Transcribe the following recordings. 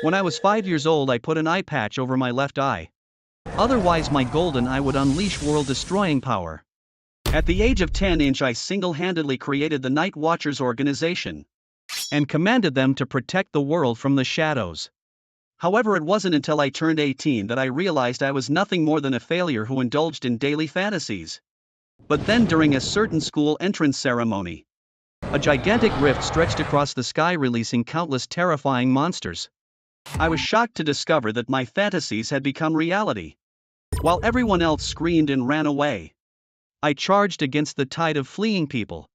When I was 5 years old, I put an eye patch over my left eye. Otherwise, my golden eye would unleash world-destroying power. At the age of 10, I single-handedly created the Night Watchers organization and commanded them to protect the world from the shadows. However, it wasn't until I turned 18 that I realized I was nothing more than a failure who indulged in daily fantasies. But then, during a certain school entrance ceremony, a gigantic rift stretched across the sky, releasing countless terrifying monsters. I was shocked to discover that my fantasies had become reality. While everyone else screamed and ran away, I charged against the tide of fleeing people.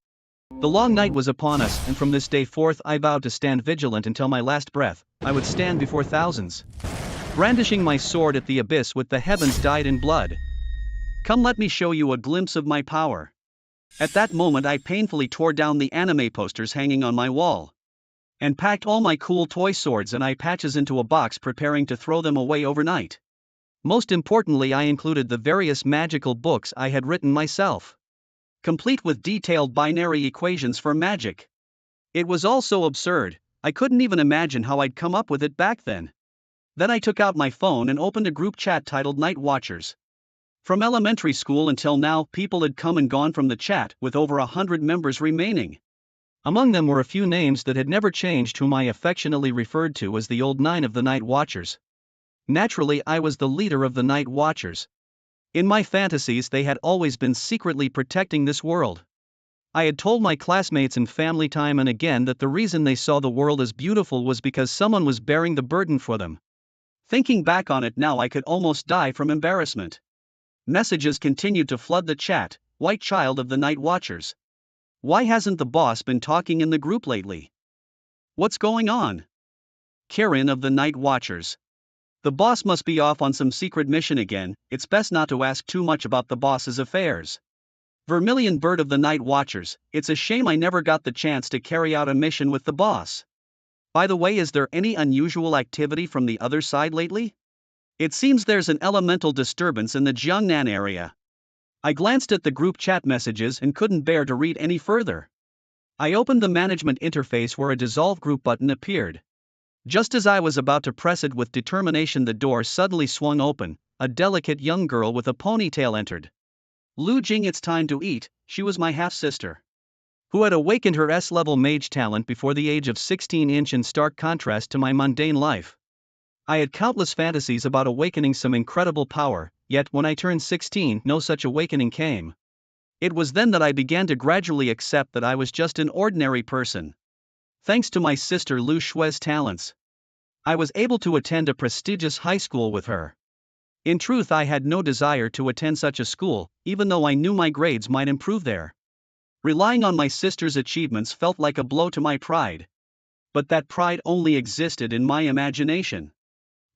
The long night was upon us, and from this day forth I vowed to stand vigilant until my last breath. I would stand before thousands, brandishing my sword at the abyss with the heavens dyed in blood. Come, let me show you a glimpse of my power. At that moment, I painfully tore down the anime posters hanging on my wall and packed all my cool toy swords and eye patches into a box, preparing to throw them away overnight. Most importantly, I included the various magical books I had written myself, complete with detailed binary equations for magic. It was all so absurd, I couldn't even imagine how I'd come up with it back then. Then I took out my phone and opened a group chat titled Night Watchers. From elementary school until now, people had come and gone from the chat, with over 100 members remaining. Among them were a few names that had never changed, whom I affectionately referred to as the Old Nine of the Night Watchers. Naturally, I was the leader of the Night Watchers. In my fantasies, they had always been secretly protecting this world. I had told my classmates and family time and again that the reason they saw the world as beautiful was because someone was bearing the burden for them. Thinking back on it now, I could almost die from embarrassment. Messages continued to flood the chat. White child of the Night Watchers. Why hasn't the boss been talking in the group lately? What's going on? Karen of the Night Watchers. The boss must be off on some secret mission again. It's best not to ask too much about the boss's affairs. Vermilion Bird of the Night Watchers. It's a shame I never got the chance to carry out a mission with the boss. By the way, is there any unusual activity from the other side lately? It seems there's an elemental disturbance in the Jiangnan area. I glanced at the group chat messages and couldn't bear to read any further. I opened the management interface where a dissolve group button appeared. Just as I was about to press it with determination, the door suddenly swung open. A delicate young girl with a ponytail entered. Lu Jing, it's time to eat. She was my half-sister, who had awakened her S-level mage talent before the age of 16, in stark contrast to my mundane life. I had countless fantasies about awakening some incredible power, yet when I turned 16, no such awakening came. It was then that I began to gradually accept that I was just an ordinary person. Thanks to my sister Lu Shui's talents, I was able to attend a prestigious high school with her. In truth, I had no desire to attend such a school, even though I knew my grades might improve there. Relying on my sister's achievements felt like a blow to my pride. But that pride only existed in my imagination.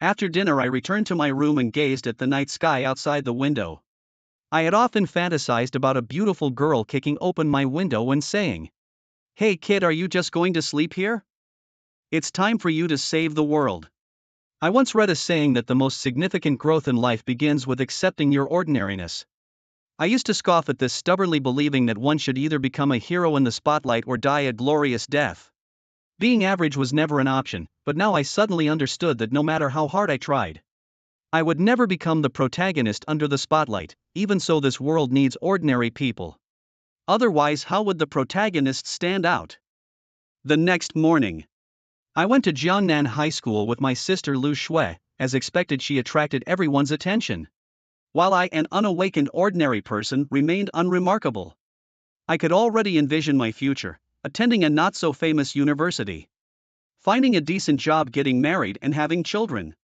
After dinner, I returned to my room and gazed at the night sky outside the window. I had often fantasized about a beautiful girl kicking open my window and saying, "Hey kid, are you just going to sleep here? It's time for you to save the world." I once read a saying that the most significant growth in life begins with accepting your ordinariness. I used to scoff at this, stubbornly believing that one should either become a hero in the spotlight or die a glorious death. Being average was never an option, but now I suddenly understood that no matter how hard I tried, I would never become the protagonist under the spotlight. Even so, this world needs ordinary people. Otherwise, how would the protagonist stand out? The next morning, I went to Jiangnan High School with my sister Lu Shui. As expected, she attracted everyone's attention, while I, an unawakened ordinary person, remained unremarkable. I could already envision my future, attending a not-so-famous university, finding a decent job, getting married and having children.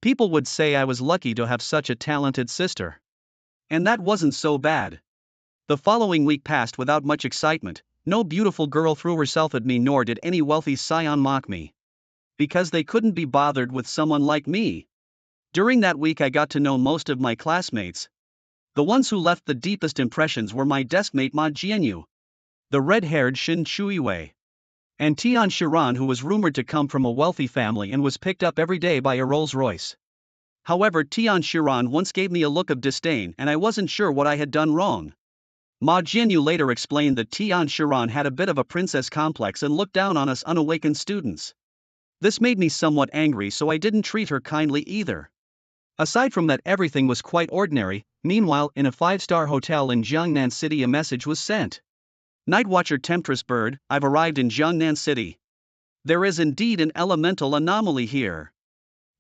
People would say I was lucky to have such a talented sister. And that wasn't so bad. The following week passed without much excitement. No beautiful girl threw herself at me, nor did any wealthy scion mock me, because they couldn't be bothered with someone like me. During that week, I got to know most of my classmates. The ones who left the deepest impressions were my deskmate Ma Jianyu, the red-haired Shin Chuiwei, and Tian Shiran, who was rumored to come from a wealthy family and was picked up every day by a Rolls-Royce. However, Tian Shiran once gave me a look of disdain, and I wasn't sure what I had done wrong. Ma Jianyu later explained that Tian Shiran had a bit of a princess complex and looked down on us unawakened students. This made me somewhat angry, so I didn't treat her kindly either. Aside from that, everything was quite ordinary. Meanwhile, in a 5-star hotel in Jiangnan City, a message was sent. Night Watcher Temptress Bird, I've arrived in Jiangnan City. There is indeed an elemental anomaly here.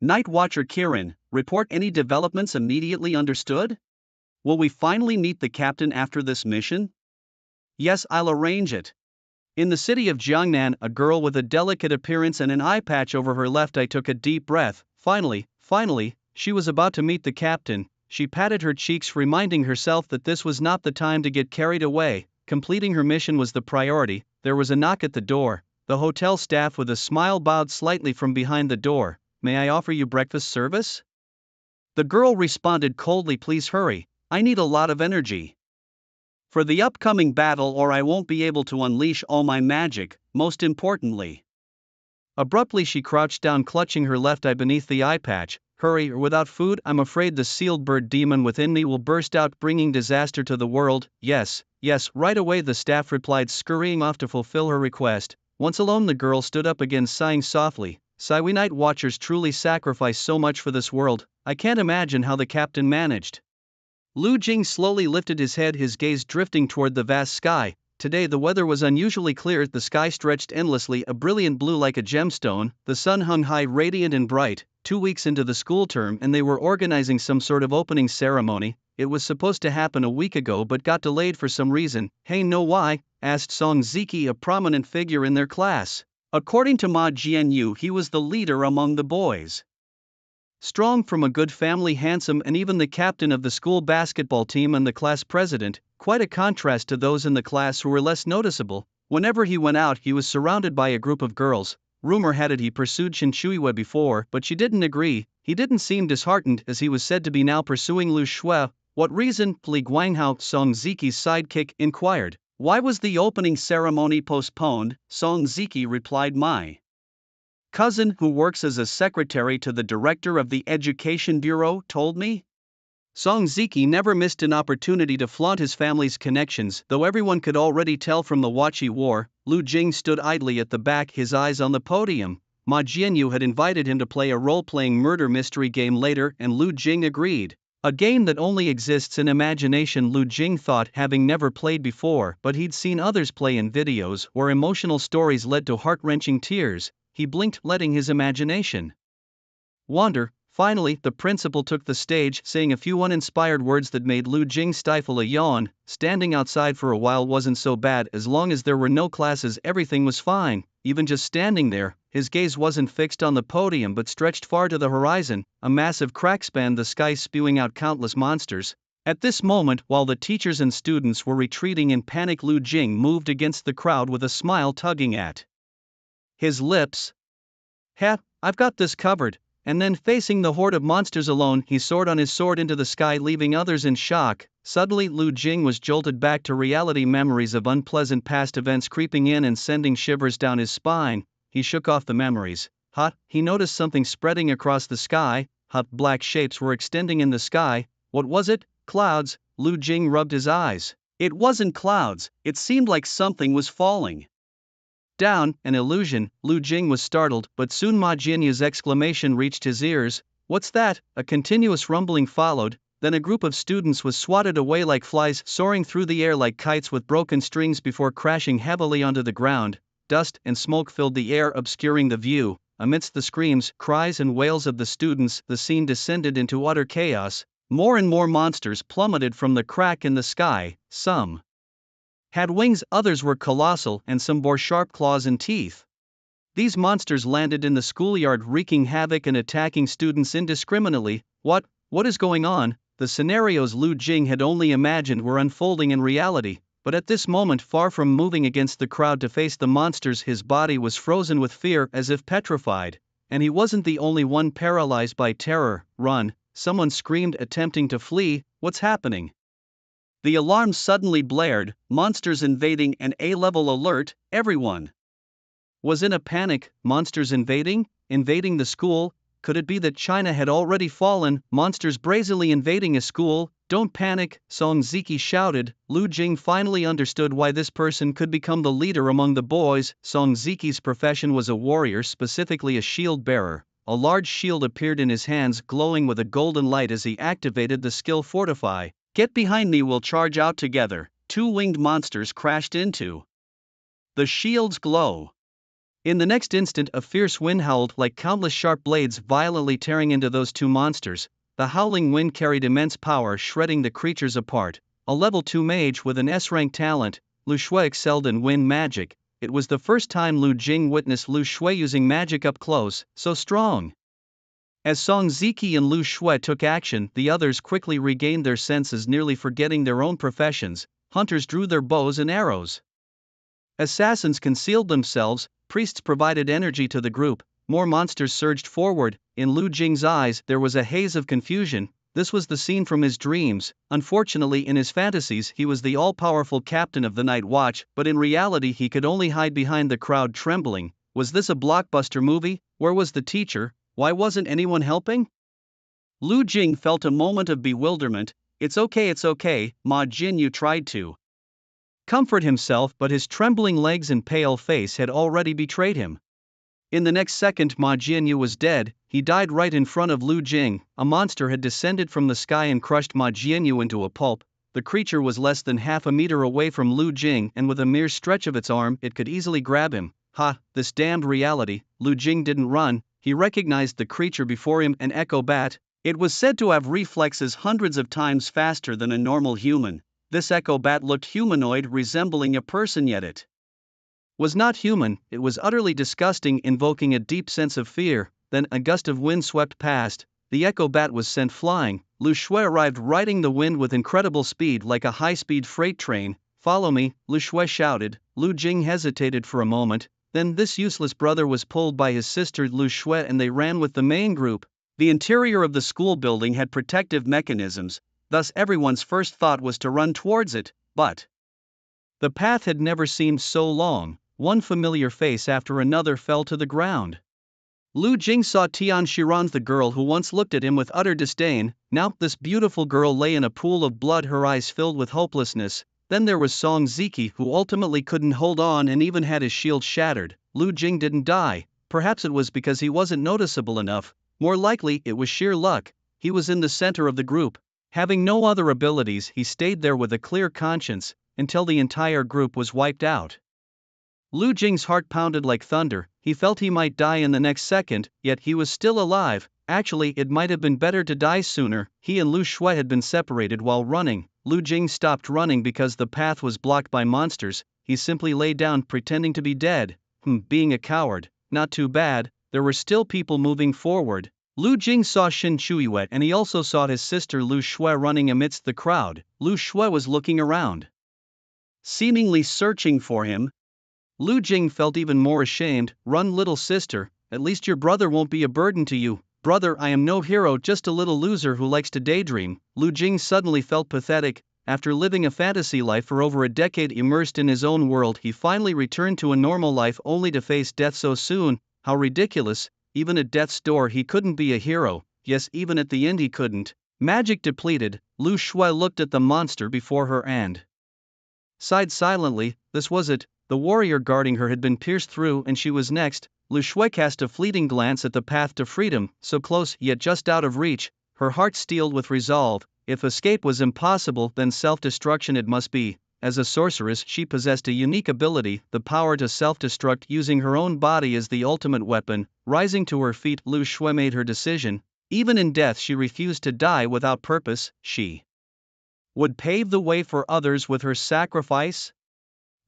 Night Watcher Kirin, report any developments immediately. Understood? Will we finally meet the captain after this mission? Yes, I'll arrange it. In the city of Jiangnan, a girl with a delicate appearance and an eye patch over her left eye took a deep breath. Finally, she was about to meet the captain. She patted her cheeks, reminding herself that this was not the time to get carried away. Completing her mission was the priority. There was a knock at the door. The hotel staff with a smile bowed slightly from behind the door. May I offer you breakfast service? The girl responded coldly, please hurry. I need a lot of energy for the upcoming battle, or I won't be able to unleash all my magic, most importantly. Abruptly she crouched down, clutching her left eye beneath the eye patch. Hurry, or without food I'm afraid the sealed bird demon within me will burst out, bringing disaster to the world. Yes, right away, the staff replied, scurrying off to fulfill her request. Once alone, the girl stood up again, sighing softly. Sigh, we Night Watchers truly sacrifice so much for this world. I can't imagine how the captain managed. Lu Jing slowly lifted his head, his gaze drifting toward the vast sky. Today the weather was unusually clear, the sky stretched endlessly, a brilliant blue like a gemstone, the sun hung high, radiant and bright. 2 weeks into the school term and they were organizing some sort of opening ceremony. It was supposed to happen a week ago but got delayed for some reason. Hey, know why? Asked Song Ziki, a prominent figure in their class. According to Ma Jianyu, he was the leader among the boys. Strong, from a good family, handsome, and even the captain of the school basketball team and the class president, quite a contrast to those in the class who were less noticeable. Whenever he went out, he was surrounded by a group of girls. Rumor had it he pursued Shin Shuiwe before, but she didn't agree. He didn't seem disheartened, as he was said to be now pursuing Lu Shui. What reason? Li Guanghao, Song Ziki's sidekick, inquired. Why was the opening ceremony postponed? Song Ziki replied, my cousin, who works as a secretary to the director of the education bureau, told me. Song Ziki never missed an opportunity to flaunt his family's connections, though everyone could already tell from the watch he wore. Lu Jing stood idly at the back, his eyes on the podium. Ma Jianyu had invited him to play a role-playing murder mystery game later, and Lu Jing agreed. A game that only exists in imagination, Lu Jing thought, having never played before, but he'd seen others play in videos where emotional stories led to heart-wrenching tears. He blinked, letting his imagination wander. Finally, the principal took the stage, saying a few uninspired words that made Lu Jing stifle a yawn. Standing outside for a while wasn't so bad. As long as there were no classes, everything was fine. Even just standing there, his gaze wasn't fixed on the podium but stretched far to the horizon. A massive crack spanned the sky, spewing out countless monsters. At this moment, while the teachers and students were retreating in panic, Lu Jing moved against the crowd with a smile tugging at his lips. I've got this covered. And then, facing the horde of monsters alone, he soared on his sword into the sky, leaving others in shock. Suddenly, Lu Jing was jolted back to reality, memories of unpleasant past events creeping in and sending shivers down his spine. He shook off the memories. He noticed something spreading across the sky. Black shapes were extending in the sky. What was it? Clouds? Lu Jing rubbed his eyes. It wasn't clouds, it seemed like something was falling down. An illusion. Lu Jing was startled, but soon Ma Jianyu's exclamation reached his ears. What's that? A continuous rumbling followed, then a group of students was swatted away like flies, soaring through the air like kites with broken strings before crashing heavily onto the ground. Dust and smoke filled the air, obscuring the view. Amidst the screams, cries and wails of the students, the scene descended into utter chaos. More and more monsters plummeted from the crack in the sky. Some had wings, others were colossal, and some bore sharp claws and teeth. These monsters landed in the schoolyard, wreaking havoc and attacking students indiscriminately. What is going on? The scenarios Lu Jing had only imagined were unfolding in reality, but at this moment, far from moving against the crowd to face the monsters, his body was frozen with fear, as if petrified. And he wasn't the only one paralyzed by terror. Run! Someone screamed, attempting to flee. What's happening? The alarm suddenly blared. Monsters invading, an A-level alert. Everyone was in a panic. Monsters invading the school. Could it be that China had already fallen, monsters brazenly invading a school? Don't panic, Song Ziki shouted. Lu Jing finally understood why this person could become the leader among the boys. Song Ziki's profession was a warrior, specifically a shield bearer. A large shield appeared in his hands, glowing with a golden light as he activated the skill Fortify. Get behind me, we'll charge out together. Two winged monsters crashed into the shield's glow. In the next instant, a fierce wind howled like countless sharp blades violently tearing into those two monsters. The howling wind carried immense power, shredding the creatures apart. A level 2 mage with an S-rank talent, Lu Shui excelled in wind magic. It was the first time Lu Jing witnessed Lu Shui using magic up close, so strong. As Song Ziki and Lu Shui took action, the others quickly regained their senses, nearly forgetting their own professions. Hunters drew their bows and arrows. Assassins concealed themselves, priests provided energy to the group, more monsters surged forward. In Lu Jing's eyes there was a haze of confusion. This was the scene from his dreams. Unfortunately, in his fantasies he was the all-powerful captain of the Night Watch, but in reality he could only hide behind the crowd, trembling. Was this a blockbuster movie? Where was the teacher? Why wasn't anyone helping? Lu Jing felt a moment of bewilderment. It's okay, Ma Jinyu tried to comfort himself, but his trembling legs and pale face had already betrayed him. In the next second, Ma Jinyu was dead. He died right in front of Lu Jing. A monster had descended from the sky and crushed Ma Jinyu into a pulp. The creature was less than half a meter away from Lu Jing, and with a mere stretch of its arm it could easily grab him. Ha, this damned reality. Lu Jing didn't run. He recognized the creature before him, an echo bat. It was said to have reflexes hundreds of times faster than a normal human. This echo bat looked humanoid, resembling a person, yet it was not human. It was utterly disgusting, invoking a deep sense of fear. Then a gust of wind swept past. The echo bat was sent flying. Lu Shui arrived, riding the wind with incredible speed like a high-speed freight train. Follow me, Lu Shui shouted. Lu Jing hesitated for a moment. Then this useless brother was pulled by his sister Lu Shui and they ran with the main group. The interior of the school building had protective mechanisms, thus everyone's first thought was to run towards it, but the path had never seemed so long. One familiar face after another fell to the ground. Lu Jing saw Tian Shiran, the girl who once looked at him with utter disdain. Now this beautiful girl lay in a pool of blood, her eyes filled with hopelessness. Then there was Song Ziki, who ultimately couldn't hold on and even had his shield shattered. Lu Jing didn't die. Perhaps it was because he wasn't noticeable enough. More likely it was sheer luck. He was in the center of the group. Having no other abilities, he stayed there with a clear conscience until the entire group was wiped out. Lu Jing's heart pounded like thunder. He felt he might die in the next second, yet he was still alive. Actually, it might have been better to die sooner. He and Lu Shui had been separated while running. Lu Jing stopped running because the path was blocked by monsters. He simply lay down, pretending to be dead. Being a coward. Not too bad. There were still people moving forward. Lu Jing saw Shin Chuiwet, and he also saw his sister Lu Shui running amidst the crowd. Lu Shui was looking around, seemingly searching for him. Lu Jing felt even more ashamed. Run, little sister, at least your brother won't be a burden to you. Brother, I am no hero, just a little loser who likes to daydream. Lu Jing suddenly felt pathetic. After living a fantasy life for over a decade immersed in his own world, he finally returned to a normal life only to face death so soon. How ridiculous. Even at death's door he couldn't be a hero. Yes, even at the end he couldn't. Magic depleted, Lu Shui looked at the monster before her and sighed silently. This was it. The warrior guarding her had been pierced through and she was next. Lu Shui cast a fleeting glance at the path to freedom, so close yet just out of reach. Her heart steeled with resolve. If escape was impossible, then self-destruction it must be. As a sorceress, she possessed a unique ability, the power to self-destruct using her own body as the ultimate weapon. Rising to her feet, Lu Shui made her decision. Even in death she refused to die without purpose. She would pave the way for others with her sacrifice.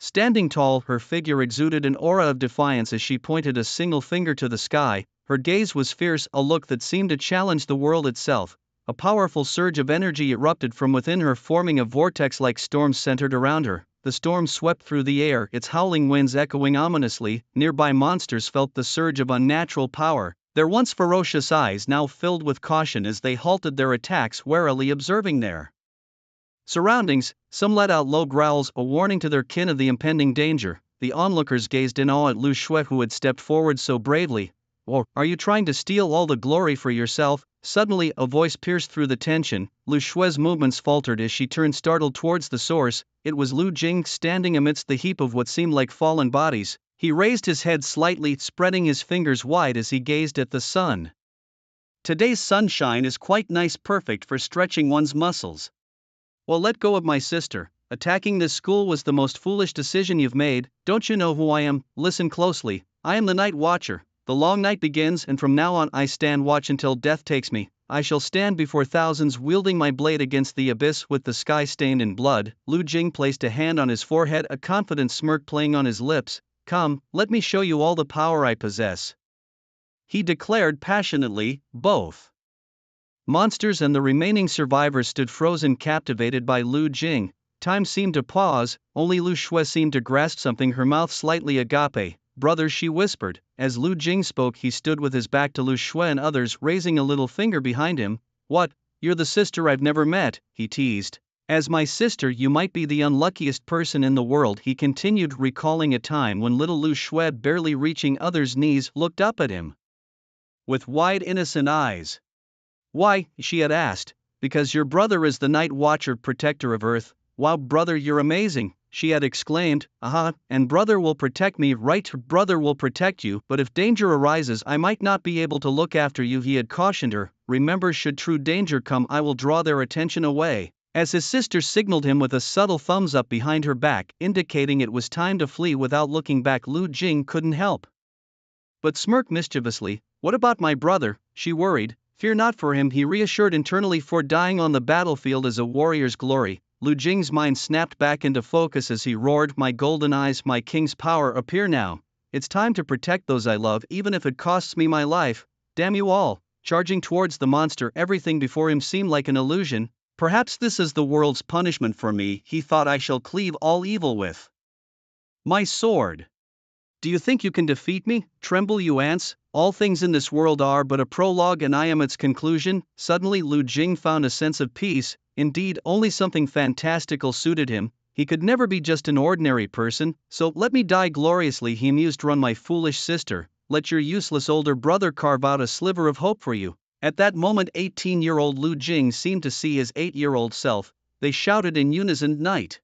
Standing tall, her figure exuded an aura of defiance as she pointed a single finger to the sky. Her gaze was fierce, a look that seemed to challenge the world itself. A powerful surge of energy erupted from within her, forming a vortex-like storm centered around her. The storm swept through the air, its howling winds echoing ominously. Nearby monsters felt the surge of unnatural power, their once ferocious eyes now filled with caution as they halted their attacks, warily observing their surroundings. Some let out low growls, a warning to their kin of the impending danger. The onlookers gazed in awe at Lu Shui, who had stepped forward so bravely. Or, are you trying to steal all the glory for yourself? Suddenly, a voice pierced through the tension. Lu Shue's movements faltered as she turned startled towards the source. It was Lu Jing standing amidst the heap of what seemed like fallen bodies. He raised his head slightly, spreading his fingers wide as he gazed at the sun. Today's sunshine is quite nice, perfect for stretching one's muscles. Well, let go of my sister. Attacking this school was the most foolish decision you've made. Don't you know who I am? Listen closely. I am the Night Watcher. The long night begins, and from now on I stand watch until death takes me. I shall stand before thousands wielding my blade against the abyss with the sky stained in blood. Lu Jing placed a hand on his forehead, a confident smirk playing on his lips. Come, let me show you all the power I possess, he declared passionately. Both monsters and the remaining survivors stood frozen, captivated by Lu Jing. Time seemed to pause, only Lu Shue seemed to grasp something, her mouth slightly agape. Brother, she whispered. As Lu Jing spoke, he stood with his back to Lu Shue and others, raising a little finger behind him. What? You're the sister I've never met, he teased. As my sister, you might be the unluckiest person in the world, he continued, recalling a time when little Lu Shue, barely reaching others' knees, looked up at him with wide, innocent eyes. Why? She had asked. Because your brother is the Night Watcher, protector of Earth. Wow, brother, you're amazing, she had exclaimed. Aha, and brother will protect me, right? Brother will protect you, but if danger arises, I might not be able to look after you, he had cautioned her. Remember, should true danger come, I will draw their attention away. As his sister signaled him with a subtle thumbs up behind her back, indicating it was time to flee without looking back, Lu Jing couldn't help but smirk mischievously. What about my brother? She worried. Fear not for him, he reassured internally, for dying on the battlefield is a warrior's glory. Lu Jing's mind snapped back into focus as he roared, my golden eyes, my king's power, appear now. It's time to protect those I love, even if it costs me my life. Damn you all. Charging towards the monster, everything before him seemed like an illusion. Perhaps this is the world's punishment for me, he thought. I shall cleave all evil with my sword. Do you think you can defeat me? Tremble, you ants. All things in this world are but a prologue, and I am its conclusion. Suddenly Lu Jing found a sense of peace. Indeed, only something fantastical suited him. He could never be just an ordinary person, so let me die gloriously, he mused. Run, my foolish sister. Let your useless older brother carve out a sliver of hope for you. At that moment 18-year-old Lu Jing seemed to see his 8-year-old self. They shouted in unison, Night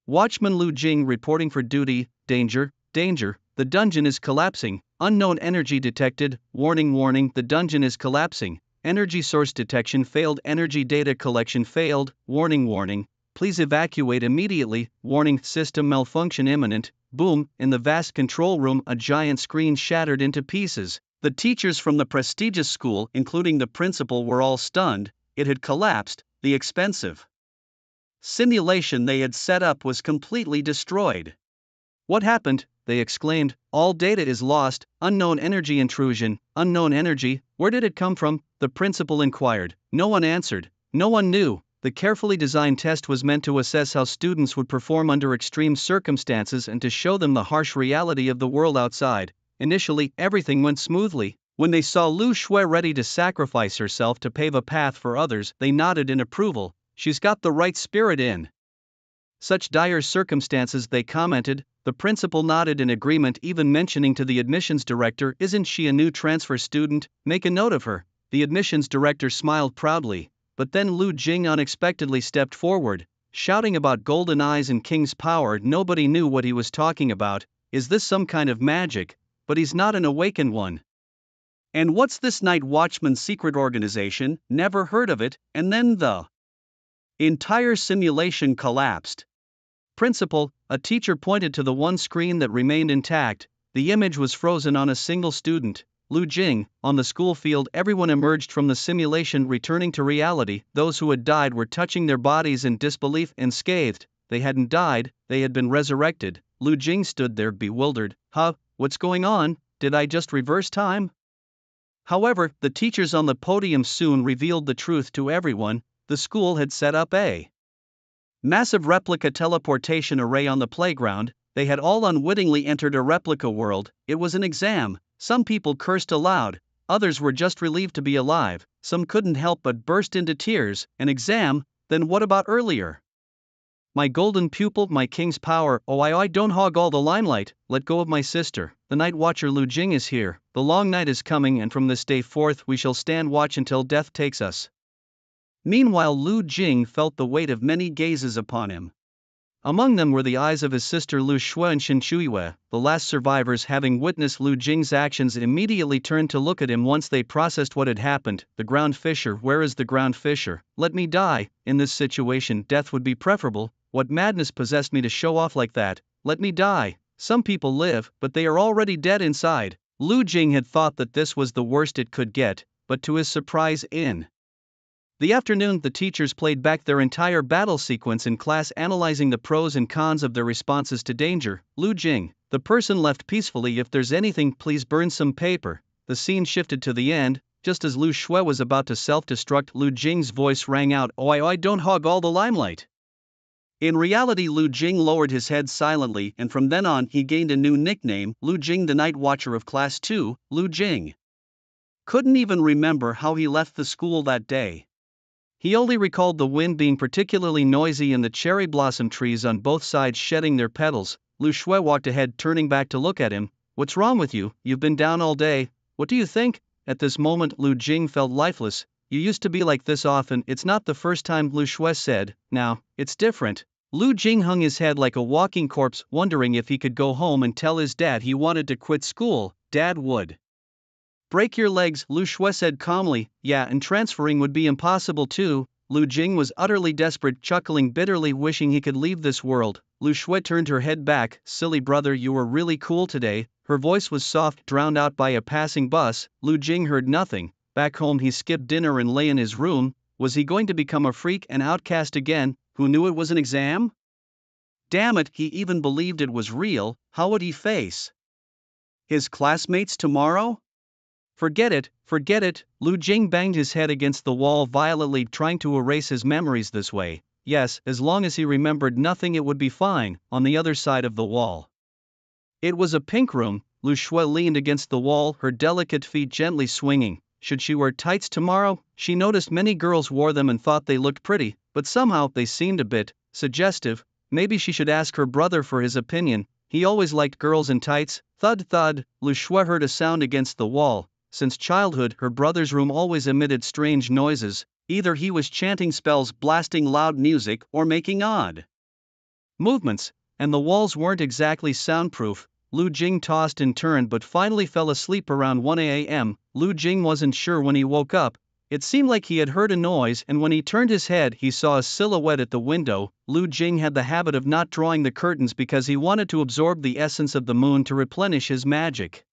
Watchman Lu Jing reporting for duty. Danger, danger, the dungeon is collapsing. Unknown energy detected. Warning, warning, the dungeon is collapsing. Energy source detection failed. Energy data collection failed. Warning, warning, please evacuate immediately. Warning, system malfunction imminent. Boom, in the vast control room, a giant screen shattered into pieces. The teachers from the prestigious school, including the principal, were all stunned. It had collapsed. The expensive simulation they had set up was completely destroyed. What happened? They exclaimed. All data is lost. Unknown energy intrusion. Unknown energy? Where did it come from? The principal inquired. No one answered. No one knew. The carefully designed test was meant to assess how students would perform under extreme circumstances and to show them the harsh reality of the world outside. Initially, everything went smoothly. When they saw Lu Shui ready to sacrifice herself to pave a path for others, they nodded in approval. She's got the right spirit in such dire circumstances, they commented. The principal nodded in agreement, even mentioning to the admissions director, isn't she a new transfer student? Make a note of her. The admissions director smiled proudly. But then Lu Jing unexpectedly stepped forward, shouting about golden eyes and king's power. Nobody knew what he was talking about. Is this some kind of magic? But he's not an awakened one. And what's this Night Watchman's secret organization? Never heard of it. And then the entire simulation collapsed. Principal, a teacher pointed to the one screen that remained intact. The image was frozen on a single student, Lu Jing. On the school field, everyone emerged from the simulation, returning to reality. Those who had died were touching their bodies in disbelief, unscathed. They hadn't died, they had been resurrected. Lu Jing stood there bewildered. Huh, what's going on? Did I just reverse time? However, the teachers on the podium soon revealed the truth to everyone. The school had set up a massive replica teleportation array on the playground. They had all unwittingly entered a replica world. It was an exam. Some people cursed aloud, others were just relieved to be alive, some couldn't help but burst into tears. An exam? Then what about earlier? My golden pupil, my king's power, oh I don't hog all the limelight, let go of my sister, the night watcher Lu Jing is here, the long night is coming and from this day forth we shall stand watch until death takes us. Meanwhile Lu Jing felt the weight of many gazes upon him. Among them were the eyes of his sister Lu Shui and Shin Shuiyue. The last survivors, having witnessed Lu Jing's actions, immediately turned to look at him once they processed what had happened. The ground fisher, where is the ground fisher? Let me die. In this situation death would be preferable. What madness possessed me to show off like that? Let me die. Some people live, but they are already dead inside. Lu Jing had thought that this was the worst it could get, but to his surprise in the afternoon the teachers played back their entire battle sequence in class, analyzing the pros and cons of their responses to danger. Lu Jing, the person left peacefully, if there's anything please burn some paper. The scene shifted to the end. Just as Lu Shui was about to self-destruct, Lu Jing's voice rang out, oh I don't hog all the limelight. In reality Lu Jing lowered his head silently, and from then on he gained a new nickname, Lu Jing, the night watcher of class 2. Lu Jing couldn't even remember how he left the school that day. He only recalled the wind being particularly noisy and the cherry blossom trees on both sides shedding their petals. Lu Shui walked ahead, turning back to look at him. What's wrong with you? You've been down all day. What do you think? At this moment Lu Jing felt lifeless. You used to be like this often. It's not the first time, Lu Shui said. Now, it's different. Lu Jing hung his head like a walking corpse, wondering if he could go home and tell his dad he wanted to quit school. Dad would break your legs, Lu Shui said calmly. Yeah, and transferring would be impossible too. Lu Jing was utterly desperate, chuckling bitterly, wishing he could leave this world. Lu Shui turned her head back. Silly brother, you were really cool today. Her voice was soft, drowned out by a passing bus. Lu Jing heard nothing. Back home he skipped dinner and lay in his room. Was he going to become a freak and outcast again? Who knew it was an exam? Damn it, he even believed it was real. How would he face his classmates tomorrow? Forget it. Lu Jing banged his head against the wall violently, trying to erase his memories this way. Yes, as long as he remembered nothing it would be fine. On the other side of the wall, it was a pink room. Lu Shui leaned against the wall, her delicate feet gently swinging. Should she wear tights tomorrow? She noticed many girls wore them and thought they looked pretty, but somehow they seemed a bit suggestive. Maybe she should ask her brother for his opinion. He always liked girls in tights. Thud thud, Lu Shui heard a sound against the wall. Since childhood, her brother's room always emitted strange noises. Either he was chanting spells, blasting loud music, or making odd movements, and the walls weren't exactly soundproof. Lu Jing tossed and turned but finally fell asleep around 1 a.m. Lu Jing wasn't sure when he woke up. It seemed like he had heard a noise, and when he turned his head he saw a silhouette at the window. Lu Jing had the habit of not drawing the curtains because he wanted to absorb the essence of the moon to replenish his magic.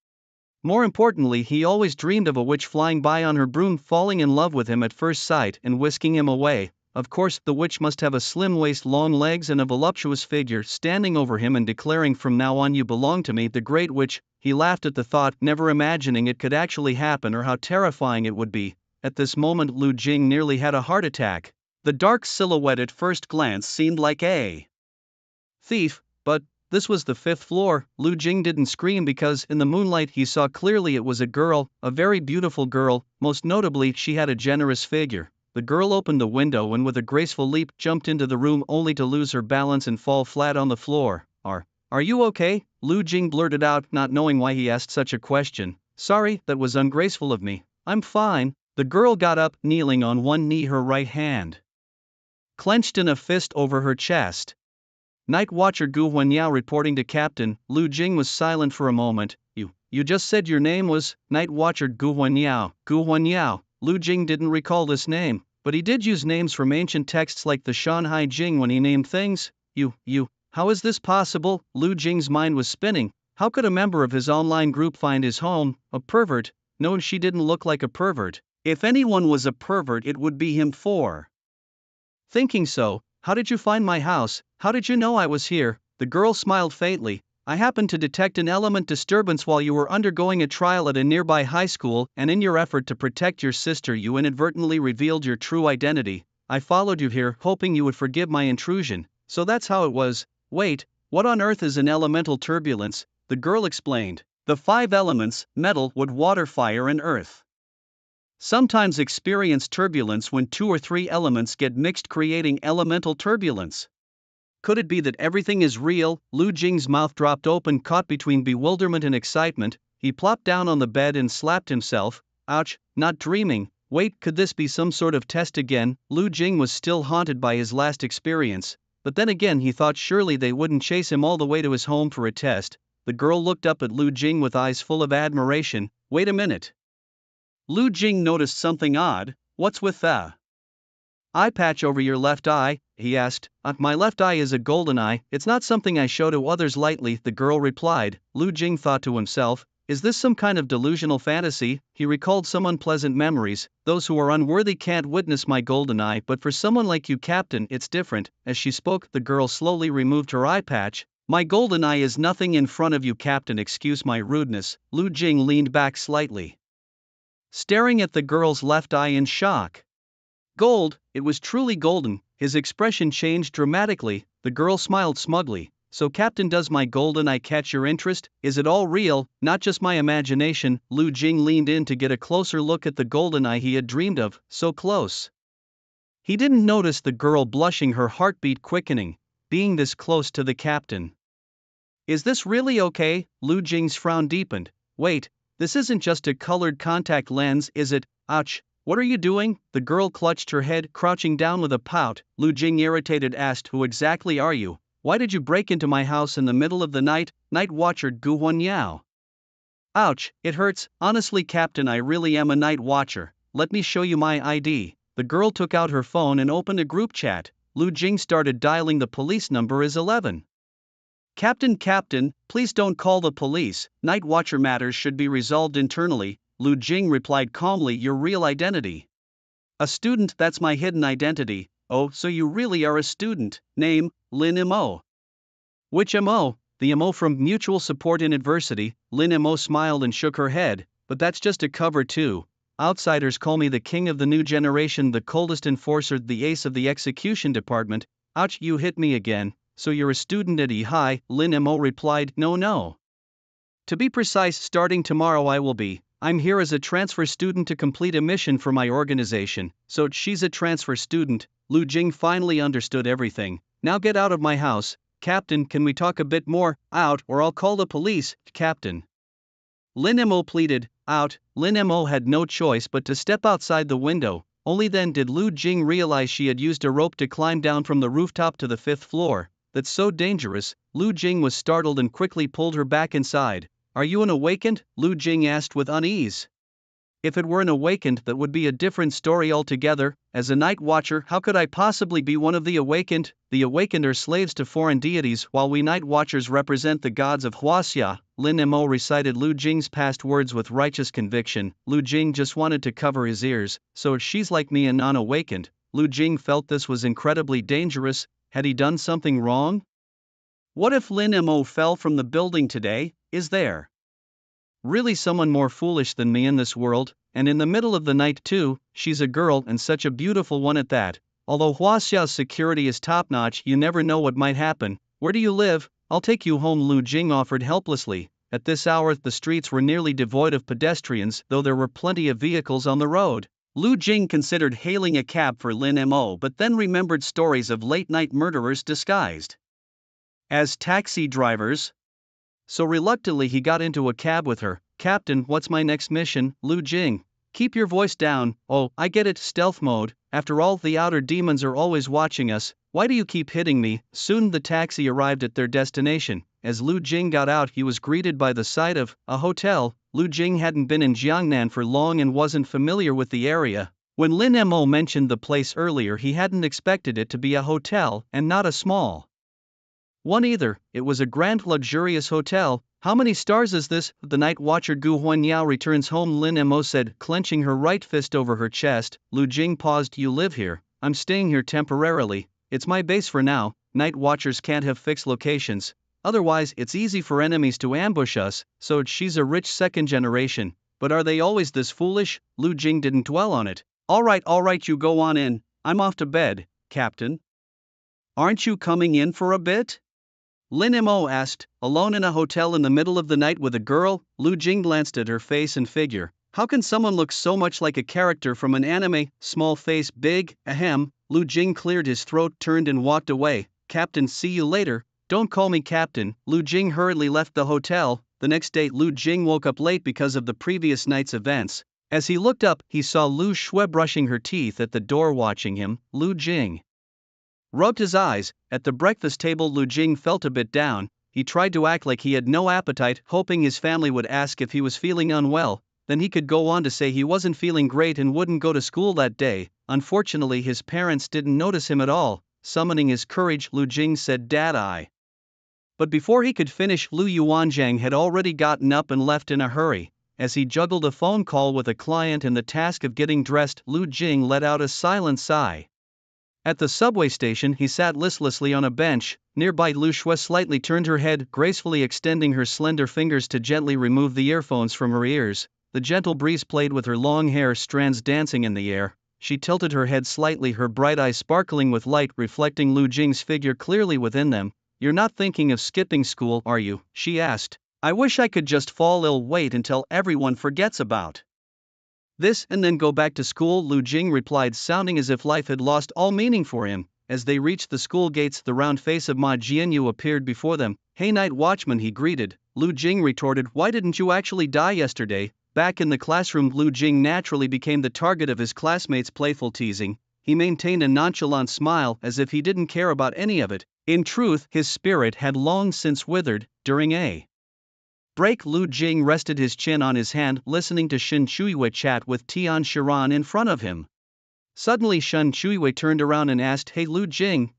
More importantly, he always dreamed of a witch flying by on her broom, falling in love with him at first sight and whisking him away. Of course, the witch must have a slim waist, long legs, and a voluptuous figure, standing over him and declaring, from now on you belong to me, the great witch. He laughed at the thought, never imagining it could actually happen or how terrifying it would be. At this moment Lu Jing nearly had a heart attack. The dark silhouette at first glance seemed like a thief, but this was the 5th floor. Lu Jing didn't scream because in the moonlight he saw clearly it was a girl, a very beautiful girl. Most notably, she had a generous figure. The girl opened the window and with a graceful leap jumped into the room, only to lose her balance and fall flat on the floor. Are you okay? Lu Jing blurted out, not knowing why he asked such a question. Sorry, that was ungraceful of me. I'm fine. The girl got up, kneeling on one knee, her right hand clenched in a fist over her chest. Night Watcher Gu Huanyao reporting to Captain. Lu Jing was silent for a moment. You just said your name was Night Watcher Gu Huanyao. Gu Huanyao. Lu Jing didn't recall this name, but he did use names from ancient texts like the Shanhai Jing when he named things. How is this possible? Lu Jing's mind was spinning. How could a member of his online group find his home? A pervert? No, she didn't look like a pervert. If anyone was a pervert, it would be him. For thinking so, how did you find my house? How did you know I was here? The girl smiled faintly. I happened to detect an element disturbance while you were undergoing a trial at a nearby high school, and in your effort to protect your sister you inadvertently revealed your true identity. I followed you here, hoping you would forgive my intrusion. So that's how it was. Wait, what on earth is an elemental turbulence? The girl explained. The 5 elements, metal, wood, water, fire, and earth, sometimes experience turbulence when 2 or 3 elements get mixed, creating elemental turbulence. Could it be that everything is real? Lu Jing's mouth dropped open, caught between bewilderment and excitement. He plopped down on the bed and slapped himself. Ouch, not dreaming. Wait, could this be some sort of test again? Lu Jing was still haunted by his last experience, but then again he thought surely they wouldn't chase him all the way to his home for a test. The girl looked up at Lu Jing with eyes full of admiration. Wait a minute. Lu Jing noticed something odd. What's with the eye patch over your left eye? He asked. My left eye is a golden eye. It's not something I show to others lightly, the girl replied. Lu Jing thought to himself, is this some kind of delusional fantasy? He recalled some unpleasant memories. Those who are unworthy can't witness my golden eye, but for someone like you, Captain, it's different. As she spoke, the girl slowly removed her eye patch. My golden eye is nothing in front of you, Captain. Excuse my rudeness. Lu Jing leaned back slightly, staring at the girl's left eye in shock. Gold, it was truly golden. His expression changed dramatically. The girl smiled smugly. So Captain, does my golden eye catch your interest? Is it all real, not just my imagination? Lu Jing leaned in to get a closer look at the golden eye he had dreamed of, so close. He didn't notice the girl blushing, her heartbeat quickening, being this close to the captain. Is this really okay? Lu Jing's frown deepened. Wait, this isn't just a colored contact lens, is it? Ouch. What are you doing? The girl clutched her head, crouching down with a pout. Lu Jing, irritated, asked, who exactly are you? Why did you break into my house in the middle of the night? Night Watcher Gu Huanyao. Ouch, it hurts. Honestly, Captain, I really am a night watcher. Let me show you my ID. The girl took out her phone and opened a group chat. Lu Jing started dialing. The police number is 11. Captain, please don't call the police. Night Watcher matters should be resolved internally. Lu Jing replied calmly, your real identity? A student, that's my hidden identity. Oh, so you really are a student. Name, Lin Mo. Which Mo? The Mo from Mutual Support in Adversity. Lin Mo smiled and shook her head, but that's just a cover too. Outsiders call me the king of the new generation, the coldest enforcer, the ace of the execution department. Ouch, you hit me again. So you're a student at High? Lin Mo replied, no. To be precise, starting tomorrow I will be. I'm here as a transfer student to complete a mission for my organization. So she's a transfer student. Lu Jing finally understood everything. Now get out of my house. Captain, can we talk a bit more? Out, or I'll call the police. Captain, Lin Mo pleaded. Out. Lin Mo had no choice but to step outside the window. Only then did Lu Jing realize she had used a rope to climb down from the rooftop to the 5th floor. That's so dangerous. Lu Jing was startled and quickly pulled her back inside. Are you an awakened? Lu Jing asked with unease. If it were an awakened, that would be a different story altogether. As a night watcher, how could I possibly be one of the awakened? The awakened are slaves to foreign deities, while we night watchers represent the gods of Huaxia. Lin Mo recited Lu Jing's past words with righteous conviction. Lu Jing just wanted to cover his ears. So she's like me and non-awakened. Lu Jing felt this was incredibly dangerous. Had he done something wrong? What if Lin Mo fell from the building today? Is there really someone more foolish than me in this world? And in the middle of the night too. She's a girl, and such a beautiful one at that. Although Huaxia's security is top-notch, you never know what might happen. Where do you live? I'll take you home, Lu Jing offered helplessly. At this hour the streets were nearly devoid of pedestrians, though there were plenty of vehicles on the road. Lu Jing considered hailing a cab for Lin Mo, but then remembered stories of late-night murderers disguised as taxi drivers. So reluctantly he got into a cab with her. Captain, what's my next mission? Lu Jing. Keep your voice down. Oh, I get it, stealth mode. After all, the outer demons are always watching us. Why do you keep hitting me? Soon the taxi arrived at their destination. As Lu Jing got out, he was greeted by the sight of a hotel. Lu Jing hadn't been in Jiangnan for long and wasn't familiar with the area. When Lin Mo mentioned the place earlier, he hadn't expected it to be a hotel, and not a small one either. It was a grand, luxurious hotel. How many stars is this? The night watcher Gu Huanyao returns home, Lin Mo said, clenching her right fist over her chest. Lu Jing paused. You live here? I'm staying here temporarily. It's my base for now. Night watchers can't have fixed locations. Otherwise, it's easy for enemies to ambush us. So she's a rich second generation. But are they always this foolish? Lu Jing didn't dwell on it. All right, you go on in. I'm off to bed, Captain. Aren't you coming in for a bit? Lin Mo asked. Alone in a hotel in the middle of the night with a girl? Lu Jing glanced at her face and figure. How can someone look so much like a character from an anime? Small face, big, ahem. Lu Jing cleared his throat, turned and walked away. Captain, see you later. Don't call me Captain. Lu Jing hurriedly left the hotel. The next day Lu Jing woke up late because of the previous night's events. As he looked up, he saw Lu Shui brushing her teeth at the door watching him. Lu Jing rubbed his eyes. At the breakfast table Lu Jing felt a bit down. He tried to act like he had no appetite, hoping his family would ask if he was feeling unwell. Then he could go on to say he wasn't feeling great and wouldn't go to school that day. Unfortunately, his parents didn't notice him at all. Summoning his courage, Lu Jing said, "Dad, I." But before he could finish, Lu Yuanjiang had already gotten up and left in a hurry. As he juggled a phone call with a client and the task of getting dressed, Lu Jing let out a silent sigh. At the subway station, he sat listlessly on a bench. Nearby, Lu Shui slightly turned her head, gracefully extending her slender fingers to gently remove the earphones from her ears. The gentle breeze played with her long hair strands dancing in the air. She tilted her head slightly, her bright eyes sparkling with light, reflecting Lu Jing's figure clearly within them. "You're not thinking of skipping school, are you?" she asked. "I wish I could just fall ill, wait until everyone forgets about this and then go back to school," Lu Jing replied, sounding as if life had lost all meaning for him. As they reached the school gates, the round face of Ma Jianyu appeared before them. "Hey, night watchman," he greeted. Lu Jing retorted, "Why didn't you actually die yesterday?" Back in the classroom, Lu Jing naturally became the target of his classmates' playful teasing. He maintained a nonchalant smile as if he didn't care about any of it. In truth, his spirit had long since withered. During a break, Lu Jing rested his chin on his hand, listening to Shen Chuiwei chat with Tian Shiran in front of him. Suddenly Shen Chuiwei turned around and asked, "Hey Lu Jing."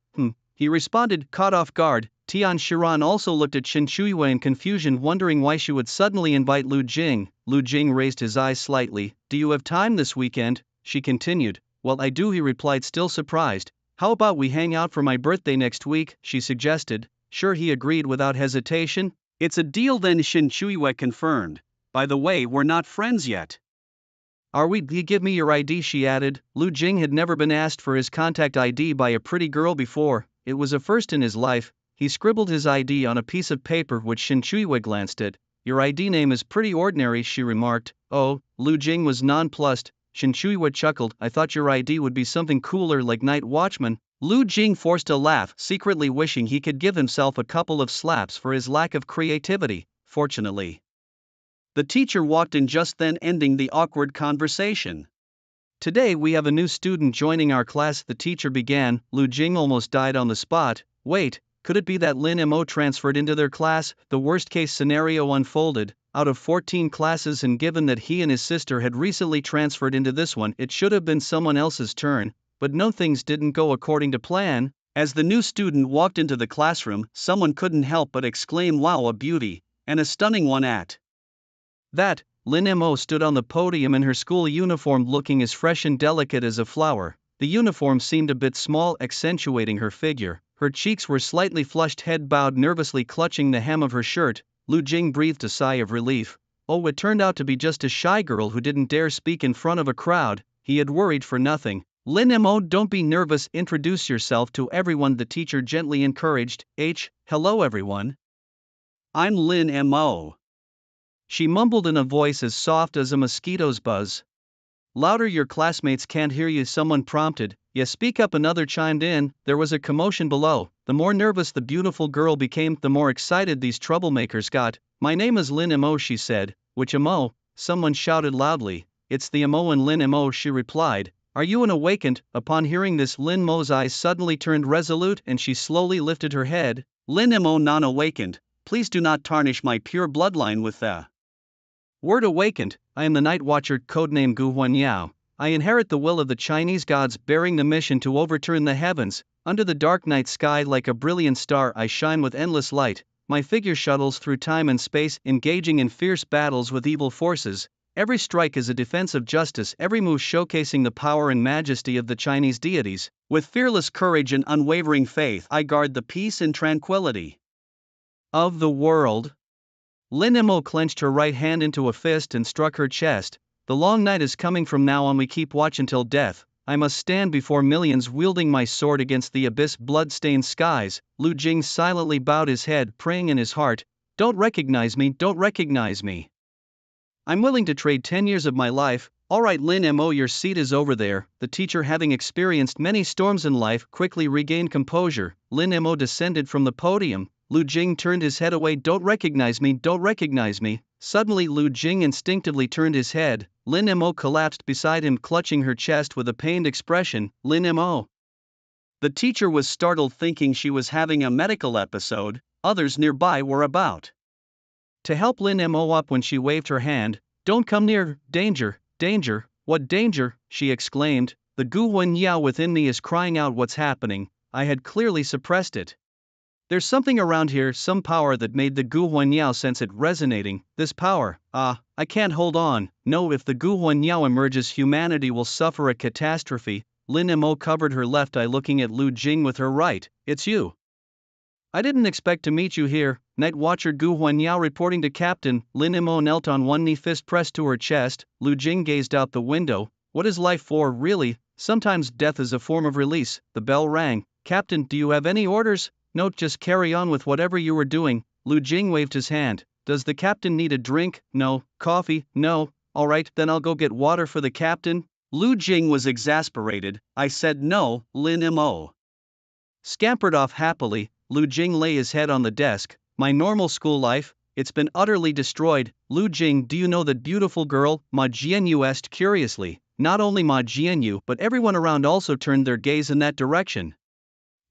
He responded, caught off guard. Tian Shiran also looked at Shen Chuiwei in confusion, wondering why she would suddenly invite Lu Jing. Lu Jing raised his eyes slightly. "Do you have time this weekend?" she continued. "Well, I do," he replied, still surprised. "How about we hang out for my birthday next week?" she suggested. "Sure," he agreed without hesitation. "It's a deal then," Shen Chuiwei confirmed. "By the way, we're not friends yet." "Are we? Give me your ID," she added. Lu Jing had never been asked for his contact ID by a pretty girl before. It was a first in his life. He scribbled his ID on a piece of paper, which Shen Chuiwei glanced at. "Your ID name is pretty ordinary," she remarked. "Oh," Lu Jing was nonplussed. Shen Chuiwei chuckled, "I thought your ID would be something cooler like Night Watchman." Lu Jing forced a laugh, secretly wishing he could give himself a couple of slaps for his lack of creativity. Fortunately, the teacher walked in just then, ending the awkward conversation. "Today we have a new student joining our class," the teacher began. Lu Jing almost died on the spot. Wait, could it be that Lin Mo transferred into their class? The worst-case scenario unfolded. Out of 14 classes, and given that he and his sister had recently transferred into this one, it should have been someone else's turn. But no, things didn't go according to plan. As the new student walked into the classroom, someone couldn't help but exclaim, "Wow, a beauty, and a stunning one at that." Lin Mo stood on the podium in her school uniform, looking as fresh and delicate as a flower. The uniform seemed a bit small, accentuating her figure. Her cheeks were slightly flushed, head bowed, nervously clutching the hem of her shirt. Lu Jing breathed a sigh of relief. Oh, it turned out to be just a shy girl who didn't dare speak in front of a crowd. He had worried for nothing. "Lin Mo, don't be nervous, introduce yourself to everyone," the teacher gently encouraged. Hello everyone. I'm Lin Mo," she mumbled in a voice as soft as a mosquito's buzz. "Louder, your classmates can't hear you," someone prompted. "Yeah, speak up," another chimed in. There was a commotion below. The more nervous the beautiful girl became, the more excited these troublemakers got. "My name is Lin Mo," she said. "Which Mo?" someone shouted loudly. "It's the Mo and Lin Mo," she replied. "Are you an awakened?" Upon hearing this, Lin Mo's eyes suddenly turned resolute and she slowly lifted her head. "Lin Mo, non-awakened. Please do not tarnish my pure bloodline with the word awakened. I am the Night Watcher, codename Gu Huanyao. I inherit the will of the Chinese gods, bearing the mission to overturn the heavens. Under the dark night sky, like a brilliant star, I shine with endless light. My figure shuttles through time and space, engaging in fierce battles with evil forces. Every strike is a defense of justice, every move showcasing the power and majesty of the Chinese deities. With fearless courage and unwavering faith, I guard the peace and tranquility of the world." Lin Mo clenched her right hand into a fist and struck her chest. "The long night is coming. From now on we keep watch until death. I must stand before millions wielding my sword against the abyss, blood-stained skies." Lu Jing silently bowed his head, praying in his heart, "Don't recognize me, don't recognize me. I'm willing to trade 10 years of my life, Alright Lin Mo, your seat is over there. The teacher, having experienced many storms in life, quickly regained composure. Lin Mo descended from the podium. Lu Jing turned his head away. Don't recognize me, don't recognize me. Suddenly Lu Jing instinctively turned his head. Lin Mo collapsed beside him, clutching her chest with a pained expression. Lin Mo. The teacher was startled, thinking she was having a medical episode. Others nearby were about to help Lin Mo up when she waved her hand. Don't come near, danger, danger, what danger, she exclaimed. The Gu Wen Yao within me is crying out, what's happening? I had clearly suppressed it. There's something around here, some power that made the Gu Wen Yao sense it resonating. This power, I can't hold on. No, if the Gu Wen Yao emerges, humanity will suffer a catastrophe. Lin Mo covered her left eye, looking at Lu Jing with her right. It's you. I didn't expect to meet you here. Night Watcher Gu Wen Yao reporting to Captain. Lin Mo knelt on one knee, fist pressed to her chest. Lu Jing gazed out the window. What is life for, really? Sometimes death is a form of release. The bell rang. Captain, do you have any orders? No, just carry on with whatever you were doing. Lu Jing waved his hand. Does the captain need a drink? No. Coffee? No. Alright, then I'll go get water for the captain. Lu Jing was exasperated. I said no. Lin Mo scampered off happily. Lu Jing lay his head on the desk. My normal school life, it's been utterly destroyed. Lu Jing, do you know that beautiful girl? Ma Jianyu asked curiously. Not only Ma Jianyu, but everyone around also turned their gaze in that direction.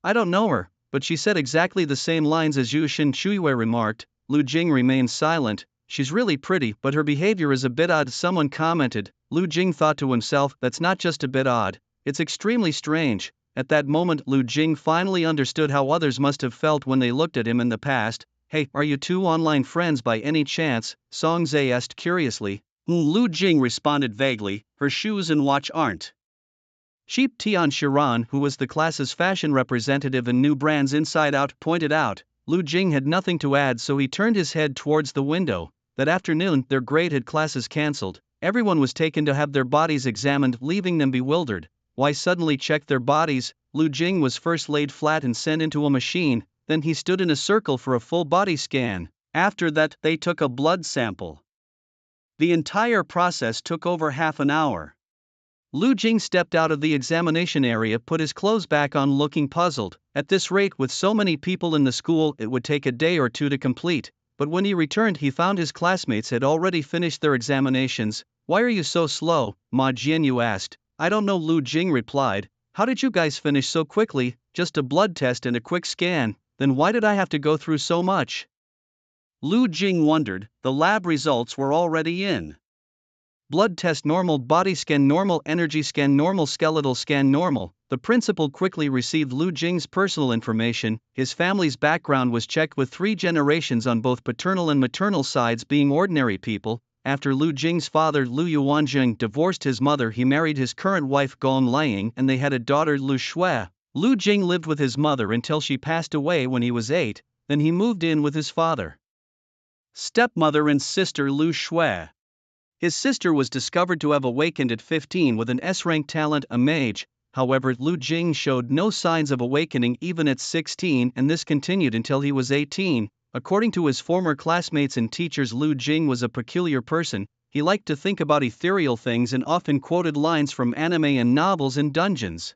I don't know her, but she said exactly the same lines as you, Shin Shuiwei remarked. Lu Jing remained silent. She's really pretty, but her behavior is a bit odd, someone commented. Lu Jing thought to himself, that's not just a bit odd, it's extremely strange. At that moment Lu Jing finally understood how others must have felt when they looked at him in the past. Hey, are you two online friends by any chance? Song Zhe asked curiously. Lu Jing responded vaguely, her shoes and watch aren't. Sheep Tian Shiran, who was the class's fashion representative and knew brands inside out, pointed out. Lu Jing had nothing to add, so he turned his head towards the window. That afternoon, their grade had classes cancelled. Everyone was taken to have their bodies examined, leaving them bewildered. Why suddenly check their bodies? Lu Jing was first laid flat and sent into a machine, then he stood in a circle for a full body scan. After that, they took a blood sample. The entire process took over half an hour. Lu Jing stepped out of the examination area, put his clothes back on, looking puzzled. At this rate, with so many people in the school, it would take a day or two to complete. But when he returned, he found his classmates had already finished their examinations. Why are you so slow? Ma Jianyu asked. I don't know, Lu Jing replied. How did you guys finish so quickly? Just a blood test and a quick scan. Then why did I have to go through so much? Lu Jing wondered. The lab results were already in. Blood test normal, body scan normal, energy scan normal, skeletal scan normal. The principal quickly received Lu Jing's personal information. His family's background was checked, with 3 generations on both paternal and maternal sides being ordinary people. After Lu Jing's father Lu Yuanjing divorced his mother, he married his current wife Gong Liang, and they had a daughter Lu Shui. Lu Jing lived with his mother until she passed away when he was 8, then he moved in with his father, stepmother and sister Lu Shui. His sister was discovered to have awakened at 15 with an S-rank talent, a mage. However, Lu Jing showed no signs of awakening even at 16, and this continued until he was 18. According to his former classmates and teachers, Lu Jing was a peculiar person. He liked to think about ethereal things and often quoted lines from anime and novels in dungeons.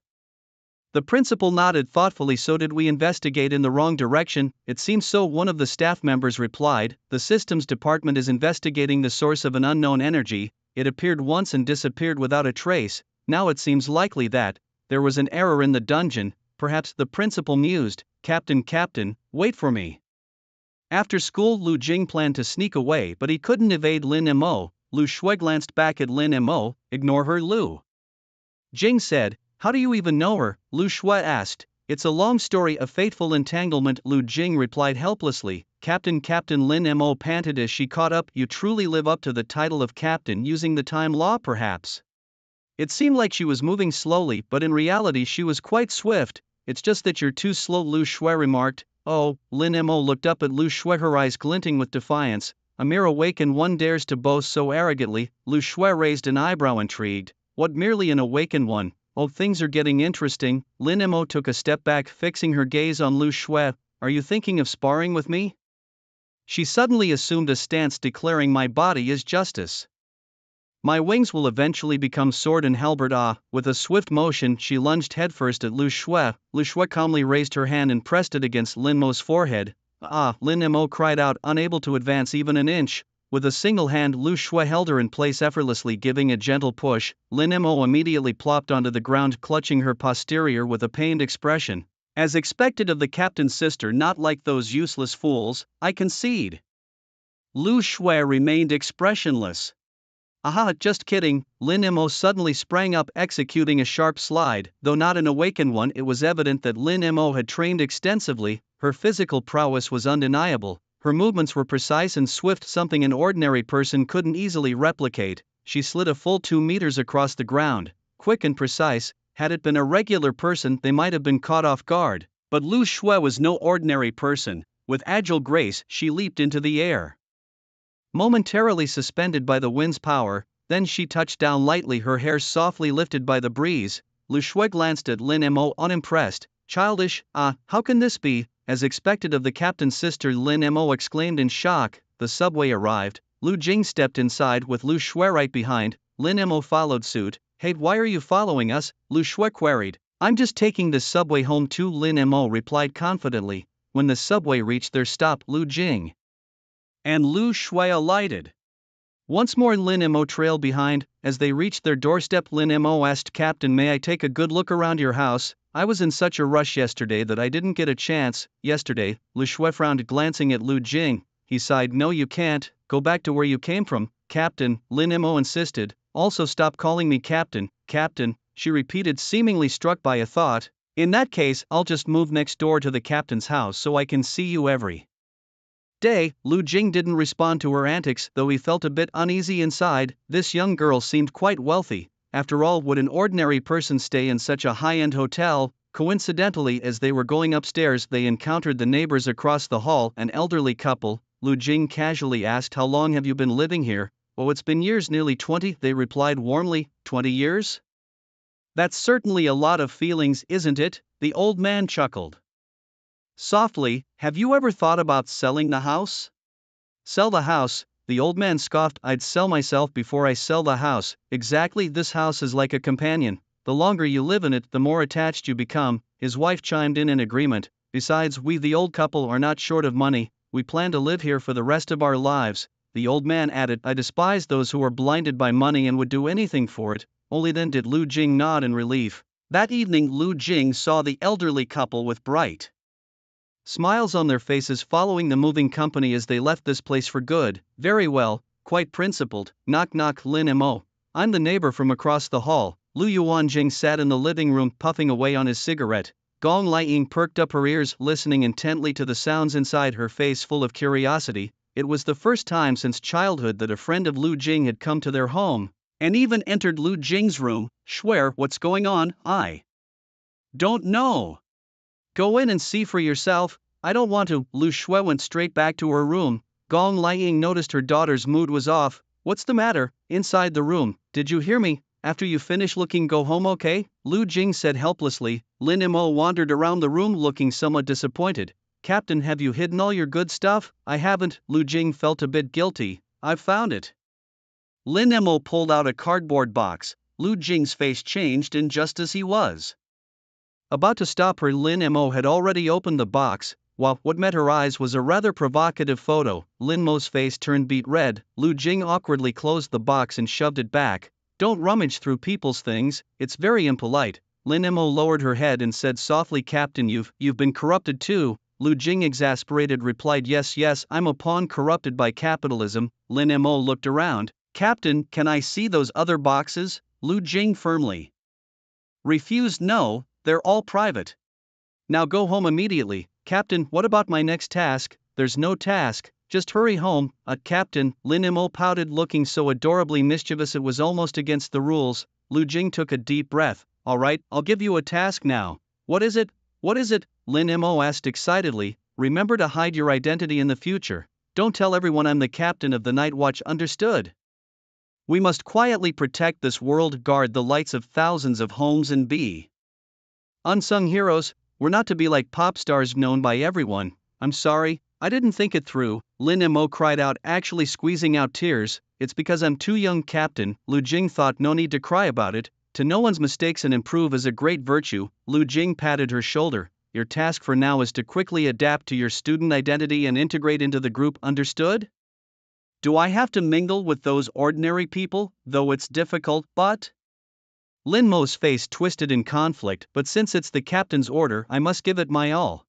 The principal nodded thoughtfully. So did we investigate in the wrong direction? It seems so, one of the staff members replied. The systems department is investigating the source of an unknown energy. It appeared once and disappeared without a trace. Now it seems likely that there was an error in the dungeon. Perhaps, the principal mused. Captain, wait for me. After school, Lu Jing planned to sneak away, but he couldn't evade Lin Mo. Lu Shui glanced back at Lin Mo. Ignore her, Lu Jing said. How do you even know her? Lu Shui asked. It's a long story, a fateful entanglement, Lu Jing replied helplessly. Captain, Lin Mo panted as she caught up. You truly live up to the title of captain, using the time law perhaps? It seemed like she was moving slowly, but in reality she was quite swift. It's just that you're too slow, Lu Shui remarked. Oh, Lin Mo looked up at Lu Shui, her eyes glinting with defiance. A mere awakened one dares to boast so arrogantly. Lu Shui raised an eyebrow, intrigued. What, merely an awakened one? Oh, things are getting interesting. Lin Mo took a step back, fixing her gaze on Lu Shui. Are you thinking of sparring with me? She suddenly assumed a stance, declaring, my body is justice. My wings will eventually become sword and halberd. Ah, with a swift motion she lunged headfirst at Lu Shui. Lu Shui calmly raised her hand and pressed it against Lin Mo's forehead. Ah, Lin Mo cried out, unable to advance even an inch. With a single hand Lu Shui held her in place effortlessly, giving a gentle push. Lin Mo immediately plopped onto the ground, clutching her posterior with a pained expression. As expected of the captain's sister, not like those useless fools, I concede. Lu Shui remained expressionless. Aha, just kidding. Lin Mo suddenly sprang up, executing a sharp slide. Though not an awakened one, it was evident that Lin Mo had trained extensively. Her physical prowess was undeniable. Her movements were precise and swift, something an ordinary person couldn't easily replicate. She slid a full 2 meters across the ground, quick and precise. Had it been a regular person, they might have been caught off guard. But Lu Shui was no ordinary person. With agile grace, she leaped into the air. Momentarily suspended by the wind's power, then she touched down lightly, her hair softly lifted by the breeze. Lu Shui glanced at Lin Mo, unimpressed. Childish, how can this be? As expected of the captain's sister, Lin Mo exclaimed in shock. The subway arrived. Lu Jing stepped inside with Lu Shui right behind. Lin Mo followed suit. Hey, why are you following us? Lu Shui queried. I'm just taking this subway home too, Lin Mo replied confidently. When the subway reached their stop, Lu Jing and Lu Shui alighted. Once more Lin Mo trailed behind. As they reached their doorstep, Lin Mo asked, Captain, may I take a good look around your house? I was in such a rush yesterday that I didn't get a chance. Yesterday? Lu Shui frowned, glancing at Lu Jing. He sighed. No, you can't. Go back to where you came from, Captain, Lin Mo insisted. Also stop calling me Captain. Captain, she repeated, seemingly struck by a thought. In that case, I'll just move next door to the captain's house so I can see you every day. Lu Jing didn't respond to her antics, though he felt a bit uneasy inside. This young girl seemed quite wealthy. After all, would an ordinary person stay in such a high-end hotel? Coincidentally, as they were going upstairs, they encountered the neighbors across the hall, an elderly couple. Lu Jing casually asked, how long have you been living here? Oh, it's been years, nearly 20, they replied warmly. 20 years? That's certainly a lot of feelings, isn't it? The old man chuckled softly. Have you ever thought about selling the house? Sell the house? The old man scoffed. I'd sell myself before I sell the house. Exactly, this house is like a companion. The longer you live in it, the more attached you become. His wife chimed in agreement. Besides, we the old couple are not short of money. We plan to live here for the rest of our lives. The old man added, I despise those who are blinded by money and would do anything for it. Only then did Lu Jing nod in relief. That evening Lu Jing saw the elderly couple with bright smiles on their faces following the moving company as they left this place for good. Very well, quite principled. Knock knock, Lin Mo. I'm the neighbor from across the hall. Lu Yuanjing sat in the living room puffing away on his cigarette. Gong Liang perked up her ears, listening intently to the sounds inside, her face full of curiosity. It was the first time since childhood that a friend of Lu Jing had come to their home, and even entered Lu Jing's room. Swear, what's going on? I don't know. Go in and see for yourself. I don't want to. Lu Shui went straight back to her room. Gong Liang noticed her daughter's mood was off. What's the matter? Inside the room. Did you hear me? After you finish looking, go home, okay? Lu Jing said helplessly. Lin Mo wandered around the room looking somewhat disappointed. Captain, have you hidden all your good stuff? I haven't. Lu Jing felt a bit guilty. I've found it. Lin Mo pulled out a cardboard box. Lu Jing's face changed, and just as he was about to stop her, Lin Mo had already opened the box. While what met her eyes was a rather provocative photo, Lin Mo's face turned beet red. Lu Jing awkwardly closed the box and shoved it back. Don't rummage through people's things, it's very impolite. Lin Mo lowered her head and said softly, Captain, you've been corrupted too. Lu Jing, exasperated, replied, yes, I'm a pawn corrupted by capitalism. Lin Mo looked around. Captain, can I see those other boxes? Lu Jing firmly refused. No, they're all private. Now go home immediately. Captain, what about my next task? There's no task, just hurry home. Captain, Lin Mo pouted, looking so adorably mischievous it was almost against the rules. Lu Jing took a deep breath. All right, I'll give you a task now. What is it? What is it? Lin Mo asked excitedly. Remember to hide your identity in the future. Don't tell everyone I'm the captain of the night watch, understood? We must quietly protect this world, guard the lights of thousands of homes, and be unsung heroes. We're not to be like pop stars known by everyone. I'm sorry, I didn't think it through. Lin Mo cried out, actually squeezing out tears. It's because I'm too young, Captain, Lu Jing thought. No need to cry about it. To know one's mistakes and improve is a great virtue. Lu Jing patted her shoulder. Your task for now is to quickly adapt to your student identity and integrate into the group, understood? Do I have to mingle with those ordinary people, though it's difficult, but? Lin Mo's face twisted in conflict, but since it's the captain's order, I must give it my all.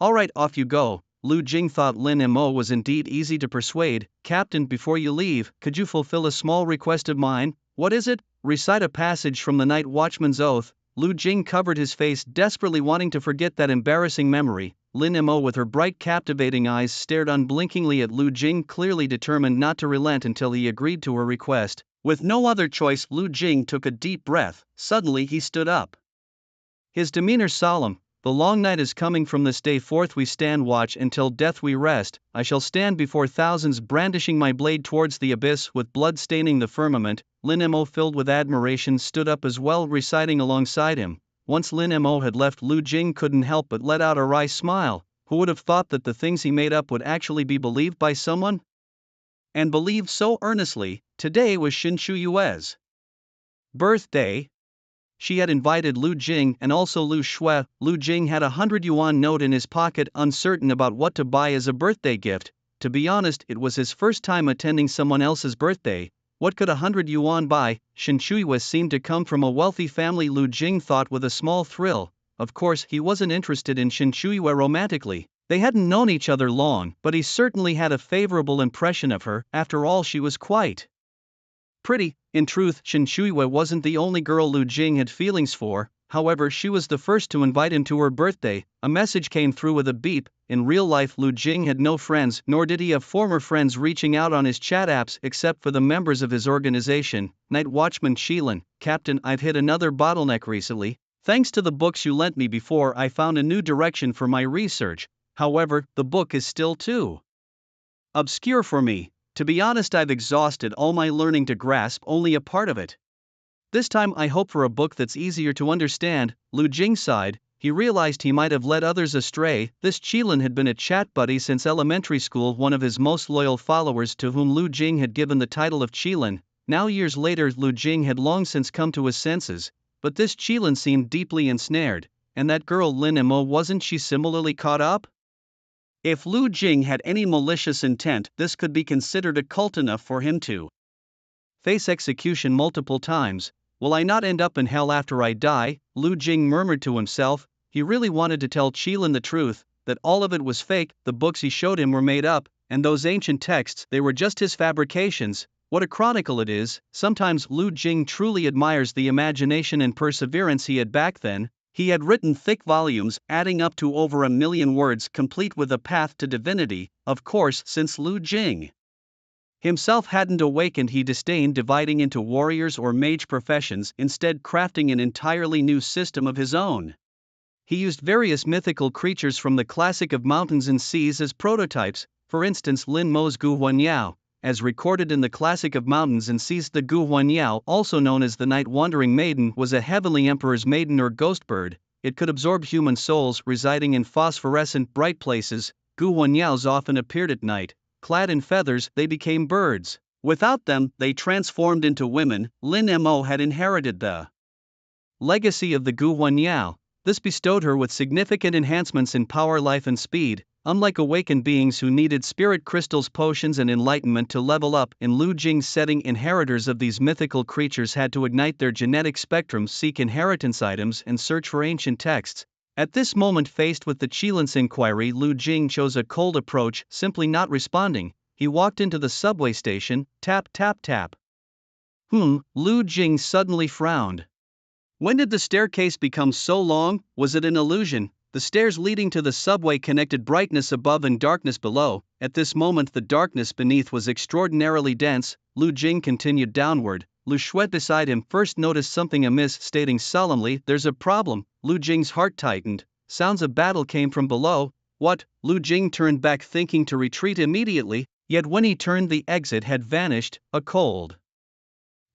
Alright, off you go. Lu Jing thought Lin Mo was indeed easy to persuade. Captain, before you leave, could you fulfill a small request of mine? What is it? Recite a passage from the Night Watchman's Oath. Lu Jing covered his face, desperately wanting to forget that embarrassing memory. Lin Mo, with her bright, captivating eyes, stared unblinkingly at Lu Jing, clearly determined not to relent until he agreed to her request. With no other choice, Lu Jing took a deep breath. Suddenly he stood up. His demeanor solemn. The long night is coming. From this day forth we stand watch, until death we rest. I shall stand before thousands, brandishing my blade towards the abyss, with blood staining the firmament. Lin Mo, filled with admiration, stood up as well, reciting alongside him. Once Lin Mo had left, Lu Jing couldn't help but let out a wry smile. Who would have thought that the things he made up would actually be believed by someone? And believed so earnestly. Today was Shin Shuyue's birthday. She had invited Lu Jing and also Lu Shui. Lu Jing had 100 yuan note in his pocket, uncertain about what to buy as a birthday gift. To be honest, it was his first time attending someone else's birthday. What could 100 yuan buy? Shin Shuyue seemed to come from a wealthy family, Lu Jing thought with a small thrill. Of course, he wasn't interested in Shin Shuyue romantically. They hadn't known each other long, but he certainly had a favorable impression of her. After all, she was quite pretty. In truth, Shin Shuyue wasn't the only girl Lu Jing had feelings for. However, she was the first to invite him to her birthday. A message came through with a beep. In real life, Lu Jing had no friends, nor did he have former friends reaching out on his chat apps, except for the members of his organization. Night Watchman Shilin. Captain, I've hit another bottleneck recently. Thanks to the books you lent me before, I found a new direction for my research. However, the book is still too obscure for me. To be honest, I've exhausted all my learning to grasp only a part of it. This time I hope for a book that's easier to understand. Lu Jing sighed. He realized he might have led others astray. This Qilin had been a chat buddy since elementary school, one of his most loyal followers, to whom Lu Jing had given the title of Qilin. Now years later, Lu Jing had long since come to his senses. But this Qilin seemed deeply ensnared. And that girl Lin Mo, wasn't she similarly caught up? If Lu Jing had any malicious intent, this could be considered occult enough for him to face execution multiple times. Will I not end up in hell after I die? Lu Jing murmured to himself. He really wanted to tell Qilin the truth, that all of it was fake. The books he showed him were made up, and those ancient texts, they were just his fabrications. What a chronicle it is. Sometimes Lu Jing truly admires the imagination and perseverance he had back then. He had written thick volumes, adding up to over 1 million words, complete with a path to divinity. Of course, since Lu Jing himself hadn't awakened, he disdained dividing into warriors or mage professions, instead crafting an entirely new system of his own. He used various mythical creatures from the classic of mountains and seas as prototypes. For instance, Lin Mo's Gu Huanyao. As recorded in the classic of mountains and seas, the Gu Huanyao, also known as the Night Wandering Maiden, was a heavenly emperor's maiden or ghost bird. It could absorb human souls, residing in phosphorescent, bright places. Gu Huanyaos often appeared at night. Clad in feathers, they became birds. Without them, they transformed into women. Lin Mo had inherited the legacy of the Gu Huanyao. This bestowed her with significant enhancements in power, life, and speed. Unlike awakened beings who needed spirit crystals, potions, and enlightenment to level up, in Lu Jing's setting, inheritors of these mythical creatures had to ignite their genetic spectrum, seek inheritance items, and search for ancient texts. At this moment, faced with the Qilin's inquiry, Lu Jing chose a cold approach, simply not responding. He walked into the subway station. Tap, tap, tap. Lu Jing suddenly frowned. When did the staircase become so long? Was it an illusion? The stairs leading to the subway connected brightness above and darkness below. At this moment, the darkness beneath was extraordinarily dense. Lu Jing continued downward. Lu Shui beside him first noticed something amiss, stating solemnly, "There's a problem." Lu Jing's heart tightened. Sounds of battle came from below. What? Lu Jing turned back, thinking to retreat immediately, yet when he turned, the exit had vanished. A cold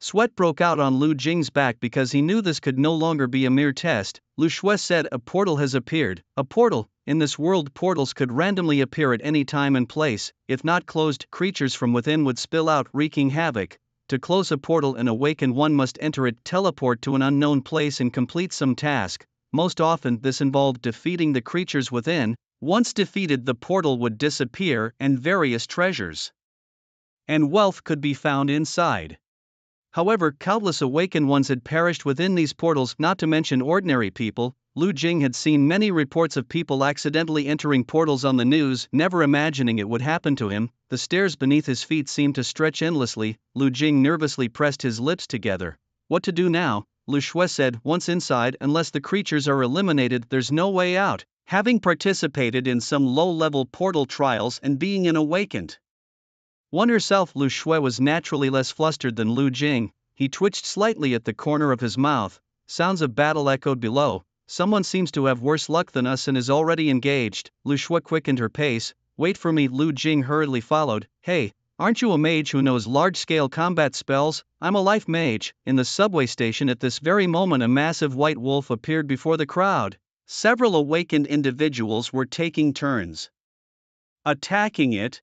sweat broke out on Lu Jing's back because he knew this could no longer be a mere test. Lu Shui said, "A portal has appeared." A portal? In this world, portals could randomly appear at any time and place. If not closed, creatures from within would spill out, wreaking havoc. To close a portal and awaken, one must enter it, teleport to an unknown place, and complete some task. Most often, this involved defeating the creatures within. Once defeated, the portal would disappear, and various treasures and wealth could be found inside. However, countless awakened ones had perished within these portals, not to mention ordinary people. Lu Jing had seen many reports of people accidentally entering portals on the news, never imagining it would happen to him. The stairs beneath his feet seemed to stretch endlessly. Lu Jing nervously pressed his lips together. What to do now? Lu Shui said, once inside, unless the creatures are eliminated, there's no way out. Having participated in some low-level portal trials and being an awakened one herself, Lu Shui was naturally less flustered than Lu Jing. He twitched slightly at the corner of his mouth. Sounds of battle echoed below. Someone seems to have worse luck than us and is already engaged. Lu Shui quickened her pace. Wait for me, Lu Jing hurriedly followed. Hey, aren't you a mage who knows large-scale combat spells? I'm a life mage. In the subway station at this very moment, a massive white wolf appeared before the crowd. Several awakened individuals were taking turns attacking it.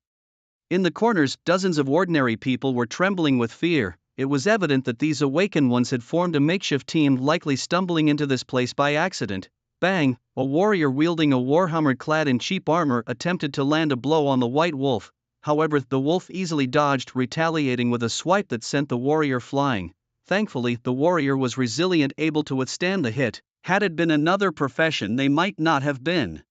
In the corners, dozens of ordinary people were trembling with fear. It was evident that these awakened ones had formed a makeshift team, likely stumbling into this place by accident. Bang! A warrior wielding a warhammer clad in cheap armor attempted to land a blow on the white wolf. However, the wolf easily dodged, retaliating with a swipe that sent the warrior flying. Thankfully, the warrior was resilient, able to withstand the hit. Had it been another profession, they might not have been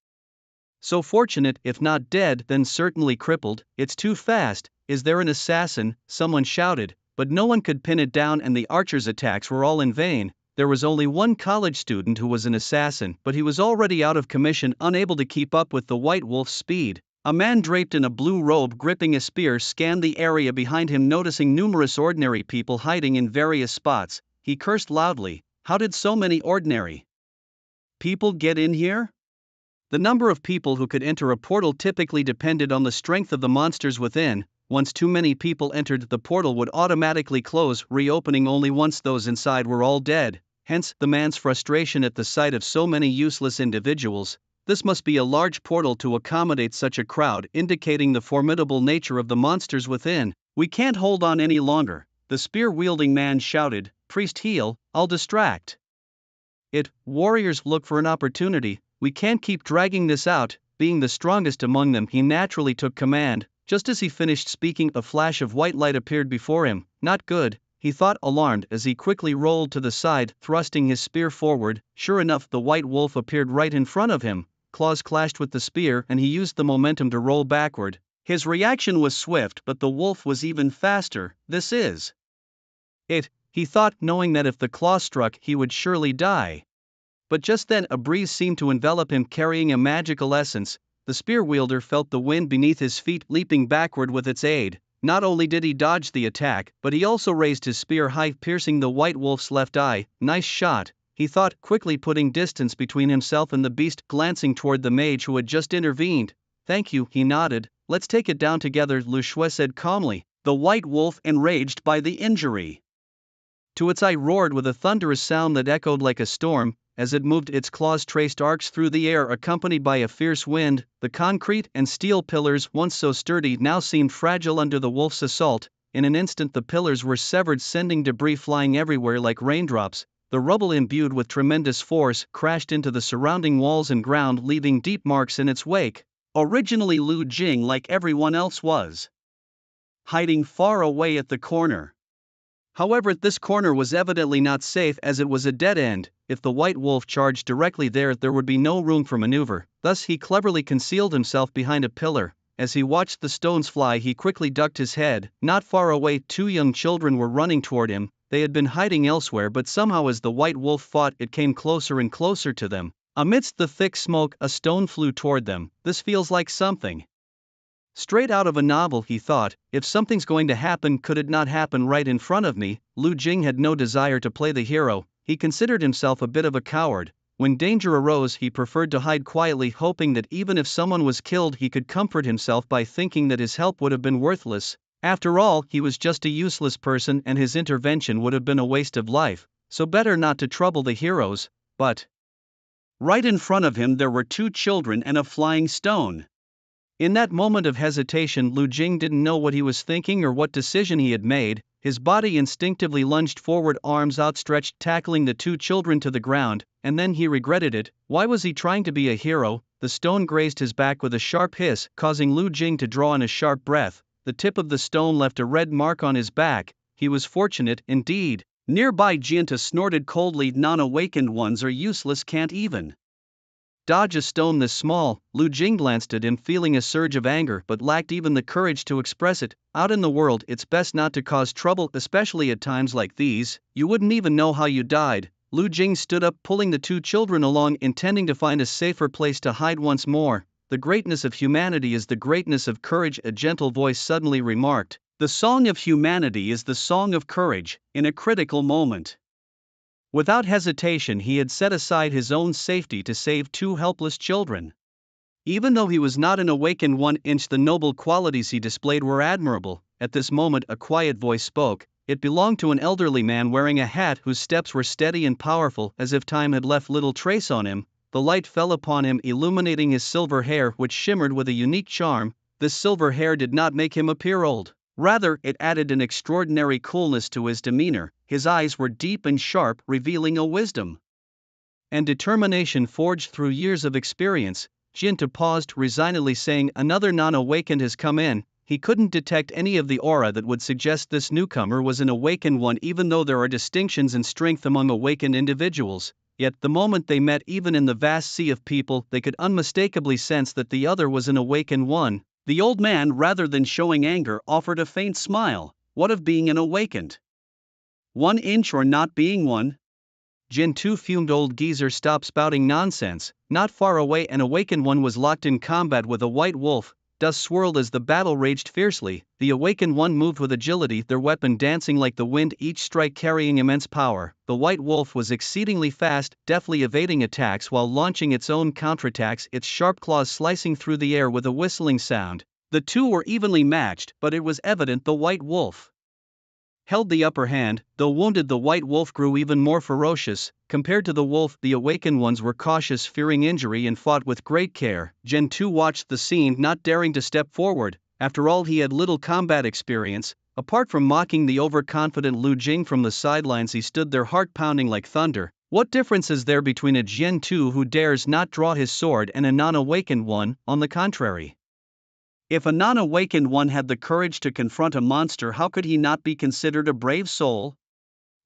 so fortunate. If not dead, then certainly crippled. It's too fast. Is there an assassin? Someone shouted, but no one could pin it down, and the archer's attacks were all in vain. There was only one college student who was an assassin, but he was already out of commission, unable to keep up with the white wolf's speed. A man draped in a blue robe gripping a spear scanned the area behind him, noticing numerous ordinary people hiding in various spots. He cursed loudly. How did so many ordinary people get in here? The number of people who could enter a portal typically depended on the strength of the monsters within. Once too many people entered, the portal would automatically close, reopening only once those inside were all dead. Hence, the man's frustration at the sight of so many useless individuals. This must be a large portal to accommodate such a crowd, indicating the formidable nature of the monsters within. We can't hold on any longer, the spear-wielding man shouted. Priest, heal, I'll distract it. Warriors, look for an opportunity. We can't keep dragging this out. Being the strongest among them, he naturally took command. Just as he finished speaking, a flash of white light appeared before him. Not good, he thought, alarmed, as he quickly rolled to the side, thrusting his spear forward. Sure enough, the white wolf appeared right in front of him. Claws clashed with the spear, and he used the momentum to roll backward. His reaction was swift, but the wolf was even faster. This is it, he thought, knowing that if the claw struck, he would surely die. But just then, a breeze seemed to envelop him, carrying a magical essence. The spear wielder felt the wind beneath his feet, leaping backward with its aid. Not only did he dodge the attack, but he also raised his spear high, piercing the white wolf's left eye. Nice shot, he thought, quickly putting distance between himself and the beast, glancing toward the mage who had just intervened. Thank you, he nodded. Let's take it down together, Lu Shui said calmly. The white wolf, enraged by the injury to its eye, roared with a thunderous sound that echoed like a storm. As it moved, its claws traced arcs through the air, accompanied by a fierce wind. The concrete and steel pillars, once so sturdy, now seemed fragile under the wolf's assault. In an instant, the pillars were severed, sending debris flying everywhere like raindrops. The rubble, imbued with tremendous force, crashed into the surrounding walls and ground, leaving deep marks in its wake. Originally, Lu Jing, like everyone else, was hiding far away at the corner. However, this corner was evidently not safe, as it was a dead end. If the white wolf charged directly there would be no room for maneuver. Thus he cleverly concealed himself behind a pillar. As he watched the stones fly, he quickly ducked his head. Not far away, two young children were running toward him. They had been hiding elsewhere, but somehow as the white wolf fought, it came closer and closer to them. Amidst the thick smoke, a stone flew toward them. This feels like something straight out of a novel, he thought. If something's going to happen, could it not happen right in front of me? Lu Jing had no desire to play the hero. He considered himself a bit of a coward. When danger arose, he preferred to hide quietly, hoping that even if someone was killed, he could comfort himself by thinking that his help would have been worthless. After all, he was just a useless person, and his intervention would have been a waste of life. So better not to trouble the heroes. But Right in front of him there were two children and a flying stone. In that moment of hesitation, Lu Jing didn't know what he was thinking or what decision he had made. His body instinctively lunged forward, arms outstretched, tackling the two children to the ground, and then he regretted it. Why was he trying to be a hero? The stone grazed his back with a sharp hiss, causing Lu Jing to draw in a sharp breath. The tip of the stone left a red mark on his back. He was fortunate, indeed. Nearby, Jianta snorted coldly. Non-awakened ones are useless, can't even dodge a stone this small. Lu Jing glanced at him, feeling a surge of anger but lacked even the courage to express it. Out in the world, it's best not to cause trouble, especially at times like these. You wouldn't even know how you died. Lu Jing stood up, pulling the two children along, intending to find a safer place to hide once more. The greatness of humanity is the greatness of courage, a gentle voice suddenly remarked. The song of humanity is the song of courage, in a critical moment. Without hesitation, he had set aside his own safety to save two helpless children. Even though he was not an awakened 1-inch, the noble qualities he displayed were admirable. At this moment, a quiet voice spoke. It belonged to an elderly man wearing a hat whose steps were steady and powerful, as if time had left little trace on him. The light fell upon him, illuminating his silver hair, which shimmered with a unique charm. This silver hair did not make him appear old. Rather, it added an extraordinary coolness to his demeanor. His eyes were deep and sharp, revealing a wisdom and determination forged through years of experience. Jianta paused, resignedly saying, "Another non-awakened has come in." He couldn't detect any of the aura that would suggest this newcomer was an awakened one, even though there are distinctions in strength among awakened individuals. Yet, the moment they met, even in the vast sea of people, they could unmistakably sense that the other was an awakened one. The old man, rather than showing anger, offered a faint smile. What of being an awakened 1-inch or not being one? Jin 2 fumed. Old geezer, stop spouting nonsense. Not far away, an awakened one was locked in combat with a white wolf. Dust swirled as the battle raged fiercely. The awakened one moved with agility, their weapon dancing like the wind, each strike carrying immense power. The white wolf was exceedingly fast, deftly evading attacks while launching its own counterattacks, its sharp claws slicing through the air with a whistling sound. The two were evenly matched, but it was evident the white wolf held the upper hand. Though wounded, the white wolf grew even more ferocious. Compared to the wolf, the awakened ones were cautious, fearing injury, and fought with great care. Gen 2 watched the scene, not daring to step forward. After all, he had little combat experience. Apart from mocking the overconfident Lu Jing from the sidelines, he stood there, heart pounding like thunder. What difference is there between a Gen 2 who dares not draw his sword and a non-awakened one? On the contrary, if a non-awakened one had the courage to confront a monster, how could he not be considered a brave soul?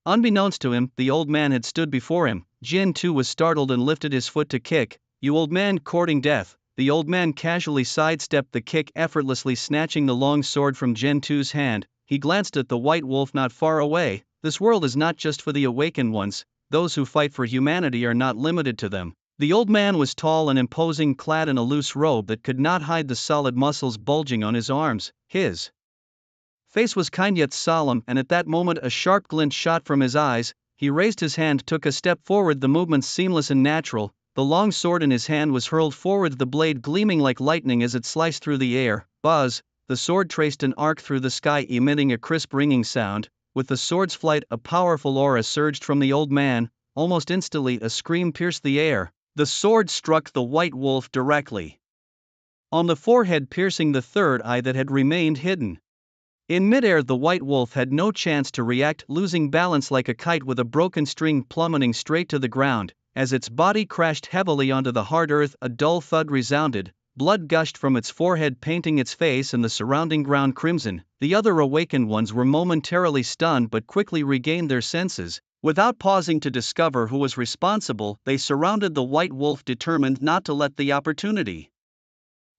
Unbeknownst to him, the old man had stood before him. Jin 2 was startled and lifted his foot to kick. "You old man courting death." The old man casually sidestepped the kick, effortlessly snatching the long sword from Jin 2's hand. He glanced at the white wolf not far away. This world is not just for the awakened ones. Those who fight for humanity are not limited to them. The old man was tall and imposing, clad in a loose robe that could not hide the solid muscles bulging on his arms. His face was kind yet solemn, and at that moment a sharp glint shot from his eyes. He raised his hand, took a step forward, the movement seamless and natural. The long sword in his hand was hurled forward, the blade gleaming like lightning as it sliced through the air. Buzz! The sword traced an arc through the sky, emitting a crisp ringing sound. With the sword's flight, a powerful aura surged from the old man. Almost instantly, a scream pierced the air. The sword struck the white wolf directly on the forehead, piercing the third eye that had remained hidden. In midair, the white wolf had no chance to react, losing balance like a kite with a broken string, plummeting straight to the ground. As its body crashed heavily onto the hard earth, a dull thud resounded. Blood gushed from its forehead, painting its face and the surrounding ground crimson. The other awakened ones were momentarily stunned but quickly regained their senses. Without pausing to discover who was responsible, they surrounded the white wolf, determined not to let the opportunity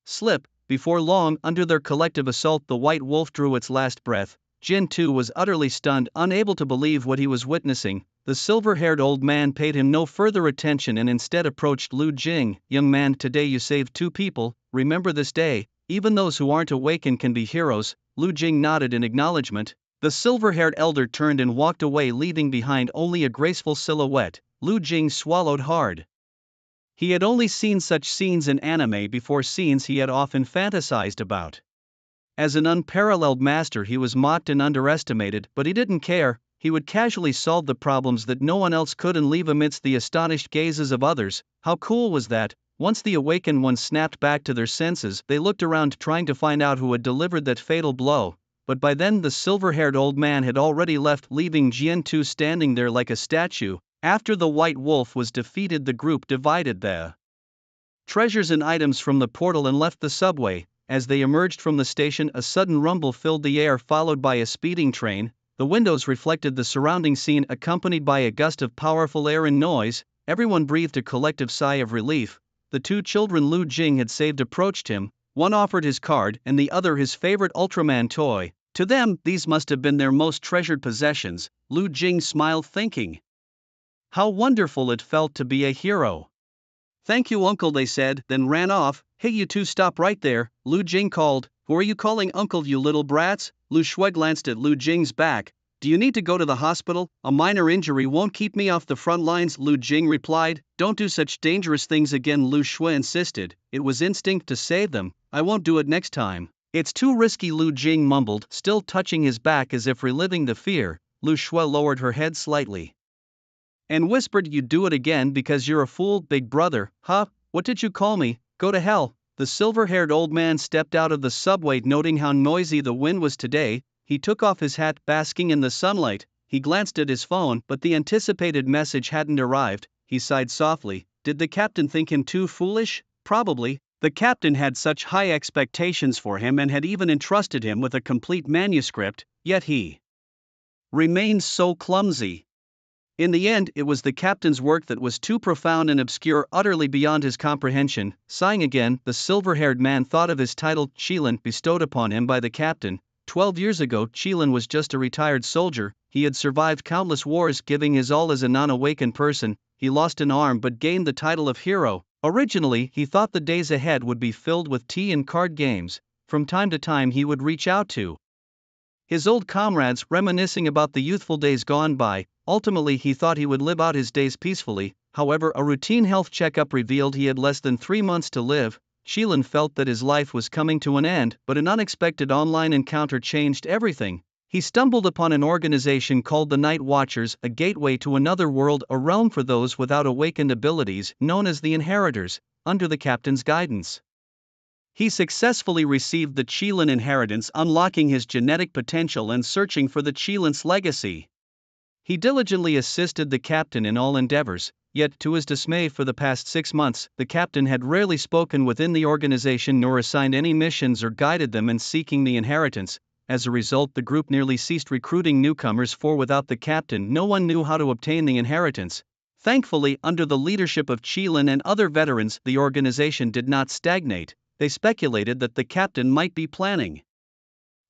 slip. Before long, under their collective assault, the white wolf drew its last breath. Jin 2 was utterly stunned, unable to believe what he was witnessing. The silver-haired old man paid him no further attention and instead approached Lu Jing. "Young man, today you saved two people. Remember this day. Even those who aren't awakened can be heroes." Lu Jing nodded in acknowledgement. The silver-haired elder turned and walked away, leaving behind only a graceful silhouette. Lu Jing swallowed hard. He had only seen such scenes in anime before, scenes he had often fantasized about. As an unparalleled master, he was mocked and underestimated, but he didn't care. he would casually solve the problems that no one else could and leave amidst the astonished gazes of others. How cool was that? Once the awakened ones snapped back to their senses, they looked around trying to find out who had delivered that fatal blow. But by then the silver-haired old man had already left, leaving Jian Tu standing there like a statue. After the white wolf was defeated, the group divided the treasures and items from the portal and left the subway. As they emerged from the station, a sudden rumble filled the air, followed by a speeding train. The windows reflected the surrounding scene, accompanied by a gust of powerful air and noise. Everyone breathed a collective sigh of relief. The two children Lu Jing had saved approached him. One offered his card and the other his favorite Ultraman toy. To them, these must have been their most treasured possessions. Lu Jing smiled, thinking how wonderful it felt to be a hero. "Thank you, uncle," they said, then ran off. "Hey, you two, stop right there," Lu Jing called. "Who are you calling uncle, you little brats?" Lu Shui glanced at Lu Jing's back. "Do you need to go to the hospital? A minor injury won't keep me off the front lines," Lu Jing replied. "Don't do such dangerous things again," Lu Shui insisted. "It was instinct to save them. I won't do it next time." "It's too risky," Lu Jing mumbled, still touching his back as if reliving the fear. Lu Shui lowered her head slightly and whispered, "You do it again because you're a fool, big brother." "Huh? What did you call me? Go to hell." The silver-haired old man stepped out of the subway, noting how noisy the wind was today. He took off his hat, basking in the sunlight. He glanced at his phone, but the anticipated message hadn't arrived. He sighed softly. Did the captain think him too foolish? Probably. The captain had such high expectations for him and had even entrusted him with a complete manuscript, yet he remained so clumsy. In the end, it was the captain's work that was too profound and obscure, utterly beyond his comprehension. Sighing again, the silver-haired man thought of his title, Qilin, bestowed upon him by the captain. 12 years ago, Qilin was just a retired soldier. He had survived countless wars, giving his all as a non-awakened person. He lost an arm but gained the title of hero. Originally, he thought the days ahead would be filled with tea and card games. From time to time he would reach out to his old comrades, reminiscing about the youthful days gone by. Ultimately, he thought he would live out his days peacefully. However, a routine health checkup revealed he had less than 3 months to live. Qilin felt that his life was coming to an end, but an unexpected online encounter changed everything. He stumbled upon an organization called the Night Watchers, a gateway to another world, a realm for those without awakened abilities, known as the Inheritors. Under the captain's guidance, he successfully received the Qilin inheritance, unlocking his genetic potential and searching for the Qilin's legacy. He diligently assisted the captain in all endeavors, yet to his dismay, for the past 6 months, the captain had rarely spoken within the organization nor assigned any missions or guided them in seeking the inheritance. As a result, the group nearly ceased recruiting newcomers, for without the captain no one knew how to obtain the inheritance. Thankfully, under the leadership of Qilin and other veterans, the organization did not stagnate. They speculated that the captain might be planning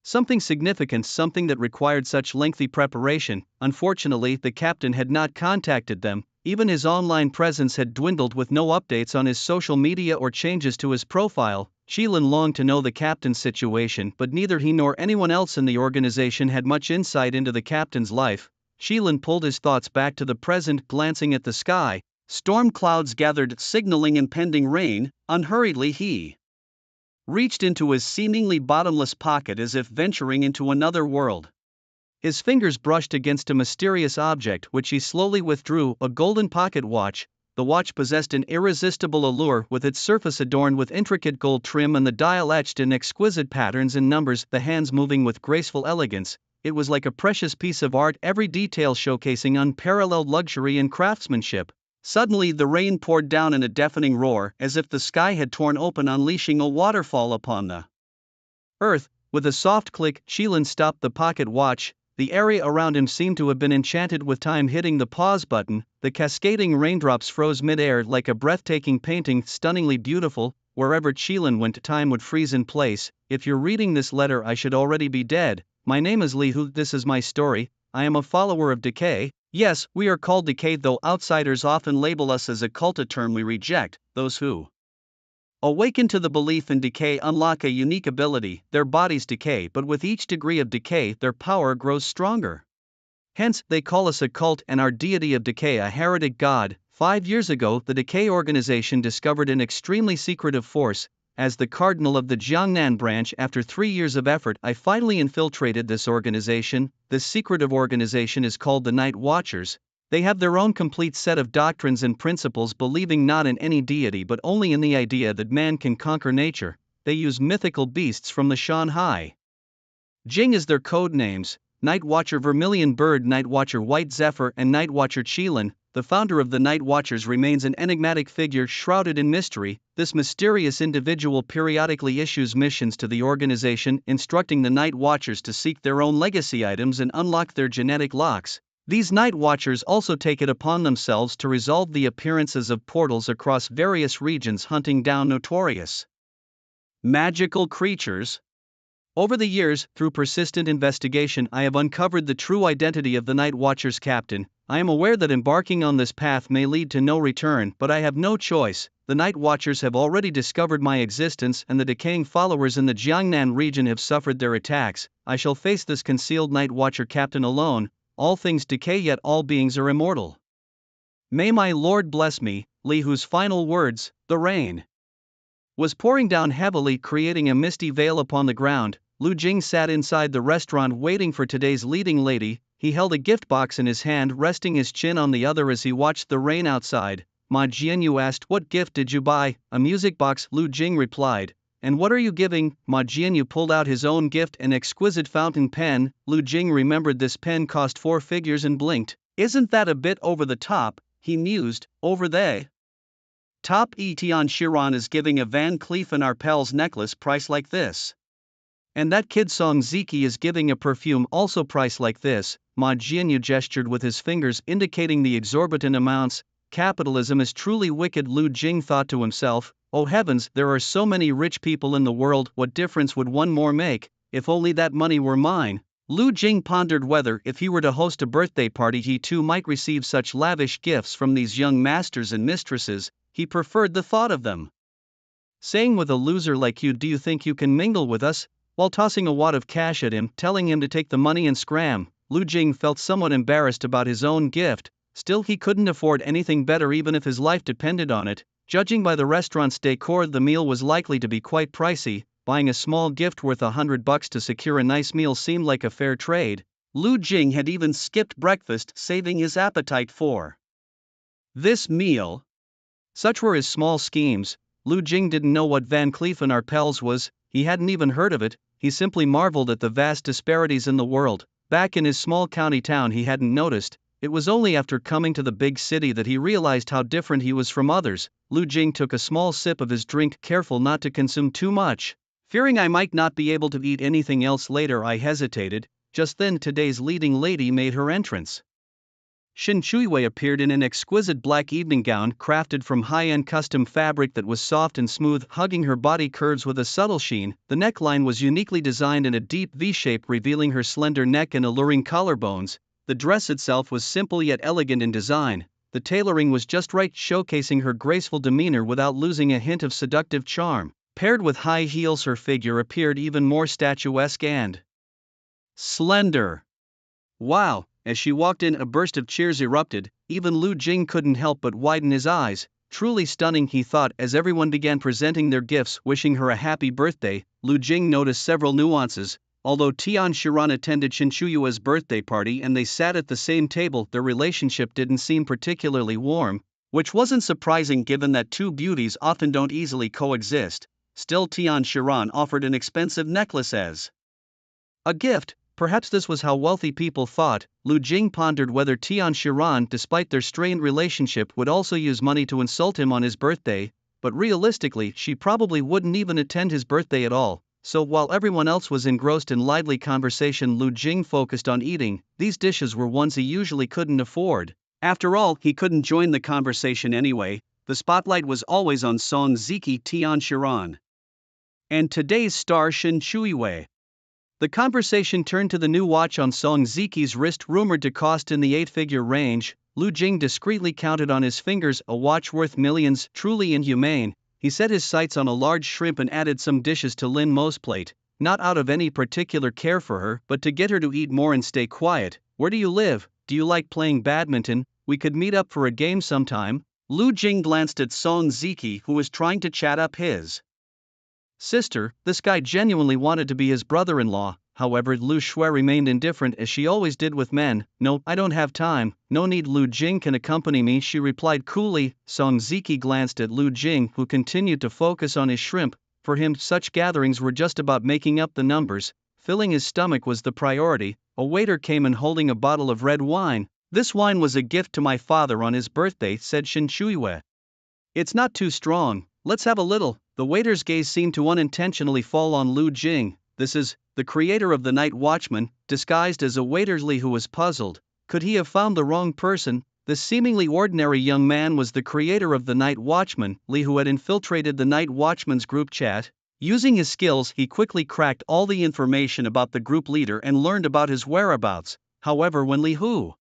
something significant, something that required such lengthy preparation. Unfortunately, the captain had not contacted them. Even his online presence had dwindled, with no updates on his social media or changes to his profile. Qilin longed to know the captain's situation, but neither he nor anyone else in the organization had much insight into the captain's life. Qilin pulled his thoughts back to the present, glancing at the sky. Storm clouds gathered, signaling impending rain. Unhurriedly he reached into his seemingly bottomless pocket as if venturing into another world. His fingers brushed against a mysterious object, which he slowly withdrew, a golden pocket watch. The watch possessed an irresistible allure, with its surface adorned with intricate gold trim and the dial etched in exquisite patterns and numbers, the hands moving with graceful elegance. It was like a precious piece of art, every detail showcasing unparalleled luxury and craftsmanship. Suddenly the rain poured down in a deafening roar, as if the sky had torn open, unleashing a waterfall upon the earth. With a soft click, Qilin stopped the pocket watch. The area around him seemed to have been enchanted with time. Hitting the pause button, the cascading raindrops froze mid-air like a breathtaking painting, stunningly beautiful. Wherever Qilin went, time would freeze in place. If you're reading this letter, I should already be dead. My name is Li Hu, this is my story. I am a follower of decay. Yes, we are called decay, though outsiders often label us as a cult, a term we reject. Those who awaken to the belief in decay unlock a unique ability. Their bodies decay, but with each degree of decay, their power grows stronger. Hence, they call us a cult and our deity of decay a heretic god. 5 years ago, the Decay organization discovered an extremely secretive force. as the cardinal of the Jiangnan branch. After 3 years of effort, I finally infiltrated this organization. This secretive organization is called the Night Watchers. They have their own complete set of doctrines and principles, believing not in any deity but only in the idea that man can conquer nature. They use mythical beasts from the Shanhai Jing as their code names: Night Watcher Vermilion Bird, Night Watcher White Zephyr, and Night Watcher Qilin. The founder of the Night Watchers remains an enigmatic figure shrouded in mystery. This mysterious individual periodically issues missions to the organization, instructing the Night Watchers to seek their own legacy items and unlock their genetic locks. These Night Watchers also take it upon themselves to resolve the appearances of portals across various regions, hunting down notorious magical creatures. Over the years, through persistent investigation, I have uncovered the true identity of the Night Watchers captain. I am aware that embarking on this path may lead to no return, but I have no choice. The Night Watchers have already discovered my existence, and the decaying followers in the Jiangnan region have suffered their attacks. I shall face this concealed Night Watcher captain alone. All things decay, yet all beings are immortal. May my Lord bless me. Li, whose final words, "The rain," was pouring down heavily, creating a misty veil upon the ground. Lu Jing sat inside the restaurant waiting for today's leading lady. He held a gift box in his hand, resting his chin on the other as he watched the rain outside. Ma Jianyu asked, "What gift did you buy?" "A music box," Lu Jing replied. "And what are you giving?" Ma Jianyu pulled out his own gift, an exquisite fountain pen. Lu Jing remembered this pen cost 4 figures and blinked. "Isn't that a bit over the top?" he mused. "Over the top, Tian Shiran is giving a Van Cleef and Arpels necklace price like this. And that kid Song Ziki is giving a perfume also price like this." Ma Jianyu gestured with his fingers, indicating the exorbitant amounts. Capitalism is truly wicked, Lu Jing thought to himself. Oh heavens, there are so many rich people in the world, what difference would one more make? If only that money were mine. Lu Jing pondered whether, if he were to host a birthday party, he too might receive such lavish gifts from these young masters and mistresses. He preferred the thought of them saying, "With a loser like you, do you think you can mingle with us?" while tossing a wad of cash at him, telling him to take the money and scram. Lu Jing felt somewhat embarrassed about his own gift. Still, he couldn't afford anything better even if his life depended on it. Judging by the restaurant's decor, the meal was likely to be quite pricey. Buying a small gift worth $100 to secure a nice meal seemed like a fair trade. Lu Jing had even skipped breakfast, saving his appetite for this meal. Such were his small schemes. Lu Jing didn't know what Van Cleef and Arpels was. He hadn't even heard of it. He simply marveled at the vast disparities in the world. Back in his small county town, he hadn't noticed. It was only after coming to the big city that he realized how different he was from others. Lu Jing took a small sip of his drink, careful not to consume too much. Fearing I might not be able to eat anything else later, I hesitated. Just then, today's leading lady made her entrance. Shin Chuiwei appeared in an exquisite black evening gown crafted from high-end custom fabric that was soft and smooth, hugging her body curves with a subtle sheen. The neckline was uniquely designed in a deep V-shape, revealing her slender neck and alluring collarbones. The dress itself was simple yet elegant in design. The tailoring was just right, showcasing her graceful demeanor without losing a hint of seductive charm. Paired with high heels, her figure appeared even more statuesque and slender. "Wow!" As she walked in, a burst of cheers erupted. Even Lu Jing couldn't help but widen his eyes. "Truly stunning," he thought, as everyone began presenting their gifts, wishing her a happy birthday. Lu Jing noticed several nuances. Although Tian Shiran attended Shin Chuyue's birthday party and they sat at the same table, their relationship didn't seem particularly warm, which wasn't surprising given that two beauties often don't easily coexist. Still, Tian Shiran offered an expensive necklace as a gift. Perhaps this was how wealthy people thought. Lu Jing pondered whether Tian Shiran, despite their strained relationship, would also use money to insult him on his birthday, but realistically, she probably wouldn't even attend his birthday at all. So while everyone else was engrossed in lively conversation, Lu Jing focused on eating. These dishes were ones he usually couldn't afford. After all, he couldn't join the conversation anyway. The spotlight was always on Song Ziki, Tian Shiran, and today's star Shin Chuiwei. The conversation turned to the new watch on Song Ziki's wrist, rumored to cost in the 8-figure range. Lu Jing discreetly counted on his fingers, a watch worth millions, truly inhumane. He set his sights on a large shrimp and added some dishes to Lin Mo's plate, not out of any particular care for her, but to get her to eat more and stay quiet. "Where do you live? Do you like playing badminton? We could meet up for a game sometime." Lu Jing glanced at Song Ziki, who was trying to chat up his Sister, this guy genuinely wanted to be his brother-in-law. However, Lu Shui remained indifferent as she always did with men. No, I don't have time, no need. Lu Jing can accompany me, she replied coolly. Song Ziki glanced at Lu Jing, who continued to focus on his shrimp. For him, such gatherings were just about making up the numbers. Filling his stomach was the priority. A waiter came in holding a bottle of red wine. This wine was a gift to my father on his birthday, said Shin Chuiwe. It's not too strong, let's have a little. The waiter's gaze seemed to unintentionally fall on Lu Jing. This is the creator of the Night Watchman, disguised as a waiter. Li, who was puzzled. Could he have found the wrong person? The seemingly ordinary young man was the creator of the Night Watchman, Li, who had infiltrated the Night Watchman's group chat. Using his skills, he quickly cracked all the information about the group leader and learned about his whereabouts. However, when Li Hu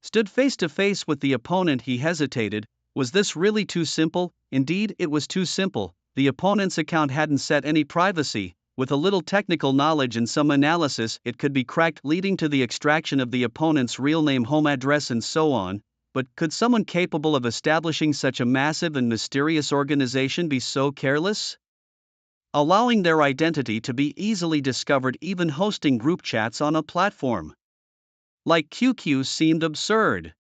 stood face to face with the opponent, he hesitated. Was this really too simple? Indeed, it was too simple. The opponent's account hadn't set any privacy. With a little technical knowledge and some analysis, it could be cracked, leading to the extraction of the opponent's real name, home address, and so on. But could someone capable of establishing such a massive and mysterious organization be so careless? Allowing their identity to be easily discovered, even hosting group chats on a platform like QQ seemed absurd.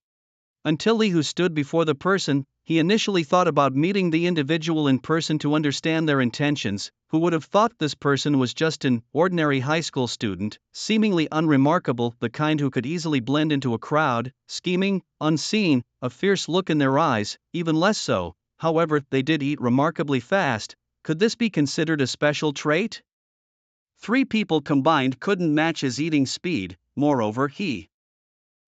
Until Li Hu stood before the person, he initially thought about meeting the individual in person to understand their intentions. Who would have thought this person was just an ordinary high school student, seemingly unremarkable, the kind who could easily blend into a crowd, scheming, unseen, a fierce look in their eyes, even less so. However, they did eat remarkably fast. Could this be considered a special trait? 3 people combined couldn't match his eating speed. Moreover, he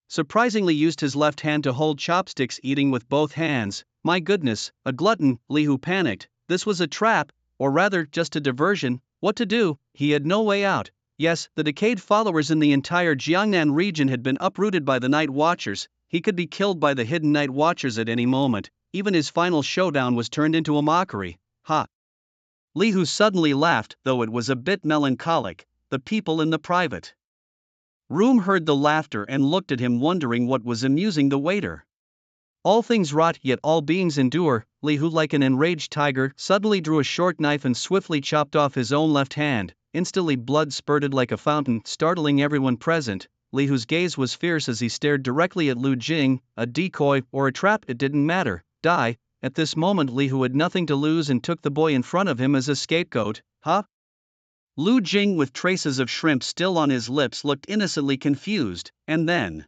surprisingly used his left hand to hold chopsticks, eating with both hands. My goodness, a glutton. Li Hu panicked. This was a trap, or rather, just a diversion. What to do? He had no way out. Yes, the decayed followers in the entire Jiangnan region had been uprooted by the Night Watchers. He could be killed by the hidden Night Watchers at any moment. Even his final showdown was turned into a mockery. Ha! Li Hu suddenly laughed, though it was a bit melancholic. The people in the private room heard the laughter and looked at him, wondering what was amusing the waiter. All things rot, yet all beings endure. Li Hu, like an enraged tiger, suddenly drew a short knife and swiftly chopped off his own left hand. Instantly blood spurted like a fountain, startling everyone present. Li Hu's gaze was fierce as he stared directly at Lu Jing. A decoy or a trap, it didn't matter. Die. At this moment, Li Hu had nothing to lose and took the boy in front of him as a scapegoat. Huh? Lu Jing, with traces of shrimp still on his lips, looked innocently confused, and then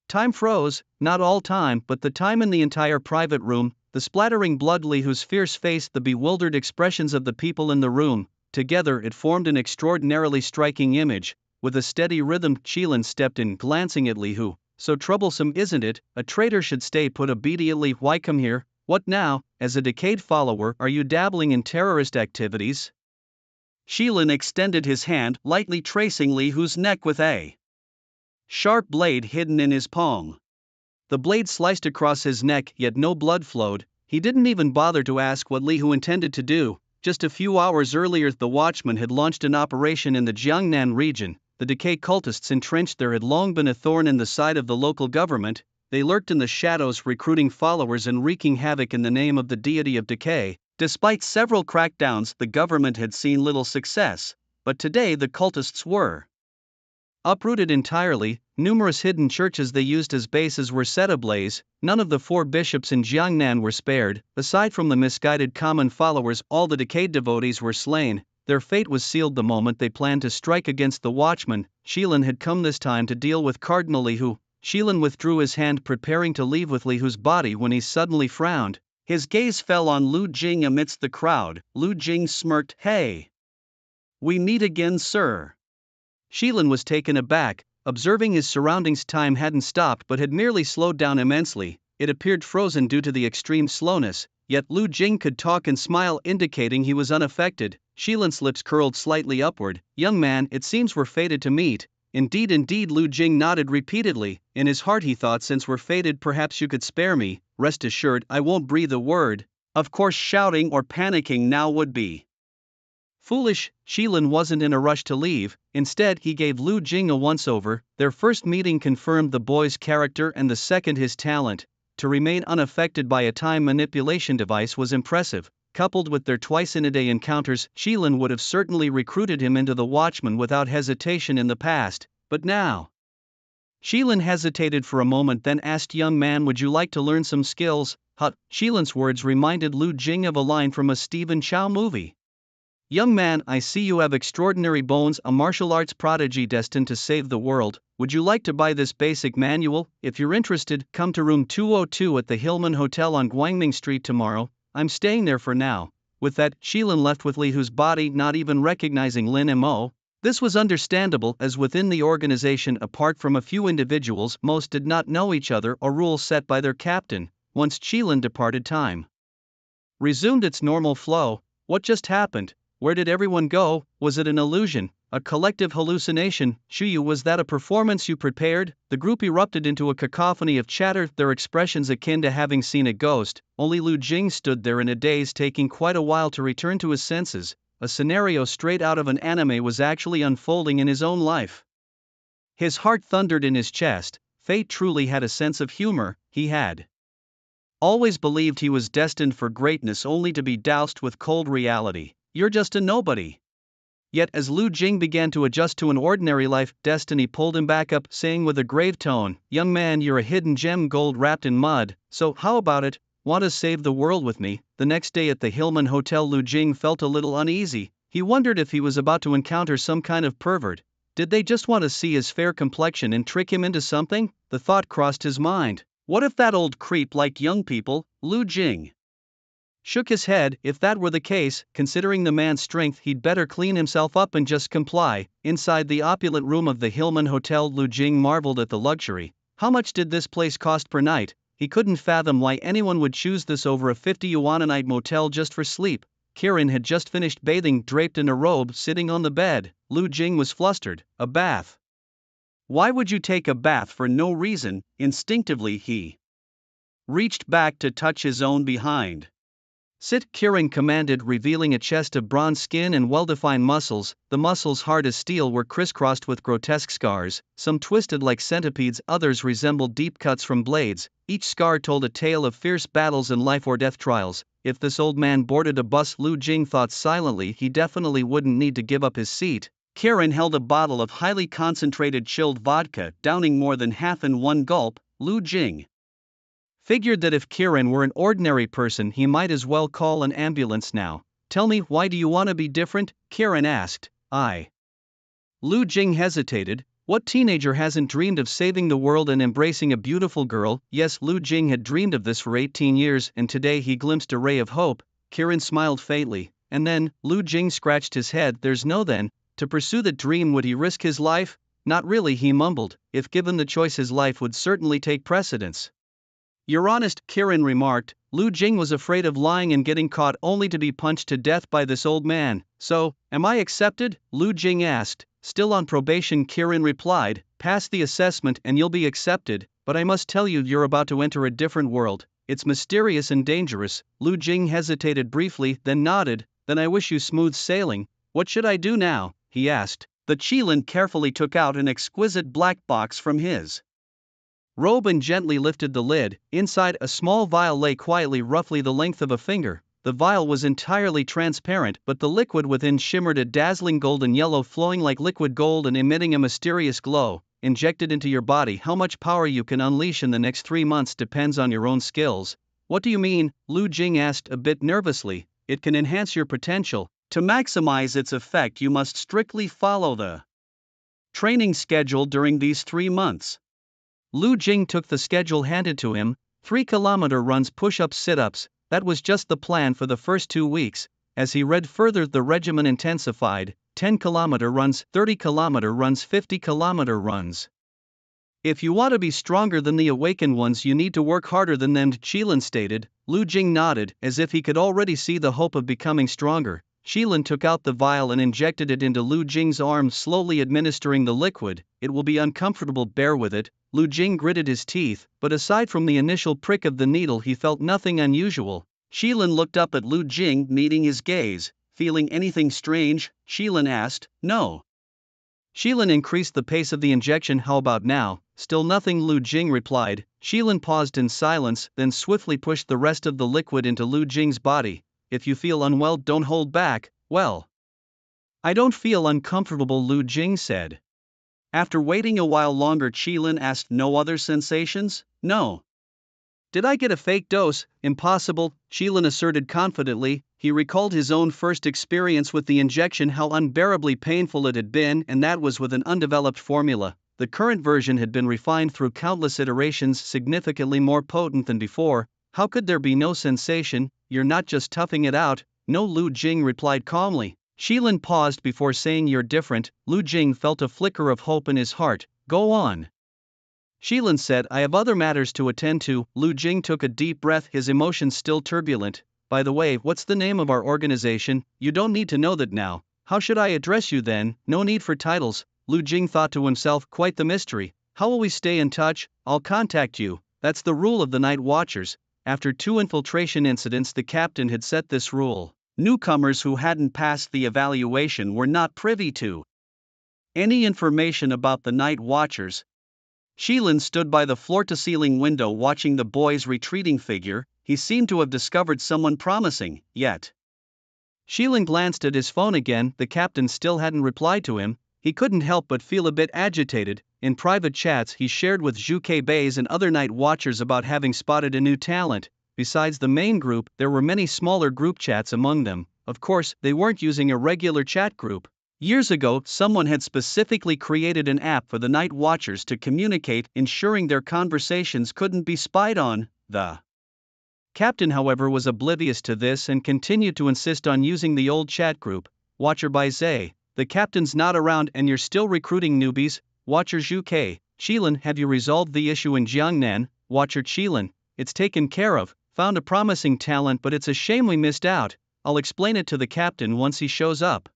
time froze. Not all time, but the time in the entire private room. The splattering blood, Li Hu's fierce face, the bewildered expressions of the people in the room. Together it formed an extraordinarily striking image. With a steady rhythm, Qilin stepped in, glancing at Li Hu. So troublesome, isn't it? A traitor should stay put immediately. Why come here? What now? As a decayed follower, are you dabbling in terrorist activities? Qilin extended his hand, lightly tracing Li Hu's neck with a sharp blade hidden in his palm. The blade sliced across his neck, yet no blood flowed. He didn't even bother to ask what Li Hu intended to do. Just a few hours earlier, the Watchman had launched an operation in the Jiangnan region. The decay cultists entrenched there had long been a thorn in the side of the local government. They lurked in the shadows, recruiting followers and wreaking havoc in the name of the deity of decay. Despite several crackdowns, the government had seen little success. But today the cultists were uprooted entirely. Numerous hidden churches they used as bases were set ablaze. None of the 4 bishops in Jiangnan were spared. Aside from the misguided common followers, all the decayed devotees were slain. Their fate was sealed the moment they planned to strike against the Watchman. Qilin had come this time to deal with Cardinal Li Hu. Qilin withdrew his hand, preparing to leave with Li Hu's body, when he suddenly frowned. His gaze fell on Lu Jing amidst the crowd. Lu Jing smirked. Hey! We meet again, sir. Qilin was taken aback. Observing his surroundings, time hadn't stopped but had merely slowed down immensely. It appeared frozen due to the extreme slowness, yet Lu Jing could talk and smile, indicating he was unaffected. Qilin's lips curled slightly upward. Young man, it seems we're fated to meet. Indeed, indeed. Lu Jing nodded repeatedly. In his heart he thought, since we're fated, perhaps you could spare me. Rest assured, I won't breathe a word. Of course, shouting or panicking now would be foolish. Qilin wasn't in a rush to leave. Instead, he gave Lu Jing a once-over. Their first meeting confirmed the boy's character and the second his talent. To remain unaffected by a time manipulation device was impressive. coupled with their twice-in-a-day encounters, Shilin would have certainly recruited him into the Watchman without hesitation in the past, but now. Shilin hesitated for a moment, then asked, "Young man, would you like to learn some skills?" Shilin's words reminded Lu Jing of a line from a Stephen Chow movie. "Young man, I see you have extraordinary bones, a martial arts prodigy destined to save the world. Would you like to buy this basic manual? If you're interested, come to room 202 at the Hillman Hotel on Guangming Street tomorrow. I'm staying there for now." With that, Shilin left with Li, whose body not even recognizing Lin Mo. This was understandable, as within the organization, apart from a few individuals, most did not know each other or rules set by their captain. Once Shilin departed, time resumed its normal flow. What just happened? Where did everyone go? Was it an illusion, a collective hallucination? Shuyu, was that a performance you prepared? The group erupted into a cacophony of chatter, their expressions akin to having seen a ghost. Only Lu Jing stood there in a daze, taking quite a while to return to his senses. A scenario straight out of an anime was actually unfolding in his own life. His heart thundered in his chest. Fate truly had a sense of humor. He had always believed he was destined for greatness, only to be doused with cold reality. You're just a nobody. Yet as Lu Jing began to adjust to an ordinary life, destiny pulled him back up, saying with a grave tone, "Young man, you're a hidden gem, gold wrapped in mud. So, how about it? Want to save the world with me?" The next day at the Hillman Hotel, Lu Jing felt a little uneasy. He wondered if he was about to encounter some kind of pervert. Did they just want to see his fair complexion and trick him into something? The thought crossed his mind. What if that old creep liked young people? Lu Jing shook his head. If that were the case, considering the man's strength, he'd better clean himself up and just comply. Inside the opulent room of the Hillman Hotel, Lu Jing marveled at the luxury. How much did this place cost per night? He couldn't fathom why anyone would choose this over a 50 yuan a night motel just for sleep. Kirin had just finished bathing, draped in a robe, sitting on the bed. Lu Jing was flustered. A bath? Why would you take a bath for no reason? Instinctively he reached back to touch his own behind. "Sit," Kirin commanded, revealing a chest of bronze skin and well-defined muscles. The muscles, hard as steel, were crisscrossed with grotesque scars, some twisted like centipedes, others resembled deep cuts from blades. Each scar told a tale of fierce battles and life-or-death trials. If this old man boarded a bus, Lu Jing thought silently, he definitely wouldn't need to give up his seat. Kirin held a bottle of highly concentrated chilled vodka, downing more than half in one gulp. Lu Jing figured that if Kirin were an ordinary person, he might as well call an ambulance now. "Tell me, why do you want to be different?" Kirin asked. Lu Jing hesitated. What teenager hasn't dreamed of saving the world and embracing a beautiful girl? Yes, Lu Jing had dreamed of this for 18 years, and today he glimpsed a ray of hope. Kirin smiled faintly, and then, Lu Jing scratched his head. There's no then. To pursue that dream, would he risk his life? Not really, he mumbled. If given the choice, his life would certainly take precedence. "You're honest," Kirin remarked. Lu Jing was afraid of lying and getting caught only to be punched to death by this old man. "So, am I accepted?" Lu Jing asked. "Still on probation," Kirin replied. "Pass the assessment and you'll be accepted, but I must tell you, you're about to enter a different world. It's mysterious and dangerous." Lu Jing hesitated briefly, then nodded. "Then I wish you smooth sailing. What should I do now?" he asked. The Qilin carefully took out an exquisite black box from his robe and gently lifted the lid. Inside, a small vial lay quietly, roughly the length of a finger. The vial was entirely transparent, but the liquid within shimmered a dazzling golden yellow, flowing like liquid gold and emitting a mysterious glow. "Injected into your body. How much power you can unleash in the next 3 months depends on your own skills." "What do you mean?" Lu Jing asked a bit nervously. "It can enhance your potential. To maximize its effect, you must strictly follow the training schedule during these 3 months. Lu Jing took the schedule handed to him. 3-kilometer runs, push-ups, sit-ups. That was just the plan for the first 2 weeks. As he read further, the regimen intensified. 10-kilometer runs, 30-kilometer runs, 50-kilometer runs. "If you want to be stronger than the awakened ones, you need to work harder than them," Qilin stated. Lu Jing nodded, as if he could already see the hope of becoming stronger. Qilin took out the vial and injected it into Lu Jing's arm, slowly administering the liquid. "It will be uncomfortable, bear with it." Lu Jing gritted his teeth, but aside from the initial prick of the needle, he felt nothing unusual. Qilin looked up at Lu Jing, meeting his gaze. "Feeling anything strange?" Qilin asked. "No." Qilin increased the pace of the injection. "How about now?" "Still nothing," Lu Jing replied. Qilin paused in silence, then swiftly pushed the rest of the liquid into Lu Jing's body. if you feel unwell don't hold back. Well, I don't feel uncomfortable, Lu Jing said. After waiting a while longer, Qilin asked, no other sensations? No. Did I get a fake dose? Impossible, Qilin asserted confidently. He recalled his own first experience with the injection, how unbearably painful it had been, and that was with an undeveloped formula. The current version had been refined through countless iterations, significantly more potent than before. How could there be no sensation? You're not just toughing it out. No, Lu Jing replied calmly. Qilin paused before saying, you're different. Lu Jing felt a flicker of hope in his heart. Go on. Qilin said, I have other matters to attend to. Lu Jing took a deep breath, his emotions still turbulent. By the way, what's the name of our organization? You don't need to know that now. How should I address you then? No need for titles. Lu Jing thought to himself, quite the mystery. How will we stay in touch? I'll contact you. That's the rule of the Night Watchers. After 2 infiltration incidents, the captain had set this rule. Newcomers who hadn't passed the evaluation were not privy to any information about the Night Watchers. Qilin stood by the floor-to-ceiling window watching the boy's retreating figure. He seemed to have discovered someone promising, yet. Qilin glanced at his phone again. The captain still hadn't replied to him. He couldn't help but feel a bit agitated. In private chats he shared with Zhu Bei's and other Night Watchers about having spotted a new talent. Besides the main group, there were many smaller group chats among them. Of course, they weren't using a regular chat group. Years ago, someone had specifically created an app for the Night Watchers to communicate, ensuring their conversations couldn't be spied on. The captain, however, was oblivious to this and continued to insist on using the old chat group. Watcher by Zay. The captain's not around and you're still recruiting newbies. Watcher Zhu. Qilin, have you resolved the issue in Jiangnan? Watcher Qilin. It's taken care of. Found a promising talent, but it's a shame we missed out. I'll explain it to the captain once he shows up.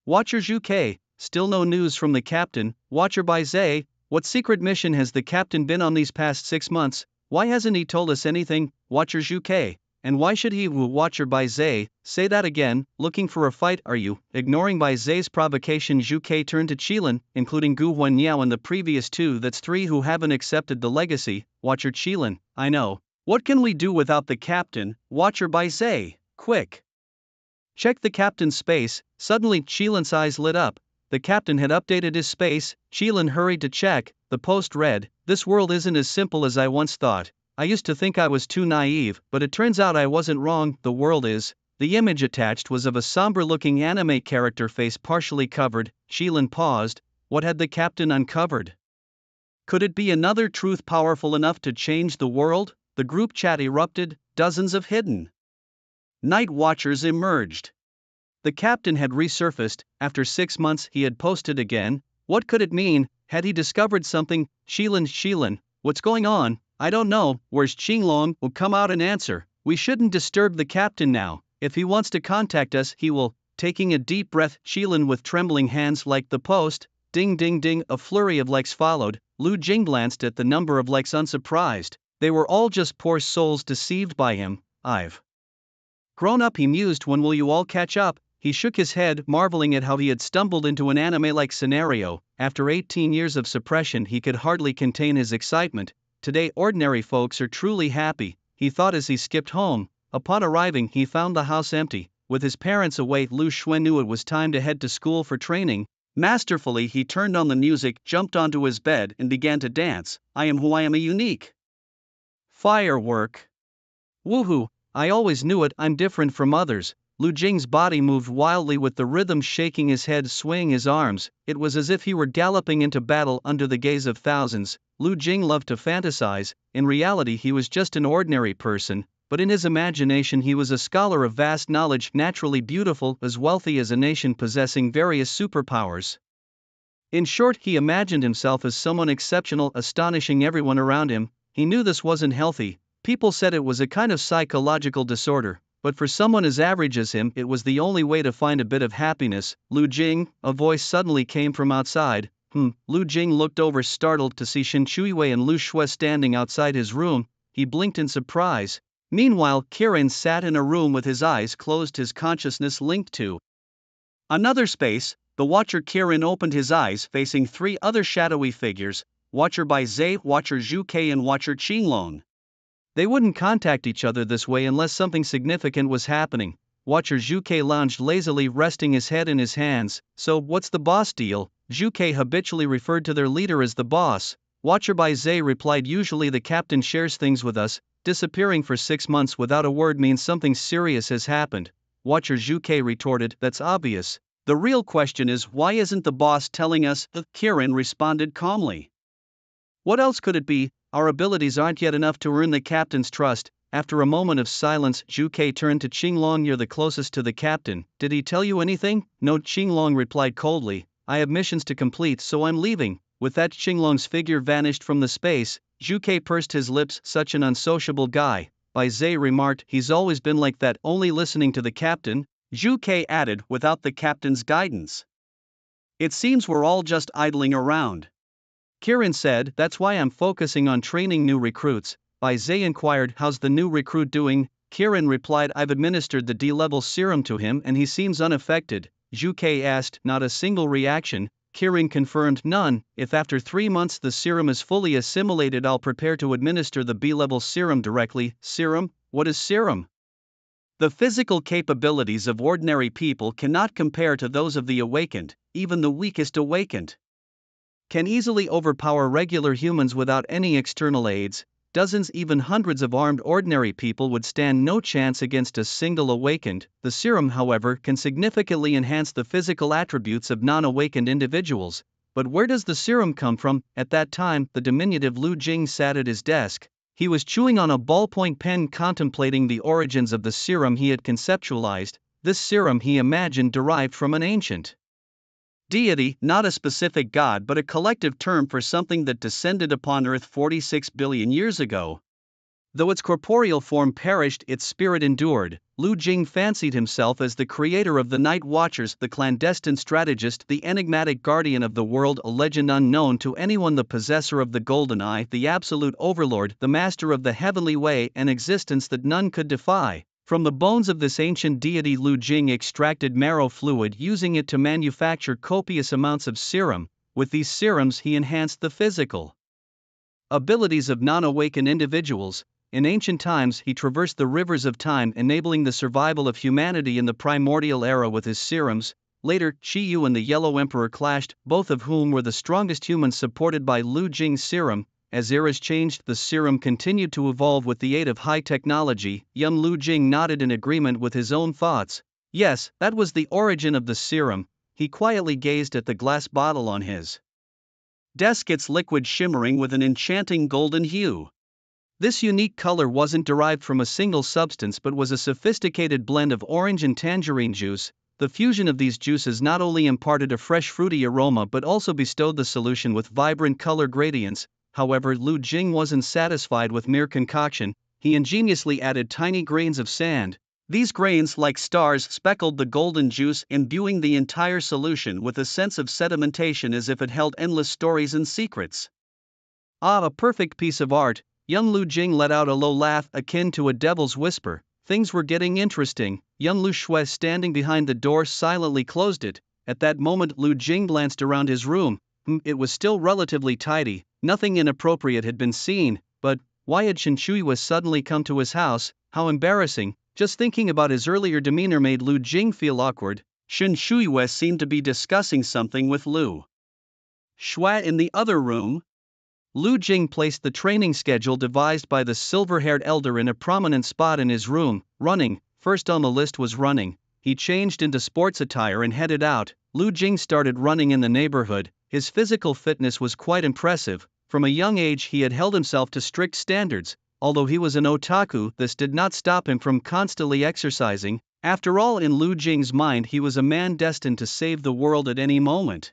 Watcher Zhu. Still no news from the captain. Watcher by Zay. What secret mission has the captain been on these past 6 months? Why hasn't he told us anything? Watcher Zhu. And why should he? Watcher by Zay. Say that again. Looking for a fight, are you? Ignoring by Zay's provocation, Zhu turned to Qilin, including Gu Huanyao and the previous 2, that's 3 who haven't accepted the legacy. Watcher Qilin. I know. What can we do without the captain? Watcher by Zay. Quick. Check the captain's space. Suddenly Qilin's eyes lit up. The captain had updated his space. Qilin hurried to check. The post read, this world isn't as simple as I once thought. I used to think I was too naive, but it turns out I wasn't wrong. The world is. The image attached was of a somber-looking anime character, face partially covered. Qilin paused. What had the captain uncovered? Could it be another truth powerful enough to change the world? The group chat erupted. Dozens of hidden Night Watchers emerged. The captain had resurfaced. After 6 months he had posted again. What could it mean? Had he discovered something? Qilin, what's going on? I don't know. Where's Qinglong? Will come out and answer. We shouldn't disturb the captain now. If he wants to contact us, he will. Taking a deep breath, Qilin with trembling hands liked the post. Ding ding ding, a flurry of likes followed. Lu Jing glanced at the number of likes unsurprised. They were all just poor souls deceived by him. I've grown up, he mused. When will you all catch up? He shook his head, marveling at how he had stumbled into an anime-like scenario. After 18 years of suppression, he could hardly contain his excitement. Today ordinary folks are truly happy, he thought as he skipped home. Upon arriving, he found the house empty. With his parents away, Lu Xuen knew it was time to head to school for training. Masterfully, he turned on the music, jumped onto his bed, and began to dance. I am who I am, a unique firework. Woohoo! I always knew it, I'm different from others. Lu Jing's body moved wildly with the rhythm, shaking his head, swaying his arms. It was as if he were galloping into battle under the gaze of thousands. Lu Jing loved to fantasize. In reality he was just an ordinary person, but in his imagination he was a scholar of vast knowledge, naturally beautiful, as wealthy as a nation, possessing various superpowers. In short, he imagined himself as someone exceptional, astonishing everyone around him. He knew this wasn't healthy. People said it was a kind of psychological disorder, but for someone as average as him, it was the only way to find a bit of happiness. Lu Jing, a voice suddenly came from outside. Lu Jing looked over, startled to see Shen Chuiwei and Lu Shui standing outside his room. He blinked in surprise. Meanwhile, Kirin sat in a room with his eyes closed, his consciousness linked to another space. The watcher Kirin opened his eyes, facing 3 other shadowy figures, Watcher by Zay, Watcher Zhu, and Watcher Qinglong. They wouldn't contact each other this way unless something significant was happening. Watcher Zhuke lounged lazily, resting his head in his hands. So, what's the boss deal? Zhuke habitually referred to their leader as the boss. Watcher Bai Zhe replied, usually the captain shares things with us. Disappearing for 6 months without a word means something serious has happened. Watcher Zhuke retorted, that's obvious. The real question is, why isn't the boss telling us? Kirin responded calmly. What else could it be? Our abilities aren't yet enough to earn the captain's trust. After a moment of silence, Zhuke turned to Qinglong, you're the closest to the captain. Did he tell you anything? No, Qinglong replied coldly. I have missions to complete, so I'm leaving. With that, Qinglong's figure vanished from the space. Zhuke pursed his lips, such an unsociable guy. Bai Zhe remarked, he's always been like that, only listening to the captain. Zhuke added, without the captain's guidance. It seems we're all just idling around. Kirin said, that's why I'm focusing on training new recruits. Bai Zhe inquired, how's the new recruit doing? Kirin replied, I've administered the D-level serum to him and he seems unaffected. Zhuke asked, not a single reaction. Kirin confirmed, none. If after 3 months the serum is fully assimilated, I'll prepare to administer the B-level serum directly. Serum? What is serum? The physical capabilities of ordinary people cannot compare to those of the awakened. Even the weakest awakened can easily overpower regular humans without any external aids. Dozens, even hundreds of armed ordinary people would stand no chance against a single awakened. The serum, however, can significantly enhance the physical attributes of non-awakened individuals. But where does the serum come from? At that time, the diminutive Lu Jing sat at his desk. He was chewing on a ballpoint pen, contemplating the origins of the serum he had conceptualized. This serum he imagined derived from an ancient deity, not a specific god but a collective term for something that descended upon Earth 46 billion years ago. Though its corporeal form perished, its spirit endured. Lu Jing fancied himself as the creator of the Night Watchers, the clandestine strategist, the enigmatic guardian of the world, a legend unknown to anyone, the possessor of the golden eye, the absolute overlord, the master of the heavenly way, an existence that none could defy. From the bones of this ancient deity, Lu Jing extracted marrow fluid, using it to manufacture copious amounts of serum. With these serums he enhanced the physical abilities of non-awakened individuals. In ancient times he traversed the rivers of time, enabling the survival of humanity in the primordial era with his serums. Later, Qi Yu and the Yellow Emperor clashed, both of whom were the strongest humans supported by Lu Jing's serum. As eras changed, the serum continued to evolve with the aid of high technology. Young Lu Jing nodded in agreement with his own thoughts. Yes, that was the origin of the serum. He quietly gazed at the glass bottle on his desk, its liquid shimmering with an enchanting golden hue. This unique color wasn't derived from a single substance but was a sophisticated blend of orange and tangerine juice. The fusion of these juices not only imparted a fresh fruity aroma but also bestowed the solution with vibrant color gradients. However, Lu Jing wasn't satisfied with mere concoction. He ingeniously added tiny grains of sand. These grains, like stars, speckled the golden juice, imbuing the entire solution with a sense of sedimentation as if it held endless stories and secrets. Ah, a perfect piece of art. Young Lu Jing let out a low laugh akin to a devil's whisper. Things were getting interesting. Young Lu Shui, standing behind the door, silently closed it. At that moment, Lu Jing glanced around his room. It was still relatively tidy. Nothing inappropriate had been seen, but why had Shen Shui suddenly come to his house? How embarrassing. Just thinking about his earlier demeanor made Lu Jing feel awkward. Shen Shui seemed to be discussing something with Lu Shui in the other room. Lu Jing placed the training schedule devised by the silver-haired elder in a prominent spot in his room. Running, first on the list was running. He changed into sports attire and headed out. Lu Jing started running in the neighborhood. His physical fitness was quite impressive. From a young age he had held himself to strict standards. Although he was an otaku, this did not stop him from constantly exercising. After all, in Lu Jing's mind he was a man destined to save the world at any moment.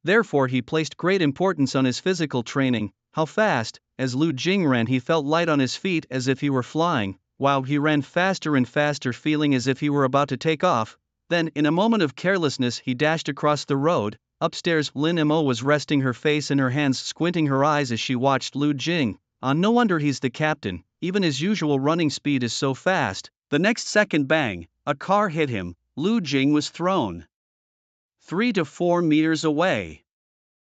Therefore he placed great importance on his physical training. How fast! As Lu Jing ran he felt light on his feet as if he were flying. Wow, he ran faster and faster, feeling as if he were about to take off. Then, in a moment of carelessness, he dashed across the road. Upstairs, Lin Mo was resting her face in her hands, squinting her eyes as she watched Lu Jing. No wonder he's the captain, even his usual running speed is so fast. The next second, bang, a car hit him. Lu Jing was thrown 3 to 4 meters away.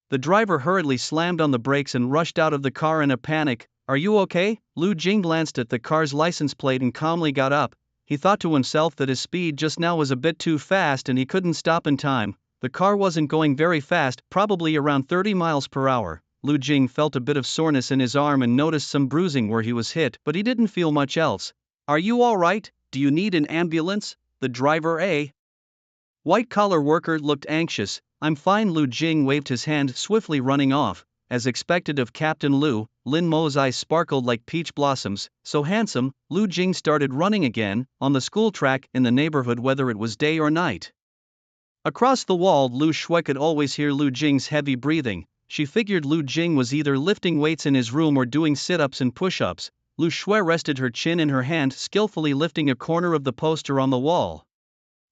The driver hurriedly slammed on the brakes and rushed out of the car in a panic. Are you okay? Lu Jing glanced at the car's license plate and calmly got up. He thought to himself that his speed just now was a bit too fast and he couldn't stop in time. The car wasn't going very fast, probably around 30 miles per hour. Lu Jing felt a bit of soreness in his arm and noticed some bruising where he was hit, but he didn't feel much else. Are you alright? Do you need an ambulance? The driver, white-collar worker looked anxious. I'm fine. Lu Jing waved his hand, swiftly running off. As expected of Captain Lu, Lin Mo's eyes sparkled like peach blossoms. So handsome, Lu Jing started running again, on the school track in the neighborhood whether it was day or night. Across the wall, Lu Shui could always hear Lu Jing's heavy breathing. She figured Lu Jing was either lifting weights in his room or doing sit-ups and push-ups. Lu Shui rested her chin in her hand, skillfully lifting a corner of the poster on the wall.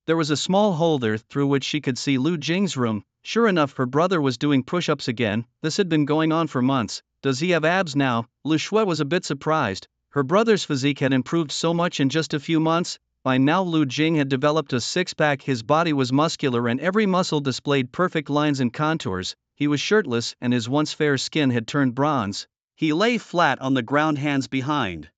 There was a small hole there through which she could see Lu Jing's room. Sure enough, her brother was doing push-ups again. This had been going on for months. Does he have abs now? Lu Shui was a bit surprised. Her brother's physique had improved so much in just a few months. By now Lu Jing had developed a six-pack. His body was muscular and every muscle displayed perfect lines and contours. He was shirtless and his once fair skin had turned bronze. He lay flat on the ground, hands behind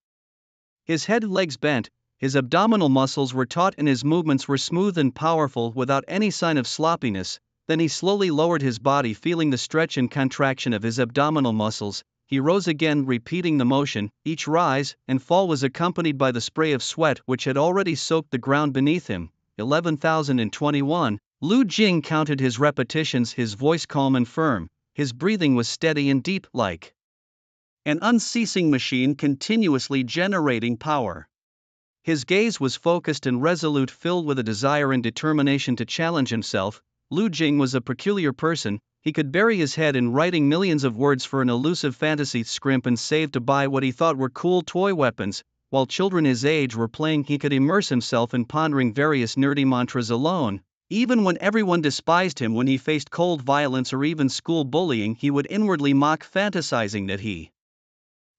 his head, legs bent. His abdominal muscles were taut and his movements were smooth and powerful without any sign of sloppiness. Then he slowly lowered his body, feeling the stretch and contraction of his abdominal muscles. He rose again, repeating the motion. Each rise and fall was accompanied by the spray of sweat which had already soaked the ground beneath him. 11,021. Lu Jing counted his repetitions, his voice calm and firm. His breathing was steady and deep, like an unceasing machine continuously generating power. His gaze was focused and resolute, filled with a desire and determination to challenge himself. Lu Jing was a peculiar person. He could bury his head in writing millions of words for an elusive fantasy, scrimp and save to buy what he thought were cool toy weapons. While children his age were playing, he could immerse himself in pondering various nerdy mantras alone. Even when everyone despised him, when he faced cold violence or even school bullying, he would inwardly mock, fantasizing that he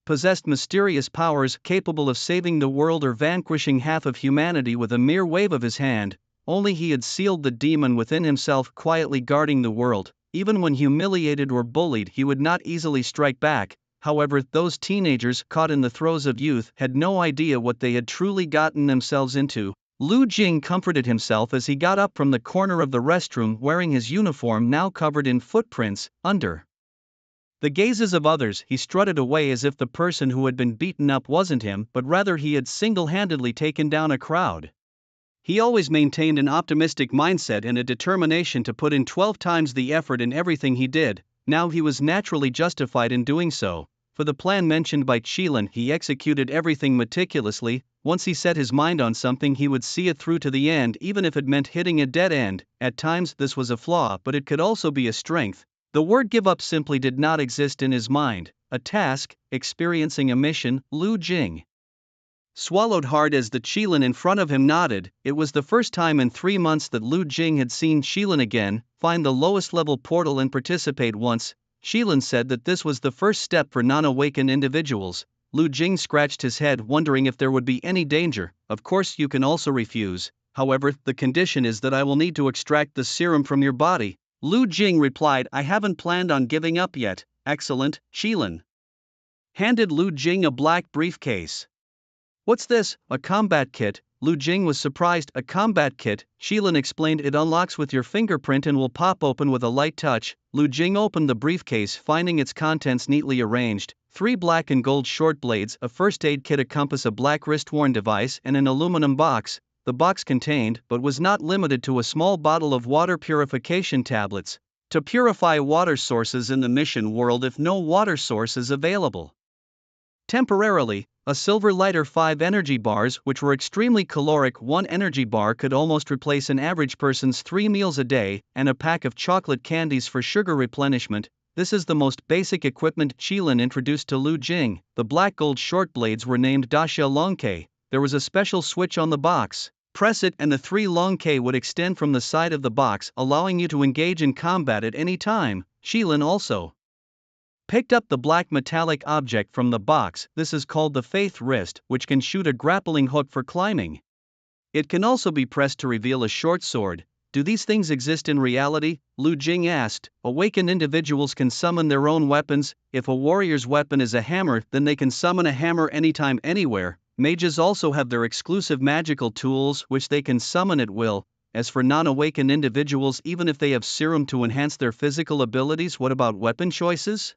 possessed mysterious powers capable of saving the world or vanquishing half of humanity with a mere wave of his hand. Only he had sealed the demon within himself, quietly guarding the world. Even when humiliated or bullied, he would not easily strike back. However, those teenagers, caught in the throes of youth, had no idea what they had truly gotten themselves into. Lu Jing comforted himself as he got up from the corner of the restroom, wearing his uniform now covered in footprints. Under the gazes of others, he strutted away as if the person who had been beaten up wasn't him, but rather he had single-handedly taken down a crowd. He always maintained an optimistic mindset and a determination to put in 12 times the effort in everything he did. Now he was naturally justified in doing so. For the plan mentioned by Qilin, he executed everything meticulously. Once he set his mind on something, he would see it through to the end, even if it meant hitting a dead end. At times this was a flaw, but it could also be a strength. The word give up simply did not exist in his mind. A task, experiencing a mission. Lu Jing swallowed hard as the Qilin in front of him nodded. It was the first time in 3 months that Lu Jing had seen Qilin again. Find the lowest level portal and participate once. Qilin said that this was the first step for non-awakened individuals. Lu Jing scratched his head, wondering if there would be any danger. Of course you can also refuse. However, the condition is that I will need to extract the serum from your body. Lu Jing replied, I haven't planned on giving up yet. Excellent. Qilin handed Lu Jing a black briefcase. What's this? A combat kit? Lu Jing was surprised. A combat kit? Qilin explained, it unlocks with your fingerprint and will pop open with a light touch. Lu Jing opened the briefcase, finding its contents neatly arranged. 3 black and gold short blades, a first aid kit, a compass, a black wrist-worn device, and an aluminum box. The box contained, but was not limited to, a small bottle of water purification tablets to purify water sources in the mission world if no water source is available temporarily. A silver lighter, 5 energy bars which were extremely caloric. 1 energy bar could almost replace an average person's 3 meals a day, and a pack of chocolate candies for sugar replenishment. This is the most basic equipment Qilin introduced to Lu Jing. The black gold short blades were named Dasha Longke. There was a special switch on the box. Press it and the 3 Longke would extend from the side of the box, allowing you to engage in combat at any time. Qilin also picked up the black metallic object from the box. This is called the Faith Wrist, which can shoot a grappling hook for climbing. It can also be pressed to reveal a short sword. Do these things exist in reality? Lu Jing asked. Awakened individuals can summon their own weapons. If a warrior's weapon is a hammer, then they can summon a hammer anytime, anywhere. Mages also have their exclusive magical tools, which they can summon at will. As for non-awakened individuals, even if they have serum to enhance their physical abilities, what about weapon choices?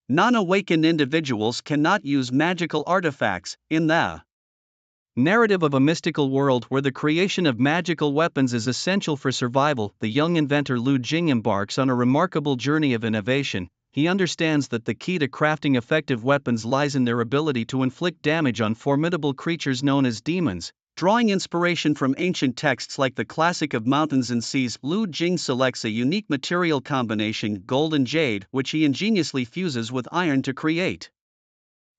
Non-awakened individuals cannot use magical artifacts. In the narrative of a mystical world where the creation of magical weapons is essential for survival, the young inventor Lu Jing embarks on a remarkable journey of innovation. He understands that the key to crafting effective weapons lies in their ability to inflict damage on formidable creatures known as demons. Drawing inspiration from ancient texts like the Classic of Mountains and Seas, Lu Jing selects a unique material combination, gold and jade, which he ingeniously fuses with iron to create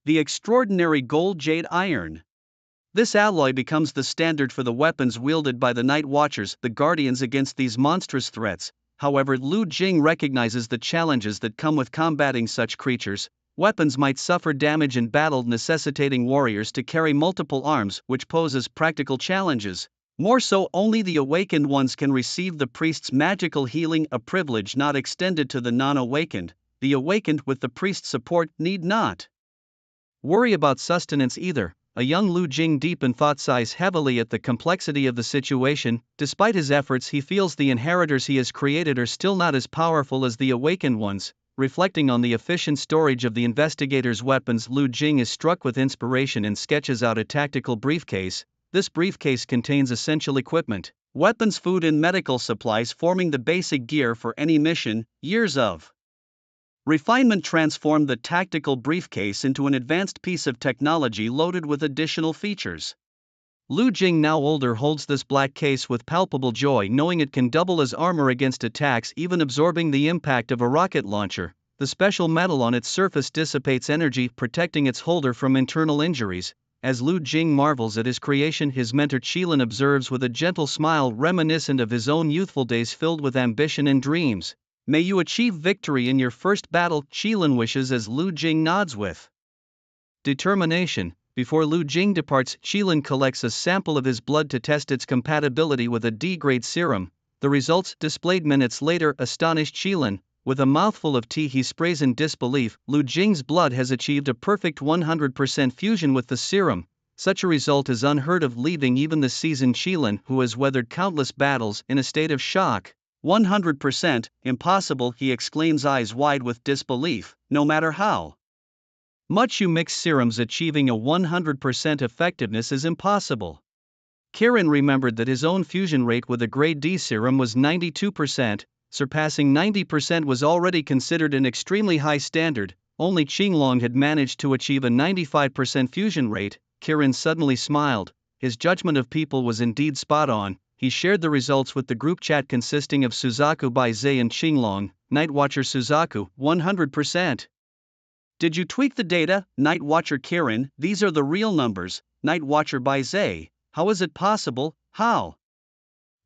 the extraordinary gold-jade iron. This alloy becomes the standard for the weapons wielded by the Night Watchers, the guardians against these monstrous threats. However, Lu Jing recognizes the challenges that come with combating such creatures. Weapons might suffer damage in battle, necessitating warriors to carry multiple arms, which poses practical challenges. More so, only the awakened ones can receive the priest's magical healing, a privilege not extended to the non-awakened. The awakened, with the priest's support, need not worry about sustenance either. A young Lu Jing deep in thought sighs heavily at the complexity of the situation. Despite his efforts, he feels the inheritors he has created are still not as powerful as the awakened ones. Reflecting on the efficient storage of the investigator's weapons, Lu Jing is struck with inspiration and sketches out a tactical briefcase. This briefcase contains essential equipment, weapons, food, and medical supplies, forming the basic gear for any mission. Years of refinement transformed the tactical briefcase into an advanced piece of technology loaded with additional features. Lu Jing, now older, holds this black case with palpable joy, knowing it can double as armor against attacks, even absorbing the impact of a rocket launcher. The special metal on its surface dissipates energy, protecting its holder from internal injuries. As Lu Jing marvels at his creation, his mentor Qilin observes with a gentle smile reminiscent of his own youthful days filled with ambition and dreams. May you achieve victory in your first battle, Qilin wishes as Lu Jing nods with determination. Before Lu Jing departs, Qilin collects a sample of his blood to test its compatibility with a D-grade serum. The results, displayed minutes later, astonished Qilin. With a mouthful of tea, he sprays in disbelief. Lu Jing's blood has achieved a perfect 100% fusion with the serum. Such a result is unheard of, leaving even the seasoned Qilin, who has weathered countless battles, in a state of shock. 100%, impossible, he exclaims, eyes wide with disbelief. No matter how much you mix serums, achieving a 100% effectiveness is impossible. Kirin remembered that his own fusion rate with a grade D serum was 92%, surpassing 90% was already considered an extremely high standard. Only Qinglong had managed to achieve a 95% fusion rate. Kirin suddenly smiled. His judgment of people was indeed spot on. He shared the results with the group chat consisting of Suzaku, Baizei, and Qinglong. Night Watcher Suzaku, 100%. Did you tweak the data? Night Watcher Kirin, these are the real numbers. Night Watcher Baizei, how is it possible? How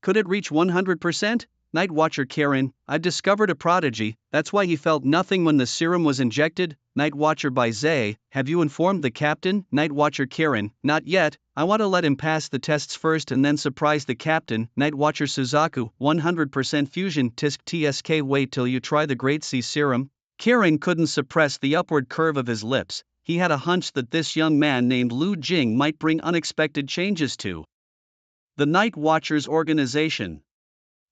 could it reach 100%? Night Watcher Kirin, I've discovered a prodigy. That's why he felt nothing when the serum was injected. Night Watcher Baizei, have you informed the captain? Night Watcher Kirin, not yet. I want to let him pass the tests first and then surprise the captain. Night Watcher Suzaku, 100% fusion. Tisk tsk, wait till you try the grade C serum. Kirin couldn't suppress the upward curve of his lips. He had a hunch that this young man named Lu Jing might bring unexpected changes to the Night Watchers organization.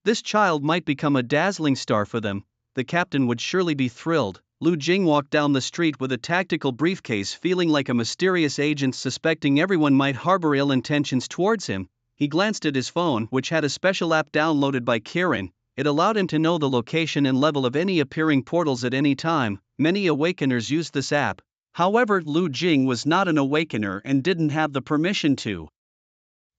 This child might become a dazzling star for them. The captain would surely be thrilled. Lu Jing walked down the street with a tactical briefcase, feeling like a mysterious agent, suspecting everyone might harbor ill intentions towards him. He glanced at his phone, which had a special app downloaded by Kirin. It allowed him to know the location and level of any appearing portals at any time. Many awakeners used this app. However, Lu Jing was not an awakener and didn't have the permission to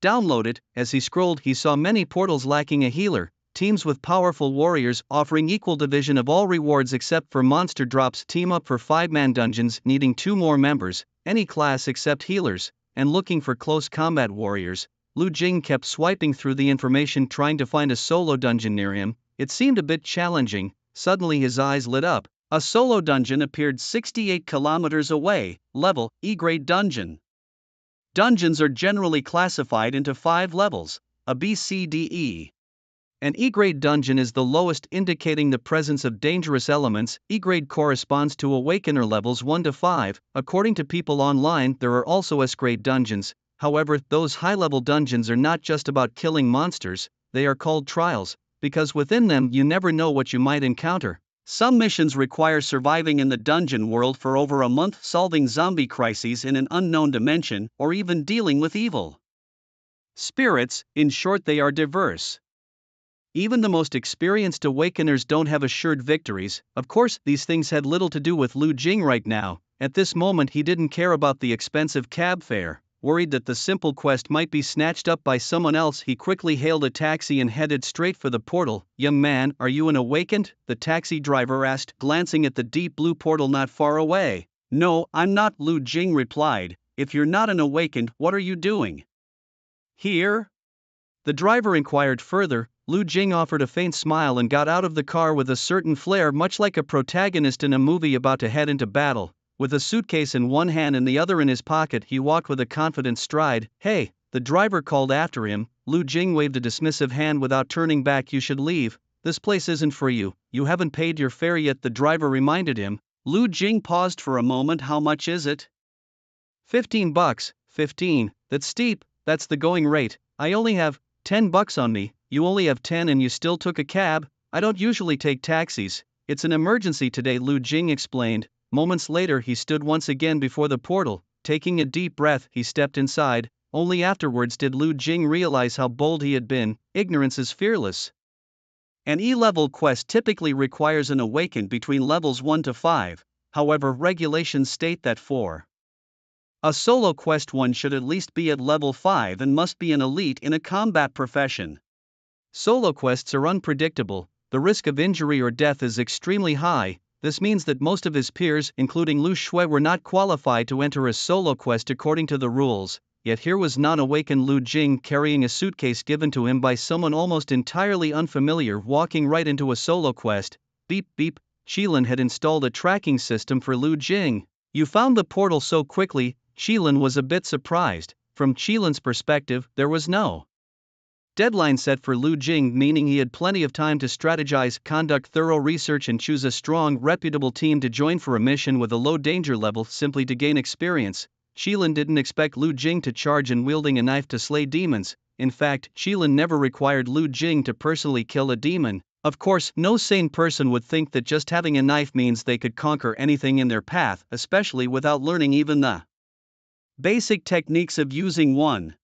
download it. As he scrolled, he saw many portals lacking a healer. Teams with powerful warriors offering equal division of all rewards except for monster drops team up for 5-man dungeons needing 2 more members, any class except healers, and looking for close combat warriors. Lu Jing kept swiping through the information trying to find a solo dungeon near him. It seemed a bit challenging. Suddenly his eyes lit up. A solo dungeon appeared 68 kilometers away. Level, E-grade dungeon. Dungeons are generally classified into 5 levels, A, B, C, D, E. An E-grade dungeon is the lowest, indicating the presence of dangerous elements. E-grade corresponds to awakener levels 1 to 5. According to people online, there are also S-grade dungeons. However, those high-level dungeons are not just about killing monsters, they are called trials, because within them you never know what you might encounter. Some missions require surviving in the dungeon world for over a month, solving zombie crises in an unknown dimension, or even dealing with evil spirits. In short, they are diverse. Even the most experienced awakeners don't have assured victories. Of course, these things had little to do with Lu Jing right now. At this moment he didn't care about the expensive cab fare. Worried that the simple quest might be snatched up by someone else, he quickly hailed a taxi and headed straight for the portal. "Young man, are you an awakened?" the taxi driver asked, glancing at the deep blue portal not far away. "No, I'm not," Lu Jing replied. "If you're not an awakened, what are you doing here?" The driver inquired further. Lu Jing offered a faint smile and got out of the car with a certain flair, much like a protagonist in a movie about to head into battle. With a suitcase in one hand and the other in his pocket, he walked with a confident stride. "Hey," the driver called after him. Lu Jing waved a dismissive hand without turning back. "You should leave. This place isn't for you. You haven't paid your fare yet," the driver reminded him. Lu Jing paused for a moment. "How much is it?" $15. 15. That's steep. That's the going rate. I only have $10 on me." "You only have 10 and you still took a cab?" "I don't usually take taxis. It's an emergency today," Lu Jing explained. Moments later he stood once again before the portal. Taking a deep breath, he stepped inside. Only afterwards did Lu Jing realize how bold he had been. Ignorance is fearless. An E-level quest typically requires an awakened between levels 1 to 5. However, regulations state that for a solo quest one should at least be at level 5 and must be an elite in a combat profession. Solo quests are unpredictable. The risk of injury or death is extremely high. This means that most of his peers, including Lu Shui, were not qualified to enter a solo quest according to the rules. Yet here was non-awakened Lu Jing carrying a suitcase given to him by someone almost entirely unfamiliar, walking right into a solo quest. Beep beep. Qilin had installed a tracking system for Lu Jing. "You found the portal so quickly." Qilin was a bit surprised. From Qilin's perspective, there was no deadline set for Lu Jing, meaning he had plenty of time to strategize, conduct thorough research and choose a strong, reputable team to join for a mission with a low danger level simply to gain experience. Qilin didn't expect Lu Jing to charge in wielding a knife to slay demons. In fact, Qilin never required Lu Jing to personally kill a demon. Of course, no sane person would think that just having a knife means they could conquer anything in their path, especially without learning even the basic techniques of using one.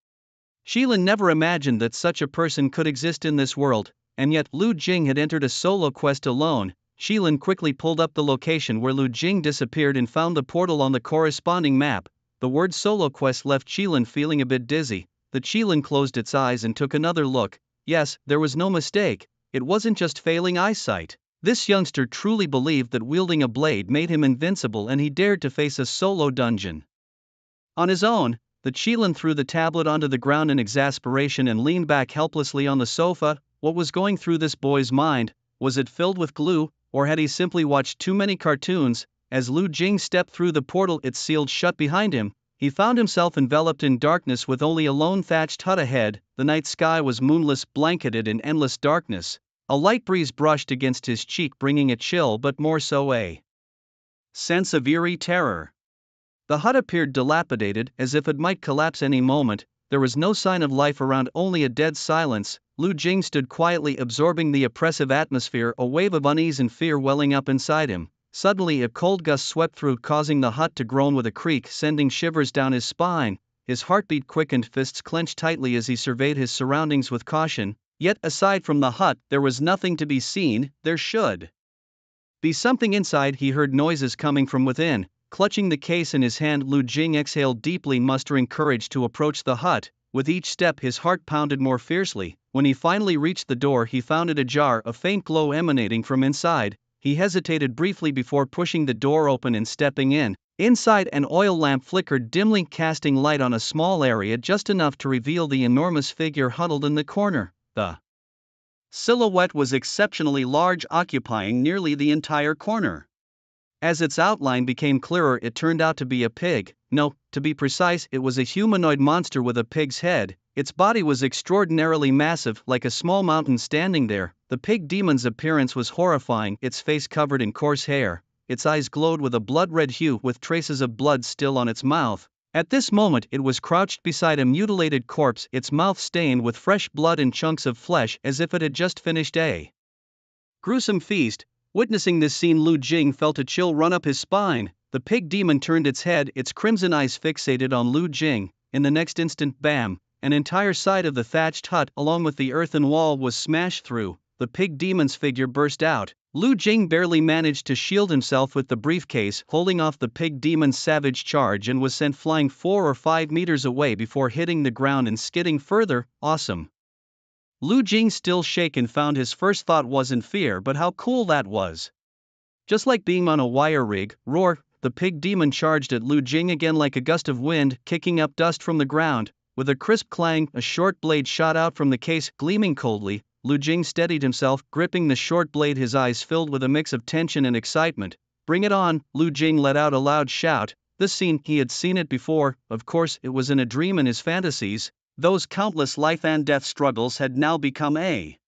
Qilin never imagined that such a person could exist in this world, and yet Lu Jing had entered a solo quest alone. Qilin quickly pulled up the location where Lu Jing disappeared and found the portal on the corresponding map. The word solo quest left Qilin feeling a bit dizzy. The Qilin closed its eyes and took another look. Yes, there was no mistake. It wasn't just failing eyesight. This youngster truly believed that wielding a blade made him invincible, and he dared to face a solo dungeon on his own. The Qilin threw the tablet onto the ground in exasperation and leaned back helplessly on the sofa. What was going through this boy's mind? Was it filled with glue, or had he simply watched too many cartoons? As Lu Jing stepped through the portal, it sealed shut behind him. He found himself enveloped in darkness with only a lone thatched hut ahead. The night sky was moonless, blanketed in endless darkness. A light breeze brushed against his cheek, bringing a chill, but more so a sense of eerie terror. The hut appeared dilapidated, as if it might collapse any moment. There was no sign of life around, only a dead silence. Lu Jing stood quietly, absorbing the oppressive atmosphere, a wave of unease and fear welling up inside him. Suddenly a cold gust swept through, causing the hut to groan with a creak, sending shivers down his spine. His heartbeat quickened, fists clenched tightly as he surveyed his surroundings with caution. Yet aside from the hut, there was nothing to be seen. There should be something inside. He heard noises coming from within. Clutching the case in his hand, Lu Jing exhaled deeply, mustering courage to approach the hut. With each step his heart pounded more fiercely. When he finally reached the door, he found it ajar, a faint glow emanating from inside. He hesitated briefly before pushing the door open and stepping in. Inside, an oil lamp flickered dimly, casting light on a small area just enough to reveal the enormous figure huddled in the corner. The silhouette was exceptionally large, occupying nearly the entire corner. As its outline became clearer, it turned out to be a pig. No, to be precise, it was a humanoid monster with a pig's head. Its body was extraordinarily massive, like a small mountain standing there. The pig demon's appearance was horrifying, its face covered in coarse hair, its eyes glowed with a blood-red hue with traces of blood still on its mouth. At this moment it was crouched beside a mutilated corpse, its mouth stained with fresh blood and chunks of flesh as if it had just finished a gruesome feast. Witnessing this scene, Lu Jing felt a chill run up his spine. The pig demon turned its head, its crimson eyes fixated on Lu Jing. In the next instant, bam! An entire side of the thatched hut along with the earthen wall was smashed through. The pig demon's figure burst out. Lu Jing barely managed to shield himself with the briefcase, holding off the pig demon's savage charge, and was sent flying 4 or 5 meters away before hitting the ground and skidding further. Awesome. Lu Jing, still shaken, found his first thought wasn't fear but how cool that was. Just like being on a wire rig. Roar! The pig demon charged at Lu Jing again like a gust of wind, kicking up dust from the ground. With a crisp clang, a short blade shot out from the case, gleaming coldly. Lu Jing steadied himself, gripping the short blade, his eyes filled with a mix of tension and excitement. Bring it on! Lu Jing let out a loud shout. This scene, he had seen it before. Of course, it was in a dream in his fantasies. Those countless life and death struggles had now become a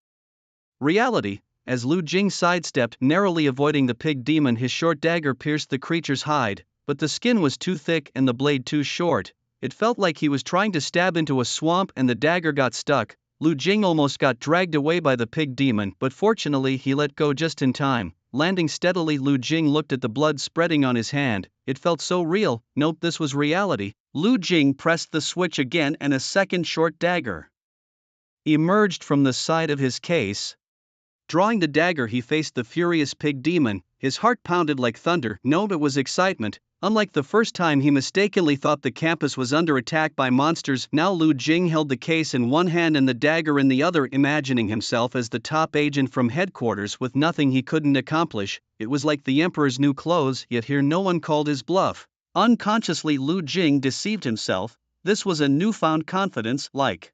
reality. As Lu Jing sidestepped, narrowly avoiding the pig demon, his short dagger pierced the creature's hide, but the skin was too thick and the blade too short. It felt like he was trying to stab into a swamp and the dagger got stuck. Lu Jing almost got dragged away by the pig demon, but fortunately he let go just in time. Landing steadily, Lu Jing looked at the blood spreading on his hand. It felt so real. Nope, this was reality. Lu Jing pressed the switch again and a second short dagger emerged from the side of his case. Drawing the dagger, he faced the furious pig demon. His heart pounded like thunder. No, it was excitement. Unlike the first time he mistakenly thought the campus was under attack by monsters, now Lu Jing held the case in one hand and the dagger in the other, imagining himself as the top agent from headquarters with nothing he couldn't accomplish. It was like the emperor's new clothes, yet here no one called his bluff. Unconsciously, Lu Jing deceived himself. This was a newfound confidence, like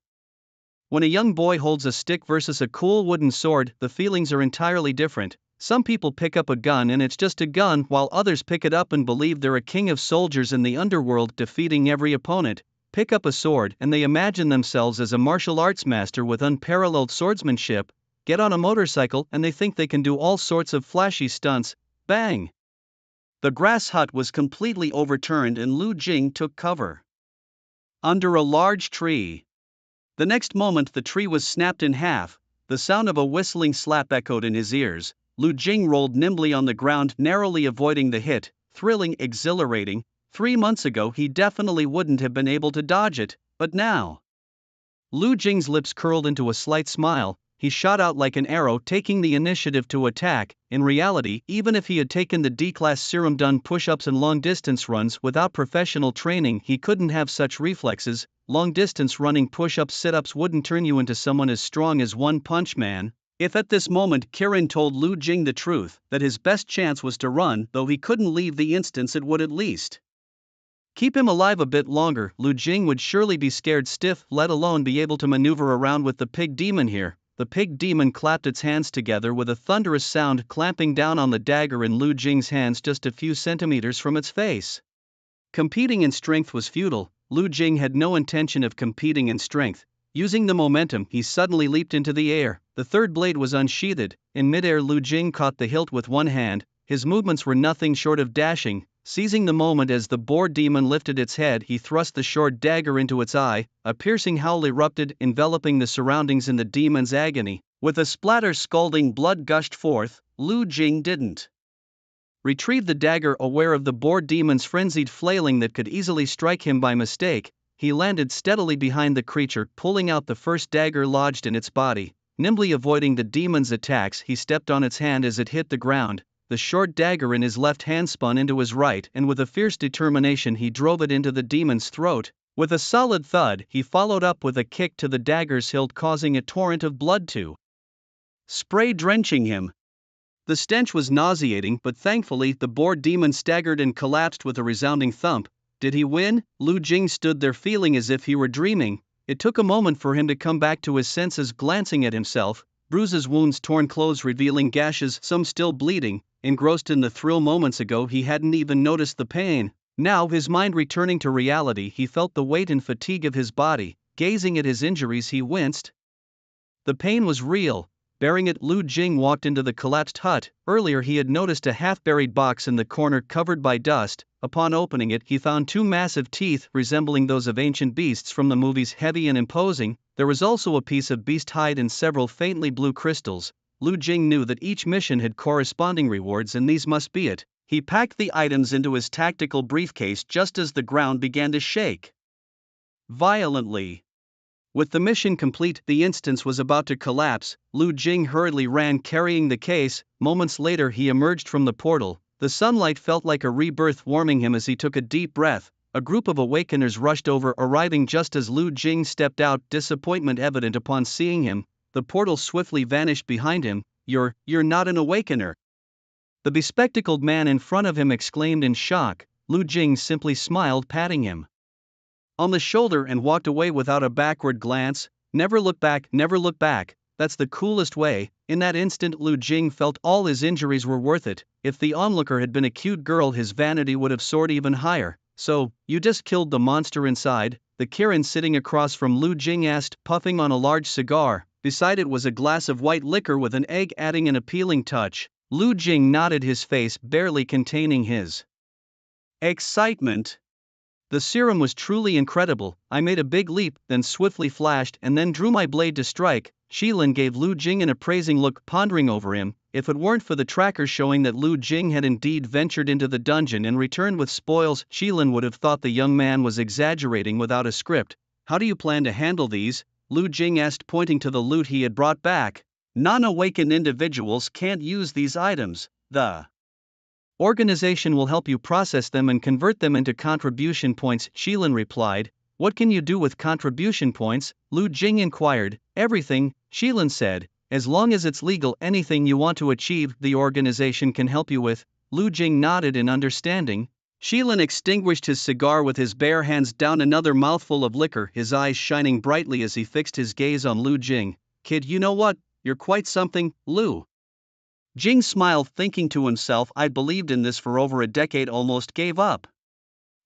when a young boy holds a stick versus a cool wooden sword. The feelings are entirely different. Some people pick up a gun and it's just a gun, while others pick it up and believe they're a king of soldiers in the underworld, defeating every opponent. Pick up a sword and they imagine themselves as a martial arts master with unparalleled swordsmanship. Get on a motorcycle and they think they can do all sorts of flashy stunts. Bang! The grass hut was completely overturned and Lu Jing took cover under a large tree. The next moment the tree was snapped in half. The sound of a whistling slap echoed in his ears. Lu Jing rolled nimbly on the ground, narrowly avoiding the hit. Thrilling, exhilarating. 3 months ago he definitely wouldn't have been able to dodge it, but now. Lu Jing's lips curled into a slight smile. He shot out like an arrow, taking the initiative to attack. In reality, even if he had taken the D-class serum, done push-ups and long-distance runs without professional training, he couldn't have such reflexes. Long-distance running, push-ups, sit-ups wouldn't turn you into someone as strong as One Punch Man. If at this moment Kirin told Lu Jing the truth, that his best chance was to run, though he couldn't leave the instance, it would at least keep him alive a bit longer. Lu Jing would surely be scared stiff, let alone be able to maneuver around with the pig demon here. The pig demon clapped its hands together with a thunderous sound, clamping down on the dagger in Lu Jing's hands just a few centimeters from its face. Competing in strength was futile. Lu Jing had no intention of competing in strength. Using the momentum, he suddenly leaped into the air. The third blade was unsheathed. In midair, Lu Jing caught the hilt with one hand. His movements were nothing short of dashing. Seizing the moment as the boar demon lifted its head, he thrust the short dagger into its eye. A piercing howl erupted, enveloping the surroundings in the demon's agony. With a splatter, scalding blood gushed forth. Lu Jing didn't retrieve the dagger, aware of the boar demon's frenzied flailing that could easily strike him by mistake. He landed steadily behind the creature, pulling out the first dagger lodged in its body. Nimbly avoiding the demon's attacks, he stepped on its hand as it hit the ground. The short dagger in his left hand spun into his right, and with a fierce determination he drove it into the demon's throat. With a solid thud, he followed up with a kick to the dagger's hilt, causing a torrent of blood to spray, drenching him. The stench was nauseating, but thankfully the boar demon staggered and collapsed with a resounding thump. Did he win? Lu Jing stood there feeling as if he were dreaming. It took a moment for him to come back to his senses, glancing at himself. Bruises, wounds, torn clothes revealing gashes, some still bleeding. Engrossed in the thrill moments ago, he hadn't even noticed the pain. Now, his mind returning to reality, he felt the weight and fatigue of his body. Gazing at his injuries, he winced. The pain was real. Bearing it, Lu Jing walked into the collapsed hut. Earlier he had noticed a half-buried box in the corner covered by dust. Upon opening it, he found two massive teeth resembling those of ancient beasts from the movies, heavy and imposing. There was also a piece of beast hide and several faintly blue crystals. Lu Jing knew that each mission had corresponding rewards, and these must be it. He packed the items into his tactical briefcase just as the ground began to shake violently. With the mission complete, the instance was about to collapse. Lu Jing hurriedly ran carrying the case. Moments later he emerged from the portal. The sunlight felt like a rebirth, warming him as he took a deep breath. A group of awakeners rushed over, arriving just as Lu Jing stepped out, disappointment evident upon seeing him. The portal swiftly vanished behind him. You're not an awakener." The bespectacled man in front of him exclaimed in shock. Lu Jing simply smiled, patting him on the shoulder, and walked away without a backward glance. Never look back, never look back. That's the coolest way. In that instant, Lu Jing felt all his injuries were worth it. If the onlooker had been a cute girl, his vanity would have soared even higher. "So, you just killed the monster inside?" the Kirin sitting across from Lu Jing asked, puffing on a large cigar. Beside it was a glass of white liquor with an egg adding an appealing touch. Lu Jing nodded, his face barely containing his excitement. The serum was truly incredible. I made a big leap, then swiftly flashed, and then drew my blade to strike. Shilin gave Lu Jing an appraising look, pondering over him. If it weren't for the trackers showing that Lu Jing had indeed ventured into the dungeon and returned with spoils, Shilin would have thought the young man was exaggerating without a script. "How do you plan to handle these?" Lu Jing asked, pointing to the loot he had brought back. "Non-awakened individuals can't use these items. The organization will help you process them and convert them into contribution points," Shilin replied. "What can you do with contribution points?" Lu Jing inquired. "Everything," Shilin said. "As long as it's legal, anything you want to achieve, the organization can help you with." Lu Jing nodded in understanding. Shilin extinguished his cigar with his bare hands, down another mouthful of liquor, his eyes shining brightly as he fixed his gaze on Lu Jing. "Kid, you know what? You're quite something." Lu Jing smiled, thinking to himself, "I believed in this for over a decade, almost gave up.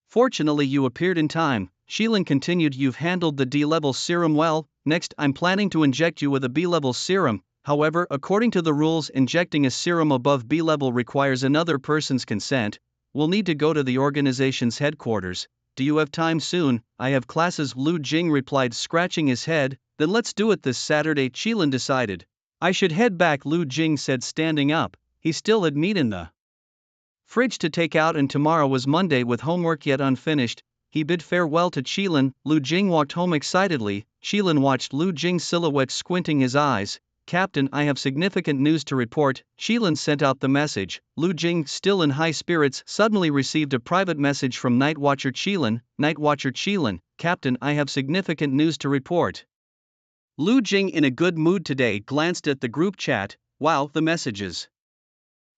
Fortunately you appeared in time." Shilin continued, "You've handled the D-level serum well. Next, I'm planning to inject you with a B-level serum. However, according to the rules, injecting a serum above B-level requires another person's consent. We'll need to go to the organization's headquarters. Do you have time soon?" "I have classes," Lu Jing replied, scratching his head. "Then let's do it this Saturday," Shilin decided. "I should head back," Lu Jing said, standing up. He still had meat in the fridge to take out, and tomorrow was Monday with homework yet unfinished. He bid farewell to Shilin. Lu Jing walked home excitedly. Shilin watched Lu Jing's silhouette, squinting his eyes. "Captain, I have significant news to report." Shilin sent out the message. Lu Jing, still in high spirits, suddenly received a private message from Night Watcher Shilin. "Night Watcher Shilin, Captain, I have significant news to report." Lu Jing, in a good mood today, glanced at the group chat. Wow, the messages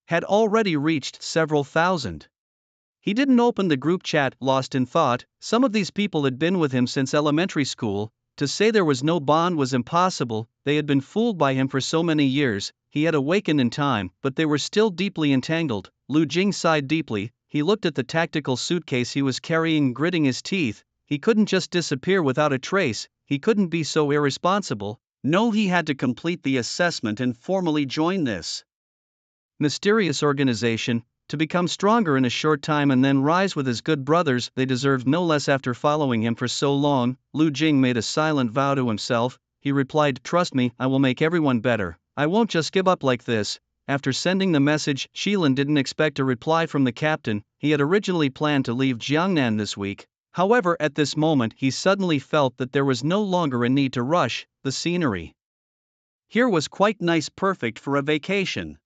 had already reached several thousand. He didn't open the group chat, lost in thought. Some of these people had been with him since elementary school. To say there was no bond was impossible. They had been fooled by him for so many years. He had awakened in time, but they were still deeply entangled. Lu Jing sighed deeply. He looked at the tactical suitcase he was carrying, gritting his teeth. He couldn't just disappear without a trace. He couldn't be so irresponsible. No, he had to complete the assessment and formally join this mysterious organization, to become stronger in a short time and then rise with his good brothers. They deserved no less after following him for so long. Lu Jing made a silent vow to himself. He replied, "Trust me, I will make everyone better. I won't just give up like this." After sending the message, Shilin didn't expect a reply from the captain. He had originally planned to leave Jiangnan this week. However, at this moment he suddenly felt that there was no longer a need to rush. The scenery here was quite nice, perfect for a vacation.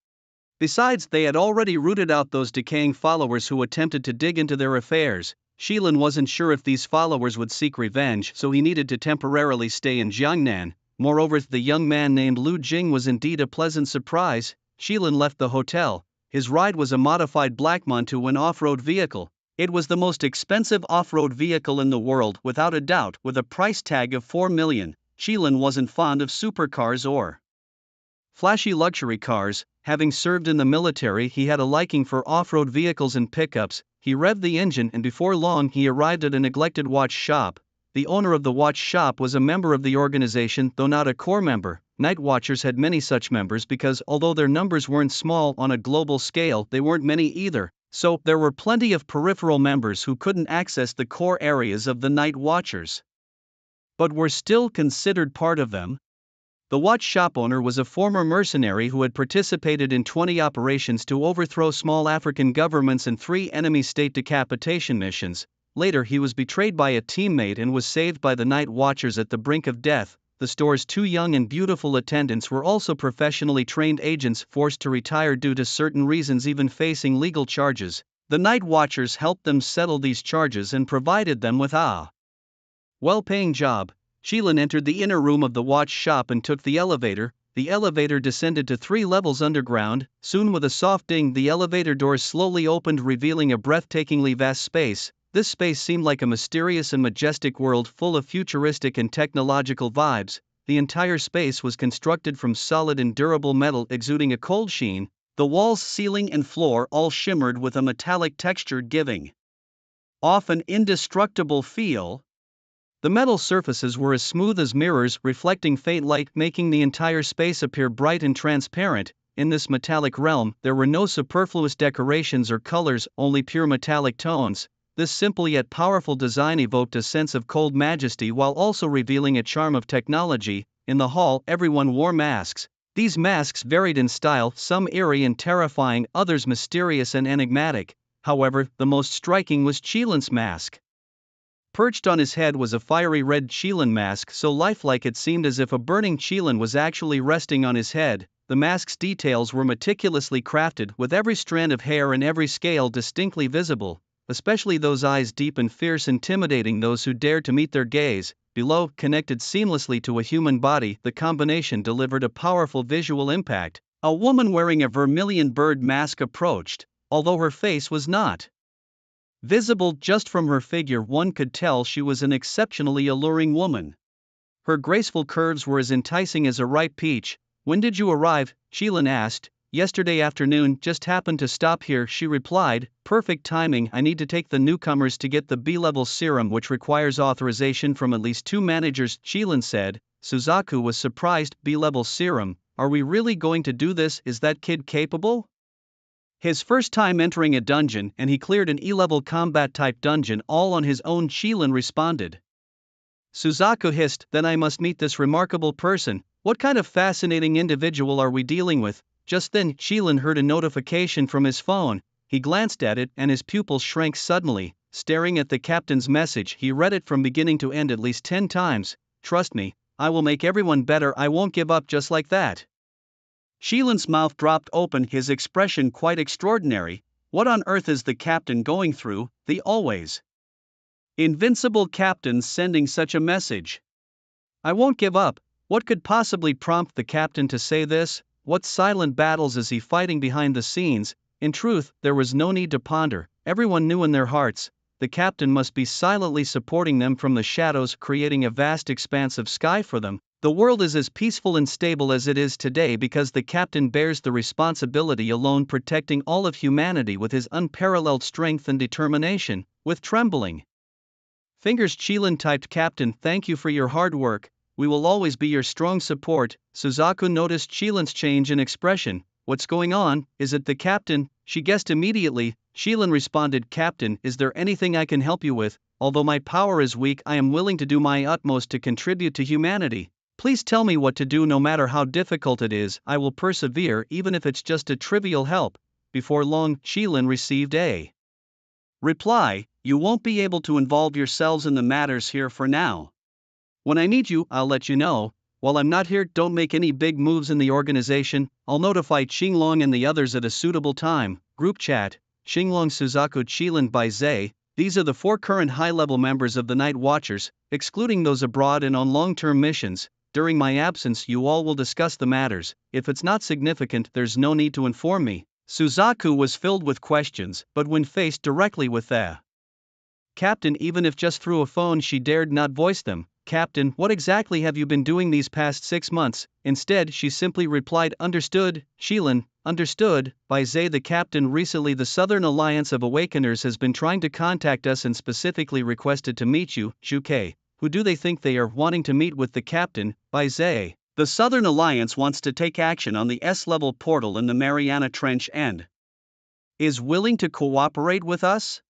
Besides, they had already rooted out those decaying followers who attempted to dig into their affairs. Shilin wasn't sure if these followers would seek revenge, so he needed to temporarily stay in Jiangnan. Moreover, the young man named Lu Jing was indeed a pleasant surprise. Shilin left the hotel. His ride was a modified Black Montu, an off-road vehicle. It was the most expensive off-road vehicle in the world, without a doubt, with a price tag of 4 million. Shilin wasn't fond of supercars or flashy luxury cars. Having served in the military, he had a liking for off-road vehicles and pickups. He revved the engine, and before long he arrived at a neglected watch shop. the owner of the watch shop, was a member of the organization, though not a core member. Night Watchers had many such members because, although their numbers weren't small on a global scale, they weren't many either. So, there were plenty of peripheral members who couldn't access the core areas of the Night Watchers, but were still considered part of them. The watch shop owner was a former mercenary who had participated in 20 operations to overthrow small African governments and 3 enemy state decapitation missions. Later, he was betrayed by a teammate and was saved by the Night Watchers at the brink of death. The store's 2 young and beautiful attendants were also professionally trained agents forced to retire due to certain reasons, even facing legal charges. The Night Watchers helped them settle these charges and provided them with a well-paying job. Sheilin entered the inner room of the watch shop and took the elevator. The elevator descended to 3 levels underground. Soon, with a soft ding, the elevator doors slowly opened, revealing a breathtakingly vast space. This space seemed like a mysterious and majestic world full of futuristic and technological vibes. The entire space was constructed from solid and durable metal exuding a cold sheen. The walls, ceiling, and floor all shimmered with a metallic texture, giving off an indestructible feel. The metal surfaces were as smooth as mirrors, reflecting faint light, making the entire space appear bright and transparent. In this metallic realm, there were no superfluous decorations or colors, only pure metallic tones. This simple yet powerful design evoked a sense of cold majesty while also revealing a charm of technology. In the hall, everyone wore masks. These masks varied in style, some eerie and terrifying, others mysterious and enigmatic. However, the most striking was Chilin's mask. Perched on his head was a fiery red Chilin mask, so lifelike it seemed as if a burning Chilin was actually resting on his head. The mask's details were meticulously crafted, with every strand of hair and every scale distinctly visible, especially those eyes, deep and fierce, intimidating those who dared to meet their gaze. Below, connected seamlessly to a human body, the combination delivered a powerful visual impact. A woman wearing a vermilion bird mask approached. Although her face was not visible, just from her figure one could tell she was an exceptionally alluring woman. Her graceful curves were as enticing as a ripe peach. "When did you arrive?" Chilin asked. "Yesterday afternoon, just happened to stop here," she replied. "Perfect timing, I need to take the newcomers to get the B-level serum, which requires authorization from at least 2 managers," Chilin said. Suzaku was surprised. "B-level serum? Are we really going to do this? Is that kid capable?" His first time entering a dungeon, and he cleared an E-level combat-type dungeon all on his own, Chilin responded. Suzaku hissed, "Then I must meet this remarkable person. What kind of fascinating individual are we dealing with?" Just then, Chilin heard a notification from his phone. He glanced at it, and his pupils shrank suddenly. Staring at the captain's message, he read it from beginning to end at least 10 times. "Trust me, I will make everyone better. I won't give up just like that." Chilin's mouth dropped open, his expression quite extraordinary. What on earth is the captain going through? The always invincible captain sending such a message. "I won't give up." What could possibly prompt the captain to say this? What silent battles is he fighting behind the scenes? In truth, there was no need to ponder. Everyone knew in their hearts, the captain must be silently supporting them from the shadows, creating a vast expanse of sky for them. The world is as peaceful and stable as it is today because the captain bears the responsibility alone, protecting all of humanity with his unparalleled strength and determination. With trembling fingers, Chilin typed, "Captain, thank you for your hard work. We will always be your strong support." Suzaku noticed Chilin's change in expression. "What's going on? Is it the captain?" She guessed immediately. Chilin responded, "Captain, is there anything I can help you with? Although my power is weak, I am willing to do my utmost to contribute to humanity. Please tell me what to do. No matter how difficult it is, I will persevere, even if it's just a trivial help." Before long, Chilin received a reply, "You won't be able to involve yourselves in the matters here for now. When I need you, I'll let you know. While I'm not here, don't make any big moves in the organization. I'll notify Xinglong and the others at a suitable time." Group chat: Xinglong, Suzaku, Chilin, Bai Zhe. These are the 4 current high-level members of the Night Watchers, excluding those abroad and on long-term missions. During my absence, you all will discuss the matters. If it's not significant, there's no need to inform me. Suzaku was filled with questions, but when faced directly with the captain, even if just through a phone, she dared not voice them. "Captain, what exactly have you been doing these past 6 months? Instead, she simply replied, "Understood." Chilin: "Understood." Bai Zhe: "The captain, recently the Southern Alliance of Awakeners has been trying to contact us and specifically requested to meet you." Zhuke: Who do they think they are wanting to meet with the captain, by Zay? The Southern Alliance wants to take action on the S-level portal in the Mariana Trench and is willing to cooperate with us?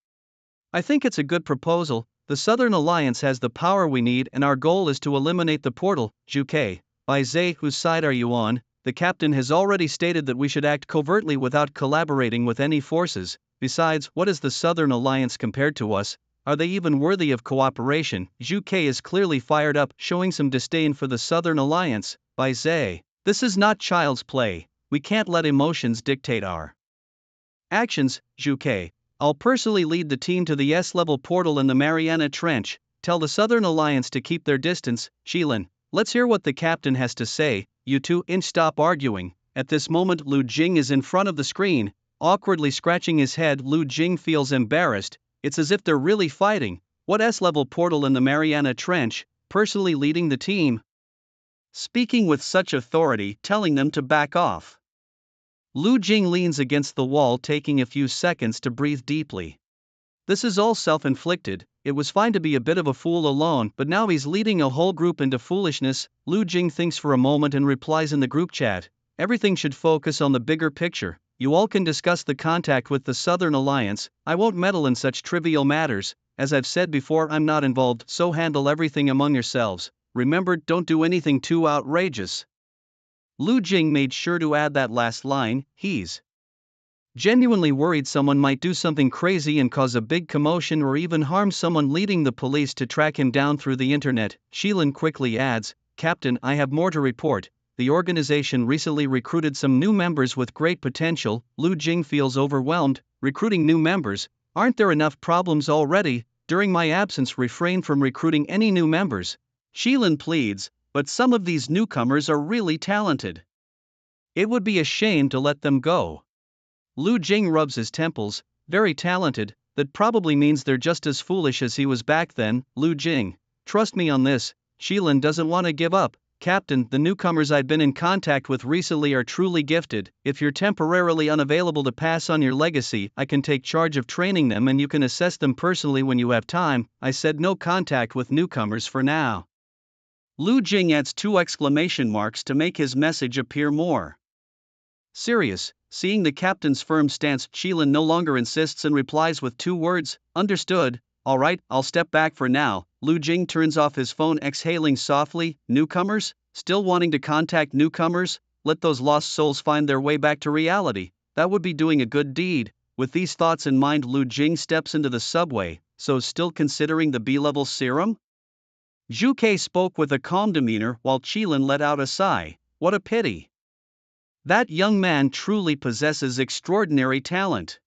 I think it's a good proposal. The Southern Alliance has the power we need and our goal is to eliminate the portal. Juke, by Zay, whose side are you on? The captain has already stated that we should act covertly without collaborating with any forces. Besides, what is the Southern Alliance compared to us? Are they even worthy of cooperation? Juke is clearly fired up, showing some disdain for the Southern Alliance. By Zay, this is not child's play. We can't let emotions dictate our actions. Juke, I'll personally lead the team to the S-level portal in the Mariana Trench. Tell the Southern Alliance to keep their distance. Shilin, let's hear what the captain has to say. You two stop arguing. At this moment Lu Jing is in front of the screen, awkwardly scratching his head. Lu Jing feels embarrassed. It's as if they're really fighting. What S-level portal in the Mariana Trench? Personally leading the team. Speaking with such authority, telling them to back off. Lu Jing leans against the wall, taking a few seconds to breathe deeply. This is all self-inflicted. It was fine to be a bit of a fool alone, but now he's leading a whole group into foolishness. Lu Jing thinks for a moment and replies in the group chat. Everything should focus on the bigger picture. You all can discuss the contact with the Southern Alliance. I won't meddle in such trivial matters. As I've said before, I'm not involved, so handle everything among yourselves. Remember, don't do anything too outrageous. Lu Jing made sure to add that last line. He's genuinely worried someone might do something crazy and cause a big commotion or even harm someone, leading the police to track him down through the internet. Shilin quickly adds, Captain, I have more to report. The organization recently recruited some new members with great potential. Lu Jing feels overwhelmed. Recruiting new members? Aren't there enough problems already? During my absence, refrain from recruiting any new members. Shilin pleads, but some of these newcomers are really talented. It would be a shame to let them go. Lu Jing rubs his temples. Very talented, that probably means they're just as foolish as he was back then. Lu Jing, trust me on this. Shilin doesn't want to give up. Captain, the newcomers I've been in contact with recently are truly gifted. If you're temporarily unavailable to pass on your legacy, I can take charge of training them and you can assess them personally when you have time. I said no contact with newcomers for now. Lu Jing adds 2 exclamation marks to make his message appear more serious. Seeing the captain's firm stance, Shilin no longer insists and replies with 2 words, understood. Alright, I'll step back for now. Lu Jing turns off his phone, exhaling softly. Newcomers? Still wanting to contact newcomers? Let those lost souls find their way back to reality. That would be doing a good deed. With these thoughts in mind, Lu Jing steps into the subway. So still considering the B-level serum? Zhu spoke with a calm demeanor while Shilin let out a sigh. What a pity. That young man truly possesses extraordinary talent.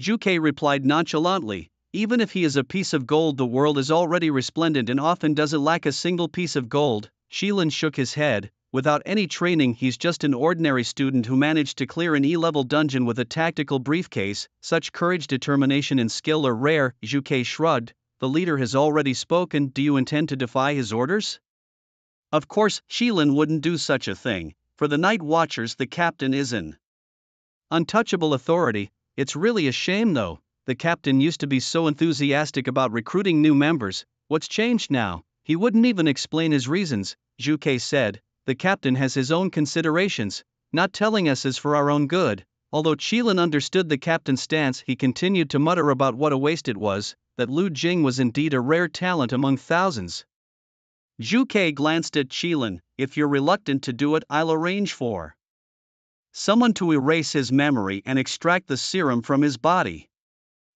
Zhu replied nonchalantly. Even if he is a piece of gold, the world is already resplendent and often doesn't lack a single piece of gold. Shilin shook his head. Without any training, he's just an ordinary student who managed to clear an E-level dungeon with a tactical briefcase. Such courage, determination and skill are rare. Zhu shrugged. The leader has already spoken. Do you intend to defy his orders? Of course, Shilin wouldn't do such a thing. For the Night Watchers, the captain is an untouchable authority. It's really a shame though. The captain used to be so enthusiastic about recruiting new members. What's changed now? He wouldn't even explain his reasons. Zhu said, the captain has his own considerations. Not telling us is for our own good. Although Shilin understood the captain's stance, he continued to mutter about what a waste it was, that Lu Jing was indeed a rare talent among thousands. Zhu glanced at Shilin. If you're reluctant to do it, I'll arrange for someone to erase his memory and extract the serum from his body.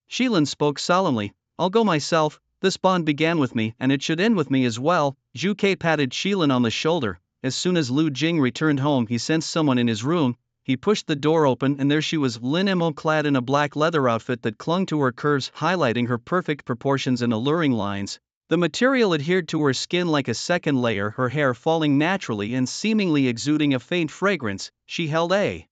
Shilin spoke solemnly. I'll go myself. This bond began with me and it should end with me as well. Zhu patted Shilin on the shoulder. As soon as Lu Jing returned home, he sensed someone in his room. He pushed the door open and there she was, Lin Mo, clad in a black leather outfit that clung to her curves, highlighting her perfect proportions and alluring lines. The material adhered to her skin like a second layer, her hair falling naturally and seemingly exuding a faint fragrance. She held a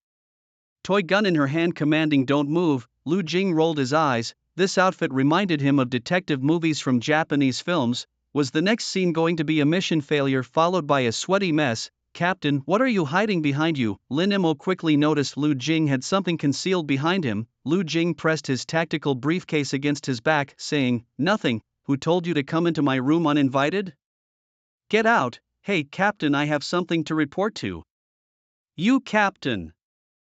toy gun in her hand, commanding don't move. Lu Jing rolled his eyes. This outfit reminded him of detective movies from Japanese films. Was the next scene going to be a mission failure followed by a sweaty mess? Captain, what are you hiding behind you? Lin Mo quickly noticed Lu Jing had something concealed behind him. Lu Jing pressed his tactical briefcase against his back, saying, nothing. Who told you to come into my room uninvited? Get out. Hey, Captain, I have something to report to you, Captain.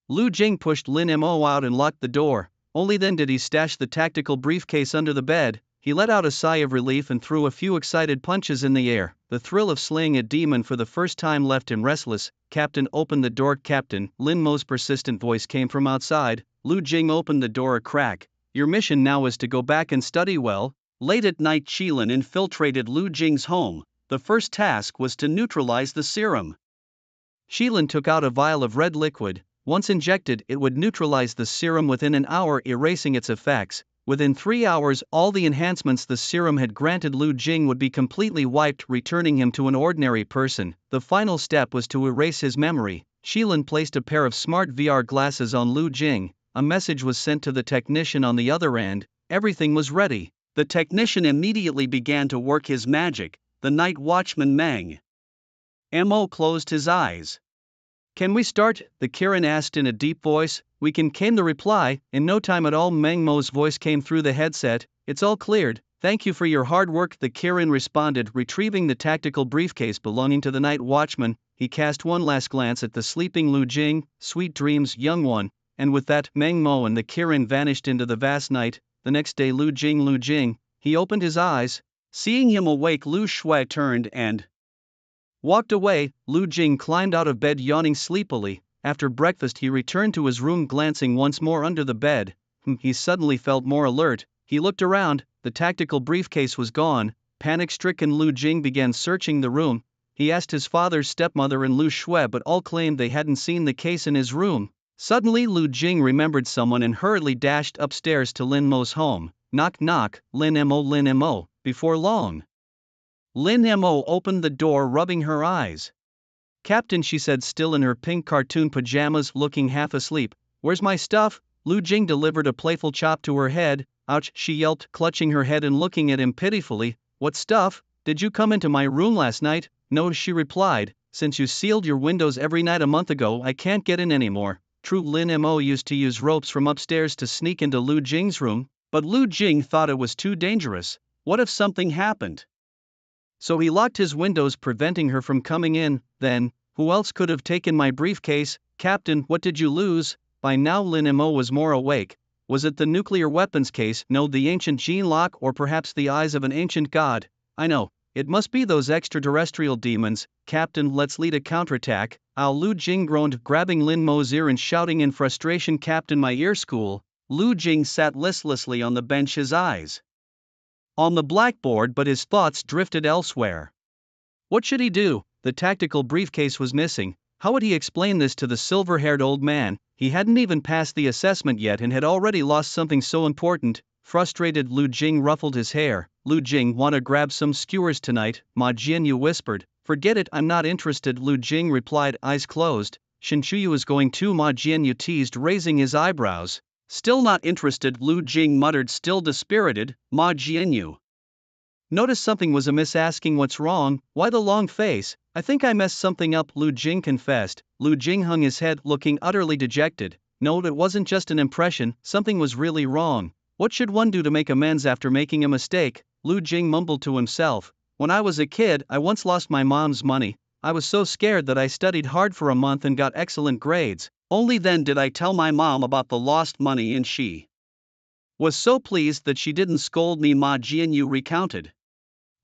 Lu Jing pushed Lin Mo out and locked the door. Only then did he stash the tactical briefcase under the bed. He let out a sigh of relief and threw a few excited punches in the air. The thrill of slaying a demon for the first time left him restless. Captain, open the door. Captain, Lin Mo's persistent voice came from outside. Lu Jing opened the door a crack. Your mission now is to go back and study well. Late at night, Qilin infiltrated Lu Jing's home. The first task was to neutralize the serum. Qilin took out a vial of red liquid. Once injected, it would neutralize the serum within an hour, erasing its effects. Within 3 hours, all the enhancements the serum had granted Lu Jing would be completely wiped, returning him to an ordinary person. The final step was to erase his memory. Qilin placed a pair of smart VR glasses on Lu Jing. A message was sent to the technician on the other end. Everything was ready. The technician immediately began to work his magic. The night watchman Meng Mo closed his eyes. Can we start? The Kirin asked in a deep voice. We can, came the reply. In no time at all, Meng Mo's voice came through the headset. It's all cleared. Thank you for your hard work, the Kirin responded, retrieving the tactical briefcase belonging to the night watchman. He cast one last glance at the sleeping Lu Jing. Sweet dreams, young one. And with that, Meng Mo and the Kirin vanished into the vast night. The next day, Lu Jing, he opened his eyes. Seeing him awake, Lu Shui turned and walked away. Lu Jing climbed out of bed, yawning sleepily. After breakfast, he returned to his room, glancing once more under the bed. He suddenly felt more alert. He looked around. The tactical briefcase was gone. Panic-stricken, Lu Jing began searching the room. He asked his father's stepmother and Lu Shui, but all claimed they hadn't seen the case in his room. Suddenly, Lu Jing remembered someone and hurriedly dashed upstairs to Lin Mo's home. Knock knock, Lin Mo. Before long, Lin Mo opened the door, rubbing her eyes. Captain, she said, still in her pink cartoon pajamas, looking half asleep. Where's my stuff? Lu Jing delivered a playful chop to her head. Ouch, she yelped, clutching her head and looking at him pitifully. What stuff? Did you come into my room last night? No, she replied. Since you sealed your windows every night a month ago, I can't get in anymore. True, Lin Mo used to use ropes from upstairs to sneak into Lu Jing's room, but Lu Jing thought it was too dangerous. What if something happened? So he locked his windows, preventing her from coming in. Then, who else could have taken my briefcase? Captain, what did you lose? By now Lin Mo was more awake. Was it the nuclear weapons case? No, the ancient gene lock, or perhaps the eyes of an ancient god? I know. It must be those extraterrestrial demons. Captain, let's lead a counterattack. Lu Jing groaned, grabbing Lin Mo's ear and shouting in frustration, Captain, my ear school. Lu Jing sat listlessly on the bench, his eyes on the blackboard, but his thoughts drifted elsewhere. What should he do? The tactical briefcase was missing. How would he explain this to the silver-haired old man? He hadn't even passed the assessment yet and had already lost something so important. Frustrated, Lu Jing ruffled his hair. Lu Jing, wanna grab some skewers tonight? Ma Jianyu whispered. Forget it, I'm not interested, Lu Jing replied, eyes closed. Shin Chuyu is going too, Ma Jianyu teased, raising his eyebrows. Still not interested, Lu Jing muttered, still dispirited. Ma Jianyu noticed something was amiss, asking what's wrong. Why the long face? I think I messed something up, Lu Jing confessed. Lu Jing hung his head, looking utterly dejected. No, it wasn't just an impression, something was really wrong. What should one do to make amends after making a mistake? Lu Jing mumbled to himself. When I was a kid, I once lost my mom's money. I was so scared that I studied hard for a month and got excellent grades. Only then did I tell my mom about the lost money, and she was so pleased that she didn't scold me, Ma Jianyu recounted.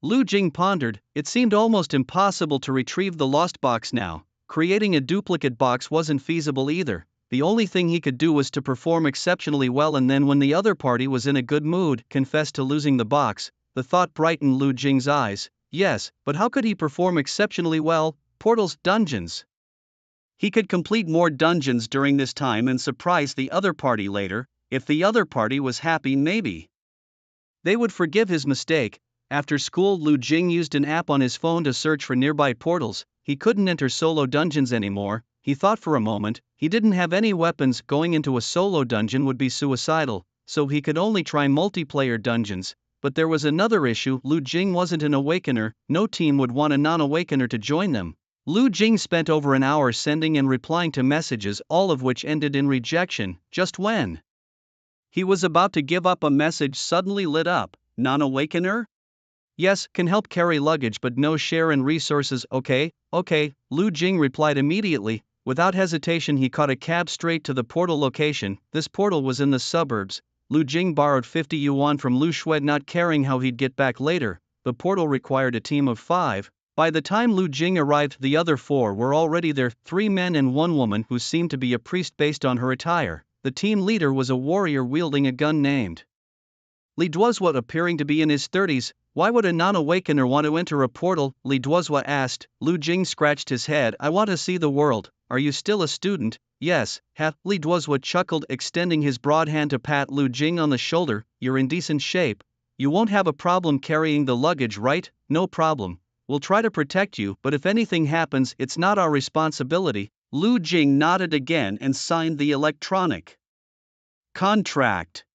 Lu Jing pondered. It seemed almost impossible to retrieve the lost box now. Creating a duplicate box wasn't feasible either. The only thing he could do was to perform exceptionally well, and then when the other party was in a good mood, confess to losing the box. The thought brightened Lu Jing's eyes. Yes, but how could he perform exceptionally well? Portals, dungeons. He could complete more dungeons during this time and surprise the other party later. If the other party was happy, maybe they would forgive his mistake. After school, Lu Jing used an app on his phone to search for nearby portals. He couldn't enter solo dungeons anymore. He thought for a moment. He didn't have any weapons. Going into a solo dungeon would be suicidal, so he could only try multiplayer dungeons. But there was another issue. Lu Jing wasn't an awakener. No team would want a non-awakener to join them. Lu Jing spent over an hour sending and replying to messages, all of which ended in rejection. Just when he was about to give up, a message suddenly lit up. Non-awakener? Yes, can help carry luggage but no share in resources. Okay, Lu Jing replied immediately. Without hesitation he caught a cab straight to the portal location. This portal was in the suburbs. Lu Jing borrowed 50 yuan from Lu Shui, not caring how he'd get back later. The portal required a team of 5. By the time Lu Jing arrived, the other 4 were already there, 3 men and 1 woman who seemed to be a priest based on her attire. The team leader was a warrior wielding a gun named Li Duozhua, appearing to be in his 30s. Why would a non-awakener want to enter a portal? Li Duozhua asked. Lu Jing scratched his head. I want to see the world. Are you still a student? Yes. Li Duozhua chuckled, extending his broad hand to pat Lu Jing on the shoulder. You're in decent shape. You won't have a problem carrying the luggage, right? No problem. We'll try to protect you, but if anything happens, it's not our responsibility. Lu Jing nodded again and signed the electronic contract.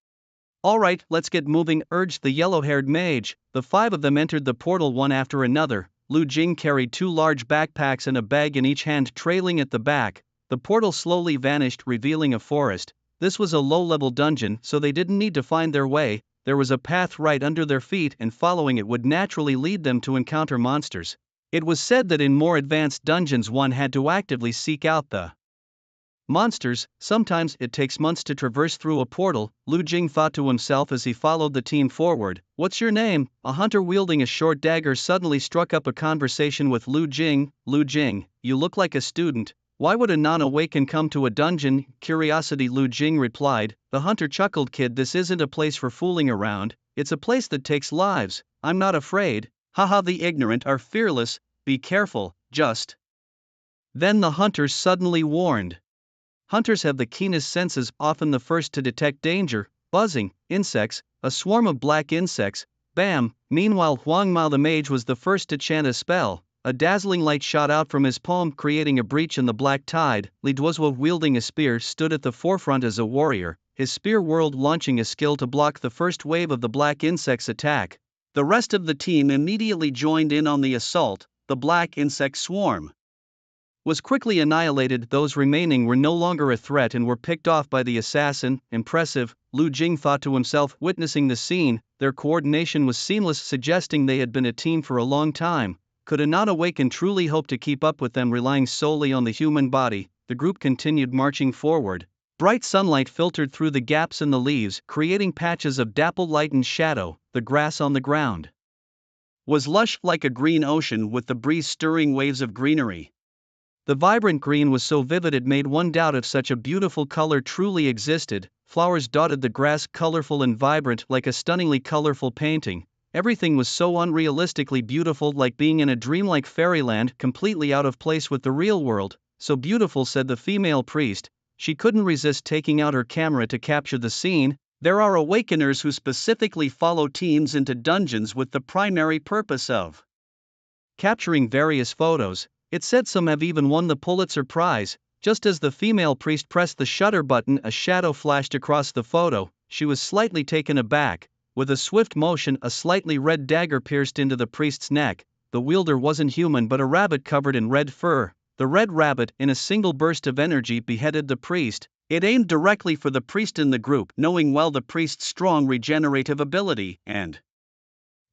All right, let's get moving, urged the yellow-haired mage. The 5 of them entered the portal one after another. Lu Jing carried 2 large backpacks and a bag in each hand, trailing at the back. The portal slowly vanished, revealing a forest. This was a low-level dungeon, so they didn't need to find their way. There was a path right under their feet, and following it would naturally lead them to encounter monsters. It was said that in more advanced dungeons one had to actively seek out the monsters. Sometimes it takes months to traverse through a portal, Lu Jing thought to himself as he followed the team forward. What's your name? A hunter wielding a short dagger suddenly struck up a conversation with Lu Jing. Lu Jing, you look like a student. Why would a non-awaken come to a dungeon? Curiosity, Lu Jing replied. The hunter chuckled. Kid, this isn't a place for fooling around, it's a place that takes lives. I'm not afraid. Haha, the ignorant are fearless, be careful, just. Then the hunter suddenly warned. Hunters have the keenest senses, often the first to detect danger. Buzzing, insects, a swarm of black insects, bam! Meanwhile, Huang Mao the mage was the first to chant a spell. A dazzling light shot out from his palm, creating a breach in the black tide. Li Duozhua, wielding a spear, stood at the forefront as a warrior, his spear whirled, launching a skill to block the first wave of the black insects' attack. The rest of the team immediately joined in on the assault. The black insect swarm was quickly annihilated. Those remaining were no longer a threat and were picked off by the assassin. Impressive, Lu Jing thought to himself, witnessing the scene. Their coordination was seamless, suggesting they had been a team for a long time. Could a non-awaken truly hope to keep up with them relying solely on the human body? The group continued marching forward. Bright sunlight filtered through the gaps in the leaves, creating patches of dappled light and shadow. The grass on the ground was lush, like a green ocean, with the breeze stirring waves of greenery. The vibrant green was so vivid it made one doubt if such a beautiful color truly existed. Flowers dotted the grass, colorful and vibrant, like a stunningly colorful painting. Everything was so unrealistically beautiful, like being in a dreamlike fairyland, completely out of place with the real world. So beautiful, said the female priest. She couldn't resist taking out her camera to capture the scene. There are awakeners who specifically follow teams into dungeons with the primary purpose of capturing various photos. It said some have even won the Pulitzer Prize. Just as the female priest pressed the shutter button, a shadow flashed across the photo. She was slightly taken aback. With a swift motion, a slightly red dagger pierced into the priest's neck. The wielder wasn't human but a rabbit covered in red fur. The red rabbit, in a single burst of energy, beheaded the priest. It aimed directly for the priest in the group, knowing well the priest's strong regenerative ability, and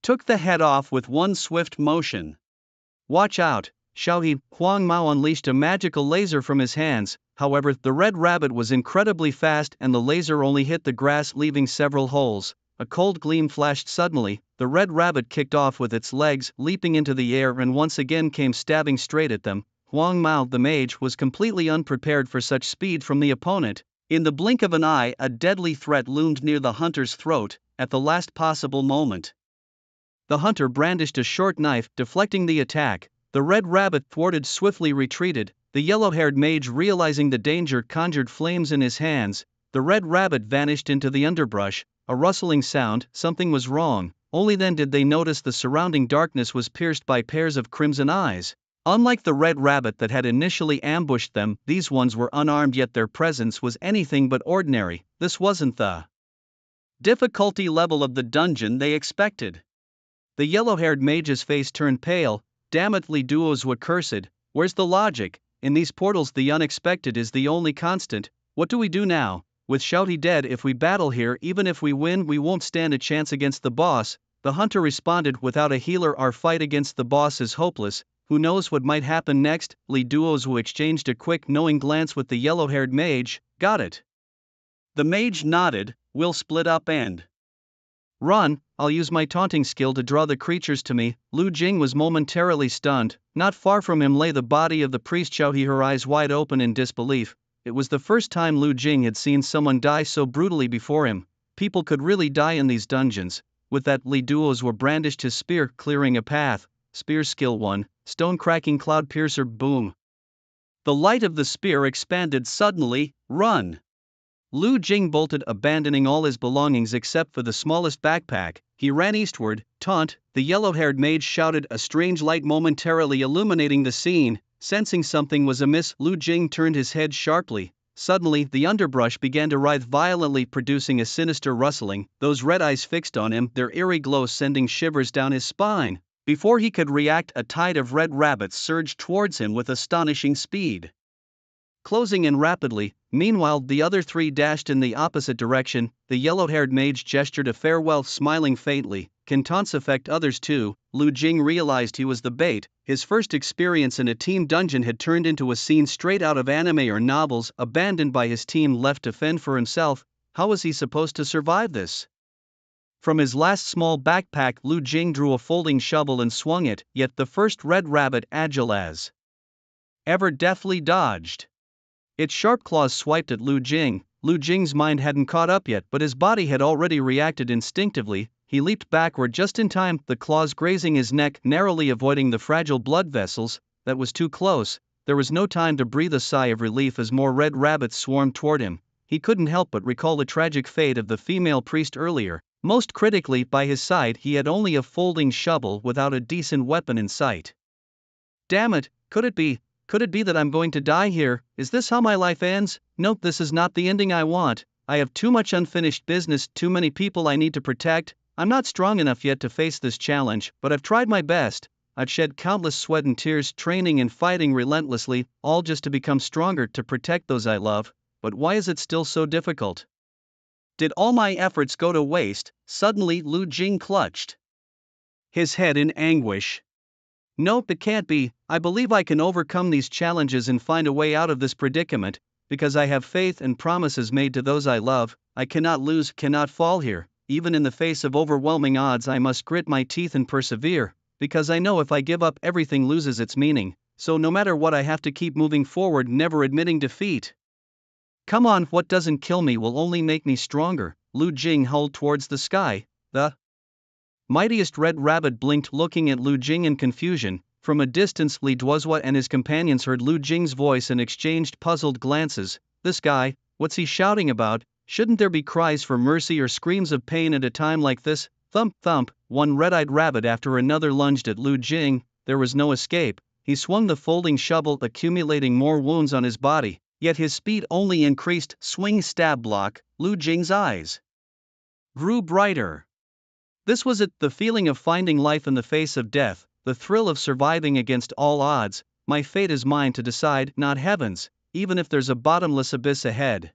took the head off with one swift motion. Watch out! Xiaohe, Huang Mao unleashed a magical laser from his hands. However, the red rabbit was incredibly fast and the laser only hit the grass, leaving several holes. A cold gleam flashed suddenly. The red rabbit kicked off with its legs, leaping into the air, and once again came stabbing straight at them. Huang Mao the mage was completely unprepared for such speed from the opponent. In the blink of an eye, a deadly threat loomed near the hunter's throat. At the last possible moment, the hunter brandished a short knife, deflecting the attack. The red rabbit, thwarted, swiftly retreated. The yellow-haired mage, realizing the danger, conjured flames in his hands. The red rabbit vanished into the underbrush. A rustling sound, something was wrong. Only then did they notice the surrounding darkness was pierced by pairs of crimson eyes. Unlike the red rabbit that had initially ambushed them, these ones were unarmed, yet their presence was anything but ordinary. This wasn't the difficulty level of the dungeon they expected. The yellow-haired mage's face turned pale. Damn it, Li Duozhua cursed. Where's the logic? In these portals the unexpected is the only constant. What do we do now? With Xiaohe dead, if we battle here, even if we win, we won't stand a chance against the boss. the hunter responded without a healer. Our fight against the boss is hopeless, who knows what might happen next? Li Duozu exchanged a quick knowing glance with the yellow-haired mage. Got it. The mage nodded. We'll split up and run. I'll use my taunting skill to draw the creatures to me. Lu Jing was momentarily stunned. Not far from him lay the body of the priest Xiaohe, her eyes wide open in disbelief. It was the first time Lu Jing had seen someone die so brutally before him. People could really die in these dungeons. With that, Li Duozu brandished his spear, clearing a path. Spear skill 1, stone cracking cloud piercer. Boom. The light of the spear expanded suddenly. Run! Lu Jing bolted, abandoning all his belongings except for the smallest backpack. He ran eastward. Taunt! The yellow-haired mage shouted, a strange light momentarily illuminating the scene. Sensing something was amiss, Lu Jing turned his head sharply. Suddenly, the underbrush began to writhe violently, producing a sinister rustling. Those red eyes fixed on him, their eerie glow sending shivers down his spine. Before he could react, a tide of red rabbits surged towards him with astonishing speed, closing in rapidly. Meanwhile, the other three dashed in the opposite direction. The yellow-haired mage gestured a farewell, smiling faintly. Can taunts affect others too? Lu Jing realized he was the bait. His first experience in a team dungeon had turned into a scene straight out of anime or novels. Abandoned by his team, left to fend for himself, how was he supposed to survive this? From his last small backpack, Lu Jing drew a folding shovel and swung it, yet the first red rabbit, agile as ever, deftly dodged. Its sharp claws swiped at Lu Jing. Lu Jing's mind hadn't caught up yet, but his body had already reacted instinctively. He leaped backward just in time, the claws grazing his neck, narrowly avoiding the fragile blood vessels. That was too close. There was no time to breathe a sigh of relief as more red rabbits swarmed toward him. He couldn't help but recall the tragic fate of the female priest earlier. Most critically, by his side he had only a folding shovel without a decent weapon in sight. Damn it, could it be? Could it be that I'm going to die here? Is this how my life ends? Nope, this is not the ending I want. I have too much unfinished business, too many people I need to protect. I'm not strong enough yet to face this challenge, but I've tried my best. I've shed countless sweat and tears, training and fighting relentlessly, all just to become stronger, to protect those I love. But why is it still so difficult? Did all my efforts go to waste? Suddenly Lu Jing clutched his head in anguish. Nope, it can't be. I believe I can overcome these challenges and find a way out of this predicament, because I have faith and promises made to those I love. I cannot lose, cannot fall here. Even in the face of overwhelming odds, I must grit my teeth and persevere, because I know if I give up, everything loses its meaning. So no matter what, I have to keep moving forward, never admitting defeat. Come on, what doesn't kill me will only make me stronger. Lu Jing howled towards the sky. The mightiest red rabbit blinked, looking at Lu Jing in confusion. From a distance, Li Duozuo and his companions heard Lu Jing's voice and exchanged puzzled glances. This guy, what's he shouting about? Shouldn't there be cries for mercy or screams of pain at a time like this? Thump, thump, one red-eyed rabbit after another lunged at Lu Jing. There was no escape. He swung the folding shovel, accumulating more wounds on his body, yet his speed only increased. Swing, stab, block. Lu Jing's eyes grew brighter. This was it, the feeling of finding life in the face of death, the thrill of surviving against all odds. My fate is mine to decide, not heaven's, even if there's a bottomless abyss ahead.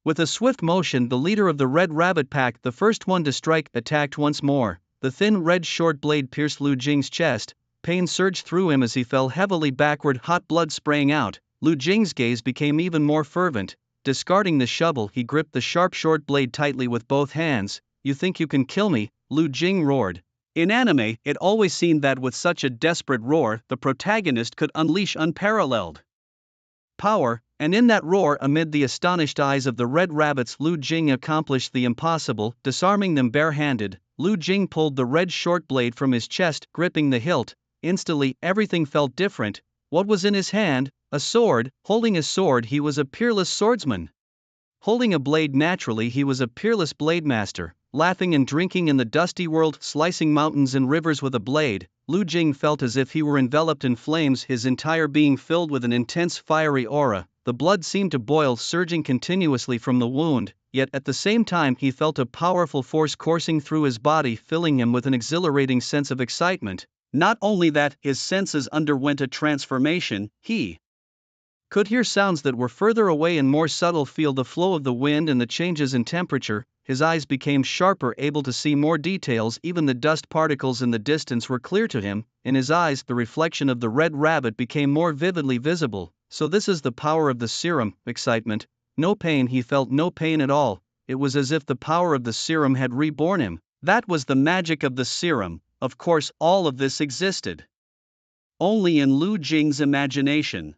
With a swift motion, the leader of the Red Rabbit Pack, the first one to strike, attacked once more. The thin red short blade pierced Lu Jing's chest. Pain surged through him as he fell heavily backward, hot blood spraying out. Lu Jing's gaze became even more fervent. Discarding the shovel, he gripped the sharp short blade tightly with both hands. You think you can kill me? Lu Jing roared. In anime, it always seemed that with such a desperate roar, the protagonist could unleash unparalleled power, and in that roar, amid the astonished eyes of the red rabbits, Lu Jing accomplished the impossible, disarming them barehanded. Lu Jing pulled the red short blade from his chest, gripping the hilt. Instantly, everything felt different. What was in his hand? A sword. Holding a sword, he was a peerless swordsman. Holding a blade, naturally, he was a peerless blade master. Laughing and drinking in the dusty world, slicing mountains and rivers with a blade, Lu Jing felt as if he were enveloped in flames, his entire being filled with an intense fiery aura. The blood seemed to boil, surging continuously from the wound, yet at the same time he felt a powerful force coursing through his body, filling him with an exhilarating sense of excitement. Not only that, his senses underwent a transformation. He could hear sounds that were further away and more subtle, feel the flow of the wind and the changes in temperature. his eyes became sharper, able to see more details. Even the dust particles in the distance were clear to him. In his eyes, the reflection of the red rabbit became more vividly visible. So this is the power of the serum. Excitement. No pain, he felt no pain at all. It was as if the power of the serum had reborn him. That was the magic of the serum. Of course, all of this existed only in Lu Jing's imagination.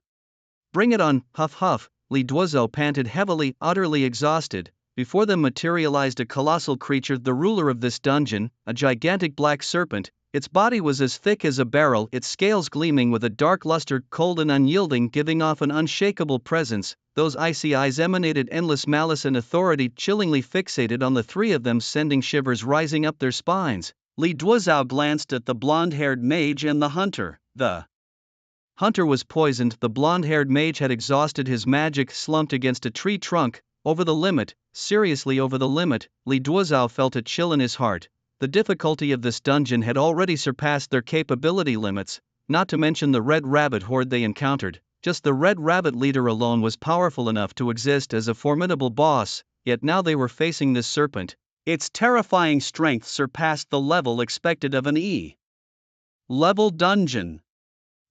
Bring it on, huff huff, Li Duozhou panted heavily, utterly exhausted. Before them materialized a colossal creature, the ruler of this dungeon, a gigantic black serpent. Its body was as thick as a barrel, its scales gleaming with a dark luster, cold and unyielding, giving off an unshakable presence. Those icy eyes emanated endless malice and authority, chillingly fixated on the three of them, sending shivers rising up their spines. Li Duozhou glanced at the blonde-haired mage and the hunter. The hunter was poisoned. The blonde-haired mage had exhausted his magic, slumped against a tree trunk. Over the limit, seriously over the limit. Li Duozhou felt a chill in his heart. The difficulty of this dungeon had already surpassed their capability limits, not to mention the red rabbit horde they encountered. Just the red rabbit leader alone was powerful enough to exist as a formidable boss, yet now they were facing this serpent. Its terrifying strength surpassed the level expected of an E-level dungeon.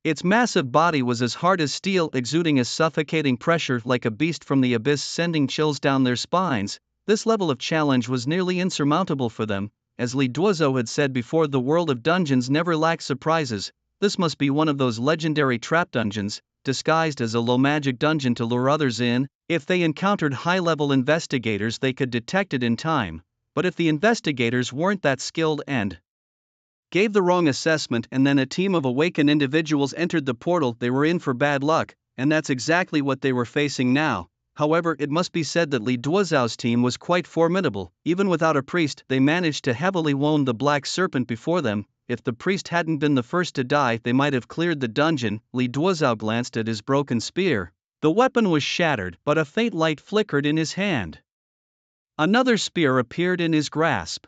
Its massive body was as hard as steel, exuding a suffocating pressure like a beast from the abyss, sending chills down their spines. This level of challenge was nearly insurmountable for them. As Li Duozhou had said before, the world of dungeons never lacks surprises. This must be one of those legendary trap dungeons, disguised as a low magic dungeon to lure others in. If they encountered high-level investigators, they could detect it in time. But if the investigators weren't that skilled and gave the wrong assessment, and then a team of awakened individuals entered the portal, they were in for bad luck, and that's exactly what they were facing now. However, it must be said that Li Duozhou's team was quite formidable. Even without a priest, they managed to heavily wound the black serpent before them. If the priest hadn't been the first to die, they might have cleared the dungeon. Li Duozhou glanced at his broken spear. The weapon was shattered, but a faint light flickered in his hand. Another spear appeared in his grasp.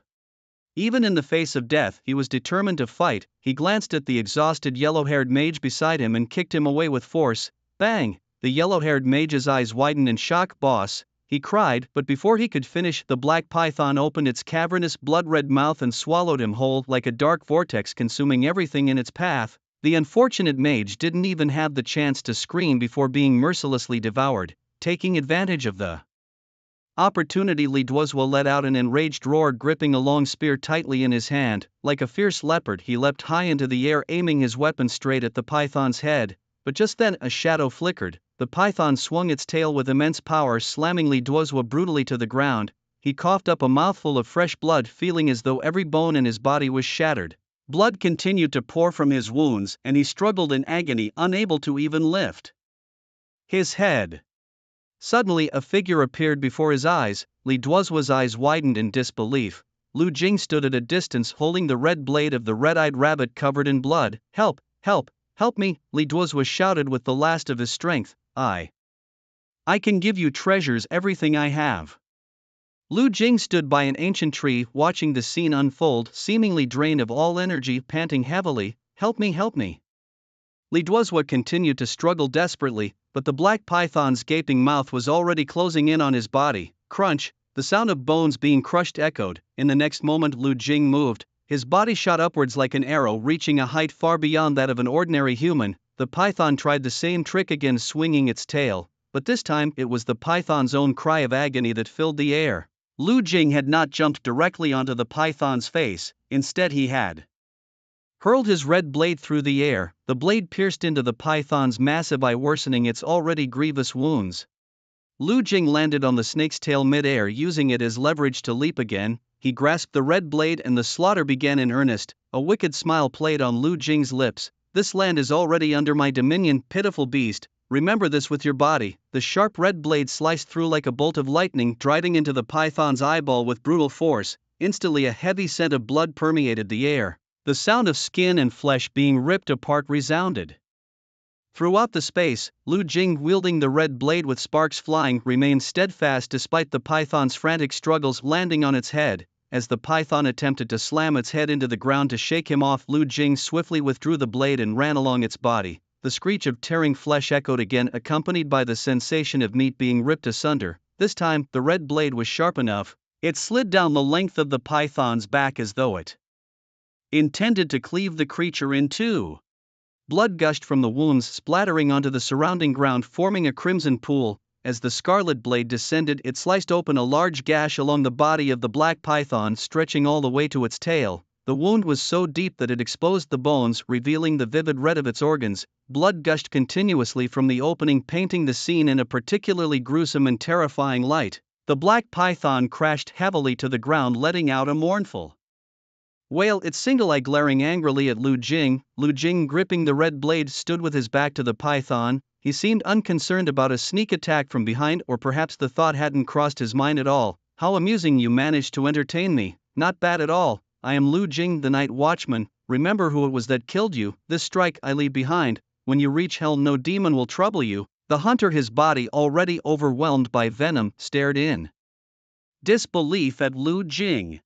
Even in the face of death, he was determined to fight. He glanced at the exhausted yellow-haired mage beside him and kicked him away with force. Bang! The yellow-haired mage's eyes widened in shock. Boss, he cried, but before he could finish, the black python opened its cavernous blood-red mouth and swallowed him whole like a dark vortex, consuming everything in its path. The unfortunate mage didn't even have the chance to scream before being mercilessly devoured. Taking advantage of the opportunity, Li Duozhou let out an enraged roar, gripping a long spear tightly in his hand. Like a fierce leopard, he leapt high into the air, aiming his weapon straight at the python's head. But just then, a shadow flickered. The python swung its tail with immense power, slamming Li Duozhou brutally to the ground. He coughed up a mouthful of fresh blood, feeling as though every bone in his body was shattered. Blood continued to pour from his wounds, and he struggled in agony, unable to even lift his head. Suddenly, a figure appeared before his eyes. Li Duozhou's eyes widened in disbelief. Lu Jing stood at a distance, holding the red blade of the red-eyed rabbit covered in blood. Help! Help! Help me! Li Duozhou shouted with the last of his strength. I can give you treasures, everything I have. Lu Jing stood by an ancient tree, watching the scene unfold, seemingly drained of all energy, panting heavily. Help me! Help me! Li Duozhou continued to struggle desperately, but the black python's gaping mouth was already closing in on his body. Crunch! The sound of bones being crushed echoed. In the next moment, Lu Jing moved. His body shot upwards like an arrow, reaching a height far beyond that of an ordinary human. The python tried the same trick again, swinging its tail, but this time it was the python's own cry of agony that filled the air. Lu Jing had not jumped directly onto the python's face. Instead, he had hurled his red blade through the air. The blade pierced into the python's massive eye, worsening its already grievous wounds. Lu Jing landed on the snake's tail mid-air, using it as leverage to leap again. He grasped the red blade and the slaughter began in earnest. A wicked smile played on Lu Jing's lips. This land is already under my dominion, pitiful beast. Remember this with your body. The sharp red blade sliced through like a bolt of lightning, driving into the python's eyeball with brutal force. Instantly, a heavy scent of blood permeated the air. The sound of skin and flesh being ripped apart resounded throughout the space. Lu Jing, wielding the red blade with sparks flying, remained steadfast despite the python's frantic struggles, landing on its head. As the python attempted to slam its head into the ground to shake him off, Lu Jing swiftly withdrew the blade and ran along its body. The screech of tearing flesh echoed again, accompanied by the sensation of meat being ripped asunder. This time, the red blade was sharp enough. It slid down the length of the python's back as though it intended to cleave the creature in two. Blood gushed from the wounds, splattering onto the surrounding ground, forming a crimson pool. As the scarlet blade descended, it sliced open a large gash along the body of the black python, stretching all the way to its tail. The wound was so deep that it exposed the bones, revealing the vivid red of its organs. Blood gushed continuously from the opening, painting the scene in a particularly gruesome and terrifying light. The black python crashed heavily to the ground, letting out a mournful wail, its single eye glaring angrily at Lu Jing. Lu Jing, gripping the red blade, stood with his back to the python. He seemed unconcerned about a sneak attack from behind, or perhaps the thought hadn't crossed his mind at all. How amusing, you managed to entertain me. Not bad at all. I am Lu Jing, the night watchman. Remember who it was that killed you. This strike I leave behind. When you reach hell, no demon will trouble you. The hunter, his body already overwhelmed by venom, stared in disbelief at Lu Jing.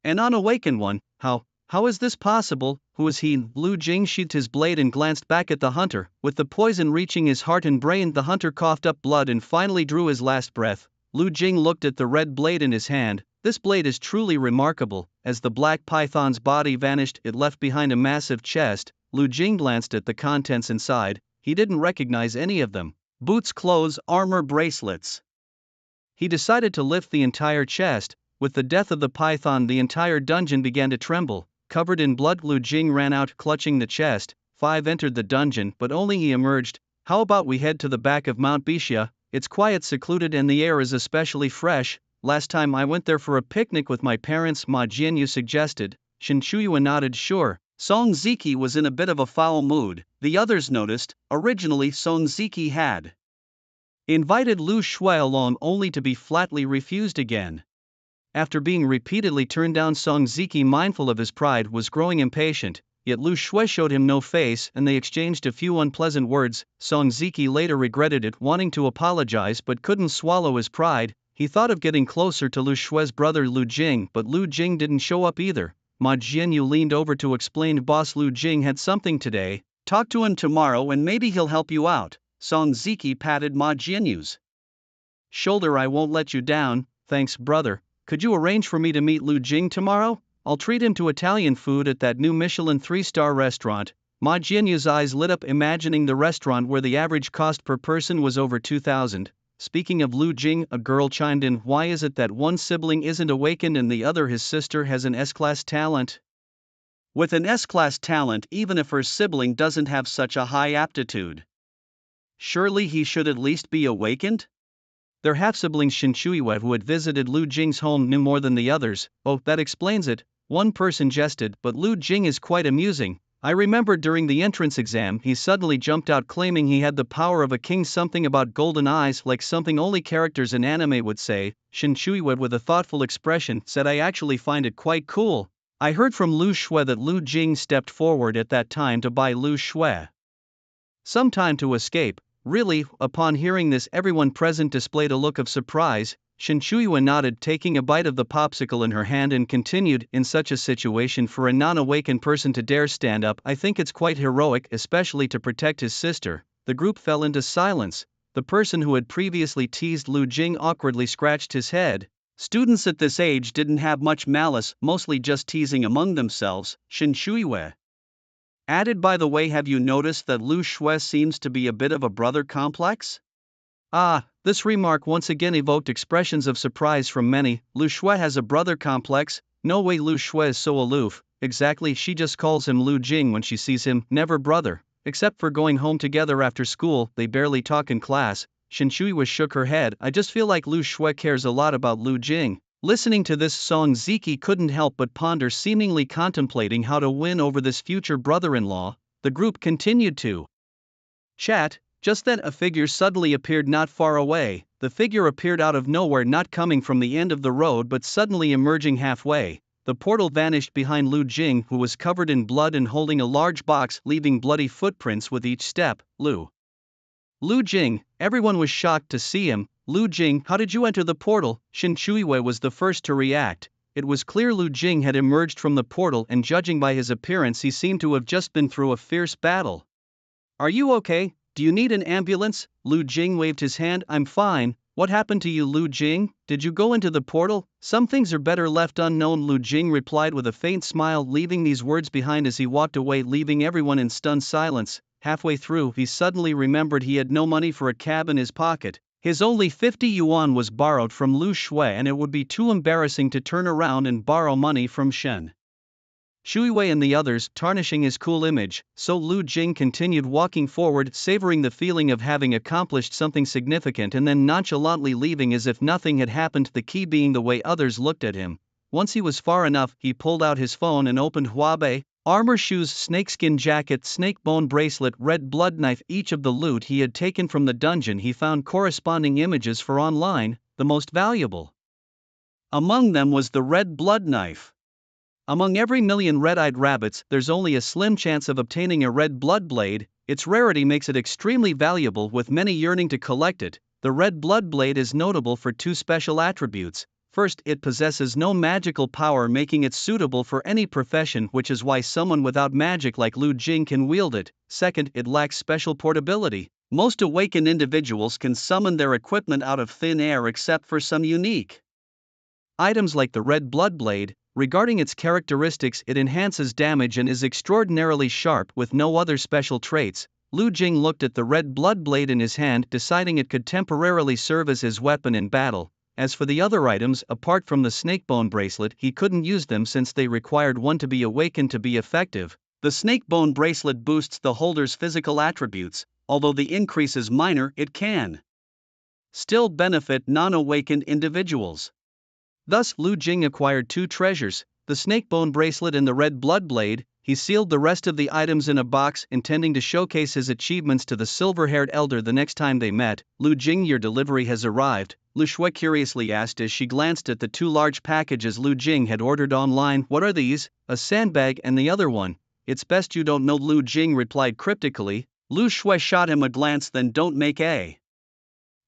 An unawakened one, how is this possible? Who is he? Lu Jing sheathed his blade and glanced back at the hunter. With the poison reaching his heart and brain, the hunter coughed up blood and finally drew his last breath. Lu Jing looked at the red blade in his hand. This blade is truly remarkable. As the black python's body vanished, it left behind a massive chest. Lu Jing glanced at the contents inside. He didn't recognize any of them. Boots, clothes, armor, bracelets. He decided to lift the entire chest. With the death of the python, the entire dungeon began to tremble. Covered in blood, Lu Jing ran out, clutching the chest. 5 entered the dungeon, but only he emerged. How about we head to the back of Mount Bixia? It's quiet, secluded, and the air is especially fresh. Last time I went there for a picnic with my parents, Ma Jianyu suggested. Shen Chuyuan nodded sure. Song Ziki was in a bit of a foul mood. The others noticed. Originally, Song Ziki had invited Lu Shui along, only to be flatly refused again. After being repeatedly turned down, Song Ziki, mindful of his pride, was growing impatient, yet Lu Shui showed him no face and they exchanged a few unpleasant words. Song Ziki later regretted it, wanting to apologize but couldn't swallow his pride. He thought of getting closer to Lu Shui's brother Lu Jing, but Lu Jing didn't show up either. Ma Jianyu leaned over to explain, boss, Lu Jing had something today. Talk to him tomorrow and maybe he'll help you out. Song Ziki patted Ma Jianyu's shoulder. I won't let you down, thanks brother. Could you arrange for me to meet Lu Jing tomorrow? I'll treat him to Italian food at that new Michelin 3-star restaurant. Ma Jianyu's eyes lit up, imagining the restaurant where the average cost per person was over 2,000. Speaking of Lu Jing, a girl chimed in, why is it that one sibling isn't awakened and the other, his sister, has an S-class talent? With an S-class talent, even if her sibling doesn't have such a high aptitude, surely he should at least be awakened? Their half-sibling Shen Chuyue, who had visited Lu Jing's home, knew more than the others. Oh, that explains it, one person jested, but Lu Jing is quite amusing. I remember during the entrance exam he suddenly jumped out claiming he had the power of a king, something about golden eyes, like something only characters in anime would say. Shen Chuyue, with a thoughtful expression, said, I actually find it quite cool. I heard from Lu Shui that Lu Jing stepped forward at that time to buy Lu Shui some time to escape. Really? Upon hearing this, everyone present displayed a look of surprise. Shen Chuyue nodded, taking a bite of the popsicle in her hand, and continued, in such a situation, for a non-awakened person to dare stand up, I think it's quite heroic, especially to protect his sister. The group fell into silence. The person who had previously teased Lu Jing awkwardly scratched his head. Students at this age didn't have much malice, mostly just teasing among themselves, Shen Chuyue added. By the way, have you noticed that Lu Shui seems to be a bit of a brother complex? Ah, this remark once again evoked expressions of surprise from many. Lu Shui has a brother complex? No way, Lu Shui is so aloof. Exactly, she just calls him Lu Jing when she sees him, never brother. Except for going home together after school, they barely talk in class. Shen Chuyue shook her head. I just feel like Lu Shui cares a lot about Lu Jing. Listening to this, Song Ziki couldn't help but ponder, seemingly contemplating how to win over this future brother-in-law. The group continued to chat. Just then a figure suddenly appeared not far away. The figure appeared out of nowhere, not coming from the end of the road but suddenly emerging halfway. The portal vanished behind Lu Jing, who was covered in blood and holding a large box, leaving bloody footprints with each step. Lu Jing, everyone was shocked to see him. Lu Jing, how did you enter the portal? Shen Chuyue was the first to react. It was clear Lu Jing had emerged from the portal, and judging by his appearance he seemed to have just been through a fierce battle. Are you okay? Do you need an ambulance? Lu Jing waved his hand. I'm fine. What happened to you, Lu Jing? Did you go into the portal? Some things are better left unknown, Lu Jing replied with a faint smile, leaving these words behind as he walked away, leaving everyone in stunned silence. Halfway through, he suddenly remembered he had no money for a cab in his pocket. His only 50 yuan was borrowed from Lu Shui, and it would be too embarrassing to turn around and borrow money from Shen Shuiwei and the others, tarnishing his cool image. So Lu Jing continued walking forward, savoring the feeling of having accomplished something significant and then nonchalantly leaving as if nothing had happened, the key being the way others looked at him. Once he was far enough, he pulled out his phone and opened Huabei. Armor, shoes, snakeskin jacket, snake bone bracelet, red blood knife. Each of the loot he had taken from the dungeon, he found corresponding images for online. The most valuable among them was the red blood knife. Among every million red-eyed rabbits, there's only a slim chance of obtaining a red blood blade. Its rarity makes it extremely valuable, with many yearning to collect it. The red blood blade is notable for two special attributes. First, it possesses no magical power, making it suitable for any profession, which is why someone without magic like Lu Jing can wield it. Second, it lacks special portability. Most awakened individuals can summon their equipment out of thin air except for some unique items like the red blood blade. Regarding its characteristics, it enhances damage and is extraordinarily sharp with no other special traits. Lu Jing looked at the red blood blade in his hand, deciding it could temporarily serve as his weapon in battle. As for the other items, apart from the snakebone bracelet, he couldn't use them since they required one to be awakened to be effective. The snakebone bracelet boosts the holder's physical attributes. Although the increase is minor, it can still benefit non-awakened individuals. Thus, Lu Jing acquired two treasures, the snakebone bracelet and the red blood blade. He sealed the rest of the items in a box, intending to showcase his achievements to the silver-haired elder the next time they met. Lu Jing, your delivery has arrived, Lu Shui curiously asked as she glanced at the two large packages Lu Jing had ordered online. What are these? A sandbag and the other one. It's best you don't know, Lu Jing replied cryptically. Lu Shui shot him a glance, then don't make a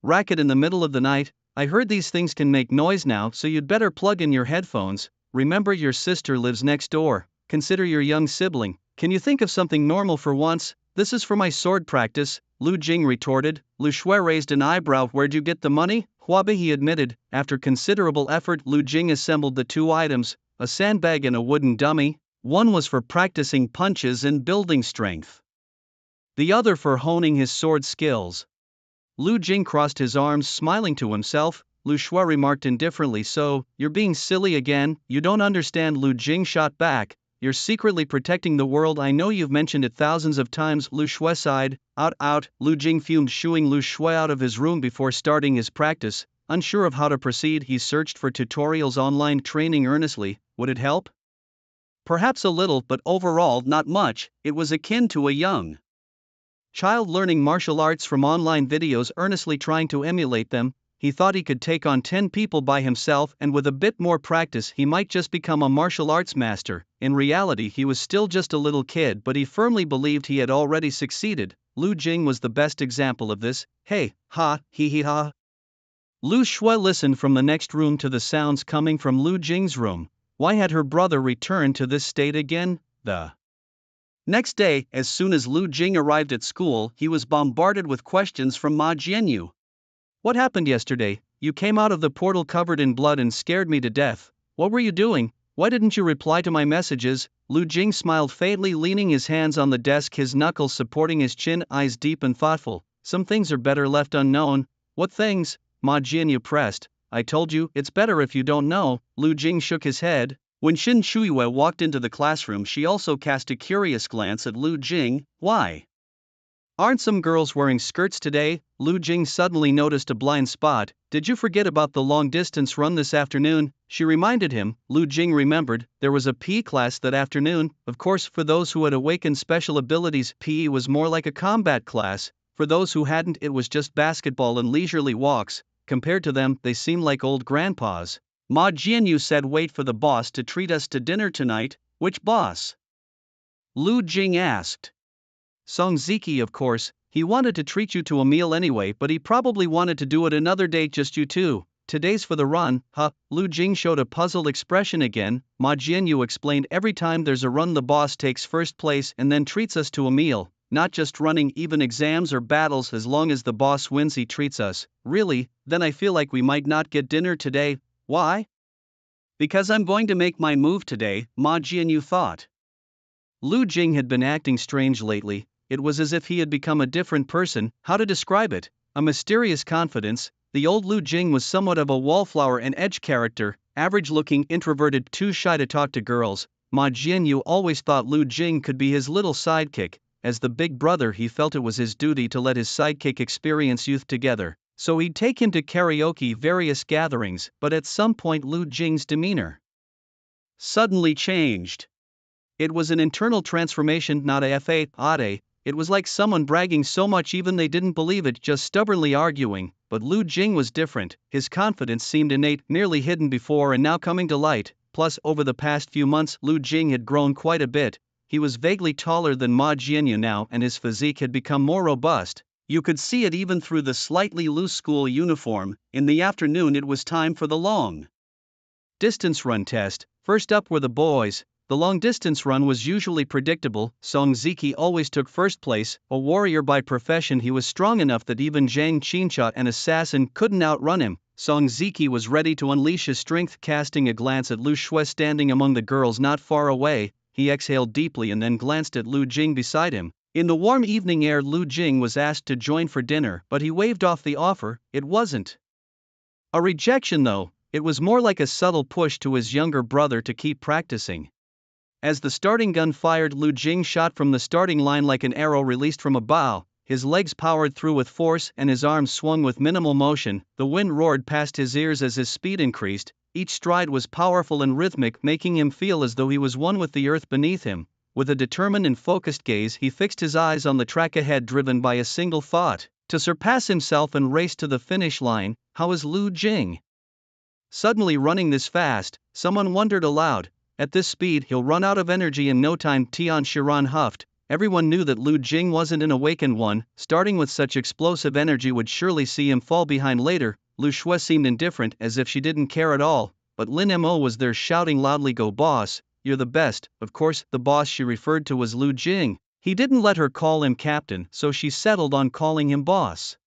racket in the middle of the night. I heard these things can make noise now, so you'd better plug in your headphones. Remember, your sister lives next door. Consider your young sibling. Can you think of something normal for once? This is for my sword practice, Lu Jing retorted. Lu Shui raised an eyebrow. Where'd you get the money? Huabi, he admitted. After considerable effort, Lu Jing assembled the two items, a sandbag and a wooden dummy. One was for practicing punches and building strength, the other for honing his sword skills. Lu Jing crossed his arms, smiling to himself. Lu Shui remarked indifferently, so, you're being silly again? You don't understand, Lu Jing shot back. You're secretly protecting the world. I know you've mentioned it thousands of times, Lu Shui sighed. Out, Lu Jing fumed, shooing Lu Shui out of his room before starting his practice. Unsure of how to proceed, he searched for tutorials online, training earnestly. Would it help? Perhaps a little, but overall not much. It was akin to a young child learning martial arts from online videos, earnestly trying to emulate them. He thought he could take on 10 people by himself, and with a bit more practice he might just become a martial arts master. In reality, he was still just a little kid, but he firmly believed he had already succeeded. Lu Jing was the best example of this. Hey, ha, he ha. Lu Shui listened from the next room to the sounds coming from Lu Jing's room. Why had her brother returned to this state again? The next day, as soon as Lu Jing arrived at school, he was bombarded with questions from Ma Jianyu. What happened yesterday? You came out of the portal covered in blood and scared me to death. What were you doing? Why didn't you reply to my messages? Lu Jing smiled faintly, leaning his hands on the desk, his knuckles supporting his chin, eyes deep and thoughtful. Some things are better left unknown. What things? Ma Jianyu pressed. I told you, it's better if you don't know. Lu Jing shook his head. When Xin Shuiwei walked into the classroom, she also cast a curious glance at Lu Jing. Why aren't some girls wearing skirts today? Lu Jing suddenly noticed a blind spot. Did you forget about the long-distance run this afternoon? She reminded him. Lu Jing remembered, there was a PE class that afternoon. Of course, for those who had awakened special abilities, PE was more like a combat class. For those who hadn't, it was just basketball and leisurely walks. Compared to them, they seemed like old grandpas. Ma Jianyu said, wait for the boss to treat us to dinner tonight. Which boss? Lu Jing asked. Song Ziki, of course. He wanted to treat you to a meal anyway, but he probably wanted to do it another day, just you two. Today's for the run, huh? Lu Jing showed a puzzled expression again. Ma Jianyu explained, every time there's a run the boss takes first place and then treats us to a meal. not just running even exams or battles. As long as the boss wins he treats us. Really, then I feel like we might not get dinner today. Why? Because I'm going to make my move today, Ma Jianyu thought. Lu Jing had been acting strange lately. It was as if he had become a different person. How to describe it? A mysterious confidence. The old Lu Jing was somewhat of a wallflower and edge character, average-looking, introverted, too shy to talk to girls. Ma Jianyu always thought Lu Jing could be his little sidekick. As the big brother, he felt it was his duty to let his sidekick experience youth together, so he'd take him to karaoke, various gatherings. But at some point Lu Jing's demeanor suddenly changed. It was an internal transformation, not a fade. It was like someone bragging so much even they didn't believe it, just stubbornly arguing. But Lu Jing was different. His confidence seemed innate, nearly hidden before and now coming to light. Plus, over the past few months, Lu Jing had grown quite a bit. He was vaguely taller than Ma Jianyu now, and his physique had become more robust. You could see it even through the slightly loose school uniform. In the afternoon it was time for the long distance run test. First up were the boys. The long-distance run was usually predictable. Song Ziki always took first place. A warrior by profession, he was strong enough that even Zhang Qincha, an assassin, couldn't outrun him. Song Ziki was ready to unleash his strength. Casting a glance at Lu Shui standing among the girls not far away, he exhaled deeply and then glanced at Lu Jing beside him. In the warm evening air, Lu Jing was asked to join for dinner, but he waved off the offer. It wasn't a rejection though, it was more like a subtle push to his younger brother to keep practicing. As the starting gun fired, Lu Jing shot from the starting line like an arrow released from a bow. His legs powered through with force and his arms swung with minimal motion. The wind roared past his ears as his speed increased. Each stride was powerful and rhythmic, making him feel as though he was one with the earth beneath him. With a determined and focused gaze, he fixed his eyes on the track ahead, driven by a single thought: to surpass himself and race to the finish line. How is Lu Jing suddenly running this fast? Someone wondered aloud. At this speed, he'll run out of energy in no time, Tian Shiran huffed. Everyone knew that Lu Jing wasn't an awakened one. Starting with such explosive energy would surely see him fall behind later. Lu Shui seemed indifferent, as if she didn't care at all. But Lin Mo was there shouting loudly, "Go boss, you're the best." Of course, the boss she referred to was Lu Jing. He didn't let her call him captain, so she settled on calling him boss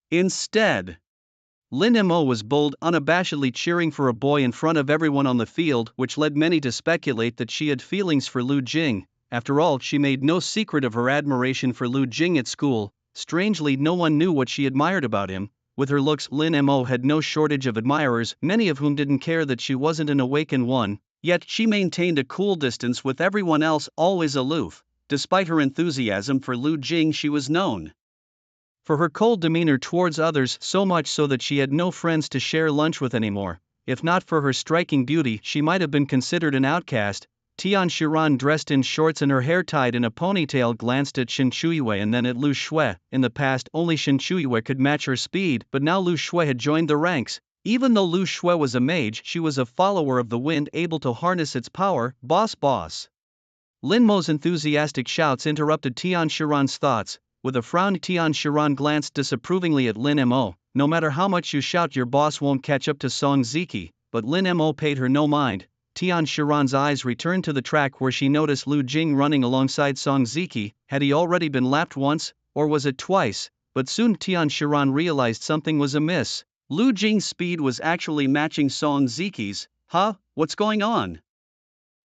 instead. Lin Mo was bold, unabashedly cheering for a boy in front of everyone on the field, which led many to speculate that she had feelings for Lu Jing. After all, she made no secret of her admiration for Lu Jing at school. Strangely, no one knew what she admired about him. With her looks, Lin Mo had no shortage of admirers, many of whom didn't care that she wasn't an awakened one. Yet she maintained a cool distance with everyone else, always aloof. Despite her enthusiasm for Lu Jing, she was known for her cold demeanor towards others, so much so that she had no friends to share lunch with anymore. If not for her striking beauty, she might have been considered an outcast. Tian Shiran, dressed in shorts and her hair tied in a ponytail, glanced at Shen Chuiyue and then at Lu Shui. In the past, only Shen Chuiyue could match her speed, but now Lu Shui had joined the ranks. Even though Lu Shui was a mage, she was a follower of the wind, able to harness its power. Boss, boss. Lin Mo's enthusiastic shouts interrupted Tian Shiran's thoughts. With a frown, Tian Shiran glanced disapprovingly at Lin Mo. No matter how much you shout, your boss won't catch up to Song Ziki. But Lin Mo paid her no mind. Tian Shiran's eyes returned to the track where she noticed Lu Jing running alongside Song Ziki. Had he already been lapped once, or was it twice? But soon Tian Shiran realized something was amiss. Lu Jing's speed was actually matching Song Ziki's. Huh? What's going on?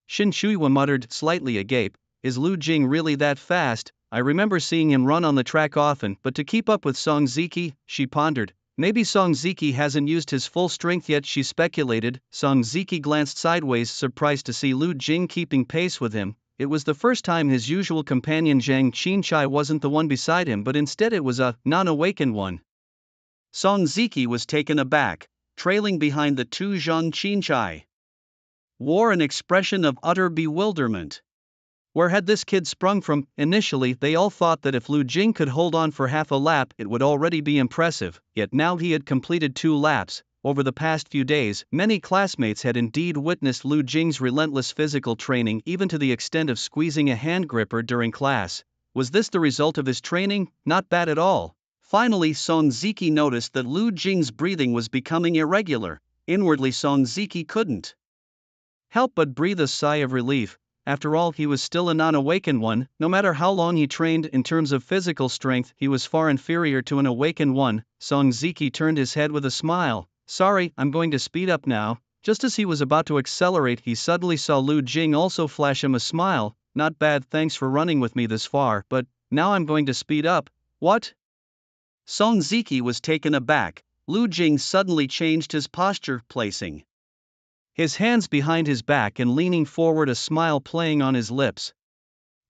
Shen Chuiyue muttered, slightly agape. Is Lu Jing really that fast? I remember seeing him run on the track often, but to keep up with Song Ziki, she pondered. Maybe Song Ziki hasn't used his full strength yet, she speculated. Song Ziki glanced sideways, surprised to see Lu Jing keeping pace with him. It was the first time his usual companion Zhang Qinchai wasn't the one beside him, but instead it was a non-awakened one. Song Ziki was taken aback. Trailing behind the two, Zhang Qinchai wore an expression of utter bewilderment. Where had this kid sprung from? Initially, they all thought that if Lu Jing could hold on for half a lap, it would already be impressive, yet now he had completed 2 laps. Over the past few days, many classmates had indeed witnessed Lu Jing's relentless physical training, even to the extent of squeezing a hand gripper during class. Was this the result of his training? Not bad at all. Finally, Song Ziki noticed that Lu Jing's breathing was becoming irregular. Inwardly, Song Ziki couldn't help but breathe a sigh of relief. after all he was still a non-awakened one. No matter how long he trained in terms of physical strength, he was far inferior to an awakened one. Song Ziki turned his head with a smile. Sorry, I'm going to speed up now. Just as he was about to accelerate, he suddenly saw Lu Jing also flash him a smile. Not bad, thanks for running with me this far, but now I'm going to speed up. What? Song Ziki was taken aback. Lu Jing suddenly changed his posture, placing his hands behind his back and leaning forward, a smile playing on his lips.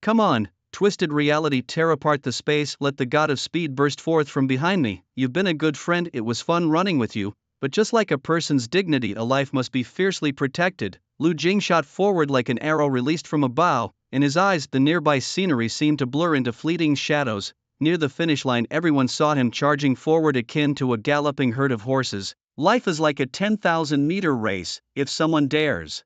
Come on, twisted reality, tear apart the space, let the god of speed burst forth from behind me. You've been a good friend, it was fun running with you, but just like a person's dignity, a life must be fiercely protected. Lu Jing shot forward like an arrow released from a bow. In his eyes, the nearby scenery seemed to blur into fleeting shadows. Near the finish line, everyone saw him charging forward akin to a galloping herd of horses. Life is like a 10,000-meter race. If someone dares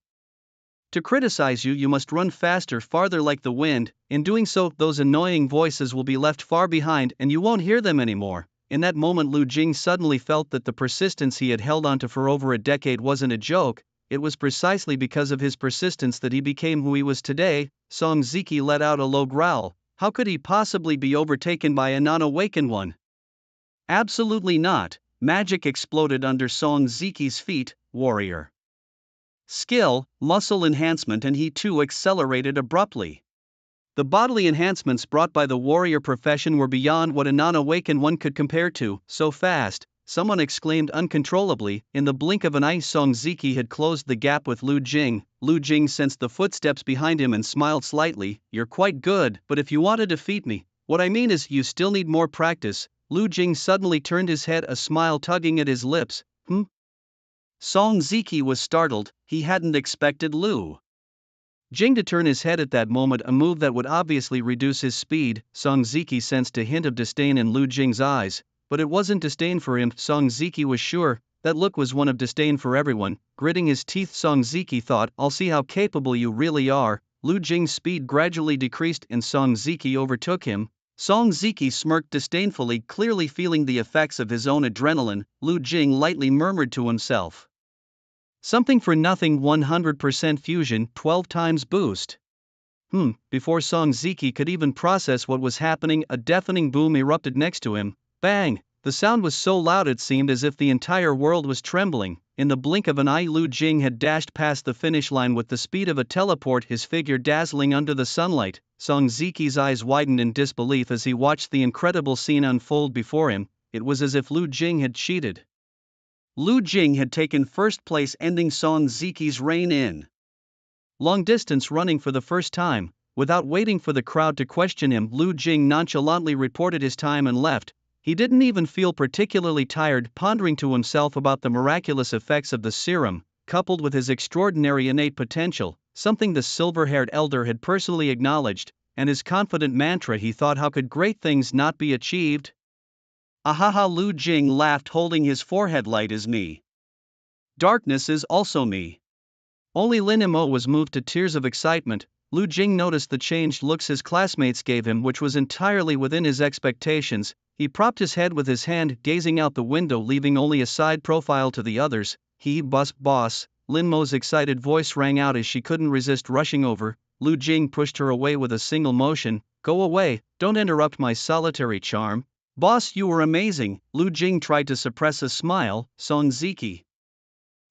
to criticize you, you must run faster, farther like the wind. In doing so, those annoying voices will be left far behind and you won't hear them anymore. In that moment, Lu Jing suddenly felt that the persistence he had held onto for over a decade wasn't a joke. It was precisely because of his persistence that he became who he was today. Song Ziki let out a low growl. How could he possibly be overtaken by a non-awakened one? Absolutely not. Magic exploded under Song Ziki's feet. Warrior skill, muscle enhancement, and he too accelerated abruptly. The bodily enhancements brought by the warrior profession were beyond what a non-awakened one could compare to. So fast, someone exclaimed uncontrollably. In the blink of an eye, Song Ziki had closed the gap with Lu Jing. Lu Jing sensed the footsteps behind him and smiled slightly. You're quite good, but if you want to defeat me, what I mean is you still need more practice. Lu Jing suddenly turned his head, a smile tugging at his lips. Song Ziki was startled. He hadn't expected Lu Jing to turn his head at that moment, a move that would obviously reduce his speed. Song Ziki sensed a hint of disdain in Lu Jing's eyes, but it wasn't disdain for him. Song Ziki was sure that look was one of disdain for everyone. Gritting his teeth, Song Ziki thought, I'll see how capable you really are. Lu Jing's speed gradually decreased and Song Ziki overtook him. Song Ziki smirked disdainfully, clearly feeling the effects of his own adrenaline. Lu Jing lightly murmured to himself, something for nothing, 100% fusion, 12 times boost. Before Song Ziki could even process what was happening, a deafening boom erupted next to him. Bang! The sound was so loud it seemed as if the entire world was trembling. In the blink of an eye, Lu Jing had dashed past the finish line with the speed of a teleport, his figure dazzling under the sunlight. Song Ziki's eyes widened in disbelief as he watched the incredible scene unfold before him. It was as if Lu Jing had cheated. Lu Jing had taken first place, ending Song Ziki's reign in long-distance running for the first time. Without waiting for the crowd to question him, Lu Jing nonchalantly reported his time and left. He didn't even feel particularly tired, pondering to himself about the miraculous effects of the serum, coupled with his extraordinary innate potential, something the silver-haired elder had personally acknowledged, and his confident mantra. He thought, how could great things not be achieved? Ahaha! Lu Jing laughed, holding his forehead. Light is me. Darkness is also me. Only Lin Mo was moved to tears of excitement. Lu Jing noticed the changed looks his classmates gave him, which was entirely within his expectations. He propped his head with his hand, gazing out the window, leaving only a side profile to the others. Boss, Lin Mo's excited voice rang out as she couldn't resist rushing over. Lu Jing pushed her away with a single motion. Go away, don't interrupt my solitary charm. Boss, you were amazing. Lu Jing tried to suppress a smile. Song Ziki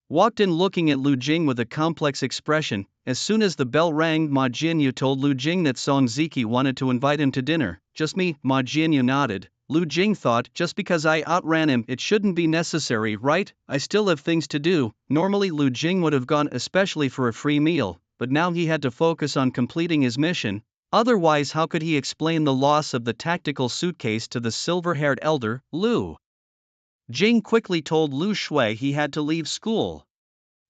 walked in, looking at Lu Jing with a complex expression. As soon as the bell rang, Ma Jianyu told Lu Jing that Song Ziki wanted to invite him to dinner. Just me? Ma Jianyu nodded. Lu Jing thought, just because I outran him, it shouldn't be necessary, right? I still have things to do. Normally Lu Jing would have gone, especially for a free meal, but now he had to focus on completing his mission. Otherwise, how could he explain the loss of the tactical suitcase to the silver-haired elder? Lu Jing quickly told Lu Shui he had to leave school.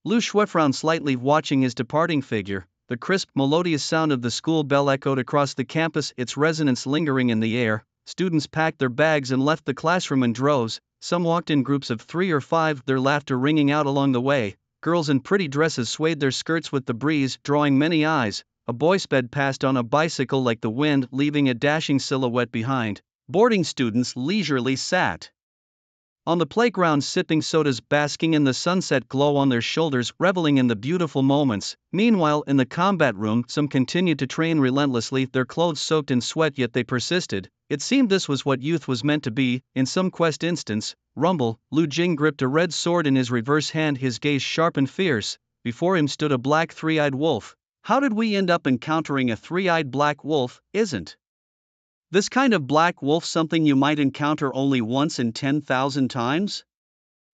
Lu Shui frowned slightly, watching his departing figure. The crisp, melodious sound of the school bell echoed across the campus, its resonance lingering in the air. Students packed their bags and left the classroom in droves. Some walked in groups of 3 or 5, their laughter ringing out along the way. Girls in pretty dresses swayed their skirts with the breeze, drawing many eyes. A boy sped past on a bicycle like the wind, leaving a dashing silhouette behind. Boarding students leisurely sat On the playground sipping sodas, basking in the sunset glow on their shoulders, reveling in the beautiful moments. Meanwhile in the combat room some continued to train relentlessly, their clothes soaked in sweat, yet they persisted. It seemed this was what youth was meant to be. In some quest instance, rumble, Lu Jing gripped a red sword in his reverse hand, his gaze sharp and fierce. Before him stood a black three-eyed wolf. How did we end up encountering a three-eyed black wolf? Isn't this kind of black wolf something you might encounter only once in 10,000 times?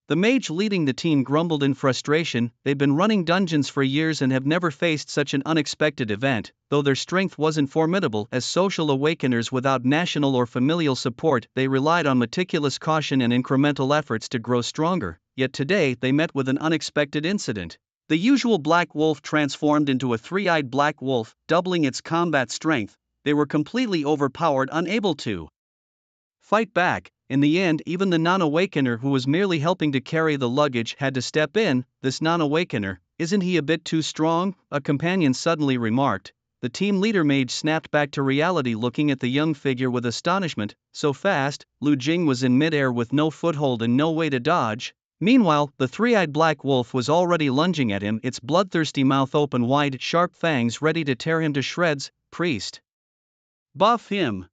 The mage leading the team grumbled in frustration. They've been running dungeons for years and have never faced such an unexpected event. Though their strength wasn't formidable, as social awakeners without national or familial support, they relied on meticulous caution and incremental efforts to grow stronger. Yet today they met with an unexpected incident. The usual black wolf transformed into a three-eyed black wolf, doubling its combat strength. They were completely overpowered, unable to fight back. In the end, even the non-awakener who was merely helping to carry the luggage had to step in. This non-awakener, isn't he a bit too strong? A companion suddenly remarked. The team leader mage snapped back to reality, looking at the young figure with astonishment. So fast? Lu Jing was in midair with no foothold and no way to dodge. Meanwhile, the three-eyed black wolf was already lunging at him, its bloodthirsty mouth open wide, sharp fangs ready to tear him to shreds. Priest, buff him!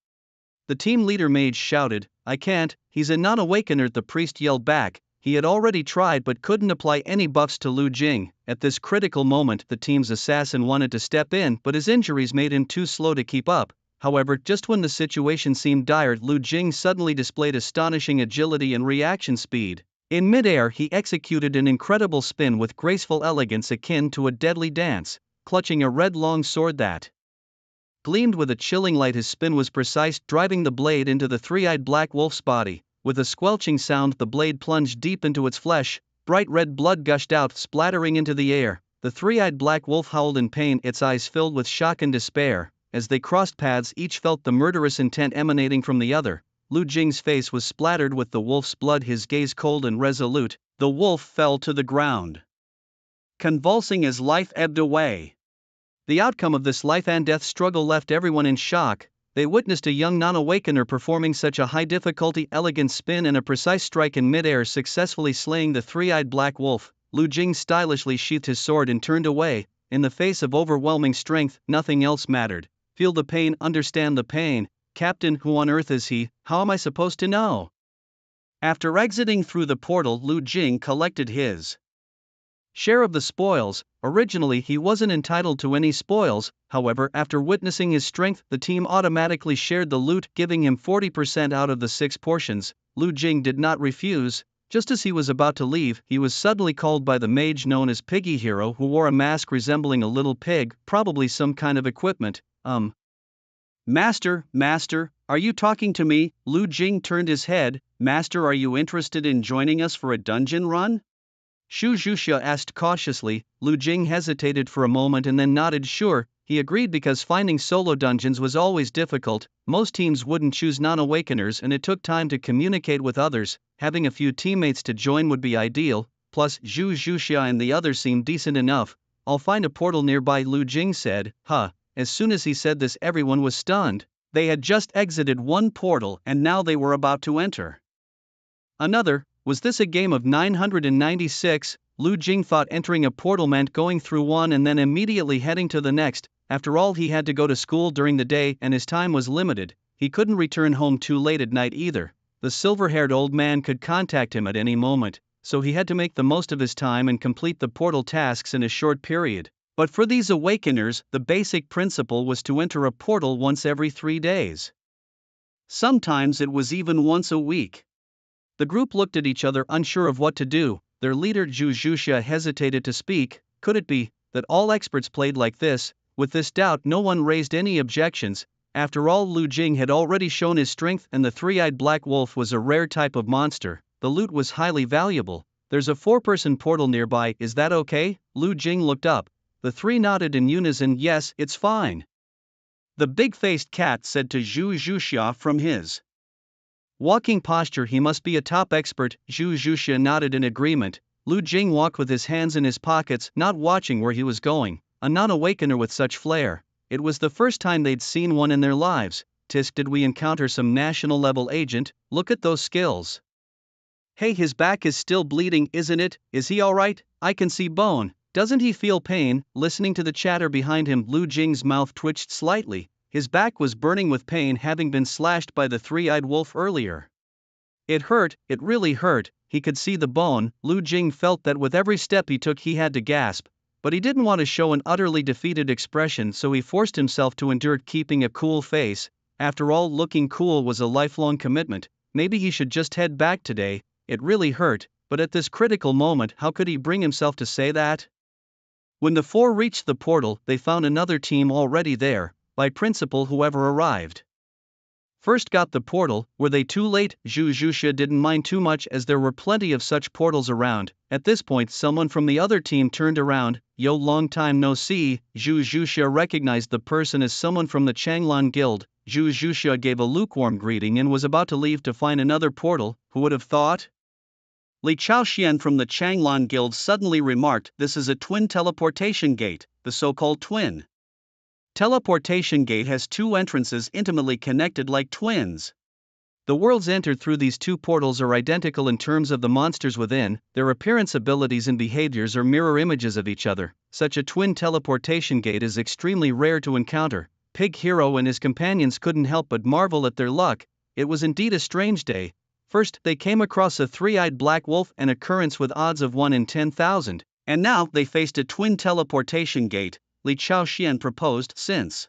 The team leader mage shouted. I can't, he's a non-awakener, the priest yelled back. He had already tried but couldn't apply any buffs to Lu Jing. At this critical moment, the team's assassin wanted to step in, but his injuries made him too slow to keep up. However, just when the situation seemed dire, Lu Jing suddenly displayed astonishing agility and reaction speed. In midair, he executed an incredible spin with graceful elegance akin to a deadly dance, clutching a red long sword that gleamed with a chilling light. His spin was precise, driving the blade into the three-eyed black wolf's body. With a squelching sound, the blade plunged deep into its flesh. Bright red blood gushed out, splattering into the air. The three-eyed black wolf howled in pain, its eyes filled with shock and despair. As they crossed paths, each felt the murderous intent emanating from the other. Lu Jing's face was splattered with the wolf's blood, his gaze cold and resolute. The wolf fell to the ground, convulsing as life ebbed away. The outcome of this life and death struggle left everyone in shock. They witnessed a young non-awakener performing such a high-difficulty, elegant spin and a precise strike in midair, successfully slaying the three-eyed black wolf. Lu Jing stylishly sheathed his sword and turned away. In the face of overwhelming strength, nothing else mattered. Feel the pain, understand the pain. Captain, who on earth is he? How am I supposed to know? After exiting through the portal, Lu Jing collected his share of the spoils. Originally he wasn't entitled to any spoils, however, after witnessing his strength, the team automatically shared the loot, giving him 40% out of the 6 portions. Lu Jing did not refuse. Just as he was about to leave, he was suddenly called by the mage known as Piggy Hero, who wore a mask resembling a little pig, probably some kind of equipment. Master, are you talking to me? Lu Jing turned his head. Master, are you interested in joining us for a dungeon run? Zhu Zhuxia asked cautiously. Lu Jing hesitated for a moment and then nodded. Sure, he agreed, because finding solo dungeons was always difficult. Most teams wouldn't choose non-awakeners and it took time to communicate with others. Having a few teammates to join would be ideal, plus Zhu Zhuxia and the others seemed decent enough. I'll find a portal nearby, Lu Jing said. As soon as he said this, everyone was stunned. They had just exited one portal and now they were about to enter another. Was this a game of 996? Lu Jing thought entering a portal meant going through one and then immediately heading to the next. After all, he had to go to school during the day and his time was limited. He couldn't return home too late at night either. The silver-haired old man could contact him at any moment, so he had to make the most of his time and complete the portal tasks in a short period. But for these awakeners, the basic principle was to enter a portal once every 3 days. Sometimes it was even once a week. The group looked at each other, unsure of what to do. Their leader Zhu Zhuxia hesitated to speak. Could it be that all experts played like this? With this doubt, no one raised any objections. After all, Lu Jing had already shown his strength and the three-eyed black wolf was a rare type of monster. The loot was highly valuable. There's a 4-person portal nearby, is that okay? Lu Jing looked up. The 3 nodded in unison. Yes, it's fine. The big-faced cat said to Zhu Zhuxia from his walking posture. He must be a top expert. Zhu Zhuxia nodded in agreement. Lu Jing walked with his hands in his pockets, not watching where he was going. A non-awakener with such flair. It was the first time they'd seen one in their lives. Tisk, did we encounter some national level agent? Look at those skills. Hey, his back is still bleeding, isn't it? Is he alright? I can see bone. Doesn't he feel pain? Listening to the chatter behind him, Lu Jing's mouth twitched slightly. His back was burning with pain, having been slashed by the three-eyed wolf earlier. It hurt, it really hurt. He could see the bone. Lu Jing felt that with every step he took he had to gasp, but he didn't want to show an utterly defeated expression, so he forced himself to endure, keeping a cool face. After all, looking cool was a lifelong commitment. Maybe he should just head back today. It really hurt, but at this critical moment, how could he bring himself to say that? When the four reached the portal, they found another team already there, by principle whoever arrived first got the portal. Were they too late? Zhu Zhuxia didn't mind too much, as there were plenty of such portals around. At this point, someone from the other team turned around. Yo, long time no see. Zhu Zhuxia recognized the person as someone from the Changlan Guild. Zhu Zhuxia gave a lukewarm greeting and was about to leave to find another portal. Who would have thought? Li Chaoxian from the Changlan Guild suddenly remarked, "This is a twin teleportation gate, the so-called twin teleportation gate has two entrances intimately connected like twins. The worlds entered through these two portals are identical in terms of the monsters within. Their appearance, abilities and behaviors are mirror images of each other. Such a twin teleportation gate is extremely rare to encounter." Pig Hero and his companions couldn't help but marvel at their luck. It was indeed a strange day. First, they came across a three-eyed black wolf, an occurrence with odds of 1 in 10,000, and now they faced a twin teleportation gate. Li Chaoxian proposed, "Since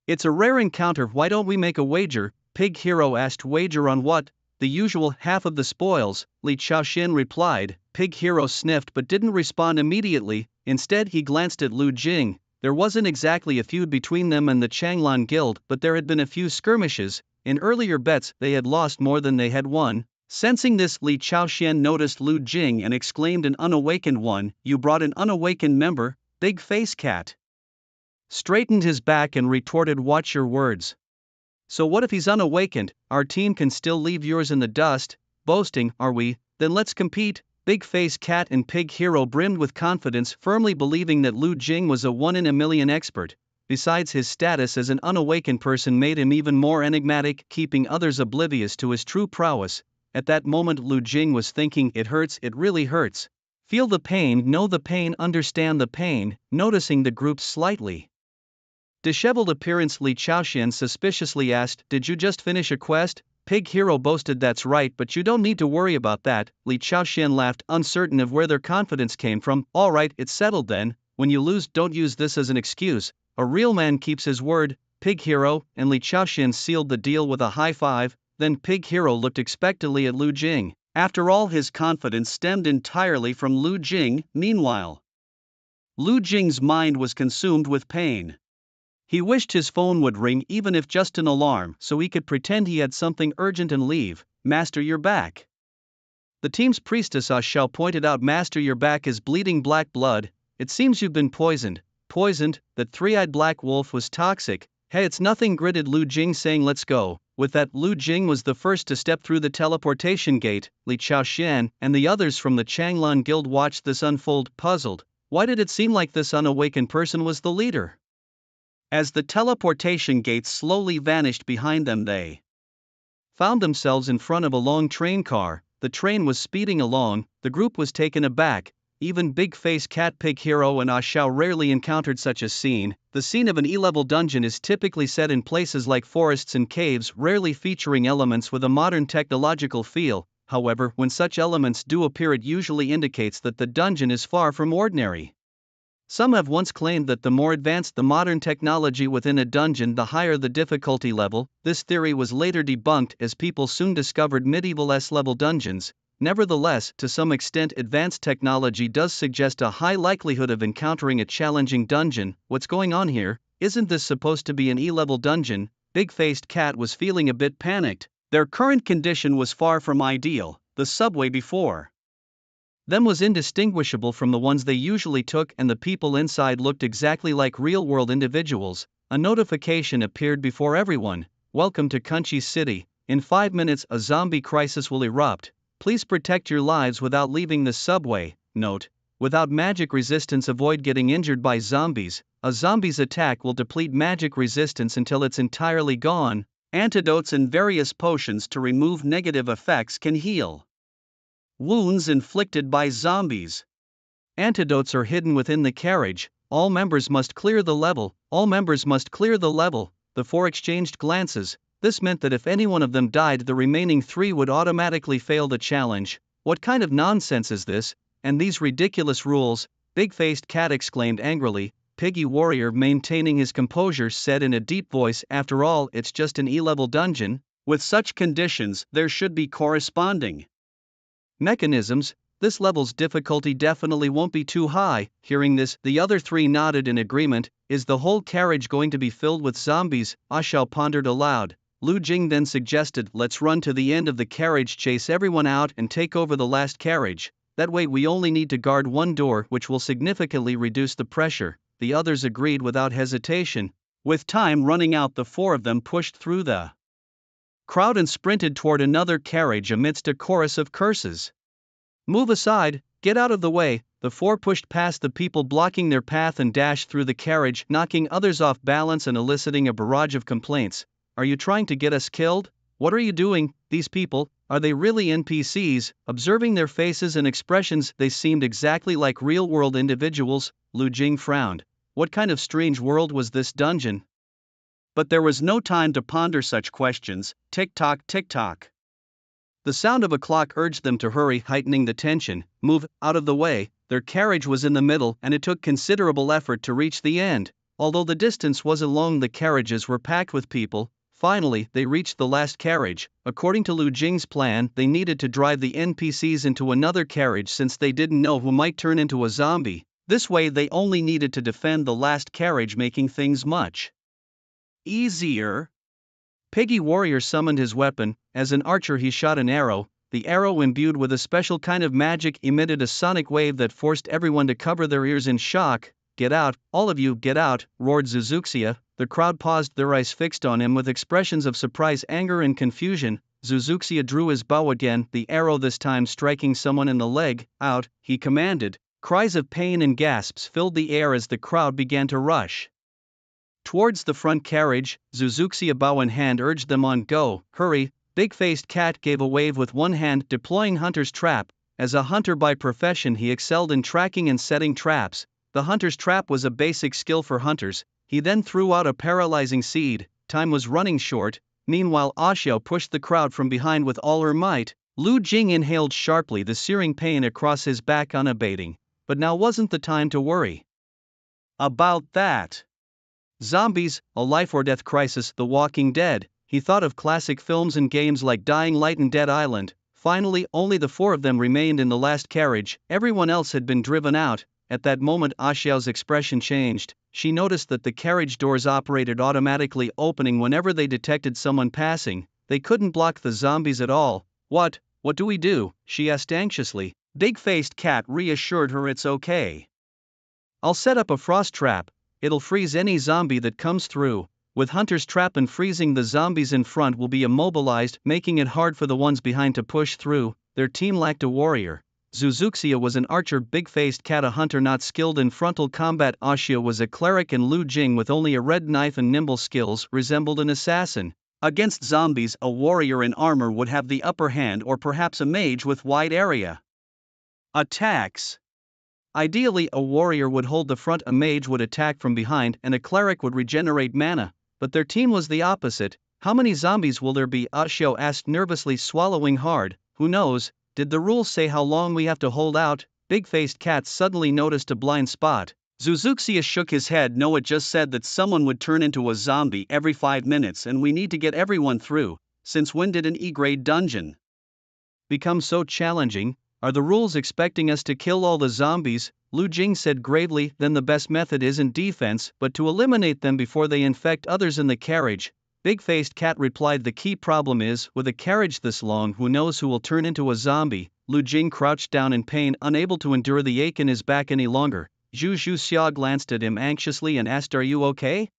it's a rare encounter, why don't we make a wager?" Pig Hero asked. "Wager on what?" "The usual, half of the spoils," Li Chaoxian replied. Pig Hero sniffed but didn't respond immediately. Instead, he glanced at Lu Jing. There wasn't exactly a feud between them and the Changlan Guild, but there had been a few skirmishes. In earlier bets, they had lost more than they had won. Sensing this, Li Chaoxian noticed Lu Jing and exclaimed, "An unawakened one? You brought an unawakened member?" Big Face Cat straightened his back and retorted, "Watch your words. So what if he's unawakened? Our team can still leave yours in the dust." "Boasting, are we? Then let's compete." Big Face Cat and Pig Hero brimmed with confidence, firmly believing that Lu Jing was a 1 in a million expert. Besides, his status as an unawakened person made him even more enigmatic, keeping others oblivious to his true prowess. At that moment, Lu Jing was thinking, "It hurts, it really hurts. Feel the pain, know the pain, understand the pain." Noticing the group's slightly disheveled appearance, Li Chaoxian suspiciously asked, "Did you just finish a quest?" Pig Hero boasted, "That's right, but you don't need to worry about that." Li Chaoxian laughed, uncertain of where their confidence came from. "Alright, it's settled then. When you lose, don't use this as an excuse. A real man keeps his word." Pig Hero and Li Chaoxian sealed the deal with a high five. Then Pig Hero looked expectantly at Lu Jing. After all, his confidence stemmed entirely from Lu Jing. Meanwhile, Lu Jing's mind was consumed with pain. He wished his phone would ring, even if just an alarm, so he could pretend he had something urgent and leave. "Master, you're back." The team's priestess Xiao pointed out, "Master, your back is bleeding black blood. It seems you've been poisoned." "Poisoned? That three-eyed black wolf was toxic." "Hey, it's nothing," gritted Lu Jing, saying, "Let's go." With that, Lu Jing was the first to step through the teleportation gate. Li Chaoxian and the others from the Changlan Guild watched this unfold, puzzled. Why did it seem like this unawakened person was the leader? As the teleportation gates slowly vanished behind them, they found themselves in front of a long train car. The train was speeding along. The group was taken aback. Even Big Face Cat, Pig Hero and Xiao rarely encountered such a scene. The scene of an E-level dungeon is typically set in places like forests and caves, rarely featuring elements with a modern technological feel. However, when such elements do appear, it usually indicates that the dungeon is far from ordinary. Some have once claimed that the more advanced the modern technology within a dungeon, the higher the difficulty level. This theory was later debunked, as people soon discovered medieval S-level dungeons. Nevertheless, to some extent, advanced technology does suggest a high likelihood of encountering a challenging dungeon. What's going on here? Isn't this supposed to be an E-level dungeon? Big-faced Cat was feeling a bit panicked. Their current condition was far from ideal. The subway before them was indistinguishable from the ones they usually took, and the people inside looked exactly like real-world individuals. A notification appeared before everyone. "Welcome to Kunchi City. In 5 minutes, a zombie crisis will erupt. Please protect your lives without leaving the subway." Note: without magic resistance, avoid getting injured by zombies. A zombie's attack will deplete magic resistance until it's entirely gone. Antidotes and various potions to remove negative effects can heal Wounds inflicted by zombies. Antidotes are hidden within the carriage. All members must clear the level. All members must clear the level. The four exchanged glances. This meant that if any one of them died, the remaining three would automatically fail the challenge. What kind of nonsense is this? And these ridiculous rules? Big-faced Cat exclaimed angrily. Piggy Warrior, maintaining his composure, said in a deep voice, "After all, it's just an E-level dungeon. With such conditions, there should be corresponding mechanisms. This level's difficulty definitely won't be too high." Hearing this, the other three nodded in agreement. "Is the whole carriage going to be filled with zombies?" Ah Xiao pondered aloud. Lu Jing then suggested, "Let's run to the end of the carriage, chase everyone out, and take over the last carriage. That way we only need to guard one door, which will significantly reduce the pressure." The others agreed without hesitation. With time running out, the four of them pushed through the crowd and sprinted toward another carriage amidst a chorus of curses. "Move aside, get out of the way." The four pushed past the people blocking their path and dashed through the carriage, knocking others off balance and eliciting a barrage of complaints. "Are you trying to get us killed? What are you doing? These people, are they really NPCs?" Observing their faces and expressions, they seemed exactly like real-world individuals. Lu Jing frowned. What kind of strange world was this dungeon? But there was no time to ponder such questions. Tick-tock, tick-tock. The sound of a clock urged them to hurry, heightening the tension. "Move out of the way." Their carriage was in the middle, and it took considerable effort to reach the end. Although the distance wasn't long, the carriages were packed with people. Finally, they reached the last carriage. According to Lu Jing's plan, they needed to drive the NPCs into another carriage since they didn't know who might turn into a zombie. This way they only needed to defend the last carriage, making things much easier. Piggy Warrior summoned his weapon. As an archer, he shot an arrow. The arrow, imbued with a special kind of magic, emitted a sonic wave that forced everyone to cover their ears in shock. "Get out, all of you, get out," roared Zuzuxia. The crowd paused, their eyes fixed on him with expressions of surprise, anger, and confusion. Zuzuxia drew his bow again, the arrow this time striking someone in the leg. "Out," he commanded. Cries of pain and gasps filled the air as the crowd began to rush towards the front carriage. Zuzuxia, bow in hand, urged them on. "Go, hurry." Big-faced Cat gave a wave with one hand, deploying Hunter's Trap. As a hunter by profession, he excelled in tracking and setting traps. The Hunter's Trap was a basic skill for hunters. He then threw out a paralyzing seed. Time was running short. Meanwhile, Ah Xiao pushed the crowd from behind with all her might. Lu Jing inhaled sharply, the searing pain across his back unabating. But now wasn't the time to worry about that. Zombies, a life or death crisis. The Walking Dead. He thought of classic films and games like Dying Light and Dead Island. Finally, only the four of them remained in the last carriage. Everyone else had been driven out. At that moment, Ah Xiao's expression changed. She noticed that the carriage doors operated automatically, opening whenever they detected someone passing. They couldn't block the zombies at all. What do we do?" she asked anxiously. Big-faced Cat reassured her, "It's okay. I'll set up a frost trap. It'll freeze any zombie that comes through. With Hunter's Trap and freezing, the zombies in front will be immobilized, making it hard for the ones behind to push through." Their team lacked a warrior. Zuzuxia was an archer, Big-faced Cat a hunter not skilled in frontal combat, Ah Xiao was a cleric, and Lu Jing, with only a red knife and nimble skills, resembled an assassin. Against zombies, a warrior in armor would have the upper hand, or perhaps a mage with wide area attacks. Ideally, a warrior would hold the front, a mage would attack from behind, and a cleric would regenerate mana. But their team was the opposite. "How many zombies will there be?" Ah Xiao asked nervously, swallowing hard. "Who knows? Did the rules say how long we have to hold out?" Big-faced Cat suddenly noticed a blind spot. Zuzuxia shook his head. "No, it just said that someone would turn into a zombie every 5 minutes and we need to get everyone through." "Since when did an E-grade dungeon become so challenging? Are the rules expecting us to kill all the zombies?" Lu Jing said gravely. "Then the best method isn't defense, but to eliminate them before they infect others in the carriage." Big-faced Cat replied, "The key problem is, with a carriage this long, who knows who will turn into a zombie?" Lu Jing crouched down in pain, unable to endure the ache in his back any longer. Zhu Xia glanced at him anxiously and asked, "Are you okay?"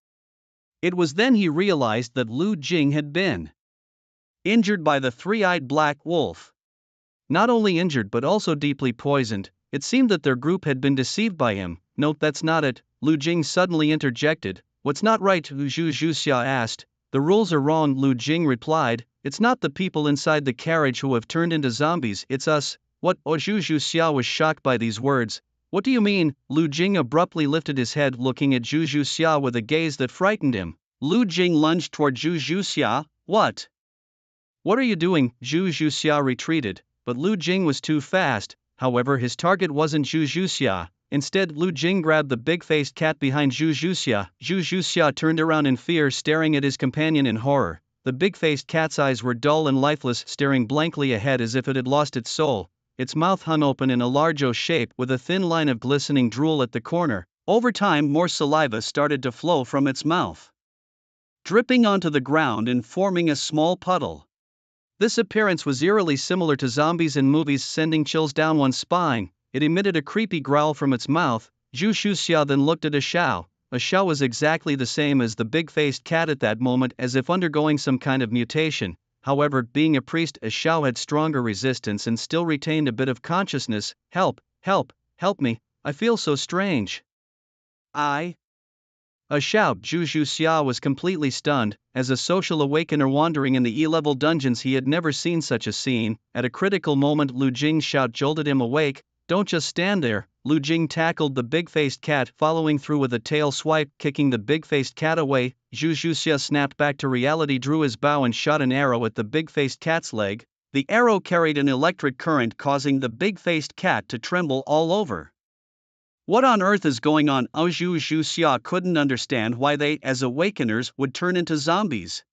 It was then he realized that Lu Jing had been injured by the three-eyed black wolf. Not only injured but also deeply poisoned. It seemed that their group had been deceived by him. "No, that's not it," Lu Jing suddenly interjected. "What's not right?" Zhu Xia asked. "The rules are wrong," Lu Jing replied. "It's not the people inside the carriage who have turned into zombies, it's us." What? Oh, Zhu Xiao was shocked by these words. What do you mean? Lu Jing abruptly lifted his head, looking at Zhu Xiao with a gaze that frightened him. Lu Jing lunged toward Zhu Xiao. What? What are you doing? Zhu Xiao retreated, but Lu Jing was too fast. However, his target wasn't Zhu Xiao. Instead, Lu Jing grabbed the big-faced cat behind Zhu Xiao. Zhu Xiao turned around in fear, staring at his companion in horror. The big-faced cat's eyes were dull and lifeless, staring blankly ahead as if it had lost its soul. Its mouth hung open in a large O shape with a thin line of glistening drool at the corner. Over time, more saliva started to flow from its mouth, dripping onto the ground and forming a small puddle. This appearance was eerily similar to zombies in movies, sending chills down one's spine. It emitted a creepy growl from its mouth. Zhu Xiao then looked at A Xiao. A Xiao was exactly the same as the big-faced cat at that moment, as if undergoing some kind of mutation. However, being a priest, A Xiao had stronger resistance and still retained a bit of consciousness. Help, help, help me, I feel so strange. A Xiao. Zhu Xiao was completely stunned. As a social awakener wandering in the E-level dungeons, he had never seen such a scene. At a critical moment, Lu Jing's shout jolted him awake. Don't just stand there. Lu Jing tackled the big-faced cat, following through with a tail swipe, kicking the big-faced cat away. Zhu Xiao snapped back to reality, drew his bow and shot an arrow at the big-faced cat's leg. The arrow carried an electric current, causing the big-faced cat to tremble all over. What on earth is going on? Zhu Xiao couldn't understand why they, as awakeners, would turn into zombies.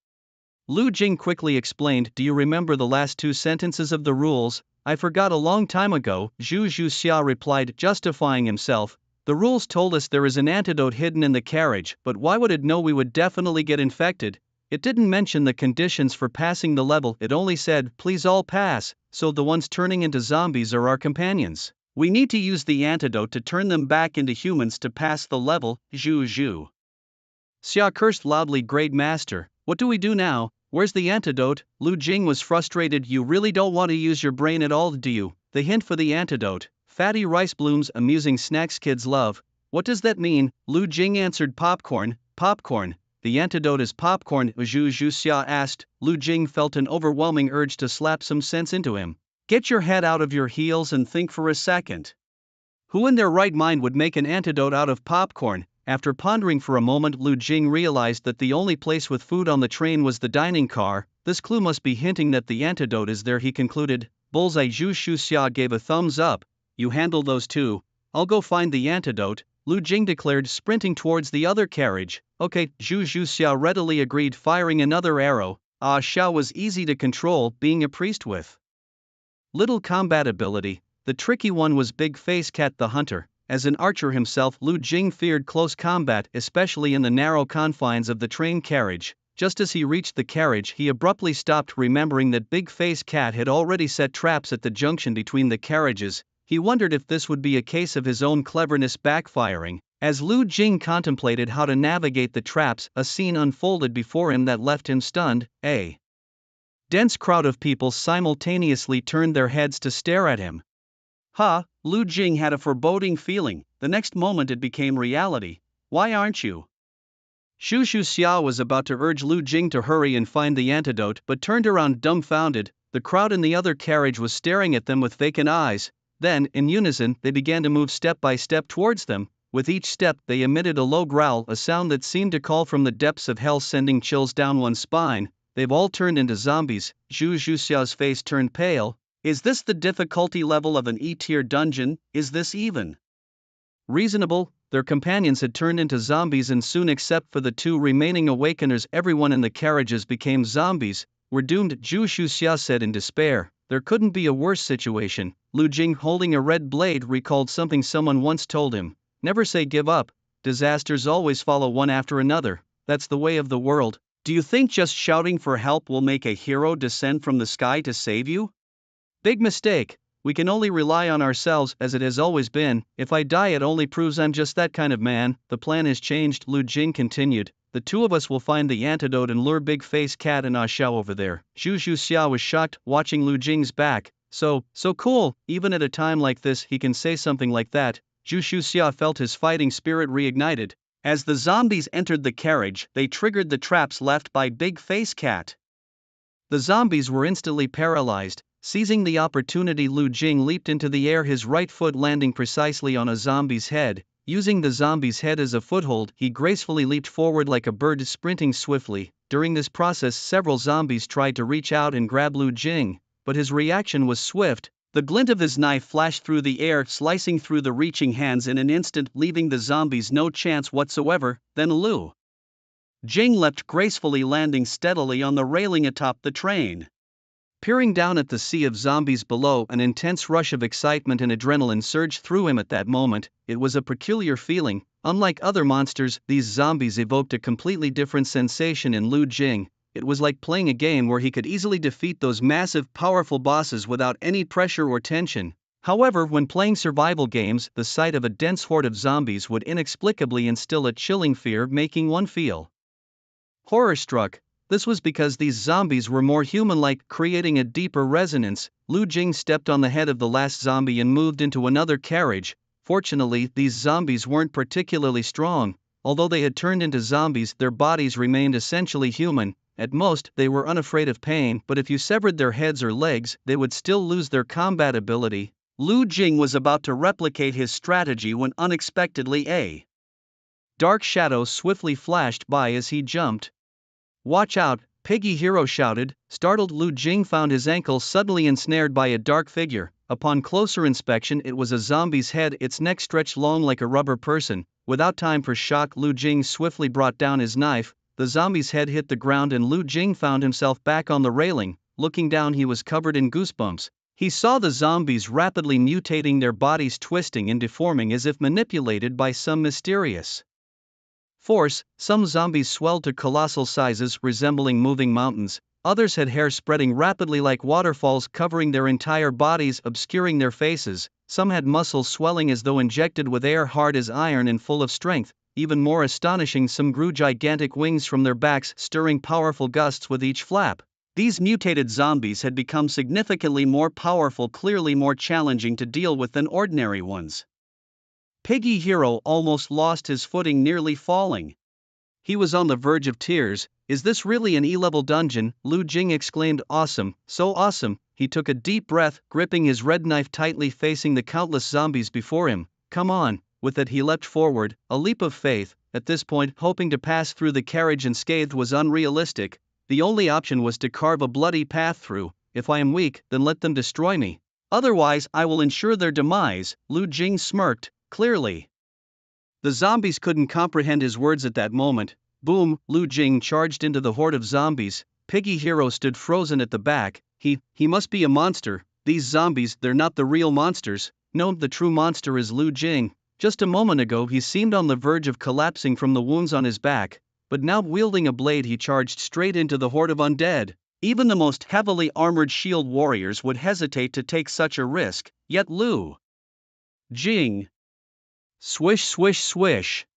Lu Jing quickly explained, do you remember the last two sentences of the rules? I forgot a long time ago, Zhu Xiao replied, justifying himself. The rules told us there is an antidote hidden in the carriage, but why would it know we would definitely get infected? It didn't mention the conditions for passing the level, it only said, please all pass, so the ones turning into zombies are our companions. We need to use the antidote to turn them back into humans to pass the level. Zhu Xiao cursed loudly. Great master, what do we do now? Where's the antidote? Lu Jing was frustrated. You really don't want to use your brain at all, do you? The hint for the antidote: fatty rice blooms, amusing snacks kids love. What does that mean? Lu Jing answered, popcorn. Popcorn. The antidote is popcorn, Zhu Xiao asked. Lu Jing felt an overwhelming urge to slap some sense into him. Get your head out of your heels and think for a second. Who in their right mind would make an antidote out of popcorn? After pondering for a moment, Lu Jing realized that the only place with food on the train was the dining car. This clue must be hinting that the antidote is there, he concluded. Bullseye. Zhu Xiao gave a thumbs up. You handle those two. I'll go find the antidote, Lu Jing declared, sprinting towards the other carriage. Okay, Zhu Xiao readily agreed, firing another arrow. Ah Xiao was easy to control, being a priest with little combat ability. The tricky one was Big Face Cat the Hunter. As an archer himself, Lu Jing feared close combat, especially in the narrow confines of the train carriage. Just as he reached the carriage, he abruptly stopped, remembering that Big Face Cat had already set traps at the junction between the carriages. He wondered if this would be a case of his own cleverness backfiring. As Lu Jing contemplated how to navigate the traps, a scene unfolded before him that left him stunned. A dense crowd of people simultaneously turned their heads to stare at him. Lu Jing had a foreboding feeling. The next moment it became reality. Why aren't you? Zhu Xiao was about to urge Lu Jing to hurry and find the antidote, but turned around dumbfounded. The crowd in the other carriage was staring at them with vacant eyes. Then, in unison, they began to move step by step towards them. With each step, they emitted a low growl, a sound that seemed to call from the depths of hell, sending chills down one's spine. They've all turned into zombies. Zhu Xiao's face turned pale. Is this the difficulty level of an E-tier dungeon? Is this even reasonable? Their companions had turned into zombies, and soon, except for the two remaining awakeners, everyone in the carriages became zombies. We're doomed, Zhu Xiao said in despair. There couldn't be a worse situation. Lu Jing, holding a red blade, recalled something someone once told him. Never say give up. Disasters always follow one after another. That's the way of the world. Do you think just shouting for help will make a hero descend from the sky to save you? Big mistake. We can only rely on ourselves, as it has always been. If I die, it only proves I'm just that kind of man. The plan has changed, Lu Jing continued. The two of us will find the antidote and lure Big Face Cat and Ah Xiao over there. Zhu Xiao was shocked, watching Lu Jing's back. So cool, even at a time like this he can say something like that. Zhu Xiao felt his fighting spirit reignited. As the zombies entered the carriage, they triggered the traps left by Big Face Cat. The zombies were instantly paralyzed. Seizing the opportunity, Lu Jing leaped into the air, his right foot landing precisely on a zombie's head. Using the zombie's head as a foothold, he gracefully leaped forward like a bird sprinting swiftly. During this process, several zombies tried to reach out and grab Lu Jing, but his reaction was swift. The glint of his knife flashed through the air, slicing through the reaching hands in an instant, leaving the zombies no chance whatsoever. Then Lu Jing leapt gracefully, landing steadily on the railing atop the train. Peering down at the sea of zombies below, an intense rush of excitement and adrenaline surged through him at that moment. It was a peculiar feeling. Unlike other monsters, these zombies evoked a completely different sensation in Lu Jing. It was like playing a game where he could easily defeat those massive, powerful bosses without any pressure or tension. However, when playing survival games, the sight of a dense horde of zombies would inexplicably instill a chilling fear, making one feel horror-struck. This was because these zombies were more human-like, creating a deeper resonance. Lu Jing stepped on the head of the last zombie and moved into another carriage. Fortunately, these zombies weren't particularly strong. Although they had turned into zombies, their bodies remained essentially human. At most, they were unafraid of pain, but if you severed their heads or legs, they would still lose their combat ability. Lu Jing was about to replicate his strategy when unexpectedly a dark shadow swiftly flashed by as he jumped. "Watch out!" Piggy Hero shouted. Startled, Lu Jing found his ankle suddenly ensnared by a dark figure. Upon closer inspection, it was a zombie's head, its neck stretched long like a rubber person. Without time for shock, Lu Jing swiftly brought down his knife. The zombie's head hit the ground and Lu Jing found himself back on the railing. Looking down, he was covered in goosebumps. He saw the zombies rapidly mutating, their bodies twisting and deforming as if manipulated by some mysterious force. Some zombies swelled to colossal sizes, resembling moving mountains. Others had hair spreading rapidly like waterfalls, covering their entire bodies, obscuring their faces. Some had muscles swelling as though injected with air, hard as iron and full of strength. Even more astonishing, some grew gigantic wings from their backs, stirring powerful gusts with each flap. These mutated zombies had become significantly more powerful, clearly more challenging to deal with than ordinary ones. Piggy Hero almost lost his footing, nearly falling. He was on the verge of tears. "Is this really an E-level dungeon?" Lu Jing exclaimed. "Awesome, so awesome." He took a deep breath, gripping his red knife tightly, facing the countless zombies before him. "Come on." With that, he leapt forward, a leap of faith. At this point, hoping to pass through the carriage unscathed was unrealistic. The only option was to carve a bloody path through. "If I am weak, then let them destroy me. Otherwise, I will ensure their demise." Lu Jing smirked. Clearly, the zombies couldn't comprehend his words at that moment. Boom! Lu Jing charged into the horde of zombies. Piggy Hero stood frozen at the back. He must be a monster. These zombies, they're not the real monsters. No, the true monster is Lu Jing. Just a moment ago he seemed on the verge of collapsing from the wounds on his back, but now, wielding a blade, he charged straight into the horde of undead. Even the most heavily armored shield warriors would hesitate to take such a risk, yet Lu Jing. Swish, swish, swish.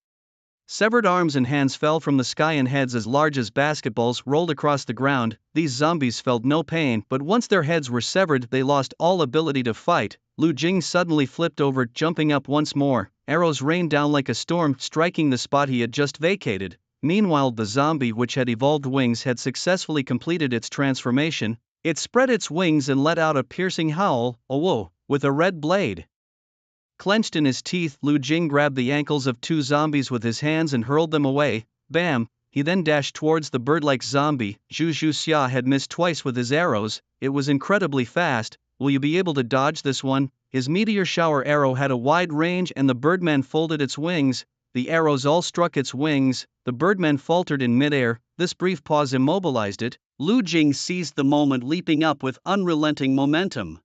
Severed arms and hands fell from the sky, and heads as large as basketballs rolled across the ground. These zombies felt no pain, but once their heads were severed, they lost all ability to fight. Lu Jing suddenly flipped over, jumping up once more. Arrows rained down like a storm, striking the spot he had just vacated. Meanwhile, the zombie, which had evolved wings, had successfully completed its transformation. It spread its wings and let out a piercing howl, "Oh!" with a red blade clenched in his teeth. Lu Jing grabbed the ankles of two zombies with his hands and hurled them away. Bam! He then dashed towards the bird-like zombie. Zhu Xia had missed twice with his arrows. It was incredibly fast. "Will you be able to dodge this one?" His meteor shower arrow had a wide range, and the birdman folded its wings. The arrows all struck its wings. The birdman faltered in midair. This brief pause immobilized it. Lu Jing seized the moment, leaping up with unrelenting momentum.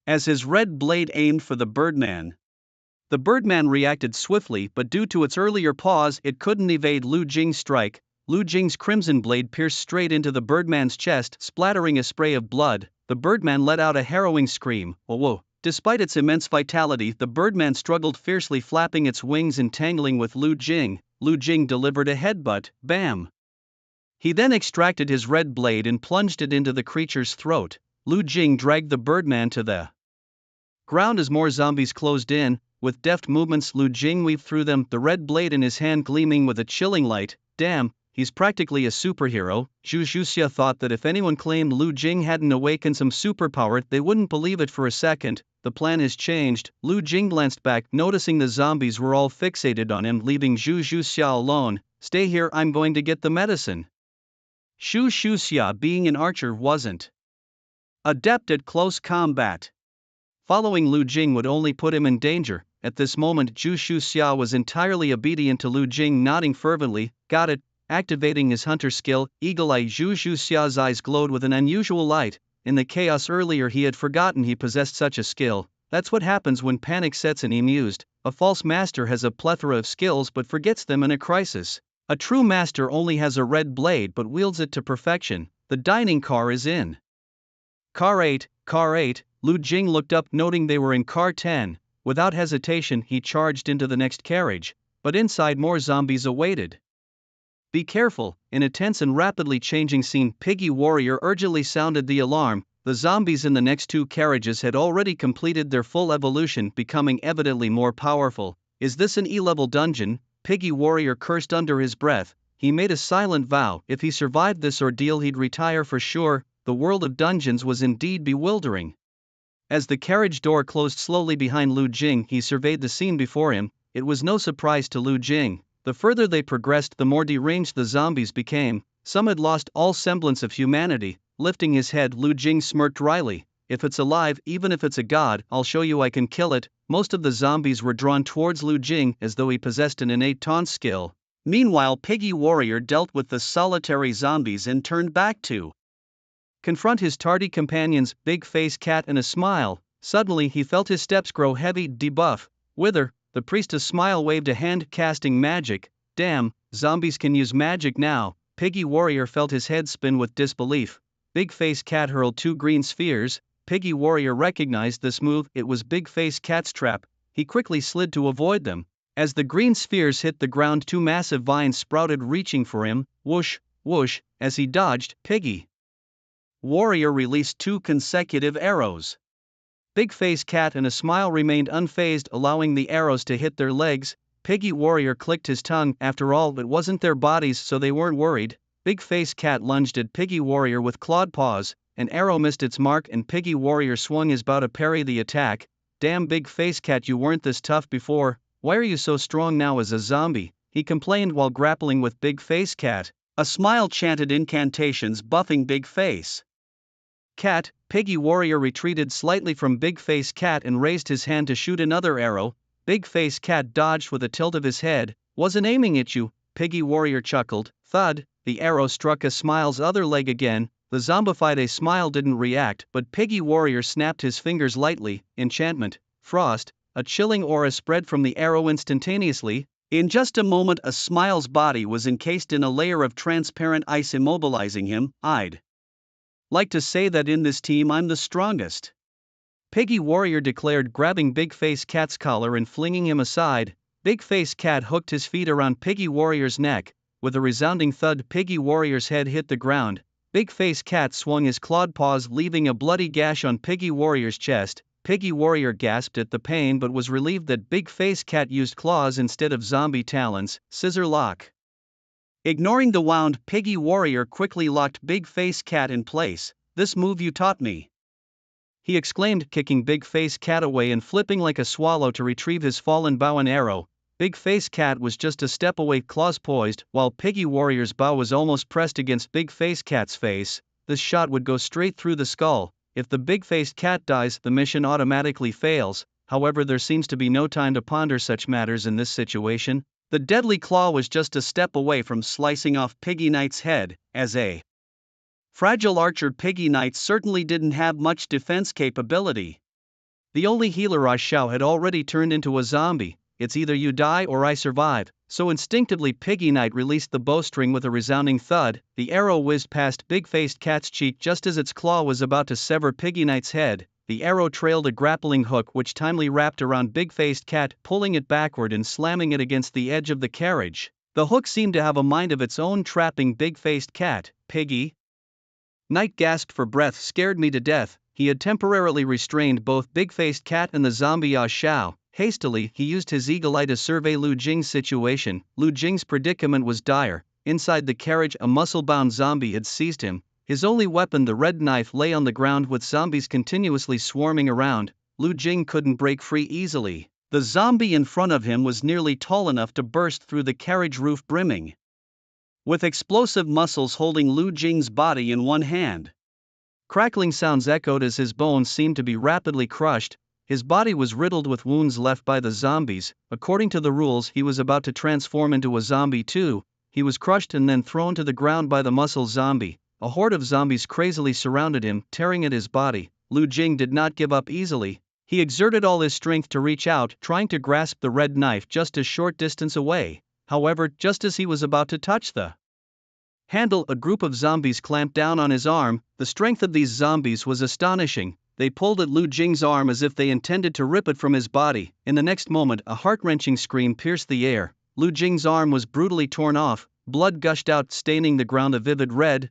As his red blade aimed for the birdman reacted swiftly, but due to its earlier pause, it couldn't evade Lu Jing's strike. Lu Jing's crimson blade pierced straight into the birdman's chest, splattering a spray of blood. The birdman let out a harrowing scream. "Oh!" Despite its immense vitality, the birdman struggled fiercely, flapping its wings and tangling with Lu Jing. Lu Jing delivered a headbutt. Bam! He then extracted his red blade and plunged it into the creature's throat. Lu Jing dragged the birdman to the ground as more zombies closed in. With deft movements, Lu Jing weaved through them, the red blade in his hand gleaming with a chilling light. "Damn!" he's practically a superhero. Zhu Zhuxia thought that if anyone claimed Lu Jing hadn't awakened some superpower, they wouldn't believe it for a second. The plan has changed. Lu Jing glanced back, noticing the zombies were all fixated on him, leaving Zhu Zhuxia alone. Stay here, I'm going to get the medicine. Zhu Zhuxia, being an archer, wasn't adept at close combat. Following Lu Jing would only put him in danger. At this moment, Zhu Zhuxia was entirely obedient to Lu Jing, nodding fervently. Got it. Activating his hunter skill, Eagle-Eye Zhu Zhuxia's eyes glowed with an unusual light. In the chaos earlier, he had forgotten he possessed such a skill. That's what happens when panic sets in, he mused. A false master has a plethora of skills but forgets them in a crisis. A true master only has a red blade but wields it to perfection. The dining car is in. Car 8, Car 8. Lu Jing looked up, noting they were in Car 10. Without hesitation, he charged into the next carriage, but inside more zombies awaited. Be careful. In a tense and rapidly changing scene, Piggy Warrior urgently sounded the alarm. The zombies in the next two carriages had already completed their full evolution, becoming evidently more powerful. Is this an E-level dungeon? Piggy Warrior cursed under his breath. He made a silent vow. If he survived this ordeal, he'd retire for sure. The world of dungeons was indeed bewildering. As the carriage door closed slowly behind Lu Jing, he surveyed the scene before him. It was no surprise to Lu Jing. The further they progressed, the more deranged the zombies became. Some had lost all semblance of humanity. Lifting his head, Lu Jing smirked wryly. If it's alive, even if it's a god, I'll show you I can kill it. Most of the zombies were drawn towards Lu Jing as though he possessed an innate taunt skill. Meanwhile, Piggy Warrior dealt with the solitary zombies and turned back to confront his tardy companions, Big Face Cat, and a smile. Suddenly he felt his steps grow heavy. Debuff. Wither. The priestess smile waved a hand, casting magic. Damn, zombies can use magic now. Piggy Warrior felt his head spin with disbelief. Big Face Cat hurled two green spheres. Piggy Warrior recognized this move. It was Big Face Cat's trap. He quickly slid to avoid them. As the green spheres hit the ground, two massive vines sprouted, reaching for him. Whoosh, whoosh. As he dodged, Piggy Warrior released two consecutive arrows. Big Face Cat and a smile remained unfazed, allowing the arrows to hit their legs. Piggy Warrior clicked his tongue. After all, it wasn't their bodies, so they weren't worried. Big Face Cat lunged at Piggy Warrior with clawed paws. An arrow missed its mark and Piggy Warrior swung his bow to parry the attack. Damn, Big Face Cat, you weren't this tough before. Why are you so strong now as a zombie? He complained while grappling with Big Face Cat. A smile chanted incantations, buffing Big Face Cat. Piggy Warrior retreated slightly from Big Face Cat and raised his hand to shoot another arrow. Big Face Cat dodged with a tilt of his head. Wasn't aiming at you. Piggy Warrior chuckled. Thud. The arrow struck a smile's other leg again. The zombified a smile didn't react, but Piggy Warrior snapped his fingers lightly. Enchantment. Frost. A chilling aura spread from the arrow instantaneously. In just a moment, a smile's body was encased in a layer of transparent ice, immobilizing him. I'd like to say that in this team I'm the strongest, Piggy Warrior declared, grabbing Big Face Cat's collar and flinging him aside. Big Face Cat hooked his feet around Piggy Warrior's neck. With a resounding thud, Piggy Warrior's head hit the ground. Big Face Cat swung his clawed paws, leaving a bloody gash on Piggy Warrior's chest. Piggy Warrior gasped at the pain but was relieved that Big Face Cat used claws instead of zombie talons. Scissor lock. Ignoring the wound, Piggy Warrior quickly locked Big Face Cat in place. This move you taught me, he exclaimed, kicking Big Face Cat away and flipping like a swallow to retrieve his fallen bow and arrow. Big Face Cat was just a step away, claws poised, while Piggy Warrior's bow was almost pressed against Big Face Cat's face. This shot would go straight through the skull. If the big-faced cat dies, the mission automatically fails. However, there seems to be no time to ponder such matters in this situation. The deadly claw was just a step away from slicing off Piggy Knight's head. As a fragile archer, Piggy Knight certainly didn't have much defense capability. The only healer, Ah Shao, had already turned into a zombie. It's either you die or I survive. So instinctively, Piggy Knight released the bowstring with a resounding thud. The arrow whizzed past Big-Faced Cat's cheek just as its claw was about to sever Piggy Knight's head. The arrow trailed a grappling hook which timely wrapped around Big-Faced Cat, pulling it backward and slamming it against the edge of the carriage. The hook seemed to have a mind of its own, trapping Big-Faced Cat. Piggy Knight gasped for breath. Scared me to death. He had temporarily restrained both Big-Faced Cat and the zombie Ah Shao. Hastily, he used his eagle eye to survey Lu Jing's situation. Lu Jing's predicament was dire. inside the carriage a muscle-bound zombie had seized him. His only weapon, the red knife, lay on the ground with zombies continuously swarming around. Lu Jing couldn't break free easily. The zombie in front of him was nearly tall enough to burst through the carriage roof, brimming with explosive muscles, holding Lu Jing's body in one hand. Crackling sounds echoed as his bones seemed to be rapidly crushed. His body was riddled with wounds left by the zombies. According to the rules, he was about to transform into a zombie too. He was crushed and then thrown to the ground by the muscle zombie. A horde of zombies crazily surrounded him, tearing at his body. Lu Jing did not give up easily. He exerted all his strength to reach out, trying to grasp the red knife just a short distance away. However, just as he was about to touch the handle, a group of zombies clamped down on his arm. The strength of these zombies was astonishing. They pulled at Lu Jing's arm as if they intended to rip it from his body. In the next moment, a heart-wrenching scream pierced the air. Lu Jing's arm was brutally torn off. Blood gushed out, staining the ground a vivid red.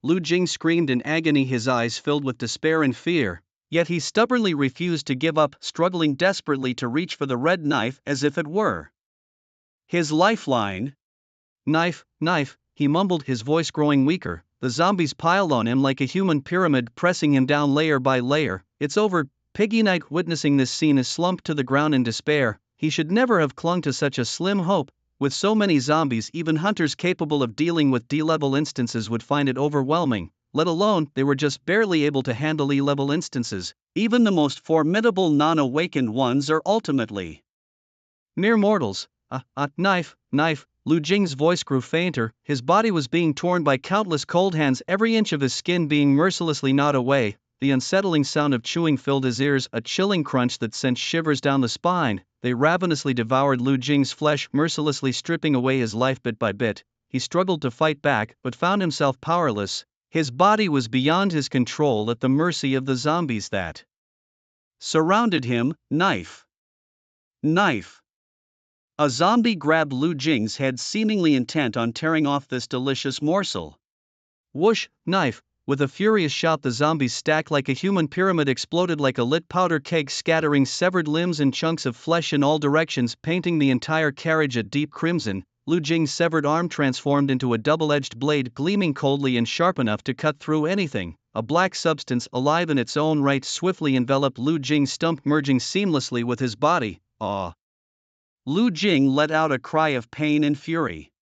Lu Jing screamed in agony, his eyes filled with despair and fear. Yet he stubbornly refused to give up, struggling desperately to reach for the red knife as if it were his lifeline. Knife, knife, he mumbled, his voice growing weaker. The zombies piled on him like a human pyramid, pressing him down layer by layer. It's over. Piggy Knight, witnessing this scene, is slumped to the ground in despair. He should never have clung to such a slim hope. With so many zombies, even hunters capable of dealing with D-level instances would find it overwhelming. Let alone, they were just barely able to handle E-level instances. Even the most formidable non-awakened ones are ultimately mere mortals. Knife, knife. Lu Jing's voice grew fainter. His body was being torn by countless cold hands, every inch of his skin being mercilessly gnawed away. The unsettling sound of chewing filled his ears, a chilling crunch that sent shivers down the spine. They ravenously devoured Lu Jing's flesh, mercilessly stripping away his life bit by bit. He struggled to fight back, but found himself powerless. His body was beyond his control, at the mercy of the zombies that surrounded him. Knife, knife. A zombie grabbed Lu Jing's head, seemingly intent on tearing off this delicious morsel. Whoosh, knife. With a furious shout, the zombie's stack like a human pyramid exploded like a lit powder keg, scattering severed limbs and chunks of flesh in all directions, painting the entire carriage a deep crimson. Lu Jing's severed arm transformed into a double-edged blade, gleaming coldly and sharp enough to cut through anything. A black substance, alive in its own right, swiftly enveloped Lu Jing's stump, merging seamlessly with his body. Lu Jing let out a cry of pain and fury,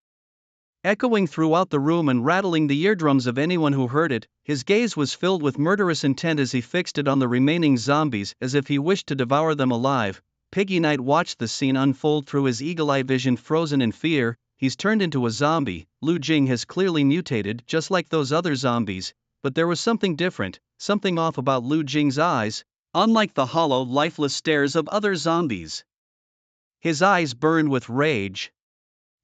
echoing throughout the room and rattling the eardrums of anyone who heard it. His gaze was filled with murderous intent as he fixed it on the remaining zombies, as if he wished to devour them alive. Piggy Knight watched the scene unfold through his eagle-eye vision, frozen in fear. He's turned into a zombie. Lu Jing has clearly mutated, just like those other zombies. But there was something different, something off about Lu Jing's eyes. Unlike the hollow, lifeless stares of other zombies, his eyes burned with rage.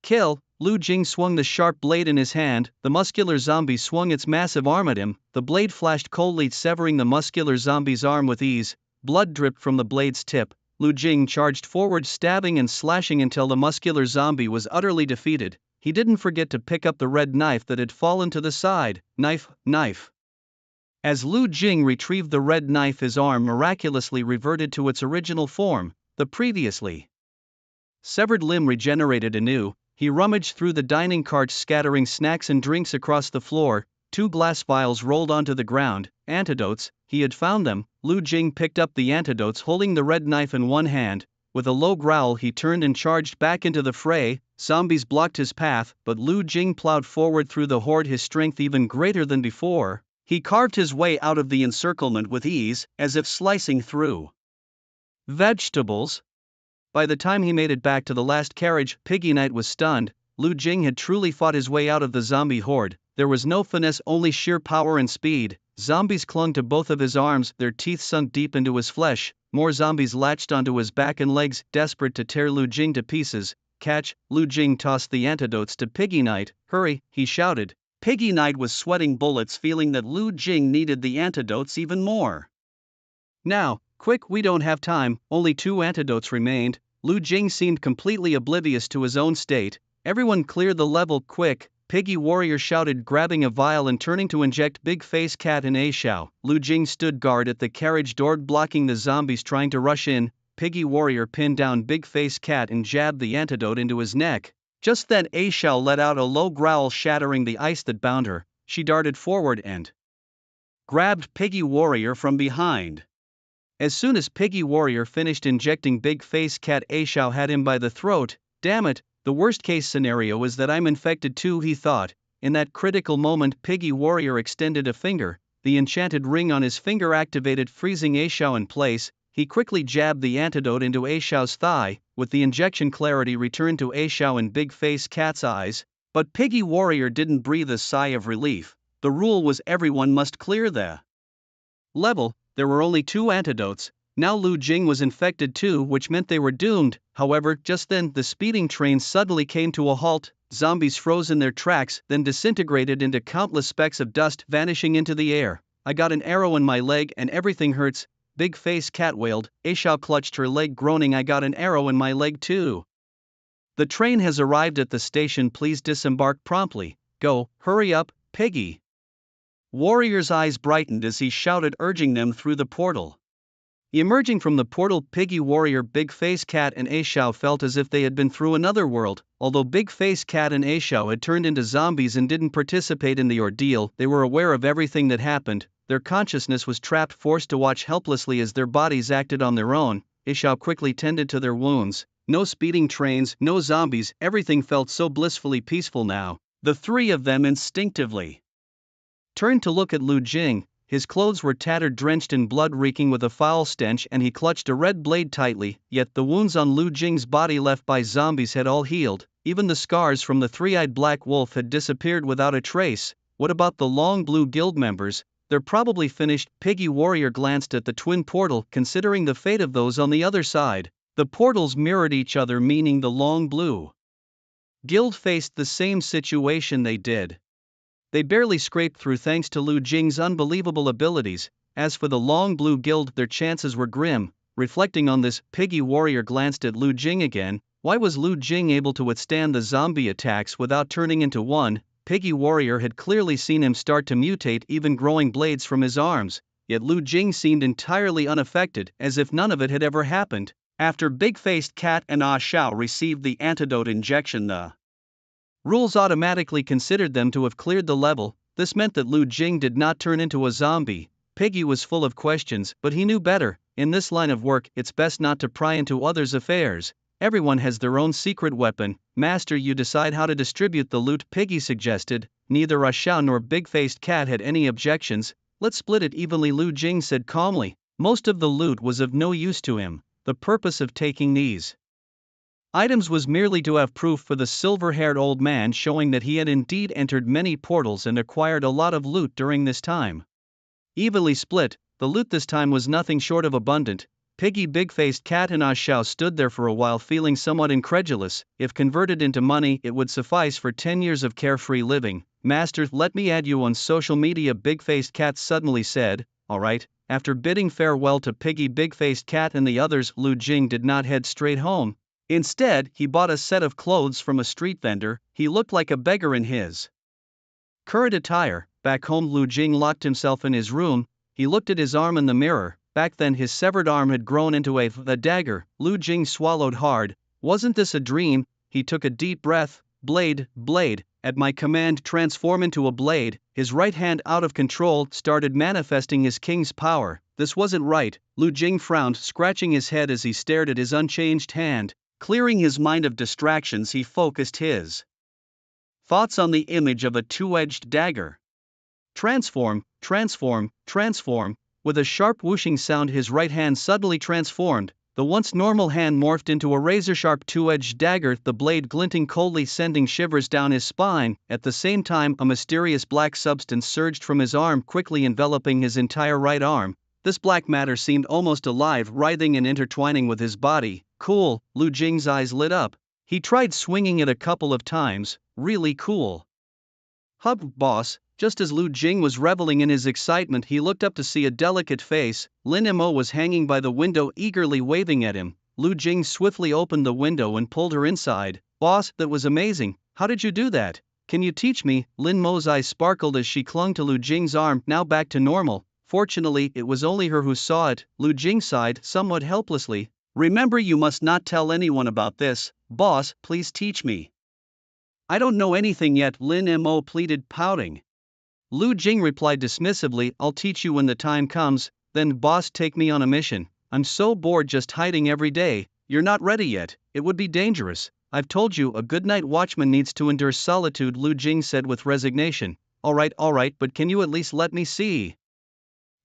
Kill! Lu Jing swung the sharp blade in his hand. The muscular zombie swung its massive arm at him. The blade flashed coldly, severing the muscular zombie's arm with ease. Blood dripped from the blade's tip. Lu Jing charged forward, stabbing and slashing until the muscular zombie was utterly defeated. He didn't forget to pick up the red knife that had fallen to the side. Knife, knife. As Lu Jing retrieved the red knife, his arm miraculously reverted to its original form. The previously severed limb regenerated anew. He rummaged through the dining carts, scattering snacks and drinks across the floor. 2 glass vials rolled onto the ground. Antidotes, he had found them. Lu Jing picked up the antidotes, holding the red knife in one hand. With a low growl, he turned and charged back into the fray. Zombies blocked his path, but Lu Jing plowed forward through the horde, his strength even greater than before. He carved his way out of the encirclement with ease, as if slicing through vegetables. By the time he made it back to the last carriage, Piggy Knight was stunned. Lu Jing had truly fought his way out of the zombie horde. There was no finesse, only sheer power and speed. Zombies clung to both of his arms, their teeth sunk deep into his flesh. More zombies latched onto his back and legs, desperate to tear Lu Jing to pieces. Catch! Lu Jing tossed the antidotes to Piggy Knight. Hurry, he shouted. Piggy Knight was sweating bullets, feeling that Lu Jing needed the antidotes even more. Now, quick, we don't have time. Only 2 antidotes remained. Lu Jing seemed completely oblivious to his own state. Everyone clear the level, quick! Piggy Warrior shouted, grabbing a vial and turning to inject Big Face Cat in A Shao. Lu Jing stood guard at the carriage door, blocking the zombies trying to rush in. Piggy Warrior pinned down Big Face Cat and jabbed the antidote into his neck. Just then A Xiao let out a low growl shattering the ice that bound her. She darted forward and grabbed Piggy Warrior from behind. As soon as Piggy Warrior finished injecting Big Face Cat, A Xiao had him by the throat. Damn it, the worst case scenario is that I'm infected too, he thought. In that critical moment Piggy Warrior extended a finger. The enchanted ring on his finger activated, freezing A Xiao in place. He quickly jabbed the antidote into A Xiao's thigh. With the injection, clarity returned to A Xiao and Big Face Cat's eyes. But Piggy Warrior didn't breathe a sigh of relief. The rule was everyone must clear the level. There were only 2 antidotes. Now Lu Jing was infected too, which meant they were doomed. However, just then the speeding train suddenly came to a halt. Zombies froze in their tracks, then disintegrated into countless specks of dust, vanishing into the air. I got an arrow in my leg and everything hurts, Big Face Cat wailed. A Xiao clutched her leg, groaning, I got an arrow in my leg too. The train has arrived at the station, please disembark promptly. Go, hurry up, Piggy. Warrior's eyes brightened as he shouted, urging them through the portal. Emerging from the portal, Piggy Warrior, Big Face Cat and A Xiao felt as if they had been through another world. Although Big Face Cat and A Xiao had turned into zombies and didn't participate in the ordeal, they were aware of everything that happened. Their consciousness was trapped, forced to watch helplessly as their bodies acted on their own. A Xiao quickly tended to their wounds. No speeding trains, no zombies, everything felt so blissfully peaceful now. The 3 of them instinctively turned to look at Lu Jing. His clothes were tattered, drenched in blood, reeking with a foul stench, and he clutched a red blade tightly. Yet the wounds on Lu Jing's body left by zombies had all healed. Even the scars from the 3-eyed black wolf had disappeared without a trace. What about the Long Blue Guild members? They're probably finished. Piggy Warrior glanced at the twin portal, considering the fate of those on the other side. The portals mirrored each other, meaning the Long Blue Guild faced the same situation they did. They barely scraped through thanks to Lu Jing's unbelievable abilities. As for the Long Blue Guild, their chances were grim. Reflecting on this, Piggy Warrior glanced at Lu Jing again. Why was Lu Jing able to withstand the zombie attacks without turning into one? Piggy Warrior had clearly seen him start to mutate, even growing blades from his arms. Yet Lu Jing seemed entirely unaffected, as if none of it had ever happened. After Big-Faced Cat and Ah Xiao received the antidote injection, the rules automatically considered them to have cleared the level. This meant that Lu Jing did not turn into a zombie. Piggy was full of questions, but he knew better. In this line of work, it's best not to pry into others' affairs. Everyone has their own secret weapon. Master, you decide how to distribute the loot, Piggy suggested. Neither Ah Xiao nor Big-Faced Cat had any objections. Let's split it evenly, Lu Jing said calmly. Most of the loot was of no use to him. The purpose of taking these items was merely to have proof for the silver-haired old man, showing that he had indeed entered many portals and acquired a lot of loot during this time. Evenly split, the loot this time was nothing short of abundant. Piggy, Big-Faced Cat and Ah Xiao stood there for a while, feeling somewhat incredulous. If converted into money, it would suffice for 10 years of carefree living. Master, let me add you on social media, Big-Faced Cat suddenly said. Alright. After bidding farewell to Piggy, Big-Faced Cat and the others, Lu Jing did not head straight home. Instead, he bought a set of clothes from a street vendor. He looked like a beggar in his current attire. Back home, Lu Jing locked himself in his room. He looked at his arm in the mirror. Back then his severed arm had grown into a dagger. Lu Jing swallowed hard. Wasn't this a dream? He took a deep breath. Blade, at my command transform into a blade. His right hand, out of control, started manifesting his king's power. This wasn't right. Lu Jing frowned, scratching his head as he stared at his unchanged hand. Clearing his mind of distractions, he focused his thoughts on the image of a two-edged dagger. Transform. With a sharp whooshing sound, his right hand suddenly transformed. The once normal hand morphed into a razor-sharp two-edged dagger, the blade glinting coldly, sending shivers down his spine. At the same time, a mysterious black substance surged from his arm, quickly enveloping his entire right arm. This black matter seemed almost alive, writhing and intertwining with his body. Cool, Lu Jing's eyes lit up. He tried swinging it a couple of times. Really cool. Hub, boss. Just as Lu Jing was reveling in his excitement, he looked up to see a delicate face. Lin Mo was hanging by the window, eagerly waving at him. Lu Jing swiftly opened the window and pulled her inside. Boss, that was amazing. How did you do that? Can you teach me? Lin Mo's eyes sparkled as she clung to Lu Jing's arm, now back to normal. Fortunately, it was only her who saw it. Lu Jing sighed, somewhat helplessly. Remember, you must not tell anyone about this. Boss, please teach me. I don't know anything yet, Lin Mo pleaded, pouting. Lu Jing replied dismissively, I'll teach you when the time comes, then boss, take me on a mission. I'm so bored just hiding every day. You're not ready yet, it would be dangerous. I've told you a good night watchman needs to endure solitude, Lu Jing said with resignation. Alright, but can you at least let me see?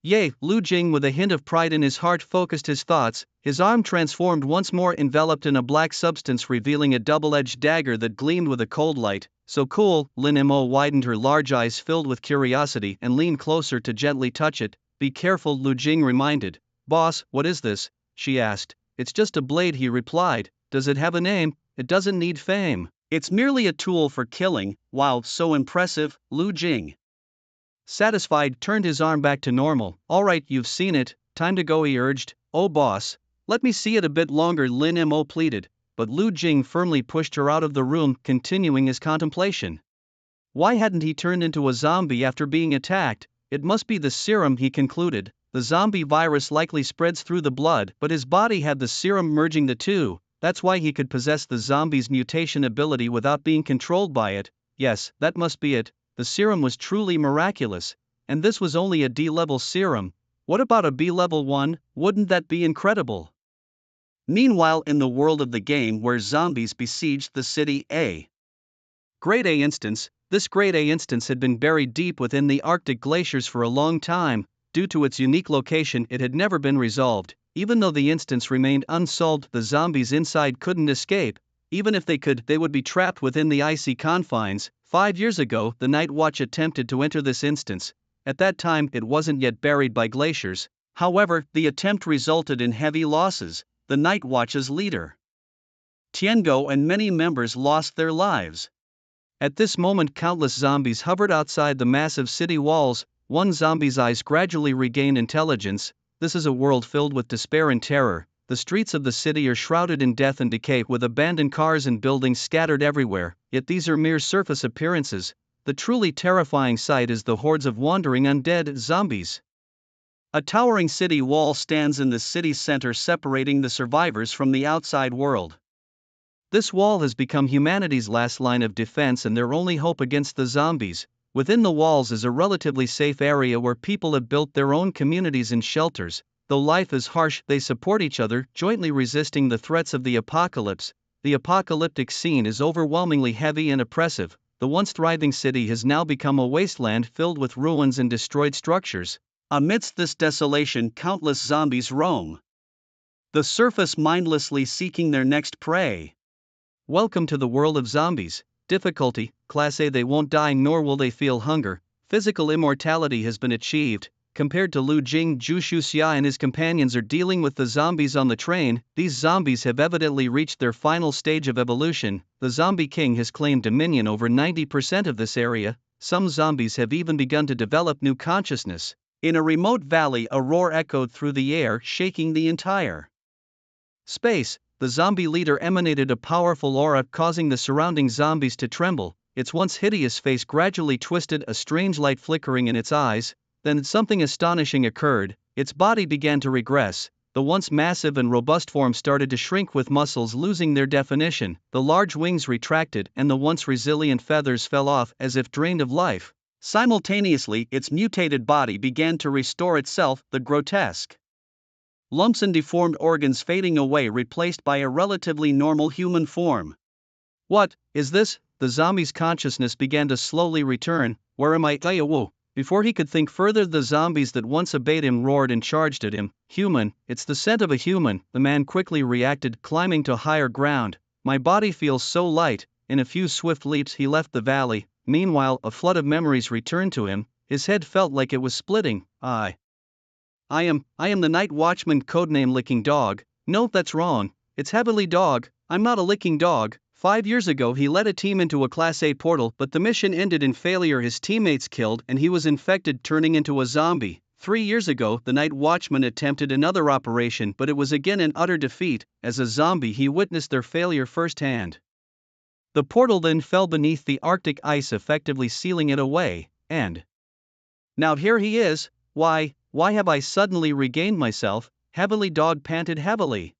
Yay, Lu Jing with a hint of pride in his heart focused his thoughts, his arm transformed once more enveloped in a black substance revealing a double-edged dagger that gleamed with a cold light. So cool, Lin Mo widened her large eyes filled with curiosity and leaned closer to gently touch it. Be careful, Lu Jing reminded. Boss, what is this? She asked. It's just a blade, he replied. Does it have a name? It doesn't need fame. It's merely a tool for killing. Wow, so impressive, Lu Jing. Satisfied, turned his arm back to normal. Alright, you've seen it, time to go, he urged. Oh boss, let me see it a bit longer, Lin Mo pleaded, but Lu Jing firmly pushed her out of the room, continuing his contemplation. Why hadn't he turned into a zombie after being attacked? It must be the serum, he concluded. The zombie virus likely spreads through the blood, but his body had the serum merging the two. That's why he could possess the zombie's mutation ability without being controlled by it. Yes, that must be it. The serum was truly miraculous, and this was only a D-level serum. What about a B-level one? Wouldn't that be incredible? Meanwhile, in the world of the game where zombies besieged the city A. Grade A instance. This Grade A instance had been buried deep within the Arctic glaciers for a long time. Due to its unique location, it had never been resolved. Even though the instance remained unsolved, the zombies inside couldn't escape. Even if they could, they would be trapped within the icy confines. 5 years ago, the Night Watch attempted to enter this instance. At that time, it wasn't yet buried by glaciers. However, the attempt resulted in heavy losses. The Night Watch's leader, Tiango, and many members lost their lives. At this moment, countless zombies hovered outside the massive city walls. One zombie's eyes gradually regained intelligence. This is a world filled with despair and terror. The streets of the city are shrouded in death and decay, with abandoned cars and buildings scattered everywhere, yet these are mere surface appearances. The truly terrifying sight is the hordes of wandering undead zombies. A towering city wall stands in the city's center, separating the survivors from the outside world. This wall has become humanity's last line of defense and their only hope against the zombies. Within the walls is a relatively safe area where people have built their own communities and shelters. Though life is harsh, they support each other, jointly resisting the threats of the apocalypse. The apocalyptic scene is overwhelmingly heavy and oppressive. The once thriving city has now become a wasteland filled with ruins and destroyed structures. Amidst this desolation, countless zombies roam the surface, mindlessly seeking their next prey. Welcome to the world of zombies. Difficulty, Class A. They won't die nor will they feel hunger. Physical immortality has been achieved. Compared to Lu Jing, Zhu Xia and his companions are dealing with the zombies on the train. These zombies have evidently reached their final stage of evolution. The Zombie King has claimed dominion over 90% of this area. Some zombies have even begun to develop new consciousness. In a remote valley, a roar echoed through the air, shaking the entire space. The zombie leader emanated a powerful aura, causing the surrounding zombies to tremble. Its once hideous face gradually twisted, a strange light flickering in its eyes. Then something astonishing occurred. Its body began to regress. The once massive and robust form started to shrink, with muscles losing their definition. The large wings retracted and the once resilient feathers fell off as if drained of life. Simultaneously, its mutated body began to restore itself, the grotesque lumps and deformed organs fading away, replaced by a relatively normal human form. What is this? The zombie's consciousness began to slowly return. Where am I? Before he could think further, the zombies that once obeyed him roared and charged at him. Human, it's the scent of a human, the man quickly reacted, climbing to higher ground. My body feels so light. In a few swift leaps he left the valley. Meanwhile, a flood of memories returned to him. His head felt like it was splitting. I am the Night Watchman, codename Licking Dog. No, that's wrong. It's Heavenly Dog. I'm not a licking dog. 5 years ago he led a team into a Class A portal, but the mission ended in failure. His teammates killed and he was infected, turning into a zombie. 3 years ago the Night Watchman attempted another operation, but it was again an utter defeat. As a zombie he witnessed their failure firsthand. The portal then fell beneath the Arctic ice, effectively sealing it away, and now here he is. Why have I suddenly regained myself? Heavenly Dog panted heavily.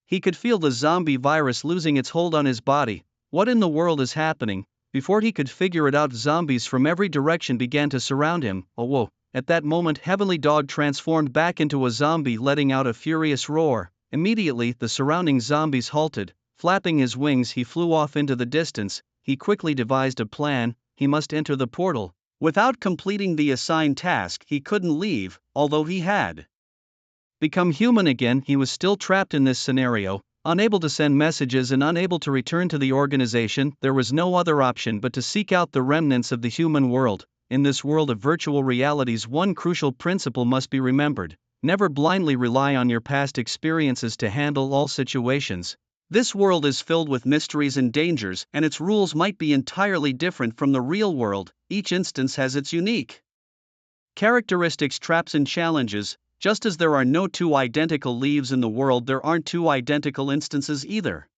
He could feel the zombie virus losing its hold on his body. What in the world is happening? Before he could figure it out, zombies from every direction began to surround him. Oh whoa. At that moment, Heavenly Dog transformed back into a zombie, letting out a furious roar. Immediately, the surrounding zombies halted. Flapping his wings, he flew off into the distance. He quickly devised a plan. He must enter the portal. Without completing the assigned task, he couldn't leave, although he had become human again. He was still trapped in this scenario, unable to send messages and unable to return to the organization. There was no other option but to seek out the remnants of the human world. In this world of virtual realities, one crucial principle must be remembered: never blindly rely on your past experiences to handle all situations. This world is filled with mysteries and dangers, and its rules might be entirely different from the real world. Each instance has its unique characteristics, traps, and challenges. Just as there are no two identical leaves in the world, there aren't two identical instances either.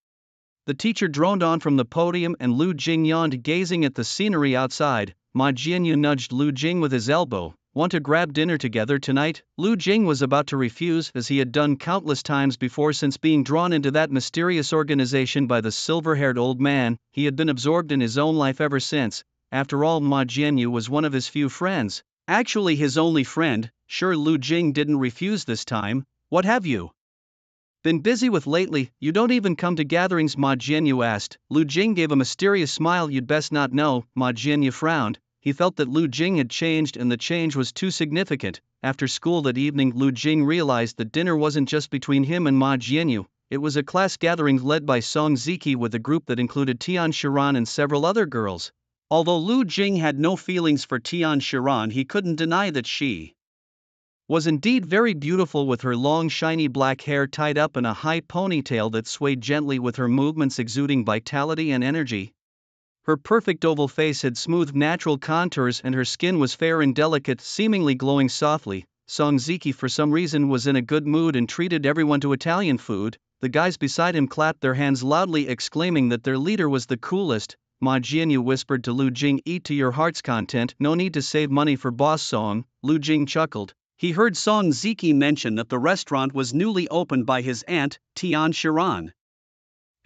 The teacher droned on from the podium, and Lu Jing yawned, gazing at the scenery outside. Ma Jianyu nudged Lu Jing with his elbow. Want to grab dinner together tonight? Lu Jing was about to refuse, as he had done countless times before since being drawn into that mysterious organization by the silver-haired old man. He had been absorbed in his own life ever since. After all, Ma Jianyu was one of his few friends. Actually his only friend. Sure, Lu Jing didn't refuse this time. What have you been busy with lately? You don't even come to gatherings, Ma Jianyu asked. Lu Jing gave a mysterious smile. You'd best not know. Ma Jianyu frowned. He felt that Lu Jing had changed, and the change was too significant. After school that evening, Lu Jing realized that dinner wasn't just between him and Ma Jianyu. It was a class gathering led by Song Ziki, with a group that included Tian Shiran and several other girls. Although Lu Jing had no feelings for Tian Shiran, he couldn't deny that she was indeed very beautiful, with her long shiny black hair tied up in a high ponytail that swayed gently with her movements, exuding vitality and energy. Her perfect oval face had smooth natural contours, and her skin was fair and delicate, seemingly glowing softly. Song Ziki for some reason was in a good mood and treated everyone to Italian food. The guys beside him clapped their hands loudly, exclaiming that their leader was the coolest. Ma Jianyu whispered to Lu Jing, eat to your heart's content, no need to save money for Boss Song. Lu Jing chuckled. He heard Song Ziki mention that the restaurant was newly opened by his aunt, Tian Shiran.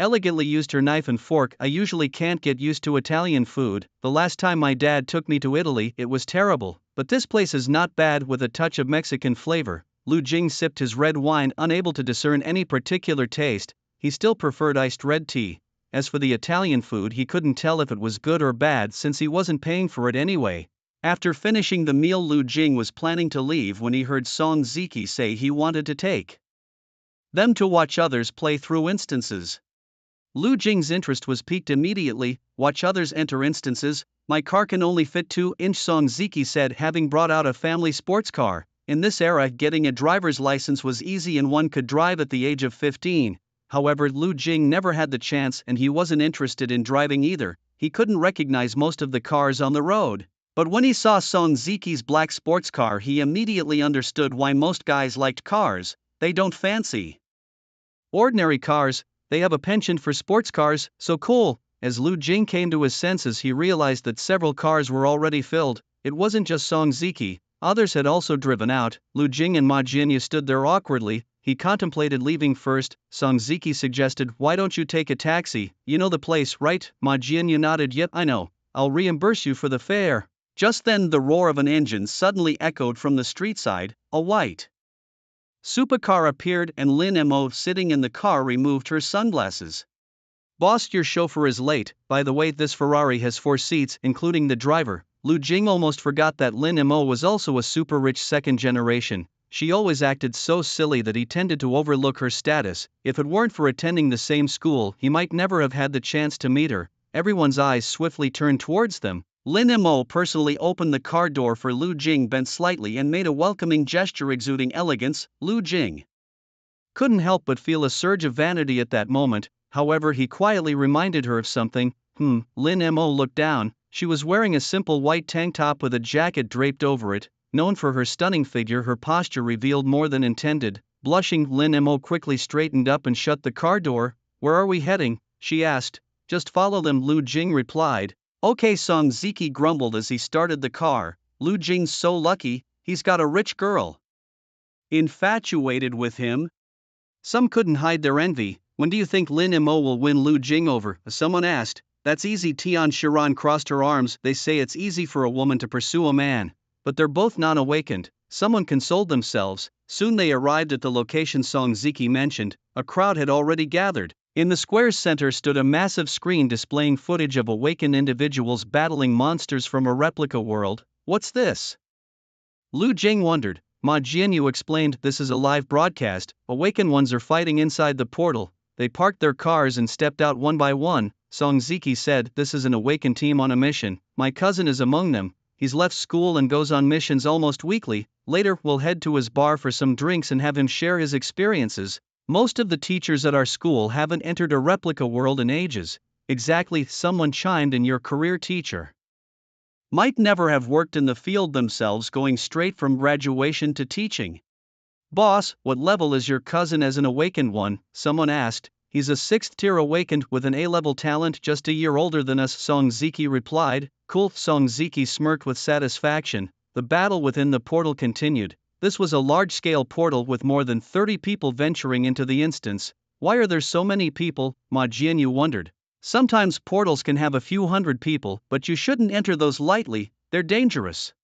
Elegantly used her knife and fork. I usually can't get used to Italian food. The last time my dad took me to Italy, it was terrible, but this place is not bad, with a touch of Mexican flavor. Lu Jing sipped his red wine, unable to discern any particular taste. He still preferred iced red tea. As for the Italian food, he couldn't tell if it was good or bad, since he wasn't paying for it anyway. After finishing the meal, Lu Jing was planning to leave when he heard Song Ziki say he wanted to take them to watch others play through instances. Lu Jing's interest was piqued immediately. Watch others enter instances? My car can only fit 2-inch, Song Ziki said, having brought out a family sports car. In this era, getting a driver's license was easy and one could drive at the age of 15. However, Lu Jing never had the chance, and he wasn't interested in driving either. He couldn't recognize most of the cars on the road. But when he saw Song Ziki's black sports car, he immediately understood why most guys liked cars. They don't fancy ordinary cars, they have a penchant for sports cars. So cool. As Lu Jing came to his senses, he realized that several cars were already filled. It wasn't just Song Ziki, others had also driven out. Lu Jing and Ma Jianyu stood there awkwardly. He contemplated leaving first. Song Ziki suggested, why don't you take a taxi? You know the place, right? Ma Jianyu nodded. Yep, I know. I'll reimburse you for the fare. Just then, the roar of an engine suddenly echoed from the street side. A white supercar appeared, and Lin Mo, sitting in the car, removed her sunglasses. Boss, your chauffeur is late. By the way, this Ferrari has 4 seats, including the driver. Lu Jing almost forgot that Lin Mo was also a super rich second generation. She always acted so silly that he tended to overlook her status. If it weren't for attending the same school, he might never have had the chance to meet her. Everyone's eyes swiftly turned towards them. Lin Mo personally opened the car door for Lu Jing, bent slightly, and made a welcoming gesture exuding elegance. Lu Jing couldn't help but feel a surge of vanity at that moment. However, he quietly reminded her of something. Lin Mo looked down. She was wearing a simple white tank top with a jacket draped over it. Known for her stunning figure, her posture revealed more than intended. Blushing, Lin Mo quickly straightened up and shut the car door. Where are we heading? She asked. Just follow them, Lu Jing replied. Okay, Song Ziki grumbled as he started the car. Lu Jing's so lucky, he's got a rich girl infatuated with him. Some couldn't hide their envy. When do you think Lin Mo will win Lu Jing over? Someone asked. That's easy. Tian Shiran crossed her arms. They say it's easy for a woman to pursue a man. But they're both non-awakened. Someone consoled themselves. Soon they arrived at the location Song Ziki mentioned. A crowd had already gathered. In the square's center stood a massive screen displaying footage of awakened individuals battling monsters from a replica world. What's this? Lu Jing wondered. Ma Jianyu explained, this is a live broadcast. Awakened ones are fighting inside the portal. They parked their cars and stepped out one by one. Song Ziki said, this is an awakened team on a mission. My cousin is among them. He's left school and goes on missions almost weekly. Later we'll head to his bar for some drinks and have him share his experiences. Most of the teachers at our school haven't entered a replica world in ages. Exactly, someone chimed in. Your career teacher might never have worked in the field themselves, going straight from graduation to teaching. Boss, what level is your cousin as an awakened one? Someone asked. He's a 6th tier awakened with an A-level talent, just a year older than us, Song Ziki replied. Cool. Song Ziki smirked with satisfaction. The battle within the portal continued. This was a large-scale portal with more than 30 people venturing into the instance. Why are there so many people? Ma Jianyu wondered. Sometimes portals can have a few hundred people, but you shouldn't enter those lightly, they're dangerous.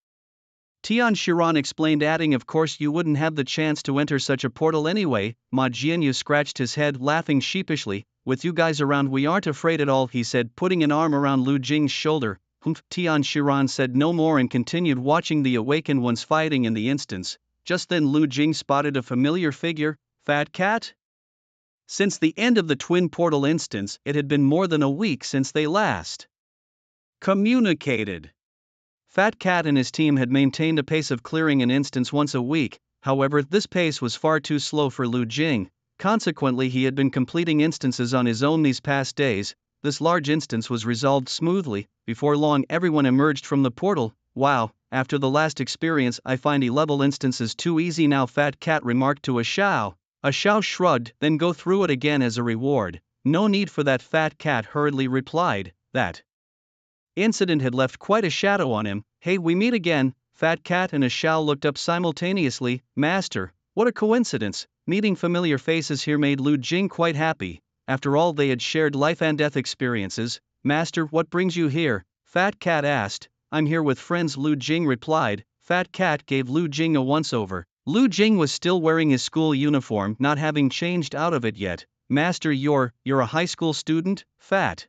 Tian Shiran explained, adding, of course you wouldn't have the chance to enter such a portal anyway. Ma Jianyu scratched his head, laughing sheepishly. With you guys around we aren't afraid at all, he said, putting an arm around Lu Jing's shoulder. Humph. Tian Shiran said no more and continued watching the awakened ones fighting in the instance. Just then Lu Jing spotted a familiar figure. Fat Cat? Since the end of the twin portal instance, it had been more than a week since they last communicated. Fat Cat and his team had maintained a pace of clearing an instance once a week. However, this pace was far too slow for Lu Jing. Consequently, he had been completing instances on his own these past days. This large instance was resolved smoothly. Before long, everyone emerged from the portal. Wow, after the last experience, I find E-level instances too easy now, Fat Cat remarked to a Shao. A Shao shrugged, then go through it again as a reward. No need for that, Fat Cat hurriedly replied. That incident had left quite a shadow on him. Hey, we meet again. Fat Cat and a Shao looked up simultaneously. Master, what a coincidence. Meeting familiar faces here made Lu Jing quite happy. After all, they had shared life and death experiences. Master, what brings you here? Fat Cat asked. I'm here with friends, Lu Jing replied. Fat Cat gave Lu Jing a once-over. Lu Jing was still wearing his school uniform, not having changed out of it yet. Master, you're a high school student? Fat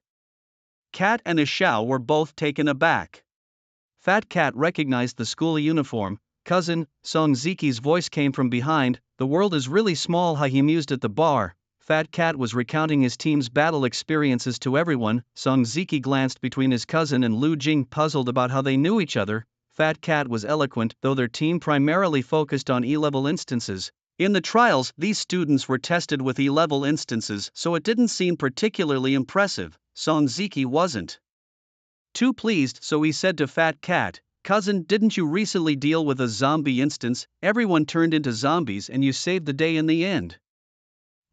Cat and a Shao were both taken aback. Fat Cat recognized the school uniform. Cousin, Song Ziki's voice came from behind. The world is really small, he mused at the bar. Fat Cat was recounting his team's battle experiences to everyone. Song Ziki glanced between his cousin and Lu Jing, puzzled about how they knew each other. Fat Cat was eloquent, though their team primarily focused on E-level instances. In the trials, these students were tested with E-level instances, so it didn't seem particularly impressive. Song Ziki wasn't too pleased, so he said to Fat Cat, Cousin, didn't you recently deal with a zombie instance? Everyone turned into zombies and you saved the day in the end.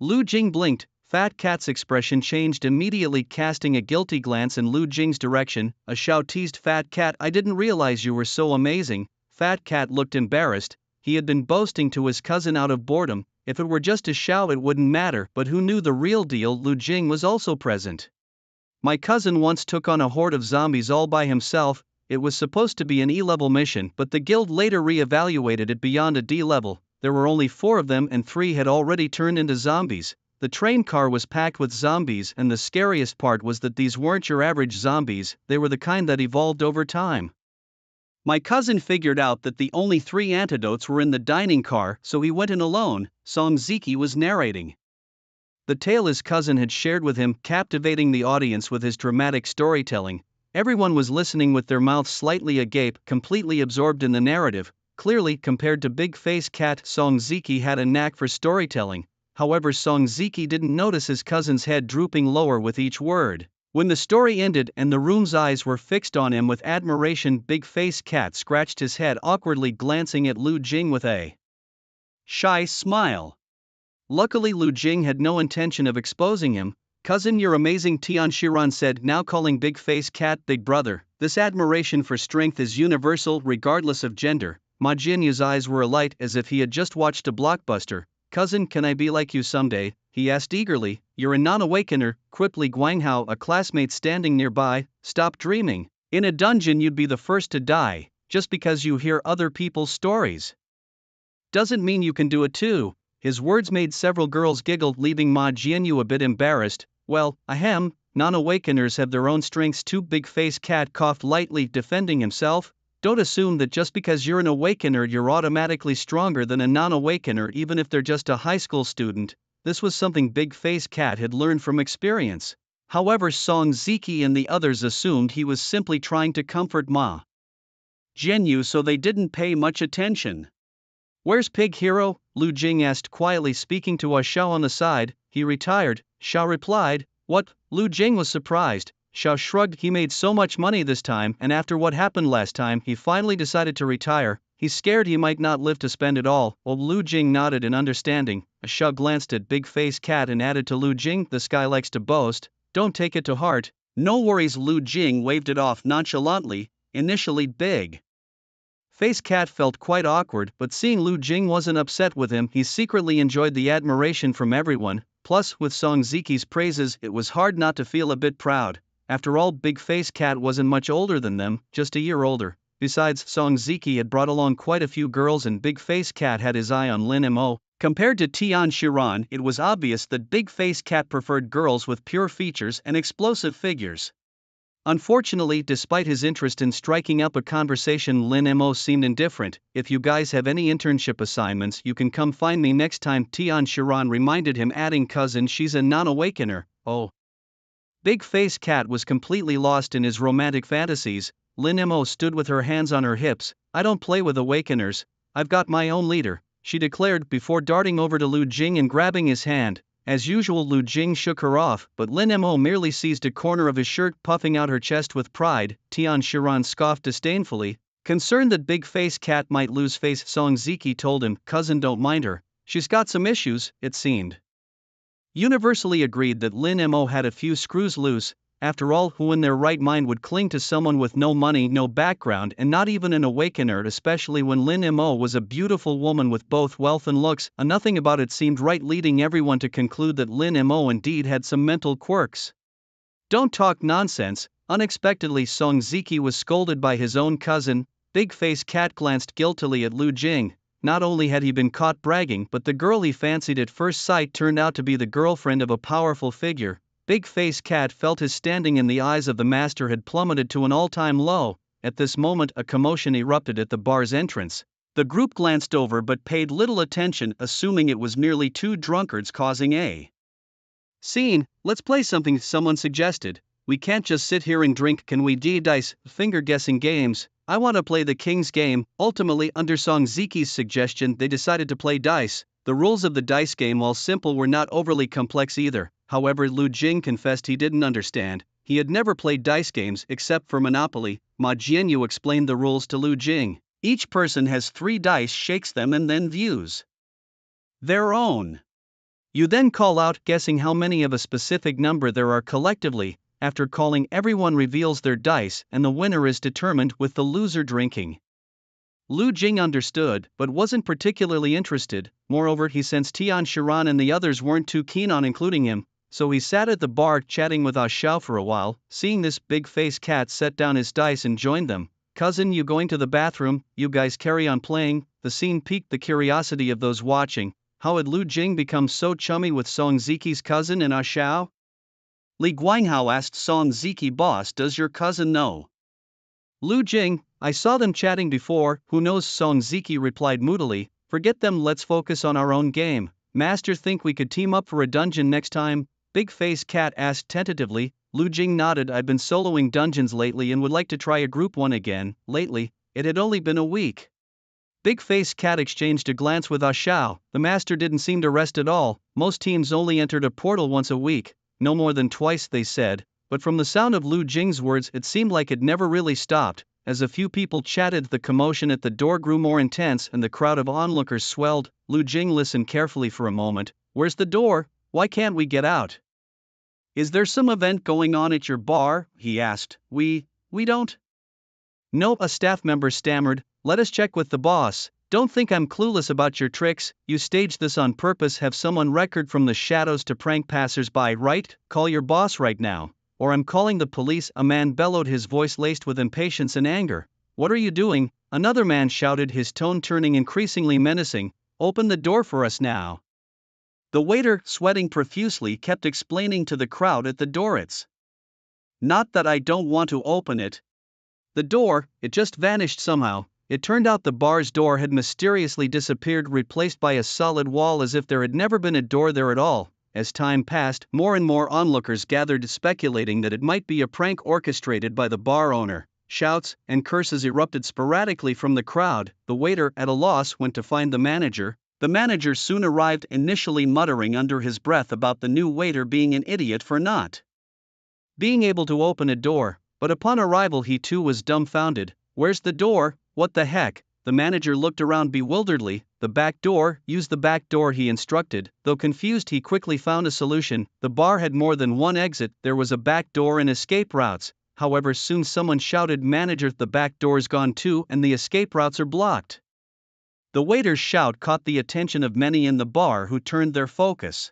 Lu Jing blinked. Fat Cat's expression changed immediately, casting a guilty glance in Lu Jing's direction. A Shao teased Fat Cat, I didn't realize you were so amazing. Fat Cat looked embarrassed. He had been boasting to his cousin out of boredom. If it were just a Shao it wouldn't matter, but who knew the real deal? Lu Jing was also present. My cousin once took on a horde of zombies all by himself. It was supposed to be an E-level mission, but the guild later re-evaluated it beyond a D level. There were only 4 of them and 3 had already turned into zombies. The train car was packed with zombies, and the scariest part was that these weren't your average zombies, they were the kind that evolved over time. My cousin figured out that the only 3 antidotes were in the dining car, so he went in alone, Song Ziki was narrating. The tale his cousin had shared with him, captivating the audience with his dramatic storytelling. Everyone was listening with their mouths slightly agape, completely absorbed in the narrative. Clearly, compared to Big Face Cat, Song Ziki had a knack for storytelling. However, Song Ziki didn't notice his cousin's head drooping lower with each word. When the story ended and the room's eyes were fixed on him with admiration, Big Face Cat scratched his head awkwardly, glancing at Lu Jing with a shy smile. Luckily, Lu Jing had no intention of exposing him. Cousin, you're amazing, Tian Shiran said, now calling Big Face Cat Big Brother. This admiration for strength is universal, regardless of gender. Ma Jianyu's eyes were alight as if he had just watched a blockbuster. "Cousin, can I be like you someday?" he asked eagerly. "You're a non-awakener," quipped Li Guanghao, a classmate standing nearby. "Stop dreaming. In a dungeon you'd be the first to die, just because you hear other people's stories. Doesn't mean you can do it too." His words made several girls giggle, leaving Ma Jianyu a bit embarrassed. "Well, ahem, non-awakeners have their own strengths too." Big-Face Cat coughed lightly, defending himself. "Don't assume that just because you're an awakener you're automatically stronger than a non-awakener, even if they're just a high school student." This was something Big-Face Cat had learned from experience. However, Song Ziki and the others assumed he was simply trying to comfort Ma Jianyu, so they didn't pay much attention. "Where's Pig Hero?" Lu Jing asked quietly, speaking to Xiao on the side. "He retired," Xiao replied. "What?" Lu Jing was surprised. Xiao shrugged. "He made so much money this time, and after what happened last time, he finally decided to retire. He's scared he might not live to spend it all." Old Lu Jing nodded in understanding. Xiao glanced at Big Face Cat and added to Lu Jing, "This guy likes to boast. Don't take it to heart." "No worries." Lu Jing waved it off nonchalantly. Initially, Big Face Cat felt quite awkward, but seeing Lu Jing wasn't upset with him, he secretly enjoyed the admiration from everyone. Plus, with Song Ziki's praises, it was hard not to feel a bit proud. After all, Big Face Cat wasn't much older than them, just a year older. Besides, Song Ziki had brought along quite a few girls and Big Face Cat had his eye on Lin Mo. Compared to Tian Shiran, it was obvious that Big Face Cat preferred girls with pure features and explosive figures. Unfortunately, despite his interest in striking up a conversation, Lin Mo seemed indifferent. "If you guys have any internship assignments, you can come find me next time," Tian Shiran reminded him, adding, "Cousin, she's a non-awakener." Oh. Big Face Cat was completely lost in his romantic fantasies. Lin Mo stood with her hands on her hips. "I don't play with awakeners. I've got my own leader," she declared before darting over to Lu Jing and grabbing his hand. As usual, Lu Jing shook her off, but Lin Mo merely seized a corner of his shirt, puffing out her chest with pride. Tian Shiran scoffed disdainfully. Concerned that Big Face Cat might lose face, Song Ziki told him, "Cousin, don't mind her. She's got some issues." It seemed universally agreed that Lin Mo had a few screws loose. After all, who in their right mind would cling to someone with no money, no background, and not even an awakener, especially when Lin Mo was a beautiful woman with both wealth and looks? Nothing about it seemed right, leading everyone to conclude that Lin Mo indeed had some mental quirks. "Don't talk nonsense." Unexpectedly, Song Ziki was scolded by his own cousin. Big Face Cat glanced guiltily at Lu Jing. Not only had he been caught bragging, but the girl he fancied at first sight turned out to be the girlfriend of a powerful figure. Big Face Cat felt his standing in the eyes of the master had plummeted to an all-time low. At this moment, a commotion erupted at the bar's entrance. The group glanced over but paid little attention, assuming it was merely two drunkards causing a scene. "Let's play something," someone suggested. "We can't just sit here and drink, can we? Dice, finger-guessing games. I want to play the King's Game." Ultimately, under Song Ziki's suggestion, they decided to play dice. The rules of the dice game, while simple, were not overly complex either. However, Lu Jing confessed he didn't understand. He had never played dice games except for Monopoly. Ma Jianyu explained the rules to Lu Jing. Each person has 3 dice, shakes them, and then views their own. You then call out, guessing how many of a specific number there are collectively. After calling, everyone reveals their dice, and the winner is determined, with the loser drinking. Lu Jing understood, but wasn't particularly interested. Moreover, he sensed Tian Shiran and the others weren't too keen on including him, so he sat at the bar chatting with Xiao for a while. Seeing this, Big Face Cat set down his dice and joined them. "Cousin, you going to the bathroom?" "You guys carry on playing." The scene piqued the curiosity of those watching. How had Lu Jing become so chummy with Song Ziki's cousin and Xiao? Li Guanghao asked Song Ziki, "Boss, does your cousin know Lu Jing?" "I saw them chatting before." "Who knows?" Song Ziki replied moodily. "Forget them, let's focus on our own game." "Master, think we could team up for a dungeon next time?" Big Face Cat asked tentatively. Lu Jing nodded. "I've been soloing dungeons lately and would like to try a group one again." Lately? It had only been a week. Big Face Cat exchanged a glance with Xiao. The master didn't seem to rest at all. Most teams only entered a portal once a week. No more than twice, they said. But from the sound of Lu Jing's words, it seemed like it never really stopped. As a few people chatted, the commotion at the door grew more intense and the crowd of onlookers swelled. Lu Jing listened carefully for a moment. "Where's the door? Why can't we get out?" "Is there some event going on at your bar?" he asked. We don't." "No," a staff member stammered. "Let us check with the boss." Don't think I'm clueless about your tricks, you staged this on purpose. Have someone record from the shadows to prank passers-by, right? Call your boss right now, or I'm calling the police, a man bellowed, his voice laced with impatience and anger. What are you doing? Another man shouted, his tone turning increasingly menacing. Open the door for us now. The waiter, sweating profusely, kept explaining to the crowd at the door, it's not that I don't want to open it. The door, it just vanished somehow. It turned out the bar's door had mysteriously disappeared, replaced by a solid wall, as if there had never been a door there at all. As time passed, more and more onlookers gathered, speculating that it might be a prank orchestrated by the bar owner. Shouts and curses erupted sporadically from the crowd. The waiter, at a loss, went to find the manager. The manager soon arrived, initially muttering under his breath about the new waiter being an idiot for not being able to open a door, but upon arrival he too was dumbfounded. Where's the door? What the heck? The manager looked around bewilderedly. The back door. Use the back door, he instructed. Though confused, he quickly found a solution. The bar had more than one exit, there was a back door and escape routes. However, soon someone shouted, manager, the back door's gone too and the escape routes are blocked. The waiter's shout caught the attention of many in the bar, who turned their focus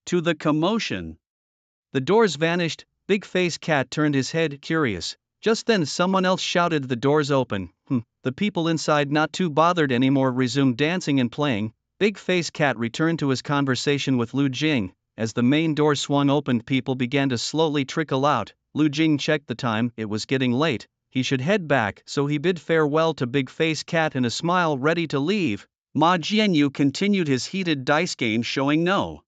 to the commotion. The doors vanished. Big Face Cat turned his head, curious. Just then someone else shouted, the door's open. The people inside, not too bothered anymore, resumed dancing and playing. Big Face Cat returned to his conversation with Lu Jing. As the main door swung open, people began to slowly trickle out. Lu Jing checked the time, it was getting late. He should head back, so he bid farewell to Big Face Cat and a smile, ready to leave. Ma Jianyu continued his heated dice game, showing no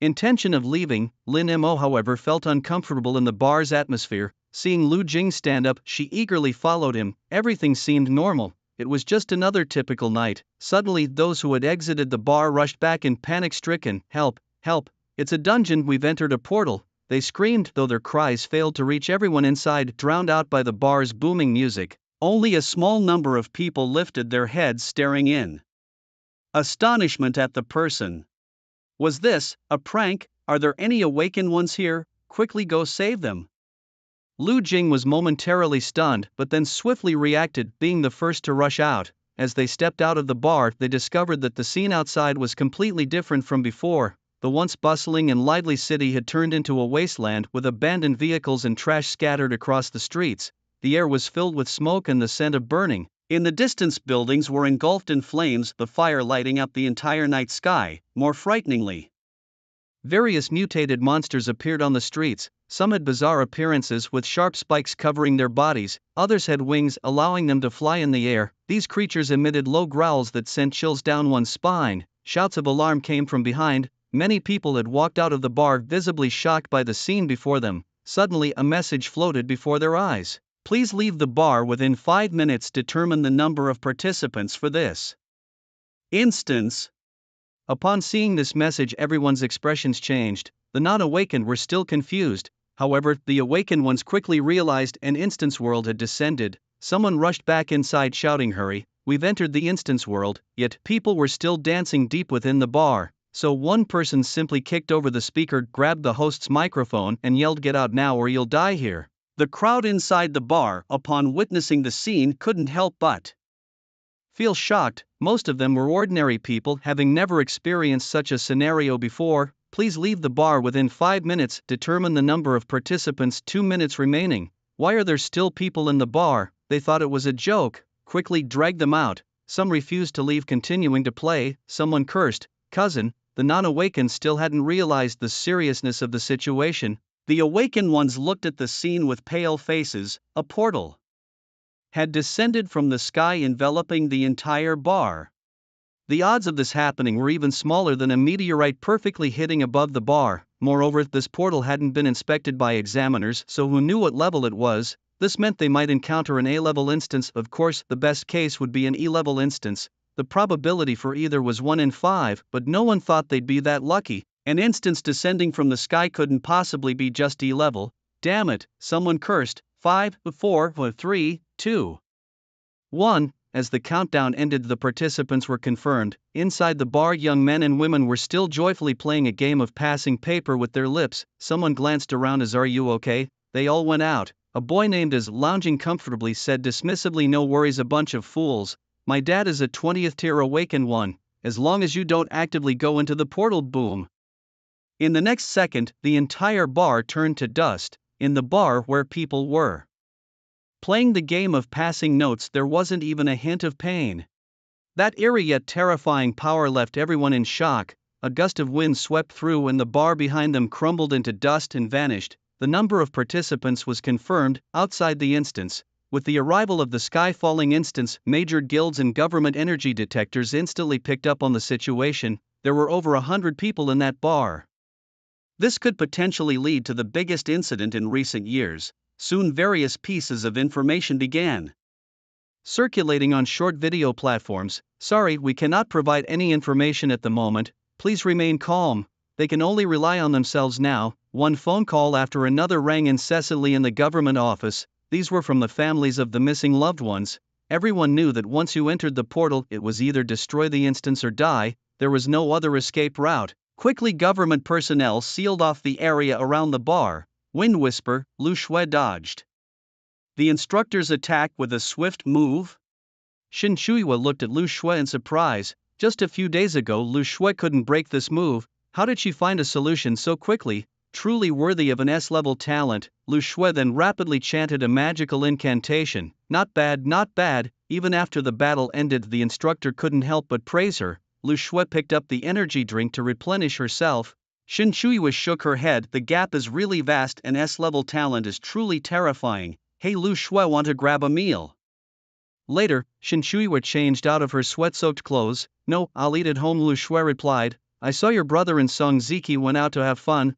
intention of leaving. Lin Mo, however, felt uncomfortable in the bar's atmosphere. Seeing Lu Jing stand up, she eagerly followed him. Everything seemed normal. It was just another typical night. Suddenly, those who had exited the bar rushed back in panic-stricken. Help! Help! It's a dungeon, we've entered a portal, they screamed, though their cries failed to reach everyone inside, drowned out by the bar's booming music. Only a small number of people lifted their heads, staring in astonishment at the person. Was this a prank? Are there any awakened ones here? Quickly go save them. Lu Jing was momentarily stunned, but then swiftly reacted, being the first to rush out. As they stepped out of the bar, they discovered that the scene outside was completely different from before. The once bustling and lively city had turned into a wasteland, with abandoned vehicles and trash scattered across the streets. The air was filled with smoke and the scent of burning. In the distance, buildings were engulfed in flames, the fire lighting up the entire night sky. More frighteningly, various mutated monsters appeared on the streets. Some had bizarre appearances, with sharp spikes covering their bodies. Others had wings, allowing them to fly in the air. These creatures emitted low growls that sent chills down one's spine. Shouts of alarm came from behind. Many people had walked out of the bar, visibly shocked by the scene before them. Suddenly, a message floated before their eyes. Please leave the bar within 5 minutes. Determine the number of participants for this instance. Upon seeing this message, everyone's expressions changed. The non-awakened were still confused. However, the awakened ones quickly realized an instance world had descended. Someone rushed back inside, shouting, hurry, we've entered the instance world. Yet, people were still dancing deep within the bar. So one person simply kicked over the speaker, grabbed the host's microphone, and yelled, get out now or you'll die here. The crowd inside the bar, upon witnessing the scene, couldn't help but feel shocked. Most of them were ordinary people, having never experienced such a scenario before. Please leave the bar within 5 minutes. Determine the number of participants. 2 minutes remaining. Why are there still people in the bar? They thought it was a joke. Quickly drag them out. Some refused to leave, continuing to play. Someone cursed. Cousin. The non-awakened still hadn't realized the seriousness of the situation. The awakened ones looked at the scene with pale faces. A portal had descended from the sky, enveloping the entire bar. The odds of this happening were even smaller than a meteorite perfectly hitting above the bar. Moreover, this portal hadn't been inspected by examiners, so who knew what level it was? This meant they might encounter an A-level instance. Of course, the best case would be an E-level instance. The probability for either was 1 in 5, but no one thought they'd be that lucky. An instance descending from the sky couldn't possibly be just E-level. Damn it, someone cursed. 5, 4, 3, 2, 1. As the countdown ended, the participants were confirmed. Inside the bar, young men and women were still joyfully playing a game of passing paper with their lips. Someone glanced around as, are you okay? They all went out. A boy named as, lounging comfortably, said dismissively, no worries, a bunch of fools. my dad is a 20th tier awaken one, as long as you don't actively go into the portal. Boom. In the next second, the entire bar turned to dust. In the bar where people were playing the game of passing notes, there wasn't even a hint of pain. That eerie yet terrifying power left everyone in shock. A gust of wind swept through and the bar behind them crumbled into dust and vanished. The number of participants was confirmed outside the instance. With the arrival of the sky-falling instance, major guilds and government energy detectors instantly picked up on the situation. There were over 100 people in that bar. This could potentially lead to the biggest incident in recent years. Soon various pieces of information began circulating on short video platforms. Sorry, we cannot provide any information at the moment. Please remain calm. They can only rely on themselves now. One phone call after another rang incessantly in the government office. These were from the families of the missing loved ones. Everyone knew that once you entered the portal, it was either destroy the instance or die. There was no other escape route. Quickly, government personnel sealed off the area around the bar. Wind whisper, Lu Shui dodged the instructor's attack with a swift move. Shin Shuiwa looked at Lu Shui in surprise. Just a few days ago, Lu Shui couldn't break this move. How did she find a solution so quickly? Truly worthy of an S-level talent. Lu Shui then rapidly chanted a magical incantation. Not bad, not bad. Even after the battle ended, the instructor couldn't help but praise her. Lu Shui picked up the energy drink to replenish herself. Shin Shuiwa shook her head. The gap is really vast and S-level talent is truly terrifying. Hey, Lu Shui, want to grab a meal? Later, Shin Shuiwa changed out of her sweat-soaked clothes. No, I'll eat at home, Lu Shui replied. I saw your brother and Song Ziki went out to have fun.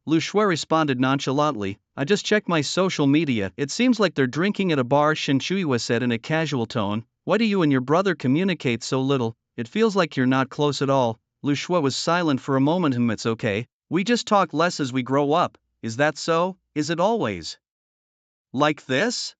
Lu Shui responded nonchalantly. I just checked my social media. It seems like they're drinking at a bar, Shin Shuiwa said in a casual tone. Why do you and your brother communicate so little? It feels like you're not close at all. Lu Shui was silent for a moment. It's okay. We just talk less as we grow up. Is that so? Is it always like this?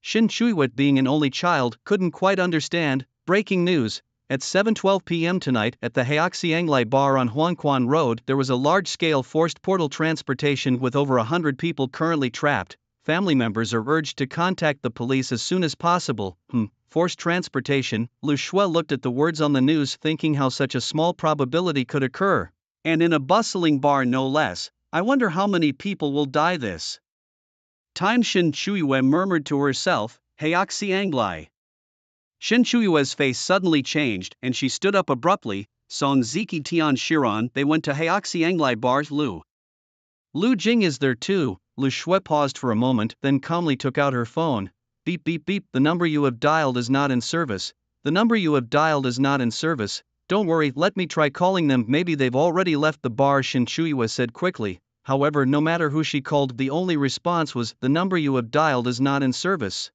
Shin Shuiwa, being an only child, couldn't quite understand. Breaking news. At 7:12 p.m. tonight, at the Heoxianglai Bar on Huangquan Road, there was a large-scale forced portal transportation with over 100 people currently trapped. Family members are urged to contact the police as soon as possible. Forced transportation. Lu Shui looked at the words on the news, thinking how such a small probability could occur. And in a bustling bar no less. I wonder how many people will die this time. Shin Shuiwa murmured to herself, Heoxianglai. Shin Shuiwa's face suddenly changed, and she stood up abruptly. Song Ziki Tian Shiran, they went to Heoxianglai Bar's Lu Jing is there too. Lu Shui paused for a moment, then calmly took out her phone. Beep beep beep, the number you have dialed is not in service. The number you have dialed is not in service. Don't worry, let me try calling them, maybe they've already left the bar, Shin Shuiwa said quickly. However, no matter who she called, the only response was, the number you have dialed is not in service.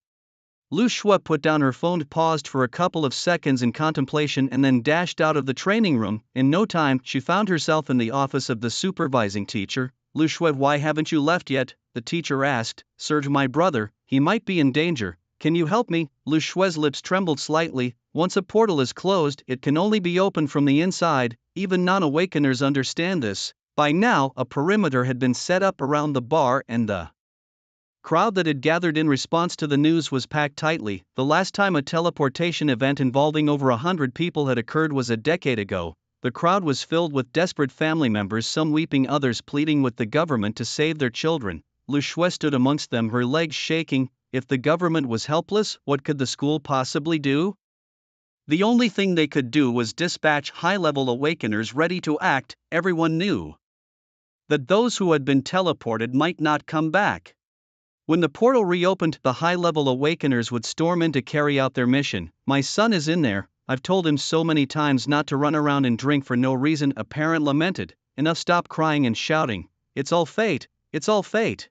Lu Shui put down her phone, paused for a couple of seconds in contemplation, and then dashed out of the training room. In no time, she found herself in the office of the supervising teacher. Lu Shui, why haven't you left yet? The teacher asked. Serge, my brother, he might be in danger. Can you help me? Lu Shui's lips trembled slightly. Once a portal is closed, it can only be opened from the inside. Even non-awakeners understand this. By now, a perimeter had been set up around the bar, and the crowd that had gathered in response to the news was packed tightly. The last time a teleportation event involving over 100 people had occurred was a decade ago. The crowd was filled with desperate family members, some weeping, others pleading with the government to save their children. Lu Shui stood amongst them, her legs shaking. If the government was helpless, what could the school possibly do? The only thing they could do was dispatch high-level awakeners ready to act. Everyone knew that those who had been teleported might not come back. When the portal reopened, the high-level awakeners would storm in to carry out their mission. My son is in there. I've told him so many times not to run around and drink for no reason, a parent lamented. Enough, stop crying and shouting. It's all fate, it's all fate.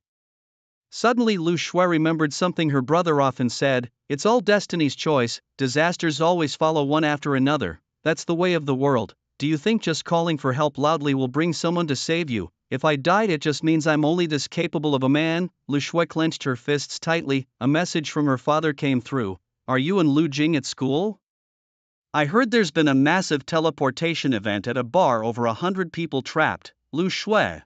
Suddenly Lu Shui remembered something her brother often said, it's all destiny's choice, disasters always follow one after another, that's the way of the world. Do you think just calling for help loudly will bring someone to save you? If I died, it just means I'm only this capable of a man. Lu Shui clenched her fists tightly. A message from her father came through. Are you and Lu Jing at school? I heard there's been a massive teleportation event at a bar, over 100 people trapped. Lu Shui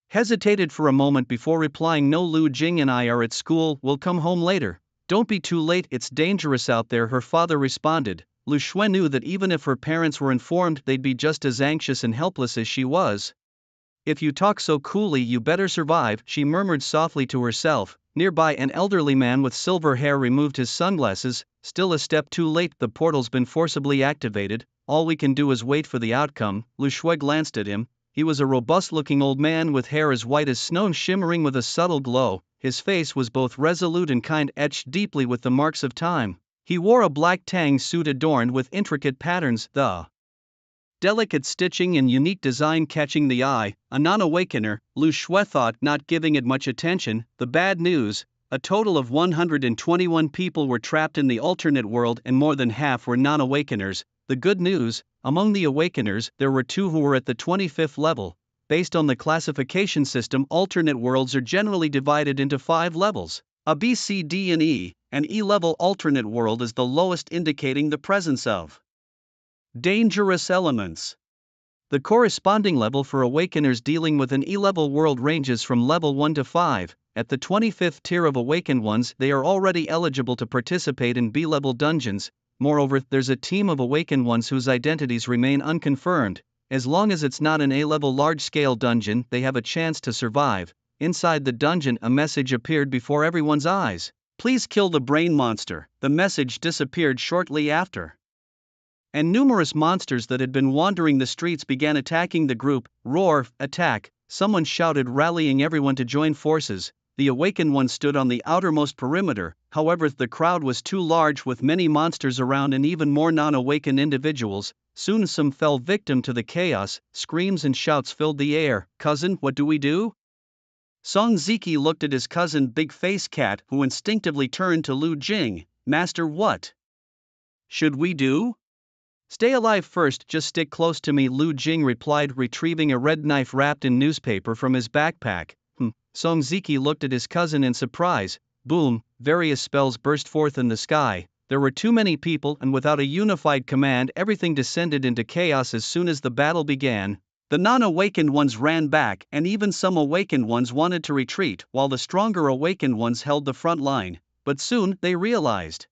hesitated for a moment before replying, no, Lu Jing and I are at school, we'll come home later. Don't be too late, it's dangerous out there, her father responded. Lu Shui knew that even if her parents were informed, they'd be just as anxious and helpless as she was. If you talk so coolly, you better survive, she murmured softly to herself. Nearby, an elderly man with silver hair removed his sunglasses. Still a step too late, the portal's been forcibly activated, all we can do is wait for the outcome. Lu Shui glanced at him. He was a robust-looking old man with hair as white as snow shimmering with a subtle glow. His face was both resolute and kind, etched deeply with the marks of time. He wore a black tang suit adorned with intricate patterns, the delicate stitching and unique design catching the eye. A non-awakener, Lu Shui thought, not giving it much attention. The bad news: a total of 121 people were trapped in the alternate world and more than half were non-awakeners. The good news: among the awakeners, there were 2 who were at the 25th level. Based on the classification system, alternate worlds are generally divided into 5 levels: a B, C, D, and E. An E-level alternate world is the lowest, indicating the presence of dangerous elements. The corresponding level for awakeners dealing with an E-level world ranges from level 1 to 5. At the 25th tier of awakened ones, they are already eligible to participate in B-level dungeons. Moreover, there's a team of awakened ones whose identities remain unconfirmed. As long as it's not an A-level large-scale dungeon, they have a chance to survive. Inside the dungeon, a message appeared before everyone's eyes. Please kill the brain monster. The message disappeared shortly after, and numerous monsters that had been wandering the streets began attacking the group. Roar, attack, someone shouted, rallying everyone to join forces. The awakened one stood on the outermost perimeter. However, the crowd was too large, with many monsters around and even more non-awakened individuals. Soon some fell victim to the chaos. Screams and shouts filled the air. Cousin, what do we do? Song Ziki looked at his cousin Big Face Cat, who instinctively turned to Lu Jing. Master, what should we do? Stay alive first, just stick close to me, Lu Jing replied, retrieving a red knife wrapped in newspaper from his backpack. Song Ziki looked at his cousin in surprise. Boom, various spells burst forth in the sky. There were too many people, and without a unified command, everything descended into chaos as soon as the battle began. The non-awakened ones ran back, and even some awakened ones wanted to retreat, while the stronger awakened ones held the front line. But soon, they realized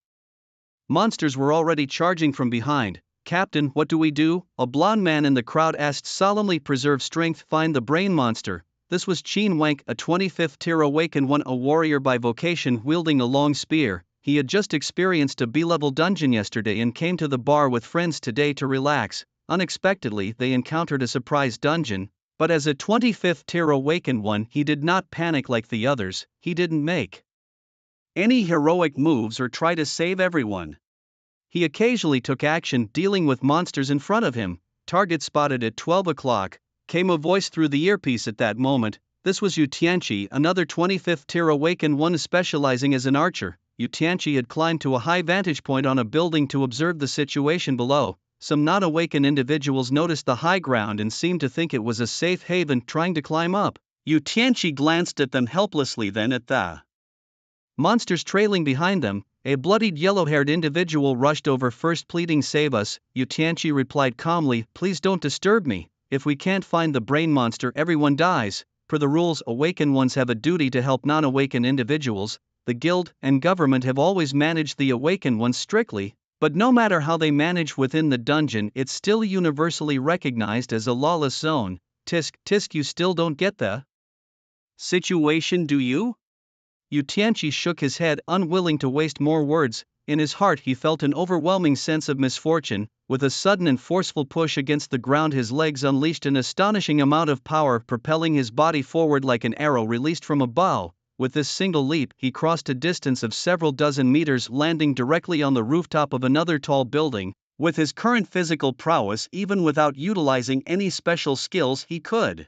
monsters were already charging from behind. Captain, what do we do? A blond man in the crowd asked solemnly. Preserve strength, find the brain monster. This was Qin Wank, a 25th tier awakened one, a warrior by vocation, wielding a long spear. He had just experienced a B-level dungeon yesterday and came to the bar with friends today to relax. Unexpectedly, they encountered a surprise dungeon, but as a 25th tier awakened one, he did not panic like the others. He didn't make any heroic moves or try to save everyone. He occasionally took action, dealing with monsters in front of him. Target spotted at 12 o'clock, came a voice through the earpiece at that moment. This was Yu Tianqi, another 25th tier awakened one specializing as an archer. Yu Tianqi had climbed to a high vantage point on a building to observe the situation below. Some non-awakened individuals noticed the high ground and seemed to think it was a safe haven, trying to climb up. Yu Tianqi glanced at them helplessly, then at the monsters trailing behind them. A bloodied yellow-haired individual rushed over first, pleading, save us. Yu Tianqi replied calmly, please don't disturb me. If we can't find the brain monster, everyone dies. Per the rules, awakened ones have a duty to help non-awakened individuals. The guild and government have always managed the awakened ones strictly, but no matter how they manage within the dungeon, it's still universally recognized as a lawless zone. Tisk, you still don't get the situation, do you? Yu Tianqi shook his head, unwilling to waste more words. In his heart he felt an overwhelming sense of misfortune. With a sudden and forceful push against the ground, his legs unleashed an astonishing amount of power, propelling his body forward like an arrow released from a bow. With this single leap, he crossed a distance of several dozen meters, landing directly on the rooftop of another tall building. With his current physical prowess, even without utilizing any special skills, he could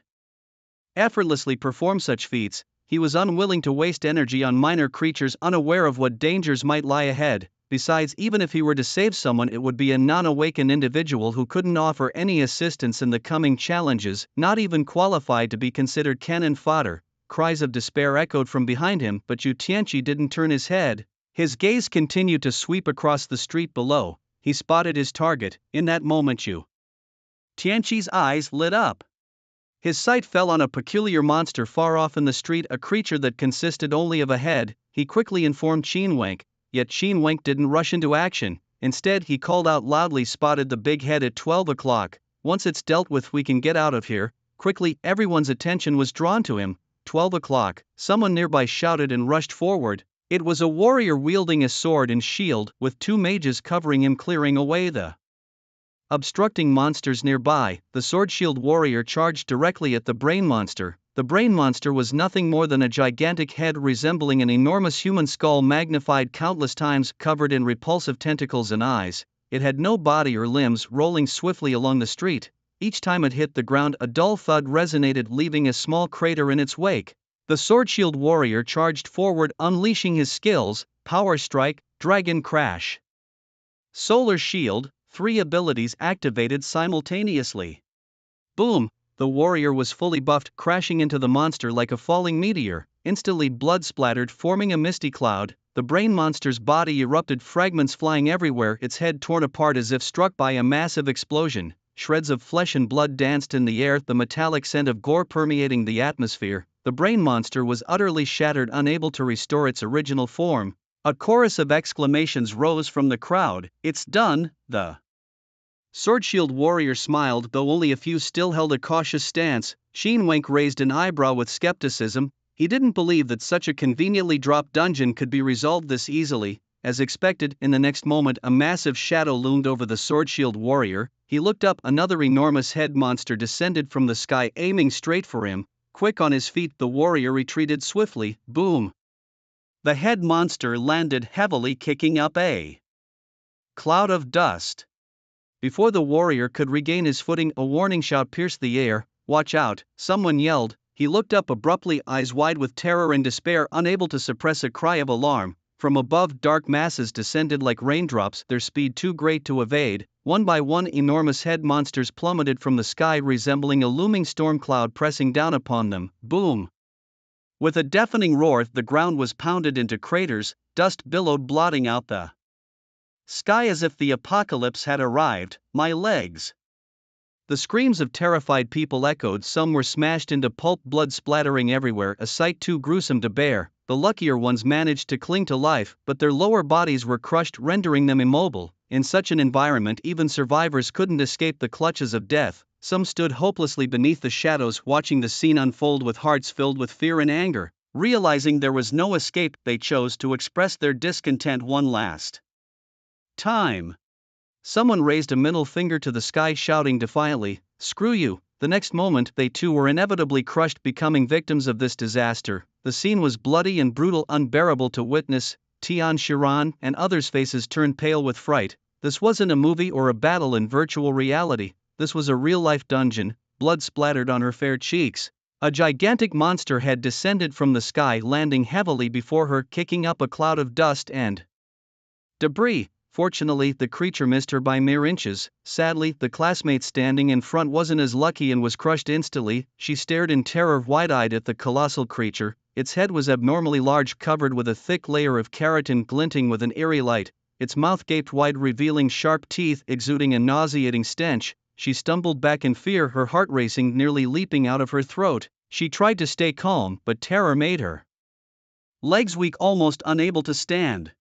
effortlessly perform such feats. He was unwilling to waste energy on minor creatures, unaware of what dangers might lie ahead. Besides, even if he were to save someone, it would be a non-awakened individual who couldn't offer any assistance in the coming challenges, not even qualified to be considered cannon fodder. Cries of despair echoed from behind him, but Yu Tianqi didn't turn his head. His gaze continued to sweep across the street below. He spotted his target. In that moment, Yu Tianqi's eyes lit up. His sight fell on a peculiar monster far off in the street, a creature that consisted only of a head. He quickly informed Qin Wank, yet Qin Wenk didn't rush into action. Instead, he called out loudly, "Spotted the big head at 12 o'clock. Once it's dealt with, we can get out of here." Quickly, everyone's attention was drawn to him. 12 o'clock, someone nearby shouted and rushed forward. It was a warrior wielding a sword and shield, with two mages covering him, clearing away the obstructing monsters nearby. The sword-shield warrior charged directly at the brain monster. The brain monster was nothing more than a gigantic head resembling an enormous human skull magnified countless times, covered in repulsive tentacles and eyes. It had no body or limbs, rolling swiftly along the street. Each time it hit the ground, a dull thud resonated, leaving a small crater in its wake. The sword-shield warrior charged forward, unleashing his skills: Power Strike, Dragon Crash, Solar Shield, 3 abilities activated simultaneously. Boom! The warrior was fully buffed, crashing into the monster like a falling meteor. Instantly, blood splattered, forming a misty cloud. The brain monster's body erupted, fragments flying everywhere, its head torn apart as if struck by a massive explosion. Shreds of flesh and blood danced in the air, the metallic scent of gore permeating the atmosphere. The brain monster was utterly shattered, unable to restore its original form. A chorus of exclamations rose from the crowd. "It's done!" The sword-shield warrior smiled, though only a few still held a cautious stance. Qin Wenk raised an eyebrow with skepticism. He didn't believe that such a conveniently dropped dungeon could be resolved this easily. As expected, in the next moment a massive shadow loomed over the sword-shield warrior. He looked up, another enormous head monster descended from the sky, aiming straight for him. Quick on his feet, the warrior retreated swiftly. Boom! The head monster landed heavily, kicking up a cloud of dust. Before the warrior could regain his footing, a warning shout pierced the air. "Watch out!" someone yelled. He looked up abruptly, eyes wide with terror and despair, unable to suppress a cry of alarm. From above, dark masses descended like raindrops, their speed too great to evade. One by one, enormous head monsters plummeted from the sky, resembling a looming storm cloud pressing down upon them. Boom! With a deafening roar, the ground was pounded into craters, dust billowed, blotting out the sky as if the apocalypse had arrived. "My legs!" The screams of terrified people echoed. Some were smashed into pulp, blood splattering everywhere, a sight too gruesome to bear. The luckier ones managed to cling to life, but their lower bodies were crushed, rendering them immobile. In such an environment, even survivors couldn't escape the clutches of death. Some stood hopelessly beneath the shadows, watching the scene unfold with hearts filled with fear and anger. Realizing there was no escape, they chose to express their discontent one last time. Someone raised a middle finger to the sky, shouting defiantly, "Screw you!" The next moment, they too were inevitably crushed, becoming victims of this disaster. The scene was bloody and brutal, unbearable to witness. Tian Shiran and others' faces turned pale with fright. This wasn't a movie or a battle in virtual reality. This was a real-life dungeon. Blood splattered on her fair cheeks. A gigantic monster had descended from the sky, landing heavily before her, kicking up a cloud of dust and debris. Fortunately, the creature missed her by mere inches. Sadly, the classmate standing in front wasn't as lucky and was crushed instantly. She stared in terror, wide-eyed, at the colossal creature. Its head was abnormally large, covered with a thick layer of keratin glinting with an eerie light. Its mouth gaped wide, revealing sharp teeth, exuding a nauseating stench. She stumbled back in fear, her heart racing, nearly leaping out of her throat. She tried to stay calm, but terror made her legs weak, almost unable to stand.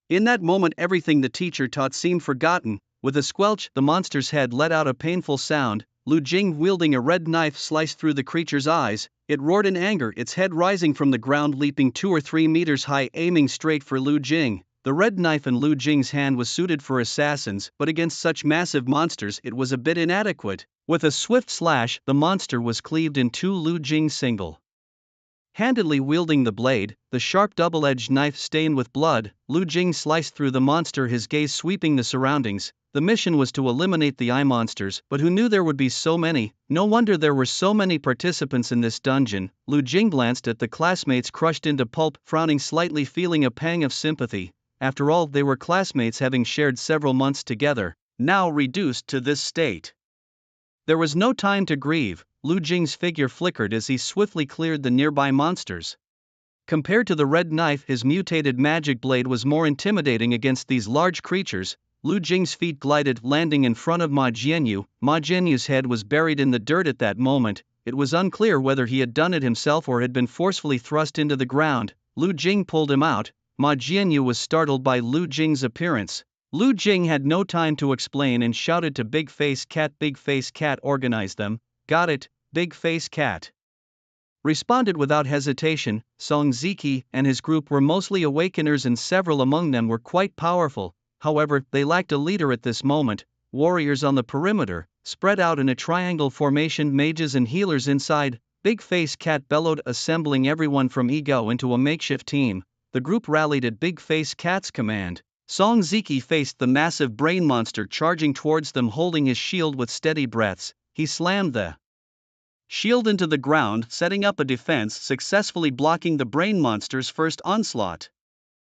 In that moment, everything the teacher taught seemed forgotten. With a squelch, the monster's head let out a painful sound. Lu Jing, wielding a red knife, sliced through the creature's eyes. It roared in anger, its head rising from the ground, leaping 2 or 3 meters high, aiming straight for Lu Jing. The red knife in Lu Jing's hand was suited for assassins, but against such massive monsters it was a bit inadequate. With a swift slash, the monster was cleaved in two. Lu Jing single-handedly wielding the blade, the sharp double-edged knife stained with blood, Lu Jing sliced through the monster, his gaze sweeping the surroundings. The mission was to eliminate the eye monsters, but who knew there would be so many? No wonder there were so many participants in this dungeon. Lu Jing glanced at the classmates crushed into pulp, frowning slightly, feeling a pang of sympathy. After all, they were classmates, having shared several months together, now reduced to this state. There was no time to grieve. Lu Jing's figure flickered as he swiftly cleared the nearby monsters. Compared to the red knife, his mutated magic blade was more intimidating against these large creatures. Lu Jing's feet glided, landing in front of Ma Jianyu. Ma Jianyu's head was buried in the dirt at that moment. It was unclear whether he had done it himself or had been forcefully thrust into the ground. Lu Jing pulled him out. Ma Jianyu was startled by Lu Jing's appearance. Lu Jing had no time to explain and shouted to Big Face Cat. Big Face Cat organized them. Got it, Big Face Cat responded without hesitation. Song Ziki and his group were mostly awakeners and several among them were quite powerful, however, they lacked a leader at this moment. Warriors on the perimeter, spread out in a triangle formation, mages and healers inside. Big Face Cat bellowed, assembling everyone from Ego into a makeshift team. The group rallied at Big Face Cat's command. Song Ziki faced the massive brain monster charging towards them, holding his shield with steady breaths. He slammed the shield into the ground, setting up a defense, successfully blocking the brain monster's first onslaught.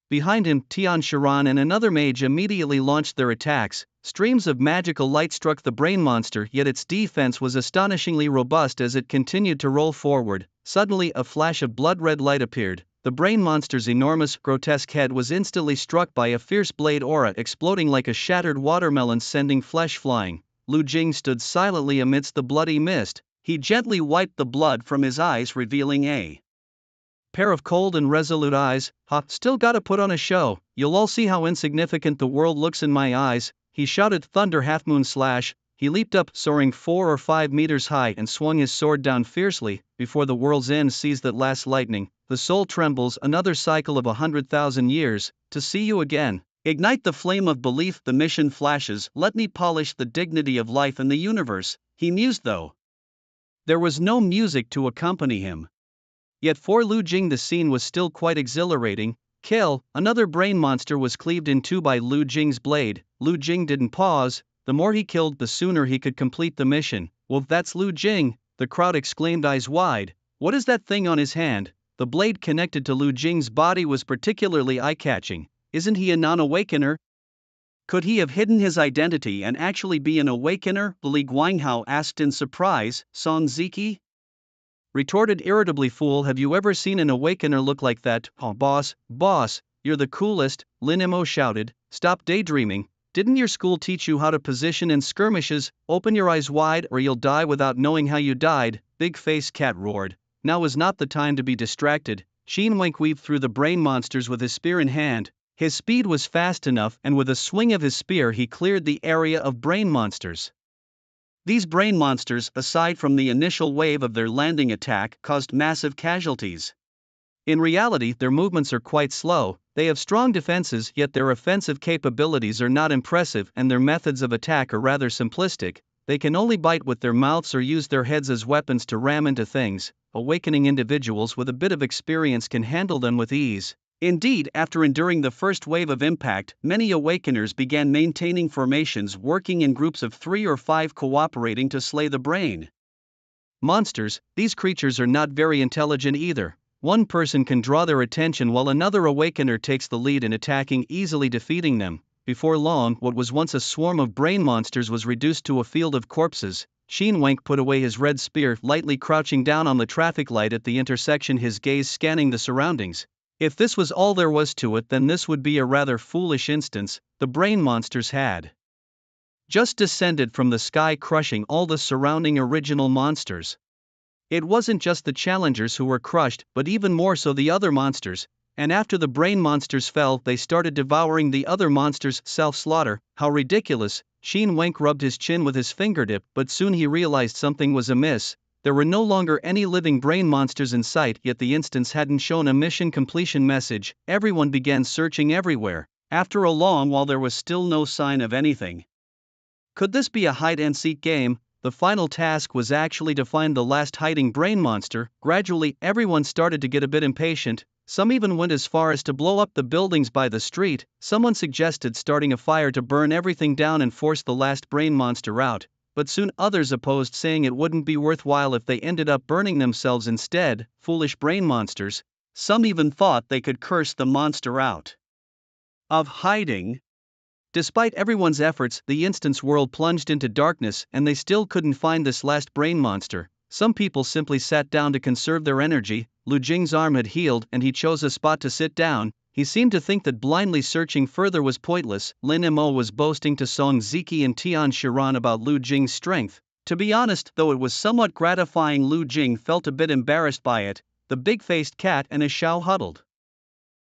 Behind him, Tian Shiran and another mage immediately launched their attacks. Streams of magical light struck the brain monster, yet its defense was astonishingly robust as it continued to roll forward. Suddenly, a flash of blood-red light appeared. The brain monster's enormous, grotesque head was instantly struck by a fierce blade aura, exploding like a shattered watermelon, sending flesh flying. Lu Jing stood silently amidst the bloody mist. He gently wiped the blood from his eyes, revealing a pair of cold and resolute eyes. Still gotta put on a show. You'll all see how insignificant the world looks in my eyes, he shouted. Thunder half-moon slash. He leaped up, soaring 4 or 5 meters high, and swung his sword down fiercely. Before the world's end sees that last lightning, the soul trembles. Another cycle of 100,000 years, to see you again. Ignite the flame of belief. The mission flashes. Let me polish the dignity of life in the universe, he mused, though there was no music to accompany him. Yet for Lu Jing the scene was still quite exhilarating. Kill! Another brain monster was cleaved in two by Lu Jing's blade. Lu Jing didn't pause. The more he killed, the sooner he could complete the mission. Well, that's Lu Jing, the crowd exclaimed, eyes wide. What is that thing on his hand? The blade connected to Lu Jing's body was particularly eye-catching. Isn't he a non-awakener? Could he have hidden his identity and actually be an awakener? Li Guanghao asked in surprise. Song Ziki retorted irritably, fool, have you ever seen an awakener look like that? Oh, boss, you're the coolest, Lin Mo shouted. Stop daydreaming. Didn't your school teach you how to position in skirmishes? Open your eyes wide or you'll die without knowing how you died, Big Face Cat roared. Now was not the time to be distracted. Xin Wenk weaved through the brain monsters with his spear in hand. His speed was fast enough, and with a swing of his spear he cleared the area of brain monsters. These brain monsters, aside from the initial wave of their landing attack, caused massive casualties. In reality, their movements are quite slow. They have strong defenses, yet their offensive capabilities are not impressive and their methods of attack are rather simplistic. They can only bite with their mouths or use their heads as weapons to ram into things. Awakening individuals with a bit of experience can handle them with ease. Indeed, after enduring the first wave of impact, many awakeners began maintaining formations, working in groups of 3 or 5, cooperating to slay the brain monsters. These creatures are not very intelligent either. One person can draw their attention while another awakener takes the lead in attacking, easily defeating them. Before long, what was once a swarm of brain monsters was reduced to a field of corpses. Xin Wenk put away his red spear, lightly crouching down on the traffic light at the intersection, his gaze scanning the surroundings. If this was all there was to it, then this would be a rather foolish instance. The brain monsters had just descended from the sky, crushing all the surrounding original monsters. It wasn't just the challengers who were crushed, but even more so the other monsters, and after the brain monsters fell, they started devouring the other monsters. Self-slaughter, how ridiculous. Xin Wenk rubbed his chin with his fingertip, but soon he realized something was amiss. There were no longer any living brain monsters in sight, yet the instance hadn't shown a mission completion message. Everyone began searching everywhere. After a long while there was still no sign of anything. Could this be a hide-and-seek game? The final task was actually to find the last hiding brain monster. Gradually, everyone started to get a bit impatient. Some even went as far as to blow up the buildings by the street. Someone suggested starting a fire to burn everything down and force the last brain monster out. But soon others opposed, saying it wouldn't be worthwhile if they ended up burning themselves instead. Foolish brain monsters. Some even thought they could curse the monster out of hiding. Despite everyone's efforts, the instance world plunged into darkness and they still couldn't find this last brain monster. Some people simply sat down to conserve their energy. Lu Jing's arm had healed and he chose a spot to sit down. He seemed to think that blindly searching further was pointless. Lin Mo was boasting to Song Ziki and Tian Shiran about Lu Jing's strength. To be honest, though it was somewhat gratifying, Lu Jing felt a bit embarrassed by it. The big-faced cat and a Shao huddled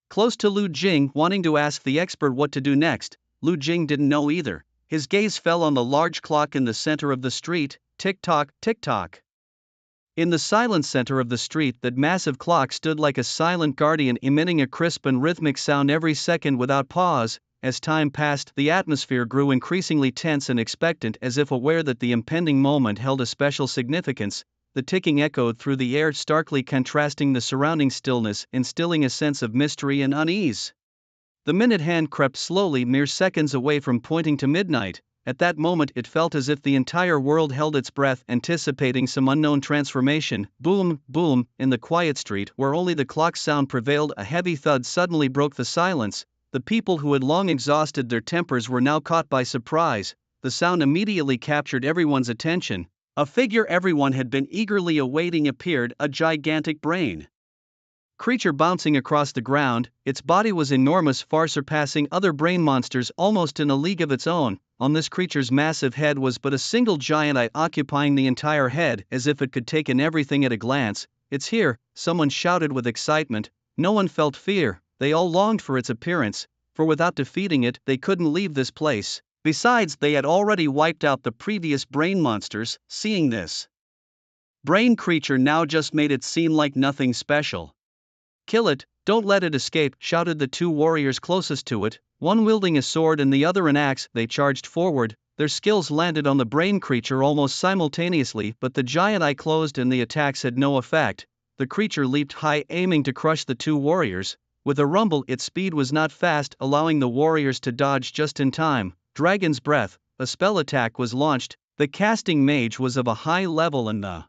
Close to Lu Jing, wanting to ask the expert what to do next, Lu Jing didn't know either. His gaze fell on the large clock in the center of the street, tick-tock, tick-tock. In the silent center of the street, that massive clock stood like a silent guardian, emitting a crisp and rhythmic sound every second without pause. As time passed, the atmosphere grew increasingly tense and expectant, as if aware that the impending moment held a special significance. The ticking echoed through the air, starkly contrasting the surrounding stillness, instilling a sense of mystery and unease. The minute hand crept slowly, mere seconds away from pointing to midnight. At that moment it felt as if the entire world held its breath, anticipating some unknown transformation. Boom, boom, in the quiet street where only the clock's sound prevailed, a heavy thud suddenly broke the silence. The people who had long exhausted their tempers were now caught by surprise. The sound immediately captured everyone's attention. A figure everyone had been eagerly awaiting appeared, a gigantic brain creature bouncing across the ground. Its body was enormous, far surpassing other brain monsters, almost in a league of its own. On this creature's massive head was but a single giant eye occupying the entire head, as if it could take in everything at a glance. "It's here," someone shouted with excitement. No one felt fear, they all longed for its appearance, for without defeating it, they couldn't leave this place. Besides, they had already wiped out the previous brain monsters. Seeing this brain creature now just made it seem like nothing special. "Kill it, don't let it escape," shouted the two warriors closest to it, one wielding a sword and the other an axe. They charged forward, their skills landed on the brain creature almost simultaneously, but the giant eye closed and the attacks had no effect. The creature leaped high, aiming to crush the two warriors. With a rumble, its speed was not fast, allowing the warriors to dodge just in time. Dragon's Breath, a spell attack was launched. The casting mage was of a high level and the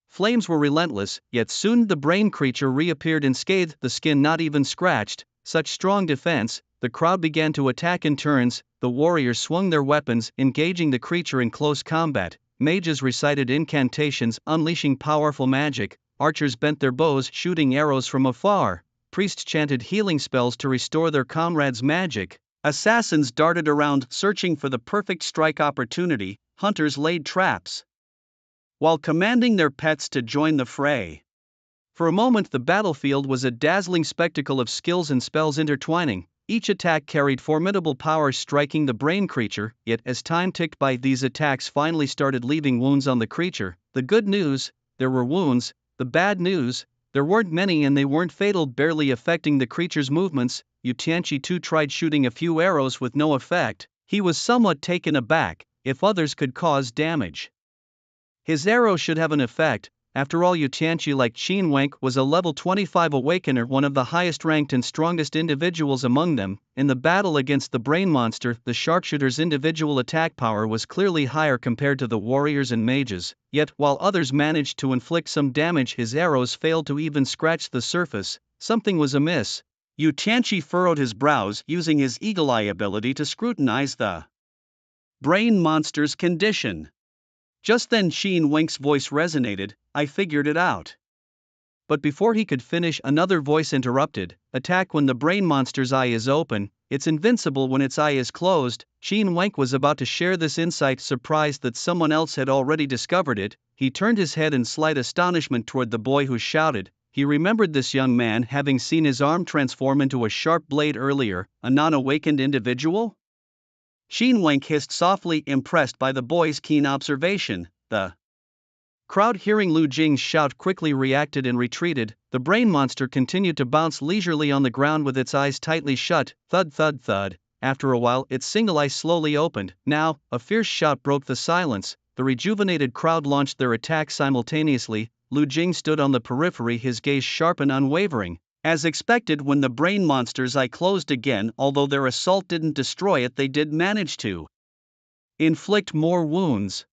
flames were relentless, yet soon the brain creature reappeared unscathed, the skin not even scratched. Such strong defense. The crowd began to attack in turns. The warriors swung their weapons, engaging the creature in close combat. Mages recited incantations, unleashing powerful magic. Archers bent their bows, shooting arrows from afar. Priests chanted healing spells to restore their comrades' magic. Assassins darted around, searching for the perfect strike opportunity. Hunters laid traps while commanding their pets to join the fray. For a moment the battlefield was a dazzling spectacle of skills and spells intertwining. Each attack carried formidable power, striking the brain creature, yet as time ticked by, these attacks finally started leaving wounds on the creature. The good news, there were wounds. The bad news, there weren't many and they weren't fatal, barely affecting the creature's movements. Yu Tianqi too tried shooting a few arrows with no effect. He was somewhat taken aback. If others could cause damage, his arrow should have an effect. After all, Yu Tianqi, like Qin Wenk, was a level 25 awakener, one of the highest ranked and strongest individuals among them. In the battle against the brain monster, the sharpshooter's individual attack power was clearly higher compared to the warriors and mages. Yet, while others managed to inflict some damage, his arrows failed to even scratch the surface. Something was amiss. Yu Tianqi furrowed his brows, using his eagle eye ability to scrutinize the brain monster's condition. Just then Qin Wenk's voice resonated. "I figured it out." But before he could finish, another voice interrupted. "Attack when the brain monster's eye is open, it's invincible when its eye is closed." Qin Wenk was about to share this insight, surprised that someone else had already discovered it. He turned his head in slight astonishment toward the boy who shouted. He remembered this young man, having seen his arm transform into a sharp blade earlier. A non-awakened individual? Qin Wenk hissed softly, impressed by the boy's keen observation. The crowd, hearing Lu Jing's shout, quickly reacted and retreated. The brain monster continued to bounce leisurely on the ground with its eyes tightly shut. Thud, thud, thud. After a while, its single eye slowly opened. Now, a fierce shout broke the silence. The rejuvenated crowd launched their attack simultaneously. Lu Jing stood on the periphery, his gaze sharp and unwavering. As expected, when the brain monster's eye closed again, although their assault didn't destroy it, they did manage to inflict more wounds.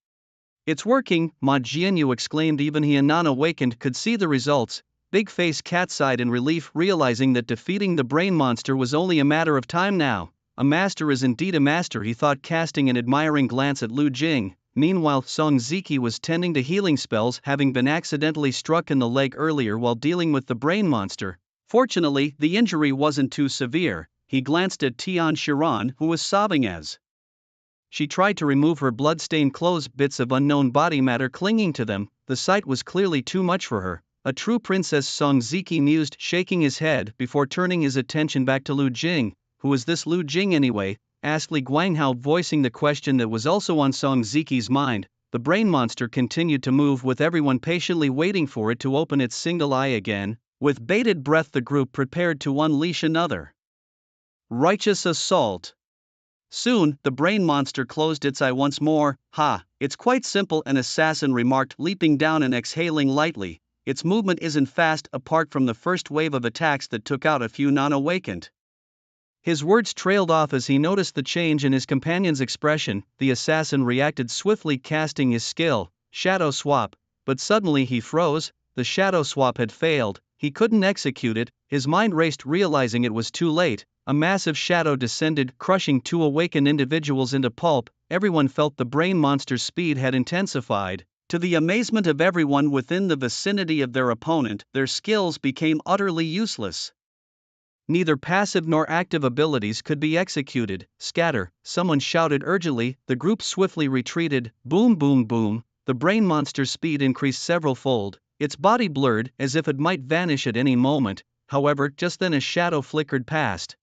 "It's working," Ma Jianyu exclaimed. Even he, a non-awakened, could see the results. Big Face Cat sighed in relief, realizing that defeating the brain monster was only a matter of time now. A master is indeed a master, he thought, casting an admiring glance at Lu Jing. Meanwhile, Song Ziki was tending to healing spells, having been accidentally struck in the leg earlier while dealing with the brain monster. Fortunately, the injury wasn't too severe. He glanced at Tian Shiran, who was sobbing as she tried to remove her blood-stained clothes, bits of unknown body matter clinging to them. The sight was clearly too much for her. a true princess, Song Ziki mused, shaking his head before turning his attention back to Lu Jing. Who is this Lu Jing anyway? Asked Li Guanghao, voicing the question that was also on Song Ziki's mind. The brain monster continued to move, with everyone patiently waiting for it to open its single eye again. With bated breath, the group prepared to unleash another righteous assault. Soon, the brain monster closed its eye once more. Ha, it's quite simple, an assassin remarked, leaping down and exhaling lightly. Its movement isn't fast, apart from the first wave of attacks that took out a few non-awakened. His words trailed off as he noticed the change in his companion's expression. The assassin reacted swiftly, casting his skill, Shadow Swap, but suddenly he froze. The Shadow Swap had failed, he couldn't execute it. His mind raced, realizing it was too late. A massive shadow descended, crushing two awakened individuals into pulp. Everyone felt the brain monster's speed had intensified. To the amazement of everyone within the vicinity of their opponent, their skills became utterly useless. Neither passive nor active abilities could be executed. Scatter, someone shouted urgently. The group swiftly retreated. Boom, boom, boom. The brain monster's speed increased several fold. Its body blurred, as if it might vanish at any moment. However, just then a shadow flickered past.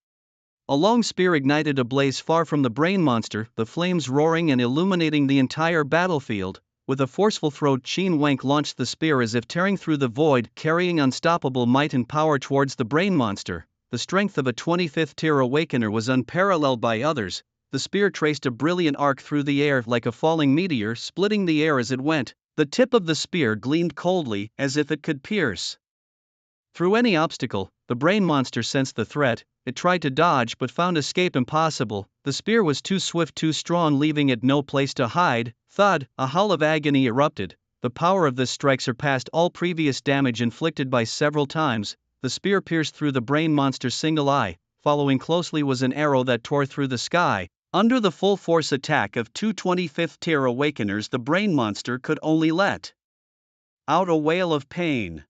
A long spear ignited a blaze far from the brain monster, the flames roaring and illuminating the entire battlefield. With a forceful throw, Qin Wank launched the spear as if tearing through the void, carrying unstoppable might and power towards the brain monster. The strength of a 25th tier awakener was unparalleled by others. The spear traced a brilliant arc through the air like a falling meteor, splitting the air as it went. The tip of the spear gleamed coldly, as if it could pierce through any obstacle. The brain monster sensed the threat. It tried to dodge but found escape impossible. The spear was too swift, too strong, leaving it no place to hide. Thud, a howl of agony erupted. The power of this strike surpassed all previous damage inflicted by several times. The spear pierced through the brain monster's single eye. Following closely was an arrow that tore through the sky. Under the full force attack of two 25th tier awakeners, the brain monster could only let out a wail of pain.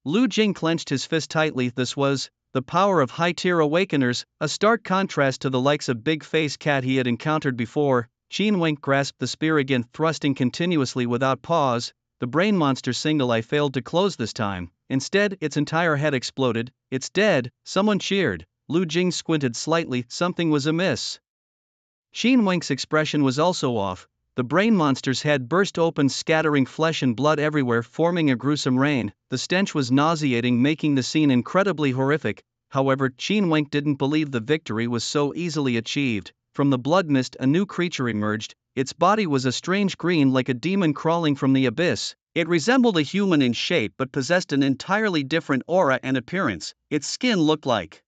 Lu Jing clenched his fist tightly. This was the power of high-tier awakeners, a stark contrast to the likes of Big Face Cat he had encountered before. Qin Wank grasped the spear again, thrusting continuously without pause. The brain monster's single eye failed to close this time. Instead, its entire head exploded. It's dead, someone cheered. Lu Jing squinted slightly, something was amiss. Qin Wank's expression was also off. The brain monster's head burst open, scattering flesh and blood everywhere, forming a gruesome rain. The stench was nauseating, making the scene incredibly horrific. However, Qin Wank didn't believe the victory was so easily achieved. From the blood mist, a new creature emerged. Its body was a strange green, like a demon crawling from the abyss. It resembled a human in shape but possessed an entirely different aura and appearance. Its skin looked like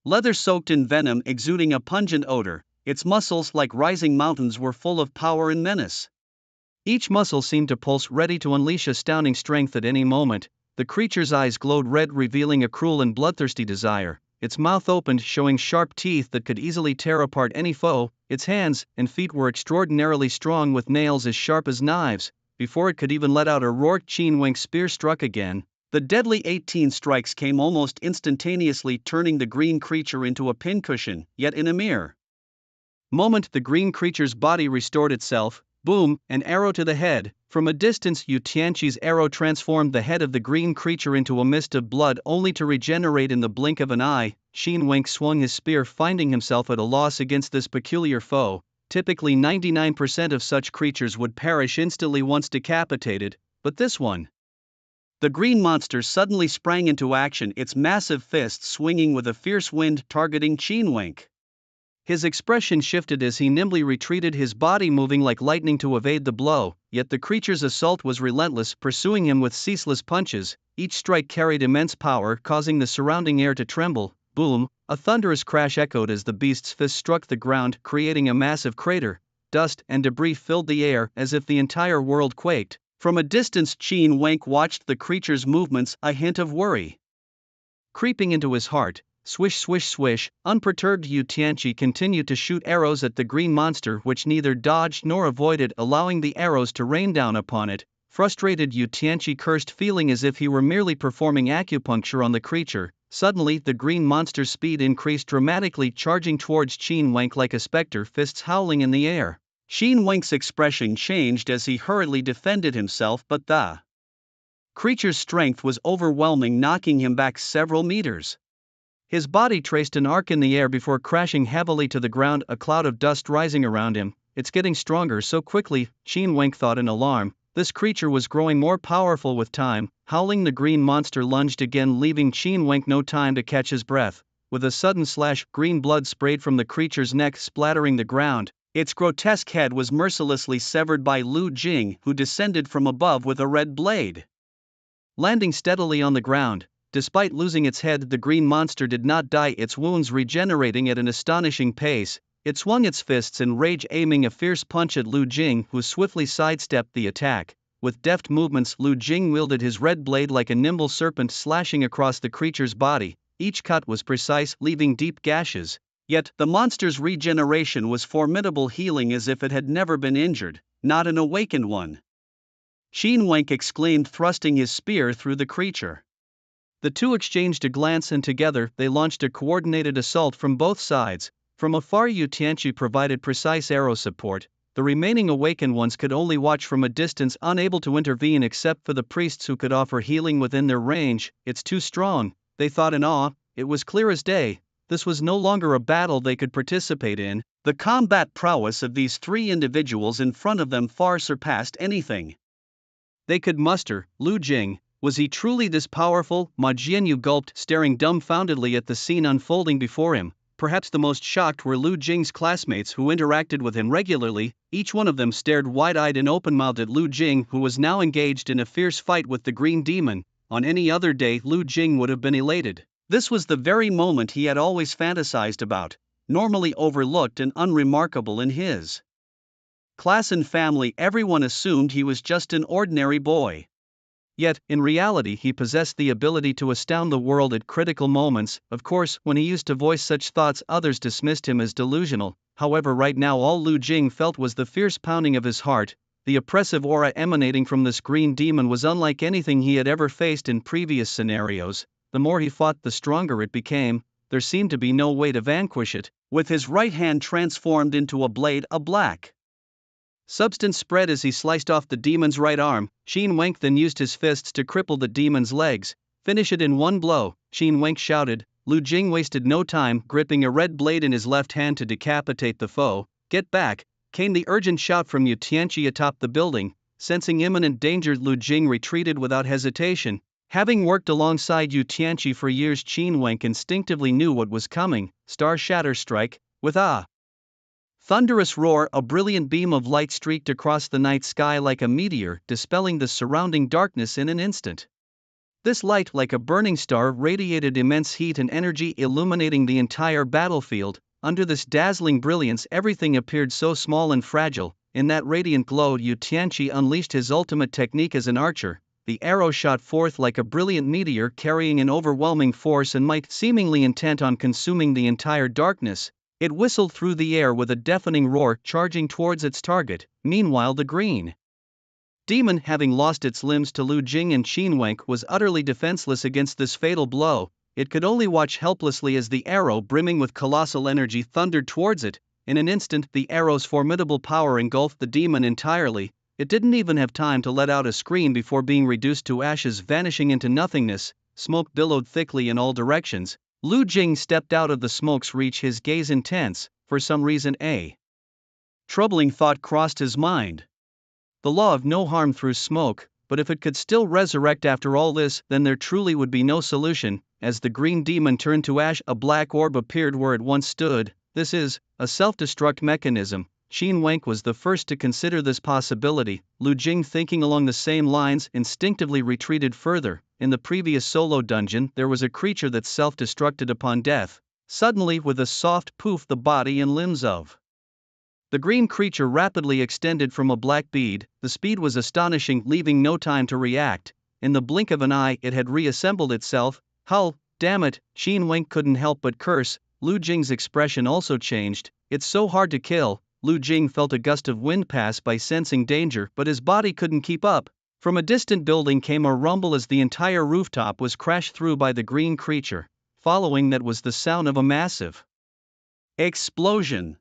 leather soaked in venom, exuding a pungent odor. Its muscles, like rising mountains, were full of power and menace. Each muscle seemed to pulse, ready to unleash astounding strength at any moment. The creature's eyes glowed red, revealing a cruel and bloodthirsty desire. Its mouth opened, showing sharp teeth that could easily tear apart any foe. Its hands and feet were extraordinarily strong, with nails as sharp as knives. Before it could even let out a roar, Qin Wank's spear struck again. The deadly 18 strikes came almost instantaneously, turning the green creature into a pincushion. Yet in a mere moment, the green creature's body restored itself. Boom, an arrow to the head. From a distance, Yu Tianqi's arrow transformed the head of the green creature into a mist of blood, only to regenerate in the blink of an eye. Qin Wank swung his spear, finding himself at a loss against this peculiar foe. Typically 99% of such creatures would perish instantly once decapitated, but this one. The green monster suddenly sprang into action, its massive fists swinging with a fierce wind, targeting Qin Wank. His expression shifted as he nimbly retreated, his body moving like lightning to evade the blow. Yet the creature's assault was relentless, pursuing him with ceaseless punches. Each strike carried immense power, causing the surrounding air to tremble. Boom! A thunderous crash echoed as the beast's fist struck the ground, creating a massive crater. Dust and debris filled the air, as if the entire world quaked. From a distance, Qin Wank watched the creature's movements, a hint of worry creeping into his heart. Swish, swish, swish. Unperturbed, Yu Tianqi continued to shoot arrows at the green monster, which neither dodged nor avoided, allowing the arrows to rain down upon it. Frustrated, Yu Tianqi cursed, feeling as if he were merely performing acupuncture on the creature. Suddenly, the green monster's speed increased dramatically, charging towards Qin Wank like a specter, fists howling in the air. Qin Wank's expression changed as he hurriedly defended himself, but the Creature's strength was overwhelming, knocking him back several meters. His body traced an arc in the air before crashing heavily to the ground, a cloud of dust rising around him. It's getting stronger so quickly, Qin Wenk thought in alarm. This creature was growing more powerful with time. Howling, the green monster lunged again, leaving Qin Wenk no time to catch his breath. With a sudden slash, green blood sprayed from the creature's neck, splattering the ground. Its grotesque head was mercilessly severed by Lu Jing, who descended from above with a red blade. Landing steadily on the ground, despite losing its head, the green monster did not die, its wounds regenerating at an astonishing pace. It swung its fists in rage, aiming a fierce punch at Lu Jing, who swiftly sidestepped the attack. With deft movements, Lu Jing wielded his red blade like a nimble serpent, slashing across the creature's body. Each cut was precise, leaving deep gashes. Yet, the monster's regeneration was formidable, healing as if it had never been injured, not an awakened one. Qin Wenk exclaimed, thrusting his spear through the creature. The two exchanged a glance, and together they launched a coordinated assault from both sides. From afar, Yu Tianqi provided precise arrow support. The remaining awakened ones could only watch from a distance, unable to intervene except for the priests who could offer healing within their range. It's too strong, they thought in awe. It was clear as day. This was no longer a battle they could participate in. The combat prowess of these three individuals in front of them far surpassed anything they could muster. Lu Jing, was he truly this powerful? Ma Jianyu gulped, staring dumbfoundedly at the scene unfolding before him. Perhaps the most shocked were Lu Jing's classmates, who interacted with him regularly. Each one of them stared wide-eyed and open-mouthed at Lu Jing, who was now engaged in a fierce fight with the green demon. On any other day, Lu Jing would have been elated. This was the very moment he had always fantasized about, normally overlooked and unremarkable in his class and family. Everyone assumed he was just an ordinary boy. Yet, in reality, he possessed the ability to astound the world at critical moments. Of course, when he used to voice such thoughts, others dismissed him as delusional. However, right now all Lu Jing felt was the fierce pounding of his heart. The oppressive aura emanating from this green demon was unlike anything he had ever faced in previous scenarios. The more he fought, the stronger it became. There seemed to be no way to vanquish it. With his right hand transformed into a blade, a black substance spread as he sliced off the demon's right arm. Qin Wenk then used his fists to cripple the demon's legs. Finish it in one blow, Qin Wenk shouted. Lu Jing wasted no time, gripping a red blade in his left hand to decapitate the foe. Get back, came the urgent shout from Yu Tianqi atop the building. Sensing imminent danger, Lu Jing retreated without hesitation. Having worked alongside Yu Tianqi for years, Qin Wenk instinctively knew what was coming. Star Shatter Strike. With a thunderous roar, a brilliant beam of light streaked across the night sky like a meteor, dispelling the surrounding darkness in an instant. This light, like a burning star, radiated immense heat and energy, illuminating the entire battlefield. Under this dazzling brilliance, everything appeared so small and fragile. In that radiant glow, Yu Tianqi unleashed his ultimate technique as an archer. The arrow shot forth like a brilliant meteor, carrying an overwhelming force and might, seemingly intent on consuming the entire darkness. It whistled through the air with a deafening roar, charging towards its target. Meanwhile, the green demon, having lost its limbs to Lu Jing and Qin Wenk, was utterly defenseless against this fatal blow. It could only watch helplessly as the arrow, brimming with colossal energy, thundered towards it. In an instant, the arrow's formidable power engulfed the demon entirely. It didn't even have time to let out a scream before being reduced to ashes, vanishing into nothingness. Smoke billowed thickly in all directions. Lu Jing stepped out of the smoke's reach, his gaze intense. For some reason, a troubling thought crossed his mind. The law of no harm through smoke, but if it could still resurrect after all this, then there truly would be no solution. As the green demon turned to ash, a black orb appeared where it once stood. This is a self-destruct mechanism. Qin Wenk was the first to consider this possibility. Lu Jing, thinking along the same lines, instinctively retreated further. In the previous solo dungeon, there was a creature that self-destructed upon death. Suddenly, with a soft poof, the body and limbs of the green creature rapidly extended from a black bead. The speed was astonishing, leaving no time to react. In the blink of an eye, it had reassembled itself. Hull, damn it, Qin Wenk couldn't help but curse. Lu Jing's expression also changed. It's so hard to kill. Lu Jing felt a gust of wind pass by, sensing danger, but his body couldn't keep up. From a distant building came a rumble as the entire rooftop was crashed through by the green creature. Following that was the sound of a massive explosion.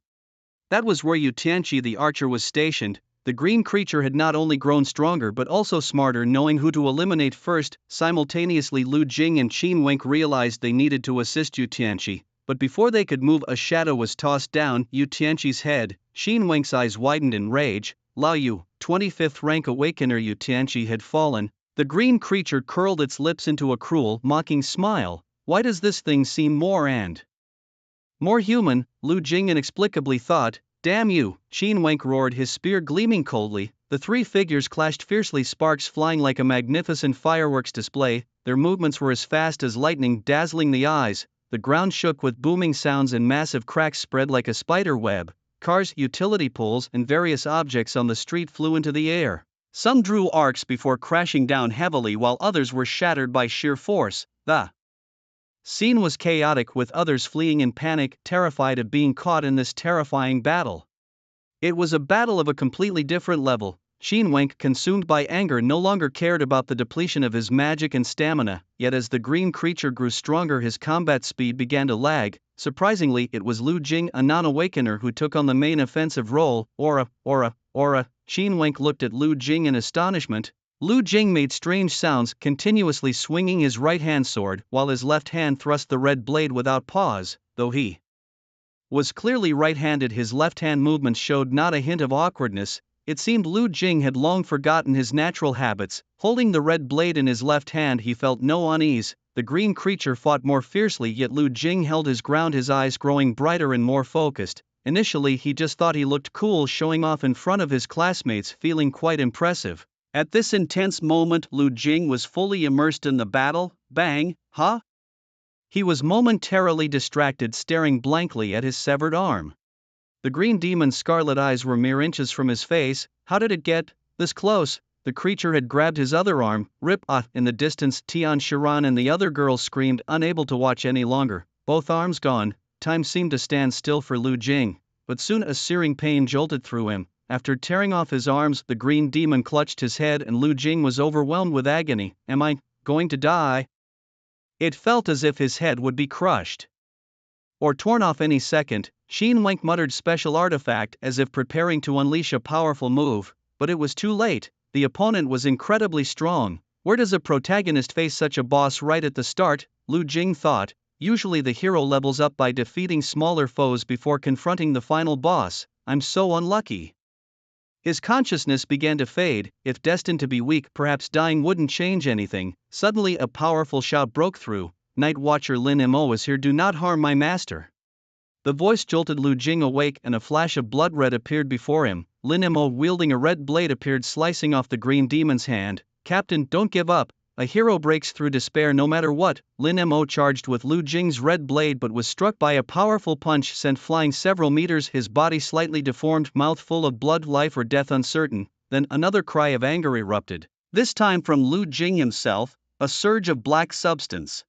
That was where Yu Tianqi the archer was stationed. The green creature had not only grown stronger but also smarter, knowing who to eliminate first. Simultaneously, Lu Jing and Qin Wenk realized they needed to assist Yu Tianqi, but before they could move, a shadow was tossed down Yu Tianqi's head. Qin Wenk's eyes widened in rage. Lao Yu, 25th rank awakener. Yu Tianqi had fallen. The green creature curled its lips into a cruel, mocking smile. Why does this thing seem more human? Lu Jing inexplicably thought. Damn you! Qin Wenk roared, his spear gleaming coldly. The three figures clashed fiercely, sparks flying like a magnificent fireworks display. Their movements were as fast as lightning, dazzling the eyes. The ground shook with booming sounds and massive cracks spread like a spider web. Cars, utility poles, and various objects on the street flew into the air. Some drew arcs before crashing down heavily, while others were shattered by sheer force. The scene was chaotic, with others fleeing in panic, terrified of being caught in this terrifying battle. It was a battle of a completely different level. Qin Wenk, consumed by anger, no longer cared about the depletion of his magic and stamina, yet as the green creature grew stronger, his combat speed began to lag. Surprisingly, it was Lu Jing, a non-awakener, who took on the main offensive role. Aura. Qin Wenk looked at Lu Jing in astonishment. Lu Jing made strange sounds, continuously swinging his right-hand sword, while his left hand thrust the red blade without pause. Though he was clearly right-handed, his left-hand movements showed not a hint of awkwardness. It seemed Lu Jing had long forgotten his natural habits. Holding the red blade in his left hand, he felt no unease. The green creature fought more fiercely, yet Lu Jing held his ground, his eyes growing brighter and more focused. Initially, he just thought he looked cool, showing off in front of his classmates, feeling quite impressive. At this intense moment, Lu Jing was fully immersed in the battle. Bang, huh? He was momentarily distracted, staring blankly at his severed arm. The green demon's scarlet eyes were mere inches from his face. How did it get this close? The creature had grabbed his other arm. Rip! In the distance, Tian Shiran and the other girls screamed, unable to watch any longer. Both arms gone. Time seemed to stand still for Lu Jing. But soon a searing pain jolted through him. After tearing off his arms, the green demon clutched his head, and Lu Jing was overwhelmed with agony. Am I going to die? It felt as if his head would be crushed or torn off any second. Qin Wenk muttered special artifact, as if preparing to unleash a powerful move, but it was too late. The opponent was incredibly strong. Where does a protagonist face such a boss right at the start? Lu Jing thought. Usually the hero levels up by defeating smaller foes before confronting the final boss. I'm so unlucky. His consciousness began to fade. If destined to be weak, perhaps dying wouldn't change anything. Suddenly a powerful shout broke through. Night Watcher Lin Mo is here, do not harm my master. The voice jolted Lu Jing awake, and a flash of blood red appeared before him. Lin Mo, wielding a red blade, appeared, slicing off the green demon's hand. Captain, don't give up. A hero breaks through despair no matter what. Lin Mo charged with Lu Jing's red blade but was struck by a powerful punch sent flying several meters, his body slightly deformed, mouth full of blood, life or death uncertain. Then another cry of anger erupted. This time from Lu Jing himself. A surge of black substance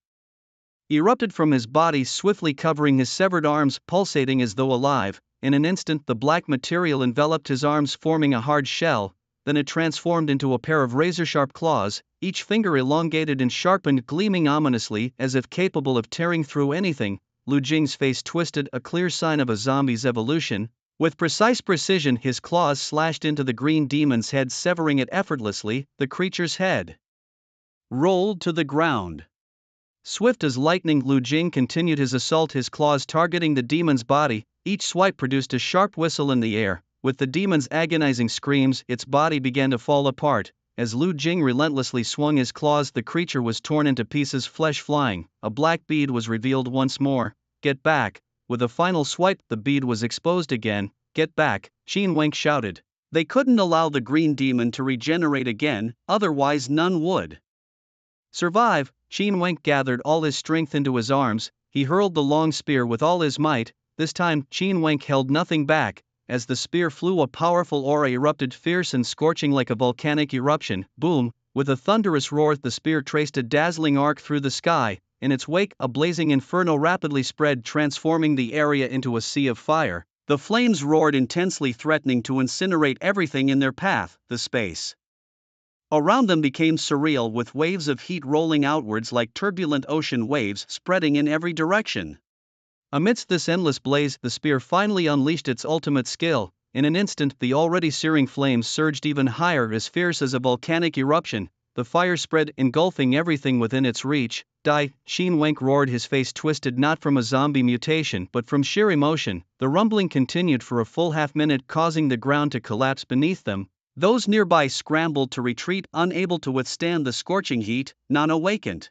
erupted from his body, swiftly covering his severed arms, pulsating as though alive. In an instant the black material enveloped his arms, forming a hard shell. Then it transformed into a pair of razor-sharp claws, each finger elongated and sharpened, gleaming ominously, as if capable of tearing through anything. Lu Jing's face twisted, a clear sign of a zombie's evolution. With precise precision, his claws slashed into the green demon's head, severing it effortlessly. The creature's head rolled to the ground. Swift as lightning, Lu Jing continued his assault, his claws targeting the demon's body. Each swipe produced a sharp whistle in the air. With the demon's agonizing screams, its body began to fall apart. As Lu Jing relentlessly swung his claws, the creature was torn into pieces, flesh flying. A black bead was revealed once more. Get back. With a final swipe, the bead was exposed again. Get back, Qin Wenk shouted. They couldn't allow the green demon to regenerate again, otherwise none would survive. Qin Wenk gathered all his strength into his arms. He hurled the long spear with all his might. This time, Qin Wenk held nothing back. As the spear flew, a powerful aura erupted, fierce and scorching like a volcanic eruption. Boom! With a thunderous roar, the spear traced a dazzling arc through the sky. In its wake, a blazing inferno rapidly spread, transforming the area into a sea of fire. The flames roared intensely, threatening to incinerate everything in their path. The space around them became surreal, with waves of heat rolling outwards like turbulent ocean waves, spreading in every direction. Amidst this endless blaze, the spear finally unleashed its ultimate skill. In an instant, the already searing flames surged even higher, as fierce as a volcanic eruption. The fire spread, engulfing everything within its reach. Die, Xin Wenk roared, his face twisted not from a zombie mutation but from sheer emotion. The rumbling continued for a full half-minute, causing the ground to collapse beneath them. Those nearby scrambled to retreat, unable to withstand the scorching heat. Non-awakened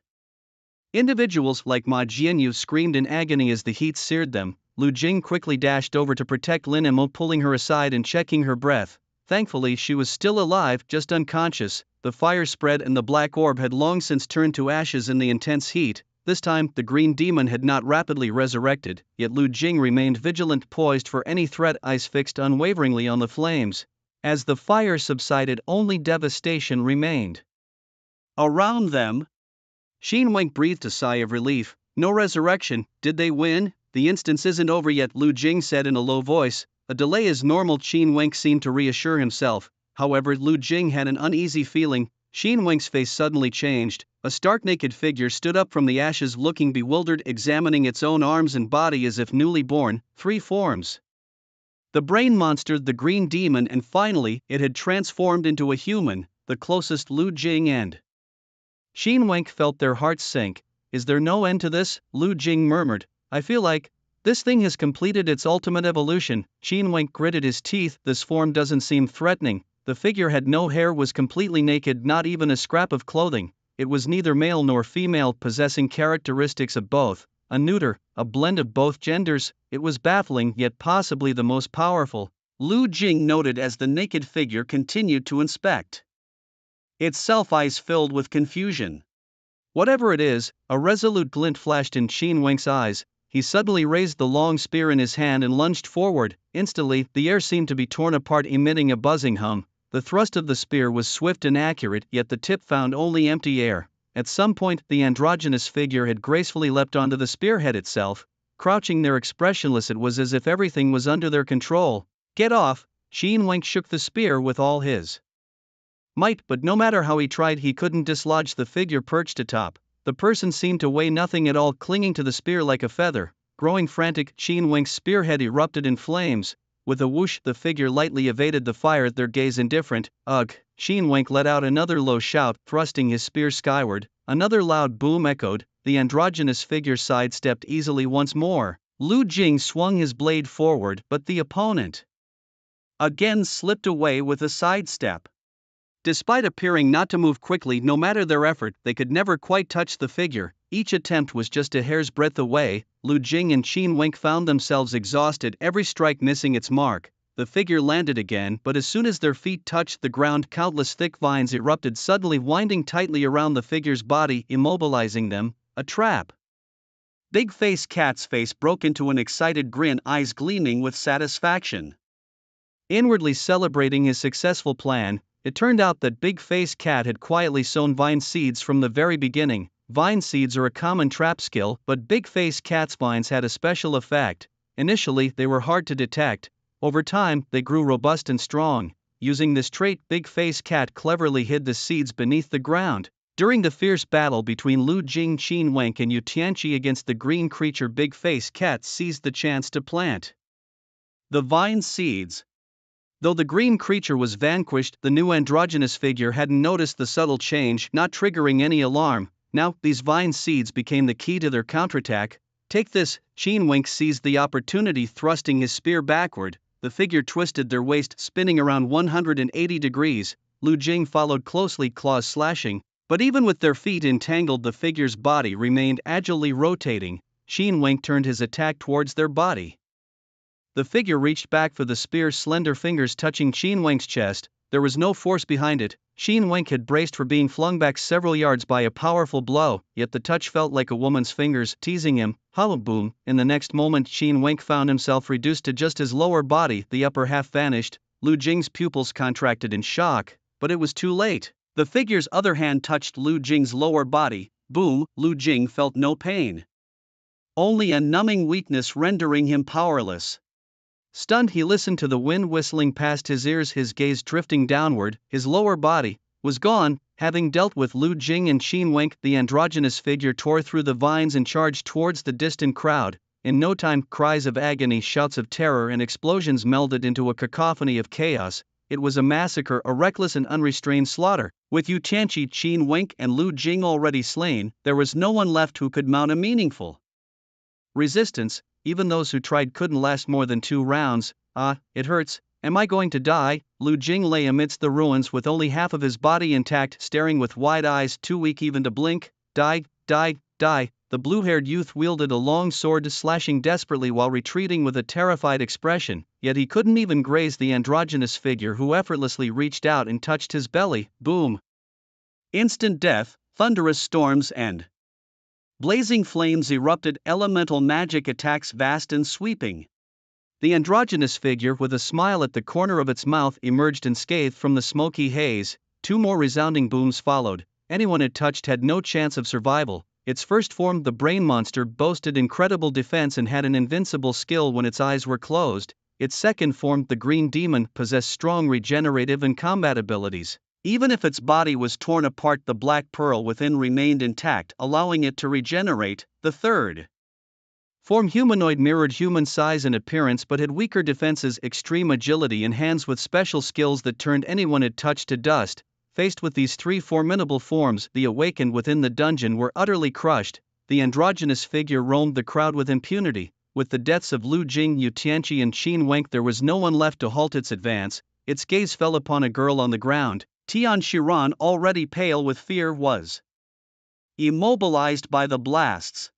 individuals like Ma Jianyu screamed in agony as the heat seared them. Lu Jing quickly dashed over to protect Lin Emo, pulling her aside and checking her breath. Thankfully she was still alive, just unconscious. The fire spread and the black orb had long since turned to ashes in the intense heat. This time, the green demon had not rapidly resurrected, yet Lu Jing remained vigilant, poised for any threat, eyes fixed unwaveringly on the flames. As the fire subsided, only devastation remained around them. Xin Wenk breathed a sigh of relief. No resurrection. Did they win? The instance isn't over yet, Lu Jing said in a low voice. A delay is normal, Xin Wenk seemed to reassure himself. However, Lu Jing had an uneasy feeling. Xin Wenk's face suddenly changed. A stark naked figure stood up from the ashes, looking bewildered, examining its own arms and body as if newly born. 3 forms. The brain monster, the green demon, and finally, it had transformed into a human, the closest Lu Jing and Xin Wenk felt their hearts sink. Is there no end to this? Lu Jing murmured. I feel like this thing has completed its ultimate evolution. Xin Wenk gritted his teeth. This form doesn't seem threatening. The figure had no hair, was completely naked, not even a scrap of clothing. It was neither male nor female, possessing characteristics of both. A neuter, a blend of both genders. It was baffling, yet possibly the most powerful, Lu Jing noted as the naked figure continued to inspect itself, eyes filled with confusion. Whatever it is, a resolute glint flashed in Xin Wenk's eyes. He suddenly raised the long spear in his hand and lunged forward. Instantly, the air seemed to be torn apart, emitting a buzzing hum. The thrust of the spear was swift and accurate, yet the tip found only empty air. At some point, the androgynous figure had gracefully leapt onto the spearhead itself. Crouching there expressionless, it was as if everything was under their control. Get off! Xin Wenk shook the spear with all his might, but no matter how he tried, he couldn't dislodge the figure perched atop. The person seemed to weigh nothing at all, clinging to the spear like a feather. Growing frantic, Xin Wenk's spearhead erupted in flames. With a whoosh, the figure lightly evaded the fire, their gaze indifferent. Ugh! Xin Wenk let out another low shout, thrusting his spear skyward. Another loud boom echoed. The androgynous figure sidestepped easily once more. Lu Jing swung his blade forward, but the opponent again slipped away with a sidestep. Despite appearing not to move quickly, no matter their effort, they could never quite touch the figure. Each attempt was just a hair's breadth away. Lu Jing and Xin Wenk found themselves exhausted, every strike missing its mark. The figure landed again, but as soon as their feet touched the ground, countless thick vines erupted, suddenly winding tightly around the figure's body, immobilizing them. A trap. Big Face Cat's face broke into an excited grin, eyes gleaming with satisfaction. Inwardly celebrating his successful plan, it turned out that Big Face Cat had quietly sown vine seeds from the very beginning. Vine seeds are a common trap skill, but Big Face Cat's vines had a special effect. Initially, they were hard to detect. Over time, they grew robust and strong. Using this trait, Big Face Cat cleverly hid the seeds beneath the ground. During the fierce battle between Lu Jing, Xin Wenk and Yu Tianqi against the green creature, Big Face Cat seized the chance to plant the vine seeds. Though the green creature was vanquished, the new androgynous figure hadn't noticed the subtle change, not triggering any alarm. Now, these vine seeds became the key to their counterattack. Take this! Xin Wenk seized the opportunity, thrusting his spear backward. The figure twisted their waist, spinning around 180 degrees. Lu Jing followed closely, claws slashing. But even with their feet entangled, the figure's body remained agilely rotating. Xin Wenk turned his attack towards their body. The figure reached back for the spear, slender fingers touching Xin Wenk's chest. There was no force behind it. Xin Wenk had braced for being flung back several yards by a powerful blow, yet the touch felt like a woman's fingers, teasing him. Hollow boom! In the next moment, Xin Wenk found himself reduced to just his lower body, the upper half vanished. Lu Jing's pupils contracted in shock, but it was too late. The figure's other hand touched Lu Jing's lower body. Boom! Lu Jing felt no pain, only a numbing weakness rendering him powerless. Stunned, he listened to the wind whistling past his ears, his gaze drifting downward. His lower body was gone. Having dealt with Lu Jing and Xin Wenk, the androgynous figure tore through the vines and charged towards the distant crowd. In no time, cries of agony, shouts of terror, and explosions melded into a cacophony of chaos. It was a massacre, a reckless and unrestrained slaughter. With Yu Tianqi, Qin Wenk, and Lu Jing already slain, there was no one left who could mount a meaningful resistance. Even those who tried couldn't last more than 2 rounds. Ah, it hurts. Am I going to die? Lu Jing lay amidst the ruins with only half of his body intact, staring with wide eyes, too weak even to blink. Die, die, die. The blue-haired youth wielded a long sword, slashing desperately while retreating with a terrified expression, yet he couldn't even graze the androgynous figure who effortlessly reached out and touched his belly. Boom! Instant death, thunderous storms and blazing flames erupted, elemental magic attacks vast and sweeping. The androgynous figure, with a smile at the corner of its mouth, emerged unscathed from the smoky haze. 2 more resounding booms followed. Anyone it touched had no chance of survival. Its first form, the brain monster, boasted incredible defense and had an invincible skill when its eyes were closed. Its second form, the green demon, possessed strong regenerative and combat abilities. Even if its body was torn apart, the black pearl within remained intact, allowing it to regenerate. The third form, humanoid, mirrored human size and appearance but had weaker defenses, extreme agility, and hands with special skills that turned anyone it touched to dust. Faced with these 3 formidable forms, the awakened within the dungeon were utterly crushed. The androgynous figure roamed the crowd with impunity. With the deaths of Lu Jing, Yu Tianqi, and Qin Wenk, there was no one left to halt its advance. Its gaze fell upon a girl on the ground. Tian Shiran, already pale with fear, was immobilized by the blasts.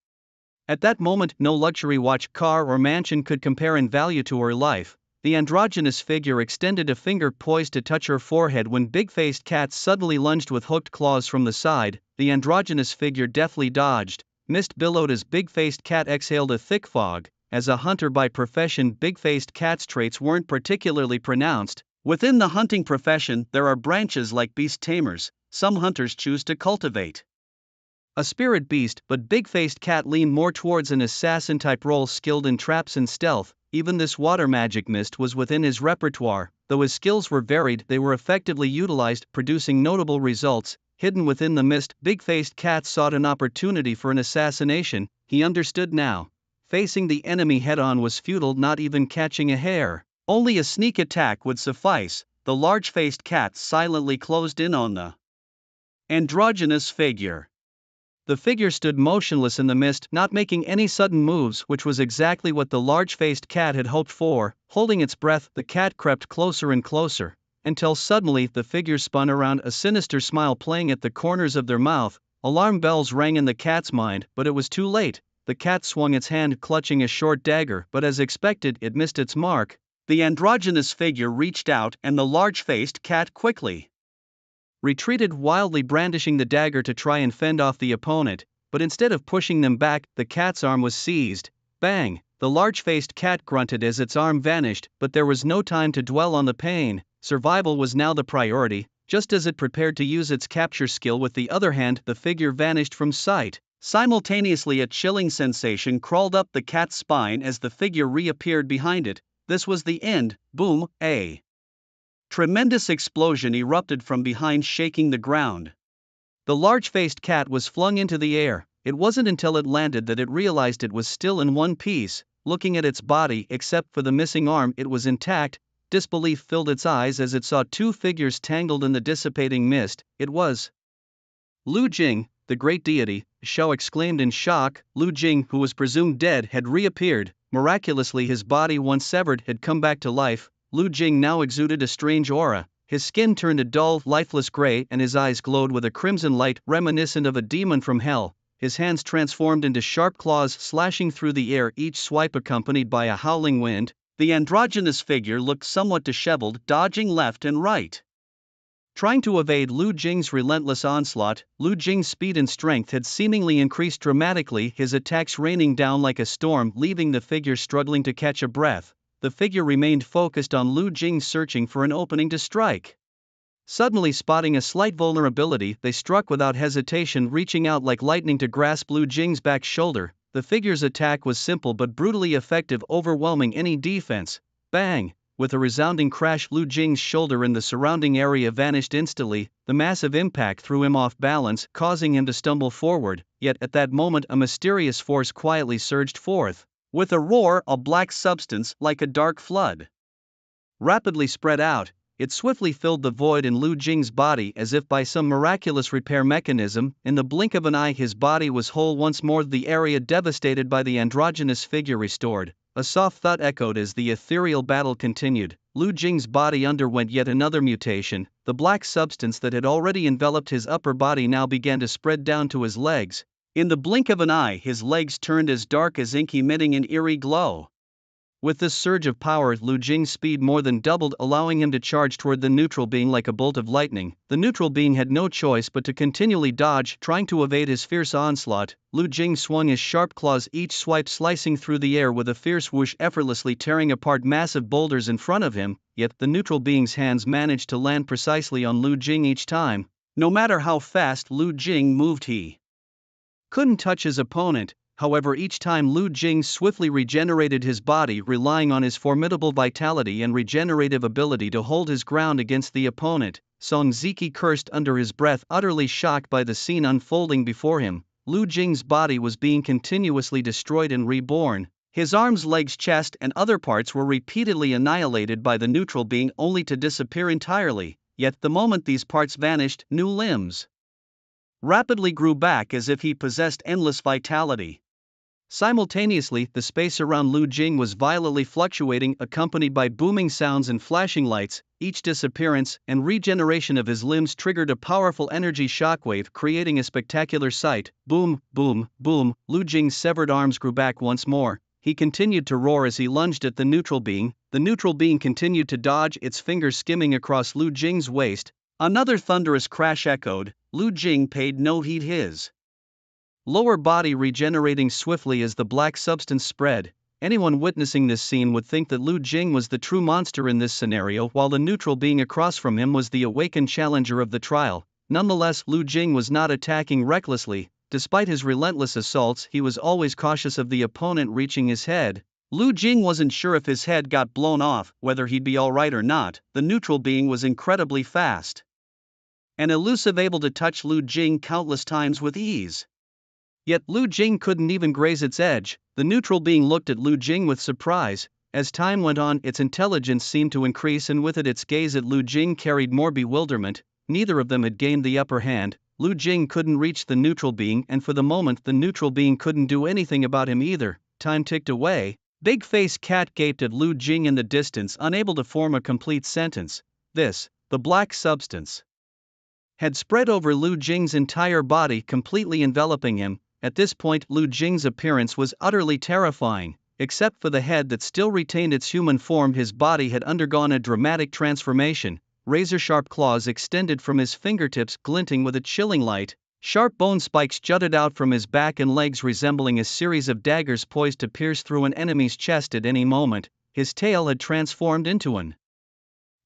At that moment, no luxury watch, car, or mansion could compare in value to her life. The androgynous figure extended a finger poised to touch her forehead when big-faced cat suddenly lunged with hooked claws from the side. The androgynous figure deftly dodged. Mist billowed as big-faced cat exhaled a thick fog. As a hunter by profession, big-faced cat's traits weren't particularly pronounced. Within the hunting profession, there are branches like beast tamers. Some hunters choose to cultivate a spirit beast, but big-faced cat leaned more towards an assassin-type role, skilled in traps and stealth. Even this water magic mist was within his repertoire. Though his skills were varied, they were effectively utilized, producing notable results. Hidden within the mist, big-faced cat sought an opportunity for an assassination. He understood now. Facing the enemy head-on was futile, not even catching a hare. Only a sneak attack would suffice. The large-faced cat silently closed in on the androgynous figure. The figure stood motionless in the mist, not making any sudden moves, which was exactly what the large-faced cat had hoped for. Holding its breath, the cat crept closer and closer, until suddenly the figure spun around, a sinister smile playing at the corners of their mouth. Alarm bells rang in the cat's mind, but it was too late. The cat swung its hand, clutching a short dagger, but as expected, it missed its mark. The androgynous figure reached out, and the large-faced cat quickly retreated, wildly brandishing the dagger to try and fend off the opponent, but instead of pushing them back, the cat's arm was seized. Bang! The large-faced cat grunted as its arm vanished, but there was no time to dwell on the pain. Survival was now the priority. Just as it prepared to use its capture skill with the other hand, the figure vanished from sight. Simultaneously, a chilling sensation crawled up the cat's spine as the figure reappeared behind it. This was the end. Boom! A tremendous explosion erupted from behind, shaking the ground. The large-faced cat was flung into the air. It wasn't until it landed that it realized it was still in one piece. Looking at its body, except for the missing arm, it was intact. Disbelief filled its eyes as it saw 2 figures tangled in the dissipating mist. It was Lu Jing, the great deity. Shao exclaimed in shock. Lu Jing, who was presumed dead, had reappeared. Miraculously, his body, once severed, had come back to life. Lu Jing now exuded a strange aura. His skin turned a dull, lifeless gray, and his eyes glowed with a crimson light reminiscent of a demon from hell. His hands transformed into sharp claws, slashing through the air, each swipe accompanied by a howling wind. The androgynous figure looked somewhat disheveled, dodging left and right, trying to evade Lu Jing's relentless onslaught. Lu Jing's speed and strength had seemingly increased dramatically, his attacks raining down like a storm, leaving the figure struggling to catch a breath. The figure remained focused on Lu Jing, searching for an opening to strike. Suddenly spotting a slight vulnerability, they struck without hesitation, reaching out like lightning to grasp Lu Jing's back shoulder. The figure's attack was simple but brutally effective, overwhelming any defense. Bang! With a resounding crash, Lu Jing's shoulder and the surrounding area vanished instantly. The massive impact threw him off balance, causing him to stumble forward. Yet at that moment, a mysterious force quietly surged forth. With a roar, a black substance, like a dark flood, rapidly spread out. It swiftly filled the void in Lu Jing's body as if by some miraculous repair mechanism. In the blink of an eye, his body was whole once more, the area devastated by the androgynous figure restored. A soft thud echoed as the ethereal battle continued. Lu Jing's body underwent yet another mutation. The black substance that had already enveloped his upper body now began to spread down to his legs. In the blink of an eye, his legs turned as dark as ink, emitting an eerie glow. With this surge of power, Lu Jing's speed more than doubled, allowing him to charge toward the neutral being like a bolt of lightning. The neutral being had no choice but to continually dodge, trying to evade his fierce onslaught. Lu Jing swung his sharp claws, each swipe slicing through the air with a fierce whoosh, effortlessly tearing apart massive boulders in front of him, yet the neutral being's hands managed to land precisely on Lu Jing each time. No matter how fast Lu Jing moved, he couldn't touch his opponent. However, each time Lu Jing swiftly regenerated his body, relying on his formidable vitality and regenerative ability to hold his ground against the opponent. Song Ziki cursed under his breath, utterly shocked by the scene unfolding before him. Lu Jing's body was being continuously destroyed and reborn. His arms, legs, chest, and other parts were repeatedly annihilated by the neutral being, only to disappear entirely. Yet the moment these parts vanished, new limbs rapidly grew back as if he possessed endless vitality. Simultaneously, the space around Lu Jing was violently fluctuating, accompanied by booming sounds and flashing lights. Each disappearance and regeneration of his limbs triggered a powerful energy shockwave, creating a spectacular sight. Boom, boom, boom. Lu Jing's severed arms grew back once more. He continued to roar as he lunged at the neutral being. The neutral being continued to dodge, its fingers skimming across Lu Jing's waist. Another thunderous crash echoed. Lu Jing paid no heed, his lower body regenerating swiftly as the black substance spread. Anyone witnessing this scene would think that Lu Jing was the true monster in this scenario, while the neutral being across from him was the awakened challenger of the trial. Nonetheless, Lu Jing was not attacking recklessly. Despite his relentless assaults, he was always cautious of the opponent reaching his head. Lu Jing wasn't sure if his head got blown off, whether he'd be alright or not. The neutral being was incredibly fast and elusive, able to touch Lu Jing countless times with ease. Yet Lu Jing couldn't even graze its edge. The neutral being looked at Lu Jing with surprise. As time went on, its intelligence seemed to increase, and with it its gaze at Lu Jing carried more bewilderment. Neither of them had gained the upper hand. Lu Jing couldn't reach the neutral being, and for the moment the neutral being couldn't do anything about him either. Time ticked away. Big-faced Cat gaped at Lu Jing in the distance, unable to form a complete sentence. The black substance had spread over Lu Jing's entire body, completely enveloping him. At this point, Lu Jing's appearance was utterly terrifying. Except for the head that still retained its human form, his body had undergone a dramatic transformation. Razor-sharp claws extended from his fingertips, glinting with a chilling light. Sharp bone spikes jutted out from his back and legs, resembling a series of daggers poised to pierce through an enemy's chest at any moment. His tail had transformed into an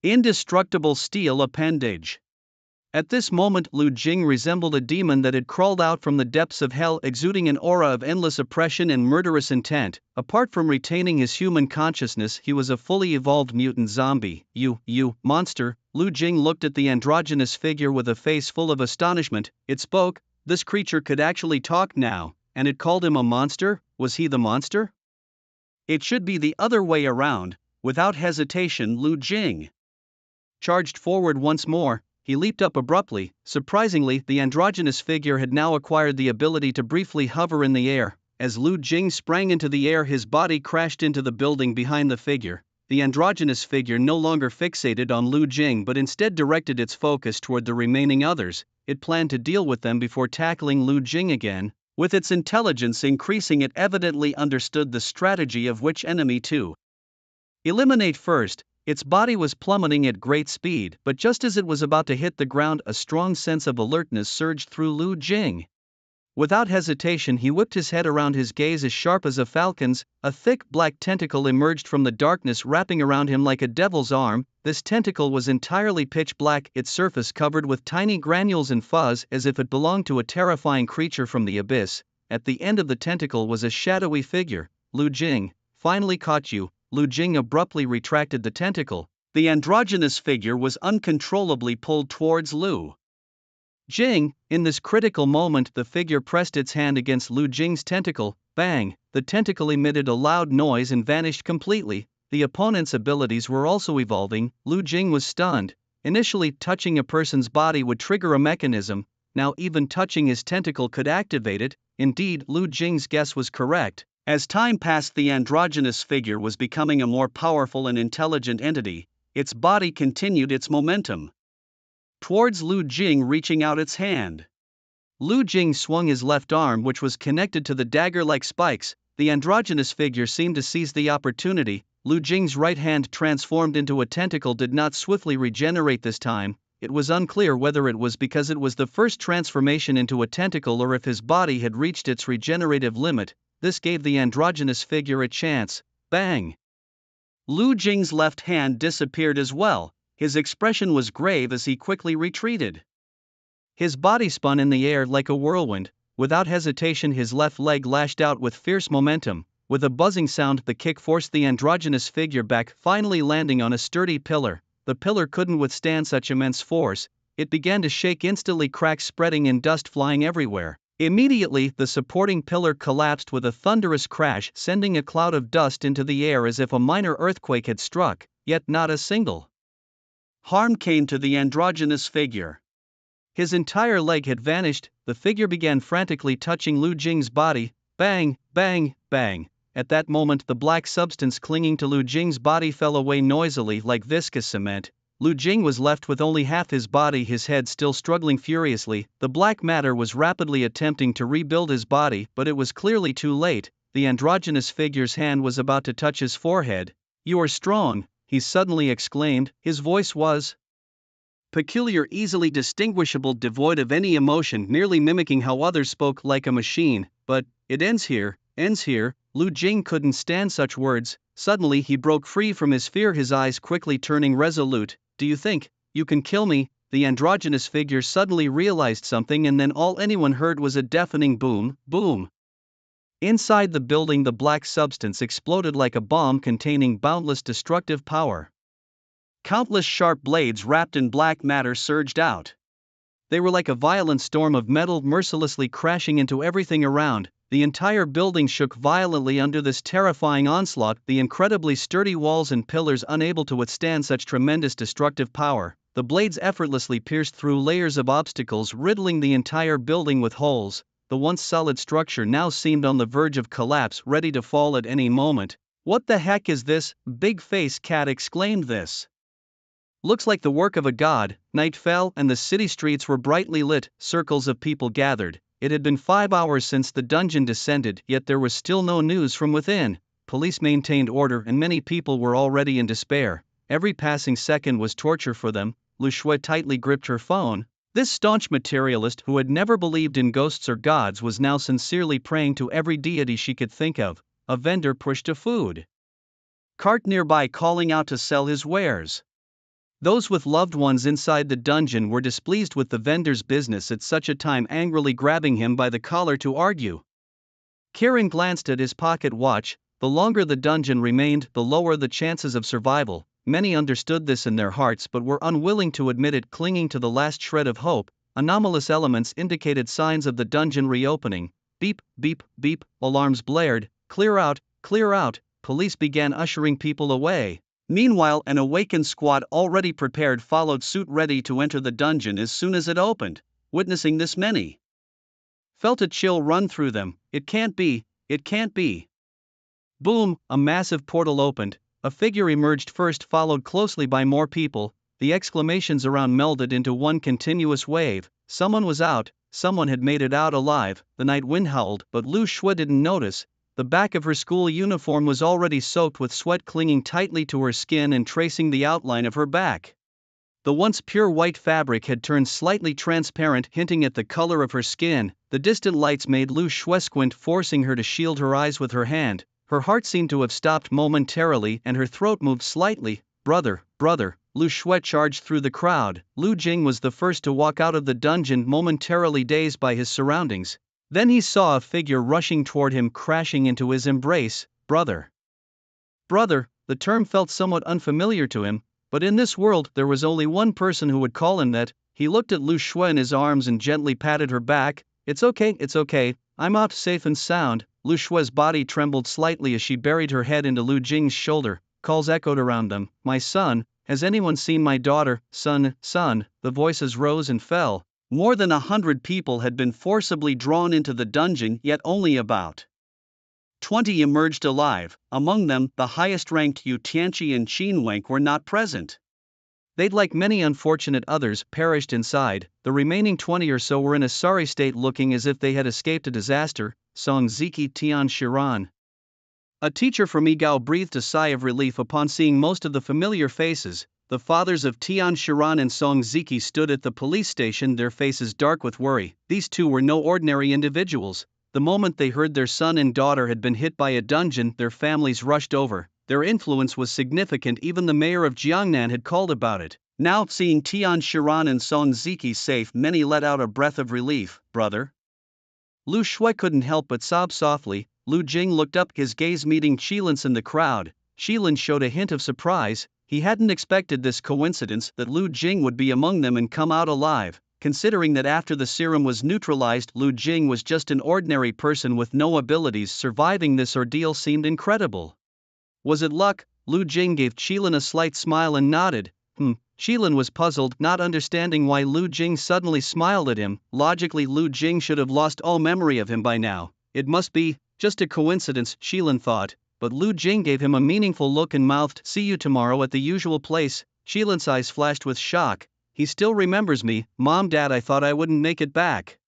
indestructible steel appendage. At this moment, Lu Jing resembled a demon that had crawled out from the depths of hell, exuding an aura of endless oppression and murderous intent. Apart from retaining his human consciousness, he was a fully evolved mutant zombie. You monster. Lu Jing looked at the androgynous figure with a face full of astonishment. It spoke. This creature could actually talk now, and it called him a monster? Was he the monster? It should be the other way around. Without hesitation, Lu Jing charged forward once more. He leaped up abruptly. Surprisingly, the androgynous figure had now acquired the ability to briefly hover in the air. As Lu Jing sprang into the air, his body crashed into the building behind the figure. The androgynous figure no longer fixated on Lu Jing, but instead directed its focus toward the remaining others. It planned to deal with them before tackling Lu Jing again. With its intelligence increasing, it evidently understood the strategy of which enemy to eliminate first. Its body was plummeting at great speed, but just as it was about to hit the ground, a strong sense of alertness surged through Lu Jing. Without hesitation, he whipped his head around, his gaze as sharp as a falcon's. A thick black tentacle emerged from the darkness, wrapping around him like a devil's arm. This tentacle was entirely pitch black, its surface covered with tiny granules and fuzz, as if it belonged to a terrifying creature from the abyss. At the end of the tentacle was a shadowy figure. Lu Jing, finally caught you. Lu Jing abruptly retracted the tentacle. The androgynous figure was uncontrollably pulled towards Lu Jing. In this critical moment, the figure pressed its hand against Lu Jing's tentacle. bang, the tentacle emitted a loud noise and vanished completely. The opponent's abilities were also evolving. Lu Jing was stunned. Initially, touching a person's body would trigger a mechanism, now even touching his tentacle could activate it. Indeed, Lu Jing's guess was correct. As time passed, the androgynous figure was becoming a more powerful and intelligent entity. Its body continued its momentum towards Lu Jing, reaching out its hand. Lu Jing swung his left arm, which was connected to the dagger-like spikes. The androgynous figure seemed to seize the opportunity. Lu Jing's right hand, transformed into a tentacle, did not swiftly regenerate this time. It was unclear whether it was because it was the first transformation into a tentacle or if his body had reached its regenerative limit. This gave the androgynous figure a chance. Bang! Lu Jing's left hand disappeared as well. His expression was grave as he quickly retreated. His body spun in the air like a whirlwind. Without hesitation, his left leg lashed out with fierce momentum. With a buzzing sound, the kick forced the androgynous figure back, finally landing on a sturdy pillar. The pillar couldn't withstand such immense force. It began to shake, instantly cracks spreading and dust flying everywhere. Immediately, the supporting pillar collapsed with a thunderous crash, sending a cloud of dust into the air as if a minor earthquake had struck, yet not a single harm came to the androgynous figure. His entire leg had vanished. The figure began frantically touching Lu Jing's body. Bang, bang, bang. At that moment, the black substance clinging to Lu Jing's body fell away noisily like viscous cement. Lu Jing was left with only half his body, his head still struggling furiously. The black matter was rapidly attempting to rebuild his body, but it was clearly too late. The androgynous figure's hand was about to touch his forehead. "You are strong," he suddenly exclaimed. His voice was peculiar, easily distinguishable, devoid of any emotion, nearly mimicking how others spoke, like a machine. "But it ends here, ends here." Lu Jing couldn't stand such words. Suddenly he broke free from his fear, his eyes quickly turning resolute. "Do you think you can kill me?" The androgynous figure suddenly realized something, and then all anyone heard was a deafening boom, boom. Inside the building, the black substance exploded like a bomb containing boundless destructive power. Countless sharp blades wrapped in black matter surged out. They were like a violent storm of metal, mercilessly crashing into everything around. The entire building shook violently under this terrifying onslaught, the incredibly sturdy walls and pillars unable to withstand such tremendous destructive power. The blades effortlessly pierced through layers of obstacles, riddling the entire building with holes. The once solid structure now seemed on the verge of collapse, ready to fall at any moment. "What the heck is this?" Big Face Cat exclaimed. "This looks like the work of a god." Night fell, and the city streets were brightly lit. Circles of people gathered. It had been 5 hours since the dungeon descended, yet there was still no news from within. Police maintained order, and many people were already in despair. Every passing second was torture for them. Lu Shui tightly gripped her phone. This staunch materialist, who had never believed in ghosts or gods, was now sincerely praying to every deity she could think of. A vendor pushed a food cart nearby, calling out to sell his wares. Those with loved ones inside the dungeon were displeased with the vendor's business at such a time, angrily grabbing him by the collar to argue. Kieran glanced at his pocket watch. The longer the dungeon remained, the lower the chances of survival. Many understood this in their hearts but were unwilling to admit it, clinging to the last shred of hope. Anomalous elements indicated signs of the dungeon reopening. Beep, beep, beep, alarms blared. Clear out, clear out. Police began ushering people away. Meanwhile, an awakened squad already prepared followed suit, ready to enter the dungeon as soon as it opened. Witnessing this, many felt a chill run through them. It can't be, it can't be. Boom, a massive portal opened. A figure emerged first, followed closely by more people. The exclamations around melded into one continuous wave. Someone was out, someone had made it out alive. The night wind howled, but Lu Shui didn't notice. The back of her school uniform was already soaked with sweat, clinging tightly to her skin and tracing the outline of her back. The once pure white fabric had turned slightly transparent, hinting at the color of her skin. The distant lights made Lu Shui squint, forcing her to shield her eyes with her hand. Her heart seemed to have stopped momentarily, and her throat moved slightly. "Brother, brother!" Lu Shui charged through the crowd. Lu Jing was the first to walk out of the dungeon, momentarily dazed by his surroundings. Then he saw a figure rushing toward him, crashing into his embrace. "Brother." Brother, the term felt somewhat unfamiliar to him, but in this world there was only one person who would call him that. He looked at Lu Shui in his arms and gently patted her back. It's okay, I'm off safe and sound." Lu Shue's body trembled slightly as she buried her head into Lu Jing's shoulder. Calls echoed around them. My son, has anyone seen my daughter? Son, son, the voices rose and fell. More than 100 people had been forcibly drawn into the dungeon, yet only about 20 emerged alive. Among them, the highest-ranked Yu Tianqi and Qin Wenk were not present. They'd, like many unfortunate others, perished inside. The remaining 20 or so were in a sorry state, looking as if they had escaped a disaster. Song Ziki Tian Shiran. A teacher from Yigao breathed a sigh of relief upon seeing most of the familiar faces. The fathers of Tian Shiran and Song Ziki stood at the police station, their faces dark with worry. These two were no ordinary individuals. The moment they heard their son and daughter had been hit by a dungeon, their families rushed over. Their influence was significant, even the mayor of Jiangnan had called about it. Now, seeing Tian Shiran and Song Ziki safe, many let out a breath of relief. Brother? Lu Shui couldn't help but sob softly. Lu Jing looked up, his gaze meeting Qilin's in the crowd. Qilin showed a hint of surprise. He hadn't expected this coincidence, that Lu Jing would be among them and come out alive. Considering that after the serum was neutralized, Lu Jing was just an ordinary person with no abilities, surviving this ordeal seemed incredible. Was it luck? Lu Jing gave Qilin a slight smile and nodded. Qilin was puzzled, not understanding why Lu Jing suddenly smiled at him. Logically, Lu Jing should have lost all memory of him by now. It must be just a coincidence, Qilin thought, but Lu Jing gave him a meaningful look and mouthed, "See you tomorrow at the usual place." Qilin's eyes flashed with shock. He still remembers me. Mom, Dad, I thought I wouldn't make it back.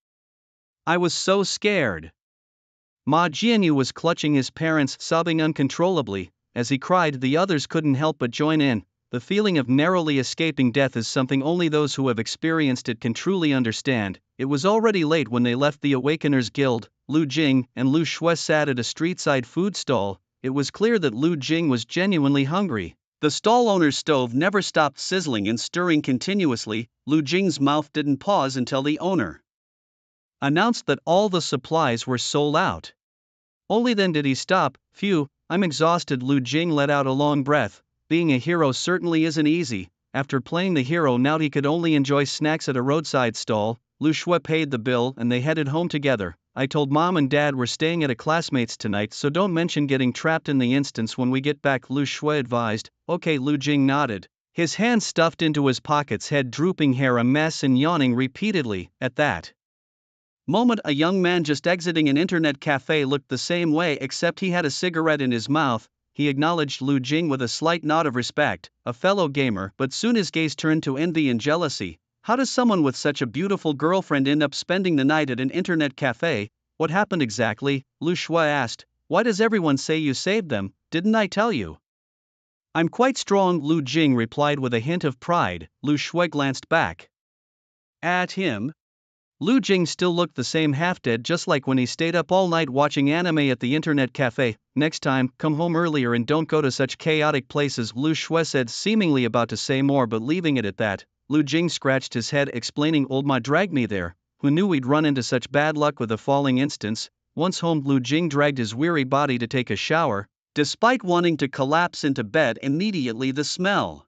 I was so scared. Ma Jianyu was clutching his parents, sobbing uncontrollably. As he cried, the others couldn't help but join in. The feeling of narrowly escaping death is something only those who have experienced it can truly understand. It was already late when they left the Awakeners Guild. Lu Jing and Lu Shui sat at a street-side food stall. It was clear that Lu Jing was genuinely hungry. The stall owner's stove never stopped sizzling and stirring continuously. Lu Jing's mouth didn't pause until the owner announced that all the supplies were sold out. Only then did he stop. Phew, I'm exhausted. Lu Jing let out a long breath. Being a hero certainly isn't easy. After playing the hero, now he could only enjoy snacks at a roadside stall. Lu Shui paid the bill and they headed home together. I told Mom and Dad we're staying at a classmate's tonight, so don't mention getting trapped in the instance when we get back, Lu Shui advised. Okay, Lu Jing nodded. His hands stuffed into his pockets, head drooping, hair a mess, and yawning repeatedly. At that moment, a young man just exiting an internet cafe looked the same way, except he had a cigarette in his mouth. He acknowledged Lu Jing with a slight nod of respect, a fellow gamer, but soon his gaze turned to envy and jealousy. How does someone with such a beautiful girlfriend end up spending the night at an internet cafe? What happened exactly? Lu Shui asked. Why does everyone say you saved them? Didn't I tell you? I'm quite strong, Lu Jing replied with a hint of pride. Lu Shui glanced back at him. Lu Jing still looked the same, half-dead, just like when he stayed up all night watching anime at the internet cafe. Next time, come home earlier and don't go to such chaotic places, Lu Shui said, seemingly about to say more but leaving it at that. Lu Jing scratched his head, explaining, Old Ma dragged me there. Who knew we'd run into such bad luck with a falling instance? Once home, Lu Jing dragged his weary body to take a shower. Despite wanting to collapse into bed immediately, the smell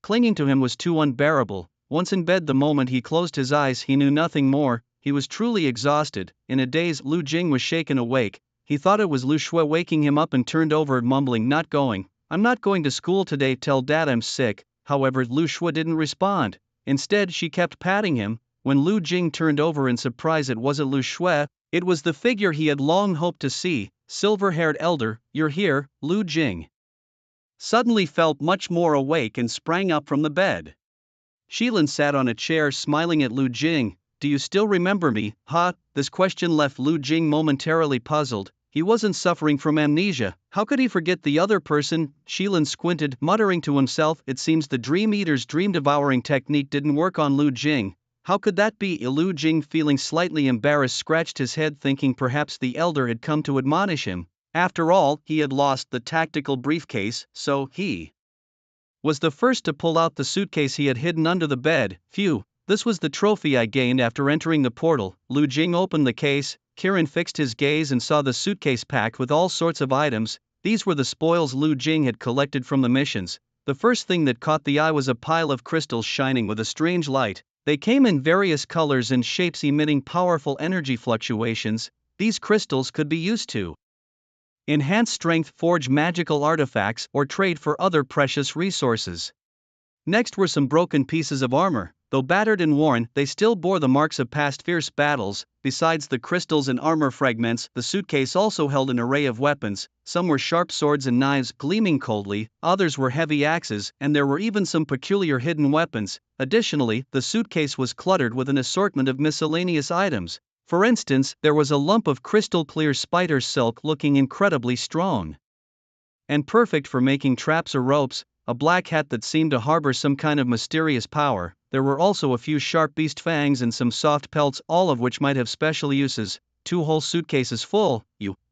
clinging to him was too unbearable. Once in bed, the moment he closed his eyes, he knew nothing more. He was truly exhausted. In a daze, Lu Jing was shaken awake. He thought it was Lu Shui waking him up and turned over, mumbling, Not going. I'm not going to school today, tell Dad I'm sick. However, Lu Shui didn't respond. Instead, she kept patting him. When Lu Jing turned over in surprise, it wasn't Lu Shui, it was the figure he had long hoped to see. Silver-haired elder, you're here. Lu Jing suddenly felt much more awake and sprang up from the bed. Qilin sat on a chair, smiling at Lu Jing. Do you still remember me? Huh? This question left Lu Jing momentarily puzzled. He wasn't suffering from amnesia. How could he forget the other person? Qilin squinted, muttering to himself. It seems the Dream Eater's dream-devouring technique didn't work on Lu Jing. How could that be? Lu Jing, feeling slightly embarrassed, scratched his head, thinking perhaps the elder had come to admonish him. After all, he had lost the tactical briefcase, so he was the first to pull out the suitcase he had hidden under the bed. Phew, this was the trophy I gained after entering the portal. Lu Jing opened the case. Kirin fixed his gaze and saw the suitcase packed with all sorts of items. These were the spoils Lu Jing had collected from the missions. The first thing that caught the eye was a pile of crystals shining with a strange light. They came in various colors and shapes, emitting powerful energy fluctuations. These crystals could be used to enhance strength, forge magical artifacts, or trade for other precious resources. Next were some broken pieces of armor. Though battered and worn, they still bore the marks of past fierce battles. Besides the crystals and armor fragments, the suitcase also held an array of weapons. Some were sharp swords and knives gleaming coldly, others were heavy axes, and there were even some peculiar hidden weapons. Additionally, the suitcase was cluttered with an assortment of miscellaneous items. For instance, there was a lump of crystal clear spider silk looking incredibly strong and perfect for making traps or ropes, a black hat that seemed to harbor some kind of mysterious power. There were also a few sharp beast fangs and some soft pelts, all of which might have special uses. 2 whole suitcases full.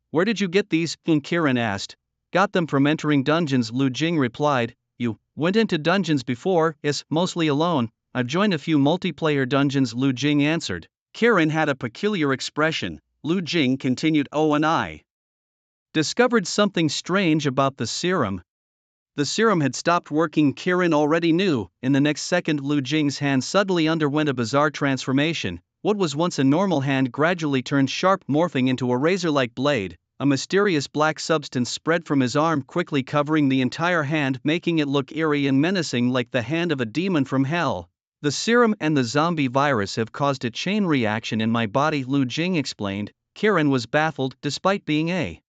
Where did you get these? Kirin asked. Got them from entering dungeons, Lu Jing replied. You went into dungeons before? Yes, mostly alone. I've joined a few multiplayer dungeons, Lu Jing answered. Kirin had a peculiar expression. Lu Jing continued, oh, and I discovered something strange about the serum. The serum had stopped working, Kirin already knew. In the next second, Lu Jing's hand suddenly underwent a bizarre transformation. What was once a normal hand gradually turned sharp, morphing into a razor-like blade. A mysterious black substance spread from his arm, quickly covering the entire hand, making it look eerie and menacing like the hand of a demon from hell. The serum and the zombie virus have caused a chain reaction in my body, Lu Jing explained. Kirin was baffled, despite being a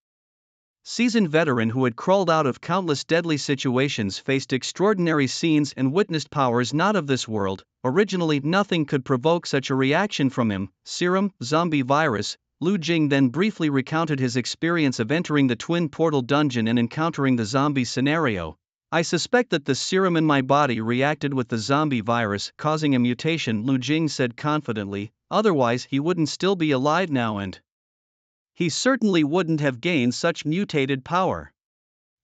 seasoned veteran who had crawled out of countless deadly situations, faced extraordinary scenes, and witnessed powers not of this world. Originally, nothing could provoke such a reaction from him. Serum, zombie virus. Lu Jing then briefly recounted his experience of entering the twin portal dungeon and encountering the zombie scenario. I suspect that the serum in my body reacted with the zombie virus, causing a mutation, Lu Jing said confidently. Otherwise, he wouldn't still be alive now, and he certainly wouldn't have gained such mutated power.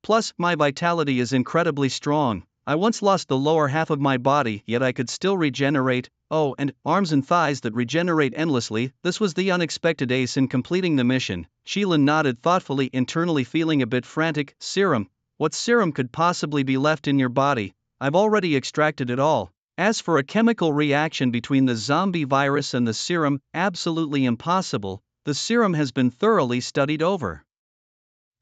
Plus, my vitality is incredibly strong. I once lost the lower half of my body, yet I could still regenerate. Oh, and arms and thighs that regenerate endlessly. This was the unexpected ace in completing the mission. Shilin nodded thoughtfully, internally feeling a bit frantic. Serum. What serum could possibly be left in your body? I've already extracted it all. As for a chemical reaction between the zombie virus and the serum, absolutely impossible. The serum has been thoroughly studied over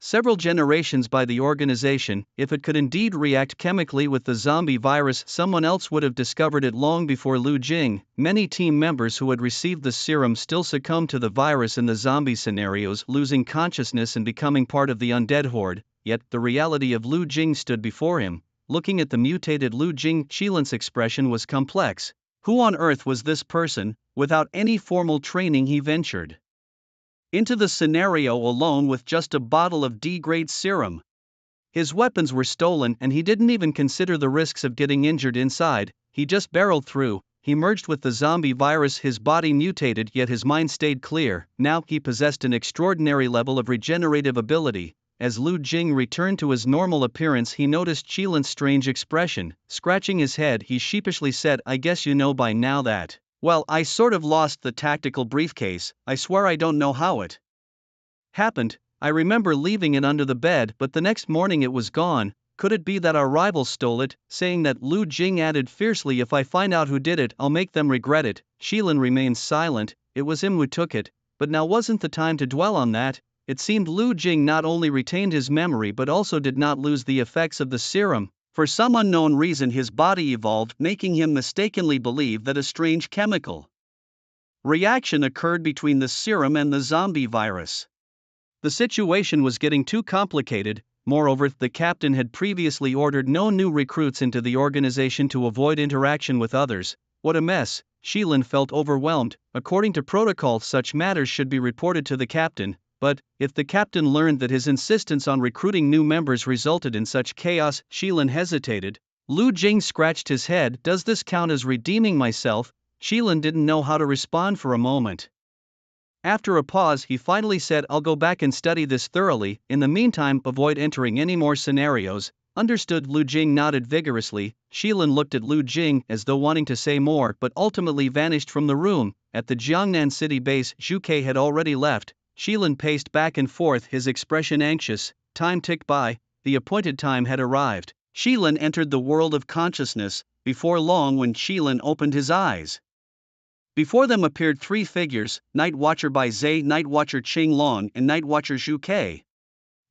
several generations by the organization. If it could indeed react chemically with the zombie virus, someone else would have discovered it long before Lu Jing. Many team members who had received the serum still succumbed to the virus in the zombie scenarios, losing consciousness and becoming part of the undead horde. Yet, the reality of Lu Jing stood before him. Looking at the mutated Lu Jing, Qilin's expression was complex. Who on earth was this person? Without any formal training, he ventured into the scenario alone with just a bottle of D-grade serum. His weapons were stolen and he didn't even consider the risks of getting injured inside. He just barreled through. He merged with the zombie virus, his body mutated, yet his mind stayed clear. Now he possessed an extraordinary level of regenerative ability. As Lu Jing returned to his normal appearance, he noticed Qilin's strange expression. Scratching his head, he sheepishly said, I guess you know by now that, well, I sort of lost the tactical briefcase. I swear I don't know how it happened. I remember leaving it under the bed, but the next morning it was gone. Could it be that our rivals stole it? Saying that, Lu Jing added fiercely, if I find out who did it, I'll make them regret it. Qilin remained silent. It was him who took it. But now wasn't the time to dwell on that. It seemed Lu Jing not only retained his memory but also did not lose the effects of the serum. For some unknown reason his body evolved, making him mistakenly believe that a strange chemical reaction occurred between the serum and the zombie virus. The situation was getting too complicated. Moreover, the captain had previously ordered no new recruits into the organization to avoid interaction with others. What a mess. Qilin felt overwhelmed. According to protocol, such matters should be reported to the captain. But, if the captain learned that his insistence on recruiting new members resulted in such chaos, Qilin hesitated. Lu Jing scratched his head. Does this count as redeeming myself? Qilin didn't know how to respond for a moment. After a pause, he finally said, I'll go back and study this thoroughly. In the meantime, avoid entering any more scenarios. Understood. Lu Jing nodded vigorously. Qilin looked at Lu Jing as though wanting to say more, but ultimately vanished from the room. At the Jiangnan city base, Zhu Ke had already left. Qilin paced back and forth, his expression anxious. Time ticked by. The appointed time had arrived. Qilin entered the world of consciousness. Before long, when Qilin opened his eyes, Before them appeared three figures: Night Watcher Bai Zhe, Night Watcher Qing Long, and Night Watcher Zhu Ke.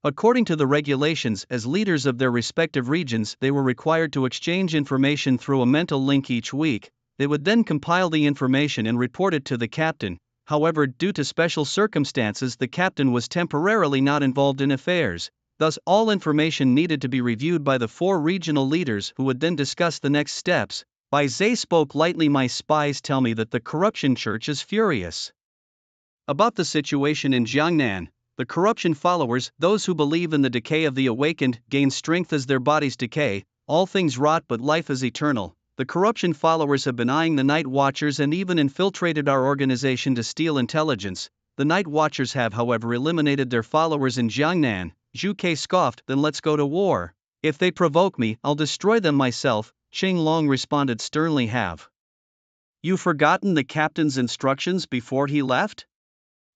According to the regulations, as leaders of their respective regions, they were required to exchange information through a mental link each week. They would then compile the information and report it to the captain. However, due to special circumstances, the captain was temporarily not involved in affairs. Thus, all information needed to be reviewed by the four regional leaders, who would then discuss the next steps. Bai Zhe spoke lightly. My spies tell me that the corruption church is furious about the situation in Jiangnan. The corruption followers, those who believe in the decay of the awakened, gain strength as their bodies decay. All things rot, but life is eternal. The corruption followers have been eyeing the Night Watchers and even infiltrated our organization to steal intelligence. The Night Watchers have, however, eliminated their followers in Jiangnan. Zhu Ke scoffed. Then let's go to war. If they provoke me, I'll destroy them myself. Qing Long responded sternly. Have you forgotten the captain's instructions before he left?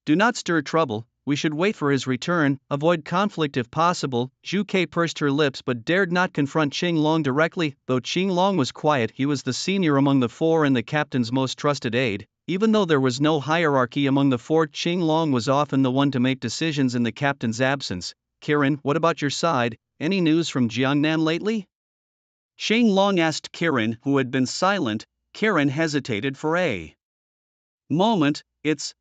Do not stir trouble. We should wait for his return, avoid conflict if possible. Zhu Ke pursed her lips but dared not confront Qing Long directly. Though Qing Long was quiet, he was the senior among the four and the captain's most trusted aide. Even though there was no hierarchy among the four, Qing Long was often the one to make decisions in the captain's absence. Kirin, what about your side? Any news from Jiangnan lately? Qing Long asked Kirin, who had been silent. Kirin hesitated for a moment. It's.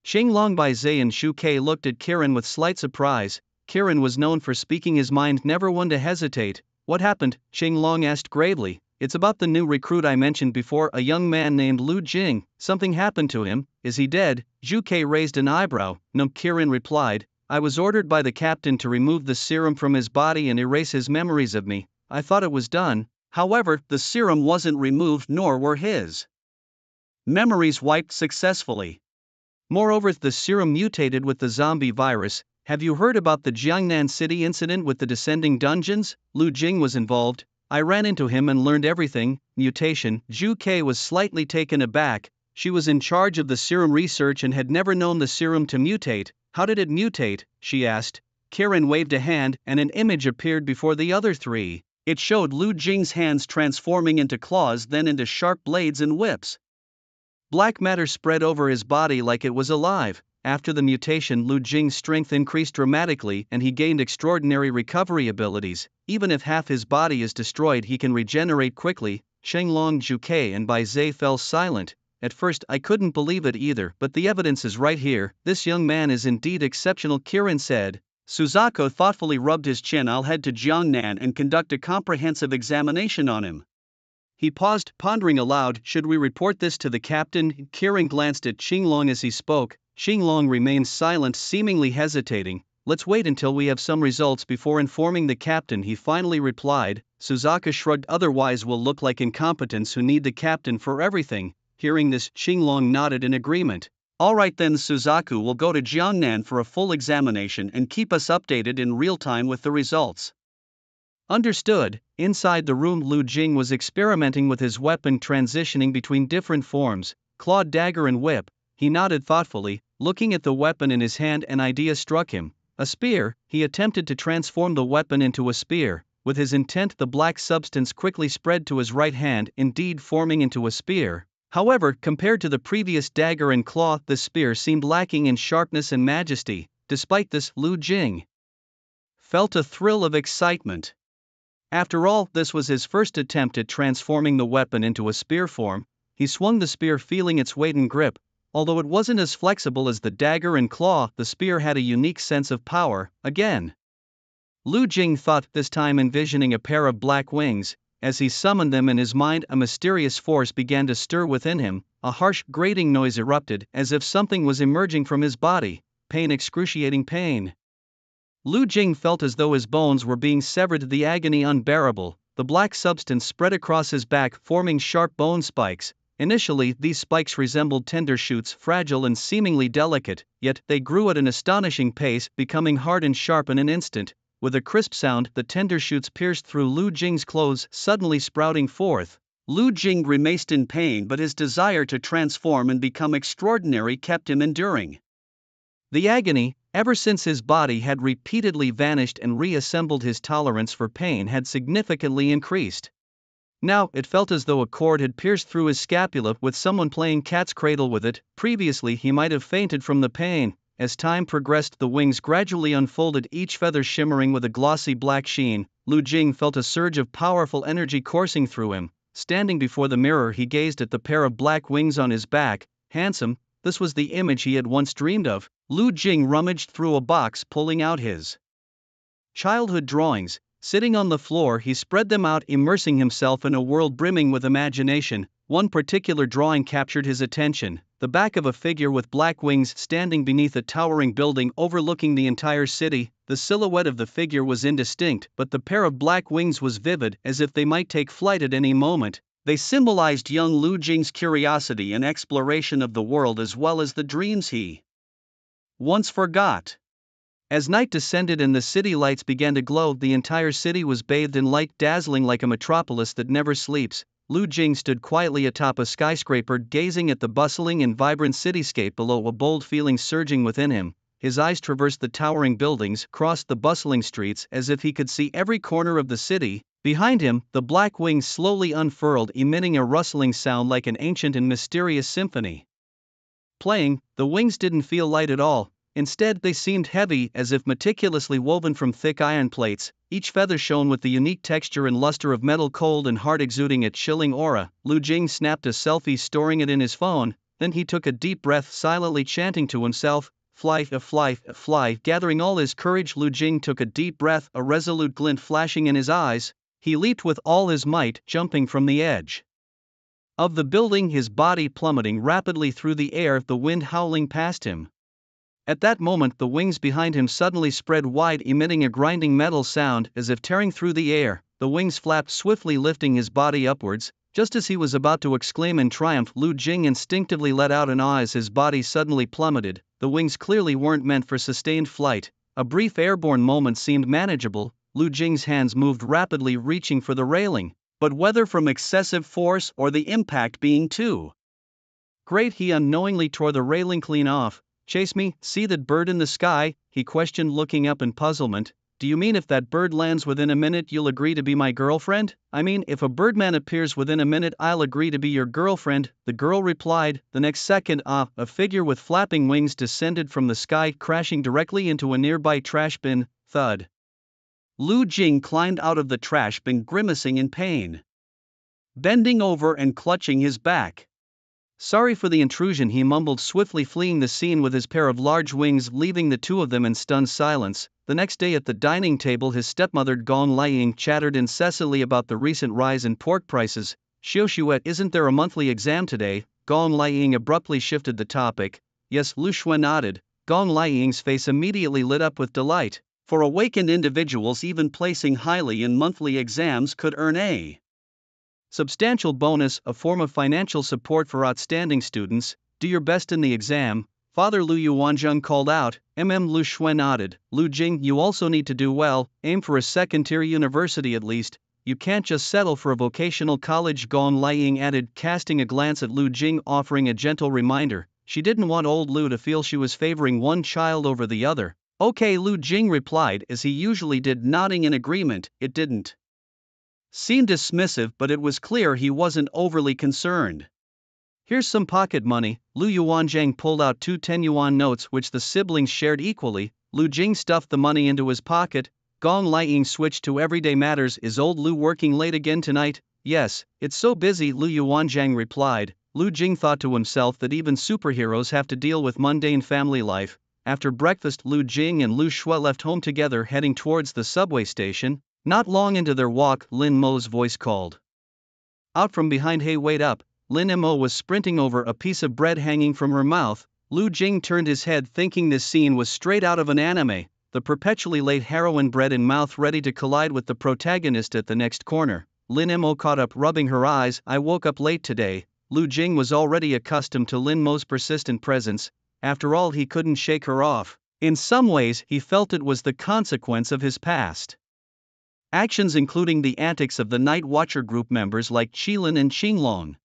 Qing Long, Bai Zhe and Zhu Ke looked at Kirin with slight surprise. Kirin was known for speaking his mind, never one to hesitate. What happened? Qing Long asked gravely. It's about the new recruit I mentioned before, a young man named Lu Jing. Something happened to him. Is he dead? Zhu Ke raised an eyebrow. No, Kirin replied. I was ordered by the captain to remove the serum from his body and erase his memories of me. I thought it was done. However, the serum wasn't removed, nor were his memories wiped successfully. Moreover, the serum mutated with the zombie virus. Have you heard about the Jiangnan City incident with the descending dungeons? Lu Jing was involved. I ran into him and learned everything. Mutation. Zhu Ke was slightly taken aback. She was in charge of the serum research and had never known the serum to mutate. How did it mutate? She asked. Kirin waved a hand and an image appeared before the other three. It showed Lu Jing's hands transforming into claws, then into sharp blades and whips. Black matter spread over his body like it was alive. After the mutation, Lu Jing's strength increased dramatically and he gained extraordinary recovery abilities. Even if half his body is destroyed, he can regenerate quickly. Qing Long, Zhu Ke and Bai Zhe fell silent. At first I couldn't believe it either, but the evidence is right here. This young man is indeed exceptional, Kirin said. Suzaku thoughtfully rubbed his chin. I'll head to Jiangnan and conduct a comprehensive examination on him. He paused, pondering aloud. Should we report this to the captain? Kirin glanced at Qing Long as he spoke. Qing Long remained silent, seemingly hesitating. Let's wait until we have some results before informing the captain, he finally replied. Suzaku shrugged. Otherwise we'll look like incompetents who need the captain for everything. Hearing this, Qing Long nodded in agreement. All right then, Suzaku will go to Jiangnan for a full examination and keep us updated in real time with the results. Understood. Inside the room, Lu Jing was experimenting with his weapon, transitioning between different forms, claw, dagger and whip. He nodded thoughtfully, looking at the weapon in his hand. An idea struck him. A spear. He attempted to transform the weapon into a spear. With his intent, the black substance quickly spread to his right hand, indeed forming into a spear. However, compared to the previous dagger and claw, the spear seemed lacking in sharpness and majesty. Despite this, Lu Jing felt a thrill of excitement. After all, this was his first attempt at transforming the weapon into a spear form. He swung the spear, feeling its weight and grip. Although it wasn't as flexible as the dagger and claw, the spear had a unique sense of power. Again, Lu Jing thought, this time envisioning a pair of black wings. As he summoned them in his mind, a mysterious force began to stir within him. A harsh, grating noise erupted, as if something was emerging from his body. Pain, excruciating pain. Lu Jing felt as though his bones were being severed, the agony unbearable. The black substance spread across his back, forming sharp bone spikes. Initially, these spikes resembled tender shoots, fragile and seemingly delicate, yet they grew at an astonishing pace, becoming hard and sharp in an instant. With a crisp sound, the tender shoots pierced through Lu Jing's clothes, suddenly sprouting forth. Lu Jing grimaced in pain, but his desire to transform and become extraordinary kept him enduring the agony. Ever since his body had repeatedly vanished and reassembled, his tolerance for pain had significantly increased. Now, it felt as though a cord had pierced through his scapula with someone playing cat's cradle with it. Previously, he might have fainted from the pain. As time progressed, the wings gradually unfolded, each feather shimmering with a glossy black sheen. Lu Jing felt a surge of powerful energy coursing through him. Standing before the mirror, he gazed at the pair of black wings on his back. Handsome, this was the image he had once dreamed of. Lu Jing rummaged through a box, pulling out his childhood drawings. Sitting on the floor, he spread them out, immersing himself in a world brimming with imagination. One particular drawing captured his attention: the back of a figure with black wings standing beneath a towering building overlooking the entire city. The silhouette of the figure was indistinct, but the pair of black wings was vivid, as if they might take flight at any moment. They symbolized young Lu Jing's curiosity and exploration of the world, as well as the dreams he once forgot. As night descended and the city lights began to glow, the entire city was bathed in light, dazzling like a metropolis that never sleeps. Lu Jing stood quietly atop a skyscraper, gazing at the bustling and vibrant cityscape below, a bold feeling surging within him. His eyes traversed the towering buildings, crossed the bustling streets, as if he could see every corner of the city. Behind him, the black wings slowly unfurled, emitting a rustling sound like an ancient and mysterious symphony playing. The wings didn't feel light at all. Instead, they seemed heavy, as if meticulously woven from thick iron plates. Each feather shone with the unique texture and luster of metal, cold and hard, exuding a chilling aura. Lu Jing snapped a selfie, storing it in his phone. Then he took a deep breath, silently chanting to himself, "Fly, fly, fly." Gathering all his courage, Lu Jing took a deep breath, a resolute glint flashing in his eyes. He leaped with all his might, jumping from the edge of the building, his body plummeting rapidly through the air, the wind howling past him. At that moment, the wings behind him suddenly spread wide, emitting a grinding metal sound, as if tearing through the air. The wings flapped swiftly, lifting his body upwards. Just as he was about to exclaim in triumph, Lu Jing instinctively let out an "ah" as his body suddenly plummeted. The wings clearly weren't meant for sustained flight. A brief airborne moment seemed manageable. Lu Jing's hands moved rapidly, reaching for the railing. But whether from excessive force or the impact being too great, he unknowingly tore the railing clean off. "Chase me, see that bird in the sky?" he questioned, looking up in puzzlement. "Do you mean if that bird lands within a minute, you'll agree to be my girlfriend?" "I mean, if a birdman appears within a minute, I'll agree to be your girlfriend," the girl replied. The next second, a figure with flapping wings descended from the sky, crashing directly into a nearby trash bin. Thud. Lu Jing climbed out of the trash bin, grimacing in pain, bending over and clutching his back. "Sorry for the intrusion," he mumbled, swiftly fleeing the scene with his pair of large wings, leaving the two of them in stunned silence. The next day at the dining table, his stepmother Gong Liang chattered incessantly about the recent rise in pork prices. "Xiaoshuet, isn't there a monthly exam today?" Gong Liang abruptly shifted the topic. "Yes," Lu Shui nodded. Gong Liang's face immediately lit up with delight. For awakened individuals, even placing highly in monthly exams could earn a substantial bonus, a form of financial support for outstanding students. "Do your best in the exam," Father Lu Yuanzheng called out. Lu Shui nodded. "Lu Jing, you also need to do well, aim for a second-tier university at least. You can't just settle for a vocational college," Gong Liang added, casting a glance at Lu Jing, offering a gentle reminder. She didn't want old Lu to feel she was favoring one child over the other. "Okay," Lu Jing replied, as he usually did, nodding in agreement. It didn't seemed dismissive, but it was clear he wasn't overly concerned. "Here's some pocket money." Lu Yuanzhang pulled out 2 10-yuan notes, which the siblings shared equally. Lu Jing stuffed the money into his pocket. Gong Liang switched to everyday matters. "Is old Lu working late again tonight?" "Yes, it's so busy," Lu Yuanzhang replied. Lu Jing thought to himself that even superheroes have to deal with mundane family life. After breakfast, Lu Jing and Lu Shui left home together, heading towards the subway station. Not long into their walk, Lin Mo's voice called out from behind. "Hey, wait up." Lin Mo was sprinting over, a piece of bread hanging from her mouth. Lu Jing turned his head, thinking this scene was straight out of an anime. The perpetually late heroine, bread in mouth, ready to collide with the protagonist at the next corner. Lin Mo caught up, rubbing her eyes. "I woke up late today." Lu Jing was already accustomed to Lin Mo's persistent presence. After all, he couldn't shake her off. In some ways, he felt it was the consequence of his past actions, including the antics of the Night Watcher group members like Qilin and Qinglong.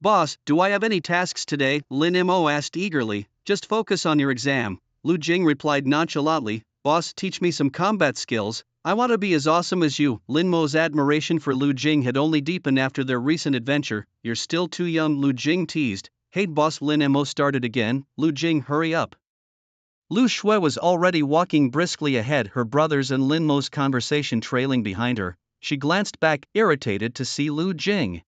"Boss, do I have any tasks today?" Lin Mo asked eagerly. "Just focus on your exam," Lu Jing replied nonchalantly. "Boss, teach me some combat skills." I want to be as awesome as you. Lin Mo's admiration for Lu Jing had only deepened after their recent adventure. You're still too young, Lu Jing teased. Hey boss, Lin Mo started again. Lu Jing, hurry up. Lu Shui was already walking briskly ahead, her brothers and Lin Mo's conversation trailing behind her. She glanced back, irritated to see Lu Jing.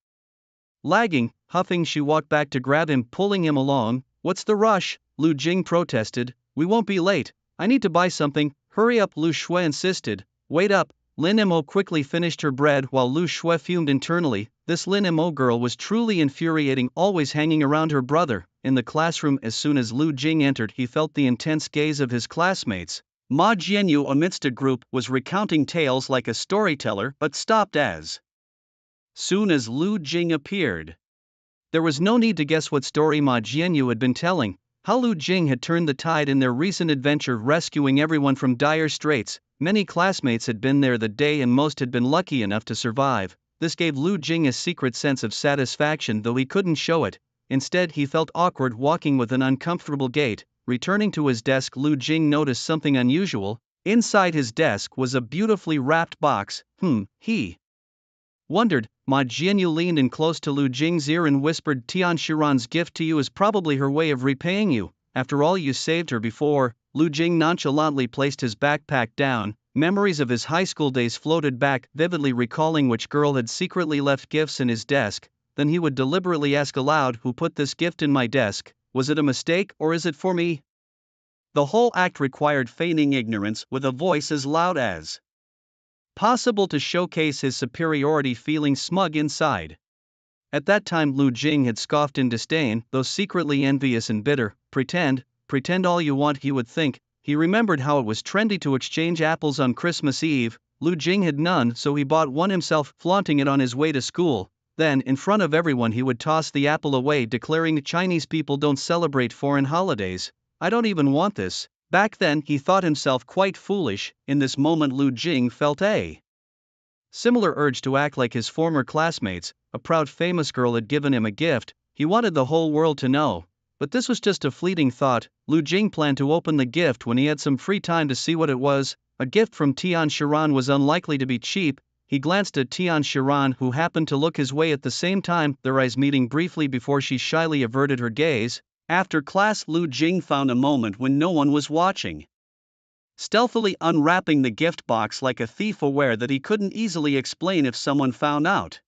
Lagging, huffing, she walked back to grab him, pulling him along. What's the rush? Lu Jing protested. We won't be late. I need to buy something. Hurry up, Lu Shui insisted. Wait up. Lin Mo quickly finished her bread while Lu Shui fumed internally. This Lin Mo girl was truly infuriating, always hanging around her brother. In the classroom, as soon as Lu Jing entered, he felt the intense gaze of his classmates. Ma Jianyu, amidst a group, was recounting tales like a storyteller but stopped as soon as Lu Jing appeared. There was no need to guess what story Ma Jianyu had been telling, how Lu Jing had turned the tide in their recent adventure, rescuing everyone from dire straits. Many classmates had been there that day and most had been lucky enough to survive. This gave Lu Jing a secret sense of satisfaction, though he couldn't show it. Instead, he felt awkward walking with an uncomfortable gait. Returning to his desk, Lu Jing noticed something unusual. Inside his desk was a beautifully wrapped box. He wondered. Ma Jianyu leaned in close to Lu Jing's ear and whispered, Tian Shiran's gift to you is probably her way of repaying you. After all, you saved her before. Lu Jing nonchalantly placed his backpack down. Memories of his high school days floated back, vividly recalling which girl had secretly left gifts in his desk. Then he would deliberately ask aloud, who put this gift in my desk? Was it a mistake, or is it for me? The whole act required feigning ignorance with a voice as loud as possible to showcase his superiority, feeling smug inside. At that time, Lu Jing had scoffed in disdain, though secretly envious and bitter. Pretend all you want, he would think. He remembered how it was trendy to exchange apples on Christmas Eve. Lu Jing had none, so he bought one himself, flaunting it on his way to school. Then, in front of everyone, he would toss the apple away, declaring Chinese people don't celebrate foreign holidays. I don't even want this. Back then, he thought himself quite foolish. In this moment, Lu Jing felt a similar urge to act like his former classmates. A proud famous girl had given him a gift. He wanted the whole world to know. But this was just a fleeting thought. Lu Jing planned to open the gift when he had some free time to see what it was. A gift from Tian Shiran was unlikely to be cheap. He glanced at Tian Shiran, who happened to look his way at the same time, their eyes meeting briefly before she shyly averted her gaze. After class, Lu Jing found a moment when no one was watching, stealthily unwrapping the gift box like a thief, aware that he couldn't easily explain if someone found out.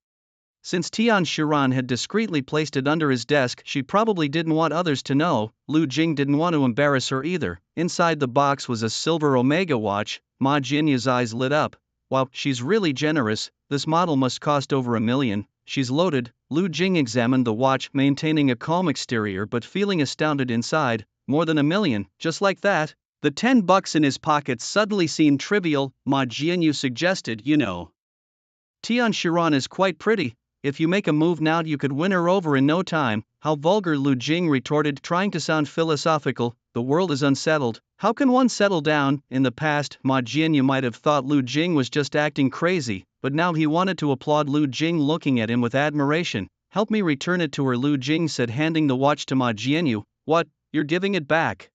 Since Tian Shiran had discreetly placed it under his desk, she probably didn't want others to know. Lu Jing didn't want to embarrass her either. Inside the box was a silver Omega watch. Ma Jianyu's eyes lit up. Wow, she's really generous. This model must cost over $1 million. She's loaded. Lu Jing examined the watch, maintaining a calm exterior but feeling astounded inside. More than $1 million, just like that? The $10 in his pocket suddenly seemed trivial. Ma Jianyu suggested, Tian Shiran is quite pretty. If you make a move now, you could win her over in no time. How vulgar, Lu Jing retorted, trying to sound philosophical. The world is unsettled. How can one settle down? In the past, Ma Jianyu might have thought Lu Jing was just acting crazy, but now he wanted to applaud Lu Jing, looking at him with admiration. Help me return it to her, Lu Jing said, handing the watch to Ma Jianyu. What? You're giving it back?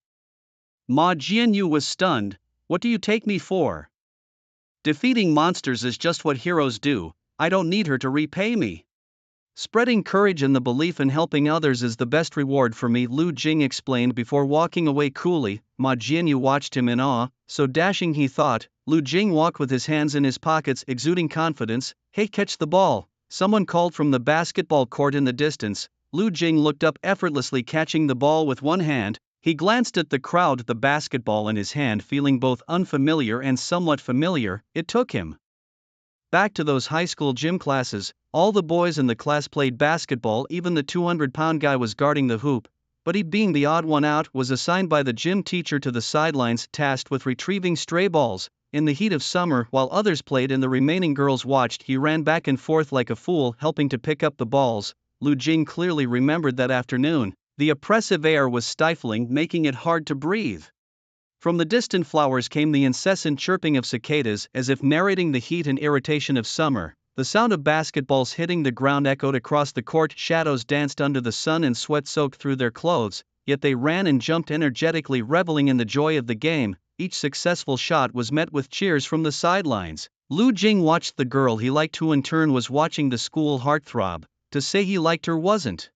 Ma Jianyu was stunned. What do you take me for? Defeating monsters is just what heroes do. I don't need her to repay me. Spreading courage and the belief in helping others is the best reward for me, Lu Jing explained before walking away coolly. Ma Jianyu watched him in awe. So dashing, he thought. Lu Jing walked with his hands in his pockets, exuding confidence. Hey, catch the ball. Someone called from the basketball court in the distance. Lu Jing looked up, effortlessly catching the ball with one hand. He glanced at the crowd, the basketball in his hand, feeling both unfamiliar and somewhat familiar. It took him back to those high school gym classes. All the boys in the class played basketball, even the 200-pound guy was guarding the hoop. But he, being the odd one out, was assigned by the gym teacher to the sidelines, tasked with retrieving stray balls. In the heat of summer, while others played and the remaining girls watched, he ran back and forth like a fool, helping to pick up the balls. Lu Jing clearly remembered that afternoon. The oppressive air was stifling, making it hard to breathe. From the distant flowers came the incessant chirping of cicadas, as if narrating the heat and irritation of summer. The sound of basketballs hitting the ground echoed across the court. Shadows danced under the sun and sweat soaked through their clothes, yet they ran and jumped energetically, reveling in the joy of the game. each successful shot was met with cheers from the sidelines. Lu Jing watched the girl he liked, who in turn was watching the school heartthrob. To say he liked her wasn't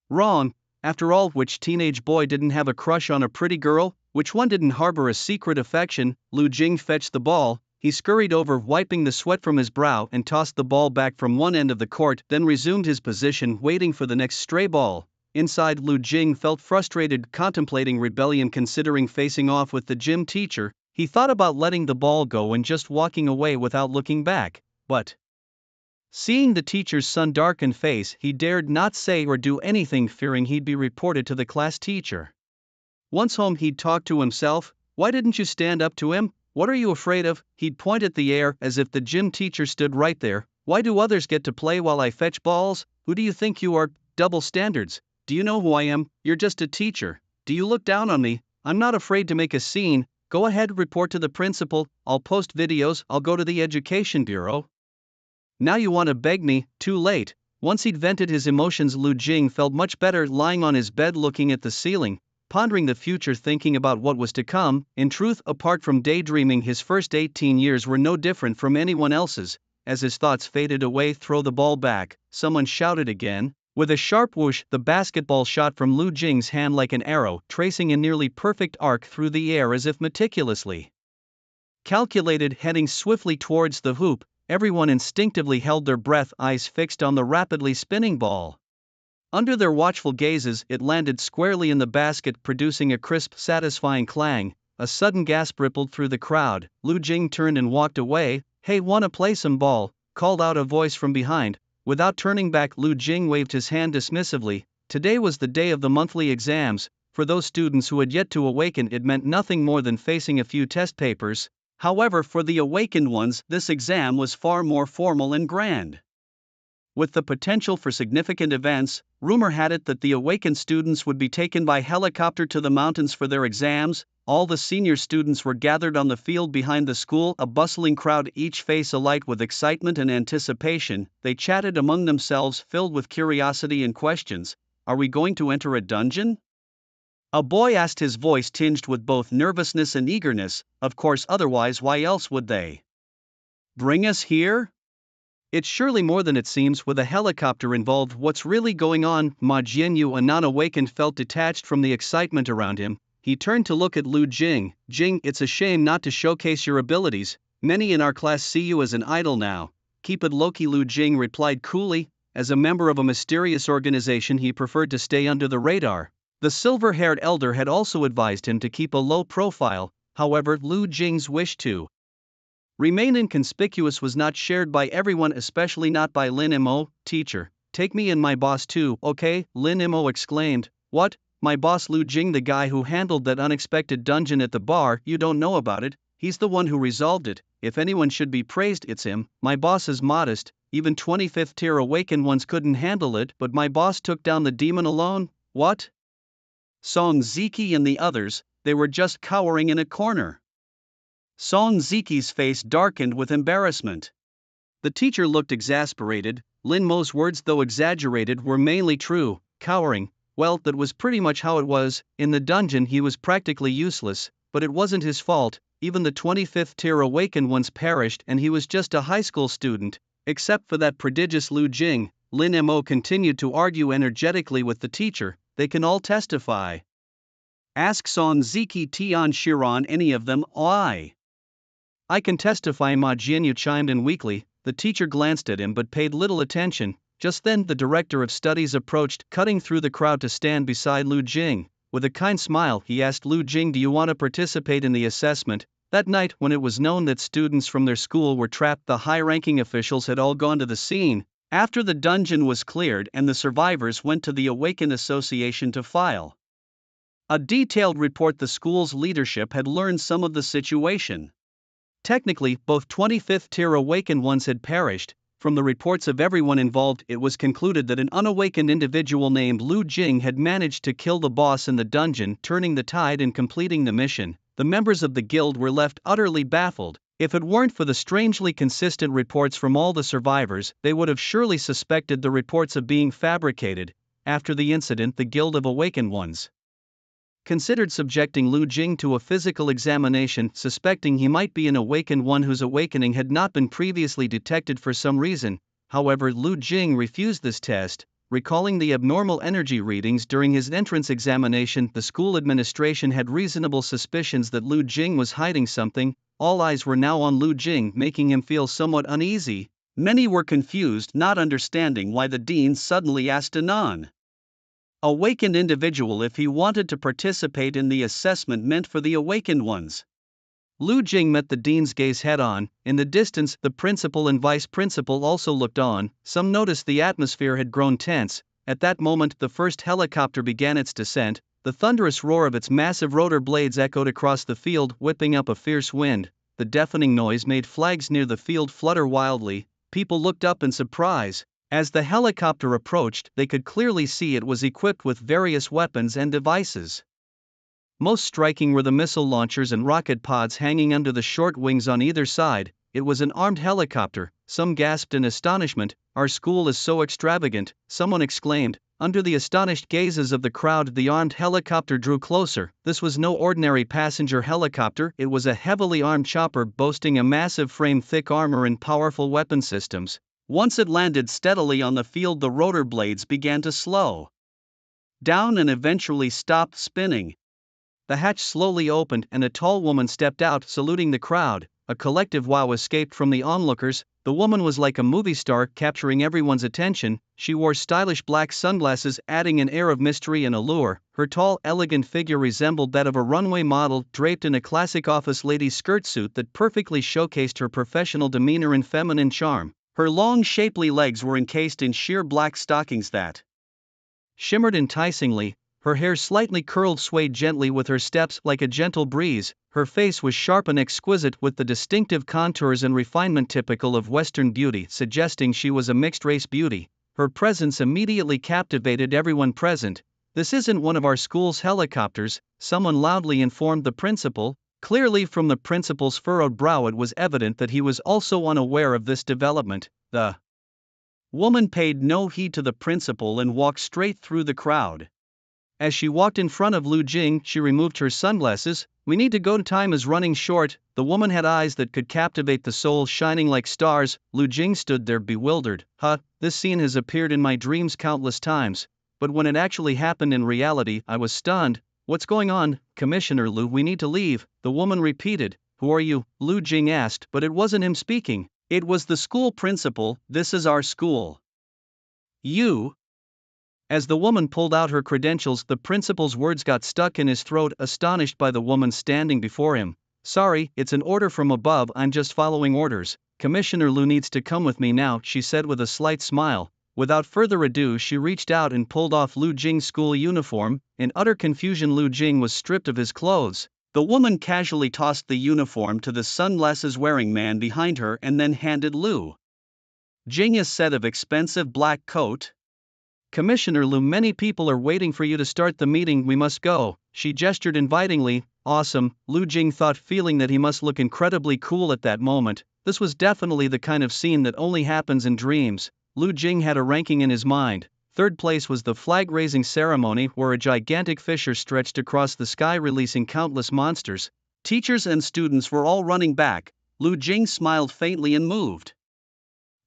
wrong. After all, which teenage boy didn't have a crush on a pretty girl? Which one didn't harbor a secret affection? Lu Jing fetched the ball. He scurried over, wiping the sweat from his brow, and tossed the ball back from one end of the court, then resumed his position, waiting for the next stray ball. Inside, Lu Jing felt frustrated, contemplating rebellion, considering facing off with the gym teacher. He thought about letting the ball go and just walking away without looking back, but seeing the teacher's sun-darkened face, he dared not say or do anything, fearing he'd be reported to the class teacher. Once home, he'd talk to himself. Why didn't you stand up to him? What are you afraid of? He'd point at the air as if the gym teacher stood right there. Why do others get to play while I fetch balls? Who do you think you are? Double standards. Do you know who I am? You're just a teacher. Do you look down on me? I'm not afraid to make a scene. Go ahead, report to the principal. I'll post videos. I'll go to the education bureau. Now you want to beg me? Too late. Once he'd vented his emotions, Lu Jing felt much better, lying on his bed looking at the ceiling, pondering the future, thinking about what was to come. In truth, apart from daydreaming, his first 18 years were no different from anyone else's. As his thoughts faded away, throw the ball back, someone shouted again. With a sharp whoosh, the basketball shot from Lu Jing's hand like an arrow, tracing a nearly perfect arc through the air as if meticulously calculated, heading swiftly towards the hoop. Everyone instinctively held their breath, eyes fixed on the rapidly spinning ball. Under their watchful gazes, it landed squarely in the basket, producing a crisp, satisfying clang. A sudden gasp rippled through the crowd. Lu Jing turned and walked away. Hey, wanna play some ball? Called out a voice from behind. Without turning back, Lu Jing waved his hand dismissively. Today was the day of the monthly exams. For those students who had yet to awaken, it meant nothing more than facing a few test papers. However, for the awakened ones, this exam was far more formal and grand. With the potential for significant events, rumor had it that the awakened students would be taken by helicopter to the mountains for their exams. All the senior students were gathered on the field behind the school, a bustling crowd, each face alight with excitement and anticipation. They chatted among themselves, filled with curiosity and questions. Are we going to enter a dungeon? A boy asked, his voice tinged with both nervousness and eagerness. Of course, otherwise why else would they bring us here? It's surely more than it seems. With a helicopter involved, what's really going on? Ma Jianyu, a non-awakened, felt detached from the excitement around him. He turned to look at Lu Jing. Jing, it's a shame not to showcase your abilities. Many in our class see you as an idol now. Keep it low-key, Lu Jing replied coolly. As a member of a mysterious organization, he preferred to stay under the radar. The silver-haired elder had also advised him to keep a low profile. However, Lu Jing's wish to remain inconspicuous was not shared by everyone, especially not by Lin Mo. Teacher, take me and my boss too, okay? Lin Mo exclaimed. What? My boss? Lu Jing, the guy who handled that unexpected dungeon at the bar? You don't know about it? He's the one who resolved it. If anyone should be praised, it's him. My boss is modest. Even 25th tier awakened ones couldn't handle it, but my boss took down the demon alone. What? Song Ziki and the others, they were just cowering in a corner. Song Ziki's face darkened with embarrassment. The teacher looked exasperated. Lin Mo's words, though exaggerated, were mainly true. Cowering, well, that was pretty much how it was. In the dungeon he was practically useless, but it wasn't his fault. Even the 25th tier awakened ones perished and he was just a high school student. Except for that prodigious Lu Jing, Lin Mo continued to argue energetically with the teacher. They can all testify. Ask Song Ziki, Tian Shiran, any of them. I can testify, Ma Jianyu chimed in weakly. The teacher glanced at him but paid little attention. Just then the director of studies approached, cutting through the crowd to stand beside Lu Jing. With a kind smile, he asked Lu Jing, do you want to participate in the assessment? That night, when it was known that students from their school were trapped, the high-ranking officials had all gone to the scene. After the dungeon was cleared and the survivors went to the Awaken Association to file a detailed report, the school's leadership had learned some of the situation. Technically, both 25th tier awakened ones had perished. From the reports of everyone involved, it was concluded that an unawakened individual named Lu Jing had managed to kill the boss in the dungeon, turning the tide and completing the mission. The members of the guild were left utterly baffled. If it weren't for the strangely consistent reports from all the survivors, they would have surely suspected the reports of being fabricated. After the incident, the Guild of Awakened Ones considered subjecting Lu Jing to a physical examination, suspecting he might be an awakened one whose awakening had not been previously detected for some reason. However, Lu Jing refused this test, recalling the abnormal energy readings during his entrance examination. The school administration had reasonable suspicions that Lu Jing was hiding something. All eyes were now on Lu Jing, making him feel somewhat uneasy. Many were confused, not understanding why the dean suddenly asked a non-awakened individual if he wanted to participate in the assessment meant for the awakened ones. Lu Jing met the dean's gaze head-on. In the distance, the principal and vice principal also looked on. Some noticed the atmosphere had grown tense. At that moment, the first helicopter began its descent. The thunderous roar of its massive rotor blades echoed across the field, whipping up a fierce wind. The deafening noise made flags near the field flutter wildly. People looked up in surprise. As the helicopter approached, they could clearly see it was equipped with various weapons and devices. Most striking were the missile launchers and rocket pods hanging under the short wings on either side. It was an armed helicopter. Some gasped in astonishment. "Our school is so extravagant," someone exclaimed. Under the astonished gazes of the crowd, the armed helicopter drew closer. This was no ordinary passenger helicopter, it was a heavily armed chopper boasting a massive frame, thick armor and powerful weapon systems. Once it landed steadily on the field, the rotor blades began to slow down and eventually stopped spinning. The hatch slowly opened and a tall woman stepped out, saluting the crowd. A collective wow escaped from the onlookers. The woman was like a movie star, capturing everyone's attention. She wore stylish black sunglasses, adding an air of mystery and allure. Her tall, elegant figure resembled that of a runway model, draped in a classic office lady skirt suit that perfectly showcased her professional demeanor and feminine charm. Her long, shapely legs were encased in sheer black stockings that shimmered enticingly. Her hair, slightly curled, swayed gently with her steps like a gentle breeze. Her face was sharp and exquisite, with the distinctive contours and refinement typical of Western beauty, suggesting she was a mixed-race beauty. Her presence immediately captivated everyone present. "This isn't one of our school's helicopters," someone loudly informed the principal. Clearly, from the principal's furrowed brow, it was evident that he was also unaware of this development. The woman paid no heed to the principal and walked straight through the crowd. As she walked in front of Lu Jing, she removed her sunglasses. "We need to go, time is running short." The woman had eyes that could captivate the soul, shining like stars. Lu Jing stood there bewildered. This scene has appeared in my dreams countless times, but when it actually happened in reality, I was stunned. "What's going on?" "Commissioner Lu, we need to leave," the woman repeated. "Who are you?" Lu Jing asked, but it wasn't him speaking. It was the school principal. "This is our school. You..." As the woman pulled out her credentials, the principal's words got stuck in his throat, astonished by the woman standing before him. "Sorry, it's an order from above, I'm just following orders. Commissioner Lu needs to come with me now," she said with a slight smile. Without further ado, she reached out and pulled off Lu Jing's school uniform. In utter confusion, Lu Jing was stripped of his clothes. The woman casually tossed the uniform to the sunglasses-wearing man behind her and then handed Lu Jing a set of expensive black coat. "Commissioner Lu, many people are waiting for you to start the meeting, we must go." She gestured invitingly. "Awesome," Lu Jing thought, feeling that he must look incredibly cool at that moment. This was definitely the kind of scene that only happens in dreams. Lu Jing had a ranking in his mind. Third place was the flag-raising ceremony, where a gigantic fissure stretched across the sky, releasing countless monsters. Teachers and students were all running back. Lu Jing smiled faintly and moved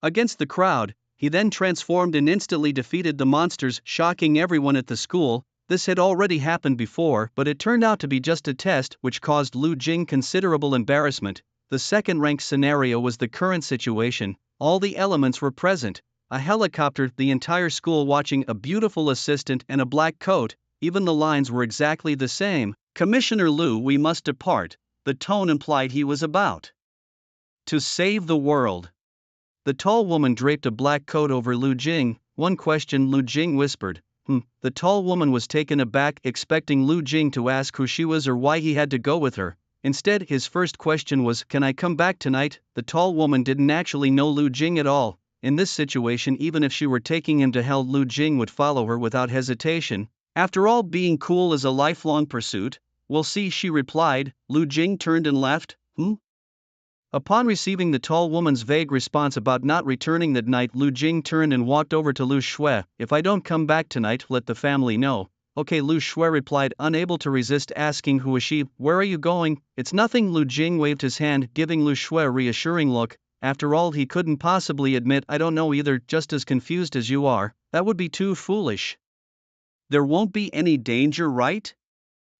against the crowd. He then transformed and instantly defeated the monsters, shocking everyone at the school. This had already happened before, but it turned out to be just a test, which caused Lu Jing considerable embarrassment. The second-ranked scenario was the current situation. All the elements were present. A helicopter, the entire school watching, a beautiful assistant, and a black coat. Even the lines were exactly the same. "Commissioner Lu, we must depart." The tone implied he was about to save the world. The tall woman draped a black coat over Lu Jing. "One question," Lu Jing whispered. The tall woman was taken aback, expecting Lu Jing to ask who she was or why he had to go with her. Instead, his first question was, "Can I come back tonight?" The tall woman didn't actually know Lu Jing at all. In this situation, even if she were taking him to hell, Lu Jing would follow her without hesitation. After all, being cool is a lifelong pursuit. "We'll see," she replied. Lu Jing turned and left. Upon receiving the tall woman's vague response about not returning that night, Lu Jing turned and walked over to Lu Shui. "If I don't come back tonight, let the family know." Okay, Lu Shui replied, unable to resist asking who is she. Where are you going? It's nothing. Lu Jing waved his hand, giving Lu Shui a reassuring look. After all, he couldn't possibly admit, I don't know either, just as confused as you are. That would be too foolish. There won't be any danger, right?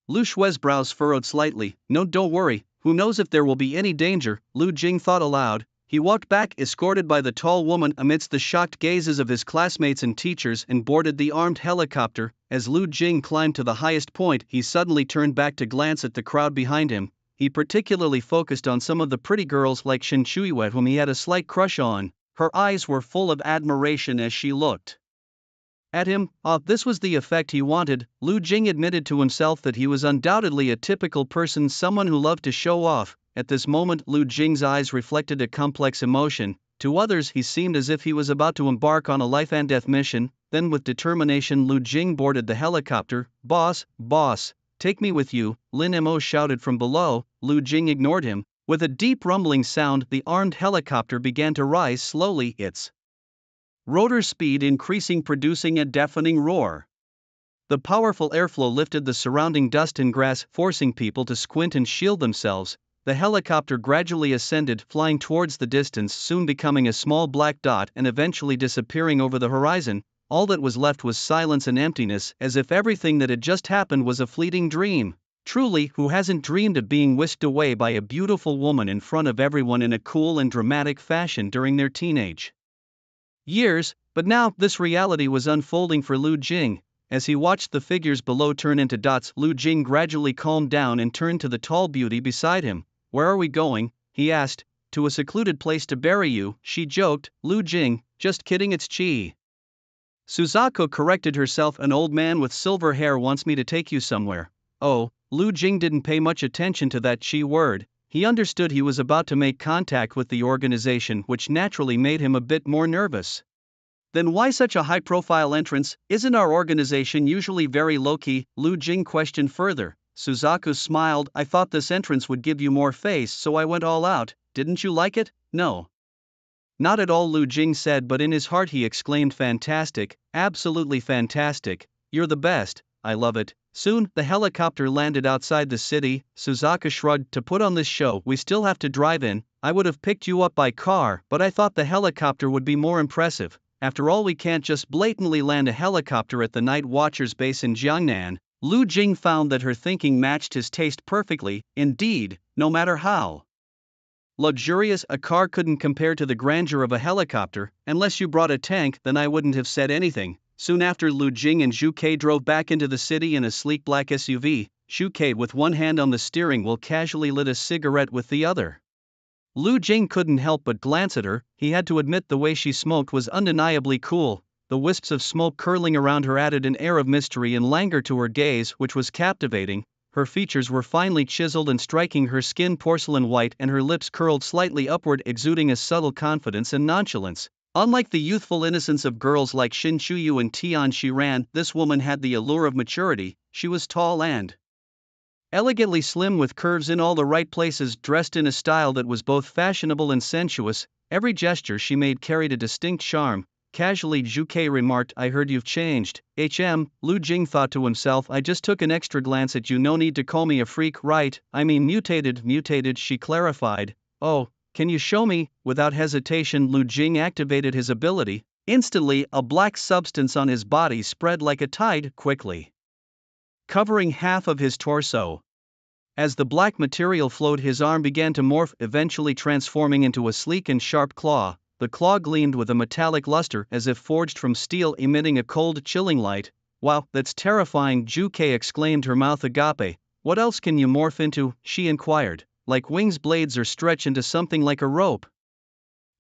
Lu Shui's brows furrowed slightly. No, don't worry, who knows if there will be any danger, Lu Jing thought aloud. He walked back, escorted by the tall woman amidst the shocked gazes of his classmates and teachers, and boarded the armed helicopter. As Lu Jing climbed to the highest point, he suddenly turned back to glance at the crowd behind him. He particularly focused on some of the pretty girls like Shin Chuiwei, whom he had a slight crush on. Her eyes were full of admiration as she looked at him. This was the effect he wanted. Lu Jing admitted to himself that he was undoubtedly a typical person, someone who loved to show off. At this moment, Lu Jing's eyes reflected a complex emotion. To others, he seemed as if he was about to embark on a life-and-death mission. Then with determination, Lu Jing boarded the helicopter. Boss, take me with you, Lin Mo shouted from below. Lu Jing ignored him. With a deep rumbling sound, the armed helicopter began to rise slowly, its rotor speed increasing, producing a deafening roar. The powerful airflow lifted the surrounding dust and grass, forcing people to squint and shield themselves. The helicopter gradually ascended, flying towards the distance, soon becoming a small black dot and eventually disappearing over the horizon. All that was left was silence and emptiness, as if everything that had just happened was a fleeting dream. Truly, who hasn't dreamed of being whisked away by a beautiful woman in front of everyone in a cool and dramatic fashion during their teenage years? But now, this reality was unfolding for Lu Jing. As he watched the figures below turn into dots, Lu Jing gradually calmed down and turned to the tall beauty beside him. Where are we going? He asked. To a secluded place to bury you, she joked. Lu Jing, just kidding, it's Chi. Suzaku corrected herself. An old man with silver hair wants me to take you somewhere. Oh, Lu Jing didn't pay much attention to that Chi word. He understood he was about to make contact with the organization, which naturally made him a bit more nervous. Then why such a high-profile entrance? Isn't our organization usually very low-key? Lu Jing questioned further. Suzaku smiled. I thought this entrance would give you more face, so I went all out. Didn't you like it? No. Not at all, Lu Jing said, but in his heart he exclaimed, fantastic, absolutely fantastic. You're the best, I love it. Soon, the helicopter landed outside the city. Suzaku shrugged. To put on this show, we still have to drive in. I would have picked you up by car, but I thought the helicopter would be more impressive. After all, we can't just blatantly land a helicopter at the Night Watchers base in Jiangnan. Lu Jing found that her thinking matched his taste perfectly. Indeed, no matter how luxurious a car couldn't compare to the grandeur of a helicopter. Unless you brought a tank, then I wouldn't have said anything. Soon after, Lu Jing and Zhu Kei drove back into the city in a sleek black SUV. Zhu Kei, with one hand on the steering wheel, casually lit a cigarette with the other. Lu Jing couldn't help but glance at her. He had to admit the way she smoked was undeniably cool. The wisps of smoke curling around her added an air of mystery and languor to her gaze, which was captivating. Her features were finely chiseled and striking, her skin porcelain white and her lips curled slightly upward, exuding a subtle confidence and nonchalance. Unlike the youthful innocence of girls like Shin Chuyu and Tian Shiran, this woman had the allure of maturity. She was tall and elegantly slim, with curves in all the right places, dressed in a style that was both fashionable and sensuous. Every gesture she made carried a distinct charm. Casually, Zhu Kei remarked, I heard you've changed. Lu Jing thought to himself, I just took an extra glance at you. No need to call me a freak, right? I mean mutated, she clarified. Oh, can you show me? Without hesitation, Lu Jing activated his ability. Instantly, a black substance on his body spread like a tide, quickly covering half of his torso. As the black material flowed, his arm began to morph, eventually transforming into a sleek and sharp claw. The claw gleamed with a metallic luster as if forged from steel, emitting a cold, chilling light. Wow, that's terrifying, Zhu Kei exclaimed, her mouth agape. What else can you morph into? She inquired. Like wings, blades, or stretch into something like a rope?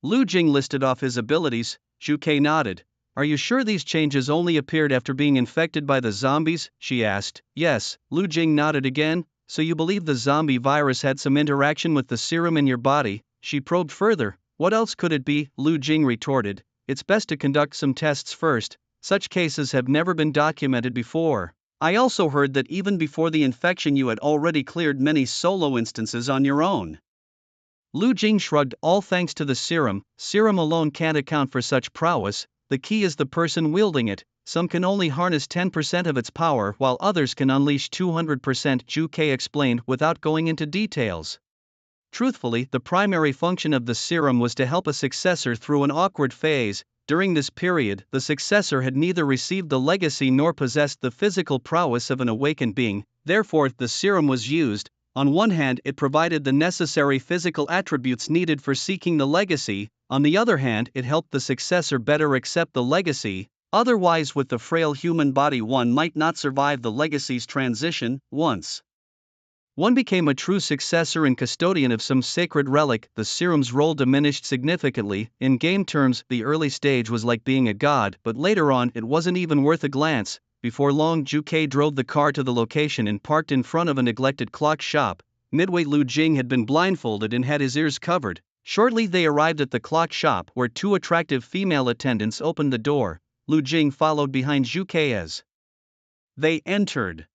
Lu Jing listed off his abilities. Zhu Kei nodded. Are you sure these changes only appeared after being infected by the zombies? She asked. Yes, Lu Jing nodded again. So you believe the zombie virus had some interaction with the serum in your body? She probed further. What else could it be? Lu Jing retorted. It's best to conduct some tests first. Such cases have never been documented before. I also heard that even before the infection you had already cleared many solo instances on your own. Lu Jing shrugged. All thanks to the serum. Serum alone can't account for such prowess. the key is the person wielding it. Some can only harness 10% of its power while others can unleash 200%, Juke explained without going into details. Truthfully, the primary function of the serum was to help a successor through an awkward phase. During this period, the successor had neither received the legacy nor possessed the physical prowess of an awakened being, therefore, the serum was used. On one hand, it provided the necessary physical attributes needed for seeking the legacy, on the other hand, it helped the successor better accept the legacy. Otherwise, with the frail human body, one might not survive the legacy's transition. Once one became a true successor and custodian of some sacred relic, the serum's role diminished significantly. In game terms, the early stage was like being a god, but later on, it wasn't even worth a glance. Before long, Juke drove the car to the location and parked in front of a neglected clock shop. Midway, Lu Jing had been blindfolded and had his ears covered. Shortly, they arrived at the clock shop, where two attractive female attendants opened the door. Lu Jing followed behind Juke as they entered.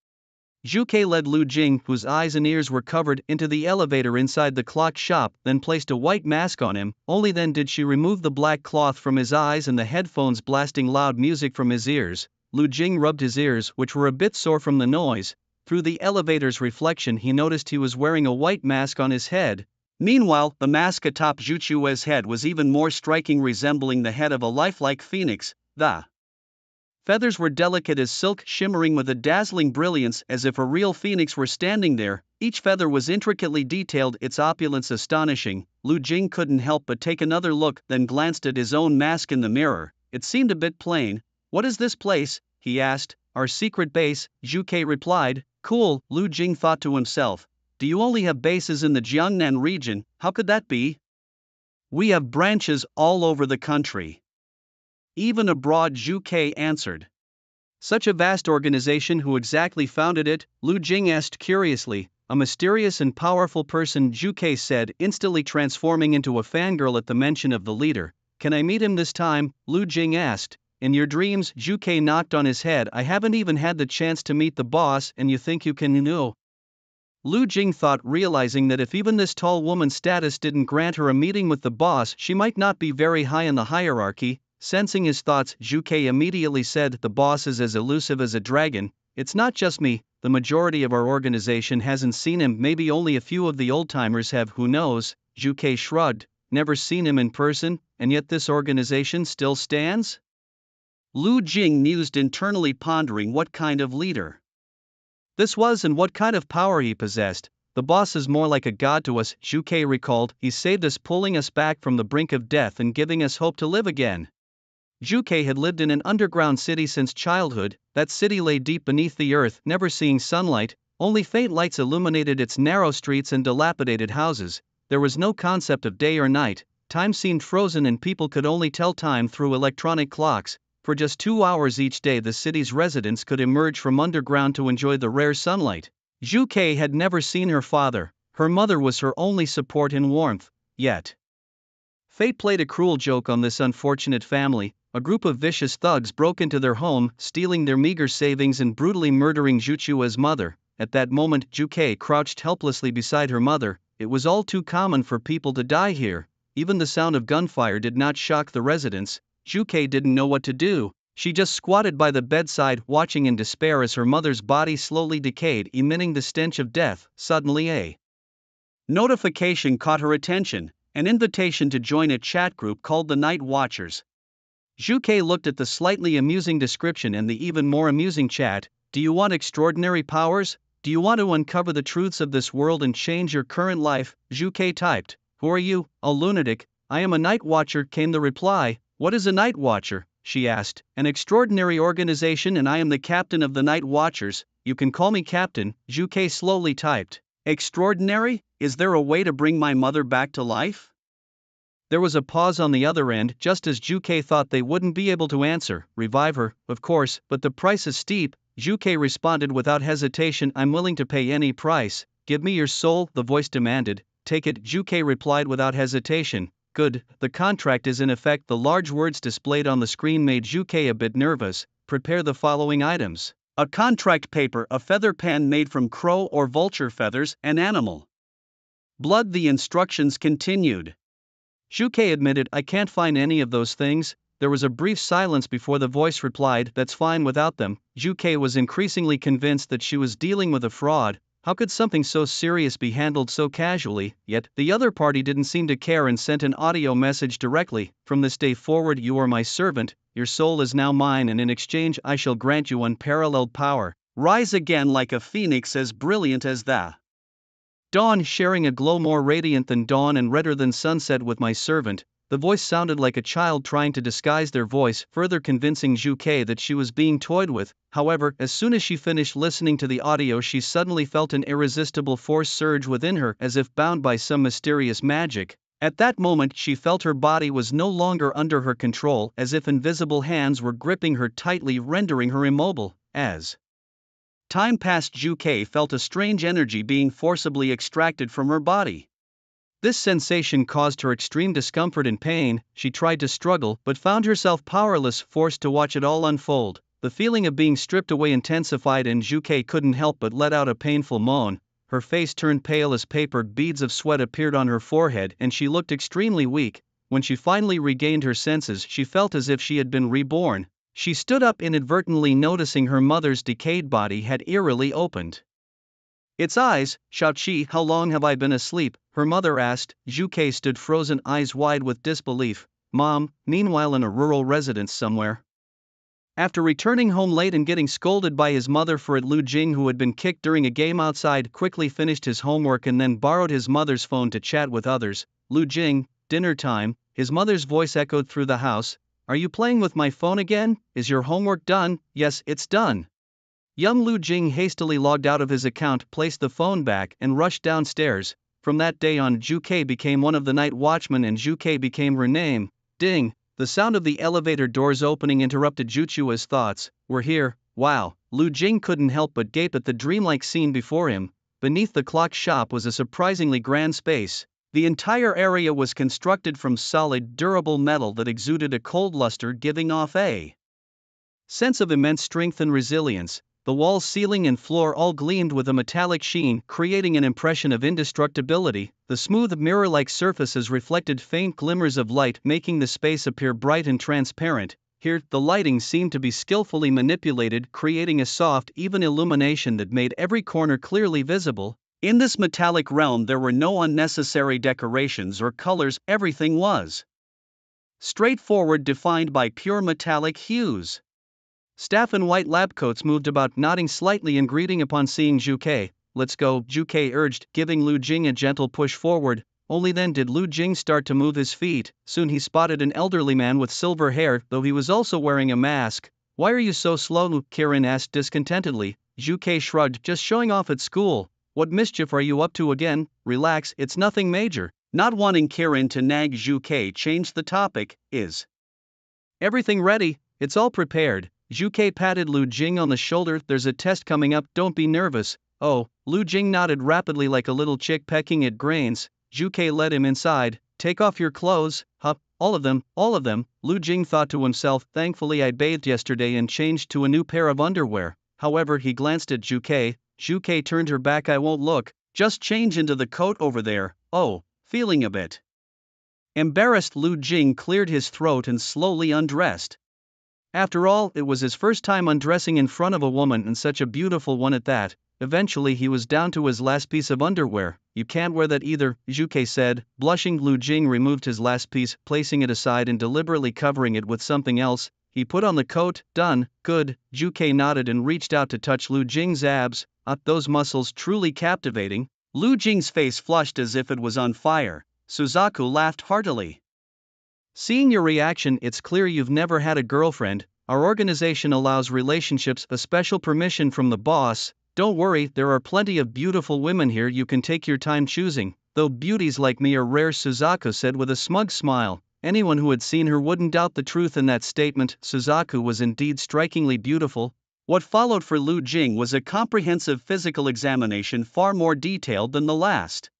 Juke led Lu Jing, whose eyes and ears were covered, into the elevator inside the clock shop, then placed a white mask on him. Only then did she remove the black cloth from his eyes and the headphones blasting loud music from his ears. Lu Jing rubbed his ears, which were a bit sore from the noise. Through the elevator's reflection, he noticed he was wearing a white mask on his head. Meanwhile, the mask atop Zhu Chue's head was even more striking, resembling the head of a lifelike phoenix. The feathers were delicate as silk, shimmering with a dazzling brilliance, as if a real phoenix were standing there. Each feather was intricately detailed, its opulence astonishing. Lu Jing couldn't help but take another look, then glanced at his own mask in the mirror. It seemed a bit plain. "What is this place?" he asked. "Our secret base," Juke replied. "Cool," Lu Jing thought to himself. "Do you only have bases in the Jiangnan region? How could that be?" "We have branches all over the country. Even abroad," Juke answered. "Such a vast organization, who exactly founded it?" Lu Jing asked curiously. "A mysterious and powerful person," Juke said, instantly transforming into a fangirl at the mention of the leader. "Can I meet him this time?" Lu Jing asked. "In your dreams," Juke knocked on his head. "I haven't even had the chance to meet the boss, and you think you can know?" Lu Jing thought, realizing that if even this tall woman's status didn't grant her a meeting with the boss, she might not be very high in the hierarchy. Sensing his thoughts, Juke immediately said, "The boss is as elusive as a dragon. It's not just me, the majority of our organization hasn't seen him, maybe only a few of the old-timers have, who knows?" Juke shrugged. "Never seen him in person, and yet this organization still stands?" Lu Jing mused internally, pondering what kind of leader this was and what kind of power he possessed. "The boss is more like a god to us," Juke recalled. "He saved us, pulling us back from the brink of death and giving us hope to live again." Juke had lived in an underground city since childhood. That city lay deep beneath the earth, never seeing sunlight. Only faint lights illuminated its narrow streets and dilapidated houses. There was no concept of day or night. Time seemed frozen and people could only tell time through electronic clocks. For just 2 hours each day, the city's residents could emerge from underground to enjoy the rare sunlight. Juke had never seen her father. Her mother was her only support and warmth. Yet fate played a cruel joke on this unfortunate family. A group of vicious thugs broke into their home, stealing their meager savings and brutally murdering Zhu Chue's mother. At that moment, Juke crouched helplessly beside her mother. It was all too common for people to die here. Even the sound of gunfire did not shock the residents. Juke didn't know what to do. She just squatted by the bedside, watching in despair as her mother's body slowly decayed, emitting the stench of death. Suddenly, a notification caught her attention, an invitation to join a chat group called the Night Watchers. Juke looked at the slightly amusing description and the even more amusing chat. "Do you want extraordinary powers? Do you want to uncover the truths of this world and change your current life?" Juke typed. "Who are you?" "A lunatic. I am a night watcher," came the reply. "What is a night watcher?" she asked. "An extraordinary organization, and I am the captain of the Night Watchers. You can call me captain," Juke slowly typed. "Extraordinary? Is there a way to bring my mother back to life?" There was a pause on the other end, just as Juke thought they wouldn't be able to answer. "Revive her, of course, but the price is steep," Juke responded without hesitation. "I'm willing to pay any price." "Give me your soul," the voice demanded. "Take it," Juke replied without hesitation. "Good, the contract is in effect." The large words displayed on the screen made Juke a bit nervous. "Prepare the following items: a contract paper, a feather pen made from crow or vulture feathers, an animal blood." The instructions continued. Juke admitted, "I can't find any of those things. There was a brief silence before the voice replied, "That's fine without them." Juke was increasingly convinced that she was dealing with a fraud. How could something so serious be handled so casually? Yet, the other party didn't seem to care and sent an audio message directly. "From this day forward you are my servant, your soul is now mine, and in exchange I shall grant you unparalleled power. Rise again like a phoenix as brilliant as the dawn, sharing a glow more radiant than dawn and redder than sunset with my servant." The voice sounded like a child trying to disguise their voice, further convincing Juke that she was being toyed with. However, as soon as she finished listening to the audio, she suddenly felt an irresistible force surge within her, as if bound by some mysterious magic. At that moment, she felt her body was no longer under her control, as if invisible hands were gripping her tightly, rendering her immobile. As time passed, Juke felt a strange energy being forcibly extracted from her body. This sensation caused her extreme discomfort and pain. She tried to struggle, but found herself powerless, forced to watch it all unfold. The feeling of being stripped away intensified, and Juke couldn't help but let out a painful moan. Her face turned pale as paper, beads of sweat appeared on her forehead, and she looked extremely weak. When she finally regained her senses, she felt as if she had been reborn. She stood up, inadvertently noticing her mother's decayed body had eerily opened its eyes. "Shout she, how long have I been asleep?" her mother asked. Juke stood frozen, eyes wide with disbelief. Mom, meanwhile in a rural residence somewhere. After returning home late and getting scolded by his mother for it, Lu Jing, who had been kicked during a game outside, quickly finished his homework and then borrowed his mother's phone to chat with others. "Lu Jing, dinner time," his mother's voice echoed through the house. "Are you playing with my phone again? Is your homework done?" "Yes, it's done." Young Lu Jing hastily logged out of his account, placed the phone back, and rushed downstairs. From that day on, Juke became one of the night watchmen, and Juke became her name. Ding! The sound of the elevator doors opening interrupted Juchua's thoughts. "We're here, wow." Lu Jing couldn't help but gape at the dreamlike scene before him. Beneath the clock shop was a surprisingly grand space. The entire area was constructed from solid, durable metal that exuded a cold luster, giving off a sense of immense strength and resilience. The walls, ceiling, and floor all gleamed with a metallic sheen, creating an impression of indestructibility. The smooth, mirror-like surfaces reflected faint glimmers of light, making the space appear bright and transparent. Here, the lighting seemed to be skillfully manipulated, creating a soft, even illumination that made every corner clearly visible. In this metallic realm there were no unnecessary decorations or colors, everything was straightforward, defined by pure metallic hues. Staff in white lab coats moved about, nodding slightly in greeting upon seeing Juke. "Let's go," Juke urged, giving Lu Jing a gentle push forward. Only then did Lu Jing start to move his feet. Soon he spotted an elderly man with silver hair, though he was also wearing a mask. "Why are you so slow?" Kirin asked discontentedly. Juke shrugged. "Just showing off at school." "What mischief are you up to again?" "Relax, it's nothing major." Not wanting Kirin to nag, Juke changed the topic. "Is everything ready?" "It's all prepared." Juke patted Lu Jing on the shoulder. "There's a test coming up, don't be nervous." "Oh." Lu Jing nodded rapidly like a little chick pecking at grains. Juke led him inside. "Take off your clothes." "Huh, all of them, all of them," Lu Jing thought to himself. "Thankfully I bathed yesterday and changed to a new pair of underwear." However, he glanced at Juke. Juke turned her back. "I won't look. Just change into the coat over there." "Oh." Feeling a bit embarrassed, Lu Jing cleared his throat and slowly undressed. After all, it was his first time undressing in front of a woman, and such a beautiful one at that. Eventually he was down to his last piece of underwear. "You can't wear that either," Juke said. Blushing, Lu Jing removed his last piece, placing it aside and deliberately covering it with something else. He put on the coat. "Done." "Good." Juke nodded and reached out to touch Lu Jing's abs. Those muscles truly captivating. Lu Jing's face flushed as if it was on fire. Suzaku laughed heartily. "Seeing your reaction, it's clear you've never had a girlfriend. Our organization allows relationships, a special permission from the boss. Don't worry, there are plenty of beautiful women here, you can take your time choosing. Though beauties like me are rare," Suzaku said with a smug smile. Anyone who had seen her wouldn't doubt the truth in that statement. Suzaku was indeed strikingly beautiful. What followed for Lu Jing was a comprehensive physical examination, far more detailed than the last.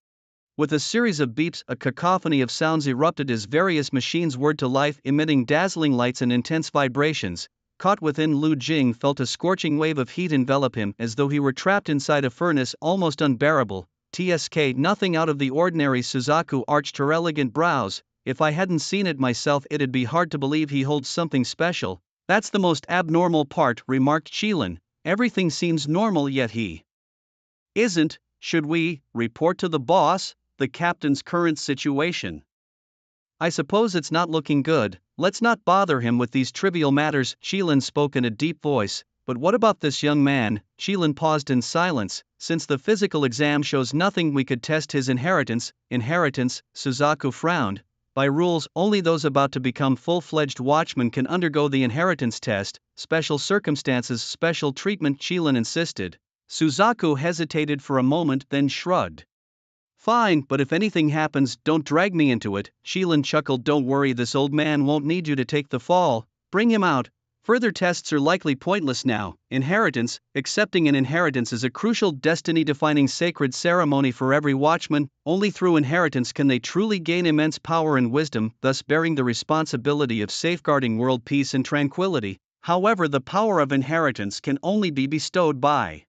With a series of beeps, a cacophony of sounds erupted as various machines whirred to life, emitting dazzling lights and intense vibrations. Caught within, Lu Jing felt a scorching wave of heat envelop him, as though he were trapped inside a furnace, almost unbearable. "Tsk, nothing out of the ordinary." Suzaku arched her elegant brows. if I hadn't seen it myself it'd be hard to believe he holds something special. That's the most abnormal part, remarked Sheelan. Everything seems normal yet he isn't. Should we report to the boss the captain's current situation? I suppose it's not looking good. Let's not bother him with these trivial matters. Sheelan spoke in a deep voice. But what about this young man? Sheelan paused in silence. Since the physical exam shows nothing, we could test his inheritance. Inheritance, Suzaku frowned. By rules, only those about to become full-fledged watchmen can undergo the inheritance test. Special circumstances, special treatment, Sheelan insisted. Suzaku hesitated for a moment, then shrugged. Fine, but if anything happens, don't drag me into it. Sheelan chuckled. Don't worry, this old man won't need you to take the fall. Bring him out. Further tests are likely pointless now. Inheritance, accepting an inheritance is a crucial destiny-defining sacred ceremony for every watchman. Only through inheritance can they truly gain immense power and wisdom, thus bearing the responsibility of safeguarding world peace and tranquility. However, the power of inheritance can only be bestowed by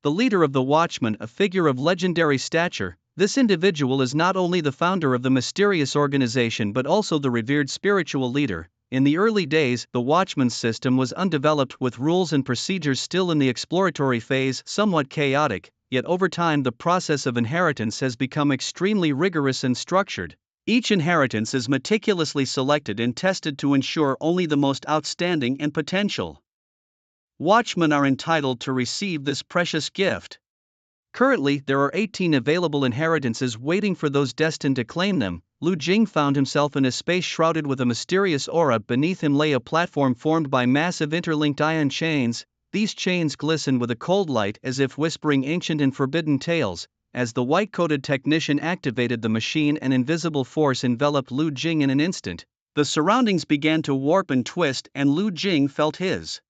the leader of the Watchmen, a figure of legendary stature. This individual is not only the founder of the mysterious organization but also the revered spiritual leader. In the early days, the Watchman system was undeveloped, with rules and procedures still in the exploratory phase, somewhat chaotic, yet over time the process of inheritance has become extremely rigorous and structured. Each inheritance is meticulously selected and tested to ensure only the most outstanding and potential Watchmen are entitled to receive this precious gift. Currently, there are 18 available inheritances waiting for those destined to claim them. Lu Jing found himself in a space shrouded with a mysterious aura. Beneath him lay a platform formed by massive interlinked ion chains. These chains glistened with a cold light as if whispering ancient and forbidden tales. As the white-coated technician activated the machine, an invisible force enveloped Lu Jing in an instant. The surroundings began to warp and twist, and Lu Jing felt his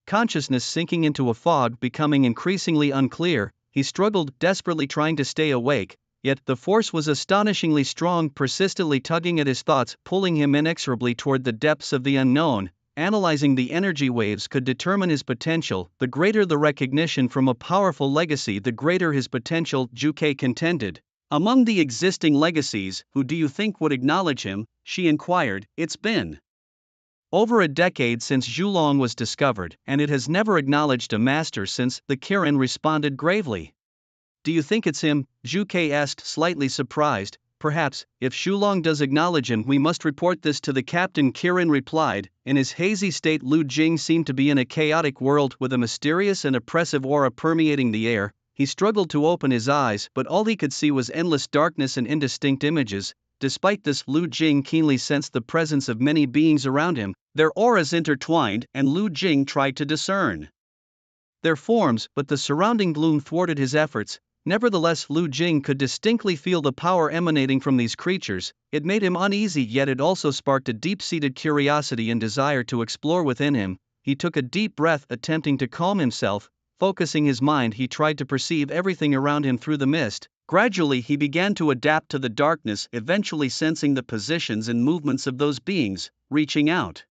consciousness sinking into a fog, becoming increasingly unclear. He struggled, desperately trying to stay awake, yet the force was astonishingly strong, persistently tugging at his thoughts, pulling him inexorably toward the depths of the unknown. Analyzing the energy waves could determine his potential. The greater the recognition from a powerful legacy, the greater his potential, Juke contended. Among the existing legacies, who do you think would acknowledge him? She inquired. It's been over a decade since Zhulong was discovered, and it has never acknowledged a master since, the Kirin responded gravely. Do you think it's him? Zhuke asked, slightly surprised. Perhaps, if Zhulong does acknowledge him, we must report this to the captain, Kirin replied. In his hazy state, Lu Jing seemed to be in a chaotic world with a mysterious and oppressive aura permeating the air. He struggled to open his eyes, but all he could see was endless darkness and indistinct images. Despite this, Lu Jing keenly sensed the presence of many beings around him. Their auras intertwined, and Lu Jing tried to discern their forms, but the surrounding gloom thwarted his efforts. Nevertheless, Lu Jing could distinctly feel the power emanating from these creatures. It made him uneasy, yet it also sparked a deep-seated curiosity and desire to explore within him. He took a deep breath, attempting to calm himself. Focusing his mind, he tried to perceive everything around him through the mist. Gradually he began to adapt to the darkness, eventually sensing the positions and movements of those beings, reaching out.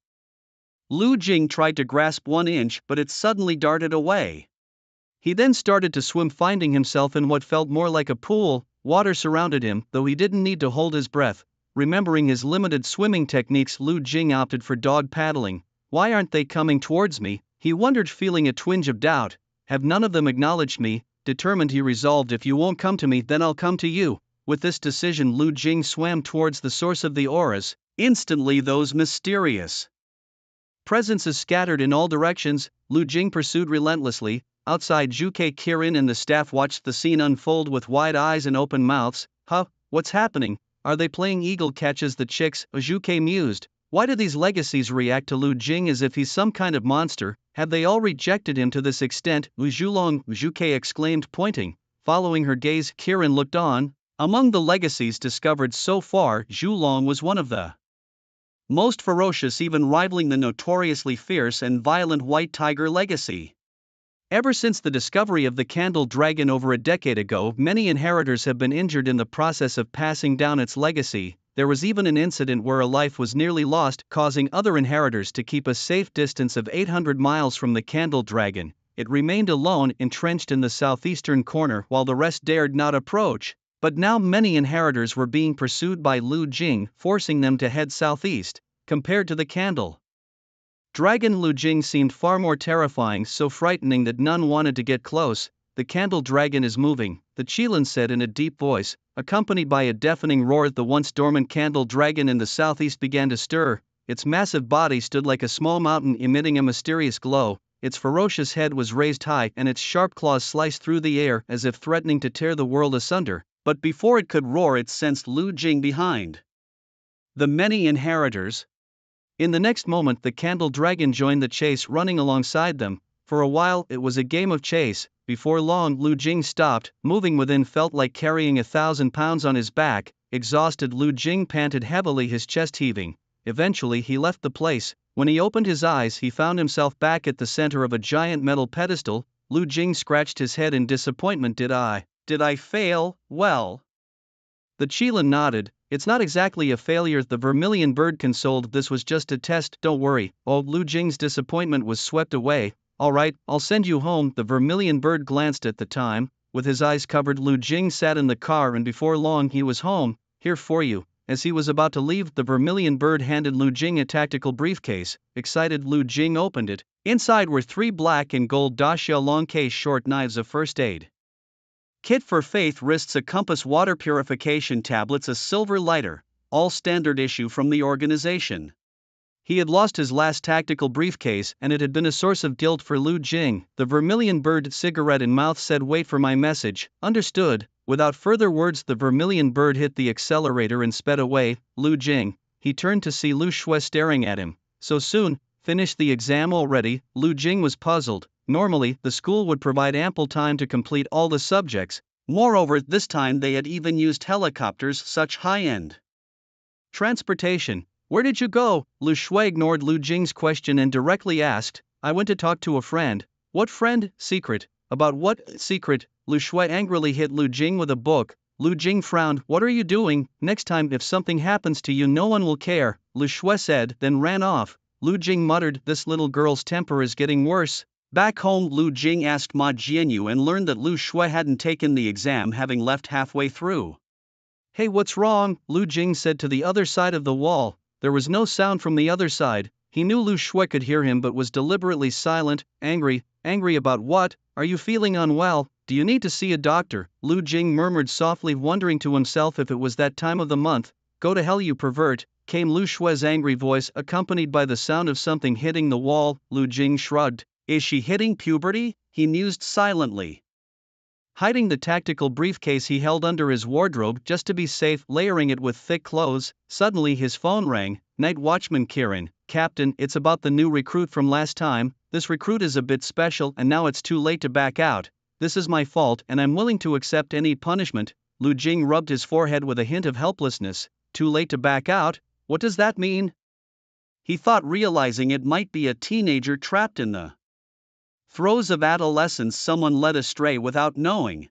Lu Jing tried to grasp 1 inch, but it suddenly darted away. He then started to swim, finding himself in what felt more like a pool. Water surrounded him, though he didn't need to hold his breath. Remembering his limited swimming techniques, Lu Jing opted for dog paddling. Why aren't they coming towards me? He wondered, feeling a twinge of doubt. Have none of them acknowledged me? Determined, he resolved, if you won't come to me, then I'll come to you. With this decision, Lu Jing swam towards the source of the auras. Instantly those mysterious presences scattered in all directions. Lu Jing pursued relentlessly. Outside, Juke, Kirin and the staff watched the scene unfold with wide eyes and open mouths. Huh, what's happening? Are they playing eagle catches the chicks? Juke mused. Why do these legacies react to Lu Jing as if he's some kind of monster? Have they all rejected him to this extent? Zhulong, Juke exclaimed, pointing. Following her gaze, Kirin looked on. Among the legacies discovered so far, Zhulong was one of the most ferocious, even rivaling the notoriously fierce and violent White Tiger legacy. Ever since the discovery of the Candle Dragon over a decade ago, many inheritors have been injured in the process of passing down its legacy. There was even an incident where a life was nearly lost, causing other inheritors to keep a safe distance of 800 miles from the Candle Dragon. It remained alone, entrenched in the southeastern corner, while the rest dared not approach. But now many inheritors were being pursued by Lu Jing, forcing them to head southeast. Compared to the candle dragon, Lu Jing seemed far more terrifying, so frightening that none wanted to get close. "The candle dragon is moving," the Qilin said in a deep voice, accompanied by a deafening roar. The once dormant candle dragon in the southeast began to stir. Its massive body stood like a small mountain, emitting a mysterious glow. Its ferocious head was raised high, and its sharp claws sliced through the air as if threatening to tear the world asunder. But before it could roar, it sensed Lu Jing behind the many inheritors. In the next moment, the candle dragon joined the chase, running alongside them. For a while, it was a game of chase. Before long, Lu Jing stopped. Moving within felt like carrying 1,000 pounds on his back. Exhausted, Lu Jing panted heavily, his chest heaving. Eventually, he left the place. When he opened his eyes, he found himself back at the center of a giant metal pedestal. Lu Jing scratched his head in disappointment. Did I fail? Well, the Qilin nodded. "It's not exactly a failure," the vermilion bird consoled. "This was just a test, don't worry." Lu Jing's disappointment was swept away. "All right, I'll send you home." The vermilion bird glanced at the time. With his eyes covered, Lu Jing sat in the car, and before long he was home. "Here for you." As he was about to leave, the vermilion bird handed Lu Jing a tactical briefcase. Excited, Lu Jing opened it. Inside were 3 black and gold daxia long case short knives, a first aid kit for Faith wrists, a compass, water purification tablets, a silver lighter, all standard issue from the organization. He had lost his last tactical briefcase, and it had been a source of guilt for Lu Jing. The vermilion bird, cigarette in mouth, said, "Wait for my message." "Understood." Without further words, the vermilion bird hit the accelerator and sped away. Lu Jing. He turned to see Lu Shui staring at him. "So soon? Finished the exam already?" Lu Jing was puzzled. Normally, the school would provide ample time to complete all the subjects. Moreover, this time they had even used helicopters, such high-end transportation. "Where did you go?" Lu Shui ignored Lu Jing's question and directly asked. "I went to talk to a friend." "What friend?" "Secret." "About what secret?" Lu Shui angrily hit Lu Jing with a book. Lu Jing frowned. "What are you doing? Next time, if something happens to you, no one will care," Lu Shui said, then ran off. Lu Jing muttered, "This little girl's temper is getting worse." Back home, Lu Jing asked Ma Jianyu and learned that Lu Shui hadn't taken the exam, having left halfway through. "Hey, what's wrong?" Lu Jing said to the other side of the wall. There was no sound from the other side. He knew Lu Shui could hear him but was deliberately silent. Angry about what? "Are you feeling unwell? Do you need to see a doctor?" Lu Jing murmured softly, wondering to himself if it was that time of the month. "Go to hell, you pervert," came Lu Shui's angry voice, accompanied by the sound of something hitting the wall. Lu Jing shrugged. "Is she hitting puberty?" he mused silently. Hiding the tactical briefcase he held under his wardrobe just to be safe, layering it with thick clothes. Suddenly his phone rang. "Night Watchman Kirin." "Captain, it's about the new recruit from last time. This recruit is a bit special, and now it's too late to back out. This is my fault, and I'm willing to accept any punishment." Lu Jing rubbed his forehead with a hint of helplessness. "Too late to back out? What does that mean?" he thought, realizing it might be a teenager trapped in the throes of adolescence, someone led astray without knowing.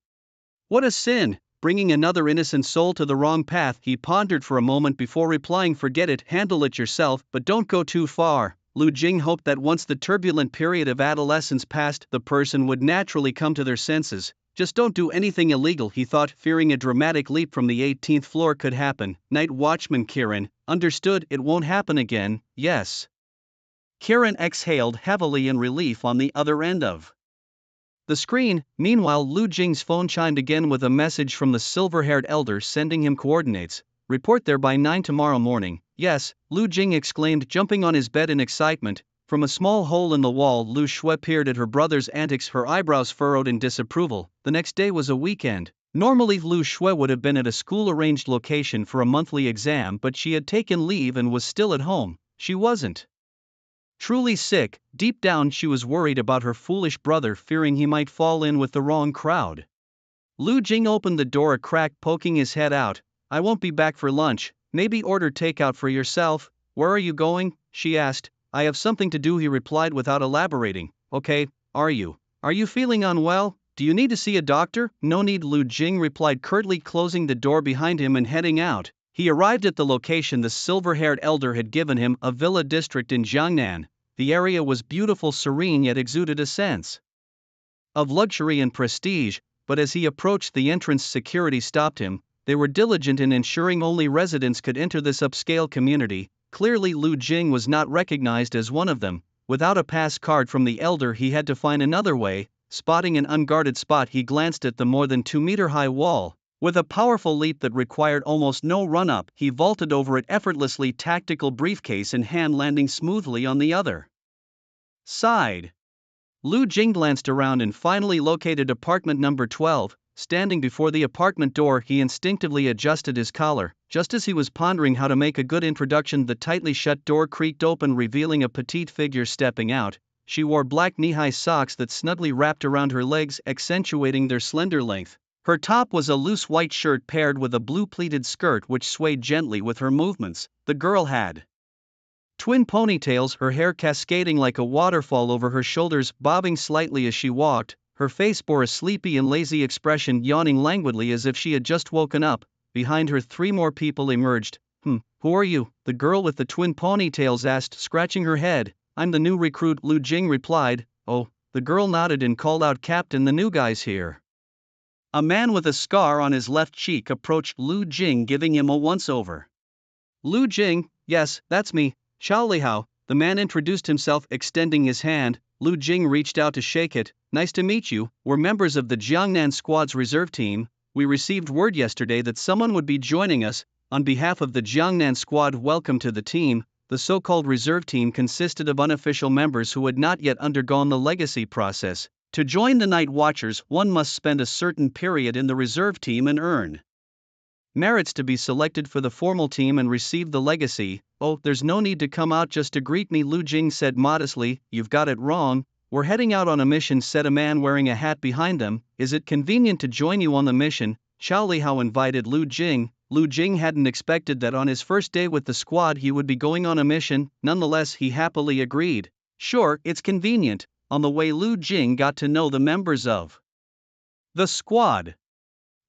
What a sin, bringing another innocent soul to the wrong path. He pondered for a moment before replying, "Forget it, handle it yourself, but don't go too far." Lu Jing hoped that once the turbulent period of adolescence passed, the person would naturally come to their senses. "Just don't do anything illegal," he thought, fearing a dramatic leap from the 18th floor could happen. Night Watchman Kirin. "Understood, it won't happen again." "Yes." Kirin exhaled heavily in relief on the other end of the screen. Meanwhile, Lu Jing's phone chimed again with a message from the silver-haired elder sending him coordinates. "Report there by 9 tomorrow morning." "Yes," Lu Jing exclaimed, jumping on his bed in excitement. From a small hole in the wall, Lu Shui peered at her brother's antics, her eyebrows furrowed in disapproval. The next day was a weekend. Normally Lu Shui would have been at a school-arranged location for a monthly exam, but she had taken leave and was still at home. She wasn't truly sick. Deep down she was worried about her foolish brother, fearing he might fall in with the wrong crowd. Lu Jing opened the door a crack, poking his head out. "I won't be back for lunch. Maybe order takeout for yourself." "Where are you going?" she asked. "I have something to do," he replied without elaborating. "Okay, are you feeling unwell? Do you need to see a doctor?" "No need," Lu Jing replied curtly, closing the door behind him and heading out. He arrived at the location the silver-haired elder had given him, a villa district in Jiangnan. The area was beautiful, serene, yet exuded a sense of luxury and prestige. but as he approached the entrance, security stopped him. They were diligent in ensuring only residents could enter this upscale community. Clearly Lu Jing was not recognized as one of them. Without a pass card from the elder, he had to find another way. Spotting an unguarded spot, he glanced at the more than 2-meter-high wall. With a powerful leap that required almost no run-up, he vaulted over it effortlessly, tactical briefcase in hand, landing smoothly on the other side. Lu Jing glanced around and finally located apartment number 12. Standing before the apartment door, he instinctively adjusted his collar. Just as he was pondering how to make a good introduction, the tightly shut door creaked open, revealing a petite figure stepping out. She wore black knee-high socks that snugly wrapped around her legs, accentuating their slender length. Her top was a loose white shirt paired with a blue pleated skirt which swayed gently with her movements. The girl had twin ponytails, her hair cascading like a waterfall over her shoulders, bobbing slightly as she walked. Her face bore a sleepy and lazy expression, yawning languidly as if she had just woken up. Behind her 3 more people emerged. Who are you?" the girl with the twin ponytails asked, scratching her head. "I'm the new recruit," Lu Jing replied. "Oh." The girl nodded and called out, "Captain, the new guy's here." A man with a scar on his left cheek approached Lu Jing, giving him a once-over. "Lu Jing, yes, that's me, Xiao Lihao," the man introduced himself, extending his hand. Lu Jing reached out to shake it. "Nice to meet you. We're members of the Jiangnan Squad's reserve team. We received word yesterday that someone would be joining us. On behalf of the Jiangnan Squad, welcome to the team." The so-called reserve team consisted of unofficial members who had not yet undergone the legacy process. To join the Night Watchers, one must spend a certain period in the reserve team and earn merits to be selected for the formal team and receive the legacy. "Oh, there's no need to come out just to greet me," Lu Jing said modestly. "You've got it wrong. We're heading out on a mission," said a man wearing a hat behind them. "Is it convenient to join you on the mission?" Xiao Lihao invited Lu Jing. Lu Jing hadn't expected that on his first day with the squad he would be going on a mission. Nonetheless, he happily agreed. "Sure, it's convenient." On the way, Lu Jing got to know the members of the squad.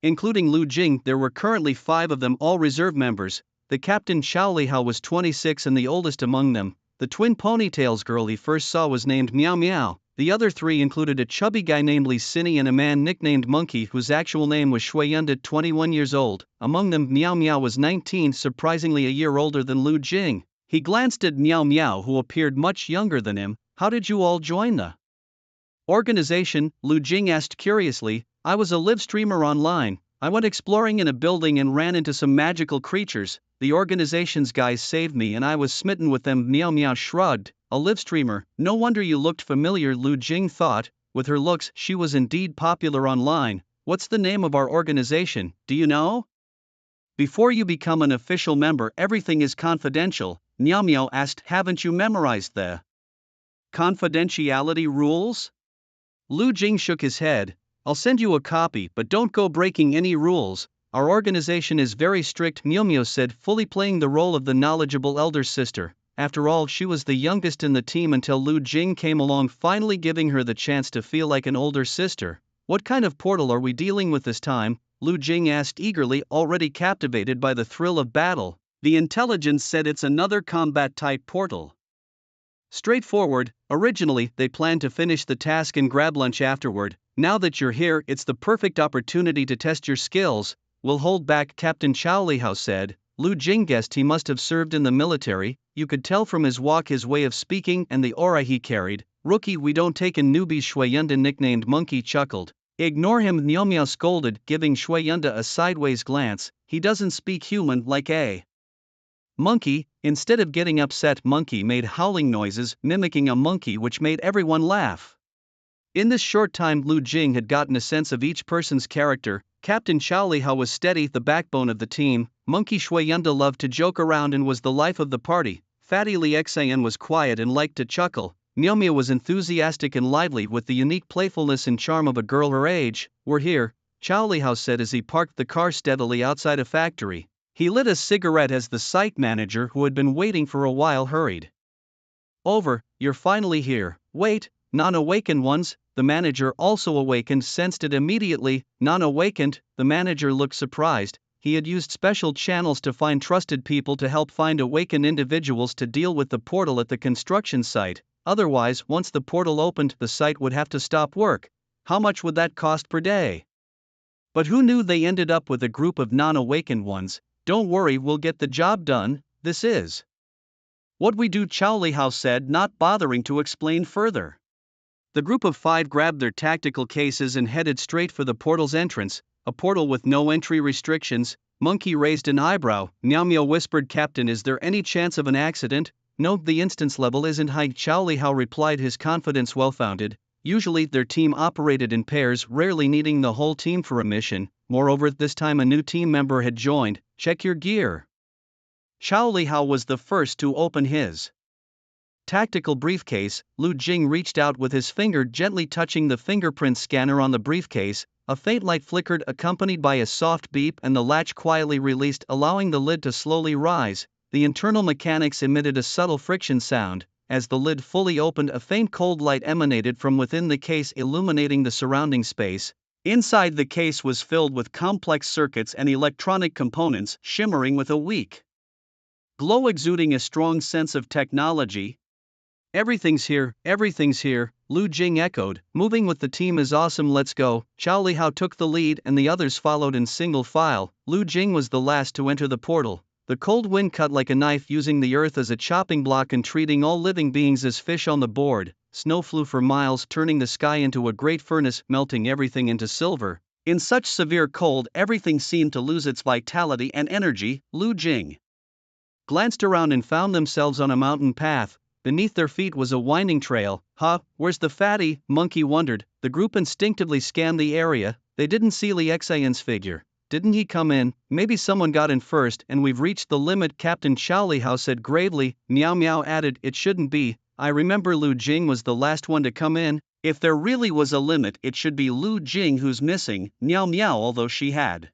Including Lu Jing, there were currently 5 of them, all reserve members. The captain, Xiao Lihao, was 26 and the oldest among them. The twin ponytails girl he first saw was named Meow Meow. The other 3 included a chubby guy named Li Sini and a man nicknamed Monkey whose actual name was Shui Yunda, 21 years old. Among them, Meow Meow was 19, surprisingly a year older than Lu Jing. He glanced at Meow Meow, who appeared much younger than him. "How did you all join the organization?" Lu Jing asked curiously. "I was a live streamer online. I went exploring in a building and ran into some magical creatures. The organization's guys saved me and I was smitten with them." Meow Meow shrugged. "A live streamer? No wonder you looked familiar," Lu Jing thought. With her looks, she was indeed popular online. "What's the name of our organization, do you know?" "Before you become an official member, everything is confidential," Meow Meow asked. "Haven't you memorized the confidentiality rules?" Lu Jing shook his head. "I'll send you a copy, but don't go breaking any rules. Our organization is very strict," Meow Meow said, fully playing the role of the knowledgeable elder sister. After all, she was the youngest in the team until Lu Jing came along, finally giving her the chance to feel like an older sister. "What kind of portal are we dealing with this time?" Lu Jing asked eagerly, already captivated by the thrill of battle. The intelligence said it's another combat-type portal. Straightforward. Originally, they planned to finish the task and grab lunch afterward. Now that you're here, it's the perfect opportunity to test your skills. "We'll hold back," Captain Xiao Lihao said. Lu Jing guessed he must have served in the military. You could tell from his walk, his way of speaking, and the aura he carried. "Rookie, we don't take in newbies," Shui Yunda, nicknamed Monkey, chuckled. "Ignore him," Meow Meow scolded, giving Shui Yunda a sideways glance. "He doesn't speak human like a monkey." Instead of getting upset, Monkey made howling noises, mimicking a monkey, which made everyone laugh. In this short time, Lu Jing had gotten a sense of each person's character. Captain Xiao Lihao was steady, the backbone of the team. Monkey Shui Yunda loved to joke around and was the life of the party. Fatty Li Xian was quiet and liked to chuckle. Meow Meow was enthusiastic and lively, with the unique playfulness and charm of a girl her age. "We're here," Xiao Lihao said as he parked the car steadily outside a factory. He lit a cigarette as the site manager, who had been waiting for a while, hurried over. "You're finally here. Wait, non-awakened ones?" The manager, also awakened, sensed it immediately. "Non-awakened?" The manager looked surprised. He had used special channels to find trusted people to help find awakened individuals to deal with the portal at the construction site. Otherwise, once the portal opened, the site would have to stop work. How much would that cost per day? But who knew they ended up with a group of non-awakened ones? Don't worry, we'll get the job done. This is what we do, Chow Li Hao said, not bothering to explain further. The group of 5 grabbed their tactical cases and headed straight for the portal's entrance, a portal with no entry restrictions. Monkey raised an eyebrow. Meow Meow whispered, Captain, is there any chance of an accident? No, the instance level isn't high, Chow Li Hao replied, his confidence well-founded. Usually their team operated in pairs, rarely needing the whole team for a mission. Moreover, this time a new team member had joined. Check your gear. Chow Li Hao was the first to open his tactical briefcase. Lu Jing reached out with his finger, gently touching the fingerprint scanner on the briefcase. A faint light flickered, accompanied by a soft beep, and the latch quietly released, allowing the lid to slowly rise. The internal mechanics emitted a subtle friction sound. As the lid fully opened, a faint cold light emanated from within the case, illuminating the surrounding space. Inside, the case was filled with complex circuits and electronic components, shimmering with a weak glow, exuding a strong sense of technology. Everything's here, Lu Jing echoed. Moving with the team is awesome, let's go. Chow Li Hao took the lead and the others followed in single file. Lu Jing was the last to enter the portal. The cold wind cut like a knife, using the earth as a chopping block and treating all living beings as fish on the board. Snow flew for miles, turning the sky into a great furnace, melting everything into silver. In such severe cold, everything seemed to lose its vitality and energy. Lu Jing glanced around and found themselves on a mountain path. Beneath their feet was a winding trail. Where's the fatty? Monkey wondered. The group instinctively scanned the area. They didn't see Li Xian's figure. Didn't he come in? Maybe someone got in first and we've reached the limit, Captain Chow Li Hao said gravely. Meow Meow added, it shouldn't be. I remember Lu Jing was the last one to come in. If there really was a limit, it should be Lu Jing who's missing. Meow Meow, although she had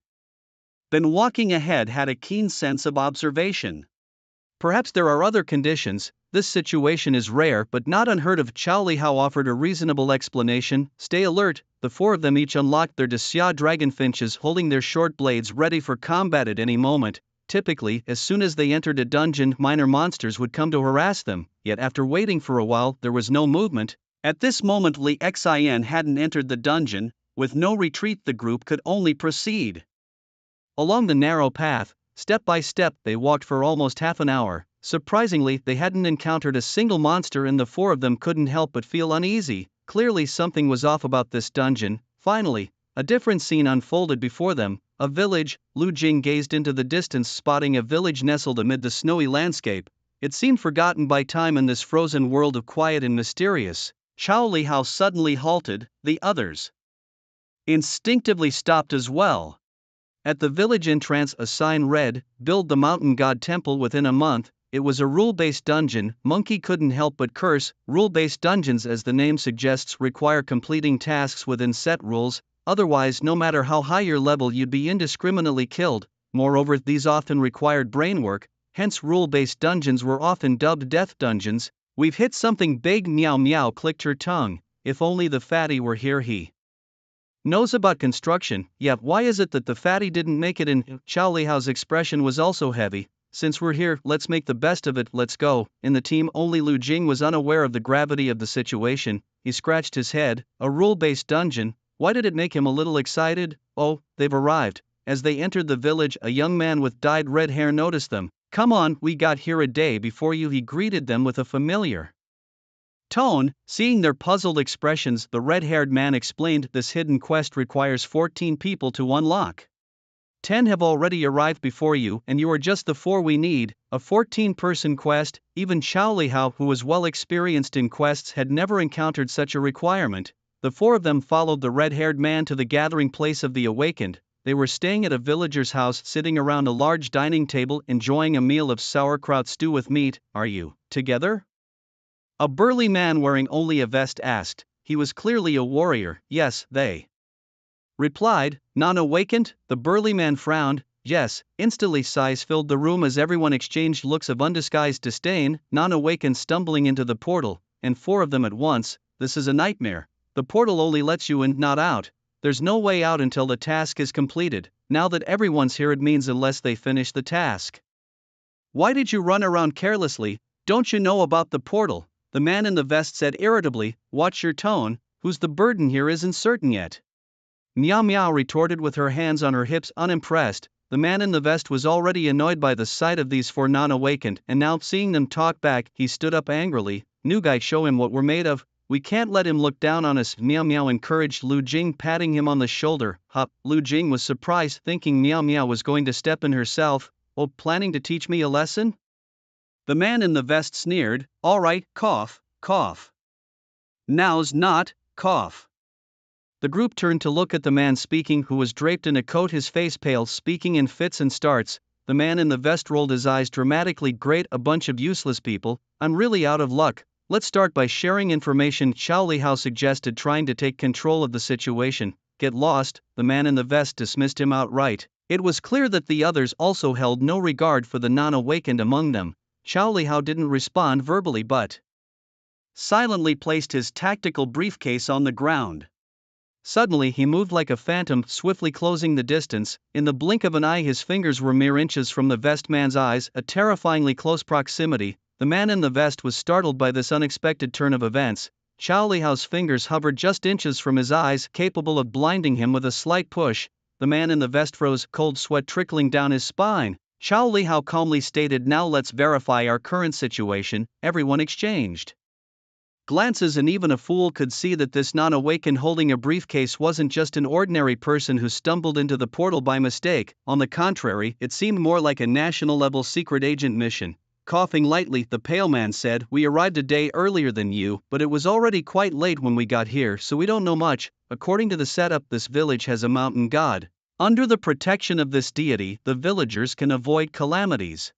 been walking ahead, had a keen sense of observation. Perhaps there are other conditions. This situation is rare but not unheard of. Chow Li Hao offered a reasonable explanation. Stay alert. The 4 of them each unlocked their Desya dragonfinches, holding their short blades ready for combat at any moment. Typically, as soon as they entered a dungeon, minor monsters would come to harass them, yet after waiting for a while, there was no movement. At this moment, Li Xian hadn't entered the dungeon. With no retreat, the group could only proceed along the narrow path. Step by step, they walked for almost half an hour. Surprisingly, they hadn't encountered a single monster, and the 4 of them couldn't help but feel uneasy. Clearly something was off about this dungeon. Finally, a different scene unfolded before them. A village. Lu Jing gazed into the distance, spotting a village nestled amid the snowy landscape. It seemed forgotten by time in this frozen world of quiet and mysterious. Chow Li Hao suddenly halted. The others instinctively stopped as well. At the village entrance, a sign read, Build the Mountain God Temple within a month. It was a rule-based dungeon. Monkey couldn't help but curse. Rule-based dungeons, as the name suggests, require completing tasks within set rules. Otherwise, no matter how high your level, you'd be indiscriminately killed. Moreover, these often required brainwork, hence rule-based dungeons were often dubbed death dungeons. We've hit something big. Meow Meow clicked her tongue. If only the fatty were here. He knows about construction. Yet why is it that the fatty didn't make it in? Chow Li Hao's expression was also heavy. Since we're here, let's make the best of it, let's go. In the team, only Lu Jing was unaware of the gravity of the situation. He scratched his head. A rule-based dungeon? Why did it make him a little excited? Oh, they've arrived. As they entered the village, a young man with dyed red hair noticed them. Come on, we got here a day before you, he greeted them with a familiar tone. Seeing their puzzled expressions, the red-haired man explained, this hidden quest requires 14 people to unlock. 10 have already arrived before you, and you are just the 4 we need. A 14-person quest. Even Chow Li Hao, who was well experienced in quests, had never encountered such a requirement. The 4 of them followed the red-haired man to the gathering place of the awakened. They were staying at a villager's house, sitting around a large dining table, enjoying a meal of sauerkraut stew with meat. Are you together? A burly man wearing only a vest asked. He was clearly a warrior. Yes, they replied. Non-awakened? The burly man frowned. Yes. Instantly sighs filled the room as everyone exchanged looks of undisguised disdain. Non-awakened stumbling into the portal, and 4 of them at once. This is a nightmare. The portal only lets you in, not out. There's no way out until the task is completed. Now that everyone's here, it means unless they finish the task. Why did you run around carelessly? Don't you know about the portal? The man in the vest said irritably. Watch your tone. Who's the burden here isn't certain yet. Meow Meow retorted with her hands on her hips, unimpressed. The man in the vest was already annoyed by the sight of these four non-awakened, and now seeing them talk back, he stood up angrily. New guy, show him what we're made of. We can't let him look down on us. Meow Meow encouraged Lu Jing, patting him on the shoulder. Hup, Lu Jing was surprised, thinking Meow Meow was going to step in herself. Oh, planning to teach me a lesson? The man in the vest sneered. All right, cough, cough. Now's not, cough. The group turned to look at the man speaking, who was draped in a coat, his face pale, speaking in fits and starts. The man in the vest rolled his eyes dramatically. Great, a bunch of useless people, I'm really out of luck. Let's start by sharing information. Xiao Lihao suggested, trying to take control of the situation. Get lost, the man in the vest dismissed him outright. It was clear that the others also held no regard for the non-awakened among them. Xiao Lihao didn't respond verbally but silently placed his tactical briefcase on the ground. Suddenly he moved like a phantom, swiftly closing the distance. In the blink of an eye his fingers were mere inches from the vest man's eyes, a terrifyingly close proximity. The man in the vest was startled by this unexpected turn of events. Xiao Lihao's fingers hovered just inches from his eyes, capable of blinding him with a slight push. The man in the vest froze, cold sweat trickling down his spine. Xiao Lihao calmly stated, now let's verify our current situation. Everyone exchanged glances, and even a fool could see that this non-awakened holding a briefcase wasn't just an ordinary person who stumbled into the portal by mistake. On the contrary, it seemed more like a national-level secret agent mission. Coughing lightly, the pale man said, we arrived a day earlier than you, but it was already quite late when we got here, so we don't know much. According to the setup, this village has a mountain god. Under the protection of this deity, the villagers can avoid calamities.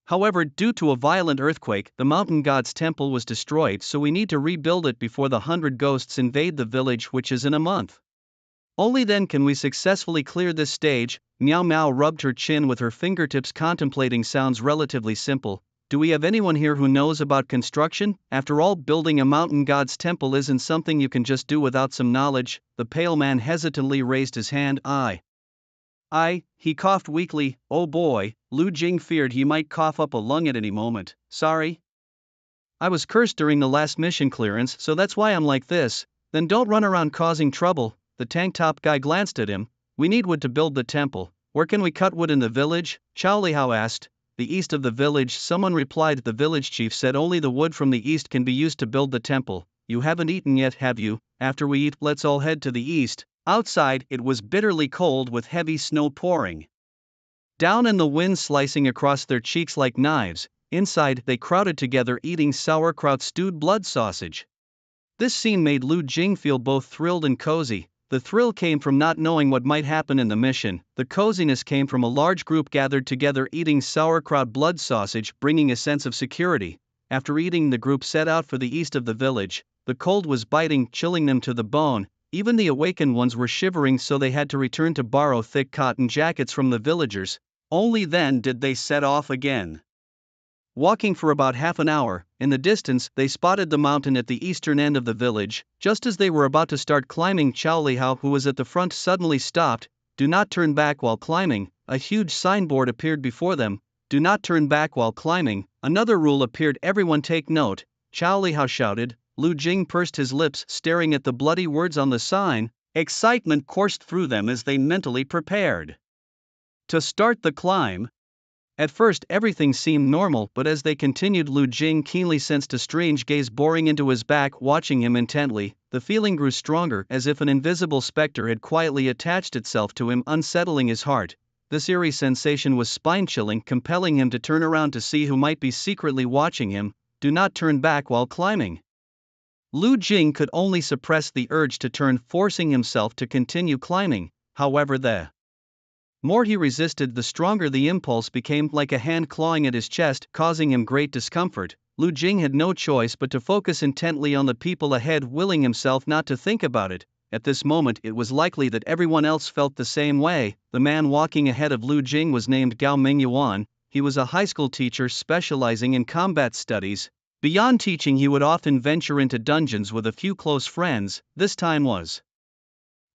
However, due to a violent earthquake, the mountain god's temple was destroyed, so we need to rebuild it before the 100 ghosts invade the village, which is in a month. Only then can we successfully clear this stage. Meow Meow rubbed her chin with her fingertips, contemplating. Sounds relatively simple. Do we have anyone here who knows about construction? After all, building a mountain god's temple isn't something you can just do without some knowledge. The pale man hesitantly raised his hand. He coughed weakly. Oh boy, Lu Jing feared he might cough up a lung at any moment. Sorry. I was cursed during the last mission clearance, so that's why I'm like this. Then don't run around causing trouble. The tank top guy glanced at him. We need wood to build the temple. Where can we cut wood in the village? Xiao Lihao asked. The east of the village, someone replied. The village chief said only the wood from the east can be used to build the temple. You haven't eaten yet, have you? After we eat, let's all head to the east. Outside, it was bitterly cold with heavy snow pouring down and the wind slicing across their cheeks like knives. Inside, they crowded together, eating sauerkraut stewed blood sausage. This scene made Lu Jing feel both thrilled and cozy. The thrill came from not knowing what might happen in the mission. The coziness came from a large group gathered together eating sauerkraut blood sausage, bringing a sense of security. After eating, the group set out for the east of the village. The cold was biting, chilling them to the bone. Even the awakened ones were shivering, so they had to return to borrow thick cotton jackets from the villagers. Only then did they set off again. Walking for about half an hour, in the distance they spotted the mountain at the eastern end of the village. Just as they were about to start climbing, Xiao Lihao, who was at the front, suddenly stopped. Do not turn back while climbing. A huge signboard appeared before them. Do not turn back while climbing. Another rule appeared. Everyone take note. Xiao Lihao shouted. Lu Jing pursed his lips, staring at the bloody words on the sign. Excitement coursed through them as they mentally prepared to start the climb. At first everything seemed normal, but as they continued, Lu Jing keenly sensed a strange gaze boring into his back, watching him intently. The feeling grew stronger, as if an invisible specter had quietly attached itself to him, unsettling his heart. This eerie sensation was spine-chilling, compelling him to turn around to see who might be secretly watching him. Do not turn back while climbing. Lu Jing could only suppress the urge to turn, forcing himself to continue climbing. However, the more he resisted, the stronger the impulse became, like a hand clawing at his chest, causing him great discomfort. Lu Jing had no choice but to focus intently on the people ahead, willing himself not to think about it. At this moment, it was likely that everyone else felt the same way. The man walking ahead of Lu Jing was named Gao Mingyuan. He was a high school teacher specializing in combat studies. Beyond teaching, he would often venture into dungeons with a few close friends. This time was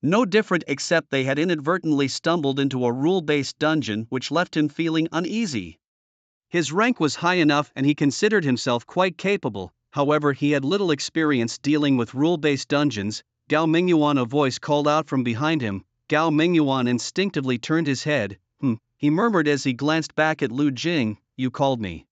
no different, except they had inadvertently stumbled into a rule-based dungeon, which left him feeling uneasy. His rank was high enough and he considered himself quite capable. However, he had little experience dealing with rule-based dungeons. Gao Mingyuan, a voice called out from behind him. Gao Mingyuan instinctively turned his head. He murmured as he glanced back at Lu Jing, "You called me."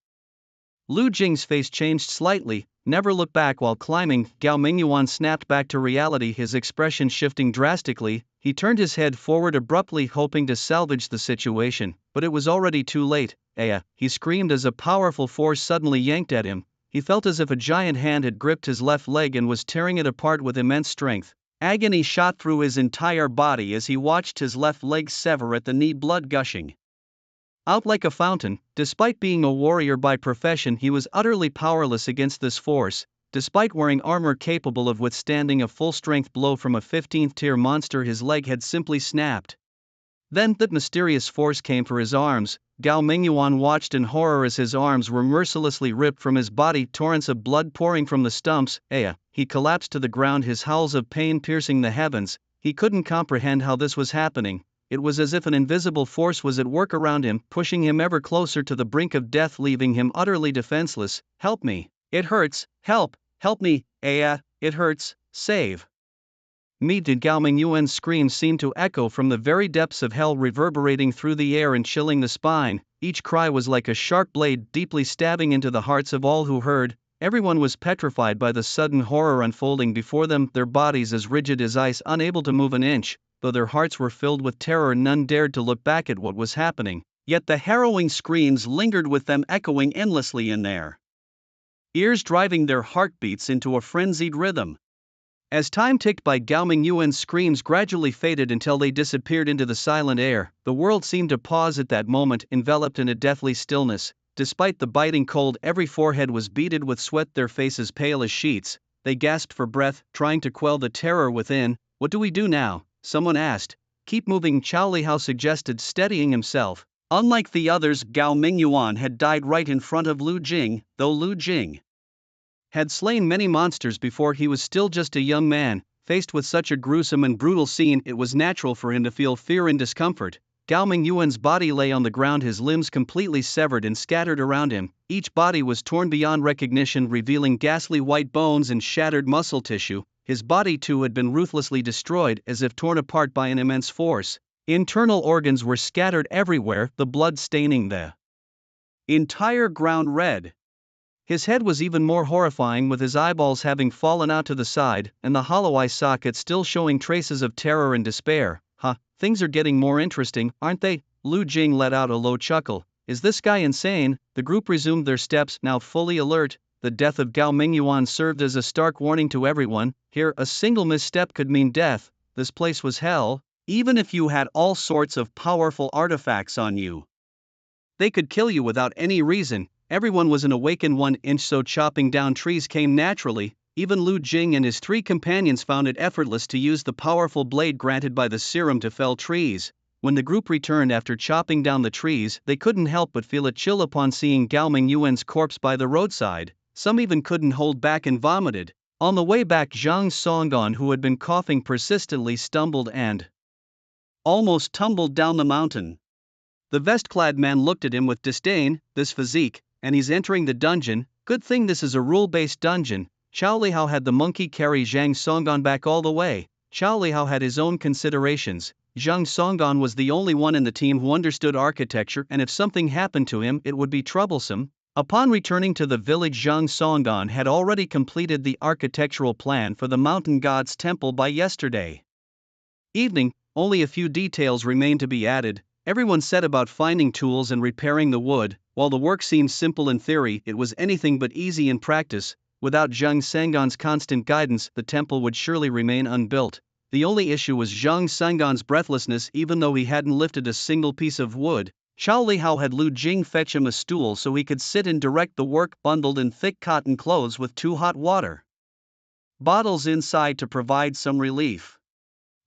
Lu Jing's face changed slightly. "Never look back while climbing." Gao Mingyuan snapped back to reality, his expression shifting drastically. He turned his head forward abruptly, hoping to salvage the situation, but it was already too late. "Aya!" he screamed as a powerful force suddenly yanked at him. He felt as if a giant hand had gripped his left leg and was tearing it apart with immense strength. Agony shot through his entire body as he watched his left leg sever at the knee, blood gushing out like a fountain. Despite being a warrior by profession, he was utterly powerless against this force. Despite wearing armor capable of withstanding a full-strength blow from a 15th-tier monster, his leg had simply snapped. Then that mysterious force came for his arms. Gao Mingyuan watched in horror as his arms were mercilessly ripped from his body, torrents of blood pouring from the stumps. "Aya!" He collapsed to the ground, his howls of pain piercing the heavens. He couldn't comprehend how this was happening. It was as if an invisible force was at work around him, pushing him ever closer to the brink of death, leaving him utterly defenseless. "Help me! It hurts! Help! Help me! Aya! It hurts! Save me!" Gao Mingyuan's screams seemed to echo from the very depths of hell, reverberating through the air and chilling the spine. Each cry was like a sharp blade, deeply stabbing into the hearts of all who heard. Everyone was petrified by the sudden horror unfolding before them, their bodies as rigid as ice, unable to move an inch. Though their hearts were filled with terror, none dared to look back at what was happening. Yet the harrowing screams lingered with them, echoing endlessly in their ears, driving their heartbeats into a frenzied rhythm. As time ticked by, Gao Mingyuan's screams gradually faded until they disappeared into the silent air. The world seemed to pause at that moment, enveloped in a deathly stillness. Despite the biting cold, every forehead was beaded with sweat, their faces pale as sheets. They gasped for breath, trying to quell the terror within. "What do we do now?" someone asked. "Keep moving," Chao Lihao suggested, steadying himself. Unlike the others, Gao Mingyuan had died right in front of Lu Jing. Though Lu Jing had slain many monsters before, he was still just a young man. Faced with such a gruesome and brutal scene, it was natural for him to feel fear and discomfort. Gao Mingyuan's body lay on the ground, his limbs completely severed and scattered around him. Each body was torn beyond recognition, revealing ghastly white bones and shattered muscle tissue. His body too had been ruthlessly destroyed, as if torn apart by an immense force. Internal organs were scattered everywhere, the blood staining the entire ground red. His head was even more horrifying, with his eyeballs having fallen out to the side, and the hollow eye socket still showing traces of terror and despair. Things are getting more interesting, aren't they?" Lu Jing let out a low chuckle. "Is this guy insane?" The group resumed their steps, now fully alert. The death of Gao Mingyuan served as a stark warning to everyone. Here, a single misstep could mean death. This place was hell. Even if you had all sorts of powerful artifacts on you, they could kill you without any reason. Everyone was an awakened 1-inch, so chopping down trees came naturally. Even Lu Jing and his 3 companions found it effortless to use the powerful blade granted by the serum to fell trees. When the group returned after chopping down the trees, they couldn't help but feel a chill upon seeing Gao Mingyuan's corpse by the roadside. Some even couldn't hold back and vomited. On the way back, Zhang Songgon, who had been coughing persistently, stumbled and almost tumbled down the mountain. The vest-clad man looked at him with disdain. "This physique, and he's entering the dungeon. Good thing this is a rule-based dungeon." Chao Lihao had the monkey carry Zhang Songgon back all the way. Chao Lihao had his own considerations. Zhang Songgon was the only one in the team who understood architecture, and if something happened to him, it would be troublesome. Upon returning to the village, Zhang Songgon had already completed the architectural plan for the mountain god's temple by yesterday evening. Only a few details remained to be added. Everyone set about finding tools and repairing the wood. While the work seemed simple in theory, it was anything but easy in practice. Without Zhang Songgon's constant guidance, the temple would surely remain unbuilt. The only issue was Zhang Songgon's breathlessness. Even though he hadn't lifted a single piece of wood, Chao Lihao had Lu Jing fetch him a stool so he could sit and direct the work, bundled in thick cotton clothes with 2 hot water bottles inside to provide some relief.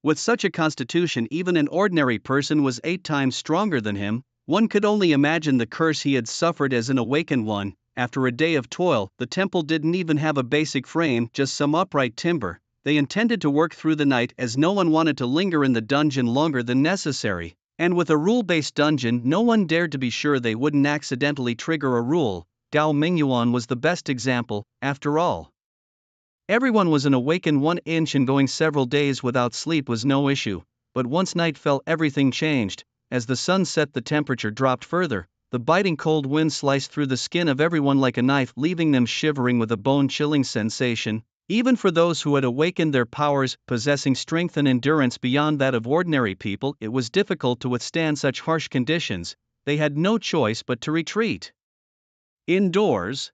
With such a constitution, even an ordinary person was 8 times stronger than him. One could only imagine the curse he had suffered as an awakened one. After a day of toil, the temple didn't even have a basic frame, just some upright timber. They intended to work through the night, as no one wanted to linger in the dungeon longer than necessary. And with a rule-based dungeon, no one dared to be sure they wouldn't accidentally trigger a rule. Gao Mingyuan was the best example, after all. Everyone was an awakened 1 inch, and going several days without sleep was no issue. But once night fell, everything changed. As the sun set, the temperature dropped further. The biting cold wind sliced through the skin of everyone like a knife, leaving them shivering with a bone-chilling sensation. Even for those who had awakened their powers, possessing strength and endurance beyond that of ordinary people, it was difficult to withstand such harsh conditions. They had no choice but to retreat. Indoors?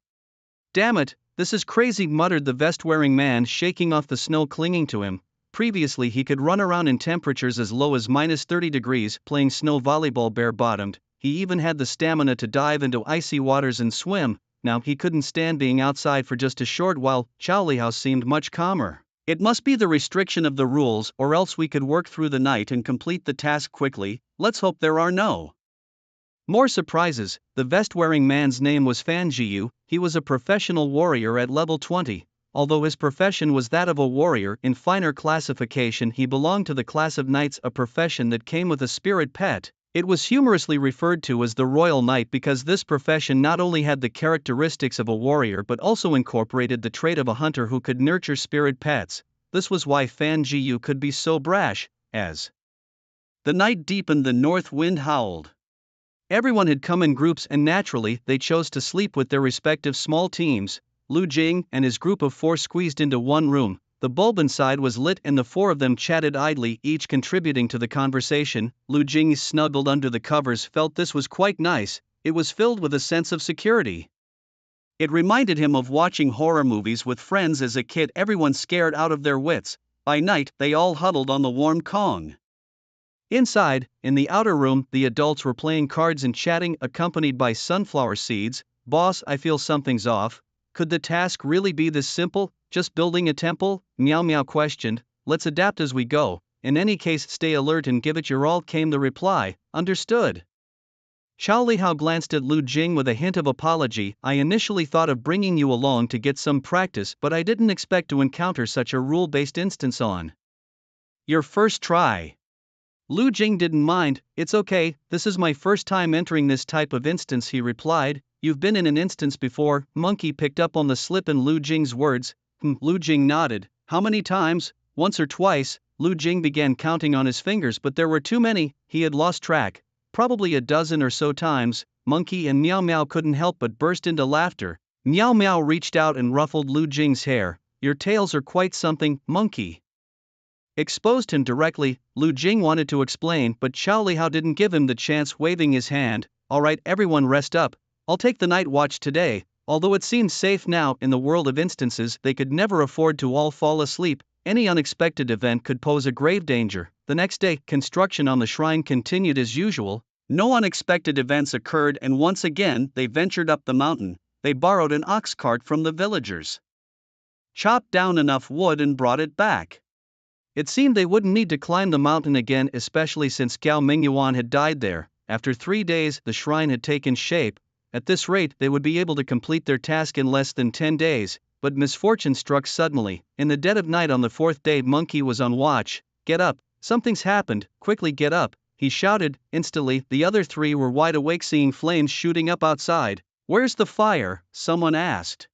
Damn it, this is crazy, muttered the vest-wearing man, shaking off the snow clinging to him. Previously he could run around in temperatures as low as -30 degrees, playing snow volleyball bare-bottomed. He even had the stamina to dive into icy waters and swim. Now he couldn't stand being outside for just a short while. Chowley seemed much calmer. It must be the restriction of the rules, or else we could work through the night and complete the task quickly. Let's hope there are no more surprises. The vest-wearing man's name was Fan Jiu. He was a professional warrior at level 20. Although his profession was that of a warrior, in finer classification he belonged to the class of knights, a profession that came with a spirit pet. It was humorously referred to as the Royal Knight because this profession not only had the characteristics of a warrior but also incorporated the trait of a hunter who could nurture spirit pets. This was why Fan Jiu could be so brash. As the night deepened, the north wind howled. Everyone had come in groups, and naturally they chose to sleep with their respective small teams. Lu Jing and his group of 4 squeezed into one room. The bulb inside was lit and the 4 of them chatted idly, each contributing to the conversation. Lu Jing, snuggled under the covers, felt this was quite nice. It was filled with a sense of security. It reminded him of watching horror movies with friends as a kid, everyone scared out of their wits. By night, they all huddled on the warm Kong. Inside, in the outer room, the adults were playing cards and chatting, accompanied by sunflower seeds. Boss, I feel something's off. Could the task really be this simple? Just building a temple? Meow Meow questioned. Let's adapt as we go. In any case, stay alert and give it your all, came the reply. Understood. Chao Lihao glanced at Lu Jing with a hint of apology. I initially thought of bringing you along to get some practice, but I didn't expect to encounter such a rule-based instance on your first try. Lu Jing didn't mind. It's okay, this is my first time entering this type of instance, he replied. You've been in an instance before. Monkey picked up on the slip in Lu Jing's words. Lu Jing nodded. How many times? Once or twice. Lu Jing began counting on his fingers, but there were too many. He had lost track. Probably a dozen or so times. Monkey and Meow Meow couldn't help but burst into laughter. Meow Meow reached out and ruffled Lu Jing's hair. Your tails are quite something, Monkey exposed him directly. Lu Jing wanted to explain, but Chao Lihao didn't give him the chance, waving his hand. Alright, everyone rest up. I'll take the night watch today. Although it seemed safe now, in the world of instances, they could never afford to all fall asleep. Any unexpected event could pose a grave danger. The next day, construction on the shrine continued as usual. No unexpected events occurred, and once again, they ventured up the mountain. They borrowed an ox cart from the villagers, chopped down enough wood and brought it back. It seemed they wouldn't need to climb the mountain again, especially since Gao Mingyuan had died there. After 3 days, the shrine had taken shape. At this rate, they would be able to complete their task in less than 10 days. But misfortune struck suddenly. In the dead of night on the 4th day, Monkey was on watch. Get up, something's happened, quickly get up, he shouted. Instantly, the other 3 were wide awake, seeing flames shooting up outside. Where's the fire? Someone asked.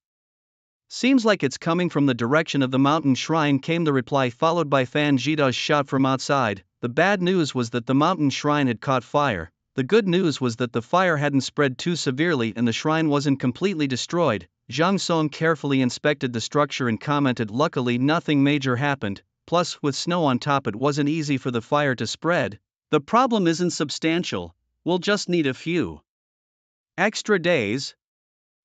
Seems like it's coming from the direction of the mountain shrine, came the reply, followed by Fan Jida's shout from outside. The bad news was that the mountain shrine had caught fire. The good news was that the fire hadn't spread too severely and the shrine wasn't completely destroyed. Zhang Song carefully inspected the structure and commented, luckily nothing major happened, plus with snow on top it wasn't easy for the fire to spread. The problem isn't substantial, we'll just need a few extra days.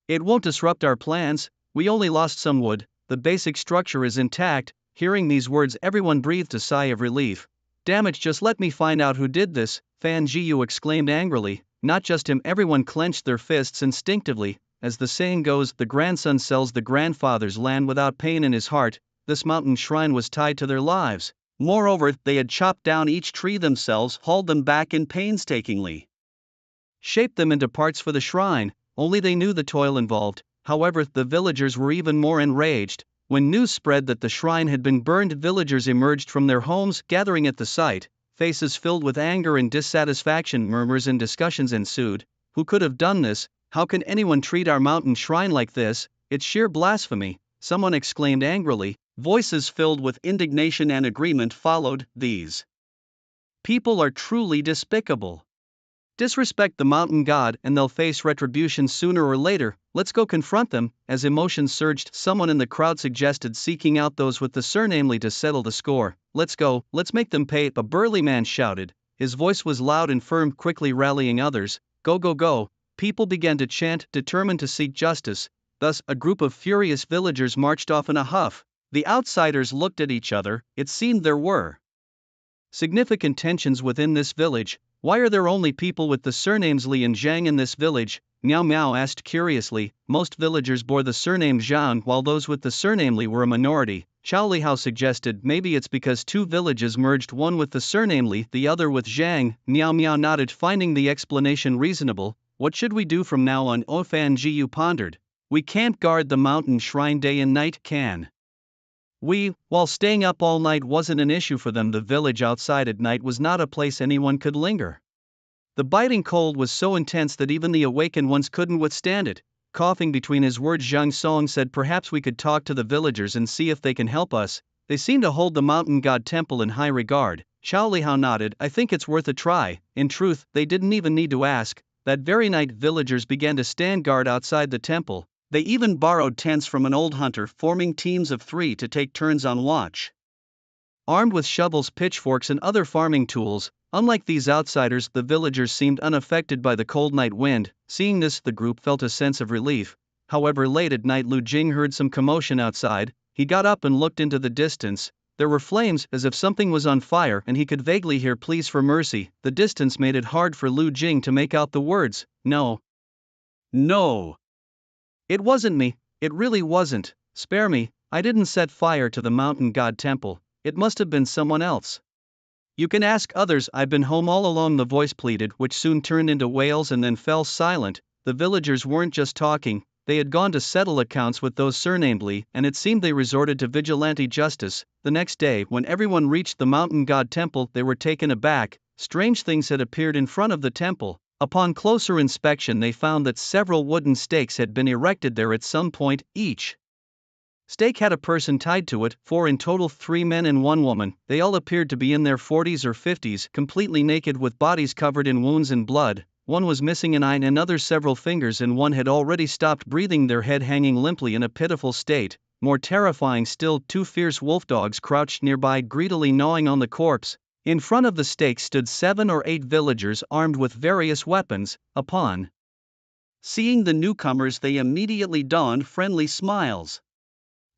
It won't disrupt our plans, we only lost some wood, the basic structure is intact. Hearing these words, everyone breathed a sigh of relief. Damn it, just let me find out who did this, Fan Jiu exclaimed angrily. Not just him, everyone clenched their fists instinctively. As the saying goes, the grandson sells the grandfather's land without pain in his heart. This mountain shrine was tied to their lives. Moreover, they had chopped down each tree themselves, hauled them back and painstakingly shaped them into parts for the shrine. Only they knew the toil involved. However, the villagers were even more enraged. When news spread that the shrine had been burned, villagers emerged from their homes, gathering at the site. Faces filled with anger and dissatisfaction, murmurs and discussions ensued. Who could have done this? How can anyone treat our mountain shrine like this? It's sheer blasphemy. someone exclaimed angrily. Voices filled with indignation and agreement followed. These people are truly despicable. Disrespect the mountain god and they'll face retribution sooner or later. Let's go confront them. As emotions surged, someone in the crowd suggested seeking out those with the surnamely to settle the score. Let's go, let's make them pay, a burly man shouted. His voice was loud and firm, quickly rallying others. Go, go, go. People began to chant, determined to seek justice. Thus, a group of furious villagers marched off in a huff. The outsiders looked at each other. It seemed there were significant tensions within this village. Why are there only people with the surnames Li and Zhang in this village? Miao Miao asked curiously. Most villagers bore the surname Zhang while those with the surname Li were a minority. Xiao Lihao suggested maybe it's because two villages merged, one with the surname Li, the other with Zhang. Miao Miao nodded, finding the explanation reasonable. What should we do from now on? Fan Jiyu pondered. We can't guard the mountain shrine day and night, can we? While staying up all night wasn't an issue for them, the village outside at night was not a place anyone could linger. The biting cold was so intense that even the awakened ones couldn't withstand it. Coughing between his words, Zhang Song said, perhaps we could talk to the villagers and see if they can help us. They seem to hold the mountain god temple in high regard. Xiao Lihao nodded. I think it's worth a try. In truth, they didn't even need to ask. That very night, villagers began to stand guard outside the temple. They even borrowed tents from an old hunter, forming teams of 3 to take turns on watch. Armed with shovels, pitchforks, and other farming tools, unlike these outsiders, the villagers seemed unaffected by the cold night wind. Seeing this, the group felt a sense of relief. However, late at night, Lu Jing heard some commotion outside. He got up and looked into the distance. There were flames, as if something was on fire, and he could vaguely hear pleas for mercy. The distance made it hard for Lu Jing to make out the words. No. No. It wasn't me, it really wasn't. Spare me, I didn't set fire to the mountain god temple. It must have been someone else. You can ask others, I've been home all along, the voice pleaded, which soon turned into wails and then fell silent. The villagers weren't just talking, they had gone to settle accounts with those surnamed Li, and it seemed they resorted to vigilante justice. The next day, when everyone reached the mountain god temple, they were taken aback. Strange things had appeared in front of the temple. Upon closer inspection, they found that several wooden stakes had been erected there at some point. Each stake had a person tied to it, 4 in total, 3 men and 1 woman. They all appeared to be in their 40s or 50s, completely naked with bodies covered in wounds and blood. One was missing an eye, another several fingers, and one had already stopped breathing, their head hanging limply in a pitiful state. More terrifying still, 2 fierce wolf dogs crouched nearby, greedily gnawing on the corpse. In front of the stake stood 7 or 8 villagers armed with various weapons. Upon seeing the newcomers, they immediately donned friendly smiles.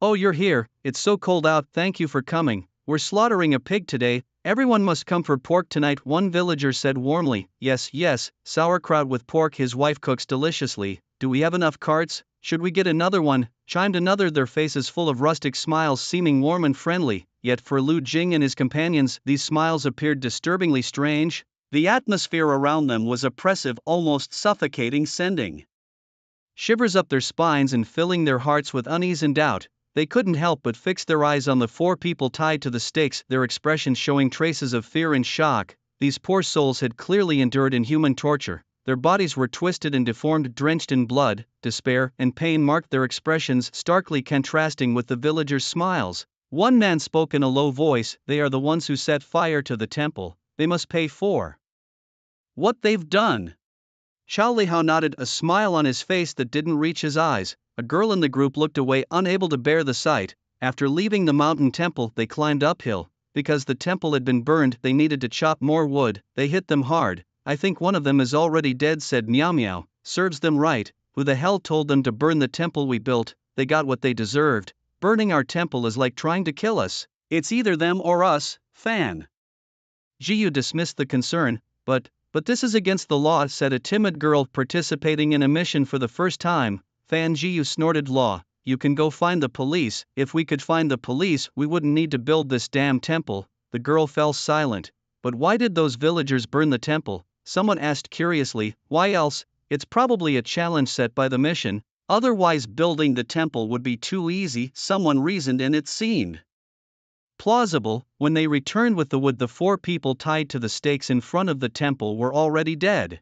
Oh, you're here, it's so cold out, thank you for coming. We're slaughtering a pig today, everyone must come for pork tonight, one villager said warmly. Yes, yes, sauerkraut with pork his wife cooks deliciously. Do we have enough carts? Should we get another one? Chimed another, their faces full of rustic smiles, seeming warm and friendly. Yet for Lu Jing and his companions, these smiles appeared disturbingly strange. The atmosphere around them was oppressive, almost suffocating, sending shivers up their spines and filling their hearts with unease and doubt. They couldn't help but fix their eyes on the 4 people tied to the stakes, their expressions showing traces of fear and shock. These poor souls had clearly endured inhuman torture. Their bodies were twisted and deformed, drenched in blood. Despair and pain marked their expressions, starkly contrasting with the villagers' smiles. One man spoke in a low voice, they are the ones who set fire to the temple. They must pay for what they've done. Xiao Lihao nodded, a smile on his face that didn't reach his eyes. A girl in the group looked away, unable to bear the sight. After leaving the mountain temple, they climbed uphill. Because the temple had been burned, they needed to chop more wood. They hit them hard. I think one of them is already dead, said Miao Miao. Serves them right. Who the hell told them to burn the temple we built? They got what they deserved. Burning our temple is like trying to kill us. It's either them or us. Fan Jiyu dismissed the concern. But this is against the law, said a timid girl participating in a mission for the first time. Fan Jiyu snorted. Law? You can go find the police. If we could find the police, we wouldn't need to build this damn temple. The girl fell silent. But why did those villagers burn the temple? Someone asked curiously. Why else? It's probably a challenge set by the mission. Otherwise, building the temple would be too easy, someone reasoned, and it seemed plausible. When they returned with the wood, the 4 people tied to the stakes in front of the temple were already dead.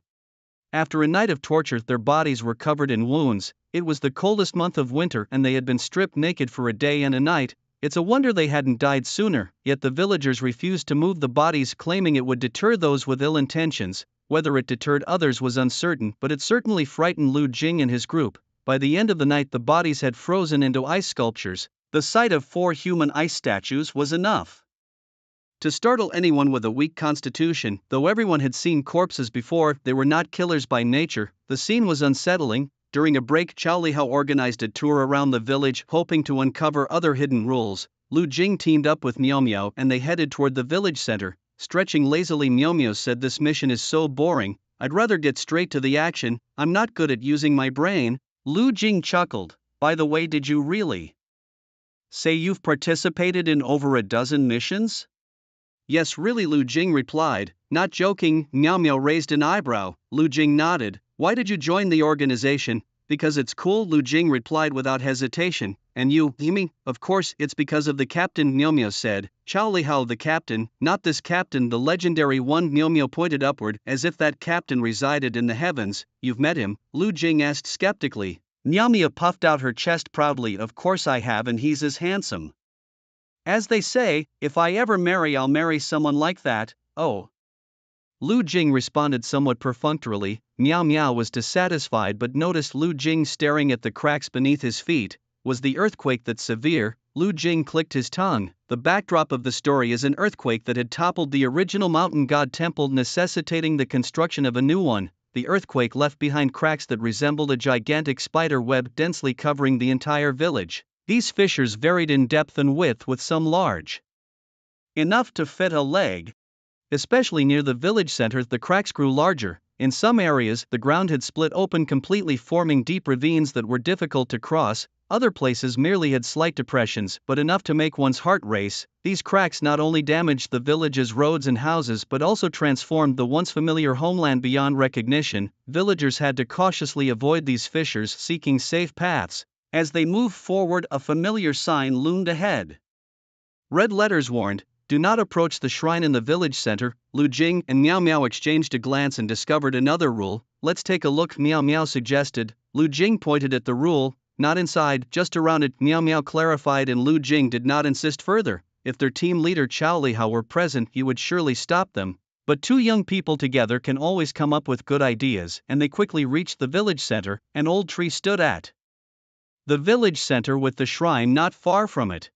After a night of torture, their bodies were covered in wounds. It was the coldest month of winter and they had been stripped naked for a day and a night. It's a wonder they hadn't died sooner, yet the villagers refused to move the bodies, claiming it would deter those with ill intentions. Whether it deterred others was uncertain, but it certainly frightened Lu Jing and his group. By the end of the night, the bodies had frozen into ice sculptures. The sight of 4 human ice statues was enough to startle anyone with a weak constitution. Though everyone had seen corpses before, they were not killers by nature. The scene was unsettling. During a break, Chao Lihao organized a tour around the village, hoping to uncover other hidden rules. Lu Jing teamed up with Miao Miao and they headed toward the village center. Stretching lazily, Miao Miao said, "This mission is so boring, I'd rather get straight to the action. I'm not good at using my brain." Lu Jing chuckled. "By the way, did you really say you've participated in over a dozen missions?" "Yes, really," Lu Jing replied. "Not joking." Miao Miao raised an eyebrow. Lu Jing nodded. "Why did you join the organization?" "Because it's cool," Lu Jing replied without hesitation. "And you mean?" "Of course, it's because of the captain," Miao Miao said. "Chao Lihao, the captain." "Not this captain, the legendary one." Miao Miao pointed upward, as if that captain resided in the heavens. "You've met him?" Lu Jing asked skeptically. Miao Miao puffed out her chest proudly. "Of course I have, and he's as handsome as they say. If I ever marry, I'll marry someone like that." "Oh." Lu Jing responded somewhat perfunctorily. Miao Miao was dissatisfied but noticed Lu Jing staring at the cracks beneath his feet. Was the earthquake that severe? Lu Jing clicked his tongue. The backdrop of the story is an earthquake that had toppled the original mountain god temple, necessitating the construction of a new one. The earthquake left behind cracks that resembled a gigantic spider web densely covering the entire village. These fissures varied in depth and width, with some large enough to fit a leg. Especially near the village center, the cracks grew larger. In some areas, the ground had split open completely, forming deep ravines that were difficult to cross. Other places merely had slight depressions, but enough to make one's heart race. These cracks not only damaged the village's roads and houses but also transformed the once familiar homeland beyond recognition. Villagers had to cautiously avoid these fissures, seeking safe paths. As they moved forward, a familiar sign loomed ahead. Red letters warned, "Do not approach the shrine in the village center." Lu Jing and Miao Miao exchanged a glance and discovered another rule. "Let's take a look," Miao Miao suggested. Lu Jing pointed at the rule. "Not inside, just around it," Miao Miao clarified, and Lu Jing did not insist further. If their team leader Chao Lihao were present, he would surely stop them. But 2 young people together can always come up with good ideas, and they quickly reached the village center. An old tree stood at the village center, with the shrine not far from it.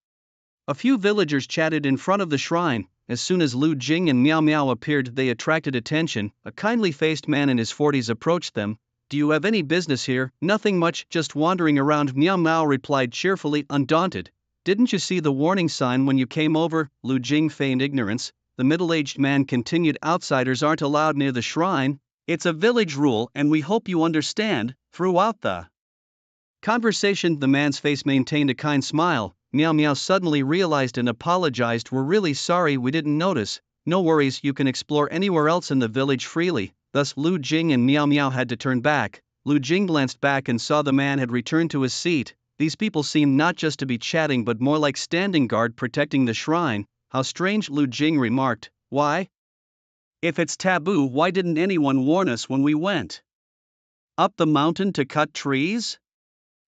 A few villagers chatted in front of the shrine. As soon as Lu Jing and Miao Miao appeared, they attracted attention. A kindly-faced man in his 40s approached them. "Do you have any business here?" "Nothing much, just wandering around," Miao Miao replied cheerfully, undaunted. "Didn't you see the warning sign when you came over?" Lu Jing feigned ignorance. The middle-aged man continued. "Outsiders aren't allowed near the shrine. It's a village rule, and we hope you understand." Throughout the conversation, the man's face maintained a kind smile. Miao Miao suddenly realized and apologized. "We're really sorry, we didn't notice." "No worries, you can explore anywhere else in the village freely." Thus Lu Jing and Miao Miao had to turn back. Lu Jing glanced back and saw the man had returned to his seat. These people seemed not just to be chatting but more like standing guard protecting the shrine. "How strange," Lu Jing remarked. "Why? If it's taboo, why didn't anyone warn us when we went up the mountain to cut trees?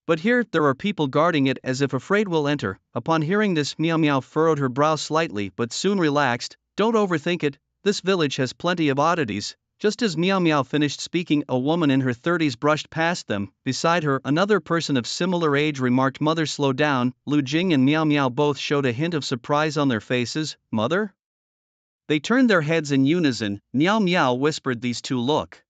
But here, there are people guarding it, as if afraid we'll enter." Upon hearing this, Miao Miao furrowed her brow slightly but soon relaxed. "Don't overthink it, this village has plenty of oddities." Just as Miao Miao finished speaking, a woman in her 30s brushed past them. Beside her, another person of similar age remarked, "Mother, slow down." Lu Jing and Miao Miao both showed a hint of surprise on their faces. "Mother?" They turned their heads in unison. Miao Miao whispered, "These 2 look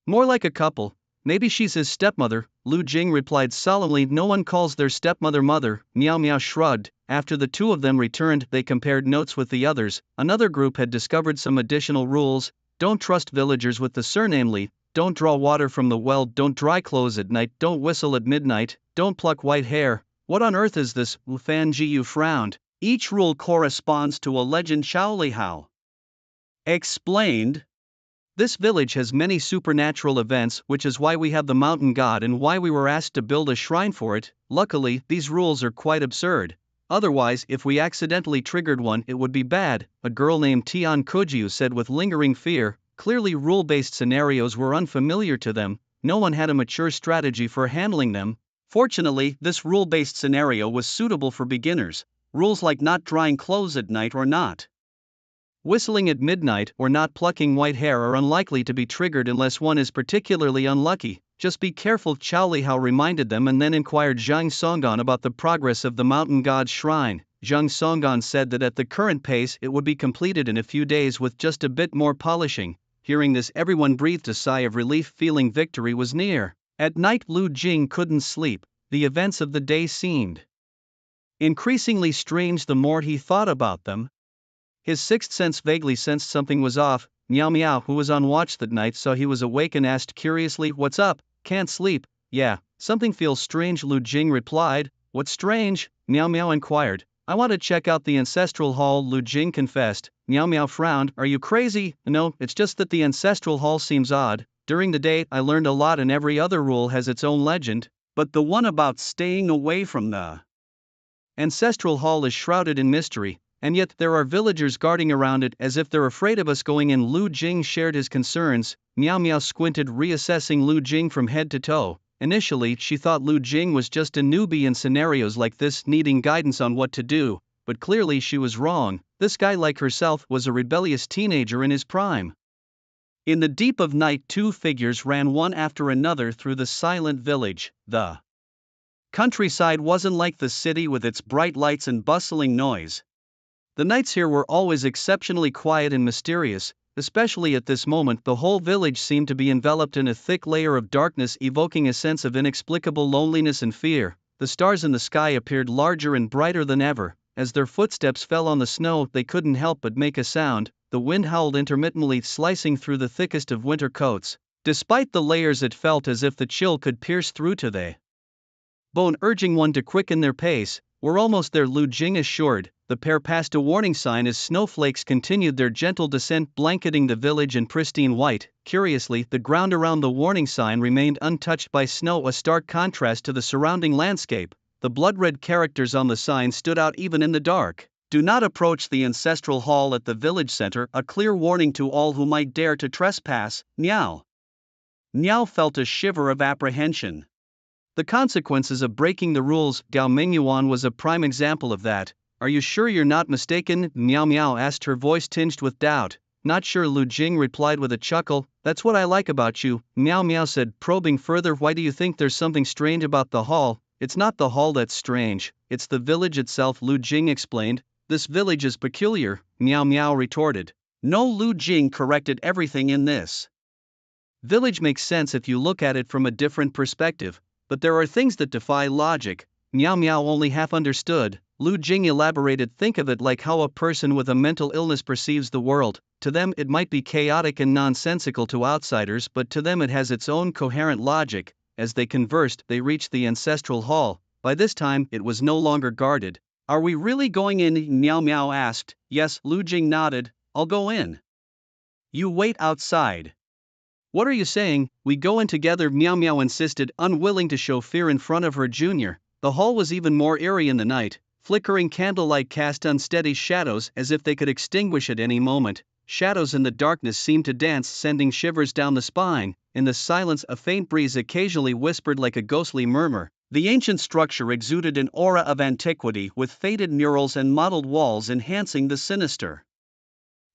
more like a couple. Maybe she's his stepmother." Lu Jing replied solemnly, "No one calls their stepmother mother." Miao Miao shrugged. After the 2 of them returned, they compared notes with the others. Another group had discovered some additional rules. Don't trust villagers with the surname Li, don't draw water from the well, don't dry clothes at night, don't whistle at midnight, don't pluck white hair. "What on earth is this?" Wu Fan Jiu frowned. "Each rule corresponds to a legend," Chao Lihao explained. "This village has many supernatural events, which is why we have the mountain god and why we were asked to build a shrine for it. Luckily, these rules are quite absurd. Otherwise, if we accidentally triggered one, it would be bad," a girl named Tian Kujiu said with lingering fear. Clearly rule-based scenarios were unfamiliar to them, no one had a mature strategy for handling them. Fortunately, this rule-based scenario was suitable for beginners. Rules like not drying clothes at night or not whistling at midnight or not plucking white hair are unlikely to be triggered unless one is particularly unlucky. Just be careful, Chao Lihao reminded them, and then inquired Zhang Songgan about the progress of the mountain god's shrine. Zhang Songgan said that at the current pace it would be completed in a few days with just a bit more polishing. Hearing this, everyone breathed a sigh of relief, feeling victory was near. At night Lu Jing couldn't sleep. The events of the day seemed increasingly strange the more he thought about them. His sixth sense vaguely sensed something was off. Miao Miao, who was on watch that night, saw he was awake and asked curiously, "What's up? Can't sleep?" "Yeah, something feels strange," Lu Jing replied. "What's strange?" Miao Miao inquired. "I want to check out the ancestral hall," Lu Jing confessed. Miao Miao frowned. "Are you crazy?" "No, it's just that the ancestral hall seems odd. During the day I learned a lot and every other rule has its own legend, but the one about staying away from the ancestral hall is shrouded in mystery. And yet there are villagers guarding around it as if they're afraid of us going in." Lu Jing shared his concerns. Miao Miao squinted, reassessing Lu Jing from head to toe. Initially she thought Lu Jing was just a newbie in scenarios like this, needing guidance on what to do, but clearly she was wrong. This guy, like herself, was a rebellious teenager in his prime. In the deep of night, two figures ran one after another through the silent village. The countryside wasn't like the city with its bright lights and bustling noise. The nights here were always exceptionally quiet and mysterious, especially at this moment. The whole village seemed to be enveloped in a thick layer of darkness, evoking a sense of inexplicable loneliness and fear. The stars in the sky appeared larger and brighter than ever. As their footsteps fell on the snow, they couldn't help but make a sound. The wind howled intermittently, slicing through the thickest of winter coats. Despite the layers, it felt as if the chill could pierce through to the bone, urging one to quicken their pace. "We're almost there," Lu Jing assured. The pair passed a warning sign as snowflakes continued their gentle descent, blanketing the village in pristine white. Curiously, the ground around the warning sign remained untouched by snow, a stark contrast to the surrounding landscape. The blood-red characters on the sign stood out even in the dark. "Do not approach the ancestral hall at the village center, a clear warning to all who might dare to trespass." Miao felt a shiver of apprehension. The consequences of breaking the rules. Gao Mingyuan was a prime example of that. "Are you sure you're not mistaken?" Miao Miao asked, her voice tinged with doubt. "Not sure," Lu Jing replied with a chuckle. "That's what I like about you," Miao Miao said, probing further. "Why do you think there's something strange about the hall?" "It's not the hall that's strange, it's the village itself," Lu Jing explained. "This village is peculiar," Miao Miao retorted. "No," Lu Jing corrected, "everything in this village makes sense if you look at it from a different perspective. But there are things that defy logic." Miao Miao only half understood. Lu Jing elaborated. "Think of it like how a person with a mental illness perceives the world. To them it might be chaotic and nonsensical to outsiders, but to them it has its own coherent logic." As they conversed, they reached the ancestral hall. By this time, it was no longer guarded. "Are we really going in?" Miao Miao asked. "Yes," Lu Jing nodded. "I'll go in. You wait outside." "What are you saying? We go in together," Miao Miao insisted, unwilling to show fear in front of her junior. The hall was even more eerie in the night. Flickering candlelight cast unsteady shadows as if they could extinguish at any moment. Shadows in the darkness seemed to dance, sending shivers down the spine. In the silence, a faint breeze occasionally whispered like a ghostly murmur. The ancient structure exuded an aura of antiquity, with faded murals and mottled walls enhancing the sinister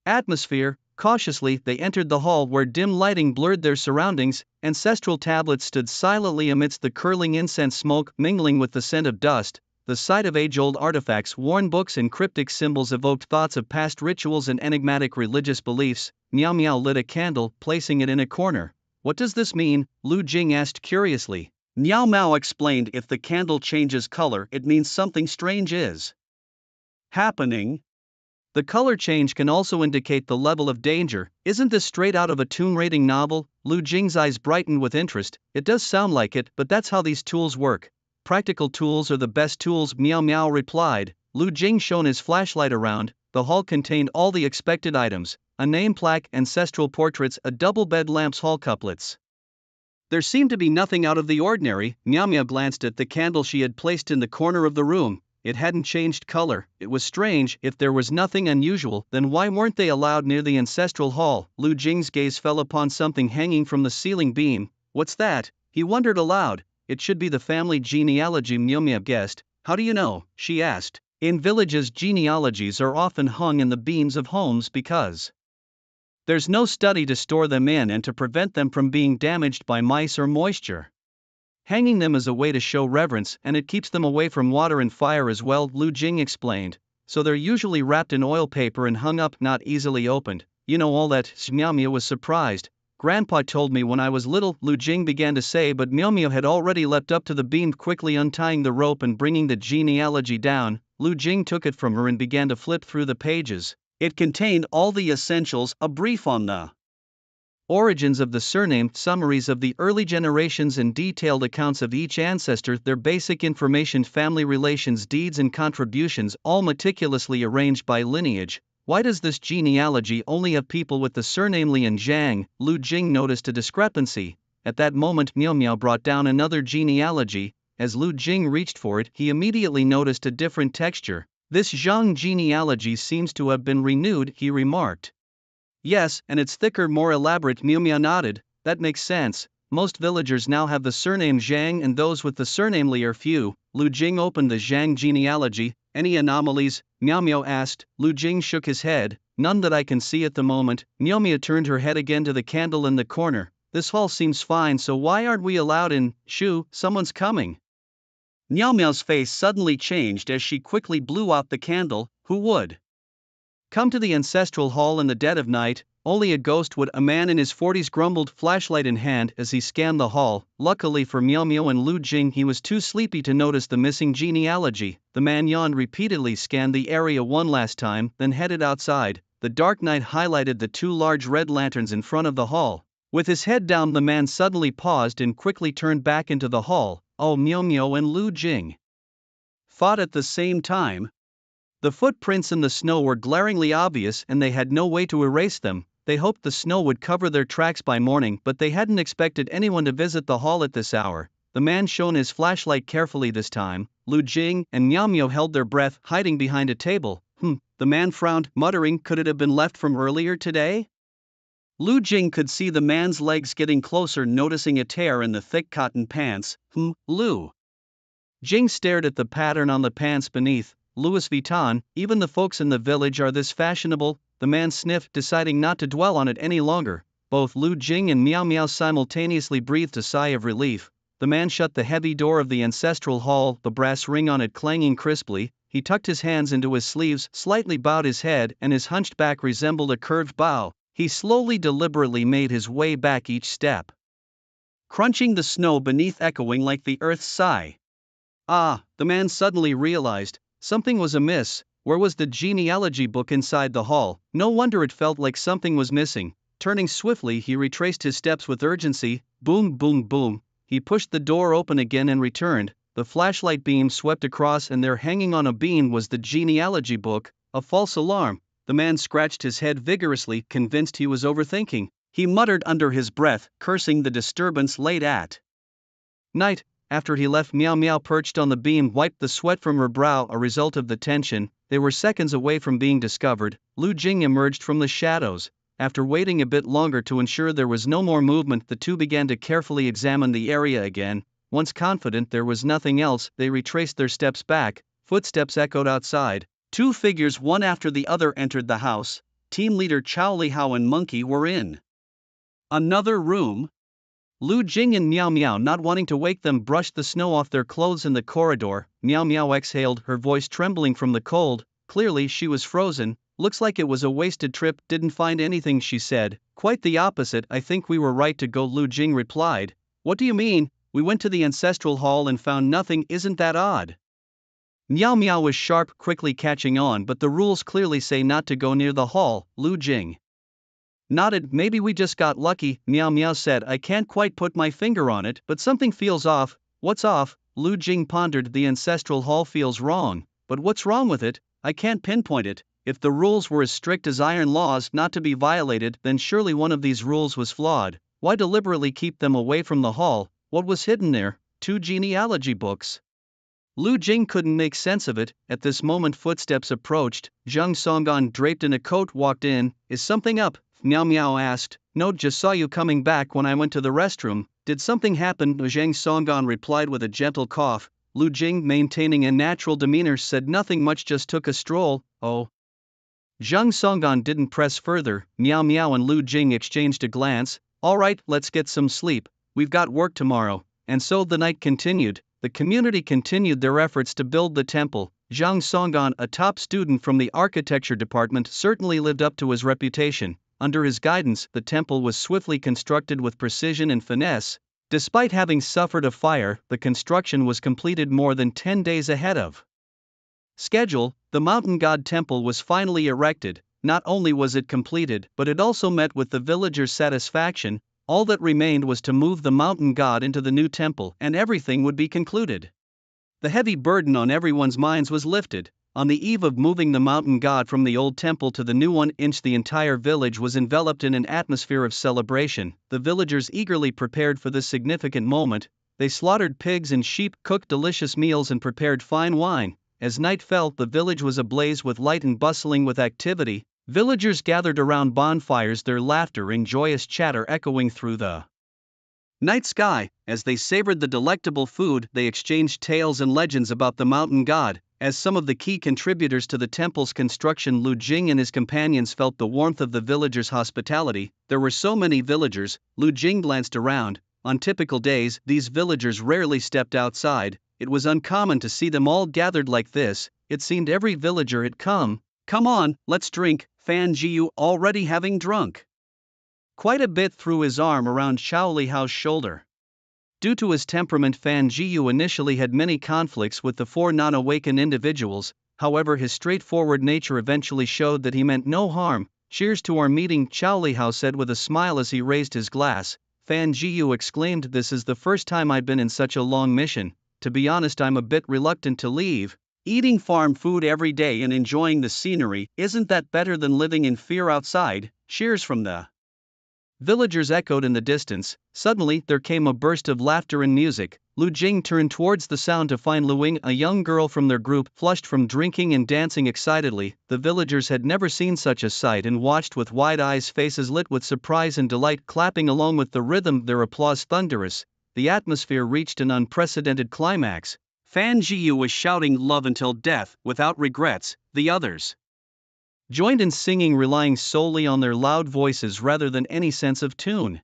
atmosphere. Cautiously, they entered the hall, where dim lighting blurred their surroundings. Ancestral tablets stood silently amidst the curling incense smoke, mingling with the scent of dust. The sight of age-old artifacts, worn books and cryptic symbols evoked thoughts of past rituals and enigmatic religious beliefs. Miao Miao lit a candle, placing it in a corner. "What does this mean?" Lu Jing asked curiously. Miao Miao explained. "If the candle changes color, it means something strange is happening. The color change can also indicate the level of danger." "Isn't this straight out of a tomb raiding novel?" Lu Jing's eyes brightened with interest. "It does sound like it, but that's how these tools work. Practical tools are the best tools," Miao Miao replied. Lu Jing shone his flashlight around. The hall contained all the expected items: a name plaque, ancestral portraits, a double bed, lamps, hall couplets. There seemed to be nothing out of the ordinary. Miao Miao glanced at the candle she had placed in the corner of the room. it hadn't changed color. It was strange. If there was nothing unusual, then why weren't they allowed near the ancestral hall? Lu Jing's gaze fell upon something hanging from the ceiling beam. What's that? He wondered aloud. It should be the family genealogy, Miao guessed. How do you know? She asked. In villages, genealogies are often hung in the beams of homes because there's no study to store them in and to prevent them from being damaged by mice or moisture. Hanging them is a way to show reverence, and it keeps them away from water and fire as well, Lu Jing explained. So they're usually wrapped in oil paper and hung up, not easily opened. You know all that? Miao was surprised. Grandpa told me when I was little, Lu Jing began to say, but Miao had already leapt up to the beam, quickly untying the rope and bringing the genealogy down. Lu Jing took it from her and began to flip through the pages. It contained all the essentials, a brief on the origins of the surname, summaries of the early generations and detailed accounts of each ancestor, their basic information, family relations, deeds and contributions, all meticulously arranged by lineage. Why does this genealogy only have people with the surname Li and Zhang? Lu Jing noticed a discrepancy. At that moment Miao brought down another genealogy. As Lu Jing reached for it, he immediately noticed a different texture. This Zhang genealogy seems to have been renewed, he remarked. Yes, and it's thicker, more elaborate. Miao nodded. That makes sense. Most villagers now have the surname Zhang and those with the surname Li are few. Lu Jing opened the Zhang genealogy. Any anomalies? Miao asked. Lu Jing shook his head. None that I can see at the moment. Miao turned her head again to the candle in the corner. This hall seems fine, so why aren't we allowed in? Shoo, someone's coming. Miao's face suddenly changed as she quickly blew out the candle. Who would come to the ancestral hall in the dead of night? Only a ghost would. A man in his 40s grumbled, flashlight in hand, as he scanned the hall. Luckily for Miao and Lu Jing, he was too sleepy to notice the missing genealogy. The man yawned repeatedly, scanned the area one last time, then headed outside. The dark night highlighted the two large red lanterns in front of the hall. With his head down, the man suddenly paused and quickly turned back into the hall. Oh, Miao and Lu Jing fought at the same time. The footprints in the snow were glaringly obvious and they had no way to erase them. They hoped the snow would cover their tracks by morning, but they hadn't expected anyone to visit the hall at this hour. The man shone his flashlight carefully this time. Lu Jing and Miao held their breath, hiding behind a table. The man frowned, muttering, could it have been left from earlier today? Lu Jing could see the man's legs getting closer, noticing a tear in the thick cotton pants. Lu Jing stared at the pattern on the pants beneath. Louis Vuitton, even the folks in the village are this fashionable. The man sniffed, deciding not to dwell on it any longer. Both Lu Jing and Miao simultaneously breathed a sigh of relief. The man shut the heavy door of the ancestral hall, the brass ring on it clanging crisply. He tucked his hands into his sleeves, slightly bowed his head, and his hunched back resembled a curved bow. He slowly, deliberately made his way back each step, crunching the snow beneath, echoing like the earth's sigh. The man suddenly realized something was amiss. Where was the genealogy book? Inside the hall. No wonder it felt like something was missing. Turning swiftly, he retraced his steps with urgency. Boom, boom, boom. He pushed the door open again and returned. The flashlight beam swept across, and there, hanging on a beam, was the genealogy book. A false alarm. The man scratched his head vigorously, convinced he was overthinking. He muttered under his breath, cursing the disturbance late at night. After he left, Miao perched on the beam, wiped the sweat from her brow, a result of the tension. They were seconds away from being discovered. Lu Jing emerged from the shadows. After waiting a bit longer to ensure there was no more movement, the two began to carefully examine the area again. Once confident there was nothing else, they retraced their steps back. Footsteps echoed outside. Two figures, one after the other, entered the house. Team leader Chao Lihao and Monkey were in another room. Lu Jing and Miao, not wanting to wake them, brushed the snow off their clothes in the corridor. Miao exhaled, her voice trembling from the cold. Clearly she was frozen. Looks like it was a wasted trip. Didn't find anything, she said. Quite the opposite. I think we were right to go, Lu Jing replied. What do you mean? We went to the ancestral hall and found nothing. Isn't that odd? Miao was sharp, quickly catching on. But the rules clearly say not to go near the hall. Lu Jing nodded. Maybe we just got lucky, Miao said. I can't quite put my finger on it, but something feels off. What's off? Lu Jing pondered. The ancestral hall feels wrong. But what's wrong with it? I can't pinpoint it. If the rules were as strict as iron laws not to be violated, then surely one of these rules was flawed. Why deliberately keep them away from the hall? What was hidden there? 2 genealogy books. Lu Jing couldn't make sense of it. At this moment footsteps approached. Zhang Songgan, draped in a coat, walked in. "Is something up?" Miao Miao asked. "No, just saw you coming back when I went to the restroom." "Did something happen?" Zhang Songgan replied with a gentle cough. Lu Jing, maintaining a natural demeanor, said nothing much, just took a stroll. "Oh." Zhang Songgan didn't press further. Miao Miao and Lu Jing exchanged a glance. "All right, let's get some sleep. We've got work tomorrow." And so the night continued. The community continued their efforts to build the temple. Zhang Songgan, a top student from the architecture department, certainly lived up to his reputation. Under his guidance, the temple was swiftly constructed with precision and finesse. Despite having suffered a fire, the construction was completed more than 10 days ahead of schedule. The mountain god temple was finally erected. Not only was it completed, but it also met with the villagers' satisfaction. All that remained was to move the mountain god into the new temple, and everything would be concluded. The heavy burden on everyone's minds was lifted. On the eve of moving the mountain god from the old temple to the new one, the entire village was enveloped in an atmosphere of celebration. The villagers eagerly prepared for this significant moment. They slaughtered pigs and sheep, cooked delicious meals, and prepared fine wine. As night fell, the village was ablaze with light and bustling with activity. Villagers gathered around bonfires, their laughter and joyous chatter echoing through the night sky. As they savored the delectable food, they exchanged tales and legends about the mountain god. As some of the key contributors to the temple's construction, Lu Jing and his companions felt the warmth of the villagers' hospitality. There were so many villagers. Lu Jing glanced around. On typical days, these villagers rarely stepped outside. It was uncommon to see them all gathered like this. It seemed every villager had come. "Come on, let's drink." Fan Jiu, already having drunk quite a bit, threw his arm around Xiao Lihao's shoulder. Due to his temperament, Fan Jiu initially had many conflicts with the four non-awakened individuals. However, his straightforward nature eventually showed that he meant no harm. "Cheers to our meeting," Xiao Lihao said with a smile as he raised his glass. Fan Jiu exclaimed, "This is the first time I've been in such a long mission. To be honest, I'm a bit reluctant to leave. Eating farm food every day and enjoying the scenery, isn't that better than living in fear outside?" Cheers from the villagers echoed in the distance. Suddenly, there came a burst of laughter and music. Lu Jing turned towards the sound to find Luing, a young girl from their group, flushed from drinking and dancing excitedly. The villagers had never seen such a sight and watched with wide eyes, faces lit with surprise and delight, clapping along with the rhythm, their applause thunderous. The atmosphere reached an unprecedented climax. Fan Jiu was shouting "love until death," without regrets. The others joined in singing, relying solely on their loud voices rather than any sense of tune.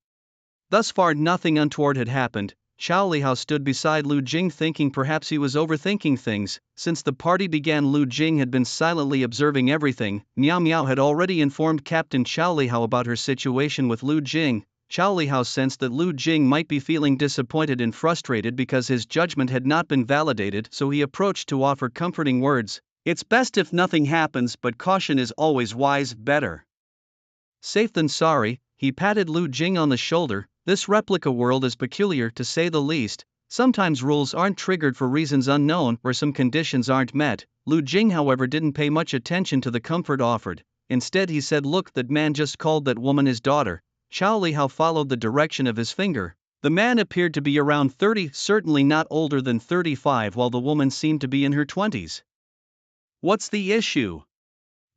Thus far, nothing untoward had happened. Xiao Lihao stood beside Lu Jing, thinking perhaps he was overthinking things. Since the party began, Lu Jing had been silently observing everything. Miao Miao had already informed Captain Xiao Lihao about her situation with Lu Jing. Xiao Lihao sensed that Lu Jing might be feeling disappointed and frustrated because his judgment had not been validated, so he approached to offer comforting words. "It's best if nothing happens, but caution is always wise. Better safe than sorry." He patted Lu Jing on the shoulder. "This replica world is peculiar, to say the least. Sometimes rules aren't triggered for reasons unknown, or some conditions aren't met." Lu Jing, however, didn't pay much attention to the comfort offered. Instead, he said, "Look, that man just called that woman his daughter." Xiao Lihao followed the direction of his finger. The man appeared to be around 30, certainly not older than 35, while the woman seemed to be in her 20s. "What's the issue?"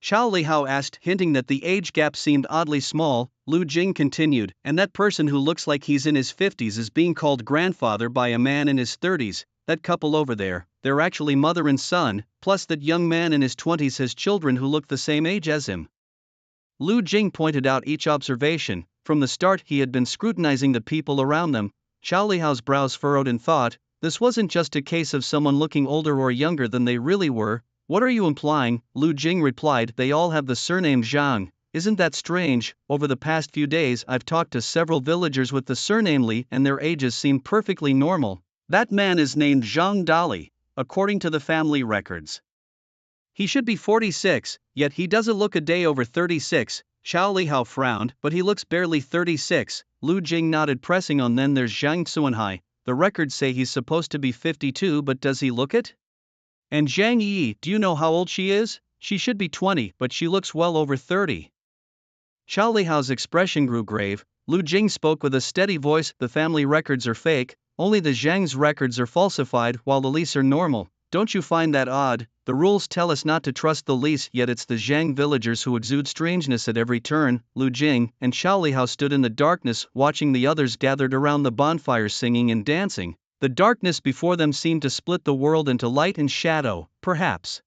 Xiao Lihao asked, hinting that the age gap seemed oddly small. Lu Jing continued, "And that person who looks like he's in his 50s is being called grandfather by a man in his 30s. That couple over there, they're actually mother and son, plus that young man in his 20s has children who look the same age as him." Lu Jing pointed out each observation. From the start, he had been scrutinizing the people around them. Xiao Lihao's brows furrowed in thought. This wasn't just a case of someone looking older or younger than they really were. "What are you implying?" Lu Jing replied, "They all have the surname Zhang. Isn't that strange? Over the past few days, I've talked to several villagers with the surname Li, and their ages seem perfectly normal. That man is named Zhang Dali, according to the family records. He should be 46, yet he doesn't look a day over 36. Xiao Lihao frowned, "But he looks barely 36. Lu Jing nodded, pressing on, "Then there's Zhang Xuanhai. The records say he's supposed to be 52, but does he look it? And Zhang Yi, do you know how old she is? She should be 20, but she looks well over 30. Xiao Lihao's expression grew grave. Lu Jing spoke with a steady voice, "The family records are fake. Only the Zhang's records are falsified, while the Li's are normal. Don't you find that odd? The rules tell us not to trust the lease, yet it's the Zhang villagers who exude strangeness at every turn. Lu Jing and Xiao Lihao stood in the darkness, watching the others gathered around the bonfire singing and dancing. The darkness before them seemed to split the world into light and shadow. Perhaps,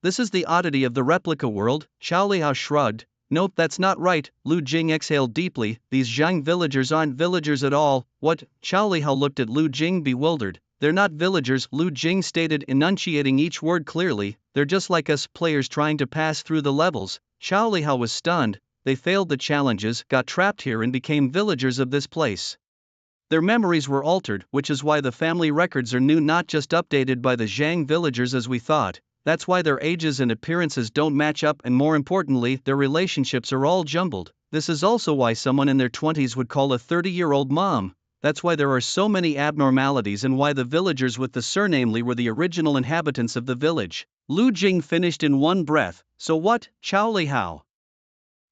this is the oddity of the replica world. Xiao Lihao shrugged. Nope, that's not right. Lu Jing exhaled deeply. These Zhang villagers aren't villagers at all. What? Xiao Lihao looked at Lu Jing bewildered. They're not villagers, Lu Jing stated, enunciating each word clearly. They're just like us players trying to pass through the levels. Xiao Lihao was stunned. They failed the challenges, got trapped here and became villagers of this place. Their memories were altered, which is why the family records are new, not just updated by the Zhang villagers as we thought. That's why their ages and appearances don't match up, and more importantly, their relationships are all jumbled. This is also why someone in their 20s would call a 30-year-old mom. That's why there are so many abnormalities and why the villagers with the surname Li were the original inhabitants of the village. Lu Jing finished in one breath. So what? Xiao Lihao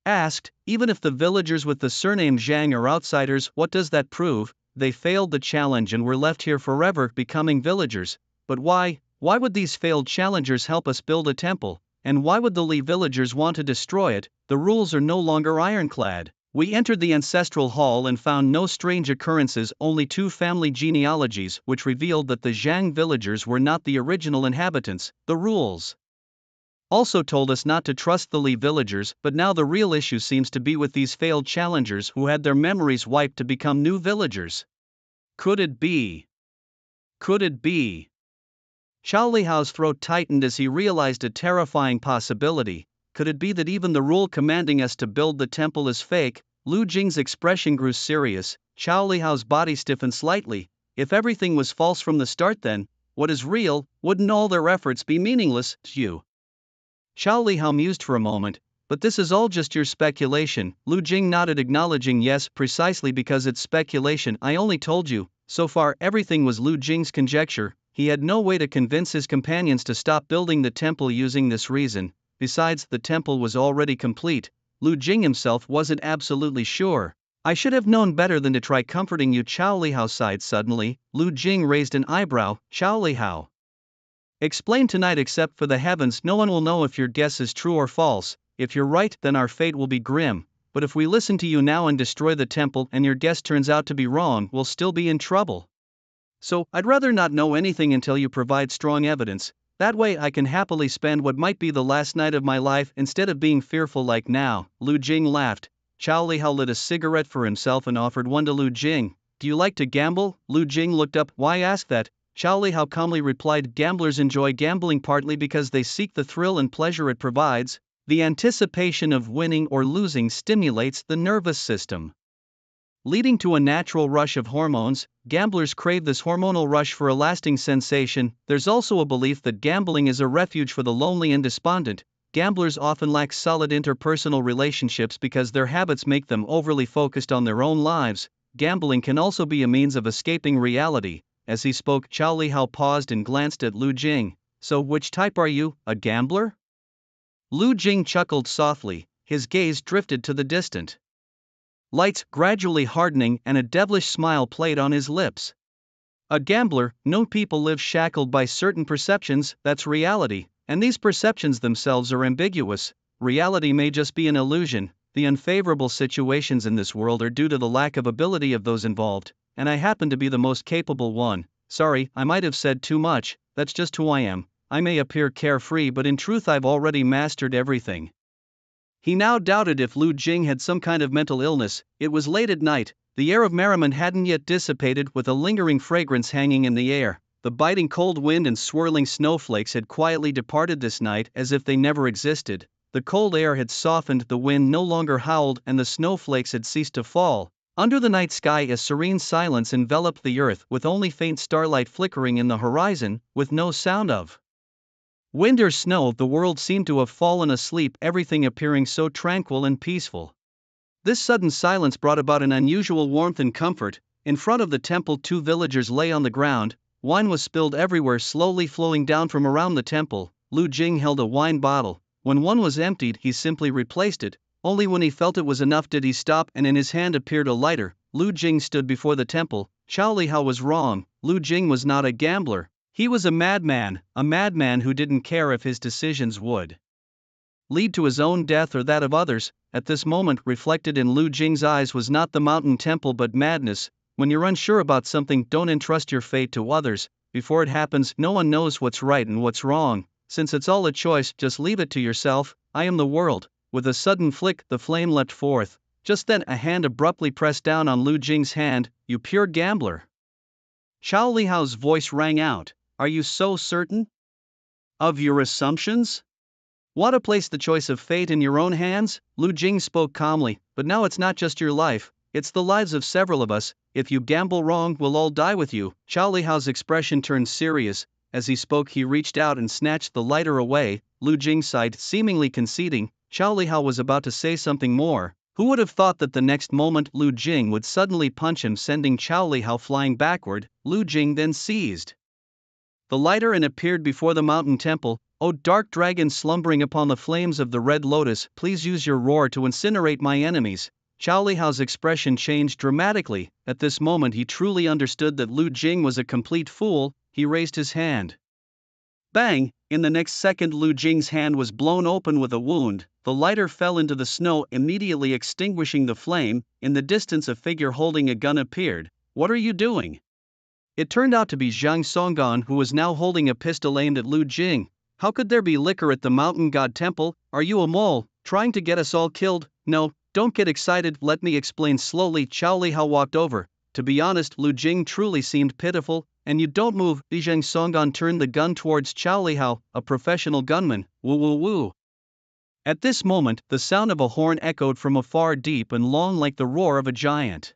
asked. Even if the villagers with the surname Zhang are outsiders, what does that prove? They failed the challenge and were left here forever, becoming villagers. But why? Why would these failed challengers help us build a temple? And why would the Li villagers want to destroy it? The rules are no longer ironclad. We entered the ancestral hall and found no strange occurrences, only 2 family genealogies, which revealed that the Zhang villagers were not the original inhabitants. The rules also told us not to trust the Li villagers, but now the real issue seems to be with these failed challengers who had their memories wiped to become new villagers. Could it be? Could it be? Xiao Lihao's throat tightened as he realized a terrifying possibility. Could it be that even the rule commanding us to build the temple is fake? Lu Jing's expression grew serious. Xiao Lihao's body stiffened slightly. If everything was false from the start, then what is real? Wouldn't all their efforts be meaningless? Xiao Lihao mused for a moment. But this is all just your speculation. Lu Jing nodded, acknowledging yes, precisely because it's speculation. I only told you. So far, everything was Lu Jing's conjecture. He had no way to convince his companions to stop building the temple using this reason. Besides, the temple was already complete. Lu Jing himself wasn't absolutely sure. I should have known better than to try comforting you. Xiao Lihao sighed suddenly. Lu Jing raised an eyebrow. Xiao Lihao explain tonight. Except for the heavens, no one will know if your guess is true or false. If you're right, then our fate will be grim. But if we listen to you now and destroy the temple and your guess turns out to be wrong, we'll still be in trouble. So, I'd rather not know anything until you provide strong evidence. That way I can happily spend what might be the last night of my life instead of being fearful like now. Lu Jing laughed. Xiao Lihao lit a cigarette for himself and offered one to Lu Jing. Do you like to gamble? Lu Jing looked up. Why ask that? Xiao Lihao calmly replied, gamblers enjoy gambling partly because they seek the thrill and pleasure it provides. The anticipation of winning or losing stimulates the nervous system, leading to a natural rush of hormones. Gamblers crave this hormonal rush for a lasting sensation. There's also a belief that gambling is a refuge for the lonely and despondent. Gamblers often lack solid interpersonal relationships because their habits make them overly focused on their own lives. Gambling can also be a means of escaping reality. As he spoke, Xiao Lihao paused and glanced at Lu Jing. So which type are you, a gambler? Lu Jing chuckled softly. His gaze drifted to the distant lights, gradually hardening, and a devilish smile played on his lips. A gambler. No, people live shackled by certain perceptions, that's reality, and these perceptions themselves are ambiguous. Reality may just be an illusion. The unfavorable situations in this world are due to the lack of ability of those involved, and I happen to be the most capable one. Sorry, I might have said too much, that's just who I am. I may appear carefree, but in truth I've already mastered everything. He now doubted if Lu Jing had some kind of mental illness. It was late at night. The air of merriment hadn't yet dissipated, with a lingering fragrance hanging in the air. The biting cold wind and swirling snowflakes had quietly departed this night as if they never existed. The cold air had softened, the wind no longer howled, and the snowflakes had ceased to fall. Under the night sky a serene silence enveloped the earth, with only faint starlight flickering in the horizon, with no sound of wind or snow. The world seemed to have fallen asleep, everything appearing so tranquil and peaceful. This sudden silence brought about an unusual warmth and comfort. In front of the temple 2 villagers lay on the ground. Wine was spilled everywhere, slowly flowing down from around the temple. Lu Jing held a wine bottle. When one was emptied, he simply replaced it. Only when he felt it was enough did he stop, and in his hand appeared a lighter. Lu Jing stood before the temple. Xiao Lihao was wrong. Lu Jing was not a gambler. He was a madman who didn't care if his decisions would lead to his own death or that of others. At this moment, reflected in Lu Jing's eyes was not the mountain temple but madness. When you're unsure about something, don't entrust your fate to others. Before it happens, no one knows what's right and what's wrong. Since it's all a choice, just leave it to yourself. I am the world. With a sudden flick, the flame leapt forth. Just then, a hand abruptly pressed down on Lu Jing's hand. You pure gambler. Xiao Lihao's voice rang out. Are you so certain of your assumptions? Want to place the choice of fate in your own hands? Lu Jing spoke calmly, but now it's not just your life, it's the lives of several of us. If you gamble wrong, we'll all die with you. Xiao Lihao's expression turned serious. As he spoke, he reached out and snatched the lighter away. Lu Jing sighed, seemingly conceding. Xiao Lihao was about to say something more. Who would have thought that the next moment Lu Jing would suddenly punch him, sending Xiao Lihao flying backward? Lu Jing then seized the lighter and appeared before the mountain temple. O dark dragon slumbering upon the flames of the red lotus, please use your roar to incinerate my enemies. Xiao Lihao's expression changed dramatically. At this moment he truly understood that Lu Jing was a complete fool. He raised his hand. Bang! In the next second Lu Jing's hand was blown open with a wound. The lighter fell into the snow, immediately extinguishing the flame. In the distance a figure holding a gun appeared. What are you doing? It turned out to be Zhang Songgan, who was now holding a pistol aimed at Lu Jing. How could there be liquor at the mountain god temple? Are you a mole, trying to get us all killed? No, don't get excited, let me explain slowly. Xiao Lihao walked over. To be honest, Lu Jing truly seemed pitiful. And you don't move. Zhang Songgan turned the gun towards Xiao Lihao, a professional gunman. Woo woo woo. At this moment, the sound of a horn echoed from afar, deep and long like the roar of a giant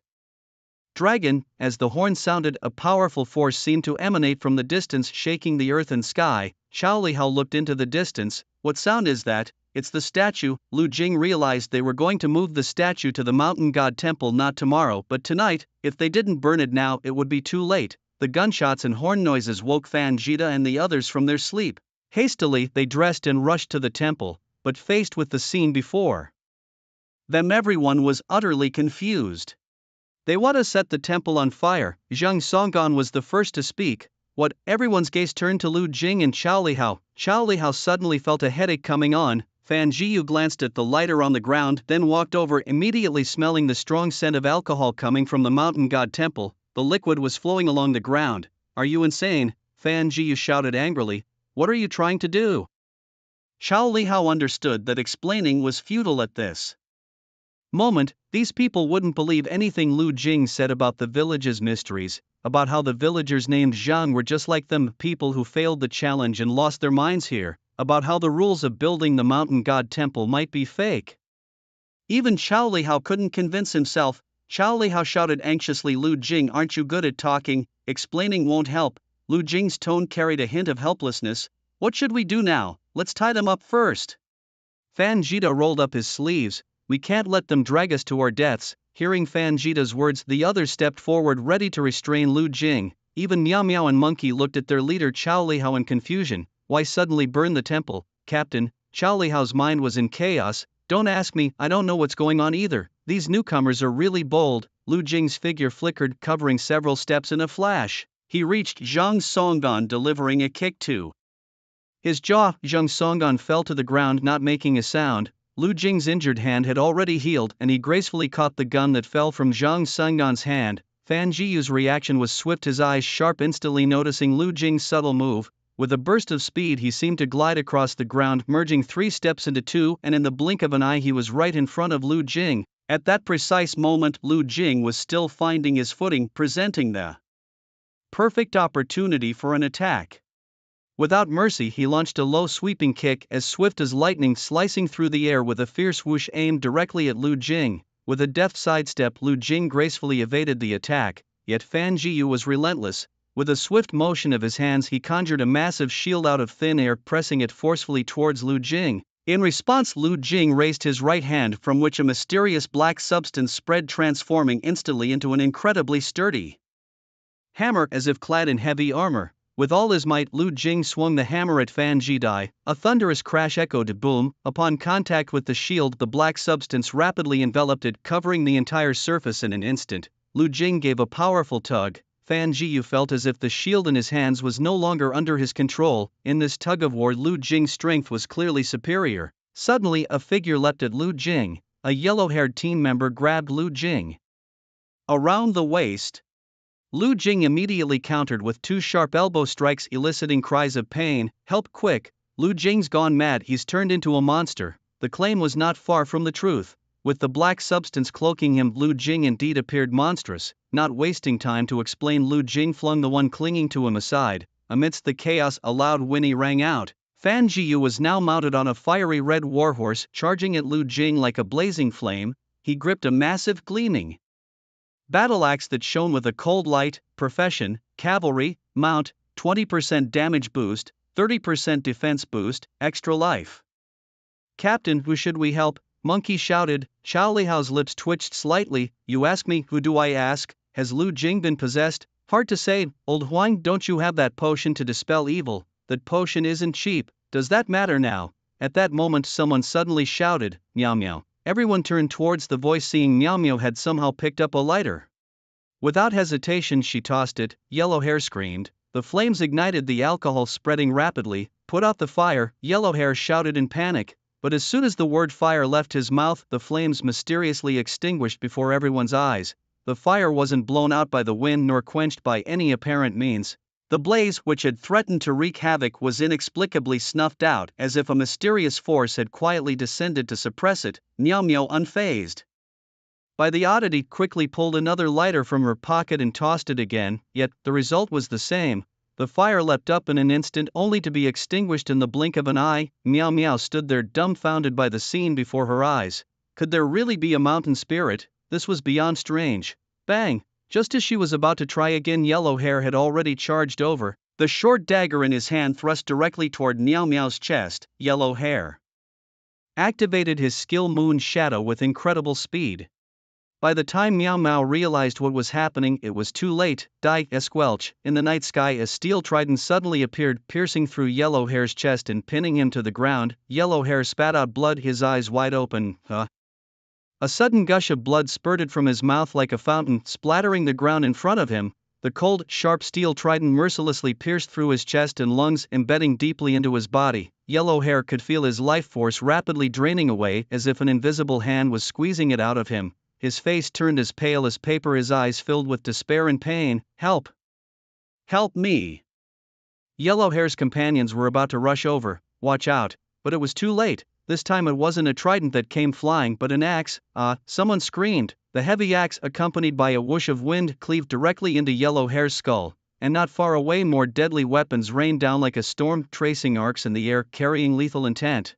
dragon. As the horn sounded, a powerful force seemed to emanate from the distance, shaking the earth and sky. Xiao Lihao looked into the distance. What sound is that? It's the statue. Lu Jing realized they were going to move the statue to the mountain god temple not tomorrow but tonight. If they didn't burn it now, it would be too late. The gunshots and horn noises woke Fan Jita and the others from their sleep. Hastily, they dressed and rushed to the temple, but faced with the scene before them, everyone was utterly confused. They want to set the temple on fire. Zhang Songgan was the first to speak. What? Everyone's gaze turned to Lu Jing and Xiao Lihao. Xiao Lihao suddenly felt a headache coming on. Fan Jiyu glanced at the lighter on the ground, then walked over, immediately smelling the strong scent of alcohol coming from the mountain god temple. The liquid was flowing along the ground. Are you insane? Fan Jiyu shouted angrily. What are you trying to do? Xiao Lihao understood that explaining was futile at this moment. These people wouldn't believe anything Lu Jing said about the village's mysteries, about how the villagers named Zhang were just like them, people who failed the challenge and lost their minds here, about how the rules of building the mountain god temple might be fake. Even Xiao Lihao couldn't convince himself. Xiao Lihao shouted anxiously, Lu Jing, aren't you good at talking? Explaining won't help. Lu Jing's tone carried a hint of helplessness. What should we do now? Let's tie them up first. Fan Jita rolled up his sleeves. We can't let them drag us to our deaths. Hearing Fan Jita's words, the others stepped forward, ready to restrain Lu Jing. Even Miao Miao and Monkey looked at their leader Xiao Lihao in confusion. Why suddenly burn the temple, Captain? Xiao Lihao's mind was in chaos. Don't ask me, I don't know what's going on either. These newcomers are really bold. Lu Jing's figure flickered, covering several steps in a flash. He reached Zhang Songgan, delivering a kick to his jaw. Zhang Songgan fell to the ground, not making a sound. Lu Jing's injured hand had already healed, and he gracefully caught the gun that fell from Zhang Songgan's hand. Fan Jiyu's reaction was swift, his eyes sharp, instantly noticing Lu Jing's subtle move. With a burst of speed, he seemed to glide across the ground, merging 3 steps into 2, and in the blink of an eye he was right in front of Lu Jing. At that precise moment, Lu Jing was still finding his footing, presenting the perfect opportunity for an attack. Without mercy, he launched a low sweeping kick, as swift as lightning, slicing through the air with a fierce whoosh aimed directly at Lu Jing. With a deft sidestep, Lu Jing gracefully evaded the attack, yet Fan Jiyu was relentless. With a swift motion of his hands, he conjured a massive shield out of thin air, pressing it forcefully towards Lu Jing. In response, Lu Jing raised his right hand, from which a mysterious black substance spread, transforming instantly into an incredibly sturdy hammer, as if clad in heavy armor. With all his might, Lu Jing swung the hammer at Fan Jidai. A thunderous crash echoed. Boom! Upon contact with the shield, the black substance rapidly enveloped it, covering the entire surface in an instant. Lu Jing gave a powerful tug, Fan Jiyu felt as if the shield in his hands was no longer under his control. In this tug-of-war, Lu Jing's strength was clearly superior. Suddenly, a figure leapt at Lu Jing. A yellow-haired team member grabbed Lu Jing around the waist. Lu Jing immediately countered with 2 sharp elbow strikes, eliciting cries of pain. "Help quick, Lu Jing's gone mad, he's turned into a monster." The claim was not far from the truth. With the black substance cloaking him, Lu Jing indeed appeared monstrous. Not wasting time to explain, Lu Jing flung the one clinging to him aside. Amidst the chaos, a loud whinny rang out. Fan Jiyu was now mounted on a fiery red warhorse, charging at Lu Jing like a blazing flame. He gripped a massive, gleaming battle axe that shone with a cold light. Profession: cavalry, mount, 20% damage boost, 30% defense boost, extra life. "Captain, who should we help?" Monkey shouted. Chao Lihao's lips twitched slightly. "You ask me, who do I ask? Has Lu Jing been possessed?" "Hard to say, old Huang, don't you have that potion to dispel evil?" "That potion isn't cheap. Does that matter now?" At that moment someone suddenly shouted, "Meow meow." Everyone turned towards the voice, seeing Meow meow had somehow picked up a lighter. Without hesitation she tossed it. Yellow Hair screamed. The flames ignited the alcohol, spreading rapidly. "Put out the fire," Yellow Hair shouted in panic. But as soon as the word fire left his mouth, the flames mysteriously extinguished before everyone's eyes. The fire wasn't blown out by the wind nor quenched by any apparent means. The blaze, which had threatened to wreak havoc, was inexplicably snuffed out, as if a mysterious force had quietly descended to suppress it. Meow meow, unfazed by the oddity, quickly pulled another lighter from her pocket and tossed it again, yet the result was the same. The fire leapt up in an instant, only to be extinguished in the blink of an eye. Meow meow stood there dumbfounded by the scene before her eyes. Could there really be a mountain spirit? This was beyond strange. Bang! Just as she was about to try again, Yellow Hair had already charged over, the short dagger in his hand thrust directly toward Meow meow's chest. Yellow Hair activated his skill Moon Shadow with incredible speed. By the time Meow meow realized what was happening, it was too late. Die! A squelch. In the night sky, a steel trident suddenly appeared, piercing through Yellow Hair's chest and pinning him to the ground. Yellow Hair spat out blood, his eyes wide open. A sudden gush of blood spurted from his mouth like a fountain, splattering the ground in front of him. The cold, sharp steel trident mercilessly pierced through his chest and lungs, embedding deeply into his body. Yellow Hair could feel his life force rapidly draining away, as if an invisible hand was squeezing it out of him. His face turned as pale as paper, his eyes filled with despair and pain. "Help! Help me!" Yellow Hair's companions were about to rush over. "Watch out!" But it was too late. This time it wasn't a trident that came flying, but an axe. Someone screamed. The heavy axe, accompanied by a whoosh of wind, cleaved directly into Yellow Hair's skull. And not far away, more deadly weapons rained down like a storm, tracing arcs in the air, carrying lethal intent.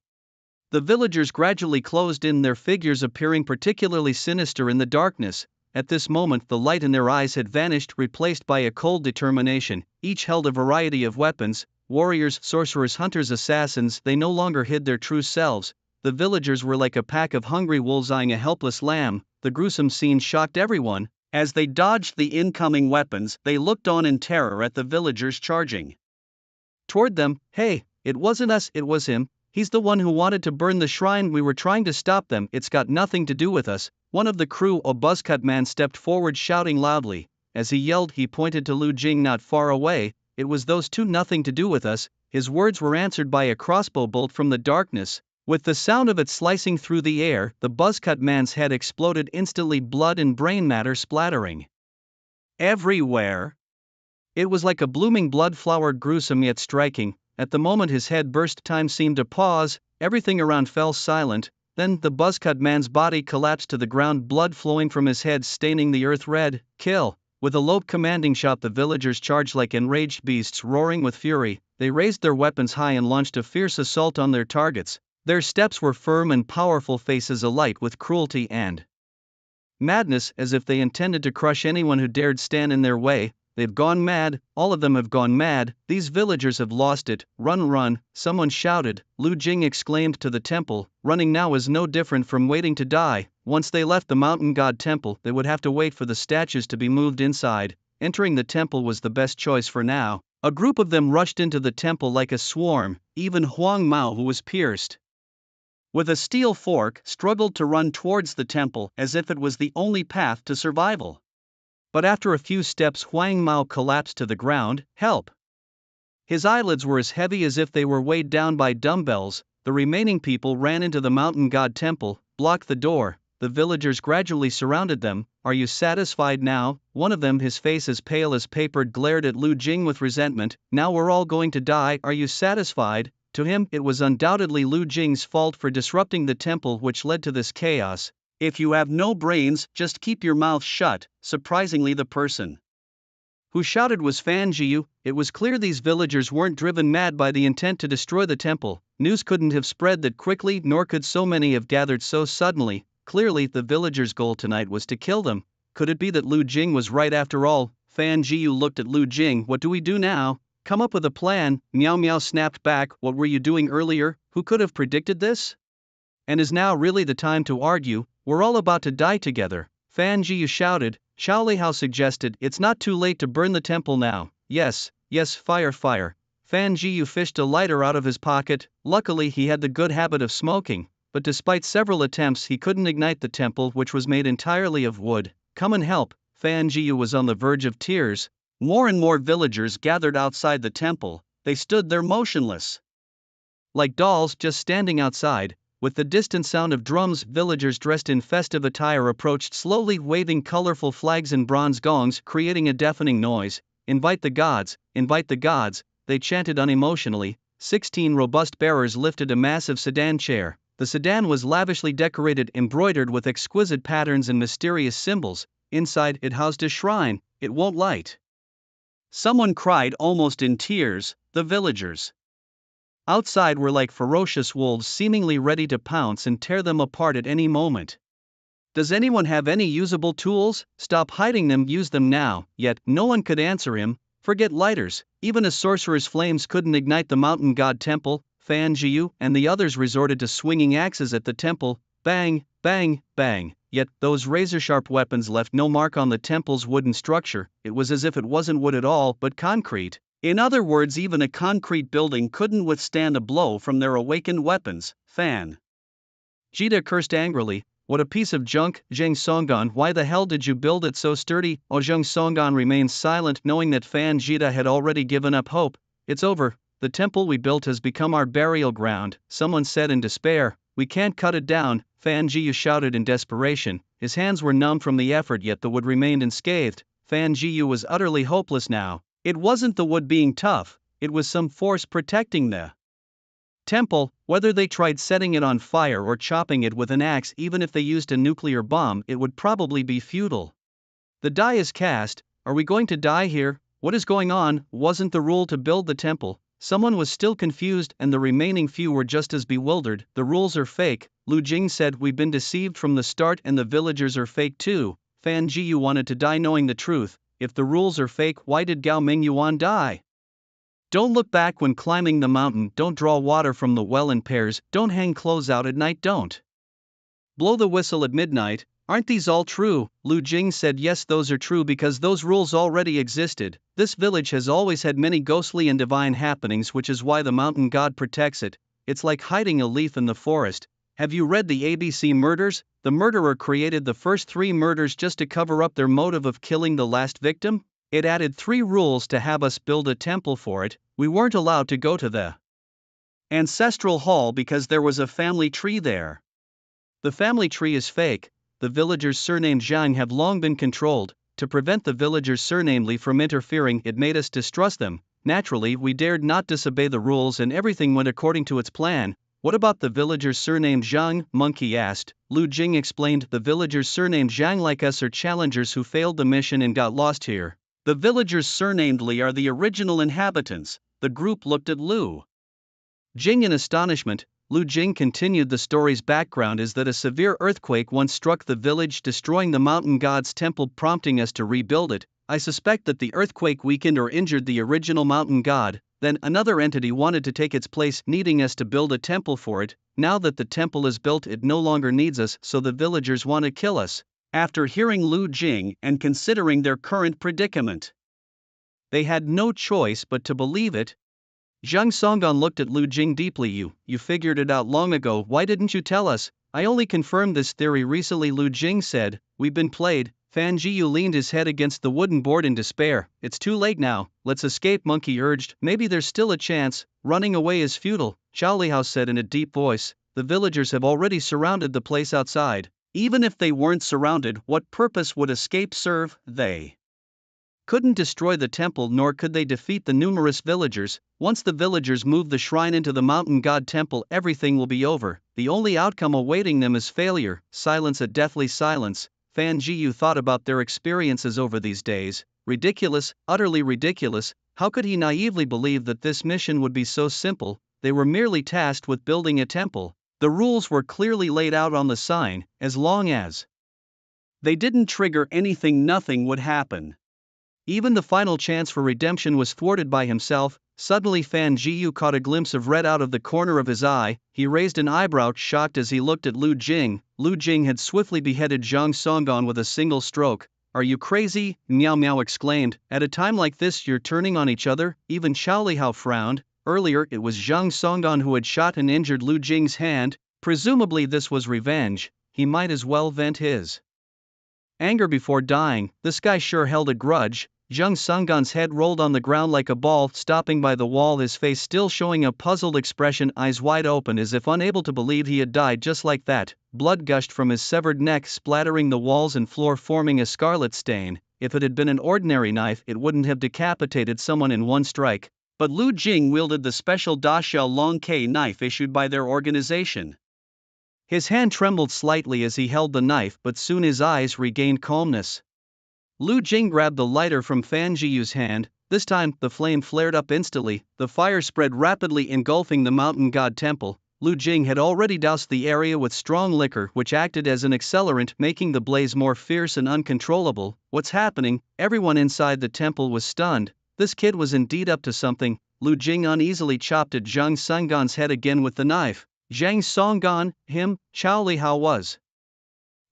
The villagers gradually closed in, their figures appearing particularly sinister in the darkness. At this moment the light in their eyes had vanished, replaced by a cold determination. Each held a variety of weapons: warriors, sorcerers, hunters, assassins. They no longer hid their true selves. The villagers were like a pack of hungry wolves eyeing a helpless lamb. The gruesome scene shocked everyone. As they dodged the incoming weapons, they looked on in terror at the villagers charging toward them. "Hey, it wasn't us, it was him. He's the one who wanted to burn the shrine. We were trying to stop them. It's got nothing to do with us." One of the crew, a buzzcut man, stepped forward shouting loudly. As he yelled, he pointed to Lu Jing not far away. "It was those two, nothing to do with us." His words were answered by a crossbow bolt from the darkness. With the sound of it slicing through the air, the buzzcut man's head exploded instantly, blood and brain matter splattering everywhere. It was like a blooming blood flower, gruesome yet striking. At the moment his head burst, time seemed to pause, everything around fell silent. Then the buzzcut man's body collapsed to the ground, blood flowing from his head, staining the earth red. "Kill!" With a low commanding shout, the villagers charged like enraged beasts, roaring with fury. They raised their weapons high and launched a fierce assault on their targets. Their steps were firm and powerful, faces alight with cruelty and madness, as if they intended to crush anyone who dared stand in their way. "They've gone mad, all of them have gone mad, these villagers have lost it, run, run," someone shouted. Lu Jing exclaimed to the temple. Running now is no different from waiting to die. Once they left the mountain god temple, they would have to wait for the statues to be moved inside. Entering the temple was the best choice for now. A group of them rushed into the temple like a swarm. Even Huang Mao, who was pierced with a steel fork, struggled to run towards the temple, as if it was the only path to survival. But after a few steps Huang Mao collapsed to the ground. Help! His eyelids were as heavy as if they were weighed down by dumbbells. The remaining people ran into the mountain god temple, blocked the door. The villagers gradually surrounded them. Are you satisfied now? One of them, his face as pale as paper, glared at Lu Jing with resentment. Now we're all going to die. Are you satisfied? To him, it was undoubtedly Lu Jing's fault for disrupting the temple which led to this chaos. If you have no brains, just keep your mouth shut. Surprisingly, the person who shouted was Fan Jiu. It was clear these villagers weren't driven mad by the intent to destroy the temple. News couldn't have spread that quickly, nor could so many have gathered so suddenly. Clearly, the villagers' goal tonight was to kill them. Could it be that Lu Jing was right after all? Fan Jiu looked at Lu Jing. What do we do now? Come up with a plan. Miao Miao snapped back. What were you doing earlier? Who could have predicted this? And is now really the time to argue? We're all about to die together. Fan Jiu shouted. Xiao Lihao suggested, it's not too late to burn the temple now. Yes, fire, fire. Fan Jiu fished a lighter out of his pocket. Luckily he had the good habit of smoking, but despite several attempts he couldn't ignite the temple, which was made entirely of wood. Come and help. Fan Jiu was on the verge of tears. More and more villagers gathered outside the temple. They stood there motionless, like dolls just standing outside. With the distant sound of drums, villagers dressed in festive attire approached slowly, waving colorful flags and bronze gongs, creating a deafening noise. Invite the gods, they chanted unemotionally. 16 robust bearers lifted a massive sedan chair. The sedan was lavishly decorated, embroidered with exquisite patterns and mysterious symbols. Inside, it housed a shrine. It won't light. Someone cried, almost in tears. The villagers outside were like ferocious wolves, seemingly ready to pounce and tear them apart at any moment. Does anyone have any usable tools? Stop hiding them, use them now. Yet, no one could answer him. Forget lighters, even a sorcerer's flames couldn't ignite the mountain god temple. Fan Jiu and the others resorted to swinging axes at the temple. Bang, bang, bang. Yet, those razor-sharp weapons left no mark on the temple's wooden structure. It was as if it wasn't wood at all, but concrete. In other words, even a concrete building couldn't withstand a blow from their awakened weapons. Fan Jita cursed angrily. What a piece of junk. Zheng Songgan, why the hell did you build it so sturdy? Zheng Songgan remained silent, knowing that Fan Jita had already given up hope. It's over. The temple we built has become our burial ground, someone said in despair. We can't cut it down, Fan Jiu shouted in desperation. His hands were numb from the effort, yet the wood remained unscathed. Fan Jiu was utterly hopeless now. It wasn't the wood being tough, it was some force protecting the temple. Whether they tried setting it on fire or chopping it with an axe, even if they used a nuclear bomb, it would probably be futile. The die is cast. Are we going to die here? What is going on? Wasn't the rule to build the temple? Someone was still confused, and the remaining few were just as bewildered. The rules are fake, Lu Jing said. We've been deceived from the start, and the villagers are fake too. Fan Jiu wanted to die knowing the truth. If the rules are fake, why did Gao Mingyuan die? Don't look back when climbing the mountain, don't draw water from the well in pairs, don't hang clothes out at night, don't blow the whistle at midnight. Aren't these all true? Lu Jing said yes, those are true because those rules already existed. This village has always had many ghostly and divine happenings, which is why the mountain god protects it. It's like hiding a leaf in the forest. Have you read the ABC murders? The murderer created the first 3 murders just to cover up their motive of killing the last victim. It added 3 rules to have us build a temple for it. We weren't allowed to go to the ancestral hall because there was a family tree there. The family tree is fake. The villagers surnamed Zhang have long been controlled. To prevent the villagers surnamed Li from interfering, it made us distrust them. Naturally, we dared not disobey the rules and everything went according to its plan. What about the villagers surnamed Zhang? Monkey asked. Lu Jing explained, the villagers surnamed Zhang like us are challengers who failed the mission and got lost here. The villagers surnamed Li are the original inhabitants. The group looked at Lu Jing in astonishment. Lu Jing continued, the story's background is that a severe earthquake once struck the village, destroying the mountain god's temple, prompting us to rebuild it. I suspect that the earthquake weakened or injured the original mountain god. Then another entity wanted to take its place, needing us to build a temple for it. Now that the temple is built, it no longer needs us, so the villagers want to kill us. After hearing Lu Jing and considering their current predicament, they had no choice but to believe it. Zhang Songgan looked at Lu Jing deeply. You figured it out long ago, why didn't you tell us? I only confirmed this theory recently, Lu Jing said. We've been played. Fan Jiu leaned his head against the wooden board in despair. It's too late now, let's escape, Monkey urged. Maybe there's still a chance, running away is futile, Xiao Lihao said in a deep voice. The villagers have already surrounded the place outside. Even if they weren't surrounded, what purpose would escape serve? They couldn't destroy the temple, nor could they defeat the numerous villagers. Once the villagers move the shrine into the mountain god temple, everything will be over. The only outcome awaiting them is failure. Silence, a deathly silence. Fan Jiu thought about their experiences over these days. Ridiculous, utterly ridiculous. How could he naively believe that this mission would be so simple? They were merely tasked with building a temple. The rules were clearly laid out on the sign. As long as they didn't trigger anything, nothing would happen. Even the final chance for redemption was thwarted by himself. Suddenly Fan Jiu caught a glimpse of red out of the corner of his eye. He raised an eyebrow, shocked as he looked at Lu Jing. Lu Jing had swiftly beheaded Zhang Songgan with a single stroke. Are you crazy? Miao Miao exclaimed. At a time like this you're turning on each other? Even Xiao Lihao frowned. Earlier it was Zhang Songgan who had shot and injured Lu Jing's hand. Presumably this was revenge. He might as well vent his anger before dying. This guy sure held a grudge. Zhang Songgan's head rolled on the ground like a ball, stopping by the wall, his face still showing a puzzled expression, eyes wide open as if unable to believe he had died just like that. Blood gushed from his severed neck, splattering the walls and floor, forming a scarlet stain. If it had been an ordinary knife, it wouldn't have decapitated someone in one strike. But Lu Jing wielded the special Da Xiao Long K knife issued by their organization. His hand trembled slightly as he held the knife, but soon his eyes regained calmness. Lu Jing grabbed the lighter from Fan Jiu's hand. This time, the flame flared up instantly. The fire spread rapidly, engulfing the mountain god temple. Lu Jing had already doused the area with strong liquor, which acted as an accelerant, making the blaze more fierce and uncontrollable. What's happening? Everyone inside the temple was stunned. This kid was indeed up to something. Lu Jing uneasily chopped at Zhang Songgan's head again with the knife. Zhang Songgan, him? Xiao Lihao was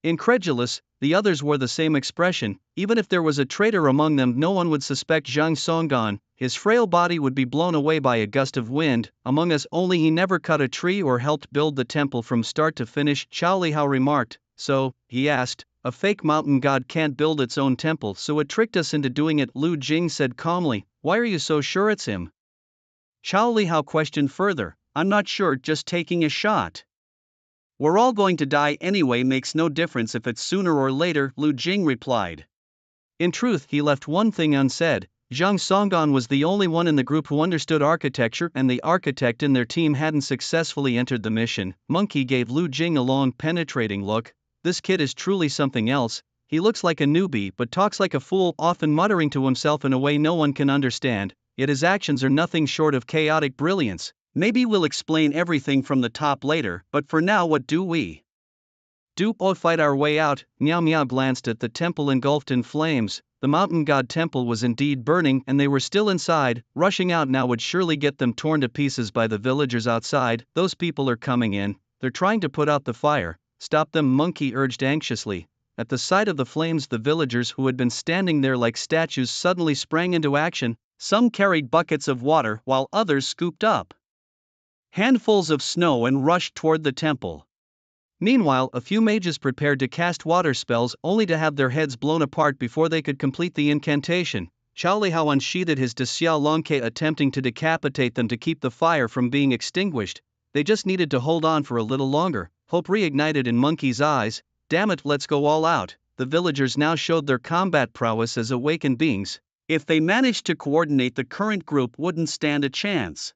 incredulous. The others wore the same expression. Even if there was a traitor among them, no one would suspect Zhang Songgan. His frail body would be blown away by a gust of wind. Among us only, he never cut a tree or helped build the temple from start to finish, Xiao Lihao remarked. So, he asked, a fake mountain god can't build its own temple, so it tricked us into doing it, Lu Jing said calmly. Why are you so sure it's him? Xiao Lihao questioned further. I'm not sure, just taking a shot. We're all going to die anyway, makes no difference if it's sooner or later, Lu Jing replied. In truth, he left one thing unsaid. Zhang Songgan was the only one in the group who understood architecture, and the architect in their team hadn't successfully entered the mission. Monkey gave Lu Jing a long, penetrating look. This kid is truly something else. He looks like a newbie but talks like a fool, often muttering to himself in a way no one can understand, yet his actions are nothing short of chaotic brilliance. Maybe we'll explain everything from the top later, but for now, what do we do? Oh, fight our way out. Miao Miao glanced at the temple engulfed in flames. The mountain god temple was indeed burning, and they were still inside. Rushing out now would surely get them torn to pieces by the villagers outside. Those people are coming in. They're trying to put out the fire. Stop them, Monkey urged anxiously. At the sight of the flames, the villagers who had been standing there like statues suddenly sprang into action. Some carried buckets of water, while others scooped up handfuls of snow and rushed toward the temple. Meanwhile, a few mages prepared to cast water spells, only to have their heads blown apart before they could complete the incantation. Xiao Lihao unsheathed his Da Xiao Longke, attempting to decapitate them to keep the fire from being extinguished. They just needed to hold on for a little longer. Hope reignited in Monkey's eyes. Damn it, let's go all out. The villagers now showed their combat prowess as awakened beings. If they managed to coordinate, the current group wouldn't stand a chance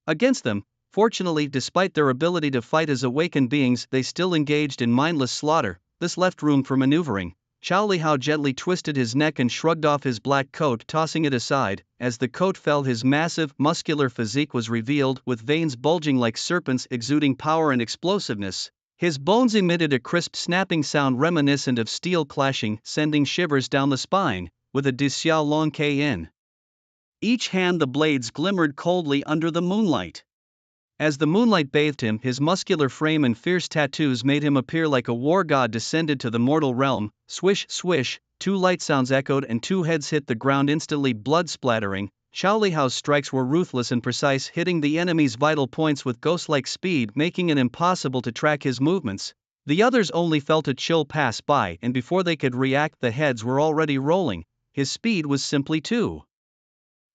against them. Fortunately, despite their ability to fight as awakened beings, they still engaged in mindless slaughter. This left room for maneuvering. Xiao Lihao gently twisted his neck and shrugged off his black coat, tossing it aside. As the coat fell, his massive, muscular physique was revealed, with veins bulging like serpents, exuding power and explosiveness. His bones emitted a crisp snapping sound reminiscent of steel clashing, sending shivers down the spine. With a Da Xiao Long K in each hand, the blades glimmered coldly under the moonlight. As the moonlight bathed him, his muscular frame and fierce tattoos made him appear like a war god descended to the mortal realm. Swish, swish, two light sounds echoed and two heads hit the ground instantly, blood splattering. Xiao Lihao's strikes were ruthless and precise, hitting the enemy's vital points with ghost-like speed, making it impossible to track his movements. The others only felt a chill pass by, and before they could react the heads were already rolling. His speed was simply too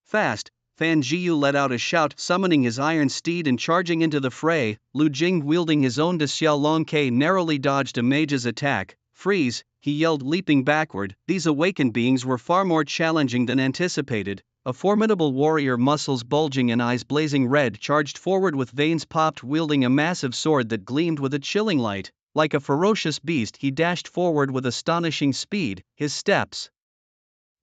fast. Fan Jiu let out a shout, summoning his iron steed and charging into the fray. Lu Jing, wielding his own de Xiaolong Ke, narrowly dodged a mage's attack. Freeze, he yelled, leaping backward. These awakened beings were far more challenging than anticipated. A formidable warrior, muscles bulging and eyes blazing red, charged forward with veins popped, wielding a massive sword that gleamed with a chilling light. Like a ferocious beast, he dashed forward with astonishing speed. His steps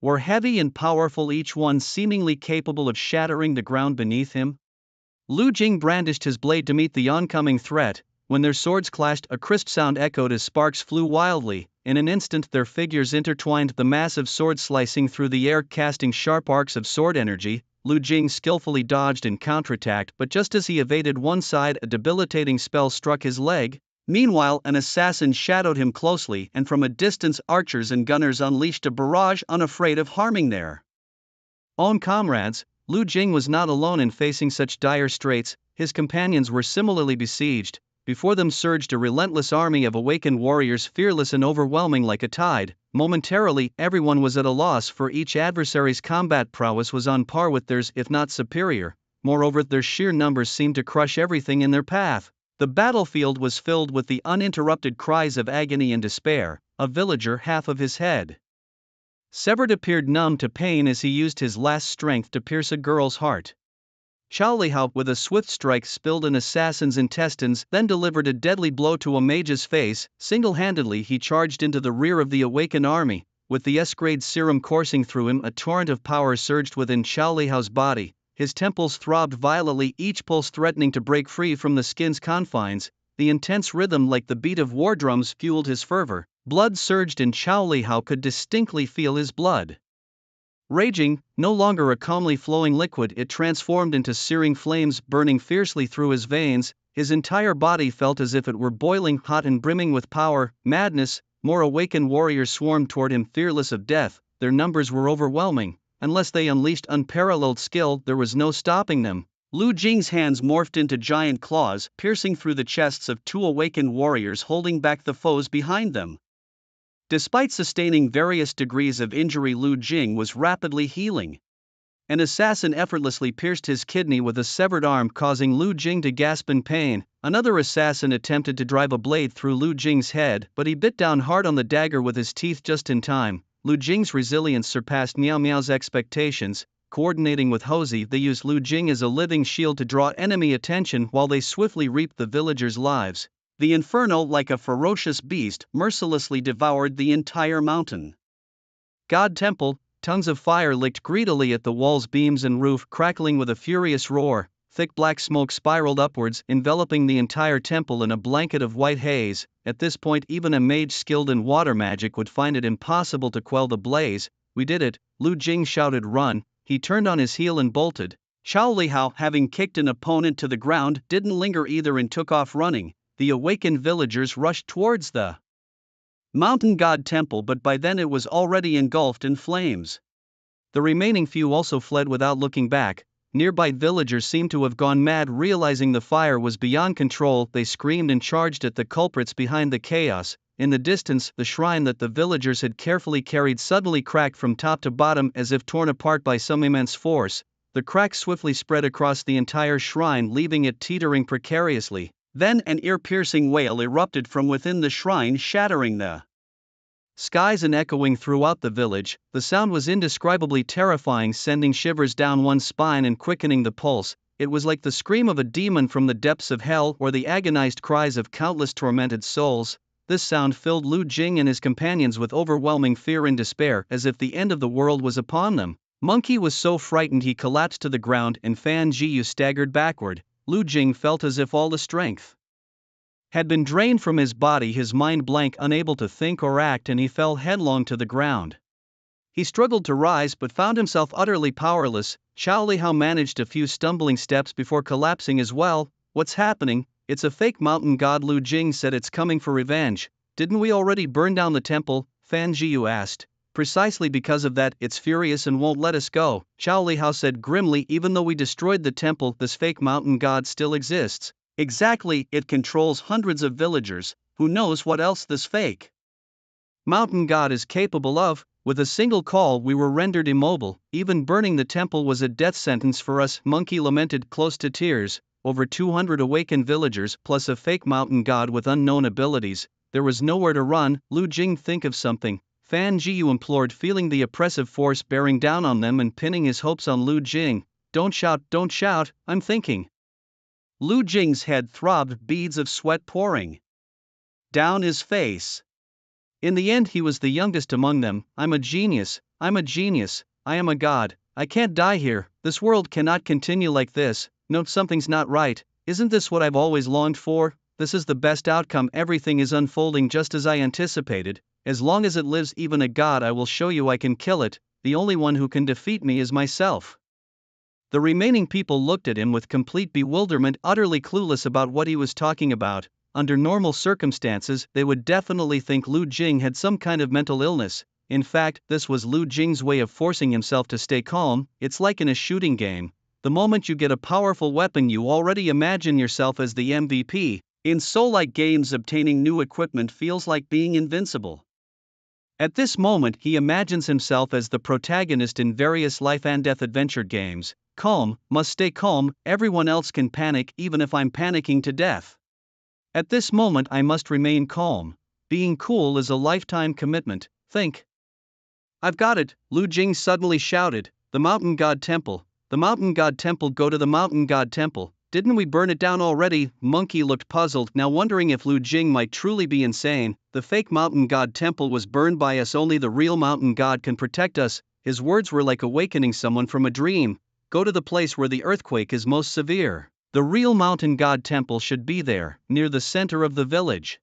were heavy and powerful, each one seemingly capable of shattering the ground beneath him. Lu Jing brandished his blade to meet the oncoming threat. When their swords clashed, a crisp sound echoed as sparks flew wildly. In an instant their figures intertwined, the massive sword slicing through the air, casting sharp arcs of sword energy. Lu Jing skillfully dodged and counterattacked, but just as he evaded one side, a debilitating spell struck his leg. Meanwhile, an assassin shadowed him closely, and from a distance archers and gunners unleashed a barrage, unafraid of harming their own comrades. Lu Jing was not alone in facing such dire straits. His companions were similarly besieged. Before them surged a relentless army of awakened warriors, fearless and overwhelming like a tide. Momentarily, everyone was at a loss, for each adversary's combat prowess was on par with theirs, if not superior. Moreover, their sheer numbers seemed to crush everything in their path. The battlefield was filled with the uninterrupted cries of agony and despair. A villager, half of his head severed, appeared numb to pain as he used his last strength to pierce a girl's heart. Chao Lihao, with a swift strike, spilled an assassin's intestines, then delivered a deadly blow to a mage's face. Single-handedly he charged into the rear of the awakened army. With the S-grade serum coursing through him, a torrent of power surged within Chao Lihao's body. His temples throbbed violently, each pulse threatening to break free from the skin's confines. The intense rhythm, like the beat of war drums, fueled his fervor. Blood surged, and Chao Lihao could distinctly feel his blood raging. No longer a calmly flowing liquid, it transformed into searing flames, burning fiercely through his veins. His entire body felt as if it were boiling hot and brimming with power, madness. More awakened warriors swarmed toward him, fearless of death. Their numbers were overwhelming. Unless they unleashed unparalleled skill, there was no stopping them. Lu Jing's hands morphed into giant claws, piercing through the chests of two awakened warriors, holding back the foes behind them. Despite sustaining various degrees of injury, Lu Jing was rapidly healing. An assassin effortlessly pierced his kidney with a severed arm, causing Lu Jing to gasp in pain. Another assassin attempted to drive a blade through Lu Jing's head, but he bit down hard on the dagger with his teeth just in time. Lu Jing's resilience surpassed Miao Miao's expectations. Coordinating with Houzi, they used Lu Jing as a living shield to draw enemy attention while they swiftly reaped the villagers' lives. The inferno, like a ferocious beast, mercilessly devoured the entire mountain god temple. Tongues of fire licked greedily at the walls, beams and roof, crackling with a furious roar. Thick black smoke spiraled upwards, enveloping the entire temple in a blanket of white haze. At this point, even a mage skilled in water magic would find it impossible to quell the blaze. We did it, Lu Jing shouted. Run! He turned on his heel and bolted. Chao Lihao, having kicked an opponent to the ground, didn't linger either and took off running. The awakened villagers rushed towards the mountain god temple, but by then it was already engulfed in flames. The remaining few also fled without looking back. Nearby villagers seemed to have gone mad, realizing the fire was beyond control. They screamed and charged at the culprits behind the chaos. In the distance, the shrine that the villagers had carefully carried suddenly cracked from top to bottom, as if torn apart by some immense force. The crack swiftly spread across the entire shrine, leaving it teetering precariously. Then an ear-piercing wail erupted from within the shrine, shattering the skies and echoing throughout the village. The sound was indescribably terrifying, sending shivers down one's spine and quickening the pulse. It was like the scream of a demon from the depths of hell, or the agonized cries of countless tormented souls. This sound filled Lu Jing and his companions with overwhelming fear and despair, as if the end of the world was upon them. Monkey was so frightened he collapsed to the ground, and Fan Jiu staggered backward. Lu Jing felt as if all the strength had been drained from his body, his mind blank, unable to think or act, and he fell headlong to the ground. He struggled to rise but found himself utterly powerless. Chao Lihao managed a few stumbling steps before collapsing as well. What's happening? It's a fake mountain god, Lu Jing said. It's coming for revenge. Didn't we already burn down the temple? Fan Jiu asked. Precisely because of that, it's furious and won't let us go, Chao Lihao said grimly. Even though we destroyed the temple, this fake mountain god still exists. Exactly, it controls hundreds of villagers. Who knows what else this fake mountain god is capable of? With a single call we were rendered immobile, even burning the temple was a death sentence for us, Monkey lamented, close to tears. Over 200 awakened villagers plus a fake mountain god with unknown abilities. There was nowhere to run. Lu Jing, think of something, Fan Jiu implored, feeling the oppressive force bearing down on them and pinning his hopes on Lu Jing. Don't shout, I'm thinking. Lu Jing's head throbbed, beads of sweat pouring down his face. In the end he was the youngest among them. I'm a genius, I am a god, I can't die here, this world cannot continue like this, no, something's not right, isn't this what I've always longed for? This is the best outcome, everything is unfolding just as I anticipated, as long as it lives even a god I will show you I can kill it, the only one who can defeat me is myself. The remaining people looked at him with complete bewilderment, utterly clueless about what he was talking about. Under normal circumstances, they would definitely think Lu Jing had some kind of mental illness. In fact, this was Lu Jing's way of forcing himself to stay calm. It's like in a shooting game. The moment you get a powerful weapon, you already imagine yourself as the MVP. In Soul-like games, obtaining new equipment feels like being invincible. At this moment, he imagines himself as the protagonist in various life and death adventure games. Calm, must stay calm, everyone else can panic even if I'm panicking to death. At this moment I must remain calm. Being cool is a lifetime commitment, think. I've got it, Lu Jing suddenly shouted, the mountain god temple, go to the mountain god temple, didn't we burn it down already? Monkey looked puzzled, now wondering if Lu Jing might truly be insane. The fake mountain god temple was burned by us, only the real mountain god can protect us. His words were like awakening someone from a dream. Go to the place where the earthquake is most severe. The real mountain god temple should be there, near the center of the village.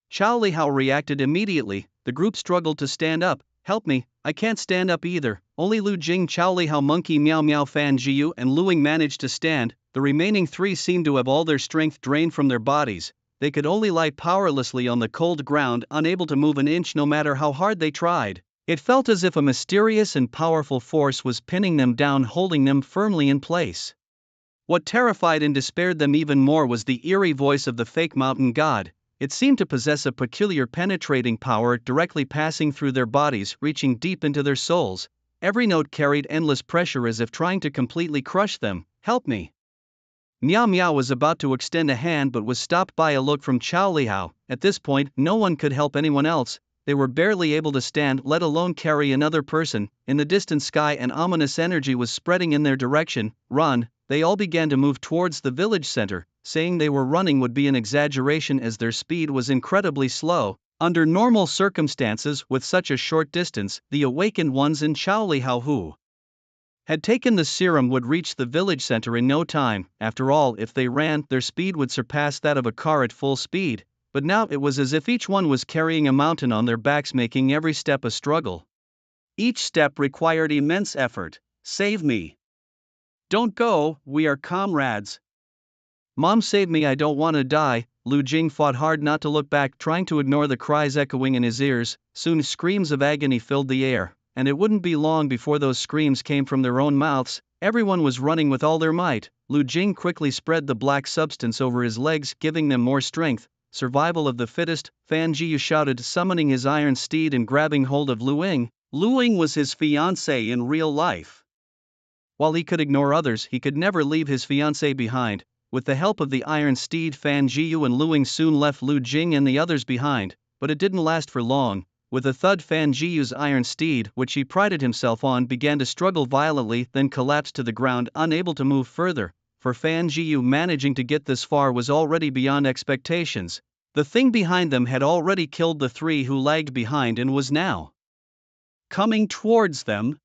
Chao Lihao reacted immediately. The group struggled to stand up. Help me, I can't stand up either. Only Lu Jing, Chao Lihao, Monkey, Miao Miao, Fan Jiu and Luing managed to stand. The remaining three seemed to have all their strength drained from their bodies. They could only lie powerlessly on the cold ground, unable to move an inch no matter how hard they tried. It felt as if a mysterious and powerful force was pinning them down, holding them firmly in place. What terrified and despaired them even more was the eerie voice of the fake mountain god. It seemed to possess a peculiar penetrating power, directly passing through their bodies, reaching deep into their souls. Every note carried endless pressure, as if trying to completely crush them. Help me. Miao Miao was about to extend a hand but was stopped by a look from Chao Lihao. At this point, no one could help anyone else. They were barely able to stand, let alone carry another person. In the distant sky, an ominous energy was spreading in their direction. Run! They all began to move towards the village center. Saying they were running would be an exaggeration, as their speed was incredibly slow. Under normal circumstances, with such a short distance, the awakened ones in Chao Lihao who had taken the serum would reach the village center in no time. After all, if they ran, their speed would surpass that of a car at full speed. But now it was as if each one was carrying a mountain on their backs, making every step a struggle. Each step required immense effort. Save me. Don't go, we are comrades. Mom, save me, I don't want to die. Lu Jing fought hard not to look back, trying to ignore the cries echoing in his ears. Soon screams of agony filled the air, and it wouldn't be long before those screams came from their own mouths. Everyone was running with all their might. Lu Jing quickly spread the black substance over his legs, giving them more strength. Survival of the fittest, Fan Jiu shouted, summoning his iron steed and grabbing hold of Luing. Luing was his fiancée in real life. While he could ignore others, he could never leave his fiancée behind. With the help of the iron steed, Fan Jiu and Luing soon left Lu Jing and the others behind, but it didn't last for long. With a thud, Fan Jiu's iron steed, which he prided himself on, began to struggle violently, then collapsed to the ground, unable to move further. For Fan Jiu, managing to get this far was already beyond expectations. The thing behind them had already killed the three who lagged behind and was now coming towards them.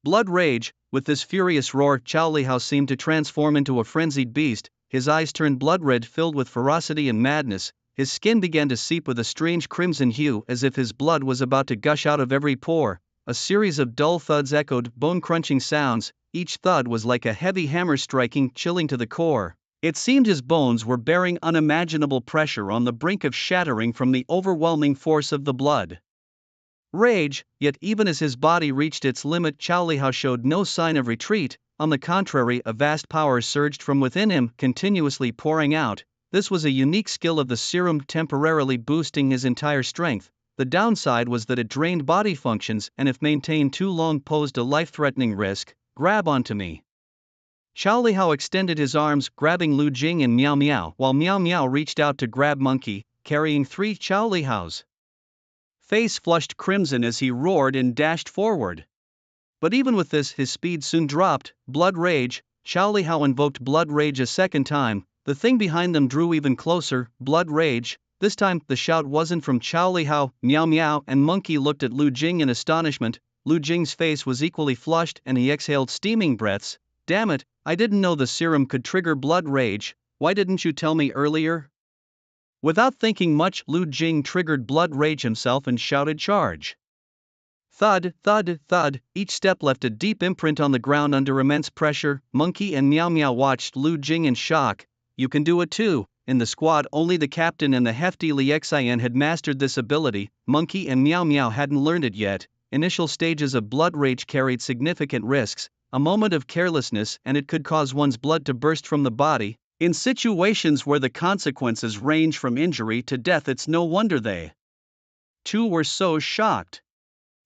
Blood rage. With this furious roar, Chao Lihao seemed to transform into a frenzied beast. His eyes turned blood red, filled with ferocity and madness. His skin began to seep with a strange crimson hue, as if his blood was about to gush out of every pore. A series of dull thuds echoed, bone-crunching sounds. Each thud was like a heavy hammer striking, chilling to the core. It seemed his bones were bearing unimaginable pressure, on the brink of shattering from the overwhelming force of the blood rage. Yet even as his body reached its limit, Chao Lihao showed no sign of retreat. On the contrary, a vast power surged from within him, continuously pouring out. This was a unique skill of the serum, temporarily boosting his entire strength. The downside was that it drained body functions and if maintained too long posed a life-threatening risk. Grab onto me. Xiao Lihao extended his arms, grabbing Lu Jing and Miao Miao, while Miao Miao reached out to grab Monkey, carrying 3 Xiao Lihao's face flushed crimson as he roared and dashed forward. But even with this, his speed soon dropped. Blood Rage. Xiao Lihao invoked Blood Rage a second time. The thing behind them drew even closer. Blood Rage. This time, the shout wasn't from Xiao Lihao. Miao Miao and Monkey looked at Lu Jing in astonishment. Lu Jing's face was equally flushed and he exhaled steaming breaths. Damn it, I didn't know the serum could trigger Blood Rage. Why didn't you tell me earlier? Without thinking much, Lu Jing triggered Blood Rage himself and shouted charge. Thud, thud, thud, each step left a deep imprint on the ground under immense pressure. Monkey and Miao Miao watched Lu Jing in shock. You can do it too. In the squad, only the captain and the hefty Li Xian had mastered this ability. Monkey and Miao Miao hadn't learned it yet. Initial stages of Blood Rage carried significant risks. A moment of carelessness and it could cause one's blood to burst from the body. In situations where the consequences range from injury to death, it's no wonder they too were so shocked.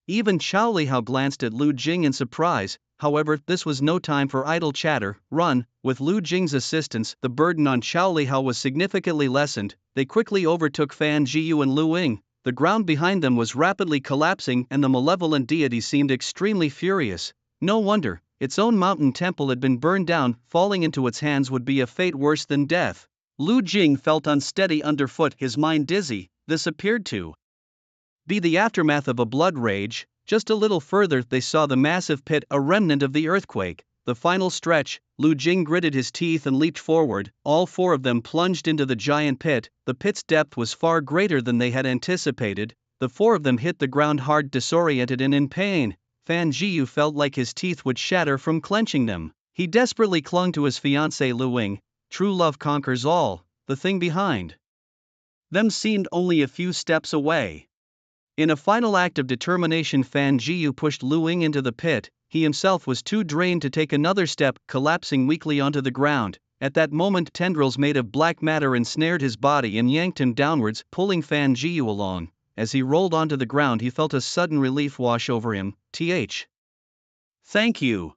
Even Xiao Lihao glanced at Lu Jing in surprise. However, this was no time for idle chatter. Run. With Lu Jing's assistance, the burden on Xiao Lihao was significantly lessened. They quickly overtook Fan Jiyu and Lu Ying. The ground behind them was rapidly collapsing and the malevolent deity seemed extremely furious. No wonder. Its own mountain temple had been burned down. Falling into its hands would be a fate worse than death. Lu Jing felt unsteady underfoot, his mind dizzy. This appeared to be the aftermath of a blood rage. Just a little further, they saw the massive pit, a remnant of the earthquake. The final stretch. Lu Jing gritted his teeth and leaped forward. All 4 of them plunged into the giant pit. The pit's depth was far greater than they had anticipated. The 4 of them hit the ground hard, disoriented and in pain. Fan Jiyu felt like his teeth would shatter from clenching them. He desperately clung to his fiancée Lu Ying. True love conquers all. The thing behind them seemed only a few steps away. In a final act of determination, Fan Jiyu pushed Lu Ying into the pit. He himself was too drained to take another step, collapsing weakly onto the ground. At that moment, tendrils made of black matter ensnared his body and yanked him downwards, pulling Fan Jiyu along. As he rolled onto the ground, he felt a sudden relief wash over him. Thank you.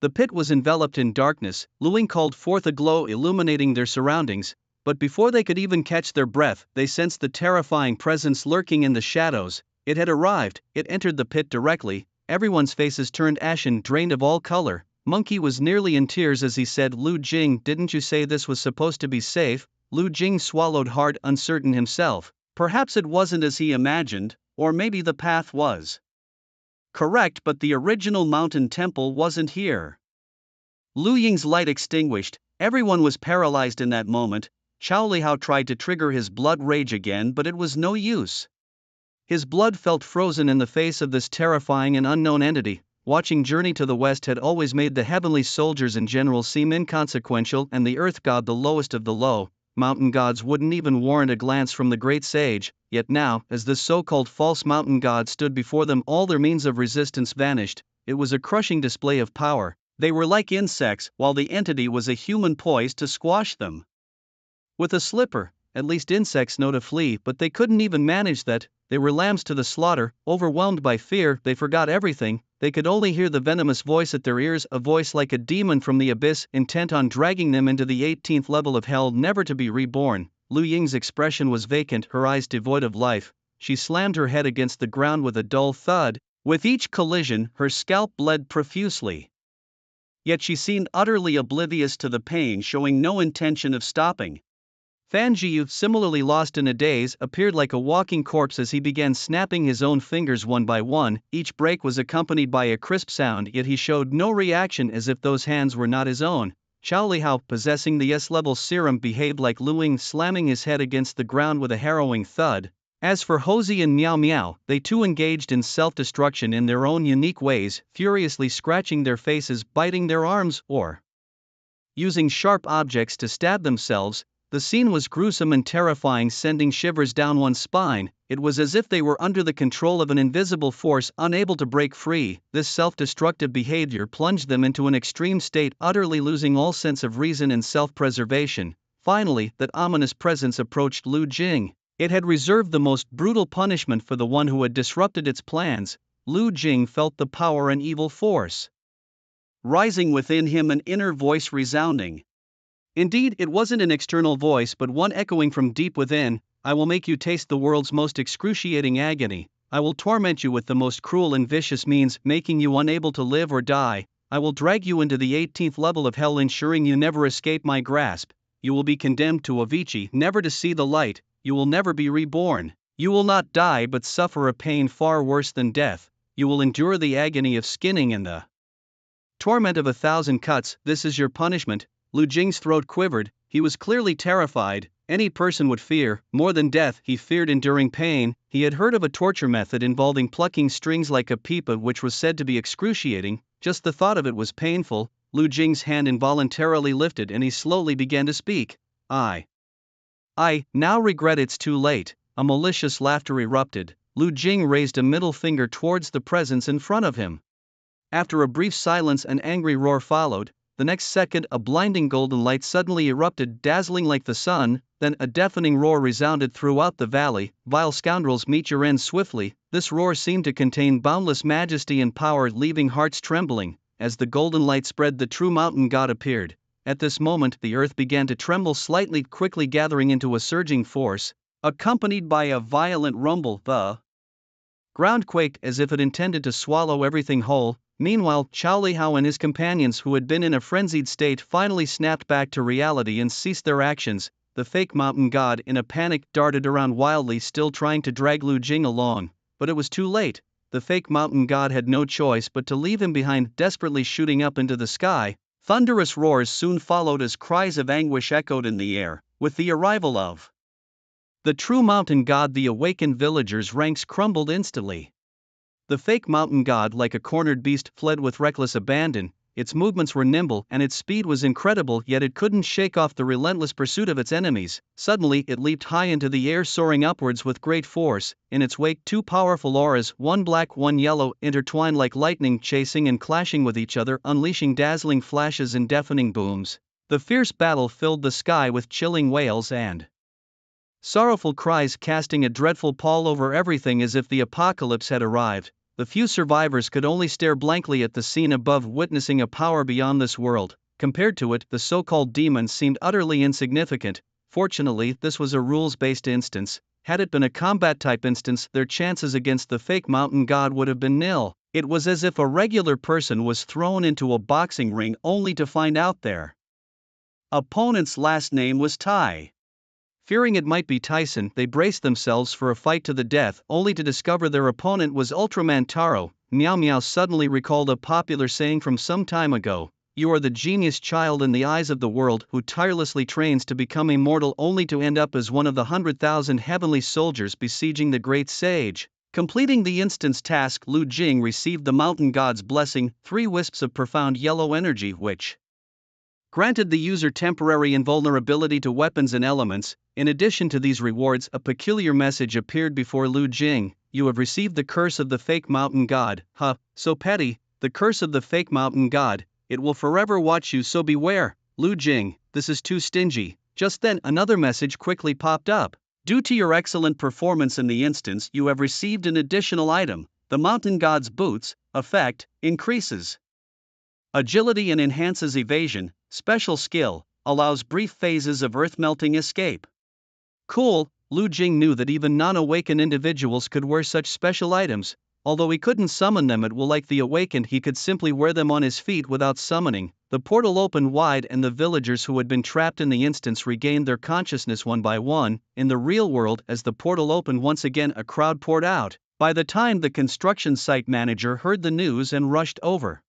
The pit was enveloped in darkness. Lu Ying called forth a glow illuminating their surroundings, but before they could even catch their breath, they sensed the terrifying presence lurking in the shadows. It had arrived. It entered the pit directly. Everyone's faces turned ashen, drained of all color. Monkey was nearly in tears as he said, Lu Jing, didn't you say this was supposed to be safe? Lu Jing swallowed hard, uncertain himself. Perhaps it wasn't as he imagined, or maybe the path was correct, but the original mountain temple wasn't here. Lu Ying's light extinguished. Everyone was paralyzed in that moment. Xiao Lihao tried to trigger his blood rage again, but it was no use. His blood felt frozen in the face of this terrifying and unknown entity. Watching Journey to the West had always made the heavenly soldiers in general seem inconsequential and the earth god the lowest of the low. Mountain gods wouldn't even warrant a glance from the great sage, yet now, as this so-called false mountain god stood before them, all their means of resistance vanished. It was a crushing display of power. They were like insects, while the entity was a human poised to squash them with a slipper. At least insects know to flee, but they couldn't even manage that. They were lambs to the slaughter. Overwhelmed by fear, they forgot everything. They could only hear the venomous voice at their ears, a voice like a demon from the abyss, intent on dragging them into the 18th level of hell, never to be reborn. Lu Ying's expression was vacant, her eyes devoid of life. She slammed her head against the ground with a dull thud. With each collision, her scalp bled profusely. Yet she seemed utterly oblivious to the pain, showing no intention of stopping. Fan Jiyu, similarly lost in a daze, appeared like a walking corpse as he began snapping his own fingers one by one. Each break was accompanied by a crisp sound, yet he showed no reaction, as if those hands were not his own. Xiao Lihao, possessing the S-level serum, behaved like Lu Ying, slamming his head against the ground with a harrowing thud. As for Hosey and Miao Miao, they too engaged in self-destruction in their own unique ways, furiously scratching their faces, biting their arms, or using sharp objects to stab themselves. The scene was gruesome and terrifying, sending shivers down one's spine. It was as if they were under the control of an invisible force, unable to break free. This self-destructive behavior plunged them into an extreme state, utterly losing all sense of reason and self-preservation. Finally, that ominous presence approached Lu Jing. It had reserved the most brutal punishment for the one who had disrupted its plans. Lu Jing felt the power and evil force rising within him, an inner voice resounding. Indeed, it wasn't an external voice but one echoing from deep within. I will make you taste the world's most excruciating agony. I will torment you with the most cruel and vicious means, making you unable to live or die. I will drag you into the 18th level of hell, ensuring you never escape my grasp. You will be condemned to Avicii, never to see the light. You will never be reborn. You will not die but suffer a pain far worse than death. You will endure the agony of skinning and the torment of 1,000 cuts. This is your punishment. Lu Jing's throat quivered. He was clearly terrified. Any person would fear, more than death, he feared enduring pain. He had heard of a torture method involving plucking strings like a pipa, which was said to be excruciating. Just the thought of it was painful. Lu Jing's hand involuntarily lifted and he slowly began to speak. I now regret it's too late. A malicious laughter erupted. Lu Jing raised a middle finger towards the presence in front of him. After a brief silence, an angry roar followed. The next second, a blinding golden light suddenly erupted, dazzling like the sun. Then a deafening roar resounded throughout the valley. Vile scoundrels, meet your end swiftly. This roar seemed to contain boundless majesty and power, leaving hearts trembling. As the golden light spread, the true mountain god appeared. At this moment, the earth began to tremble slightly, quickly gathering into a surging force, accompanied by a violent rumble. The ground quaked as if it intended to swallow everything whole. Meanwhile, Chao Lihao and his companions, who had been in a frenzied state, finally snapped back to reality and ceased their actions. The fake mountain god, in a panic, darted around wildly, still trying to drag Lu Jing along. But it was too late. The fake mountain god had no choice but to leave him behind, desperately shooting up into the sky. Thunderous roars soon followed as cries of anguish echoed in the air. With the arrival of the true mountain god, the awakened villagers' ranks crumbled instantly. The fake mountain god, like a cornered beast, fled with reckless abandon. Its movements were nimble and its speed was incredible, yet it couldn't shake off the relentless pursuit of its enemies. Suddenly, it leaped high into the air, soaring upwards with great force. In its wake, two powerful auras, one black, one yellow, intertwined like lightning, chasing and clashing with each other, unleashing dazzling flashes and deafening booms. The fierce battle filled the sky with chilling wails and sorrowful cries, casting a dreadful pall over everything as if the apocalypse had arrived. The few survivors could only stare blankly at the scene above, witnessing a power beyond this world. Compared to it, the so-called demons seemed utterly insignificant. Fortunately, this was a rules-based instance. Had it been a combat-type instance, their chances against the fake mountain god would have been nil. It was as if a regular person was thrown into a boxing ring only to find out their opponent's last name was Tai. Fearing it might be Tyson, they braced themselves for a fight to the death, only to discover their opponent was Ultraman Taro. Meow Meow suddenly recalled a popular saying from some time ago: "You are the genius child in the eyes of the world who tirelessly trains to become immortal only to end up as one of the 100,000 heavenly soldiers besieging the great sage." Completing the instant's task, Lu Jing received the mountain god's blessing, 3 wisps of profound yellow energy, which granted the user temporary invulnerability to weapons and elements. In addition to these rewards, a peculiar message appeared before Lu Jing: "You have received the curse of the fake mountain god." Huh, so petty. The curse of the fake mountain god. It will forever watch you, so beware. Lu Jing, this is too stingy. Just then, another message quickly popped up. Due to your excellent performance in the instance, you have received an additional item. The mountain god's boots effect increases agility and enhances evasion. Special skill allows brief phases of earth melting escape. Cool. Lu Jing knew that even non-awakened individuals could wear such special items. Although he couldn't summon them at will like the awakened, he could simply wear them on his feet without summoning. The portal opened wide and the villagers who had been trapped in the instance regained their consciousness one by one. In the real world, as the portal opened once again, a crowd poured out. By the time the construction site manager heard the news and rushed over,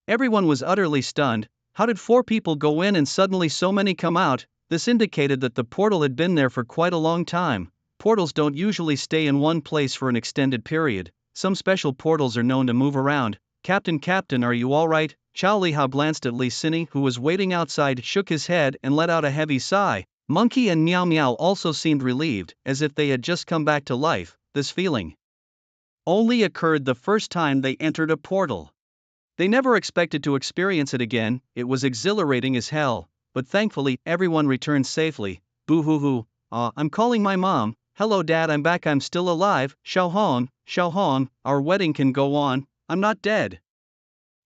everyone was utterly stunned. How did 4 people go in and suddenly so many come out? This indicated that the portal had been there for quite a long time. Portals don't usually stay in one place for an extended period. Some special portals are known to move around. Captain, are you alright? Chao Lihao glanced at Li Sini, who was waiting outside, shook his head and let out a heavy sigh. Monkey and Meow Meow also seemed relieved, as if they had just come back to life. This feeling only occurred the first time they entered a portal. They never expected to experience it again. It was exhilarating as hell. but thankfully everyone returned safely. Boo hoo hoo. I'm calling my mom. Hello dad, I'm back, I'm still alive. Xiao Hong, our wedding can go on, I'm not dead.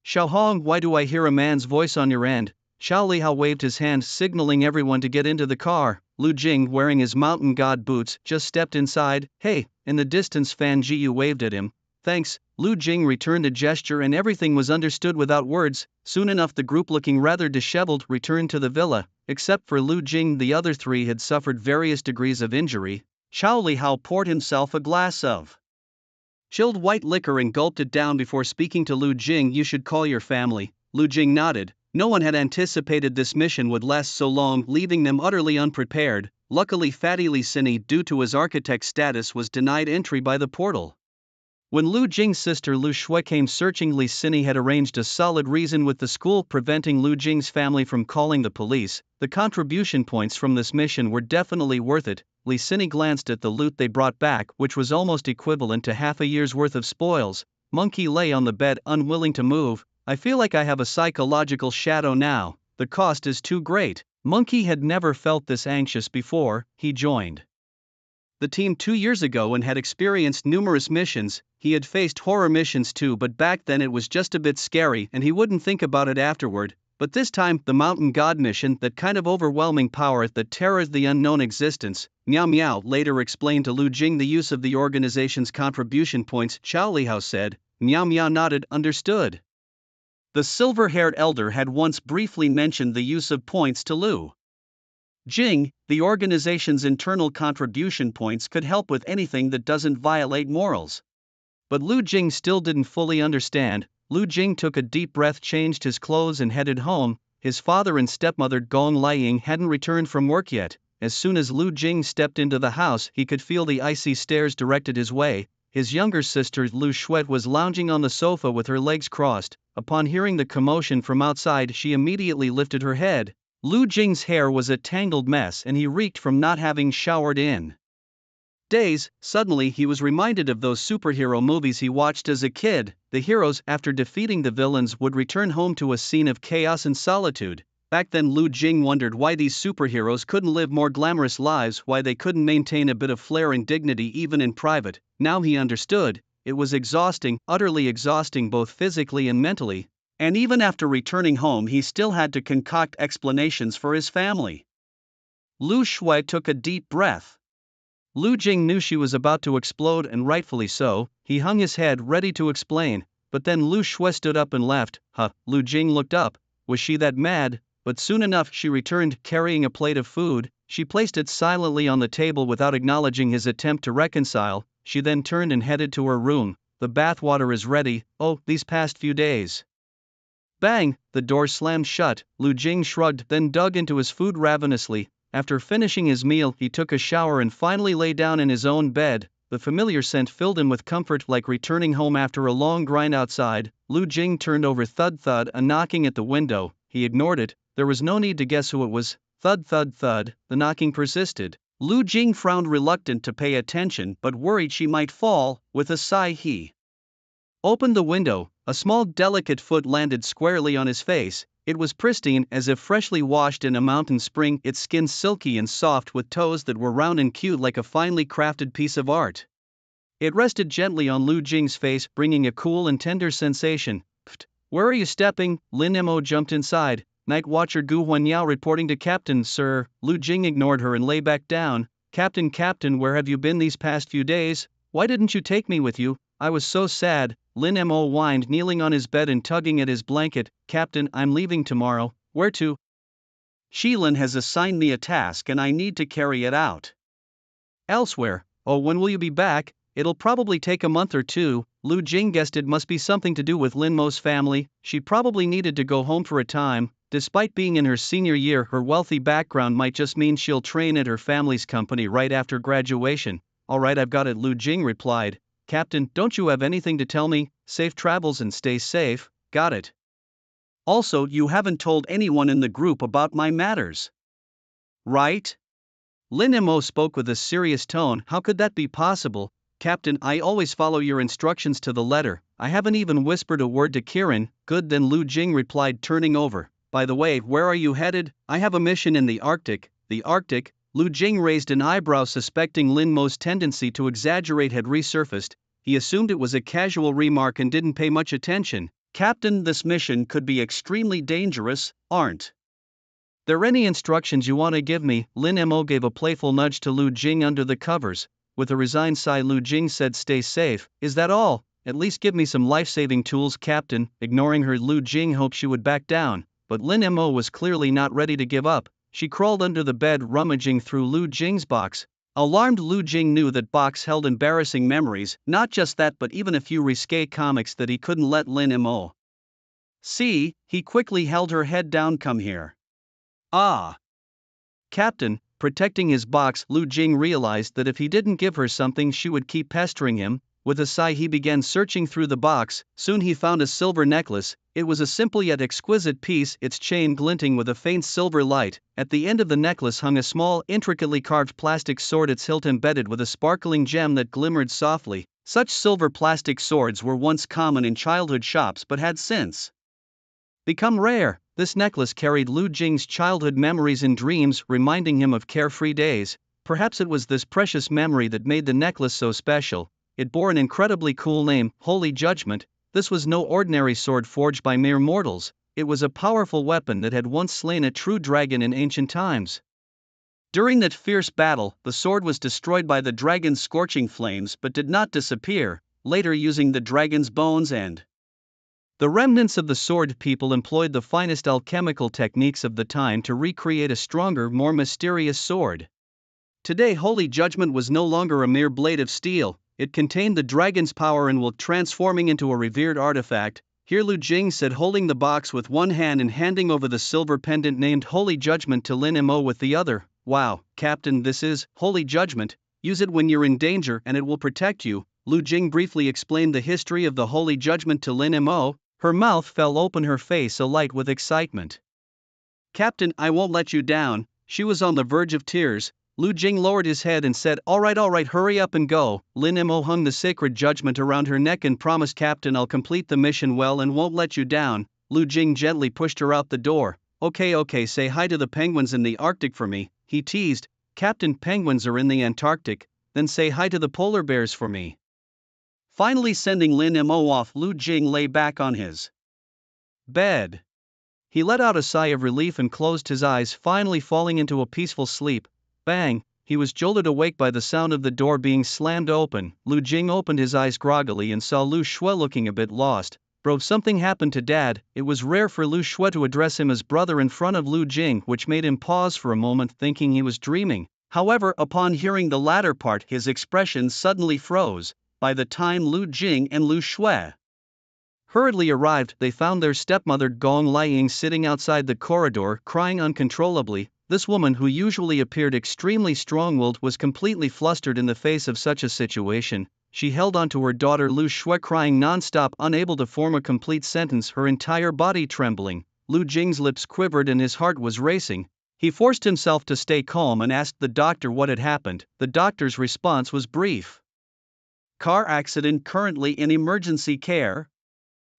Xiao Hong, why do I hear a man's voice on your end? Xiao Lihao waved his hand, signaling everyone to get into the car. Lu Jing, wearing his mountain god boots, just stepped inside. Hey, in the distance Fan Jiyu waved at him. Thanks. Lu Jing returned a gesture and everything was understood without words. Soon enough the group, looking rather disheveled, returned to the villa. Except for Lu Jing, the other three had suffered various degrees of injury. Xiao Lihao poured himself a glass of chilled white liquor and gulped it down before speaking to Lu Jing. You should call your family. Lu Jing nodded. No one had anticipated this mission would last so long, leaving them utterly unprepared. Luckily Fatty Li Sini, due to his architect status, was denied entry by the portal. When Lu Jing's sister Lu Shui came searching, Li Sini had arranged a solid reason with the school preventing Lu Jing's family from calling the police. The contribution points from this mission were definitely worth it. Li Sini glanced at the loot they brought back, which was almost equivalent to half a year's worth of spoils. Monkey lay on the bed, unwilling to move. I feel like I have a psychological shadow now. The cost is too great. Monkey had never felt this anxious before. He joined the team 2 years ago and had experienced numerous missions. He had faced horror missions too, but back then it was just a bit scary and he wouldn't think about it afterward. But this time, the Mountain God mission, that kind of overwhelming power that terrors the unknown existence. Miao Miao later explained to Lu Jing the use of the organization's contribution points. Xiao Lihao said. Miao Miao nodded, understood. The silver-haired elder had once briefly mentioned the use of points to Lu Jing. The organization's internal contribution points could help with anything that doesn't violate morals. But Lu Jing still didn't fully understand. Lu Jing took a deep breath, changed his clothes and headed home. His father and stepmother Gong Liang hadn't returned from work yet. As soon as Lu Jing stepped into the house, he could feel the icy stares directed his way. His younger sister Lu Shuet was lounging on the sofa with her legs crossed. Upon hearing the commotion from outside, she immediately lifted her head. Lu Jing's hair was a tangled mess and he reeked from not having showered in days. Suddenly he was reminded of those superhero movies he watched as a kid. The heroes, after defeating the villains, would return home to a scene of chaos and solitude. Back then Lu Jing wondered why these superheroes couldn't live more glamorous lives, why they couldn't maintain a bit of flair and dignity even in private. Now he understood. It was exhausting, utterly exhausting both physically and mentally. And even after returning home he still had to concoct explanations for his family. Lu Shui took a deep breath. Lu Jing knew she was about to explode, and rightfully so. He hung his head ready to explain, but then Lu Shui stood up and left. Lu Jing looked up. Was she that mad? But soon enough she returned, carrying a plate of food. She placed it silently on the table without acknowledging his attempt to reconcile. She then turned and headed to her room. The bathwater is ready. Oh, these past few days. Bang! The door slammed shut. Lu Jing shrugged, then dug into his food ravenously. After finishing his meal, he took a shower and finally lay down in his own bed. The familiar scent filled him with comfort, like returning home after a long grind outside. Lu Jing turned over. Thud thud, a knocking at the window. He ignored it. There was no need to guess who it was. Thud thud thud, the knocking persisted. Lu Jing frowned, reluctant to pay attention but worried she might fall. With a sigh he opened the window. A small delicate foot landed squarely on his face. It was pristine, as if freshly washed in a mountain spring, its skin silky and soft with toes that were round and cute like a finely crafted piece of art. It rested gently on Lu Jing's face, bringing a cool and tender sensation. Pfft, where are you stepping? Lin Mo jumped inside. Night Watcher Gu Huanyao reporting to Captain, sir. Lu Jing ignored her and lay back down. Captain, where have you been these past few days? Why didn't you take me with you? I was so sad. Lin Mo whined, kneeling on his bed and tugging at his blanket. Captain, I'm leaving tomorrow. Where to? Shilin has assigned me a task and I need to carry it out elsewhere. Oh, when will you be back? It'll probably take a month or two. Lu Jing guessed it must be something to do with Lin Mo's family. She probably needed to go home for a time. Despite being in her senior year, her wealthy background might just mean she'll train at her family's company right after graduation. Alright, I've got it, Lu Jing replied. Captain, don't you have anything to tell me? Safe travels and stay safe. Got it. Also, you haven't told anyone in the group about my matters, right? Lin Mo spoke with a serious tone. How could that be possible? Captain, I always follow your instructions to the letter. I haven't even whispered a word to Kirin. Good, then Lu Jing replied, turning over. By the way, where are you headed? I have a mission in the Arctic. The Arctic? Lu Jing raised an eyebrow, suspecting Lin Mo's tendency to exaggerate had resurfaced. He assumed it was a casual remark and didn't pay much attention. Captain, this mission could be extremely dangerous, aren't there any instructions you want to give me? Lin Mo gave a playful nudge to Lu Jing under the covers. With a resigned sigh, Lu Jing said, stay safe. Is that all? At least give me some life-saving tools, Captain. Ignoring her, Lu Jing hoped she would back down, but Lin Mo was clearly not ready to give up. She crawled under the bed, rummaging through Lu Jing's box. Alarmed, Lu Jing knew that box held embarrassing memories, not just that but even a few risque comics that he couldn't let Lin Mo see. He quickly held her head down. Come here. Ah. Captain. Protecting his box, Lu Jing realized that if he didn't give her something she would keep pestering him. With a sigh he began searching through the box. Soon he found a silver necklace. It was a simple yet exquisite piece, its chain glinting with a faint silver light. At the end of the necklace hung a small, intricately carved plastic sword, its hilt embedded with a sparkling gem that glimmered softly. Such silver plastic swords were once common in childhood shops but had since become rare. This necklace carried Lu Jing's childhood memories and dreams, reminding him of carefree days. Perhaps it was this precious memory that made the necklace so special. It bore an incredibly cool name, Holy Judgment. This was no ordinary sword forged by mere mortals. It was a powerful weapon that had once slain a true dragon in ancient times. During that fierce battle, the sword was destroyed by the dragon's scorching flames but did not disappear. Later, using the dragon's bones and the remnants of the sword, people employed the finest alchemical techniques of the time to recreate a stronger, more mysterious sword. Today, Holy Judgment was no longer a mere blade of steel. It contained the dragon's power and will transforming into a revered artifact. Here Lu Jing said, holding the box with one hand and handing over the silver pendant named Holy Judgment to Lin Mo with the other. Wow, Captain, this is Holy Judgment. Use it when you're in danger and it will protect you. Lu Jing briefly explained the history of the Holy Judgment to Lin Mo. Her mouth fell open, her face alight with excitement. Captain, I won't let you down. She was on the verge of tears. Lu Jing lowered his head and said, all right, hurry up and go. Lin Mo hung the sacred judgment around her neck and promised, Captain, I'll complete the mission well and won't let you down. Lu Jing gently pushed her out the door. Okay, say hi to the penguins in the Arctic for me, he teased. Captain, penguins are in the Antarctic. Then say hi to the polar bears for me. Finally sending Lin Mo off, Lu Jing lay back on his bed. He let out a sigh of relief and closed his eyes, finally falling into a peaceful sleep. Bang! He was jolted awake by the sound of the door being slammed open. Lu Jing opened his eyes groggily and saw Lu Shui looking a bit lost. Bro, something happened to Dad. It was rare for Lu Shui to address him as brother in front of Lu Jing, which made him pause for a moment, thinking he was dreaming. However, upon hearing the latter part, his expression suddenly froze. By the time Lu Jing and Lu Shui hurriedly arrived, they found their stepmother Gong Liang sitting outside the corridor, crying uncontrollably. This woman, who usually appeared extremely strong-willed, was completely flustered in the face of such a situation. She held onto her daughter Lu Shui, crying non-stop, unable to form a complete sentence, her entire body trembling. Lu Jing's lips quivered and his heart was racing. He forced himself to stay calm and asked the doctor what had happened. The doctor's response was brief. Car accident, currently in emergency care.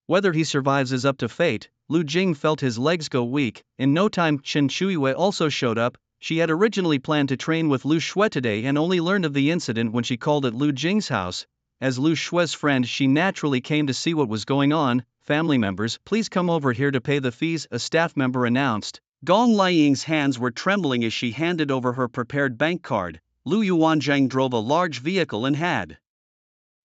Whether he survives is up to fate. Lu Jing felt his legs go weak. In no time, Chen Shuiwei also showed up. She had originally planned to train with Lu Shui today and only learned of the incident when she called at Lu Jing's house. As Lu Shui's friend, she naturally came to see what was going on. Family members, please come over here to pay the fees, a staff member announced. Gong Liang's hands were trembling as she handed over her prepared bank card. Lu Yuanzhang drove a large vehicle and had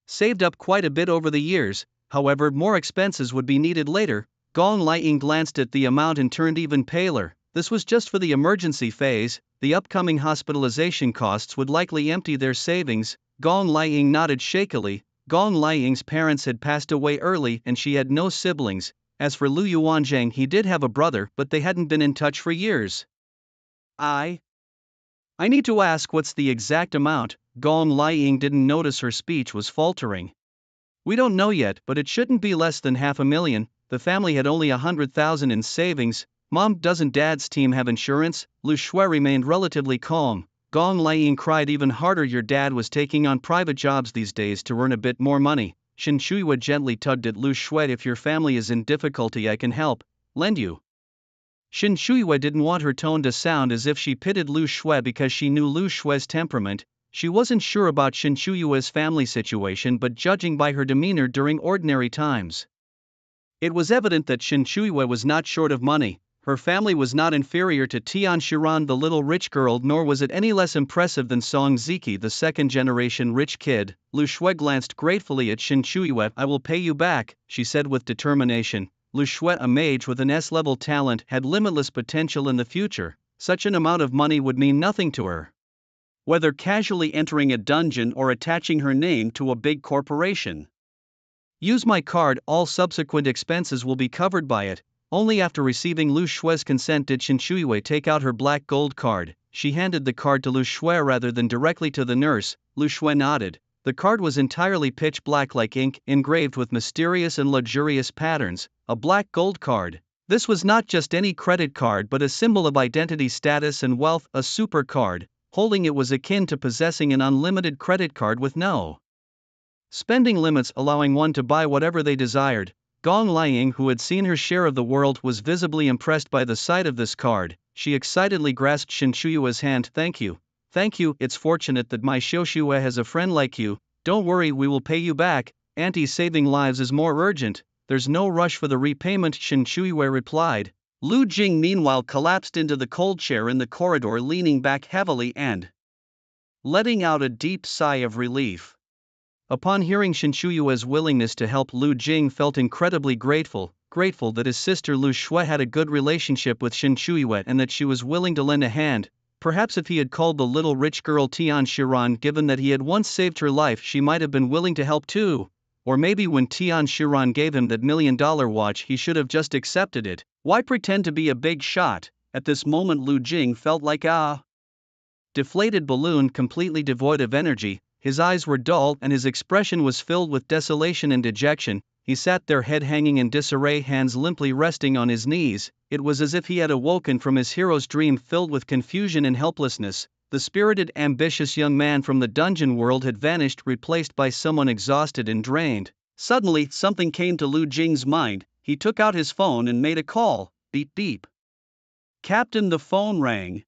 saved up quite a bit over the years. However, more expenses would be needed later. Gong Liang glanced at the amount and turned even paler. This was just for the emergency phase. The upcoming hospitalization costs would likely empty their savings. Gong Liang nodded shakily. Gong Liang's parents had passed away early and she had no siblings. As for Lu Yuanzhang, he did have a brother, but they hadn't been in touch for years. I need to ask, what's the exact amount? Gong Liang didn't notice her speech was faltering. We don't know yet, but it shouldn't be less than $500,000. The family had only $100,000 in savings. Mom, doesn't Dad's team have insurance? Lu Shui remained relatively calm. Gong Liang cried even harder. Your dad was taking on private jobs these days to earn a bit more money. Shen Shuiwa gently tugged at Lu Shui. If your family is in difficulty, I can help. Lend you Shin Shuiwe didn't want her tone to sound as if she pitied Lu Shui because she knew Lu Shui's temperament. She wasn't sure about Shin Shuiwe's family situation, but judging by her demeanor during ordinary times, it was evident that Shin Shuiwe was not short of money. Her family was not inferior to Tian Shiran the little rich girl, nor was it any less impressive than Song Ziki the second-generation rich kid. Lu Shui glanced gratefully at Shin Shuiwe. "I will pay you back," she said with determination. Lu Shui, a mage with an S-level talent, had limitless potential in the future. Such an amount of money would mean nothing to her, whether casually entering a dungeon or attaching her name to a big corporation. "Use my card, all subsequent expenses will be covered by it." Only after receiving Lu Shui's consent did Shin Shuiwe take out her black gold card. She handed the card to Lu Shui rather than directly to the nurse. Lu Shui nodded. The card was entirely pitch black like ink, engraved with mysterious and luxurious patterns. A black gold card. This was not just any credit card but a symbol of identity, status and wealth, a super card. Holding it was akin to possessing an unlimited credit card with no spending limits, allowing one to buy whatever they desired. Gong Liang, who had seen her share of the world, was visibly impressed by the sight of this card. She excitedly grasped Shin Shuiwe's hand. "Thank you. Thank you, it's fortunate that my Xiushui has a friend like you. Don't worry, we will pay you back. Auntie, saving lives is more urgent. There's no rush for the repayment," Shin Shuiwe replied. Lu Jing meanwhile collapsed into the cold chair in the corridor, leaning back heavily and letting out a deep sigh of relief. Upon hearing Shin Shuiwe's willingness to help, Lu Jing felt incredibly grateful that his sister Lu Shui had a good relationship with Shin Shuiwe and that she was willing to lend a hand. Perhaps if he had called the little rich girl Tian Shiran, given that he had once saved her life, she might have been willing to help too. Or maybe when Tian Shiran gave him that $1 million watch, he should have just accepted it. Why pretend to be a big shot? At this moment Lu Jing felt like a deflated balloon, completely devoid of energy. His eyes were dull and his expression was filled with desolation and dejection. He sat there, head hanging in disarray, hands limply resting on his knees. It was as if he had awoken from his hero's dream, filled with confusion and helplessness. The spirited, ambitious young man from the dungeon world had vanished, replaced by someone exhausted and drained. Suddenly, something came to Lu Jing's mind. He took out his phone and made a call. Beep beep. "Captain," the phone rang.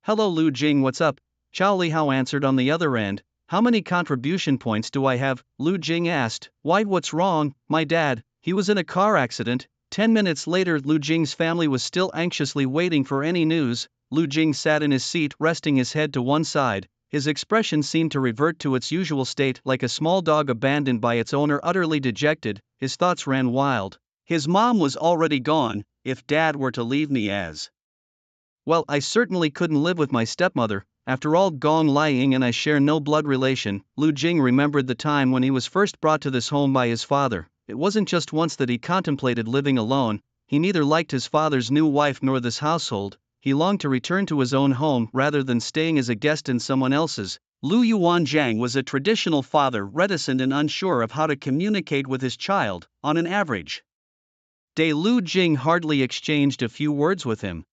"Hello Lu Jing, what's up?" Chao Lihao answered on the other end. "How many contribution points do I have?" Lu Jing asked. "Why, what's wrong?" "My dad, he was in a car accident." 10 minutes later, Lu Jing's family was still anxiously waiting for any news. Lu Jing sat in his seat, resting his head to one side. His expression seemed to revert to its usual state, like a small dog abandoned by its owner, utterly dejected. His thoughts ran wild. His mom was already gone. If dad were to leave me as well, I certainly couldn't live with my stepmother. After all, Gong Liang and I share no blood relation. Lu Jing remembered the time when he was first brought to this home by his father. It wasn't just once that he contemplated living alone. He neither liked his father's new wife nor this household. He longed to return to his own home rather than staying as a guest in someone else's. Lu Yuanjiang was a traditional father, reticent and unsure of how to communicate with his child. On an average day, Lu Jing hardly exchanged a few words with him.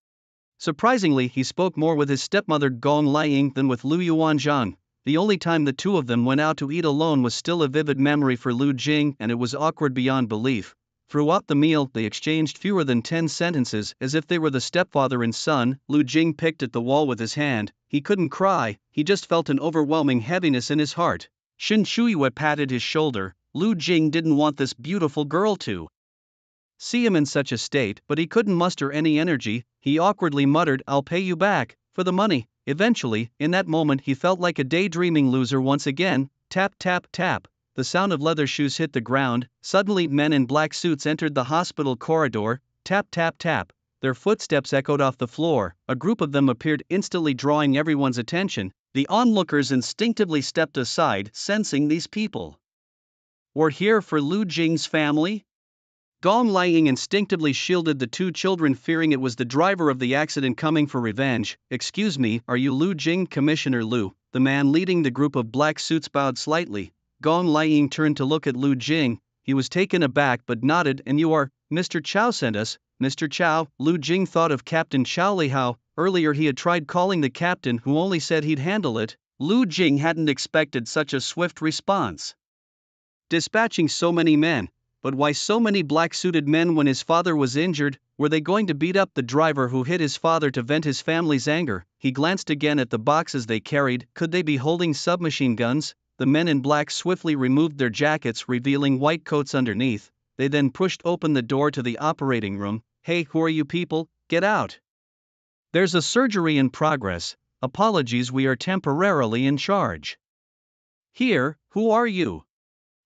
Surprisingly, he spoke more with his stepmother Gong Liang than with Lu Yuanjiang. The only time the two of them went out to eat alone was still a vivid memory for Lu Jing, and it was awkward beyond belief. Throughout the meal, they exchanged fewer than 10 sentences, as if they were the stepfather and son. Lu Jing picked at the wall with his hand. He couldn't cry, he just felt an overwhelming heaviness in his heart. Shin Shuiwe patted his shoulder. Lu Jing didn't want this beautiful girl to see him in such a state, but he couldn't muster any energy. He awkwardly muttered, "I'll pay you back for the money." Eventually, in that moment, he felt like a daydreaming loser once again. Tap tap tap. The sound of leather shoes hit the ground. Suddenly, men in black suits entered the hospital corridor. Tap tap tap. Their footsteps echoed off the floor. A group of them appeared, instantly drawing everyone's attention. The onlookers instinctively stepped aside, sensing these people were here for Lu Jing's family. Gong Liang instinctively shielded the two children, fearing it was the driver of the accident coming for revenge. "Excuse me, are you Lu Jing?" "Commissioner Lu." The man leading the group of black suits bowed slightly. Gong Liang turned to look at Lu Jing. He was taken aback but nodded. "And you are Mr. Chow sent us." "Mr. Chow?" Lu Jing thought of Captain Chao Lihao. Earlier he had tried calling the captain, who only said he'd handle it. Lu Jing hadn't expected such a swift response. Dispatching so many men. But why so many black-suited men when his father was injured? Were they going to beat up the driver who hit his father to vent his family's anger? He glanced again at the boxes they carried. Could they be holding submachine guns? The men in black swiftly removed their jackets, revealing white coats underneath. They then pushed open the door to the operating room. Hey, who are you people? Get out! There's a surgery in progress. Apologies, we are temporarily in charge. Here, who are you?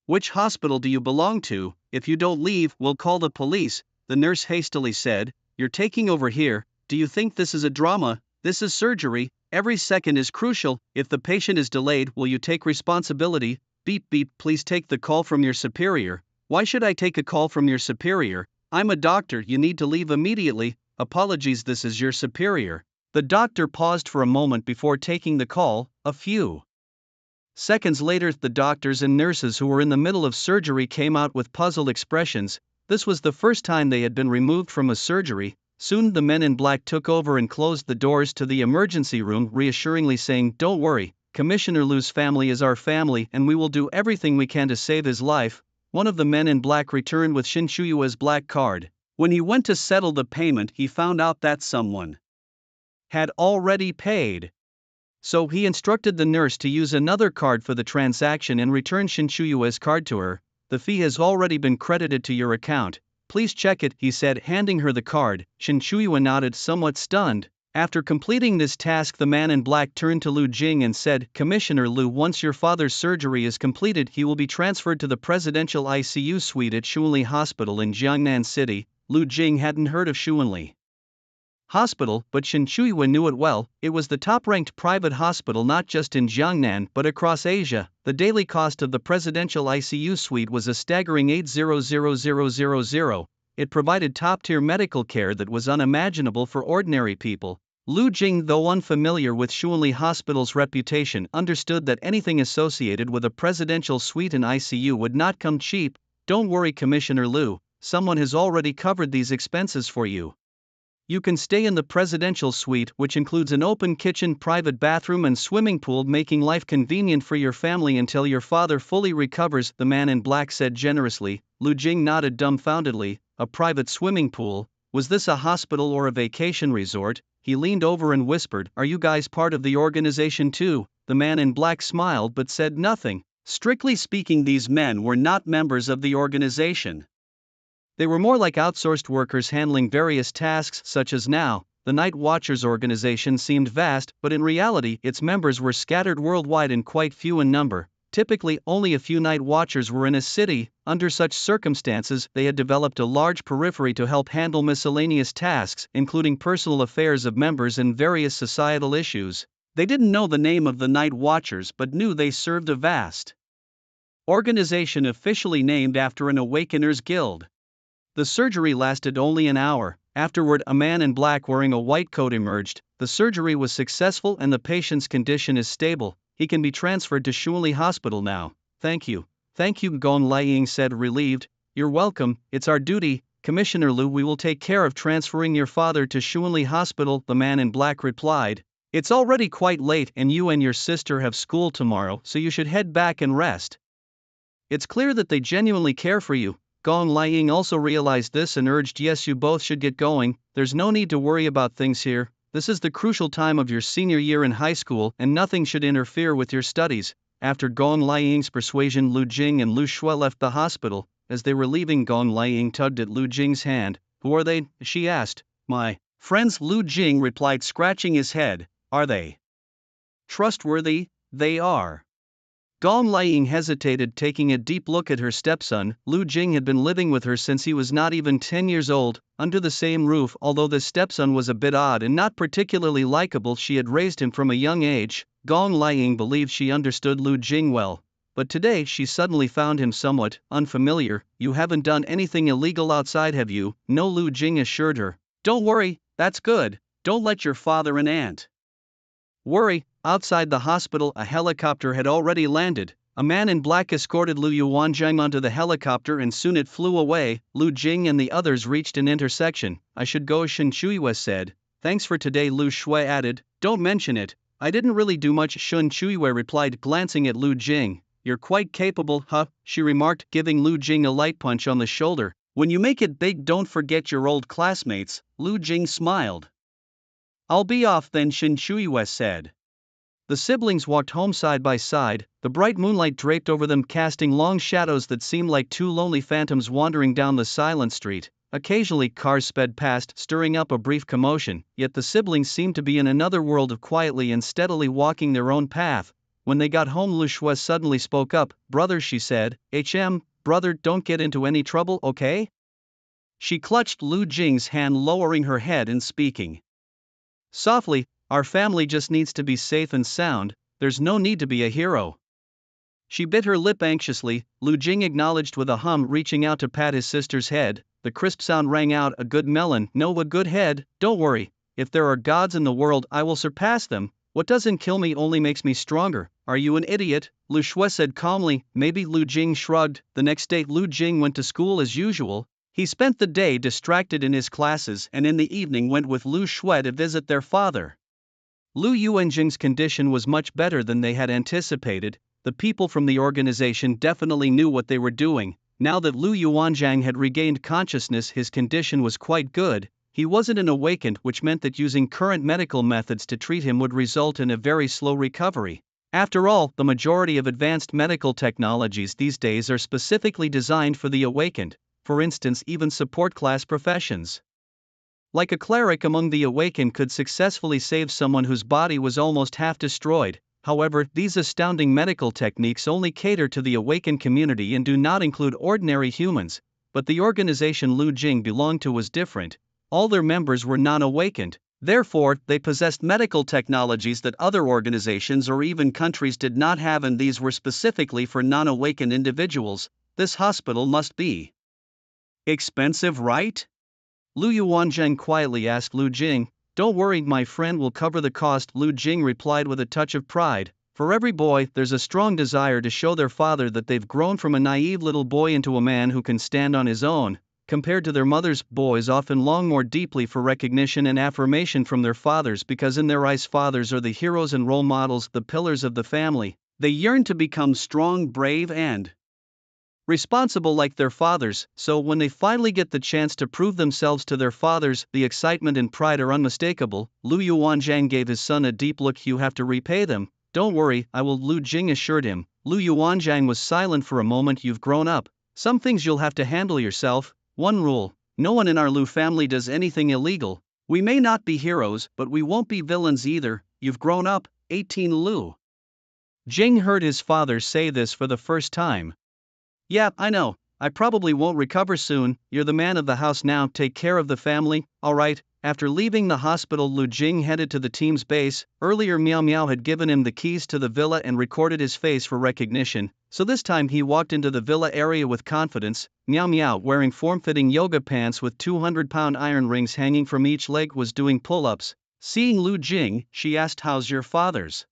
Which hospital do you belong to? If you don't leave, we'll call the police, the nurse hastily said. You're taking over here. Do you think this is a drama? This is surgery. Every second is crucial. If the patient is delayed, will you take responsibility? Beep beep, please take the call from your superior. Why should I take a call from your superior? I'm a doctor, you need to leave immediately. Apologies, this is your superior. The doctor paused for a moment before taking the call. A few seconds later, the doctors and nurses who were in the middle of surgery came out with puzzled expressions. This was the first time they had been removed from a surgery. Soon the men in black took over and closed the doors to the emergency room, reassuringly saying, "Don't worry, Commissioner Lu's family is our family and we will do everything we can to save his life." One of the men in black returned with Shinshuyua's black card. When he went to settle the payment, he found out that someone had already paid. So he instructed the nurse to use another card for the transaction and return Shinshuyua's card to her. The fee has already been credited to your account. Please check it, he said, handing her the card. Shinshuyua nodded, somewhat stunned. After completing this task, the man in black turned to Lu Jing and said, Commissioner Lu, once your father's surgery is completed, he will be transferred to the presidential ICU suite at Shunli Hospital in Jiangnan City. Lu Jing hadn't heard of Shunli Hospital, but Shinshuyua knew it well. It was the top-ranked private hospital not just in Jiangnan but across Asia. The daily cost of the presidential ICU suite was a staggering 800,000. It provided top-tier medical care that was unimaginable for ordinary people. Lu Jing, though unfamiliar with Shunli Hospital's reputation, understood that anything associated with a presidential suite in ICU would not come cheap. Don't worry, Commissioner Lu, someone has already covered these expenses for you. You can stay in the presidential suite, which includes an open kitchen, private bathroom and swimming pool, making life convenient for your family until your father fully recovers, the man in black said generously. Lu Jing nodded dumbfoundedly. A private swimming pool? Was this a hospital or a vacation resort? He leaned over and whispered, Are you guys part of the organization too? The man in black smiled but said nothing. Strictly speaking, these men were not members of the organization. They were more like outsourced workers handling various tasks such as now. The Night Watchers organization seemed vast, but in reality its members were scattered worldwide and quite few in number. Typically, only a few Night Watchers were in a city. Under such circumstances, they had developed a large periphery to help handle miscellaneous tasks, including personal affairs of members and various societal issues. They didn't know the name of the Night Watchers but knew they served a vast organization officially named after an Awakeners Guild. The surgery lasted only an hour. Afterward, a man in black wearing a white coat emerged. The surgery was successful and the patient's condition is stable. He can be transferred to Shunli Hospital now. Thank you. Thank you, Gong Liang said, relieved. You're welcome, it's our duty, Commissioner Lu. We will take care of transferring your father to Shunli Hospital, the man in black replied. It's already quite late and you and your sister have school tomorrow, so you should head back and rest. It's clear that they genuinely care for you. Gong Liang also realized this and urged, Yes, you both should get going. There's no need to worry about things here. This is the crucial time of your senior year in high school and nothing should interfere with your studies. After Gong Liang's persuasion, Lu Jing and Lu Shui left the hospital. As they were leaving, Gong Liang tugged at Lu Jing's hand. Who are they? She asked. My friends, Lu Jing replied, scratching his head. Are they trustworthy? They are. Gong Liang hesitated, taking a deep look at her stepson. Lu Jing had been living with her since he was not even 10 years old, under the same roof. Although the stepson was a bit odd and not particularly likable, she had raised him from a young age. Gong Liang believed she understood Lu Jing well. But today she suddenly found him somewhat unfamiliar. You haven't done anything illegal outside, have you? No, Lu Jing assured her. Don't worry, that's good. Don't let your father and aunt worry. Outside the hospital, a helicopter had already landed. A man in black escorted Lu Yuanzhang onto the helicopter and soon it flew away. Lu Jing and the others reached an intersection. I should go, Shinshuyue said. Thanks for today, Lu Shui added. Don't mention it. I didn't really do much, Shinshuyue replied, glancing at Lu Jing. You're quite capable, huh? She remarked, giving Lu Jing a light punch on the shoulder. When you make it big, don't forget your old classmates, Lu Jing smiled. I'll be off then, Shin Chuiwei said. The siblings walked home side by side, the bright moonlight draped over them casting long shadows that seemed like two lonely phantoms wandering down the silent street. Occasionally cars sped past, stirring up a brief commotion, yet the siblings seemed to be in another world of quietly and steadily walking their own path. When they got home, Lu Shuai suddenly spoke up. Brother, she said, brother, don't get into any trouble, okay? She clutched Lu Jing's hand, lowering her head and speaking softly. Our family just needs to be safe and sound, there's no need to be a hero. She bit her lip anxiously. Lu Jing acknowledged with a hum, reaching out to pat his sister's head. The crisp sound rang out, a good melon, no, a good head. Don't worry, if there are gods in the world, I will surpass them. What doesn't kill me only makes me stronger. Are you an idiot? Lu Shuai said calmly. Maybe. Lu Jing shrugged. The next day Lu Jing went to school as usual. He spent the day distracted in his classes and in the evening went with Lu Shuai to visit their father. Lu Yuanjing's condition was much better than they had anticipated. The people from the organization definitely knew what they were doing. Now that Lu Yuanjing had regained consciousness, his condition was quite good. He wasn't an awakened, which meant that using current medical methods to treat him would result in a very slow recovery. After all, the majority of advanced medical technologies these days are specifically designed for the awakened, for instance, even support class professions. Like a cleric among the awakened could successfully save someone whose body was almost half destroyed. However, these astounding medical techniques only cater to the awakened community and do not include ordinary humans. But the organization Lu Jing belonged to was different. All their members were non-awakened. Therefore, they possessed medical technologies that other organizations or even countries did not have, and these were specifically for non-awakened individuals. This hospital must be expensive, right? Lu Yuanjing quietly asked Lu Jing. Don't worry, my friend will cover the cost, Lu Jing replied with a touch of pride. For every boy, there's a strong desire to show their father that they've grown from a naive little boy into a man who can stand on his own. Compared to their mothers, boys often long more deeply for recognition and affirmation from their fathers because in their eyes fathers are the heroes and role models, the pillars of the family. They yearn to become strong, brave, and responsible like their fathers, so when they finally get the chance to prove themselves to their fathers, the excitement and pride are unmistakable. Lu Yuanjing gave his son a deep look. You have to repay them. Don't worry, I will, Lu Jing assured him. Lu Yuanjing was silent for a moment. You've grown up. Some things you'll have to handle yourself. One rule: no one in our Lu family does anything illegal. We may not be heroes, but we won't be villains either. You've grown up. 18 Lu Jing heard his father say this for the first time. Yeah, I know. I probably won't recover soon. You're the man of the house now. Take care of the family, alright? After leaving the hospital, Lu Jing headed to the team's base. Earlier, Miao Miao had given him the keys to the villa and recorded his face for recognition, so this time he walked into the villa area with confidence. Miao Miao, wearing form-fitting yoga pants with 200-pound iron rings hanging from each leg, was doing pull-ups. Seeing Lu Jing, she asked, how's your father's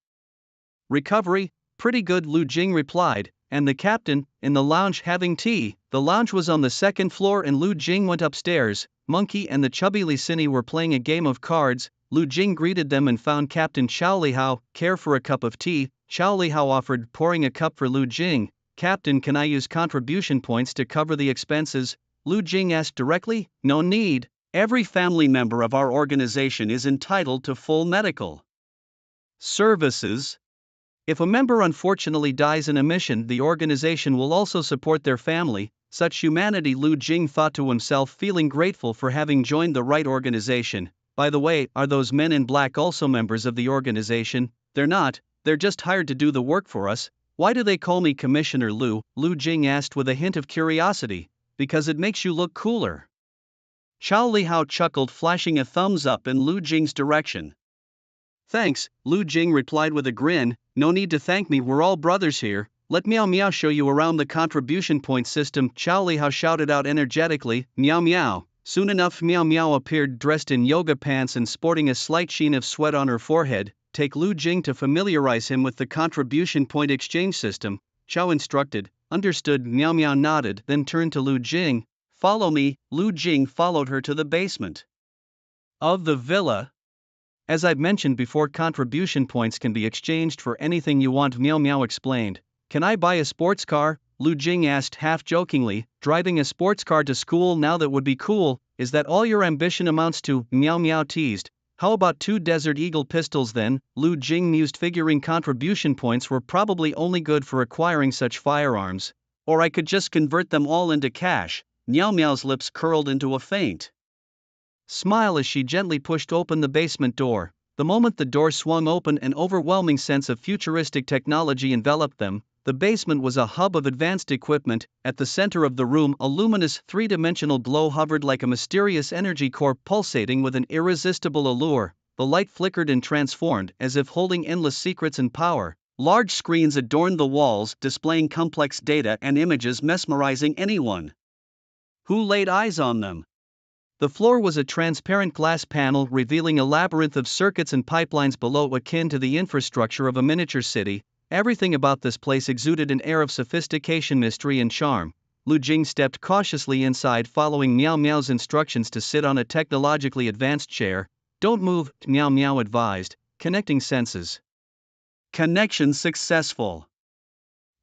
recovery? Pretty good, Lu Jing replied. And the captain, in the lounge having tea. The lounge was on the second floor and Lu Jing went upstairs. Monkey and the chubby Li Sini were playing a game of cards. Lu Jing greeted them and found Captain Chao Lihao. Care for a cup of tea? Chao Lihao offered, pouring a cup for Lu Jing. Captain, can I use contribution points to cover the expenses? Lu Jing asked directly. No need. Every family member of our organization is entitled to full medical services. If a member unfortunately dies in a mission, the organization will also support their family. Such humanity, Lu Jing thought to himself, feeling grateful for having joined the right organization. By the way, are those men in black also members of the organization? They're not, they're just hired to do the work for us. Why do they call me Commissioner Lu? Lu Jing asked with a hint of curiosity. Because it makes you look cooler. Chao Lihao chuckled, flashing a thumbs up in Lu Jing's direction. Thanks, Lu Jing replied with a grin. No need to thank me, we're all brothers here. Let Miao Miao show you around the contribution point system, Chao Lihao shouted out energetically. Miao Miao. Soon enough, Miao Miao appeared dressed in yoga pants and sporting a slight sheen of sweat on her forehead. Take Lu Jing to familiarize him with the contribution point exchange system, Chao instructed. Understood, Miao Miao nodded, then turned to Lu Jing. Follow me. Lu Jing followed her to the basement of the villa. As I've mentioned before, contribution points can be exchanged for anything you want, Miao Miao explained. Can I buy a sports car? Lu Jing asked half-jokingly, driving a sports car to school now that would be cool, is that all your ambition amounts to? Meow Meow teased. How about 2 Desert Eagle pistols then? Lu Jing mused, figuring contribution points were probably only good for acquiring such firearms. Or I could just convert them all into cash. Meow Meow's lips curled into a faint smile as she gently pushed open the basement door. The moment the door swung open, an overwhelming sense of futuristic technology enveloped them. The basement was a hub of advanced equipment. At the center of the room, a luminous, three-dimensional glow hovered like a mysterious energy core pulsating with an irresistible allure. The light flickered and transformed, as if holding endless secrets and power. Large screens adorned the walls, displaying complex data and images mesmerizing anyone who laid eyes on them. The floor was a transparent glass panel revealing a labyrinth of circuits and pipelines below, akin to the infrastructure of a miniature city. Everything about this place exuded an air of sophistication, mystery, and charm. Lu Jing stepped cautiously inside, following Meow Meow's instructions to sit on a technologically advanced chair. Don't move, Meow Meow advised, connecting senses. Connection successful.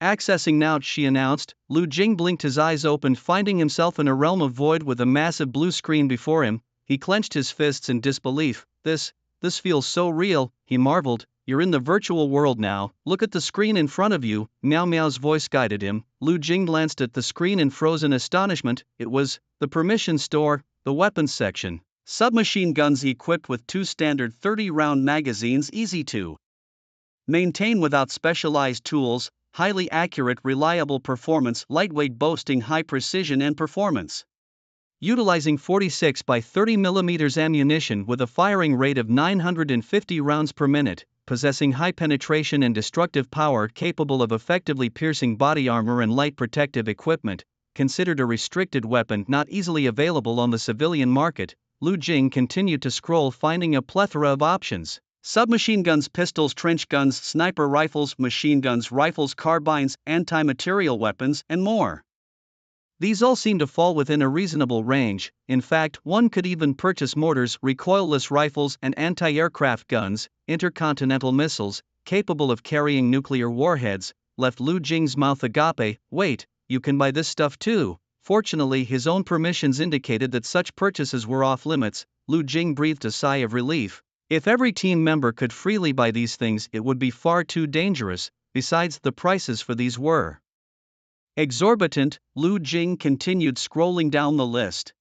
Accessing now, she announced. Lu Jing blinked, his eyes opened, finding himself in a realm of void with a massive blue screen before him. He clenched his fists in disbelief. This feels so real, he marveled. You're in the virtual world now. Look at the screen in front of you. Meow Meow's voice guided him. Lu Jing glanced at the screen and froze in astonishment. It was the permission store, the weapons section. Submachine guns equipped with 2 standard 30-round magazines, easy to maintain without specialized tools. Highly accurate, reliable performance, lightweight, boasting high precision and performance. Utilizing 46 by 30 mm ammunition with a firing rate of 950 rounds per minute, possessing high penetration and destructive power, capable of effectively piercing body armor and light protective equipment, considered a restricted weapon not easily available on the civilian market. Lu Jing continued to scroll, finding a plethora of options. Submachine guns, pistols, trench guns, sniper rifles, machine guns, rifles, carbines, anti-material weapons, and more. These all seem to fall within a reasonable range. In fact, one could even purchase mortars, recoilless rifles, and anti-aircraft guns. Intercontinental missiles, capable of carrying nuclear warheads, left Lu Jing's mouth agape. Wait, you can buy this stuff too? Fortunately, his own permissions indicated that such purchases were off limits. Lu Jing breathed a sigh of relief. If every team member could freely buy these things, it would be far too dangerous. Besides, the prices for these were exorbitant. Lu Jing continued scrolling down the list.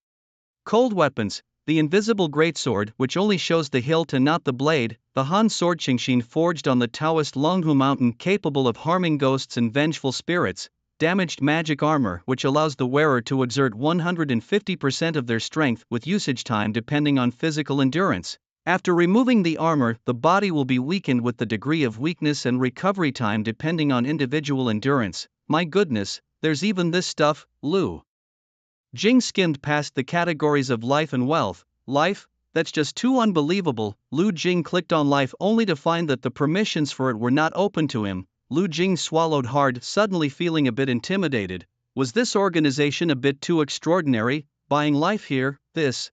Cold weapons, the invisible greatsword, which only shows the hilt and not the blade, the Han sword Qingshin forged on the Taoist Longhu Mountain, capable of harming ghosts and vengeful spirits, damaged magic armor, which allows the wearer to exert 150% of their strength with usage time depending on physical endurance. After removing the armor, the body will be weakened with the degree of weakness and recovery time depending on individual endurance. My goodness, there's even this stuff. Lu Jing skimmed past the categories of life and wealth. Life? That's just too unbelievable. Lu Jing clicked on life only to find that the permissions for it were not open to him. Lu Jing swallowed hard, suddenly feeling a bit intimidated. Was this organization a bit too extraordinary? Buying life here? This.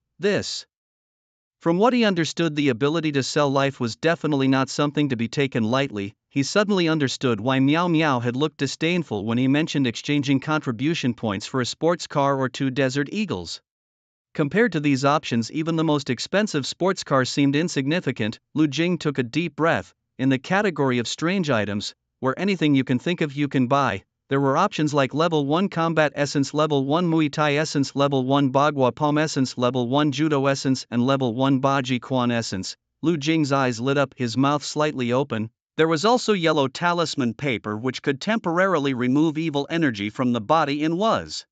From what he understood, the ability to sell life was definitely not something to be taken lightly. He suddenly understood why Meow Meow had looked disdainful when he mentioned exchanging contribution points for a sports car or 2 Desert Eagles. Compared to these options, even the most expensive sports car seemed insignificant. Lu Jing took a deep breath. In the category of strange items, where anything you can think of you can buy, there were options like Level 1 Combat Essence, Level 1 Muay Thai Essence, Level 1 Bagua Palm Essence, Level 1 Judo Essence, and Level 1 Baji Quan Essence. Lu Jing's eyes lit up, his mouth slightly open. There was also yellow talisman paper, which could temporarily remove evil energy from the body and was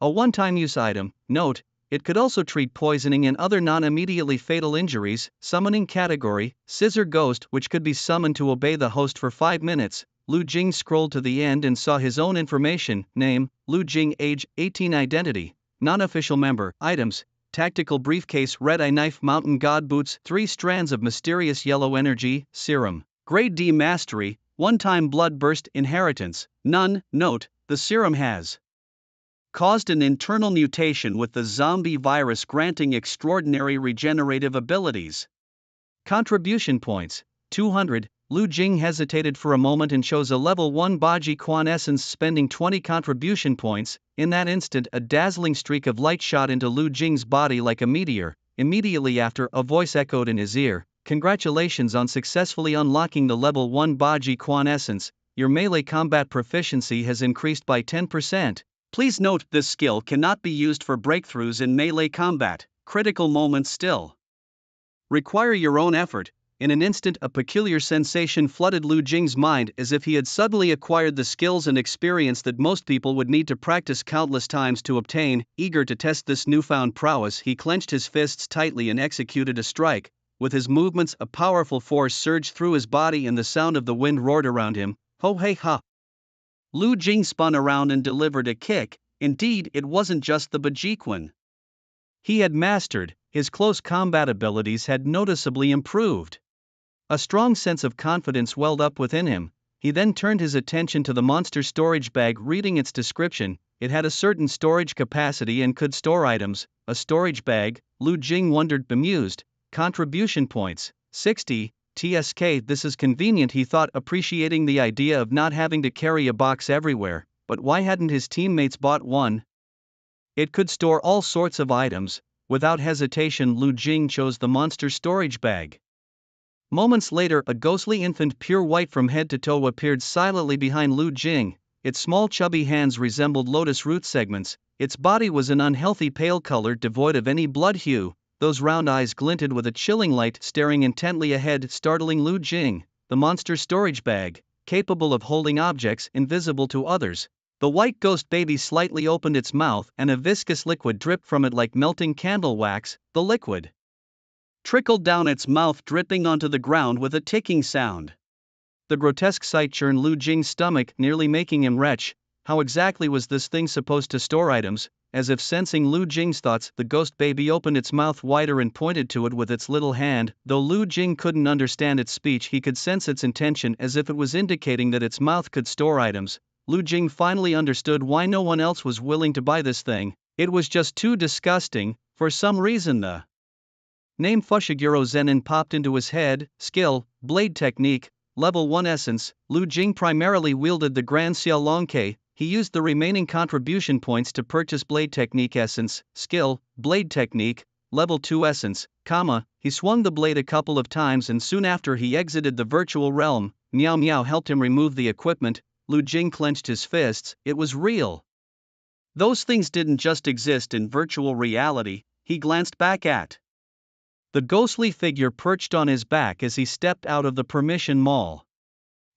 a one-time use item. Note, it could also treat poisoning and other non-immediately fatal injuries. Summoning category, Scissor Ghost, which could be summoned to obey the host for 5 minutes. Lu Jing scrolled to the end and saw his own information. Name, Lu Jing. Age, 18. Identity, non-official member. Items, tactical briefcase, red-eye knife, mountain god boots, 3 strands of mysterious yellow energy, serum. Grade D mastery, one-time blood burst, inheritance, none. Note, the serum has caused an internal mutation with the zombie virus, granting extraordinary regenerative abilities. Contribution points, 200. Lu Jing hesitated for a moment and chose a level 1 Baji Quan essence, spending 20 contribution points. In that instant, a dazzling streak of light shot into Lu Jing's body like a meteor. Immediately after, a voice echoed in his ear, "Congratulations on successfully unlocking the level 1 Baji Quan essence. Your melee combat proficiency has increased by 10%. Please note, this skill cannot be used for breakthroughs in melee combat. Critical moments still require your own effort." In an instant, a peculiar sensation flooded Lu Jing's mind, as if he had suddenly acquired the skills and experience that most people would need to practice countless times to obtain. Eager to test this newfound prowess, he clenched his fists tightly and executed a strike. With his movements, a powerful force surged through his body and the sound of the wind roared around him. Ho hey ha! Lu Jing spun around and delivered a kick. Indeed, it wasn't just the Bajiquan he had mastered, his close combat abilities had noticeably improved. A strong sense of confidence welled up within him. He then turned his attention to the monster storage bag. Reading its description, it had a certain storage capacity and could store items. A storage bag, Lu Jing wondered, bemused. Contribution points, 60, TSK. This is convenient, he thought, appreciating the idea of not having to carry a box everywhere. But why hadn't his teammates bought one? It could store all sorts of items. Without hesitation, Lu Jing chose the monster storage bag. Moments later, a ghostly infant, pure white from head to toe, appeared silently behind Lu Jing. Its small chubby hands resembled lotus root segments. Its body was an unhealthy pale color devoid of any blood hue. Those round eyes glinted with a chilling light, staring intently ahead, startling Lu Jing. The monster storage bag, capable of holding objects invisible to others. The white ghost baby slightly opened its mouth, and a viscous liquid dripped from it like melting candle wax. The liquid trickled down its mouth, dripping onto the ground with a ticking sound. The grotesque sight churned Lu Jing's stomach, nearly making him retch. How exactly was this thing supposed to store items? As if sensing Lu Jing's thoughts, the ghost baby opened its mouth wider and pointed to it with its little hand. Though Lu Jing couldn't understand its speech, he could sense its intention, as if it was indicating that its mouth could store items. Lu Jing finally understood why no one else was willing to buy this thing. It was just too disgusting. For some reason, the name Fushiguro Zenin popped into his head. Skill, Blade Technique, Level 1 Essence. Lu Jing primarily wielded the Grand Xiaolongke. He used the remaining contribution points to purchase Blade Technique Essence. Skill, Blade Technique, Level 2 Essence, he swung the blade a couple of times and soon after he exited the virtual realm. Meow Meow helped him remove the equipment. Lu Jing clenched his fists. It was real. Those things didn't just exist in virtual reality. He glanced back at the ghostly figure perched on his back as he stepped out of the Permission Mall.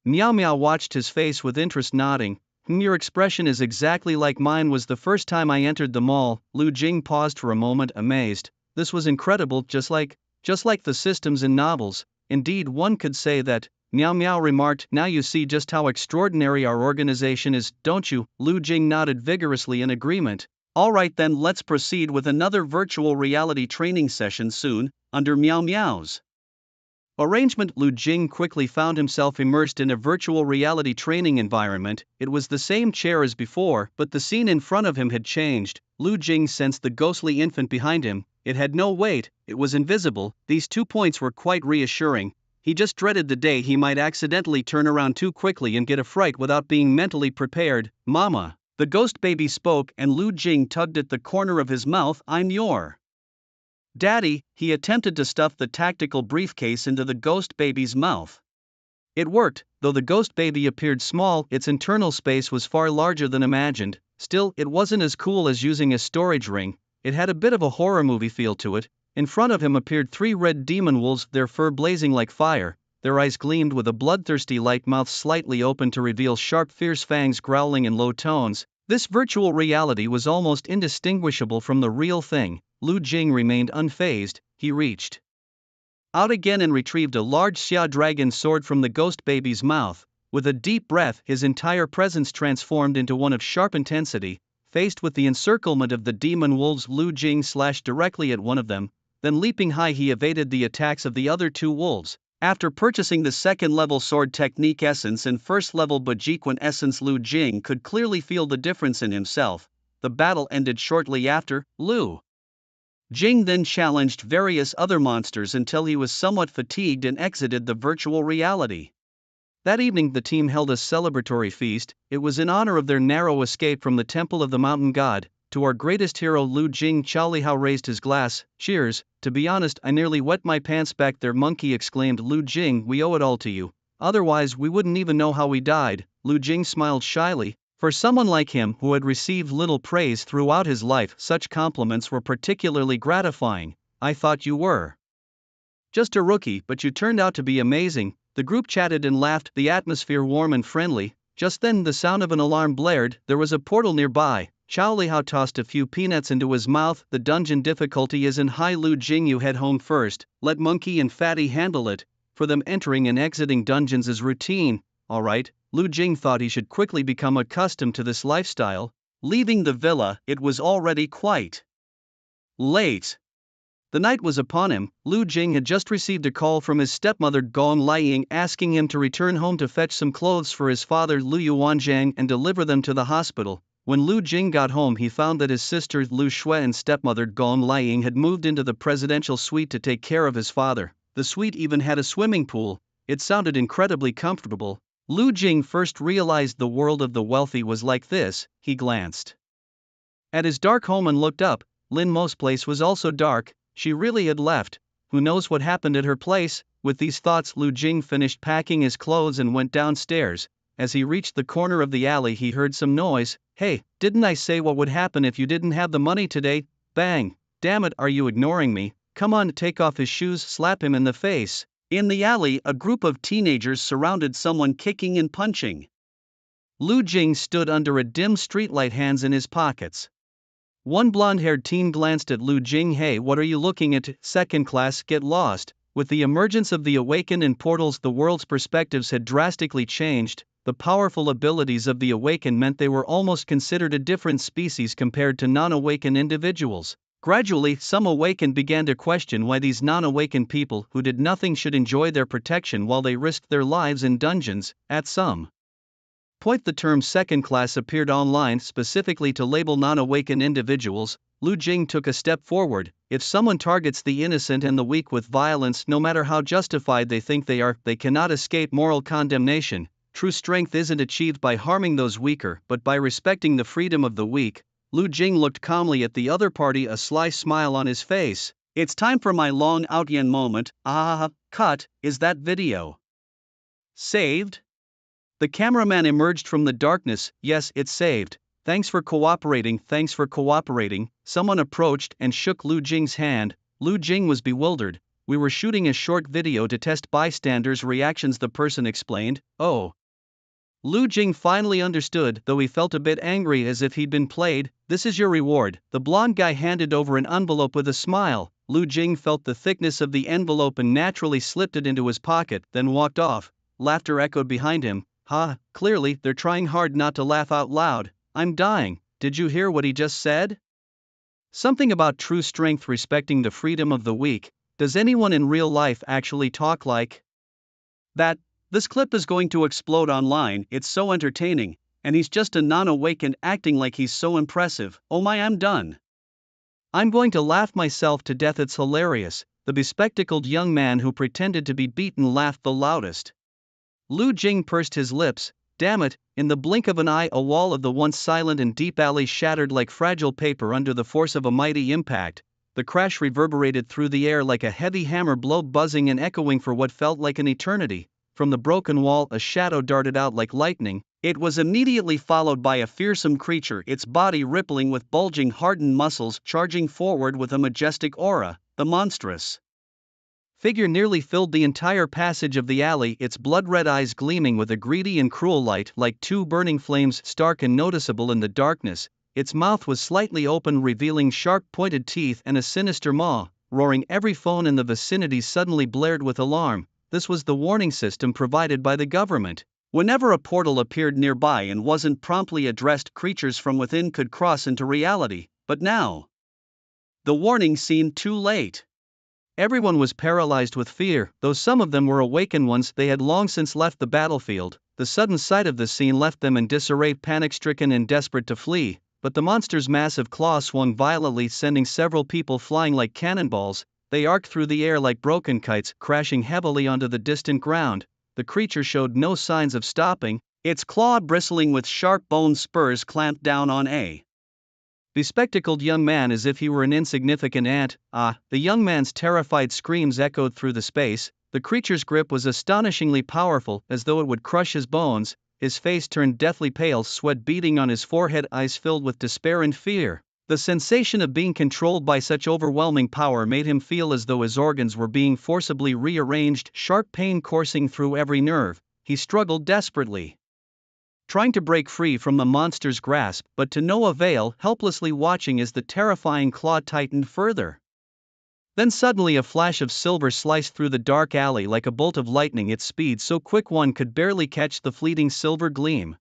Meow Meow watched his face with interest, nodding. Your expression is exactly like mine was the first time I entered the mall." Lu Jing paused for a moment, amazed. This was incredible, just like the systems in novels. Indeed, one could say that. Meow Meow remarked, "Now you see just how extraordinary our organization is, don't you?" Lu Jing nodded vigorously in agreement. "Alright then, let's proceed with another virtual reality training session soon." Under Meow Meow's arrangement, Lu Jing quickly found himself immersed in a virtual reality training environment. It was the same chair as before, but the scene in front of him had changed. Lu Jing sensed the ghostly infant behind him. It had no weight, it was invisible. These 2 points were quite reassuring. He just dreaded the day he might accidentally turn around too quickly and get a fright without being mentally prepared. "Mama," the ghost baby spoke, and Lu Jing tugged at the corner of his mouth. "I'm your daddy." He attempted to stuff the tactical briefcase into the ghost baby's mouth. It worked, though the ghost baby appeared small. Its internal space was far larger than imagined. Still, it wasn't as cool as using a storage ring. It had a bit of a horror movie feel to it. In front of him appeared 3 red demon wolves, their fur blazing like fire. Their eyes gleamed with a bloodthirsty light, mouths slightly open to reveal sharp, fierce fangs growling in low tones. This virtual reality was almost indistinguishable from the real thing. Lu Jing remained unfazed. He reached out again and retrieved a large Xia dragon sword from the ghost baby's mouth. With a deep breath, his entire presence transformed into one of sharp intensity. Faced with the encirclement of the demon wolves, Lu Jing slashed directly at one of them. Then leaping high, he evaded the attacks of the other 2 wolves. After purchasing the second-level sword technique essence and first-level Bajiquan essence, Lu Jing could clearly feel the difference in himself. The battle ended shortly after. Lu Jing then challenged various other monsters until he was somewhat fatigued and exited the virtual reality. That evening the team held a celebratory feast. It was in honor of their narrow escape from the temple of the mountain god. To our greatest hero Lu Jing. Chow Li Hao raised his glass. Cheers. To be honest, I nearly wet my pants back there, monkey exclaimed Lu Jing. We owe it all to you. Otherwise we wouldn't even know how we died. Lu Jing smiled shyly. For someone like him who had received little praise throughout his life, such compliments were particularly gratifying. I thought you were just a rookie, but you turned out to be amazing. The group chatted and laughed, the atmosphere warm and friendly. Just then the sound of an alarm blared. There was a portal nearby. Chow Li Hao tossed a few peanuts into his mouth. The dungeon difficulty isn't high. Lu Jing, you head home first. Let Monkey and Fatty handle it. For them, entering and exiting dungeons is routine. Alright. Lu Jing thought he should quickly become accustomed to this lifestyle. Leaving the villa, it was already quite late. The night was upon him. Lu Jing had just received a call from his stepmother Gong Liang asking him to return home to fetch some clothes for his father Lu Yuanzhang and deliver them to the hospital. When Lu Jing got home, he found that his sister Lu Shui and stepmother Gong Liang had moved into the presidential suite to take care of his father. The suite even had a swimming pool. It sounded incredibly comfortable. Lu Jing first realized the world of the wealthy was like this. He glanced at his dark home and looked up. Lin Mo's place was also dark. She really had left. Who knows what happened at her place? With these thoughts, Lu Jing finished packing his clothes and went downstairs. As he reached the corner of the alley, he heard some noise. Hey, didn't I say what would happen if you didn't have the money today? Bang! Damn it, are you ignoring me? Come on, take off his shoes, slap him in the face. In the alley, a group of teenagers surrounded someone kicking and punching. Lu Jing stood under a dim streetlight, hands in his pockets. One blonde-haired teen glanced at Lu Jing. Hey, what are you looking at? Second class, get lost. With the emergence of the awaken and portals, the world's perspectives had drastically changed. The powerful abilities of the awaken meant they were almost considered a different species compared to non-awaken individuals. Gradually, some awakened began to question why these non-awakened people who did nothing should enjoy their protection while they risked their lives in dungeons. At some point, the term second class appeared online specifically to label non-awakened individuals. Lu Jing took a step forward. If someone targets the innocent and the weak with violence, no matter how justified they think they are, they cannot escape moral condemnation. True strength isn't achieved by harming those weaker, but by respecting the freedom of the weak. Lu Jing looked calmly at the other party, a sly smile on his face. It's time for my long outyen moment. Cut. Is that video saved? The cameraman emerged from the darkness. Yes, it's saved. Thanks for cooperating. Thanks for cooperating. Someone approached and shook Lu Jing's hand. Lu Jing was bewildered. We were shooting a short video to test bystanders' reactions, the person explained. Oh. Lu Jing finally understood, though he felt a bit angry as if he'd been played. This is your reward. The blonde guy handed over an envelope with a smile. Lu Jing felt the thickness of the envelope and naturally slipped it into his pocket, then walked off. Laughter echoed behind him. Clearly, they're trying hard not to laugh out loud. I'm dying. Did you hear what he just said? Something about true strength respecting the freedom of the weak. Does anyone in real life actually talk like that? This clip is going to explode online. It's so entertaining, and he's just a non-awakened acting like he's so impressive. Oh my, I'm done. I'm going to laugh myself to death. It's hilarious. The bespectacled young man who pretended to be beaten laughed the loudest. Lu Jing pursed his lips. Damn it, in the blink of an eye, a wall of the once silent and deep alley shattered like fragile paper under the force of a mighty impact. The crash reverberated through the air like a heavy hammer blow, buzzing and echoing for what felt like an eternity. From the broken wall, a shadow darted out like lightning. It was immediately followed by a fearsome creature, its body rippling with bulging, hardened muscles, charging forward with a majestic aura. The monstrous figure nearly filled the entire passage of the alley, its blood-red eyes gleaming with a greedy and cruel light like two burning flames, stark and noticeable in the darkness. Its mouth was slightly open, revealing sharp-pointed teeth and a sinister maw. Roaring, every phone in the vicinity suddenly blared with alarm. This was the warning system provided by the government. Whenever a portal appeared nearby and wasn't promptly addressed, creatures from within could cross into reality. But now, the warning seemed too late. Everyone was paralyzed with fear. Though some of them were awakened ones, they had long since left the battlefield. The sudden sight of the scene left them in disarray, panic-stricken and desperate to flee. But the monster's massive claw swung violently, sending several people flying like cannonballs. They arced through the air like broken kites, crashing heavily onto the distant ground. the creature showed no signs of stopping, its claw bristling with sharp bone spurs clamped down on a bespectacled young man as if he were an insignificant ant. Ah! The young man's terrified screams echoed through the space. The creature's grip was astonishingly powerful, as though it would crush his bones. His face turned deathly pale, sweat beading on his forehead, eyes filled with despair and fear. The sensation of being controlled by such overwhelming power made him feel as though his organs were being forcibly rearranged, sharp pain coursing through every nerve. He struggled desperately, trying to break free from the monster's grasp, but to no avail, helplessly watching as the terrifying claw tightened further. Then suddenly a flash of silver sliced through the dark alley like a bolt of lightning, its speed so quick one could barely catch the fleeting silver gleam.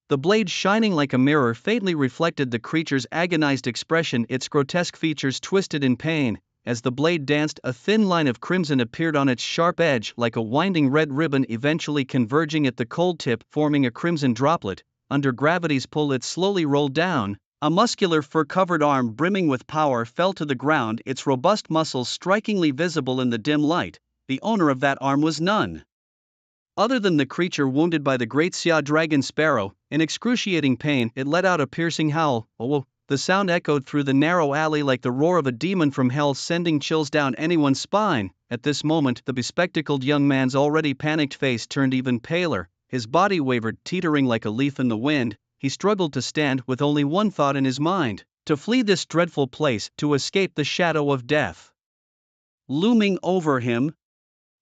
The blade, shining like a mirror, faintly reflected the creature's agonized expression, its grotesque features twisted in pain. As the blade danced, a thin line of crimson appeared on its sharp edge, like a winding red ribbon eventually converging at the cold tip, forming a crimson droplet. Under gravity's pull it slowly rolled down. A muscular fur-covered arm brimming with power fell to the ground, its robust muscles strikingly visible in the dim light. The owner of that arm was none other than the creature wounded by the great Xia dragon sparrow. In excruciating pain, it let out a piercing howl. Oh! The sound echoed through the narrow alley like the roar of a demon from hell, sending chills down anyone's spine. At this moment, the bespectacled young man's already panicked face turned even paler. His body wavered, teetering like a leaf in the wind. He struggled to stand, with only one thought in his mind: to flee this dreadful place, to escape the shadow of death looming over him.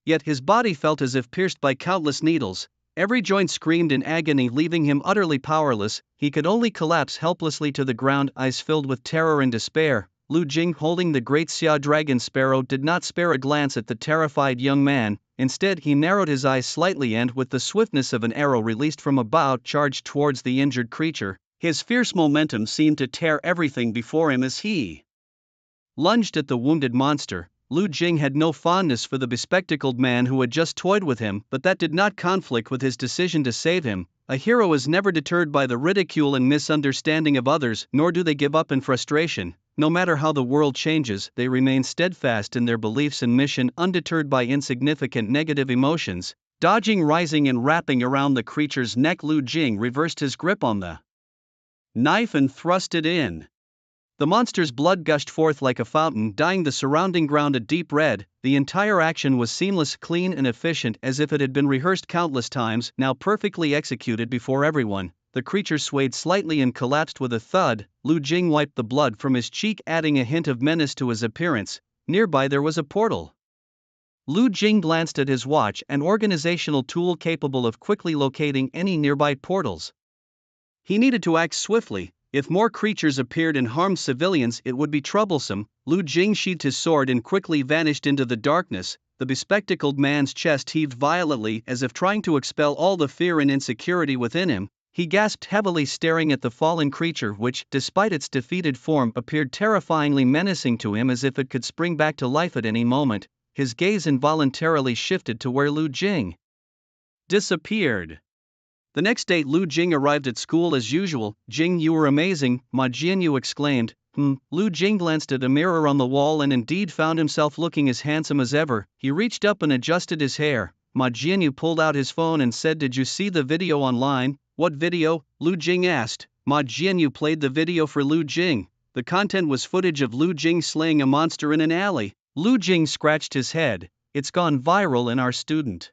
Yet his body felt as if pierced by countless needles. Every joint screamed in agony, leaving him utterly powerless. He could only collapse helplessly to the ground, eyes filled with terror and despair. Lu Jing, holding the great Xia dragon sparrow, did not spare a glance at the terrified young man. Instead, he narrowed his eyes slightly and, with the swiftness of an arrow released from a bow, charged towards the injured creature. His fierce momentum seemed to tear everything before him as he lunged at the wounded monster. Lu Jing had no fondness for the bespectacled man who had just toyed with him, but that did not conflict with his decision to save him. A hero is never deterred by the ridicule and misunderstanding of others, nor do they give up in frustration. No matter how the world changes, they remain steadfast in their beliefs and mission, undeterred by insignificant negative emotions. Dodging, rising and wrapping around the creature's neck, Lu Jing reversed his grip on the knife and thrust it in. The monster's blood gushed forth like a fountain, dyeing the surrounding ground a deep red. The entire action was seamless, clean and efficient, as if it had been rehearsed countless times, now perfectly executed before everyone. The creature swayed slightly and collapsed with a thud. Lu Jing wiped the blood from his cheek, adding a hint of menace to his appearance. Nearby there was a portal. Lu Jing glanced at his watch, an organizational tool capable of quickly locating any nearby portals. He needed to act swiftly. If more creatures appeared and harmed civilians, it would be troublesome. Lu Jing sheathed his sword and quickly vanished into the darkness. The bespectacled man's chest heaved violently, as if trying to expel all the fear and insecurity within him. He gasped heavily, staring at the fallen creature, which, despite its defeated form, appeared terrifyingly menacing to him, as if it could spring back to life at any moment. His gaze involuntarily shifted to where Lu Jing disappeared. The next day Lu Jing arrived at school as usual. "Jing, you were amazing," Ma Jianyu exclaimed. Lu Jing glanced at a mirror on the wall and indeed found himself looking as handsome as ever. He reached up and adjusted his hair. Ma Jianyu pulled out his phone and said, "Did you see the video online?" "What video?" Lu Jing asked. Ma Jianyu played the video for Lu Jing. The content was footage of Lu Jing slaying a monster in an alley. Lu Jing scratched his head. "It's gone viral in our student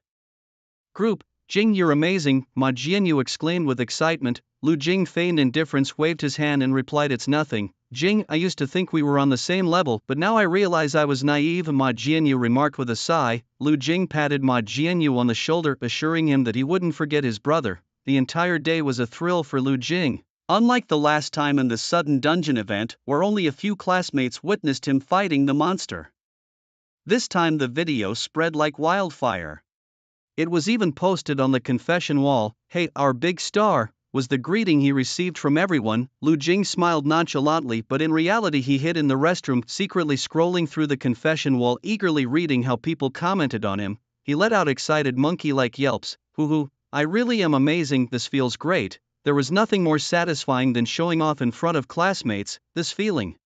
group." "Jing, you're amazing," Ma Jianyu exclaimed with excitement. Lu Jing feigned indifference, waved his hand and replied, "It's nothing. Jing, I used to think we were on the same level, but now I realize I was naive," Ma Jianyu remarked with a sigh. Lu Jing patted Ma Jianyu on the shoulder, assuring him that he wouldn't forget his brother. The entire day was a thrill for Lu Jing. Unlike the last time in the sudden dungeon event, where only a few classmates witnessed him fighting the monster, this time the video spread like wildfire. It was even posted on the confession wall. "Hey, our big star," was the greeting he received from everyone. Lu Jing smiled nonchalantly, but in reality he hid in the restroom, secretly scrolling through the confession wall, eagerly reading how people commented on him. He let out excited monkey-like yelps. "Hoo, I really am amazing, this feels great." There was nothing more satisfying than showing off in front of classmates. This feeling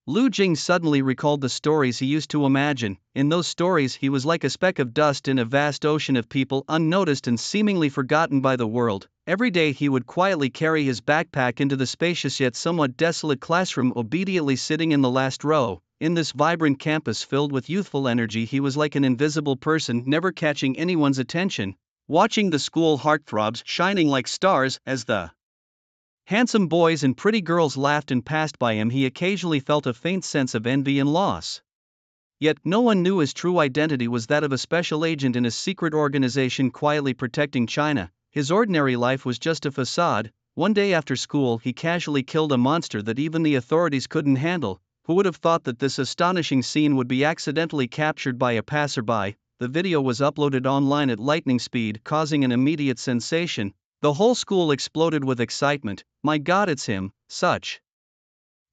Lu Jing suddenly recalled the stories he used to imagine. In those stories, he was like a speck of dust in a vast ocean of people, unnoticed and seemingly forgotten by the world. Every day he would quietly carry his backpack into the spacious yet somewhat desolate classroom, obediently sitting in the last row. In this vibrant campus filled with youthful energy, he was like an invisible person, never catching anyone's attention, watching the school heartthrobs shining like stars as the handsome boys and pretty girls laughed and passed by him. He occasionally felt a faint sense of envy and loss. Yet no one knew his true identity was that of a special agent in a secret organization quietly protecting China. His ordinary life was just a facade. One day after school, he casually killed a monster that even the authorities couldn't handle. Who would have thought that this astonishing scene would be accidentally captured by a passerby? The video was uploaded online at lightning speed, causing an immediate sensation. The whole school exploded with excitement. "My God, it's him!" Such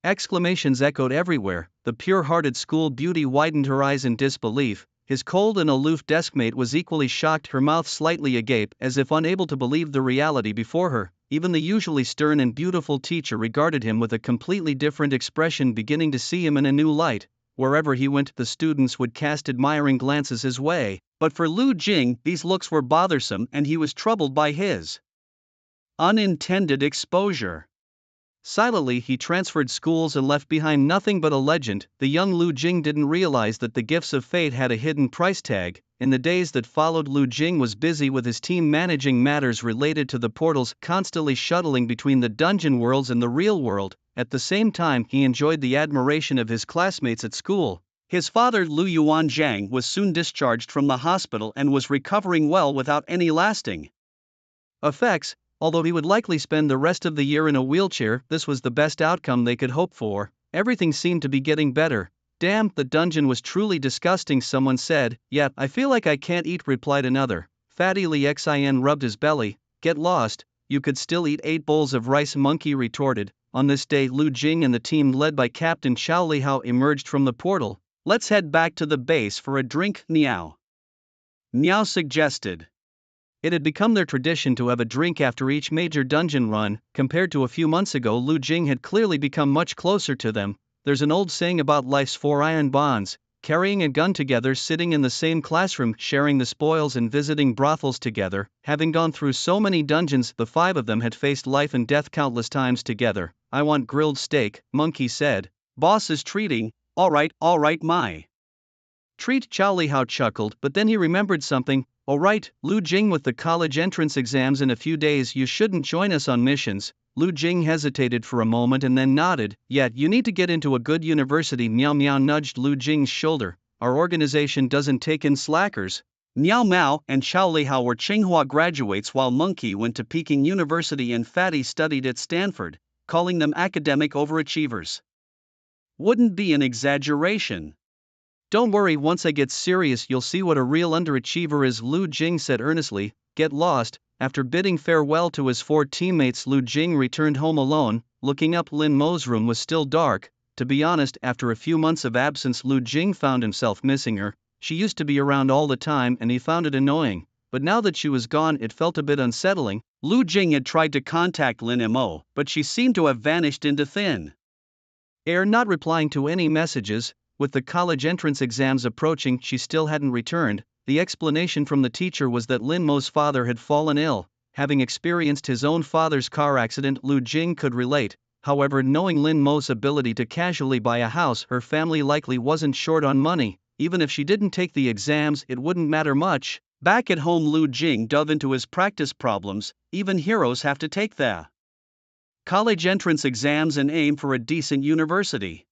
exclamations echoed everywhere. The pure-hearted school beauty widened her eyes in disbelief. His cold and aloof deskmate was equally shocked, her mouth slightly agape, as if unable to believe the reality before her. Even the usually stern and beautiful teacher regarded him with a completely different expression, beginning to see him in a new light. Wherever he went, the students would cast admiring glances his way. But for Lu Jing, these looks were bothersome, and he was troubled by his unintended exposure. Silently, he transferred schools and left behind nothing but a legend. The young Lu Jing didn't realize that the gifts of fate had a hidden price tag. In the days that followed, Lu Jing was busy with his team managing matters related to the portals, constantly shuttling between the dungeon worlds and the real world. At the same time, he enjoyed the admiration of his classmates at school. His father, Lu Yuanzhang, was soon discharged from the hospital and was recovering well without any lasting effects. Although he would likely spend the rest of the year in a wheelchair, this was the best outcome they could hope for. Everything seemed to be getting better. "Damn, the dungeon was truly disgusting," someone said. "Yeah, I feel like I can't eat," replied another. Fatty Lexin rubbed his belly. "Get lost, you could still eat 8 bowls of rice," Monkey retorted. On this day, Lu Jing and the team led by Captain Xiao Lihao emerged from the portal. "Let's head back to the base for a drink," Niao suggested. It had become their tradition to have a drink after each major dungeon run. Compared to a few months ago, Lu Jing had clearly become much closer to them. There's an old saying about life's 4 iron bonds: carrying a gun together, sitting in the same classroom, sharing the spoils, and visiting brothels together. Having gone through so many dungeons, the 5 of them had faced life and death countless times together. "I want grilled steak," Monkey said. "Boss is treating." All right, my treat," Xiao Lihao chuckled, but then he remembered something. "Oh right, Lu Jing, with the college entrance exams in a few days, you shouldn't join us on missions." Lu Jing hesitated for a moment and then nodded. "Yeah, you need to get into a good university." Miao Miao nudged Lu Jing's shoulder. "Our organization doesn't take in slackers." Miao Miao and Xiao Lihao were Tsinghua graduates, while Monkey went to Peking University and Fatty studied at Stanford, calling them academic overachievers wouldn't be an exaggeration. "Don't worry, once I get serious, you'll see what a real underachiever is," Lu Jing said earnestly. "Get lost." After bidding farewell to his 4 teammates, Lu Jing returned home alone. Looking up, Lin Mo's room was still dark. To be honest, after a few months of absence, Lu Jing found himself missing her. She used to be around all the time and he found it annoying. But now that she was gone, it felt a bit unsettling. Lu Jing had tried to contact Lin Mo, but she seemed to have vanished into thin air, not replying to any messages. With the college entrance exams approaching, she still hadn't returned. The explanation from the teacher was that Lin Mo's father had fallen ill. Having experienced his own father's car accident, Lu Jing could relate. However, knowing Lin Mo's ability to casually buy a house, her family likely wasn't short on money. Even if she didn't take the exams, it wouldn't matter much. Back at home, Lu Jing dove into his practice problems. Even heroes have to take the college entrance exams and aim for a decent university.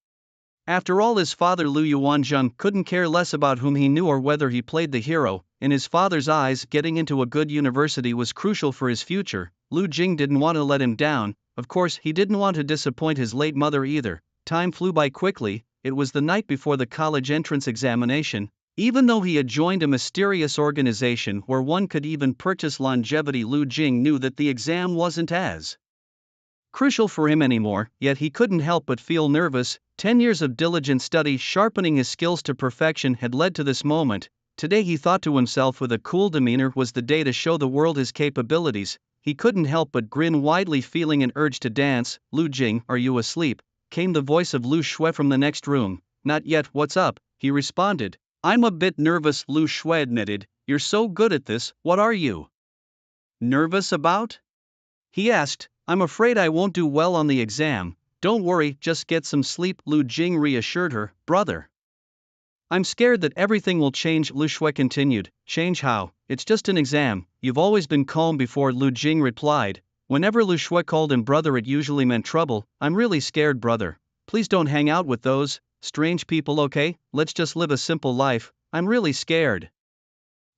After all, his father Lu Yuanzhang couldn't care less about whom he knew or whether he played the hero. In his father's eyes, getting into a good university was crucial for his future. Lu Jing didn't want to let him down. Of course, he didn't want to disappoint his late mother either. Time flew by quickly. It was the night before the college entrance examination. Even though he had joined a mysterious organization where one could even purchase longevity, Lu Jing knew that the exam wasn't as crucial for him anymore, yet he couldn't help but feel nervous. 10 years of diligent study, sharpening his skills to perfection, had led to this moment. Today, he thought to himself with a cool demeanor, was the day to show the world his capabilities. He couldn't help but grin widely, feeling an urge to dance. "Lu Jing, are you asleep?" came the voice of Lu Shui from the next room. Not yet, what's up? He responded. I'm a bit nervous, Lu Shui admitted. You're so good at this, what are you nervous about? He asked. I'm afraid I won't do well on the exam. Don't worry, just get some sleep, Lu Jing reassured her. Brother, I'm scared that everything will change, Lu Shui continued. Change how? It's just an exam. You've always been calm before, Lu Jing replied. Whenever Lu Shui called him brother, it usually meant trouble. I'm really scared, brother. Please don't hang out with those strange people, okay? Let's just live a simple life. I'm really scared.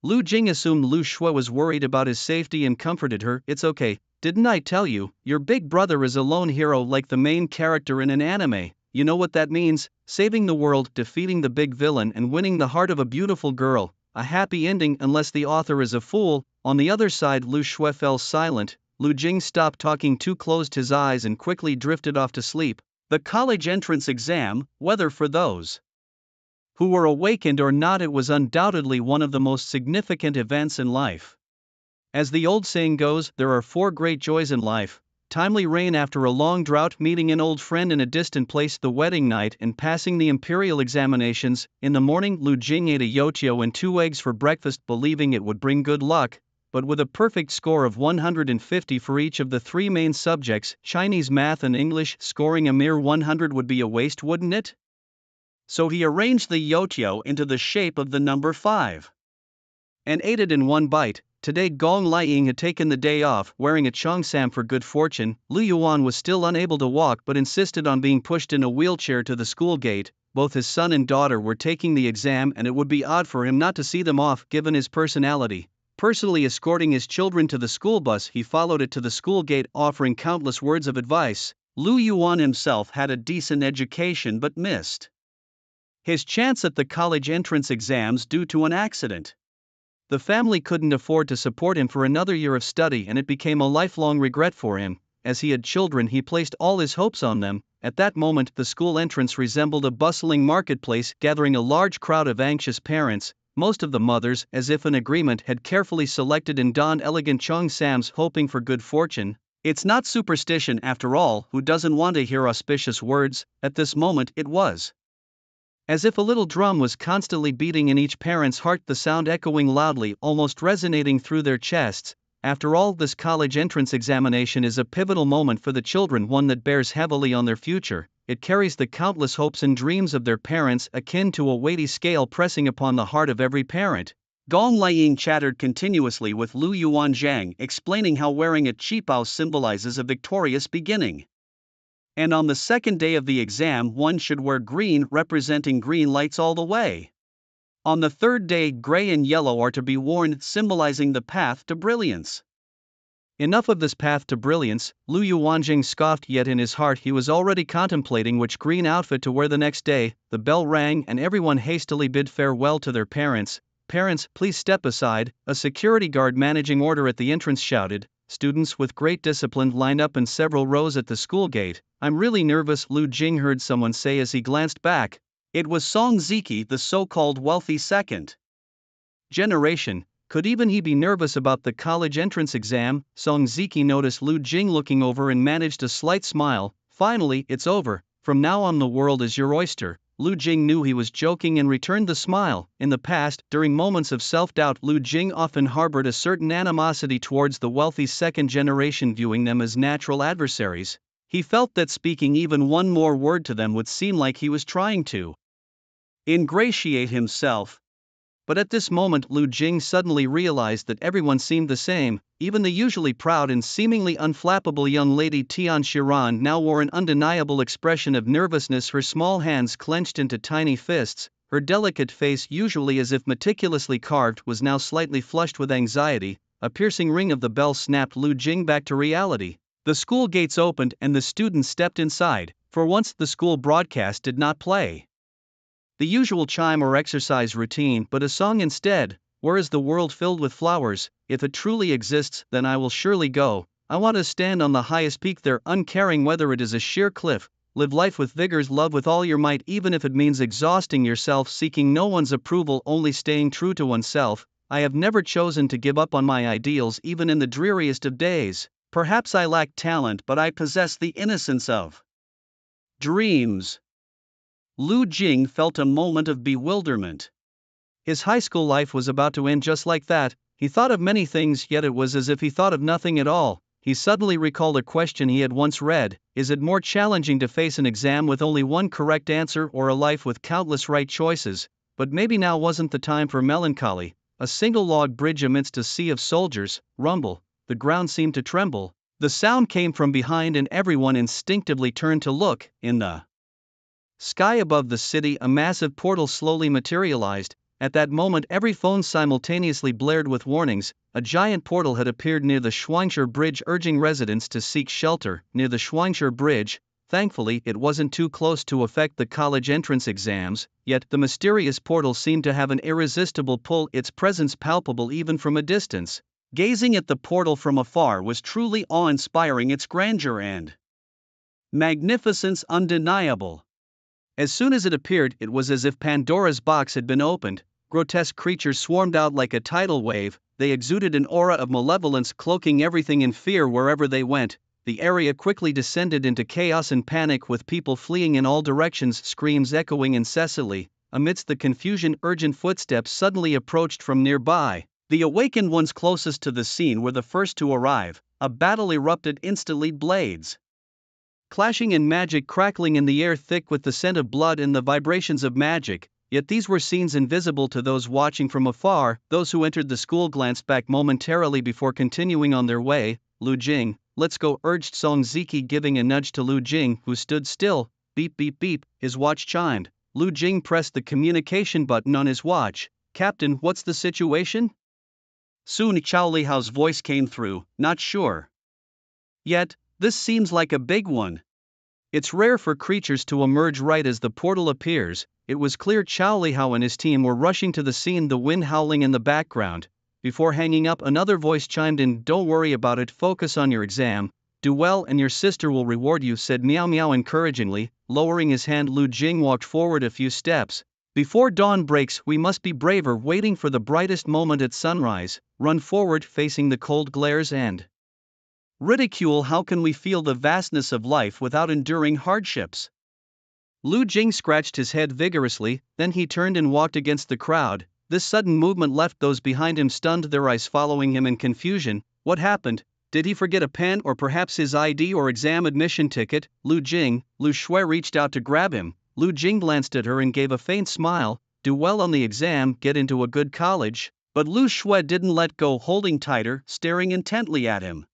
Lu Jing assumed Lu Shui was worried about his safety and comforted her. It's okay. Didn't I tell you, your big brother is a lone hero like the main character in an anime. You know what that means? Saving the world, defeating the big villain and winning the heart of a beautiful girl. A happy ending unless the author is a fool. On the other side, Lu Shui fell silent. Lu Jing stopped talking too, closed his eyes and quickly drifted off to sleep. The college entrance exam, whether for those who were awakened or not, it was undoubtedly one of the most significant events in life. As the old saying goes, there are 4 great joys in life: timely rain after a long drought, meeting an old friend in a distant place, the wedding night, and passing the imperial examinations. In the morning, Lu Jing ate a youtiao and 2 eggs for breakfast, believing it would bring good luck, but with a perfect score of 150 for each of the 3 main subjects, Chinese, math and English, scoring a mere 100 would be a waste, wouldn't it? So he arranged the youtiao into the shape of the number 5 and ate it in one bite. Today Gong Liang had taken the day off, wearing a cheongsam for good fortune. Lu Yuan was still unable to walk but insisted on being pushed in a wheelchair to the school gate. Both his son and daughter were taking the exam and it would be odd for him not to see them off, given his personality. Personally escorting his children to the school bus, he followed it to the school gate, offering countless words of advice. Lu Yuan himself had a decent education but missed his chance at the college entrance exams due to an accident. The family couldn't afford to support him for another year of study and it became a lifelong regret for him. As he had children, he placed all his hopes on them. At that moment, the school entrance resembled a bustling marketplace, gathering a large crowd of anxious parents. Most of the mothers, as if in agreement, had carefully selected and donned elegant cheongsams, hoping for good fortune. It's not superstition after all. Who doesn't want to hear auspicious words? At this moment, it was as if a little drum was constantly beating in each parent's heart, the sound echoing loudly, almost resonating through their chests. After all, this college entrance examination is a pivotal moment for the children, one that bears heavily on their future. It carries the countless hopes and dreams of their parents, akin to a weighty scale pressing upon the heart of every parent. Gong Liang chattered continuously with Lu Yuanzhang, explaining how wearing a qipao symbolizes a victorious beginning. And on the second day of the exam, one should wear green, representing green lights all the way. On the third day, gray and yellow are to be worn, symbolizing the path to brilliance. Enough of this path to brilliance, Lu Yuanjing scoffed, yet in his heart he was already contemplating which green outfit to wear the next day. The bell rang and everyone hastily bid farewell to their parents. Parents, please step aside, a security guard managing order at the entrance shouted. Students with great discipline lined up in several rows at the school gate. I'm really nervous, Lu Jing heard someone say as he glanced back. It was Song Ziki, the so-called wealthy second generation. Could even he be nervous about the college entrance exam? Song Ziki noticed Lu Jing looking over and managed a slight smile. Finally, it's over. From now on the world is your oyster. Lu Jing knew he was joking and returned the smile. In the past, during moments of self-doubt, Lu Jing often harbored a certain animosity towards the wealthy second generation, viewing them as natural adversaries. He felt that speaking even one more word to them would seem like he was trying to ingratiate himself. But at this moment, Lu Jing suddenly realized that everyone seemed the same. Even the usually proud and seemingly unflappable young lady Tian Shiran now wore an undeniable expression of nervousness, her small hands clenched into tiny fists. Her delicate face, usually as if meticulously carved, was now slightly flushed with anxiety. A piercing ring of the bell snapped Lu Jing back to reality. The school gates opened and the students stepped inside. For once, the school broadcast did not play the usual chime or exercise routine, but a song instead. Where is the world filled with flowers? If it truly exists, then I will surely go. I want to stand on the highest peak there, uncaring whether it is a sheer cliff. Live life with vigors, love with all your might, even if it means exhausting yourself, seeking no one's approval, only staying true to oneself. I have never chosen to give up on my ideals, even in the dreariest of days. Perhaps I lack talent, but I possess the innocence of Dreams. Lu Jing felt a moment of bewilderment. His high school life was about to end just like that. He thought of many things, yet it was as if he thought of nothing at all. He suddenly recalled a question he had once read: is it more challenging to face an exam with only one correct answer or a life with countless right choices? But maybe now wasn't the time for melancholy. A single log bridge amidst a sea of soldiers. Rumble. The ground seemed to tremble. The sound came from behind and everyone instinctively turned to look. In the sky above the city, a massive portal slowly materialized. At that moment, every phone simultaneously blared with warnings. A giant portal had appeared near the Schweinscher Bridge, urging residents to seek shelter. Near the Schweinscher Bridge, thankfully, it wasn't too close to affect the college entrance exams, yet the mysterious portal seemed to have an irresistible pull, its presence palpable even from a distance. Gazing at the portal from afar was truly awe-inspiring, its grandeur and magnificence undeniable. As soon as it appeared, it was as if Pandora's box had been opened. Grotesque creatures swarmed out like a tidal wave. They exuded an aura of malevolence, cloaking everything in fear wherever they went. The area quickly descended into chaos and panic, with people fleeing in all directions, screams echoing incessantly. Amidst the confusion, urgent footsteps suddenly approached from nearby. The awakened ones closest to the scene were the first to arrive. A battle erupted instantly, blades clashing and magic crackling in the air, thick with the scent of blood and the vibrations of magic. Yet these were scenes invisible to those watching from afar. Those who entered the school glanced back momentarily before continuing on their way. Lu Jing, let's go, urged Song Ziki, giving a nudge to Lu Jing, who stood still. Beep beep beep, his watch chimed. Lu Jing pressed the communication button on his watch. Captain, what's the situation? Soon Chao Lihao's voice came through. Not sure yet. This seems like a big one. It's rare for creatures to emerge right as the portal appears. It was clear Chao Lihao and his team were rushing to the scene, the wind howling in the background. Before hanging up, another voice chimed in. Don't worry about it, focus on your exam. Do well and your sister will reward you, said Meow Meow encouragingly. Lowering his hand, Lu Jing walked forward a few steps. Before dawn breaks, we must be braver, waiting for the brightest moment at sunrise. Run forward, facing the cold glares and ridicule. How can we feel the vastness of life without enduring hardships? Lu Jing scratched his head vigorously, then he turned and walked against the crowd. This sudden movement left those behind him stunned, their eyes following him in confusion. What happened? Did he forget a pen, or perhaps his ID or exam admission ticket? Lu Jing. Lu Shui reached out to grab him. Lu Jing glanced at her and gave a faint smile. Do well on the exam, get into a good college. But Lu Shui didn't let go, holding tighter, staring intently at him.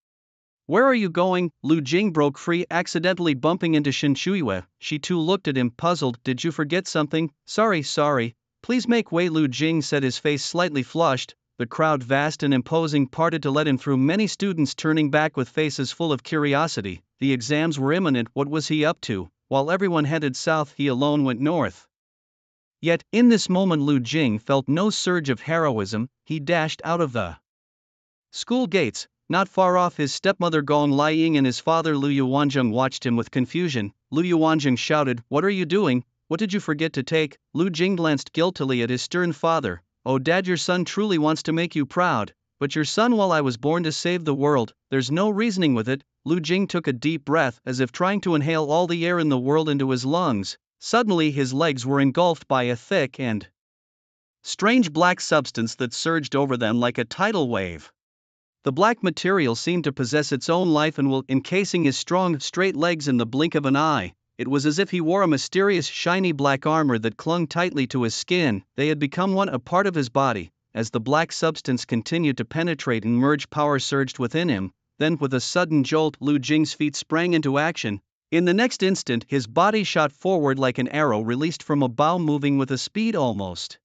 Where are you going? Lu Jing broke free, accidentally bumping into Shen Shuiwei. She too looked at him, puzzled. Did you forget something? Sorry. Please make way, Lu Jing said, his face slightly flushed. The crowd, vast and imposing, parted to let him through, many students turning back with faces full of curiosity. The exams were imminent. What was he up to? While everyone headed south, he alone went north. Yet, in this moment, Lu Jing felt no surge of heroism. He dashed out of the school gates. Not far off, his stepmother Gong Liying and his father Lu Yuanzheng watched him with confusion. Lu Yuanzheng shouted, "What are you doing? What did you forget to take?" Lu Jing glanced guiltily at his stern father. "Oh Dad, your son truly wants to make you proud. But your son, while I was born to save the world, there's no reasoning with it." Lu Jing took a deep breath, as if trying to inhale all the air in the world into his lungs. Suddenly his legs were engulfed by a thick and strange black substance that surged over them like a tidal wave. The black material seemed to possess its own life and will, encasing his strong, straight legs in the blink of an eye. It was as if he wore a mysterious, shiny black armor that clung tightly to his skin. They had become one, a part of his body. As the black substance continued to penetrate and merge, power surged within him. Then, with a sudden jolt, Lu Jing's feet sprang into action. In the next instant, his body shot forward like an arrow released from a bow, moving with a speed almost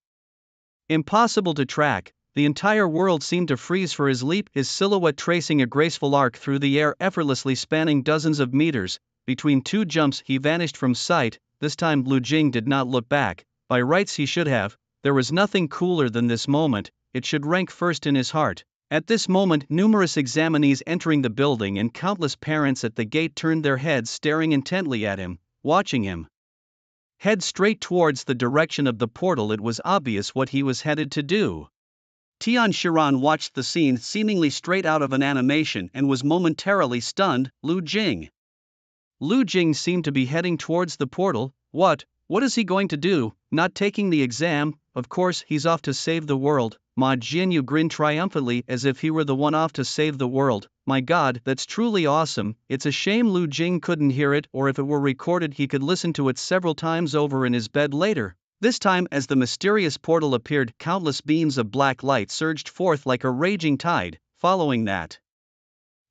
impossible to track. The entire world seemed to freeze for his leap, his silhouette tracing a graceful arc through the air, effortlessly spanning dozens of meters. Between two jumps, he vanished from sight. This time Lu Jing did not look back. By rights he should have. There was nothing cooler than this moment. It should rank first in his heart. At this moment, numerous examinees entering the building and countless parents at the gate turned their heads, staring intently at him, watching him head straight towards the direction of the portal. It was obvious what he was headed to do. Tian Shiran watched the scene seemingly straight out of an animation and was momentarily stunned. Lu Jing Lu Jing seemed to be heading towards the portal. What is he going to do? Not taking the exam? Of course he's off to save the world. Ma Jianyu grinned triumphantly as if he were the one off to save the world. My god, that's truly awesome. It's a shame Lu Jing couldn't hear it, or if it were recorded he could listen to it several times over in his bed later. This time, as the mysterious portal appeared, countless beams of black light surged forth like a raging tide. Following that,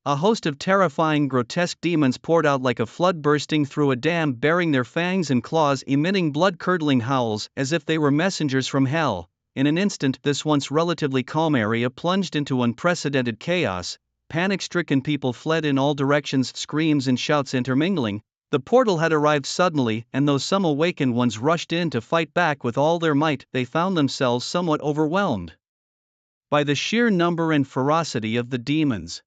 a host of terrifying, grotesque demons poured out like a flood bursting through a dam, bearing their fangs and claws, emitting blood-curdling howls as if they were messengers from hell. In an instant, this once relatively calm area plunged into unprecedented chaos. Panic-stricken people fled in all directions, screams and shouts intermingling. The portal had arrived suddenly, and though some awakened ones rushed in to fight back with all their might, they found themselves somewhat overwhelmed by the sheer number and ferocity of the demons.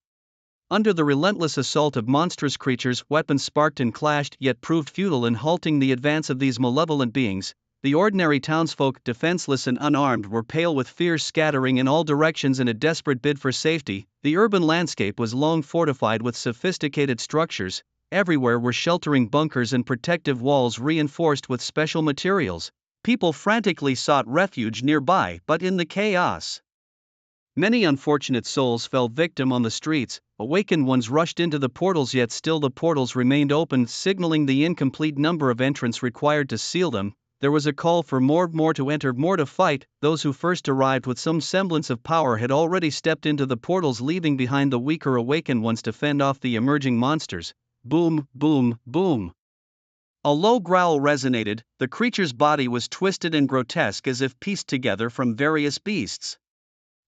Under the relentless assault of monstrous creatures, weapons sparked and clashed, yet proved futile in halting the advance of these malevolent beings. The ordinary townsfolk, defenseless and unarmed, were pale with fear, scattering in all directions in a desperate bid for safety. The urban landscape was long fortified with sophisticated structures. Everywhere were sheltering bunkers and protective walls reinforced with special materials. People frantically sought refuge nearby, but in the chaos, many unfortunate souls fell victim on the streets. Awakened ones rushed into the portals, yet still the portals remained open, signaling the incomplete number of entrants required to seal them. There was a call for more to enter, more to fight. Those who first arrived with some semblance of power had already stepped into the portals, leaving behind the weaker awakened ones to fend off the emerging monsters. Boom, boom, boom. A low growl resonated. The creature's body was twisted and grotesque as if pieced together from various beasts.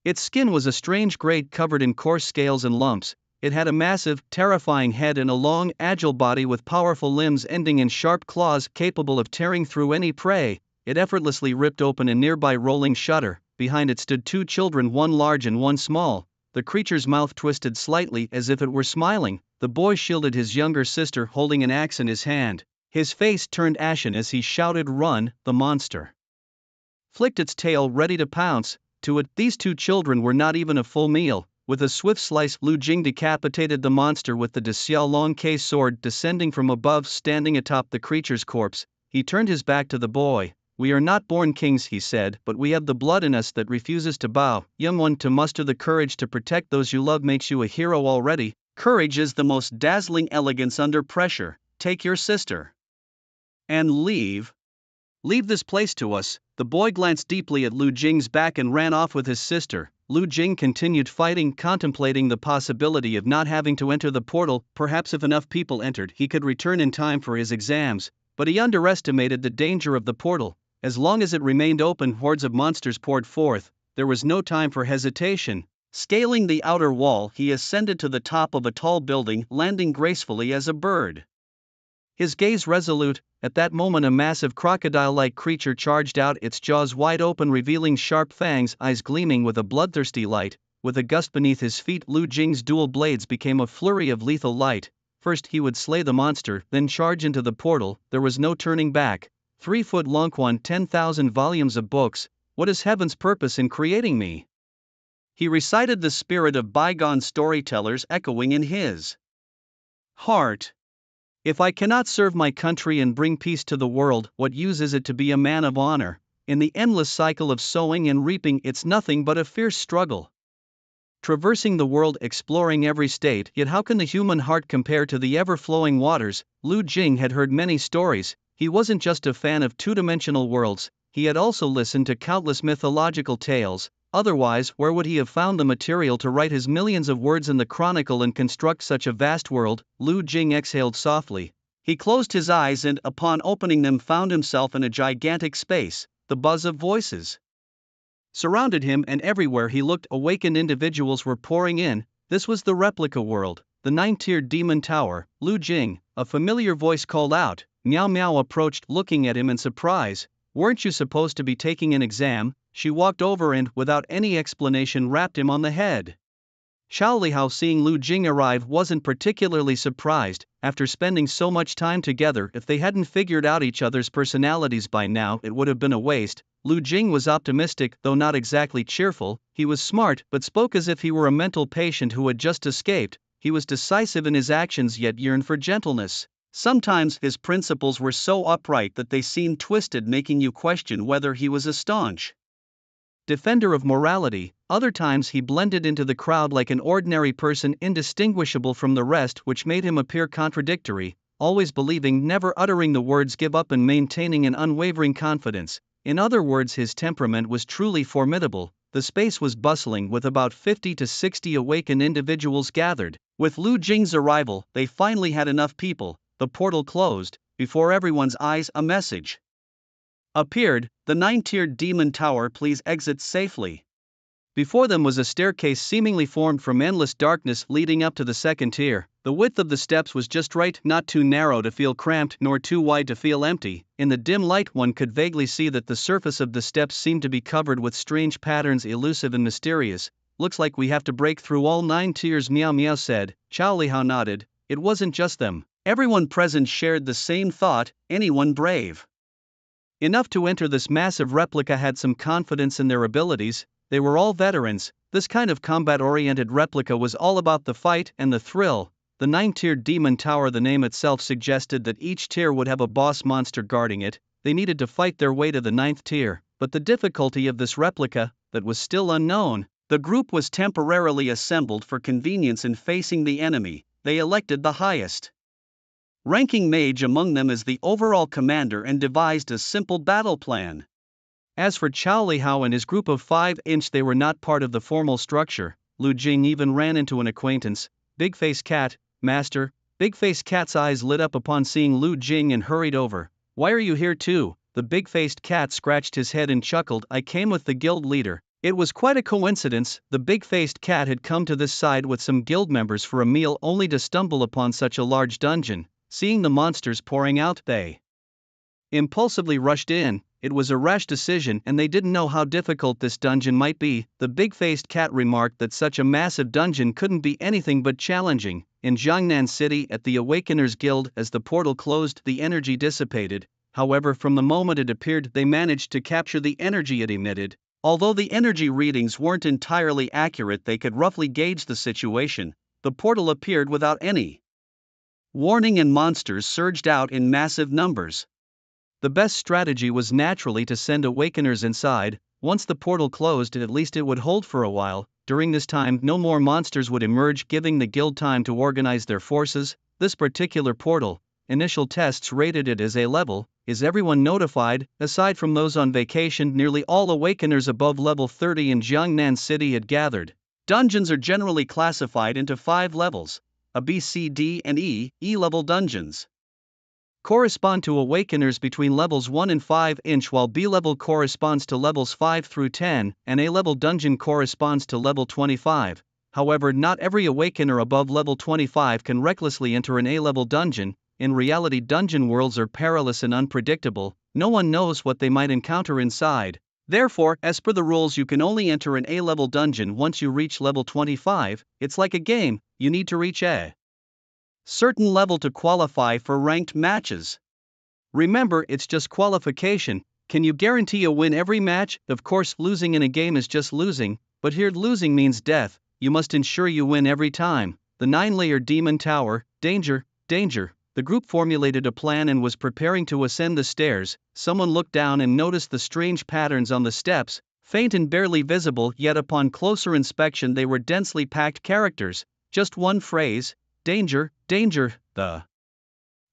Its skin was a strange gray covered in coarse scales and lumps. It had a massive, terrifying head and a long, agile body with powerful limbs ending in sharp claws capable of tearing through any prey. It effortlessly ripped open a nearby rolling shutter. Behind it stood two children, one large and one small. The creature's mouth twisted slightly as if it were smiling. The boy shielded his younger sister, holding an axe in his hand. His face turned ashen as he shouted, "Run!" The monster flicked its tail, ready to pounce. To it, these two children were not even a full meal. With a swift slice, Lu Jing decapitated the monster with the Xiaolong sword descending from above, standing atop the creature's corpse. He turned his back to the boy. "We are not born kings," he said, "but we have the blood in us that refuses to bow. Young one, to muster the courage to protect those you love makes you a hero already. Courage is the most dazzling elegance under pressure. Take your sister and leave. Leave this place to us." The boy glanced deeply at Lu Jing's back and ran off with his sister. Lu Jing continued fighting, contemplating the possibility of not having to enter the portal. Perhaps if enough people entered, he could return in time for his exams, but he underestimated the danger of the portal. As long as it remained open, hordes of monsters poured forth. There was no time for hesitation. Scaling the outer wall, he ascended to the top of a tall building, landing gracefully as a bird. His gaze resolute. At that moment a massive crocodile-like creature charged out, its jaws wide open revealing sharp fangs, eyes gleaming with a bloodthirsty light. With a gust beneath his feet, Lu Jing's dual blades became a flurry of lethal light. First he would slay the monster, then charge into the portal. There was no turning back. 3-foot long one, 10,000 volumes of books. What is heaven's purpose in creating me? He recited, the spirit of bygone storytellers echoing in his heart. If I cannot serve my country and bring peace to the world, what use is it to be a man of honor? In the endless cycle of sowing and reaping, it's nothing but a fierce struggle. Traversing the world, exploring every state, yet how can the human heart compare to the ever-flowing waters? Lu Jing had heard many stories. He wasn't just a fan of two-dimensional worlds, he had also listened to countless mythological tales. Otherwise, where would he have found the material to write his millions of words in the chronicle and construct such a vast world? Lu Jing exhaled softly. He closed his eyes and, upon opening them, found himself in a gigantic space. The buzz of voices surrounded him, and everywhere he looked, awakened individuals were pouring in. This was the replica world, the 9-tiered demon tower. Lu Jing, a familiar voice called out. Miao Miao approached, looking at him in surprise. "Weren't you supposed to be taking an exam?" She walked over and, without any explanation, rapped him on the head. Xiao Lihao, seeing Lu Jing arrive, wasn't particularly surprised. After spending so much time together, if they hadn't figured out each other's personalities by now, it would have been a waste. Lu Jing was optimistic, though not exactly cheerful. He was smart, but spoke as if he were a mental patient who had just escaped. He was decisive in his actions, yet yearned for gentleness. Sometimes his principles were so upright that they seemed twisted, making you question whether he was a staunch defender of morality. Other times he blended into the crowd like an ordinary person, indistinguishable from the rest, which made him appear contradictory, always believing, never uttering the words give up, and maintaining an unwavering confidence. In other words, his temperament was truly formidable. The space was bustling with about 50 to 60 awakened individuals gathered. With Lu Jing's arrival, they finally had enough people. The portal closed. Before everyone's eyes, a message appeared: the 9-tiered demon tower, please exit safely. Before them was a staircase seemingly formed from endless darkness leading up to the second tier. The width of the steps was just right, not too narrow to feel cramped nor too wide to feel empty. In the dim light one could vaguely see that the surface of the steps seemed to be covered with strange patterns, elusive and mysterious. Looks like we have to break through all 9 tiers, Miao Miao said. Chao Lihao nodded. It wasn't just them. Everyone present shared the same thought. Anyone brave enough to enter this massive replica had some confidence in their abilities. They were all veterans. This kind of combat-oriented replica was all about the fight and the thrill. The 9-tiered demon tower, the name itself suggested that each tier would have a boss monster guarding it. They needed to fight their way to the 9th tier, but the difficulty of this replica, that was still unknown. The group was temporarily assembled for convenience in facing the enemy. They elected the highest ranking mage among them as the overall commander and devised a simple battle plan. As for Chao Lihao and his group of 5-inch, they were not part of the formal structure. Lu Jing even ran into an acquaintance, Big Face Cat. Master. Big Face Cat's eyes lit up upon seeing Lu Jing and hurried over. Why are you here too? The big-faced cat scratched his head and chuckled. I came with the guild leader. It was quite a coincidence. The big-faced cat had come to this side with some guild members for a meal, only to stumble upon such a large dungeon. Seeing the monsters pouring out, they impulsively rushed in. It was a rash decision, and they didn't know how difficult this dungeon might be. The big-faced cat remarked that such a massive dungeon couldn't be anything but challenging. In Jiangnan City, at the Awakeners Guild, as the portal closed, the energy dissipated. However, from the moment it appeared, they managed to capture the energy it emitted. Although the energy readings weren't entirely accurate, they could roughly gauge the situation. The portal appeared without any warning, and monsters surged out in massive numbers. The best strategy was naturally to send awakeners inside. Once the portal closed, at least it would hold for a while. During this time, no more monsters would emerge, giving the guild time to organize their forces. This particular portal, initial tests rated it as A level. Is everyone notified? Aside from those on vacation, nearly all awakeners above level 30 in Jiangnan City had gathered. Dungeons are generally classified into 5 levels. A B, C, D, and E. E-level dungeons correspond to awakeners between levels 1 and 5-inch, while B-level corresponds to levels 5 through 10, and A-level dungeon corresponds to level 25. However, not every awakener above level 25 can recklessly enter an A-level dungeon. In reality, dungeon worlds are perilous and unpredictable. No one knows what they might encounter inside. Therefore, as per the rules, you can only enter an A-level dungeon once you reach level 25. It's like a game, you need to reach a certain level to qualify for ranked matches. Remember, it's just qualification. Can you guarantee a win every match? Of course, losing in a game is just losing, but here losing means death. You must ensure you win every time. The 9-layer demon tower. Danger, danger. The group formulated a plan and was preparing to ascend the stairs. Someone looked down and noticed the strange patterns on the steps, faint and barely visible, yet upon closer inspection they were densely packed characters. Just one phrase: danger, danger. The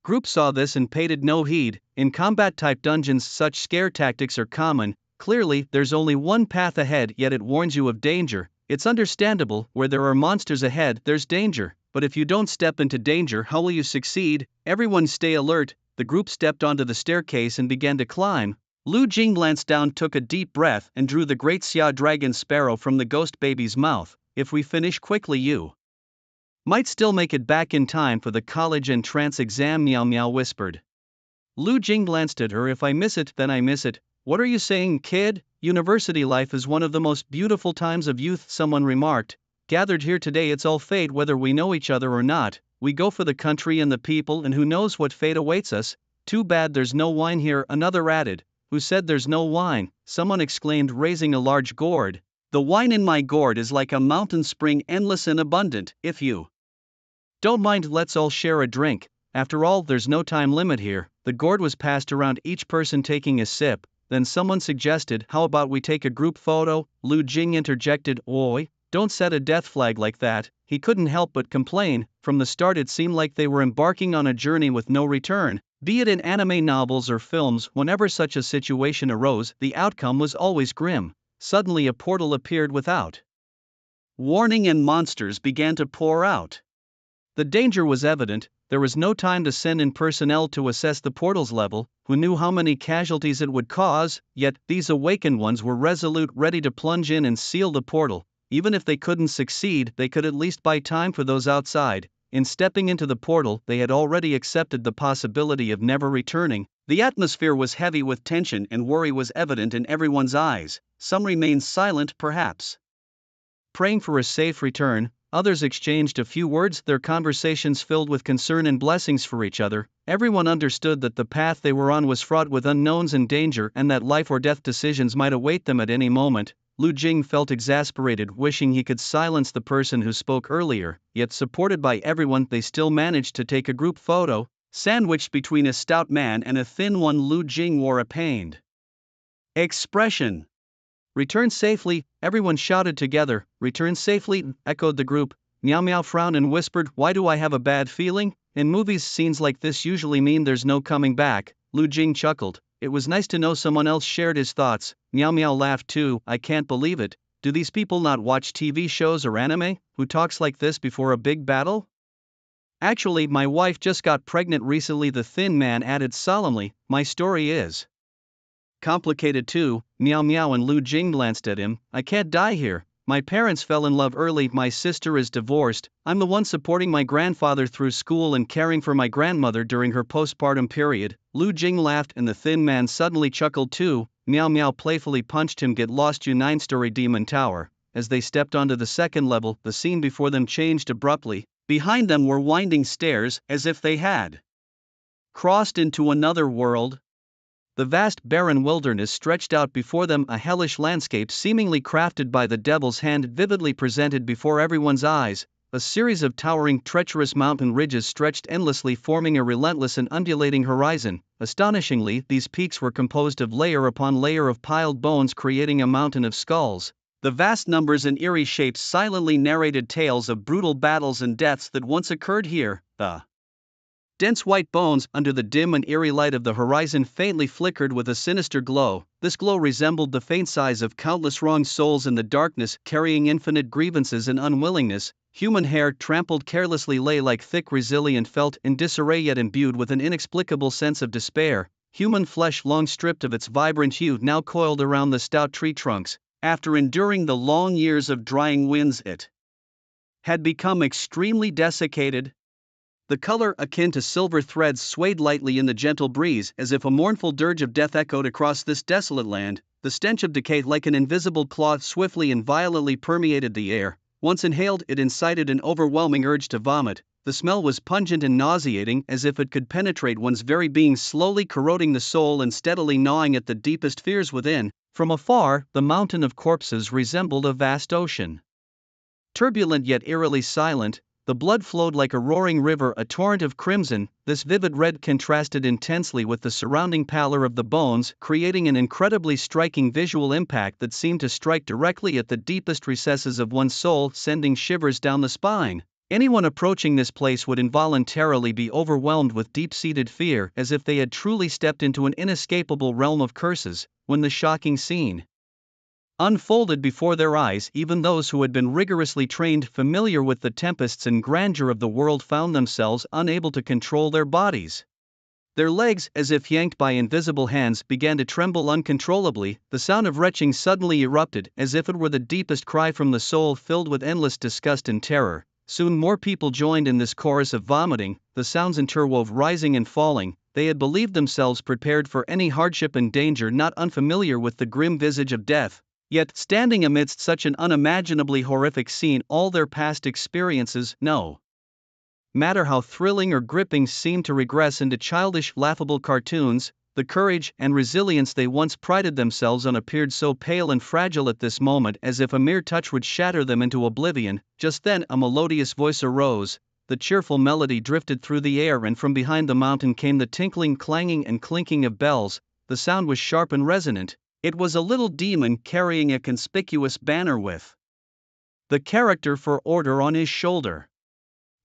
group saw this and paid it no heed. In combat-type dungeons, such scare tactics are common. Clearly, there's only one path ahead, yet it warns you of danger. It's understandable. Where there are monsters ahead, there's danger. But if you don't step into danger, how will you succeed? Everyone stay alert. The group stepped onto the staircase and began to climb. Lu Jing glanced down, took a deep breath, and drew the great Xia dragon sparrow from the ghost baby's mouth. If we finish quickly, you might still make it back in time for the college entrance exam, Miao Miao whispered. Lu Jing glanced at her. If I miss it, then I miss it. What are you saying, kid? University life is one of the most beautiful times of youth, someone remarked. Gathered here today, it's all fate whether we know each other or not. We go for the country and the people, and who knows what fate awaits us. Too bad there's no wine here, another added. Who said there's no wine? Someone exclaimed, raising a large gourd. The wine in my gourd is like a mountain spring, endless and abundant. If you don't mind, let's all share a drink. After all, there's no time limit here. The gourd was passed around, each person taking a sip. Then someone suggested, how about we take a group photo? Lu Jing interjected, oi, don't set a death flag like that. He couldn't help but complain. From the start it seemed like they were embarking on a journey with no return. Be it in anime novels or films, whenever such a situation arose, the outcome was always grim. Suddenly a portal appeared without warning and monsters began to pour out. The danger was evident. There was no time to send in personnel to assess the portal's level. Who knew how many casualties it would cause? Yet, these awakened ones were resolute, ready to plunge in and seal the portal. Even if they couldn't succeed, they could at least buy time for those outside. In stepping into the portal, they had already accepted the possibility of never returning. The atmosphere was heavy with tension, and worry was evident in everyone's eyes. Some remained silent, perhaps praying for a safe return. Others exchanged a few words, their conversations filled with concern and blessings for each other. Everyone understood that the path they were on was fraught with unknowns and danger, and that life or death decisions might await them at any moment. Lu Jing felt exasperated, wishing he could silence the person who spoke earlier, yet supported by everyone they still managed to take a group photo. Sandwiched between a stout man and a thin one, Lu Jing wore a pained expression. Return safely, everyone shouted together. Return safely, echoed the group. Meow Meow frowned and whispered, why do I have a bad feeling? In movies, scenes like this usually mean there's no coming back. Lu Jing chuckled. It was nice to know someone else shared his thoughts. Meow Meow laughed too. I can't believe it. Do these people not watch TV shows or anime? Who talks like this before a big battle? Actually, my wife just got pregnant recently, the thin man added solemnly. My story is complicated too. Meow Meow and Lu Jing glanced at him. I can't die here. My parents fell in love early, my sister is divorced, I'm the one supporting my grandfather through school and caring for my grandmother during her postpartum period. Lu Jing laughed and the thin man suddenly chuckled too. Meow Meow playfully punched him. Get lost, you 9-story demon tower. As they stepped onto the second level, the scene before them changed abruptly. Behind them were winding stairs, as if they had crossed into another world. The vast barren wilderness stretched out before them, a hellish landscape seemingly crafted by the devil's hand vividly presented before everyone's eyes. A series of towering, treacherous mountain ridges stretched endlessly, forming a relentless and undulating horizon. Astonishingly, these peaks were composed of layer upon layer of piled bones, creating a mountain of skulls. The vast numbers and eerie shapes silently narrated tales of brutal battles and deaths that once occurred here. The dense white bones under the dim and eerie light of the horizon faintly flickered with a sinister glow. This glow resembled the faint sighs of countless wronged souls in the darkness, carrying infinite grievances and unwillingness. Human hair trampled carelessly lay like thick resilient felt, in disarray yet imbued with an inexplicable sense of despair. Human flesh, long stripped of its vibrant hue, now coiled around the stout tree trunks. After enduring the long years of drying winds, it had become extremely desiccated. The color, akin to silver threads, swayed lightly in the gentle breeze, as if a mournful dirge of death echoed across this desolate land. The stench of decay, like an invisible claw, swiftly and violently permeated the air. Once inhaled, it incited an overwhelming urge to vomit. The smell was pungent and nauseating, as if it could penetrate one's very being, slowly corroding the soul and steadily gnawing at the deepest fears within. From afar, the mountain of corpses resembled a vast ocean. Turbulent yet eerily silent, the blood flowed like a roaring river, a torrent of crimson. This vivid red contrasted intensely with the surrounding pallor of the bones, creating an incredibly striking visual impact that seemed to strike directly at the deepest recesses of one's soul, sending shivers down the spine. Anyone approaching this place would involuntarily be overwhelmed with deep-seated fear, as if they had truly stepped into an inescapable realm of curses. When the shocking scene unfolded before their eyes, even those who had been rigorously trained, familiar with the tempests and grandeur of the world, found themselves unable to control their bodies. Their legs, as if yanked by invisible hands, began to tremble uncontrollably. The sound of retching suddenly erupted, as if it were the deepest cry from the soul, filled with endless disgust and terror. Soon more people joined in this chorus of vomiting, the sounds interwove, rising and falling. They had believed themselves prepared for any hardship and danger, not unfamiliar with the grim visage of death. Yet, standing amidst such an unimaginably horrific scene, all their past experiences, no matter how thrilling or gripping, seemed to regress into childish, laughable cartoons. The courage and resilience they once prided themselves on appeared so pale and fragile at this moment, as if a mere touch would shatter them into oblivion. Just then, a melodious voice arose. the cheerful melody drifted through the air, and from behind the mountain came the tinkling, clanging, and clinking of bells. The sound was sharp and resonant. It was a little demon carrying a conspicuous banner with the character for order on his shoulder.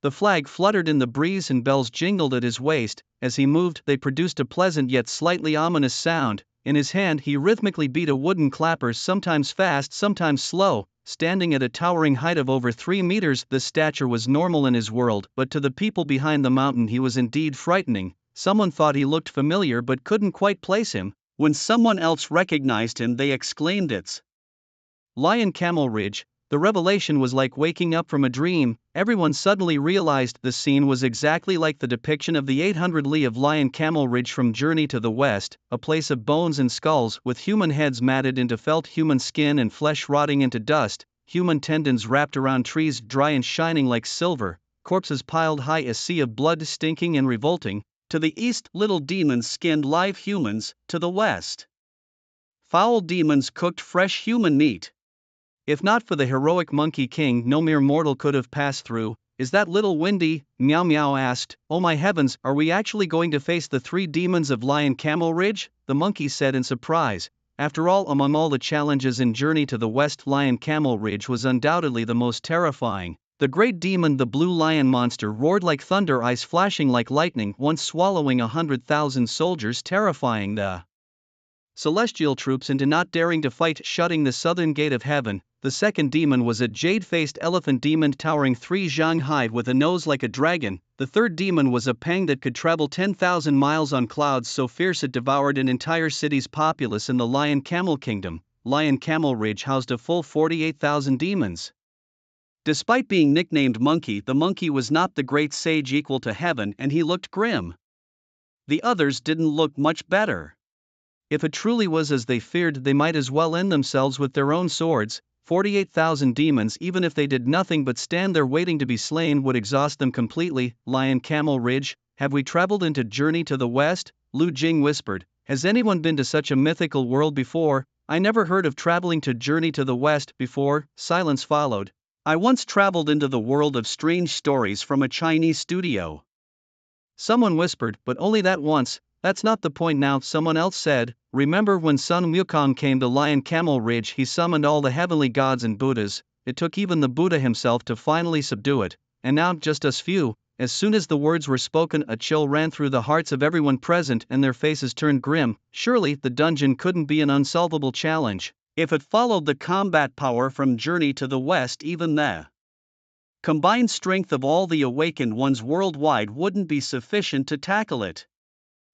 The flag fluttered in the breeze and bells jingled at his waist. As he moved, they produced a pleasant yet slightly ominous sound. In his hand he rhythmically beat a wooden clapper, sometimes fast, sometimes slow. Standing at a towering height of over 3 meters, this stature was normal in his world, but to the people behind the mountain he was indeed frightening. Someone thought he looked familiar but couldn't quite place him. When someone else recognized him, they exclaimed, "It's Lion Camel Ridge." The revelation was like waking up from a dream. Everyone suddenly realized the scene was exactly like the depiction of the 800 Li of Lion Camel Ridge from Journey to the West, a place of bones and skulls, with human heads matted into felt, human skin and flesh rotting into dust, human tendons wrapped around trees dry and shining like silver, corpses piled high, a sea of blood stinking and revolting. To the east, little demons skinned live humans. To the west, foul demons cooked fresh human meat. If not for the heroic Monkey King, no mere mortal could have passed through. "Is that little windy?" Meow Meow asked. "Oh my heavens, are we actually going to face the 3 demons of Lion Camel Ridge?" the monkey said in surprise. After all, among all the challenges in Journey to the West, Lion Camel Ridge was undoubtedly the most terrifying. The great demon, the blue lion monster, roared like thunder, eyes flashing like lightning, once swallowing 100,000 soldiers, terrifying the celestial troops into not daring to fight, shutting the southern gate of heaven. The second demon was a jade-faced elephant demon towering 3 zhang high with a nose like a dragon. The third demon was a pang that could travel 10,000 miles on clouds, so fierce it devoured an entire city's populace. In the Lion Camel Kingdom, Lion Camel Ridge housed a full 48,000 demons. Despite being nicknamed Monkey, the monkey was not the great sage equal to heaven, and he looked grim. The others didn't look much better. If it truly was as they feared, they might as well end themselves with their own swords. 48,000 demons, even if they did nothing but stand there waiting to be slain, would exhaust them completely. "Lion Camel Ridge, have we traveled into Journey to the West?" Lu Jing whispered. "Has anyone been to such a mythical world before?" "I never heard of traveling to Journey to the West before." Silence followed. "I once traveled into the world of strange stories from a Chinese studio." Someone whispered, "But only that once." "That's not the point now," someone else said. "Remember when Sun Wukong came to Lion Camel Ridge, he summoned all the heavenly gods and Buddhas. It took even the Buddha himself to finally subdue it. And now just us few." As soon as the words were spoken, a chill ran through the hearts of everyone present and their faces turned grim. Surely the dungeon couldn't be an unsolvable challenge. If it followed the combat power from Journey to the West, even the combined strength of all the awakened ones worldwide wouldn't be sufficient to tackle it.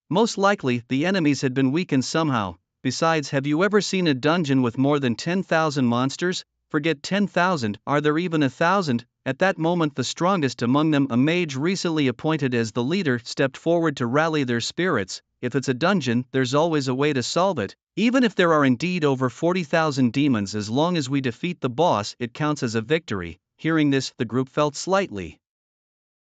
Most likely, the enemies had been weakened somehow. Besides, have you ever seen a dungeon with more than 10,000 monsters? Forget 10,000, are there even 1,000? At that moment, the strongest among them, a mage recently appointed as the leader, stepped forward to rally their spirits. If it's a dungeon, there's always a way to solve it. Even if there are indeed over 40,000 demons, as long as we defeat the boss, it counts as a victory. Hearing this, the group felt slightly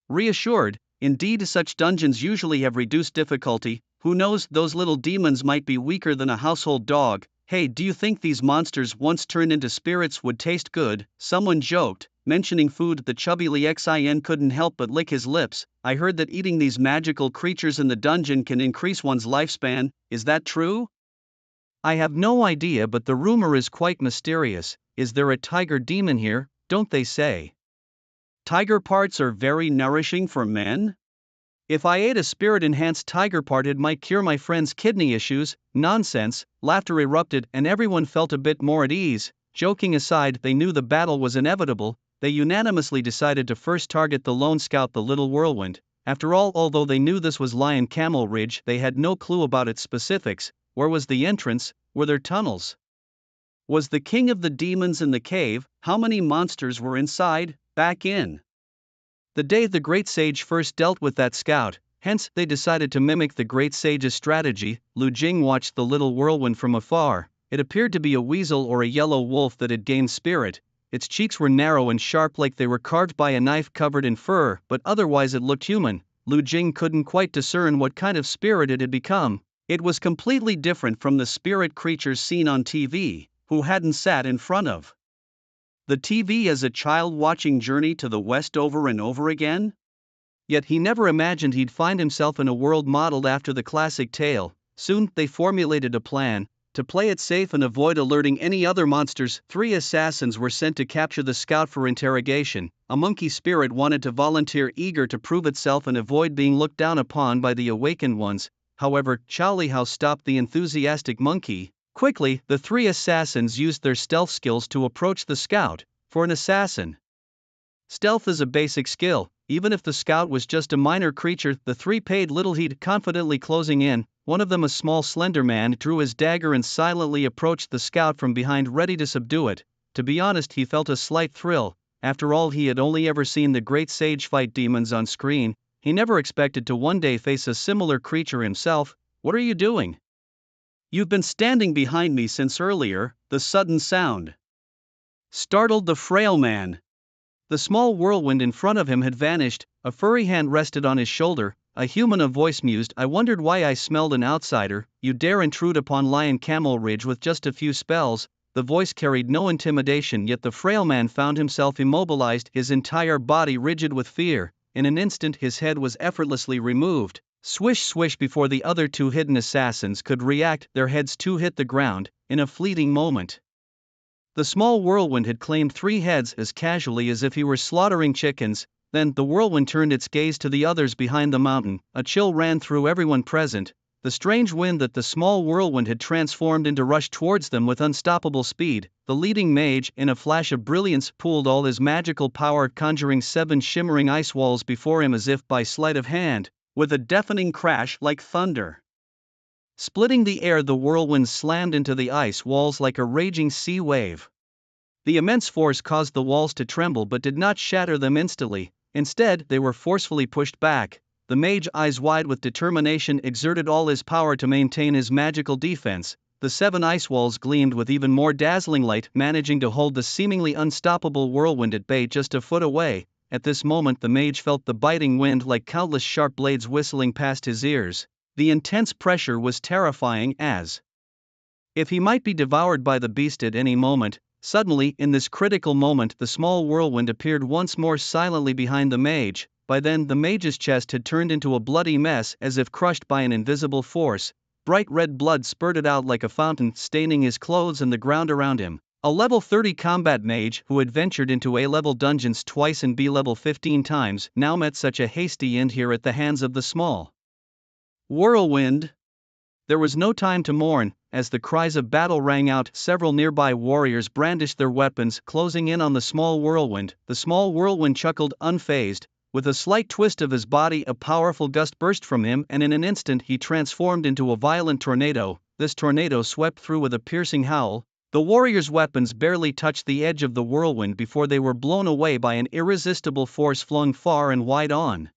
reassured. Indeed, such dungeons usually have reduced difficulty. Who knows, those little demons might be weaker than a household dog. "Hey, do you think these monsters, once turned into spirits, would taste good?" someone joked. Mentioning food, the chubby Lexin couldn't help but lick his lips. "I heard that eating these magical creatures in the dungeon can increase one's lifespan. Is that true?" "I have no idea, but the rumor is quite mysterious. Is there a tiger demon here? Don't they say tiger parts are very nourishing for men? If I ate a spirit-enhanced tiger part, it might cure my friend's kidney issues." Nonsense. Laughter erupted and everyone felt a bit more at ease. Joking aside, they knew the battle was inevitable. They unanimously decided to first target the lone scout, the little whirlwind. After all, although they knew this was Lion Camel Ridge, they had no clue about its specifics. Where was the entrance? Were there tunnels? Was the king of the demons in the cave? How many monsters were inside? Back in the day the great sage first dealt with that scout, hence they decided to mimic the great sage's strategy. Lu Jing watched the little whirlwind from afar. It appeared to be a weasel or a yellow wolf that had gained spirit. Its cheeks were narrow and sharp like they were carved by a knife covered in fur, but otherwise it looked human. Lu Jing couldn't quite discern what kind of spirit it had become. It was completely different from the spirit creatures seen on TV. Who hadn't sat in front of the TV as a child watching Journey to the West over and over again? Yet he never imagined he'd find himself in a world modeled after the classic tale. Soon, they formulated a plan. To play it safe and avoid alerting any other monsters, 3 assassins were sent to capture the scout for interrogation. A monkey spirit wanted to volunteer, eager to prove itself and avoid being looked down upon by the awakened ones. However, Charlie Howe stopped the enthusiastic monkey. Quickly, the 3 assassins used their stealth skills to approach the scout. For an assassin, stealth is a basic skill. Even if the scout was just a minor creature, the 3 paid little heed, confidently closing in. One of them, a small slender man, drew his dagger and silently approached the scout from behind, ready to subdue it. To be honest, he felt a slight thrill. After all, he had only ever seen the great sage fight demons on screen. He never expected to one day face a similar creature himself. "What are you doing? You've been standing behind me since earlier." The sudden sound startled the frail man. The small whirlwind in front of him had vanished. A furry hand rested on his shoulder. A human voice mused, "I wondered why I smelled an outsider. You dare intrude upon Lion Camel Ridge with just a few spells." The voice carried no intimidation, yet the frail man found himself immobilized, his entire body rigid with fear. In an instant, his head was effortlessly removed. Swish swish! Before the other 2 hidden assassins could react, their heads too hit the ground. In a fleeting moment, the small whirlwind had claimed 3 heads as casually as if he were slaughtering chickens. Then, the whirlwind turned its gaze to the others behind the mountain. A chill ran through everyone present. The strange wind that the small whirlwind had transformed into rushed towards them with unstoppable speed. The leading mage, in a flash of brilliance, pooled all his magical power, conjuring 7 shimmering ice walls before him as if by sleight of hand. With a deafening crash like thunder splitting the air, the whirlwind slammed into the ice walls like a raging sea wave. The immense force caused the walls to tremble but did not shatter them instantly. Instead, they were forcefully pushed back. The mage, eyes wide with determination, exerted all his power to maintain his magical defense. The 7 ice walls gleamed with even more dazzling light, managing to hold the seemingly unstoppable whirlwind at bay just a foot away. At this moment, the mage felt the biting wind like countless sharp blades whistling past his ears. The intense pressure was terrifying, as if he might be devoured by the beast at any moment. Suddenly, in this critical moment, the small whirlwind appeared once more silently behind the mage. By then, the mage's chest had turned into a bloody mess, as if crushed by an invisible force. Bright red blood spurted out like a fountain, staining his clothes and the ground around him. A level 30 combat mage, who had ventured into A-level dungeons twice and B-level 15 times, now met such a hasty end here at the hands of the small whirlwind. There was no time to mourn. As the cries of battle rang out, several nearby warriors brandished their weapons, closing in on the small whirlwind. The small whirlwind chuckled, unfazed. With a slight twist of his body, a powerful gust burst from him, and in an instant he transformed into a violent tornado. This tornado swept through with a piercing howl. The warriors' weapons barely touched the edge of the whirlwind before they were blown away by an irresistible force flung far and wide on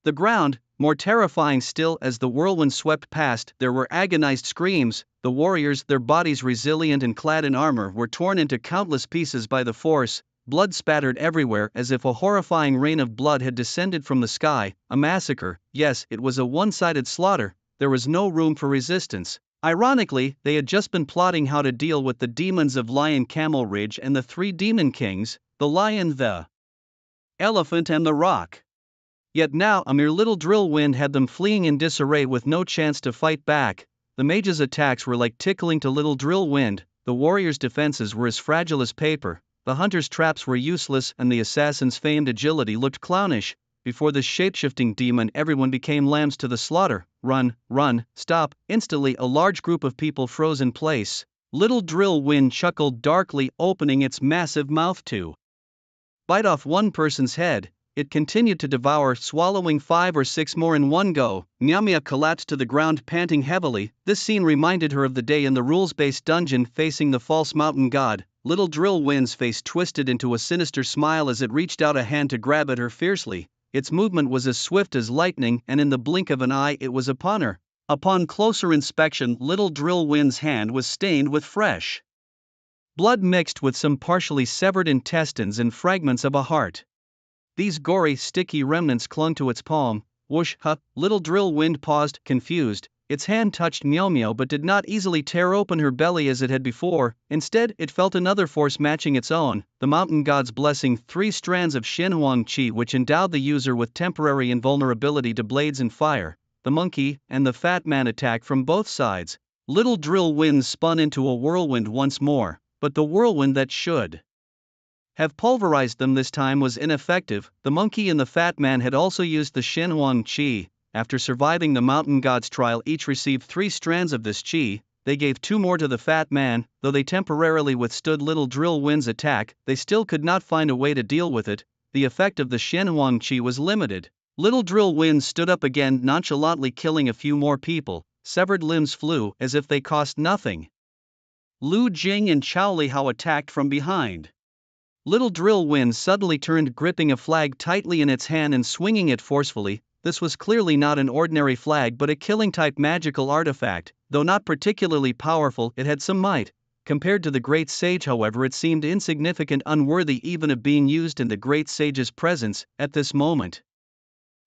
the ground. More terrifying still, as the whirlwind swept past, there were agonized screams. The warriors, their bodies resilient and clad in armor, were torn into countless pieces by the force. Blood spattered everywhere, as if a horrifying rain of blood had descended from the sky. A massacre. Yes, it was a one-sided slaughter. There was no room for resistance. Ironically, they had just been plotting how to deal with the demons of Lion Camel Ridge and the 3 demon kings, the lion, the elephant, and the rock. Yet now a mere little drill wind had them fleeing in disarray with no chance to fight back. The mage's attacks were like tickling to little drill wind. The warriors' defenses were as fragile as paper. The hunters' traps were useless, and the assassins' famed agility looked clownish. Before this shape-shifting demon, everyone became lambs to the slaughter. Run, run, stop! Instantly, a large group of people froze in place. Little drill wind chuckled darkly, opening its massive mouth to bite off one person's head. It continued to devour, swallowing 5 or 6 more in one go. Nyamia collapsed to the ground, panting heavily. This scene reminded her of the day in the rules-based dungeon facing the false mountain god. Little drill wind's face twisted into a sinister smile as it reached out a hand to grab at her fiercely. Its movement was as swift as lightning, and in the blink of an eye it was upon her. Upon closer inspection, little drill wind's hand was stained with fresh blood mixed with some partially severed intestines and fragments of a heart. These gory, sticky remnants clung to its palm. Whoosh, huh! Little drill wind paused, confused. Its hand touched Meow Meow but did not easily tear open her belly as it had before. Instead, it felt another force matching its own, the mountain god's blessing, 3 strands of Shenhuang Qi which endowed the user with temporary invulnerability to blades and fire. The monkey and the fat man attacked from both sides. Little drill winds spun into a whirlwind once more, but the whirlwind that should have pulverized them this time was ineffective. The monkey and the fat man had also used the Shenhuang Qi. After surviving the mountain god's trial, each received 3 strands of this qi. They gave 2 more to the fat man. Though they temporarily withstood Little Drill Wind's attack, they still could not find a way to deal with it. The effect of the Shenhuang Qi was limited. Little Drill Wind stood up again, nonchalantly killing a few more people. Severed limbs flew as if they cost nothing. Lu Jing and Chao Li Hao attacked from behind. Little Drill Wind suddenly turned, gripping a flag tightly in its hand and swinging it forcefully. This was clearly not an ordinary flag but a killing-type magical artifact. Though not particularly powerful, it had some might. Compared to the Great Sage, however, it seemed insignificant, unworthy even of being used in the Great Sage's presence at this moment.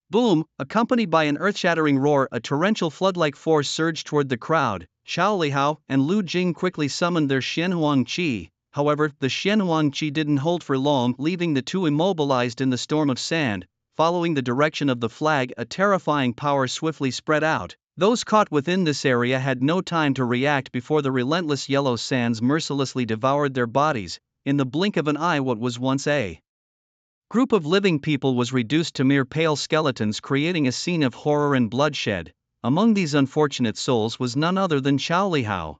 Boom! Accompanied by an earth-shattering roar, a torrential flood-like force surged toward the crowd. Xiao Lihao and Lu Jing quickly summoned their Shenhuang Qi. However, the Shenhuang Qi didn't hold for long, leaving the two immobilized in the storm of sand. Following the direction of the flag, a terrifying power swiftly spread out. Those caught within this area had no time to react before the relentless yellow sands mercilessly devoured their bodies. In the blink of an eye, what was once a group of living people was reduced to mere pale skeletons, creating a scene of horror and bloodshed. Among these unfortunate souls was none other than Xiao Lihao.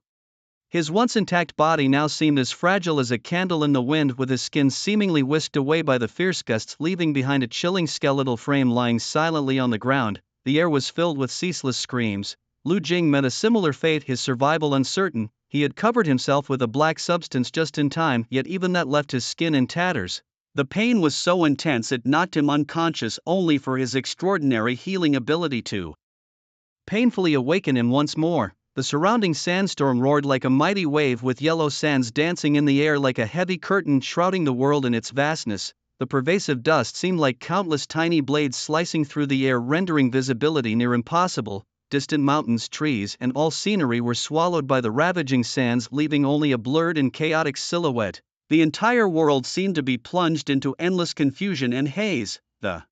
His once intact body now seemed as fragile as a candle in the wind, with his skin seemingly whisked away by the fierce gusts, leaving behind a chilling skeletal frame lying silently on the ground. The air was filled with ceaseless screams. Lu Jing met a similar fate, his survival uncertain. He had covered himself with a black substance just in time, yet even that left his skin in tatters. The pain was so intense it knocked him unconscious, only for his extraordinary healing ability to painfully awaken him once more. The surrounding sandstorm roared like a mighty wave, with yellow sands dancing in the air like a heavy curtain shrouding the world in its vastness. The pervasive dust seemed like countless tiny blades slicing through the air, rendering visibility near impossible. Distant mountains, trees, and all scenery were swallowed by the ravaging sands, leaving only a blurred and chaotic silhouette. The entire world seemed to be plunged into endless confusion and haze. The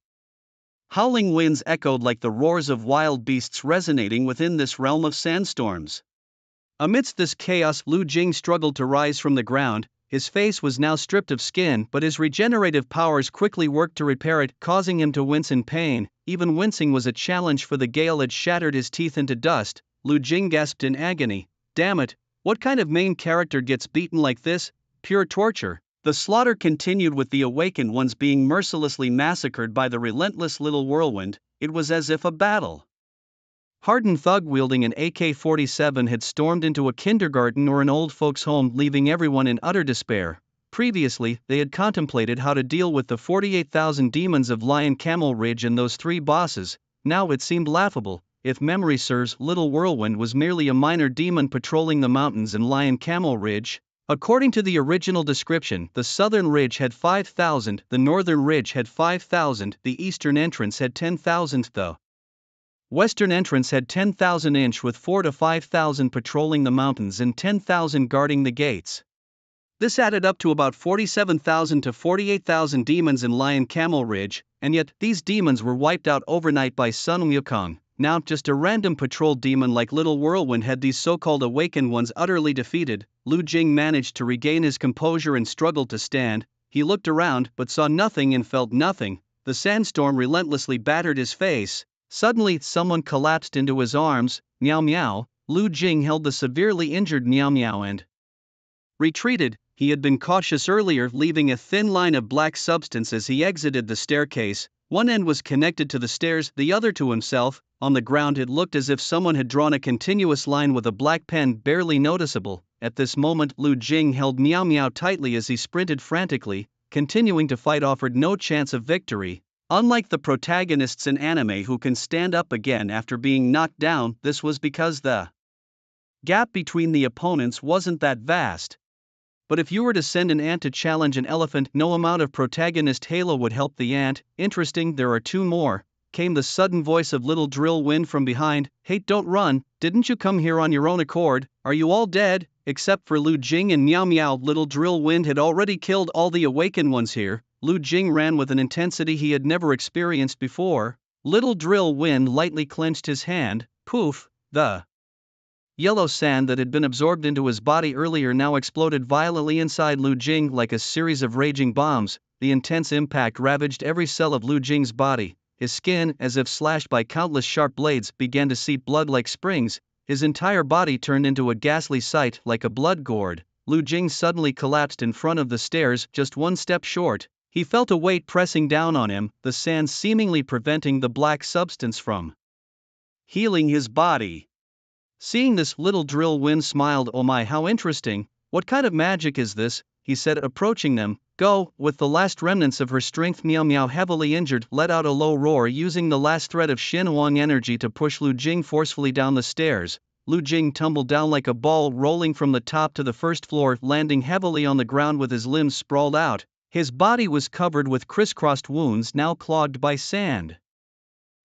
howling winds echoed like the roars of wild beasts resonating within this realm of sandstorms. Amidst this chaos, Lu Jing struggled to rise from the ground. His face was now stripped of skin, but his regenerative powers quickly worked to repair it, causing him to wince in pain. Even wincing was a challenge, for the gale had shattered his teeth into dust. Lu Jing gasped in agony. Damn it, what kind of main character gets beaten like this? Pure torture. The slaughter continued, with the awakened ones being mercilessly massacred by the relentless little whirlwind. It was as if a battle hardened thug wielding an AK-47 had stormed into a kindergarten or an old folks' home, leaving everyone in utter despair. Previously, they had contemplated how to deal with the 48,000 demons of Lion Camel Ridge and those 3 bosses. Now it seemed laughable. If memory serves, Little Whirlwind was merely a minor demon patrolling the mountains in Lion Camel Ridge. According to the original description, the southern ridge had 5,000, the northern ridge had 5,000, the eastern entrance had 10,000, the western entrance had 10,000 each, with 4,000 to 5,000 patrolling the mountains and 10,000 guarding the gates. This added up to about 47,000 to 48,000 demons in Lion Camel Ridge, and yet these demons were wiped out overnight by Sun Wukong. Now just a random patrol demon like Little Whirlwind had these so-called awakened ones utterly defeated. Lu Jing managed to regain his composure and struggled to stand. He looked around but saw nothing and felt nothing. The sandstorm relentlessly battered his face. Suddenly, someone collapsed into his arms. Meow Meow. Lu Jing held the severely injured Meow Meow and retreated. He had been cautious earlier, leaving a thin line of black substance as he exited the staircase. One end was connected to the stairs, the other to himself. On the ground, it looked as if someone had drawn a continuous line with a black pen, barely noticeable. At this moment, Lu Jing held Meow Meow tightly as he sprinted frantically. Continuing to fight offered no chance of victory. Unlike the protagonists in anime who can stand up again after being knocked down, this was because the gap between the opponents wasn't that vast. But if you were to send an ant to challenge an elephant, no amount of protagonist halo would help the ant. Interesting, there are 2 more. came the sudden voice of Little Drill Wind from behind. "Hey, don't run, didn't you come here on your own accord? Are you all dead?" Except for Lu Jing and Meow Meow, Little Drill Wind had already killed all the awakened ones here. Lu Jing ran with an intensity he had never experienced before. Little Drill Wind lightly clenched his hand. Poof, the yellow sand that had been absorbed into his body earlier now exploded violently inside Lu Jing like a series of raging bombs. The intense impact ravaged every cell of Lu Jing's body. His skin, as if slashed by countless sharp blades, began to seep blood like springs. His entire body turned into a ghastly sight like a blood gourd. Lu Jing suddenly collapsed in front of the stairs, just one step short. He felt a weight pressing down on him, the sand seemingly preventing the black substance from healing his body. Seeing this, Little Drill Wind smiled. "Oh my, how interesting. What kind of magic is this?" he said, approaching them. "Go." With the last remnants of her strength, Meow Meow, heavily injured, let out a low roar, using the last thread of Xin Huang energy to push Lu Jing forcefully down the stairs. Lu Jing tumbled down like a ball, rolling from the top to the first floor, landing heavily on the ground with his limbs sprawled out. His body was covered with crisscrossed wounds now clogged by sand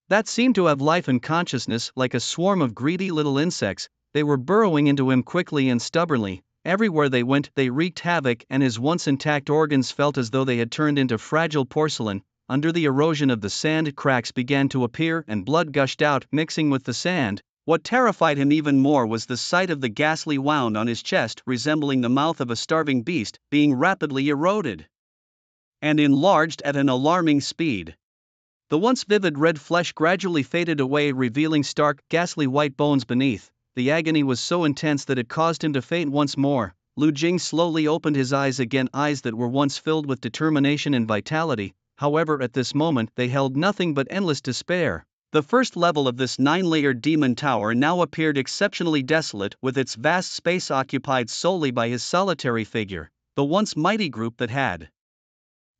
that seemed to have life and consciousness. Like a swarm of greedy little insects, they were burrowing into him quickly and stubbornly. Everywhere they went, they wreaked havoc, and his once intact organs felt as though they had turned into fragile porcelain. Under the erosion of the sand, cracks began to appear and blood gushed out, mixing with the sand. What terrified him even more was the sight of the ghastly wound on his chest, resembling the mouth of a starving beast, being rapidly eroded and enlarged at an alarming speed. The once vivid red flesh gradually faded away, revealing stark, ghastly white bones beneath. The agony was so intense that it caused him to faint once more. Lu Jing slowly opened his eyes again, eyes that were once filled with determination and vitality. However, at this moment, they held nothing but endless despair. The first level of this 9-layered demon tower now appeared exceptionally desolate, with its vast space occupied solely by his solitary figure. The once mighty group that had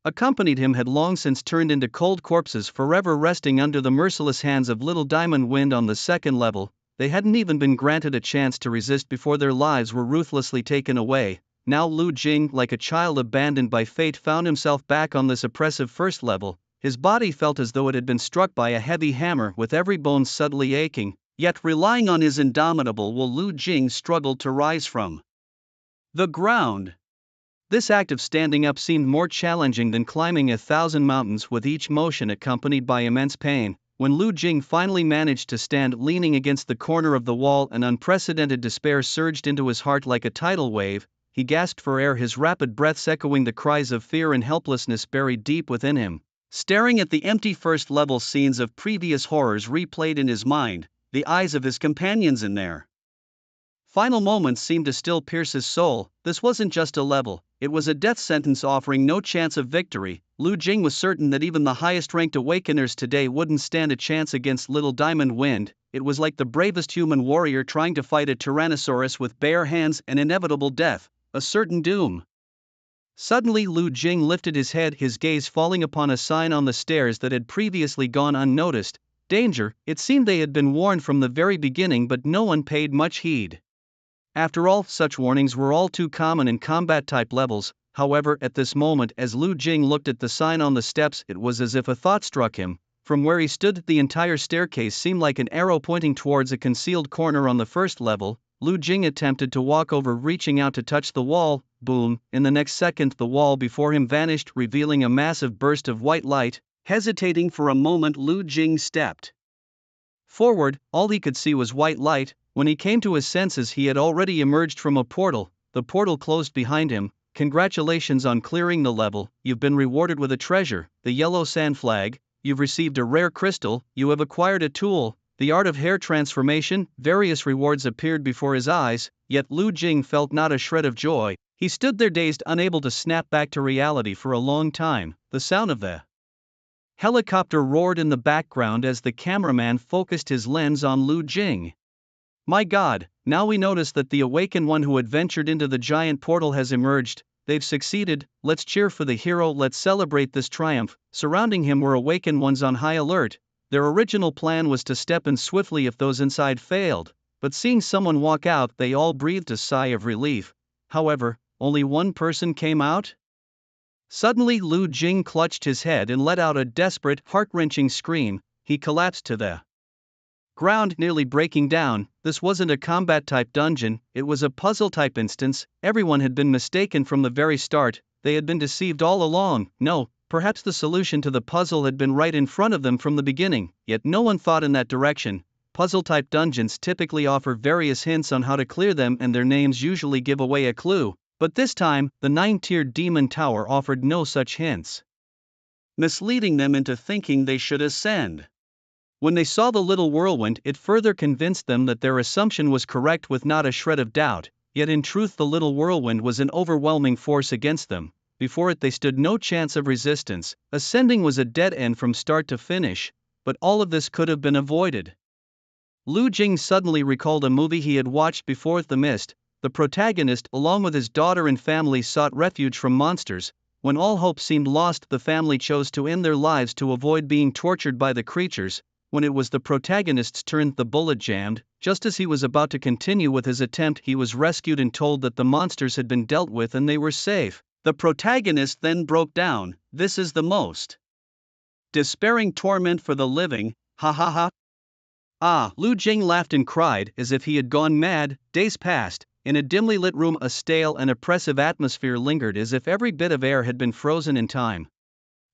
accompanied him had long since turned into cold corpses, forever resting under the merciless hands of Little Diamond Wind on the second level. They hadn't even been granted a chance to resist before their lives were ruthlessly taken away. Now Lu Jing, like a child abandoned by fate, found himself back on this oppressive first level. His body felt as though it had been struck by a heavy hammer, with every bone subtly aching. Yet, relying on his indomitable will, Lu Jing struggled to rise from the ground. This act of standing up seemed more challenging than climbing 1,000 mountains, with each motion accompanied by immense pain. When Lu Jing finally managed to stand leaning against the corner of the wall, an unprecedented despair surged into his heart like a tidal wave. He gasped for air, his rapid breaths echoing the cries of fear and helplessness buried deep within him. Staring at the empty first-level scenes of previous horrors replayed in his mind, the eyes of his companions in their final moments seemed to still pierce his soul. This wasn't just a level, it was a death sentence offering no chance of victory. Lu Jing was certain that even the highest-ranked awakeners today wouldn't stand a chance against Little Diamond Wind. It was like the bravest human warrior trying to fight a tyrannosaurus with bare hands, an inevitable death, a certain doom. Suddenly Lu Jing lifted his head, his gaze falling upon a sign on the stairs that had previously gone unnoticed. Danger. It seemed they had been warned from the very beginning, but no one paid much heed. After all, such warnings were all too common in combat-type levels. However, at this moment, as Lu Jing looked at the sign on the steps, it was as if a thought struck him. From where he stood, the entire staircase seemed like an arrow pointing towards a concealed corner on the first level. Lu Jing attempted to walk over, reaching out to touch the wall. Boom! In the next second, the wall before him vanished, revealing a massive burst of white light. Hesitating for a moment, Lu Jing stepped forward. All he could see was white light. When he came to his senses, he had already emerged from a portal. The portal closed behind him. Congratulations on clearing the level. You've been rewarded with a treasure, the yellow sand flag. You've received a rare crystal. You have acquired a tool, the art of hair transformation. Various rewards appeared before his eyes, yet Lu Jing felt not a shred of joy. He stood there dazed, unable to snap back to reality for a long time. The sound of the helicopter roared in the background as the cameraman focused his lens on Lu Jing. My God, now we notice that the awakened one who had ventured into the giant portal has emerged. They've succeeded. Let's cheer for the hero, let's celebrate this triumph. Surrounding him were awakened ones on high alert. Their original plan was to step in swiftly if those inside failed, but seeing someone walk out, they all breathed a sigh of relief. However, only one person came out? Suddenly Lu Jing clutched his head and let out a desperate, heart-wrenching scream. he collapsed to the ground, nearly breaking down. This wasn't a combat type dungeon, it was a puzzle type instance. Everyone had been mistaken from the very start, they had been deceived all along. No, perhaps the solution to the puzzle had been right in front of them from the beginning, yet no one thought in that direction. Puzzle type dungeons typically offer various hints on how to clear them, and their names usually give away a clue, but this time, the 9-tiered demon tower offered no such hints, misleading them into thinking they should ascend. When they saw the little whirlwind, it further convinced them that their assumption was correct with not a shred of doubt, yet in truth the little whirlwind was an overwhelming force against them. Before it they stood no chance of resistance. Ascending was a dead end from start to finish, but all of this could have been avoided. Lu Jing suddenly recalled a movie he had watched before, The Mist. The protagonist, along with his daughter and family, sought refuge from monsters. When all hope seemed lost, the family chose to end their lives to avoid being tortured by the creatures. When it was the protagonist's turn, the bullet jammed. Just as he was about to continue with his attempt, he was rescued and told that the monsters had been dealt with and they were safe. The protagonist then broke down. This is the most despairing torment for the living, ha ha ha. Ah, Lu Jing laughed and cried as if he had gone mad. Days passed. In a dimly lit room, a stale and oppressive atmosphere lingered as if every bit of air had been frozen in time.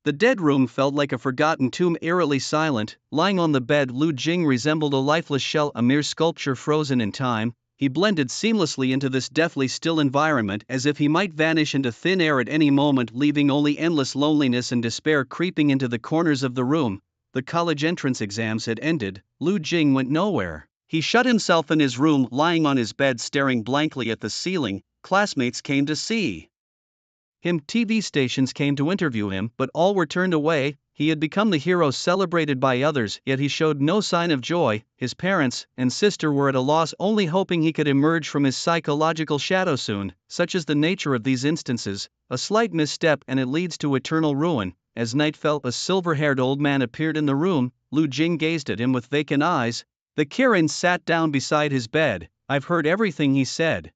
The dead room felt like a forgotten tomb, eerily silent. Lying on the bed, Lu Jing resembled a lifeless shell, a mere sculpture frozen in time. He blended seamlessly into this deathly still environment, as if he might vanish into thin air at any moment, leaving only endless loneliness and despair creeping into the corners of the room. The college entrance exams had ended. Lu Jing went nowhere. He shut himself in his room, lying on his bed staring blankly at the ceiling. Classmates came to see him, TV stations came to interview him, but all were turned away. He had become the hero celebrated by others, yet he showed no sign of joy. His parents and sister were at a loss, only hoping he could emerge from his psychological shadow soon. Such is the nature of these instances. A slight misstep and it leads to eternal ruin. As night fell, a silver-haired old man appeared in the room. Lu Jing gazed at him with vacant eyes. The Kirin sat down beside his bed. I've heard everything, he said.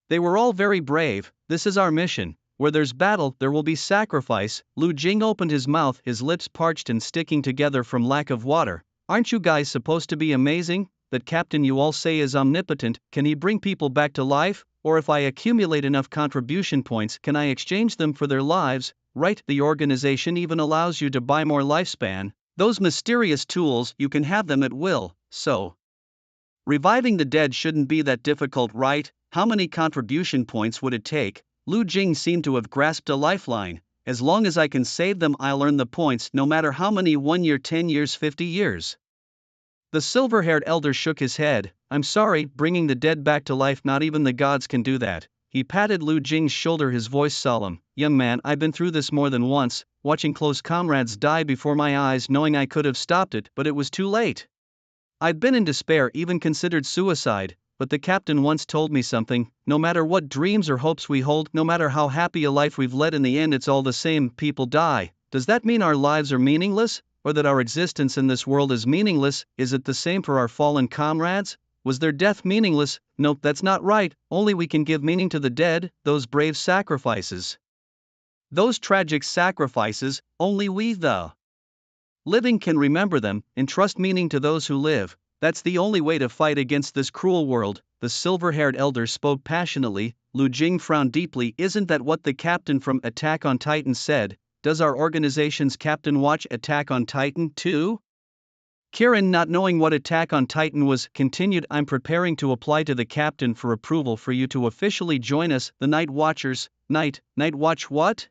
They were all very brave. This is our mission. Where there's battle, there will be sacrifice. Lu Jing opened his mouth, his lips parched and sticking together from lack of water. Aren't you guys supposed to be amazing? That captain you all say is omnipotent, can he bring people back to life? Or if I accumulate enough contribution points, can I exchange them for their lives? Right, the organization even allows you to buy more lifespan. Those mysterious tools, you can have them at will, so reviving the dead shouldn't be that difficult, right? How many contribution points would it take? Lu Jing seemed to have grasped a lifeline. As long as I can save them, I'll earn the points, no matter how many. 1 year, 10 years, 50 years. The silver-haired elder shook his head. I'm sorry, bringing the dead back to life, not even the gods can do that. He patted Lu Jing's shoulder, his voice solemn. Young man, I've been through this more than once, watching close comrades die before my eyes, knowing I could have stopped it, but it was too late. I'd been in despair, even considered suicide. But the captain once told me something: no matter what dreams or hopes we hold, no matter how happy a life we've led, in the end it's all the same, people die. Does that mean our lives are meaningless? Or that our existence in this world is meaningless? Is it the same for our fallen comrades? Was their death meaningless? Nope, that's not right. Only we can give meaning to the dead, those brave sacrifices. Those tragic sacrifices, only we, the living, can remember them, entrust meaning to those who live. That's the only way to fight against this cruel world. The silver-haired elder spoke passionately. Lu Jing frowned deeply. Isn't that what the captain from Attack on Titan said? Does our organization's captain watch Attack on Titan too? Kirin, not knowing what Attack on Titan was, continued. I'm preparing to apply to the captain for approval for you to officially join us, the Night Watchers. Night Watch what?